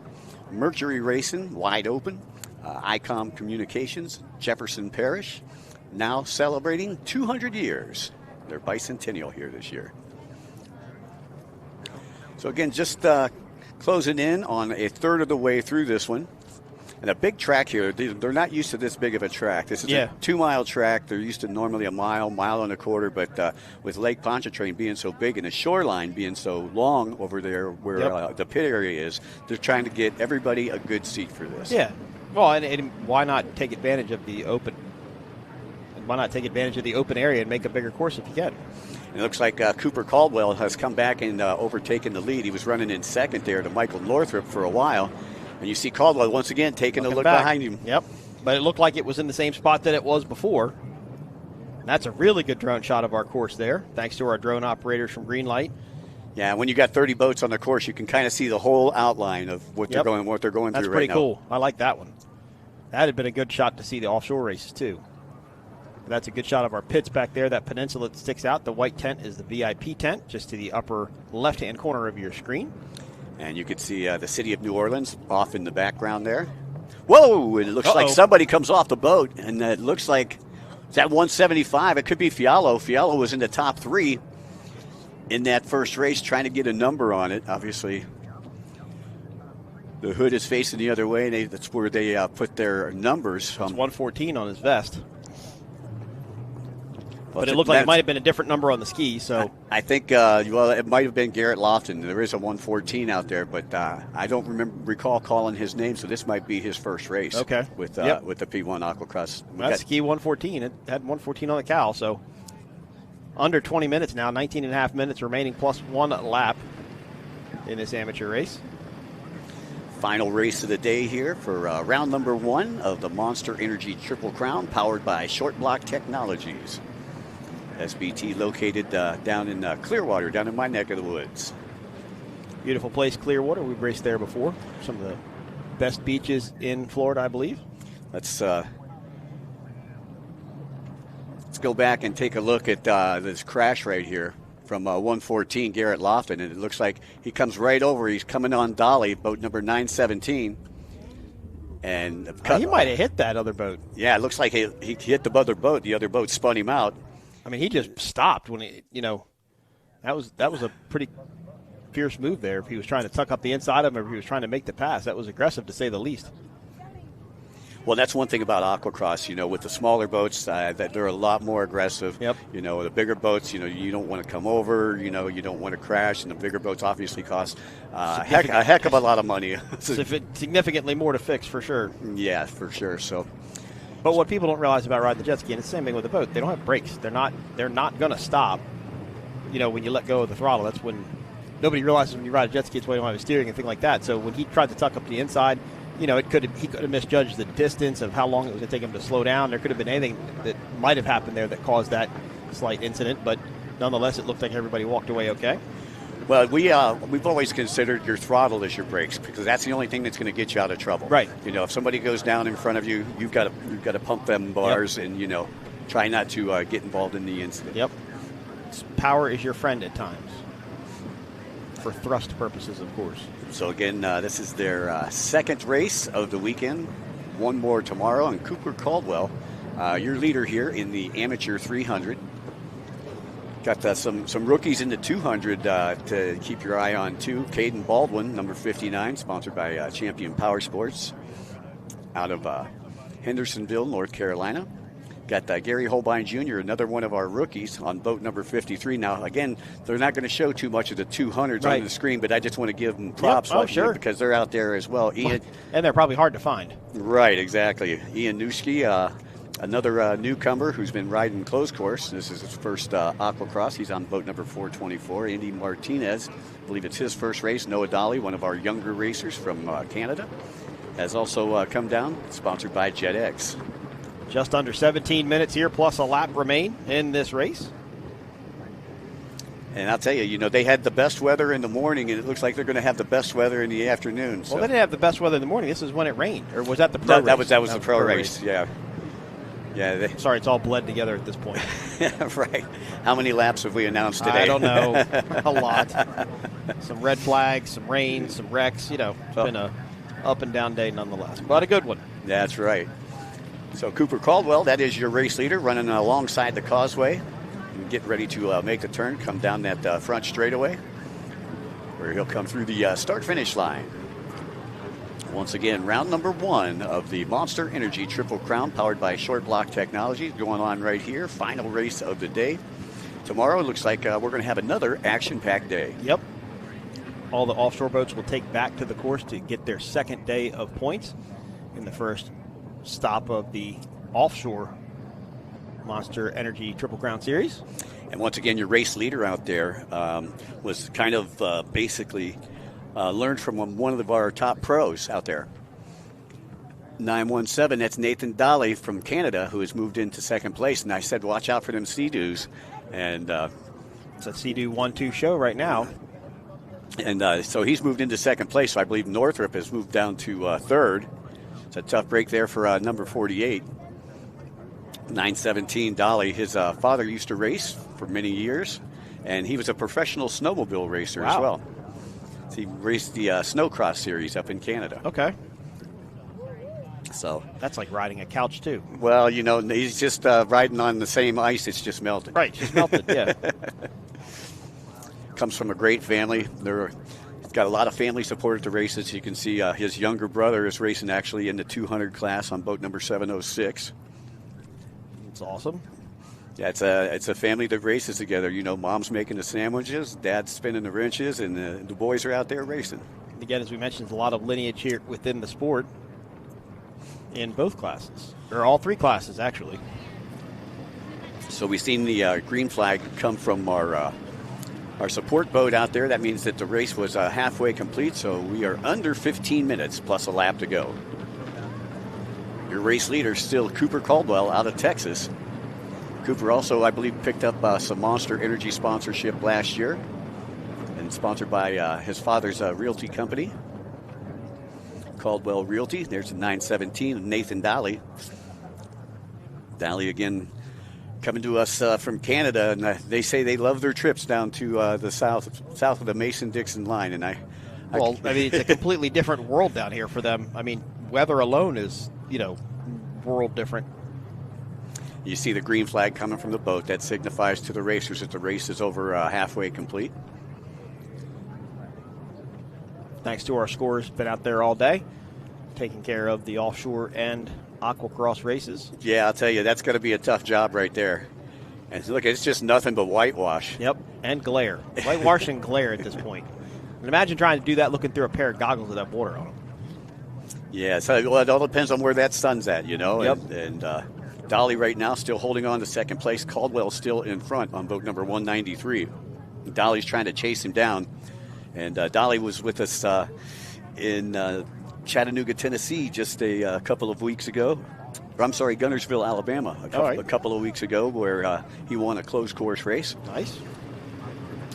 Mercury Racing, Wide Open, ICOM Communications, Jefferson Parish, now celebrating 200 years. Their bicentennial here this year. So again, just closing in on a third of the way through this one. And a big track here, they're not used to this big of a track. This is a 2-mile track. They're used to normally a mile and a quarter, but with Lake Pontchartrain being so big and the shoreline being so long over there where the pit area is, they're trying to get everybody a good seat for this. Yeah. Well, and why not take advantage of the open? Why not take advantage of the open area and make a bigger course if you can? It looks like Cooper Caldwell has come back and overtaken the lead. He was running in second there to Michael Northrup for a while. And you see Caldwell once again taking a look behind him. Yep. But it looked like it was in the same spot that it was before. And that's a really good drone shot of our course there, thanks to our drone operators from Greenlight. Yeah, when you got 30 boats on the course, you can kind of see the whole outline of what they're going through That's right now. pretty cool. I like that one. That had been a good shot to see the offshore races, too. And that's a good shot of our pits back there. That peninsula that sticks out, the white tent is the VIP tent, just to the upper left-hand corner of your screen. And you can see the city of New Orleans off in the background there. Whoa! It looks like somebody comes off the boat, and it looks like it's at 175. It could be Fialo. Fialo was in the top 3 in that first race, trying to get a number on it. Obviously, the hood is facing the other way, and that's where they put their numbers. It's 114 on his vest. But it looked like it might have been a different number on the ski. So I think, well, it might have been Garrett Lofton. There is a 114 out there, but I don't recall calling his name, so this might be his first race. Okay. With the P1 Aquacross. That's ski 114. It had 114 on the cowl, so under 20 minutes now, 19 and a half minutes remaining plus 1 lap in this amateur race. Final race of the day here for round number 1 of the Monster Energy Triple Crown, powered by Short Block Technologies. SBT located down in Clearwater, down in my neck of the woods. Beautiful place, Clearwater. We've raced there before. Some of the best beaches in Florida, I believe. Let's go back and take a look at this crash right here from 114, Garrett Lofton. And it looks like he comes right over. He's coming on dolly, boat number 917. And he might have hit that other boat. Yeah, it looks like he hit the other boat. The other boat spun him out. I mean, he just stopped when that was a pretty fierce move there. If he was trying to tuck up the inside of him, or if he was trying to make the pass, that was aggressive to say the least. Well, that's one thing about Aquacross, with the smaller boats, that they're a lot more aggressive. Yep. The bigger boats, you don't want to come over, you don't want to crash, and the bigger boats obviously cost a heck of a lot of money. Significantly more to fix, for sure. Yeah, for sure. So. But what people don't realize about riding the jet ski, and it's the same thing with the boat, they don't have brakes. They're not going to stop. When you let go of the throttle, that's when nobody realizes when you ride a jet ski, it's why you don't have steering and things like that. So when he tried to tuck up the inside, he could have misjudged the distance of how long it was going to take him to slow down. There could have been anything that might have happened there that caused that slight incident, but nonetheless, it looked like everybody walked away okay. Well, we've always considered your throttle as your brakes, because that's the only thing that's going to get you out of trouble. Right. If somebody goes down in front of you, you've got to pump them bars and try not to get involved in the incident. Yep. Power is your friend at times, for thrust purposes, of course. So again, this is their second race of the weekend. One more tomorrow, and Cooper Caldwell, your leader here in the amateur 300. Got some rookies in the 200 to keep your eye on, too. Caden Baldwin, number 59, sponsored by Champion Power Sports out of Hendersonville, North Carolina. Got Gary Holbein Jr., another one of our rookies, on boat number 53. Now, again, they're not going to show too much of the 200s on the screen, but I just want to give them props sure. because they're out there as well. Ian, and they're probably hard to find. Right, exactly. Ian Newski, another newcomer who's been riding closed course. This is his first Aquacross. He's on boat number 424. Andy Martinez, I believe it's his first race. Noah Dolly, one of our younger racers from Canada, has also come down, sponsored by JetX. Just under 17 minutes here, plus a lap remain in this race. And I'll tell you, you know, they had the best weather in the morning, and it looks like they're going to have the best weather in the afternoon. So. Well, they didn't have the best weather in the morning. This is when it rained. Or was that the pro race? That was the pro race, yeah. Yeah. Sorry, it's all bled together at this point. Right. How many laps have we announced today? I don't know. A lot. Some red flags, some rain, some wrecks. You know, it's been a up and down day nonetheless, but a good one. That's right. So Cooper Caldwell, that is your race leader, running alongside the causeway. Getting ready to make the turn, come down that front straightaway, where he'll come through the start-finish line. Once again, round number 1 of the Monster Energy Triple Crown, powered by Short Block Technologies, going on right here. Final race of the day. Tomorrow, it looks like we're going to have another action-packed day. Yep. All the offshore boats will take back to the course to get their second day of points in the first stop of the offshore Monster Energy Triple Crown Series. And once again, your race leader out there was kind of basically learned from one of our top pros out there. 917, that's Nathan Dolly from Canada, who has moved into second place. And I said, watch out for them Sea-Doos. And it's a Sea-Doo 1-2 show right now. And so he's moved into second place. So I believe Northrop has moved down to third. It's a tough break there for number 48. 917 Dolly. His father used to race for many years, and he was a professional snowmobile racer as well. So he raced the Snowcross series up in Canada. Okay. So that's like riding a couch too. Well, you know, he's just riding on the same ice. It's just melted. Right, just melted. Yeah. Comes from a great family. He's got a lot of family support at the races. You can see his younger brother is racing actually in the 200 class on boat number 706. It's awesome. Yeah, it's a family that races together. You know, mom's making the sandwiches, dad's spinning the wrenches, and the boys are out there racing. Again, as we mentioned, there's a lot of lineage here within the sport in both classes, or all 3 classes, actually. So we've seen the green flag come from our support boat out there. That means that the race was halfway complete, so we are under 15 minutes plus a lap to go. Your race leader still Cooper Caldwell out of Texas. Cooper also, I believe, picked up some Monster Energy sponsorship last year and sponsored by his father's realty company, Caldwell Realty. There's a 917, Nathan Dolly. Dolly, again, coming to us from Canada, and they say they love their trips down to the south of the Mason-Dixon line. And I mean, it's a completely different world down here for them. I mean, weather alone is, you know, world different. You see the green flag coming from the boat. That signifies to the racers that the race is over halfway complete. Thanks to our scorers, been out there all day, taking care of the offshore and Aquacross races. Yeah, I'll tell you, that's going to be a tough job right there. And look, it's just nothing but whitewash. Yep, and glare. Whitewash and glare at this point. And imagine trying to do that looking through a pair of goggles that have water on them. Yeah, so it all depends on where that sun's at, you know. Yep. And Dolly right now still holding on to second place. Caldwell still in front on boat number 193. Dolly's trying to chase him down. And Dolly was with us in Chattanooga, Tennessee just a couple of weeks ago. I'm sorry, Gunnersville, Alabama, a couple of weeks ago, where he won a closed course race. Nice.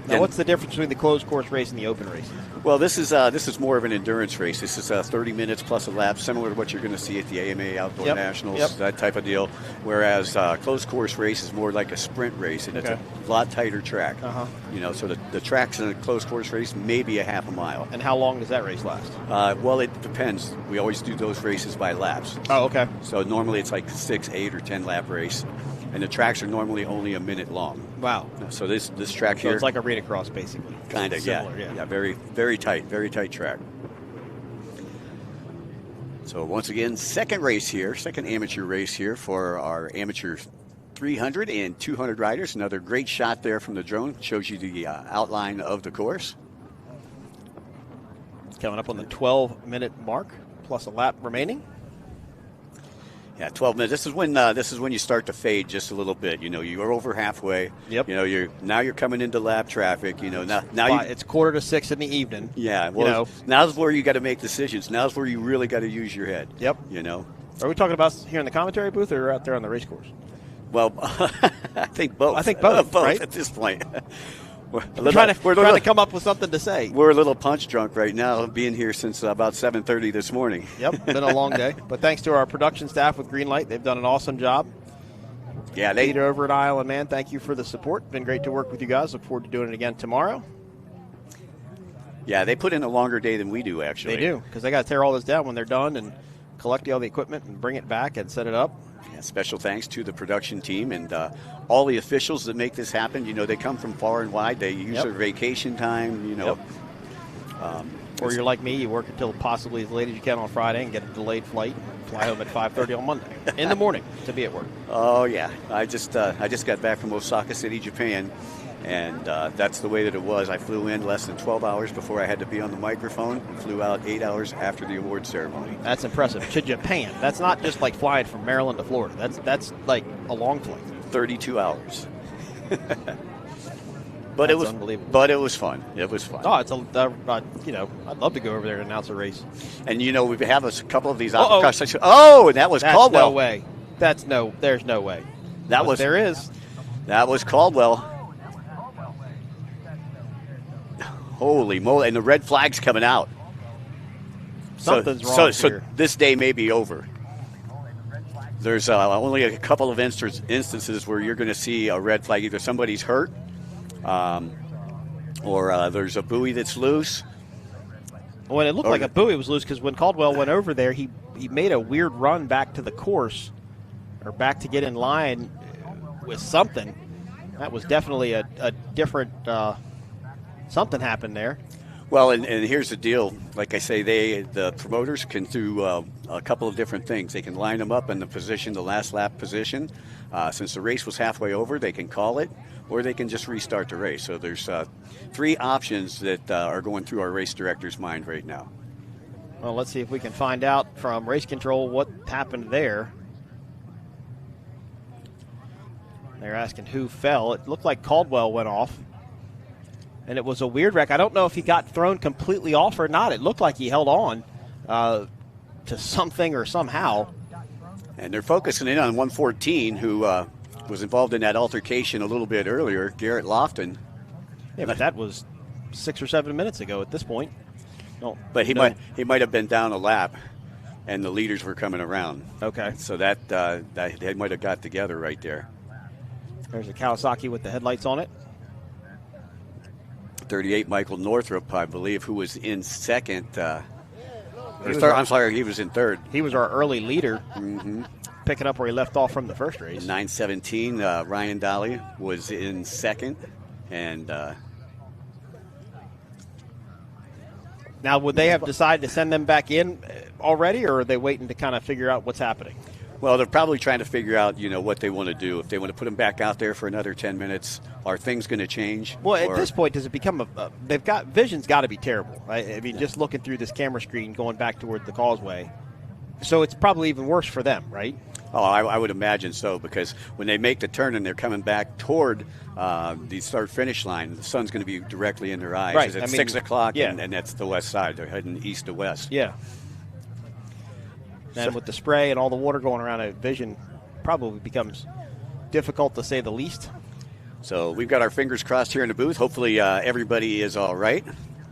Now, what's the difference between the closed course race and the open race? Well, this is more of an endurance race. This is 30 minutes plus a lap, similar to what you're going to see at the AMA Outdoor Nationals, that type of deal. Whereas closed course race is more like a sprint race, and it's a lot tighter track. You know, so the tracks in a closed course race may be a half a mile. And how long does that race last? Well, it depends. We always do those races by laps. Oh, okay. So normally it's like 6, 8, or 10 lap race. And the tracks are normally only a minute long. Wow. So this track here. So it's like a arena cross, basically. Kind of, yeah. Yeah, very, very tight track. So once again, second amateur race here for our amateur 300 and 200 riders. Another great shot there from the drone. Shows you the outline of the course. Coming up on the 12-minute mark, plus a lap remaining. Yeah, 12 minutes. This is when you start to fade just a little bit. You know, you're over halfway. Yep. You know, you're coming into lap traffic. You know, now it's 5:45 in the evening. Yeah. Well, now's where you got to make decisions. Now's where you really got to use your head. Yep. You know. Are we talking about here in the commentary booth or out there on the race course? Well, I think both. Both, right? At this point. We're trying to come up with something to say. We're a little punch drunk right now, being here since about 7:30 this morning. Yep, been a long day. But thanks to our production staff with Greenlight, they've done an awesome job. Yeah, Peter over at Island, man, thank you for the support. Been great to work with you guys. Look forward to doing it again tomorrow. Yeah, they put in a longer day than we do, actually. They do, because they got to tear all this down when they're done and collect all the equipment and bring it back and set it up. Yeah, special thanks to the production team and all the officials that make this happen. You know, they come from far and wide. They use their vacation time, you know. Or you're like me, you work until possibly as late as you can on Friday and get a delayed flight and fly home at 5:30 on Monday in the morning to be at work. Oh, yeah. I just got back from Osaka City, Japan, and that's the way that it was. I flew in less than 12 hours before I had to be on the microphone and flew out 8 hours after the award ceremony. That's impressive. To Japan. That's not just like flying from Maryland to Florida. that's like a long flight. 32 hours. But That's it was unbelievable. But it was fun. It was fun. Oh, it's I'd love to go over there and announce a race. And we have a couple of these Aquacross sections. Oh, and that was Caldwell. No way. There's no way. There is. That was Caldwell. Holy moly! And the red flag's coming out. Something's wrong so here. This day may be over. There's only a couple of instances where you're going to see a red flag. Either somebody's hurt, or there's a buoy that's loose. Well, it looked like a buoy was loose because when Caldwell went over there, he made a weird run back to the course or back to get in line with something. That was definitely a different something happened there. Well, and here's the deal. Like I say, the promoters can do a couple of different things. They can line them up in the last lap position. Since the race was halfway over, they can call it, or they can just restart the race. So there's 3 options that are going through our race director's mind right now. Well, let's see if we can find out from race control what happened there. They're asking who fell. It looked like Caldwell went off. And it was a weird wreck. I don't know if he got thrown completely off or not. It looked like he held on to something or somehow. And they're focusing in on 114, who was involved in that altercation a little bit earlier, Garrett Lofton. Yeah, but that was 6 or 7 minutes ago at this point. No, but he might have been down a lap, and the leaders were coming around. Okay. So that they might have got together right there. There's a Kawasaki with the headlights on it. 38, Michael Northrup, I believe, who was in second. I'm sorry, he was in third. He was our early leader, picking up where he left off from the first race. 917, Ryan Dolly was in second. And now, would they have decided to send them back in already, or are they waiting to kind of figure out what's happening? Well, they're probably trying to figure out, what they want to do. If they want to put them back out there for another 10 minutes, are things going to change? Well, at this point, does it become vision's got to be terrible, right? I mean, just looking through this camera screen going back toward the causeway. So it's probably even worse for them, right? Oh, I would imagine so, because when they make the turn and they're coming back toward the start-finish line, the sun's going to be directly in their eyes. Right. It's 6 o'clock, yeah. and that's the west side. They're heading east to west. Yeah. And with the spray and all the water going around it, vision probably becomes difficult to say the least. So we've got our fingers crossed here in the booth. Hopefully everybody is all right.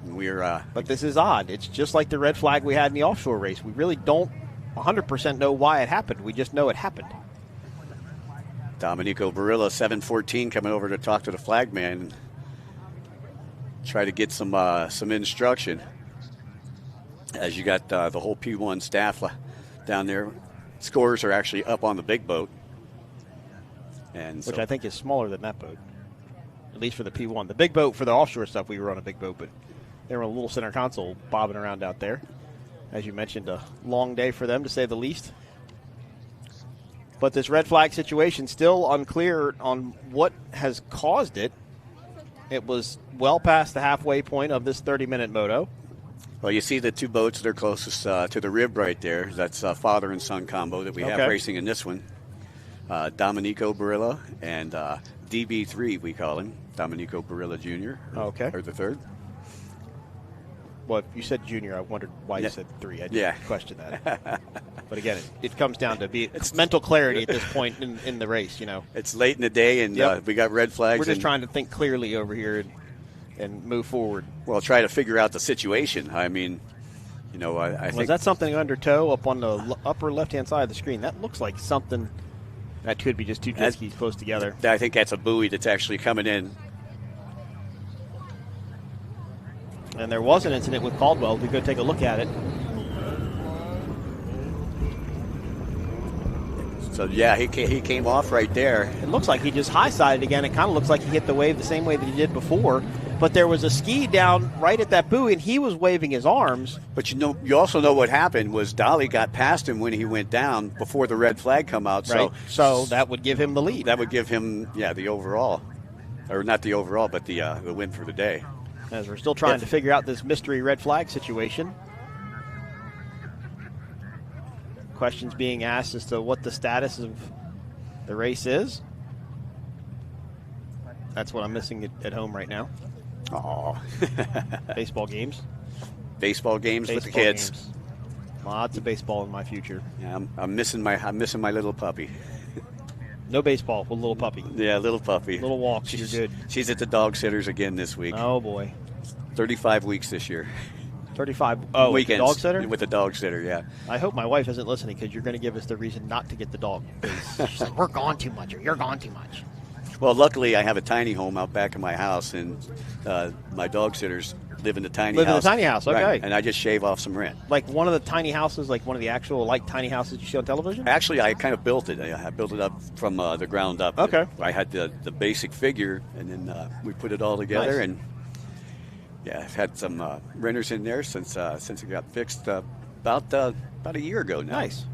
But this is odd. It's just like the red flag we had in the offshore race. We really don't 100% know why it happened. We just know it happened. Domenico Barilla, 714, coming over to talk to the flagman. Try to get some instruction. As you got the whole P1 staff down there. Scores are actually up on the big boat. Which I think is smaller than that boat, at least for the P1. The big boat, for the offshore stuff, we were on a big boat, but they were on a little center console bobbing around out there. As you mentioned, a long day for them, to say the least. But this red flag situation, still unclear on what has caused it. It was well past the halfway point of this 30-minute moto. Well, you see the 2 boats that are closest to the rib right there. That's father and son combo that we have racing in this one. Domenico Barilla and DB3, we call him. Domenico Barilla Jr. Or the third. Well, you said junior. I wondered why you said 3. I didn't question that. But again, it comes down to it's mental clarity at this point in the race, It's late in the day, and we got red flags. We're just trying to think clearly over here. and move forward. Well, try to figure out the situation. I mean, I think. Was that something under tow up on the upper left-hand side of the screen? That looks like something that could be just two jet skis close together. I think that's a buoy that's actually coming in. And there was an incident with Caldwell. We go take a look at it. So, yeah, he came off right there. It looks like he just high-sided again. It kind of looks like he hit the wave the same way that he did before. But there was a ski down right at that buoy, and he was waving his arms. But you also know what happened was Dolly got past him when he went down before the red flag come out. Right. So that would give him the lead. That would give him, the overall. Or not the overall, but the win for the day. As we're still trying to figure out this mystery red flag situation. Questions being asked as to what the status of the race is. That's what I'm missing at home right now. Oh, baseball games. Baseball games with the kids. Games. Lots of baseball in my future. Yeah, I'm missing my little puppy. No baseball with little puppy. Yeah, little puppy. Little walks. You're good. She's at the dog sitters again this week. Oh boy. 35 weeks this year. 35 weekends with the dog sitter? With the dog sitter, yeah. I hope my wife isn't listening because you're going to give us the reason not to get the dog. She's like, we're gone too much or you're gone too much. Well, luckily I have a tiny home out back of my house, and my dog sitters live in the tiny house. Live in the tiny house, okay. Right. And I just shave off some rent. Like one of the tiny houses, like one of the actual tiny houses you see on television? Actually, I kind of built it. I built it up from the ground up. Okay. I had the basic figure, and then we put it all together. Nice. And yeah, I've had some renters in there since it got fixed about a year ago now. Nice.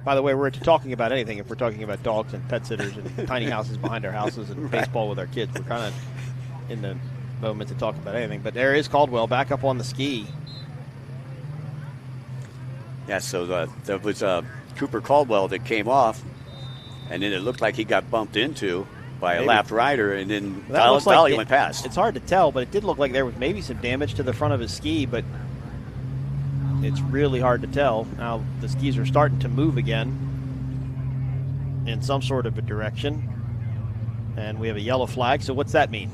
By the way, we're talking about anything if we're talking about dogs and pet sitters and tiny houses behind our houses and baseball with our kids. We're kind of in the moment to talk about anything. But there is Caldwell back up on the ski. Yeah, so there was Cooper Caldwell that came off, and then it looked like he got bumped into by a lapped rider, and then Dolly went past. It's hard to tell, but it did look like there was maybe some damage to the front of his ski, but it's really hard to tell. Now the skis are starting to move again in some sort of a direction, and we have a yellow flag. So what's that mean?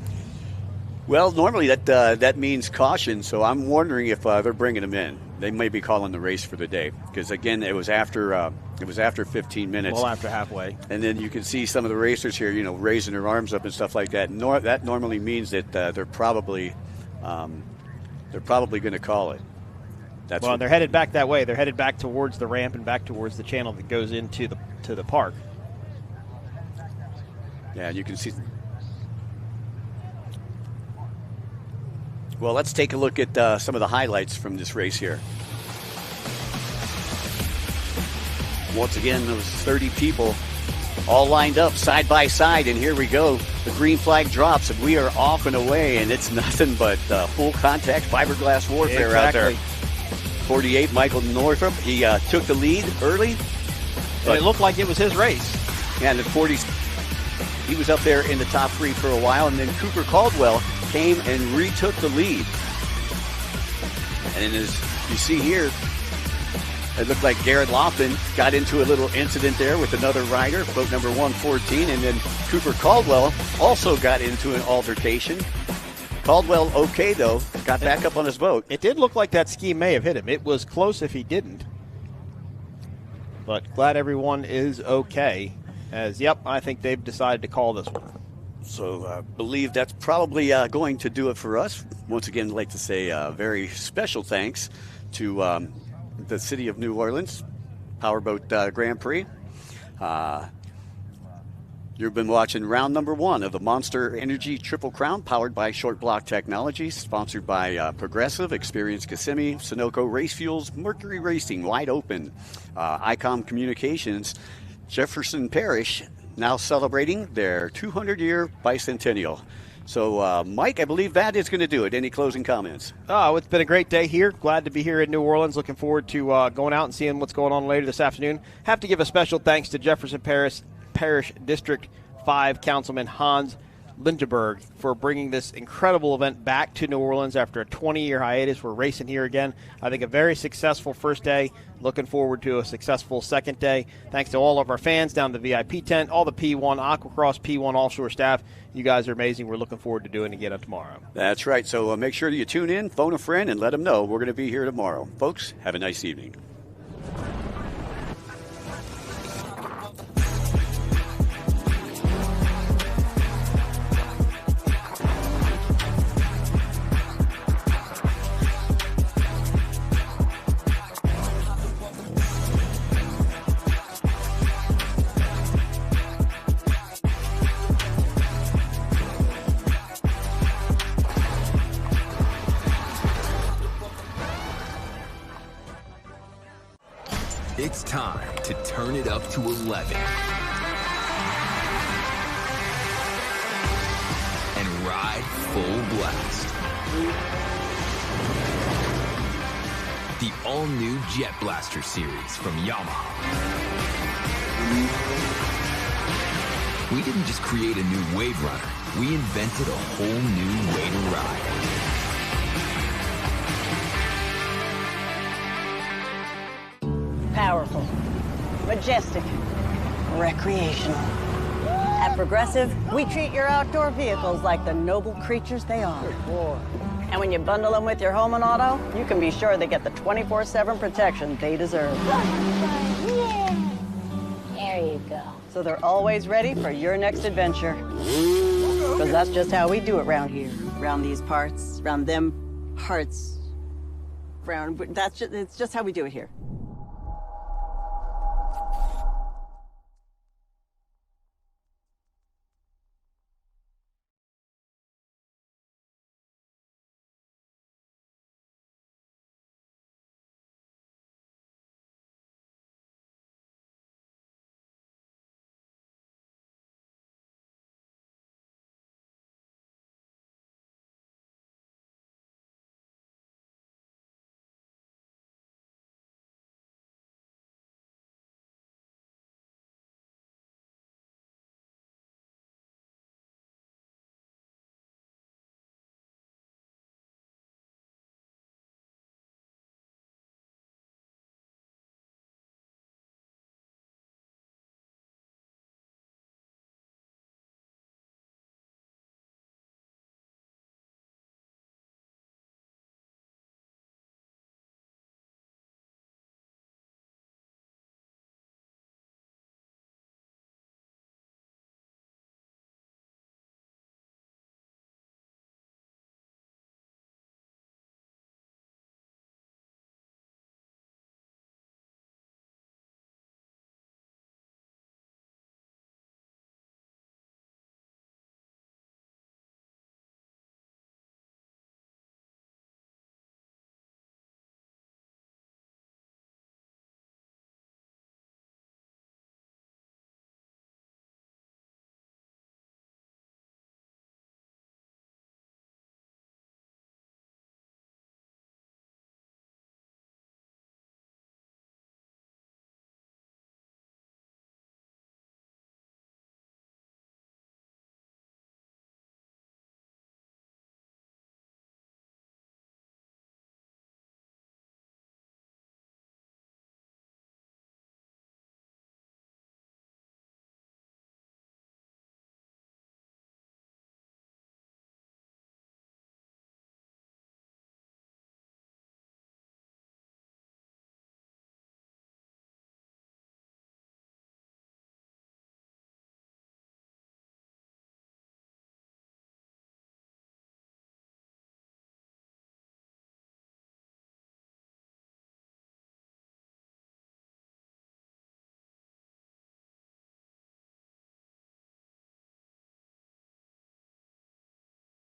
Well, normally that means caution, so I'm wondering if they're bringing him in. They may be calling the race for the day because, again, it was after 15 minutes. Well, after halfway. And then you can see some of the racers here, raising their arms up and stuff like that. That normally means that they're probably going to call it. They're headed back that way. They're headed back towards the ramp and back towards the channel that goes into the park. Yeah, you can see. Well, let's take a look at some of the highlights from this race here. Once again, those 30 people all lined up side by side, and here we go. The green flag drops, and we are off and away, and it's nothing but full contact fiberglass warfare out there. 48, Michael Northrup, he took the lead early. But it looked like it was his race. Yeah, and the 40s, he was up there in the top three for a while, and then Cooper Caldwell came and retook the lead. And as you see here, it looked like Garrett Lofton got into a little incident there with another rider, boat number 114, and then Cooper Caldwell also got into an altercation. Caldwell okay, though, got back up on his boat. It did look like that ski may have hit him. It was close if he didn't. But glad everyone is okay. I think they've decided to call this one. So I believe that's probably going to do it for us. Once again, I'd like to say a very special thanks to the City of New Orleans, Powerboat Grand Prix. You've been watching round number 1 of the Monster Energy Triple Crown, powered by Short Block Technologies, sponsored by Progressive, Experience Kissimmee, Sunoco Race Fuels, Mercury Racing, Wide Open, ICOM Communications, Jefferson Parish, now celebrating their 200-year bicentennial. So, Mike, I believe that is going to do it. Any closing comments? Oh, it's been a great day here. Glad to be here in New Orleans. Looking forward to going out and seeing what's going on later this afternoon. Have to give a special thanks to Jefferson Parish District 5 Councilman Hans Lindeberg for bringing this incredible event back to New Orleans after a 20-year hiatus. We're racing here again. I think a very successful first day. Looking forward to a successful second day. Thanks to all of our fans down the VIP tent, all the P1 Aquacross, P1 offshore staff. You guys are amazing. We're looking forward to doing it again tomorrow. That's right. So make sure that you tune in, phone a friend, and let them know we're going to be here tomorrow. Folks, have a nice evening. It's time to turn it up to 11 and ride full blast. The all-new Jet Blaster series from Yamaha. We didn't just create a new wave runner, we invented a whole new way to ride. Powerful, majestic, recreational. At Progressive, we treat your outdoor vehicles like the noble creatures they are. And when you bundle them with your home and auto, you can be sure they get the 24/7 protection they deserve. Yeah. There you go. So they're always ready for your next adventure. Because that's just how we do it around here. Around these parts, around them parts. It's just how we do it here.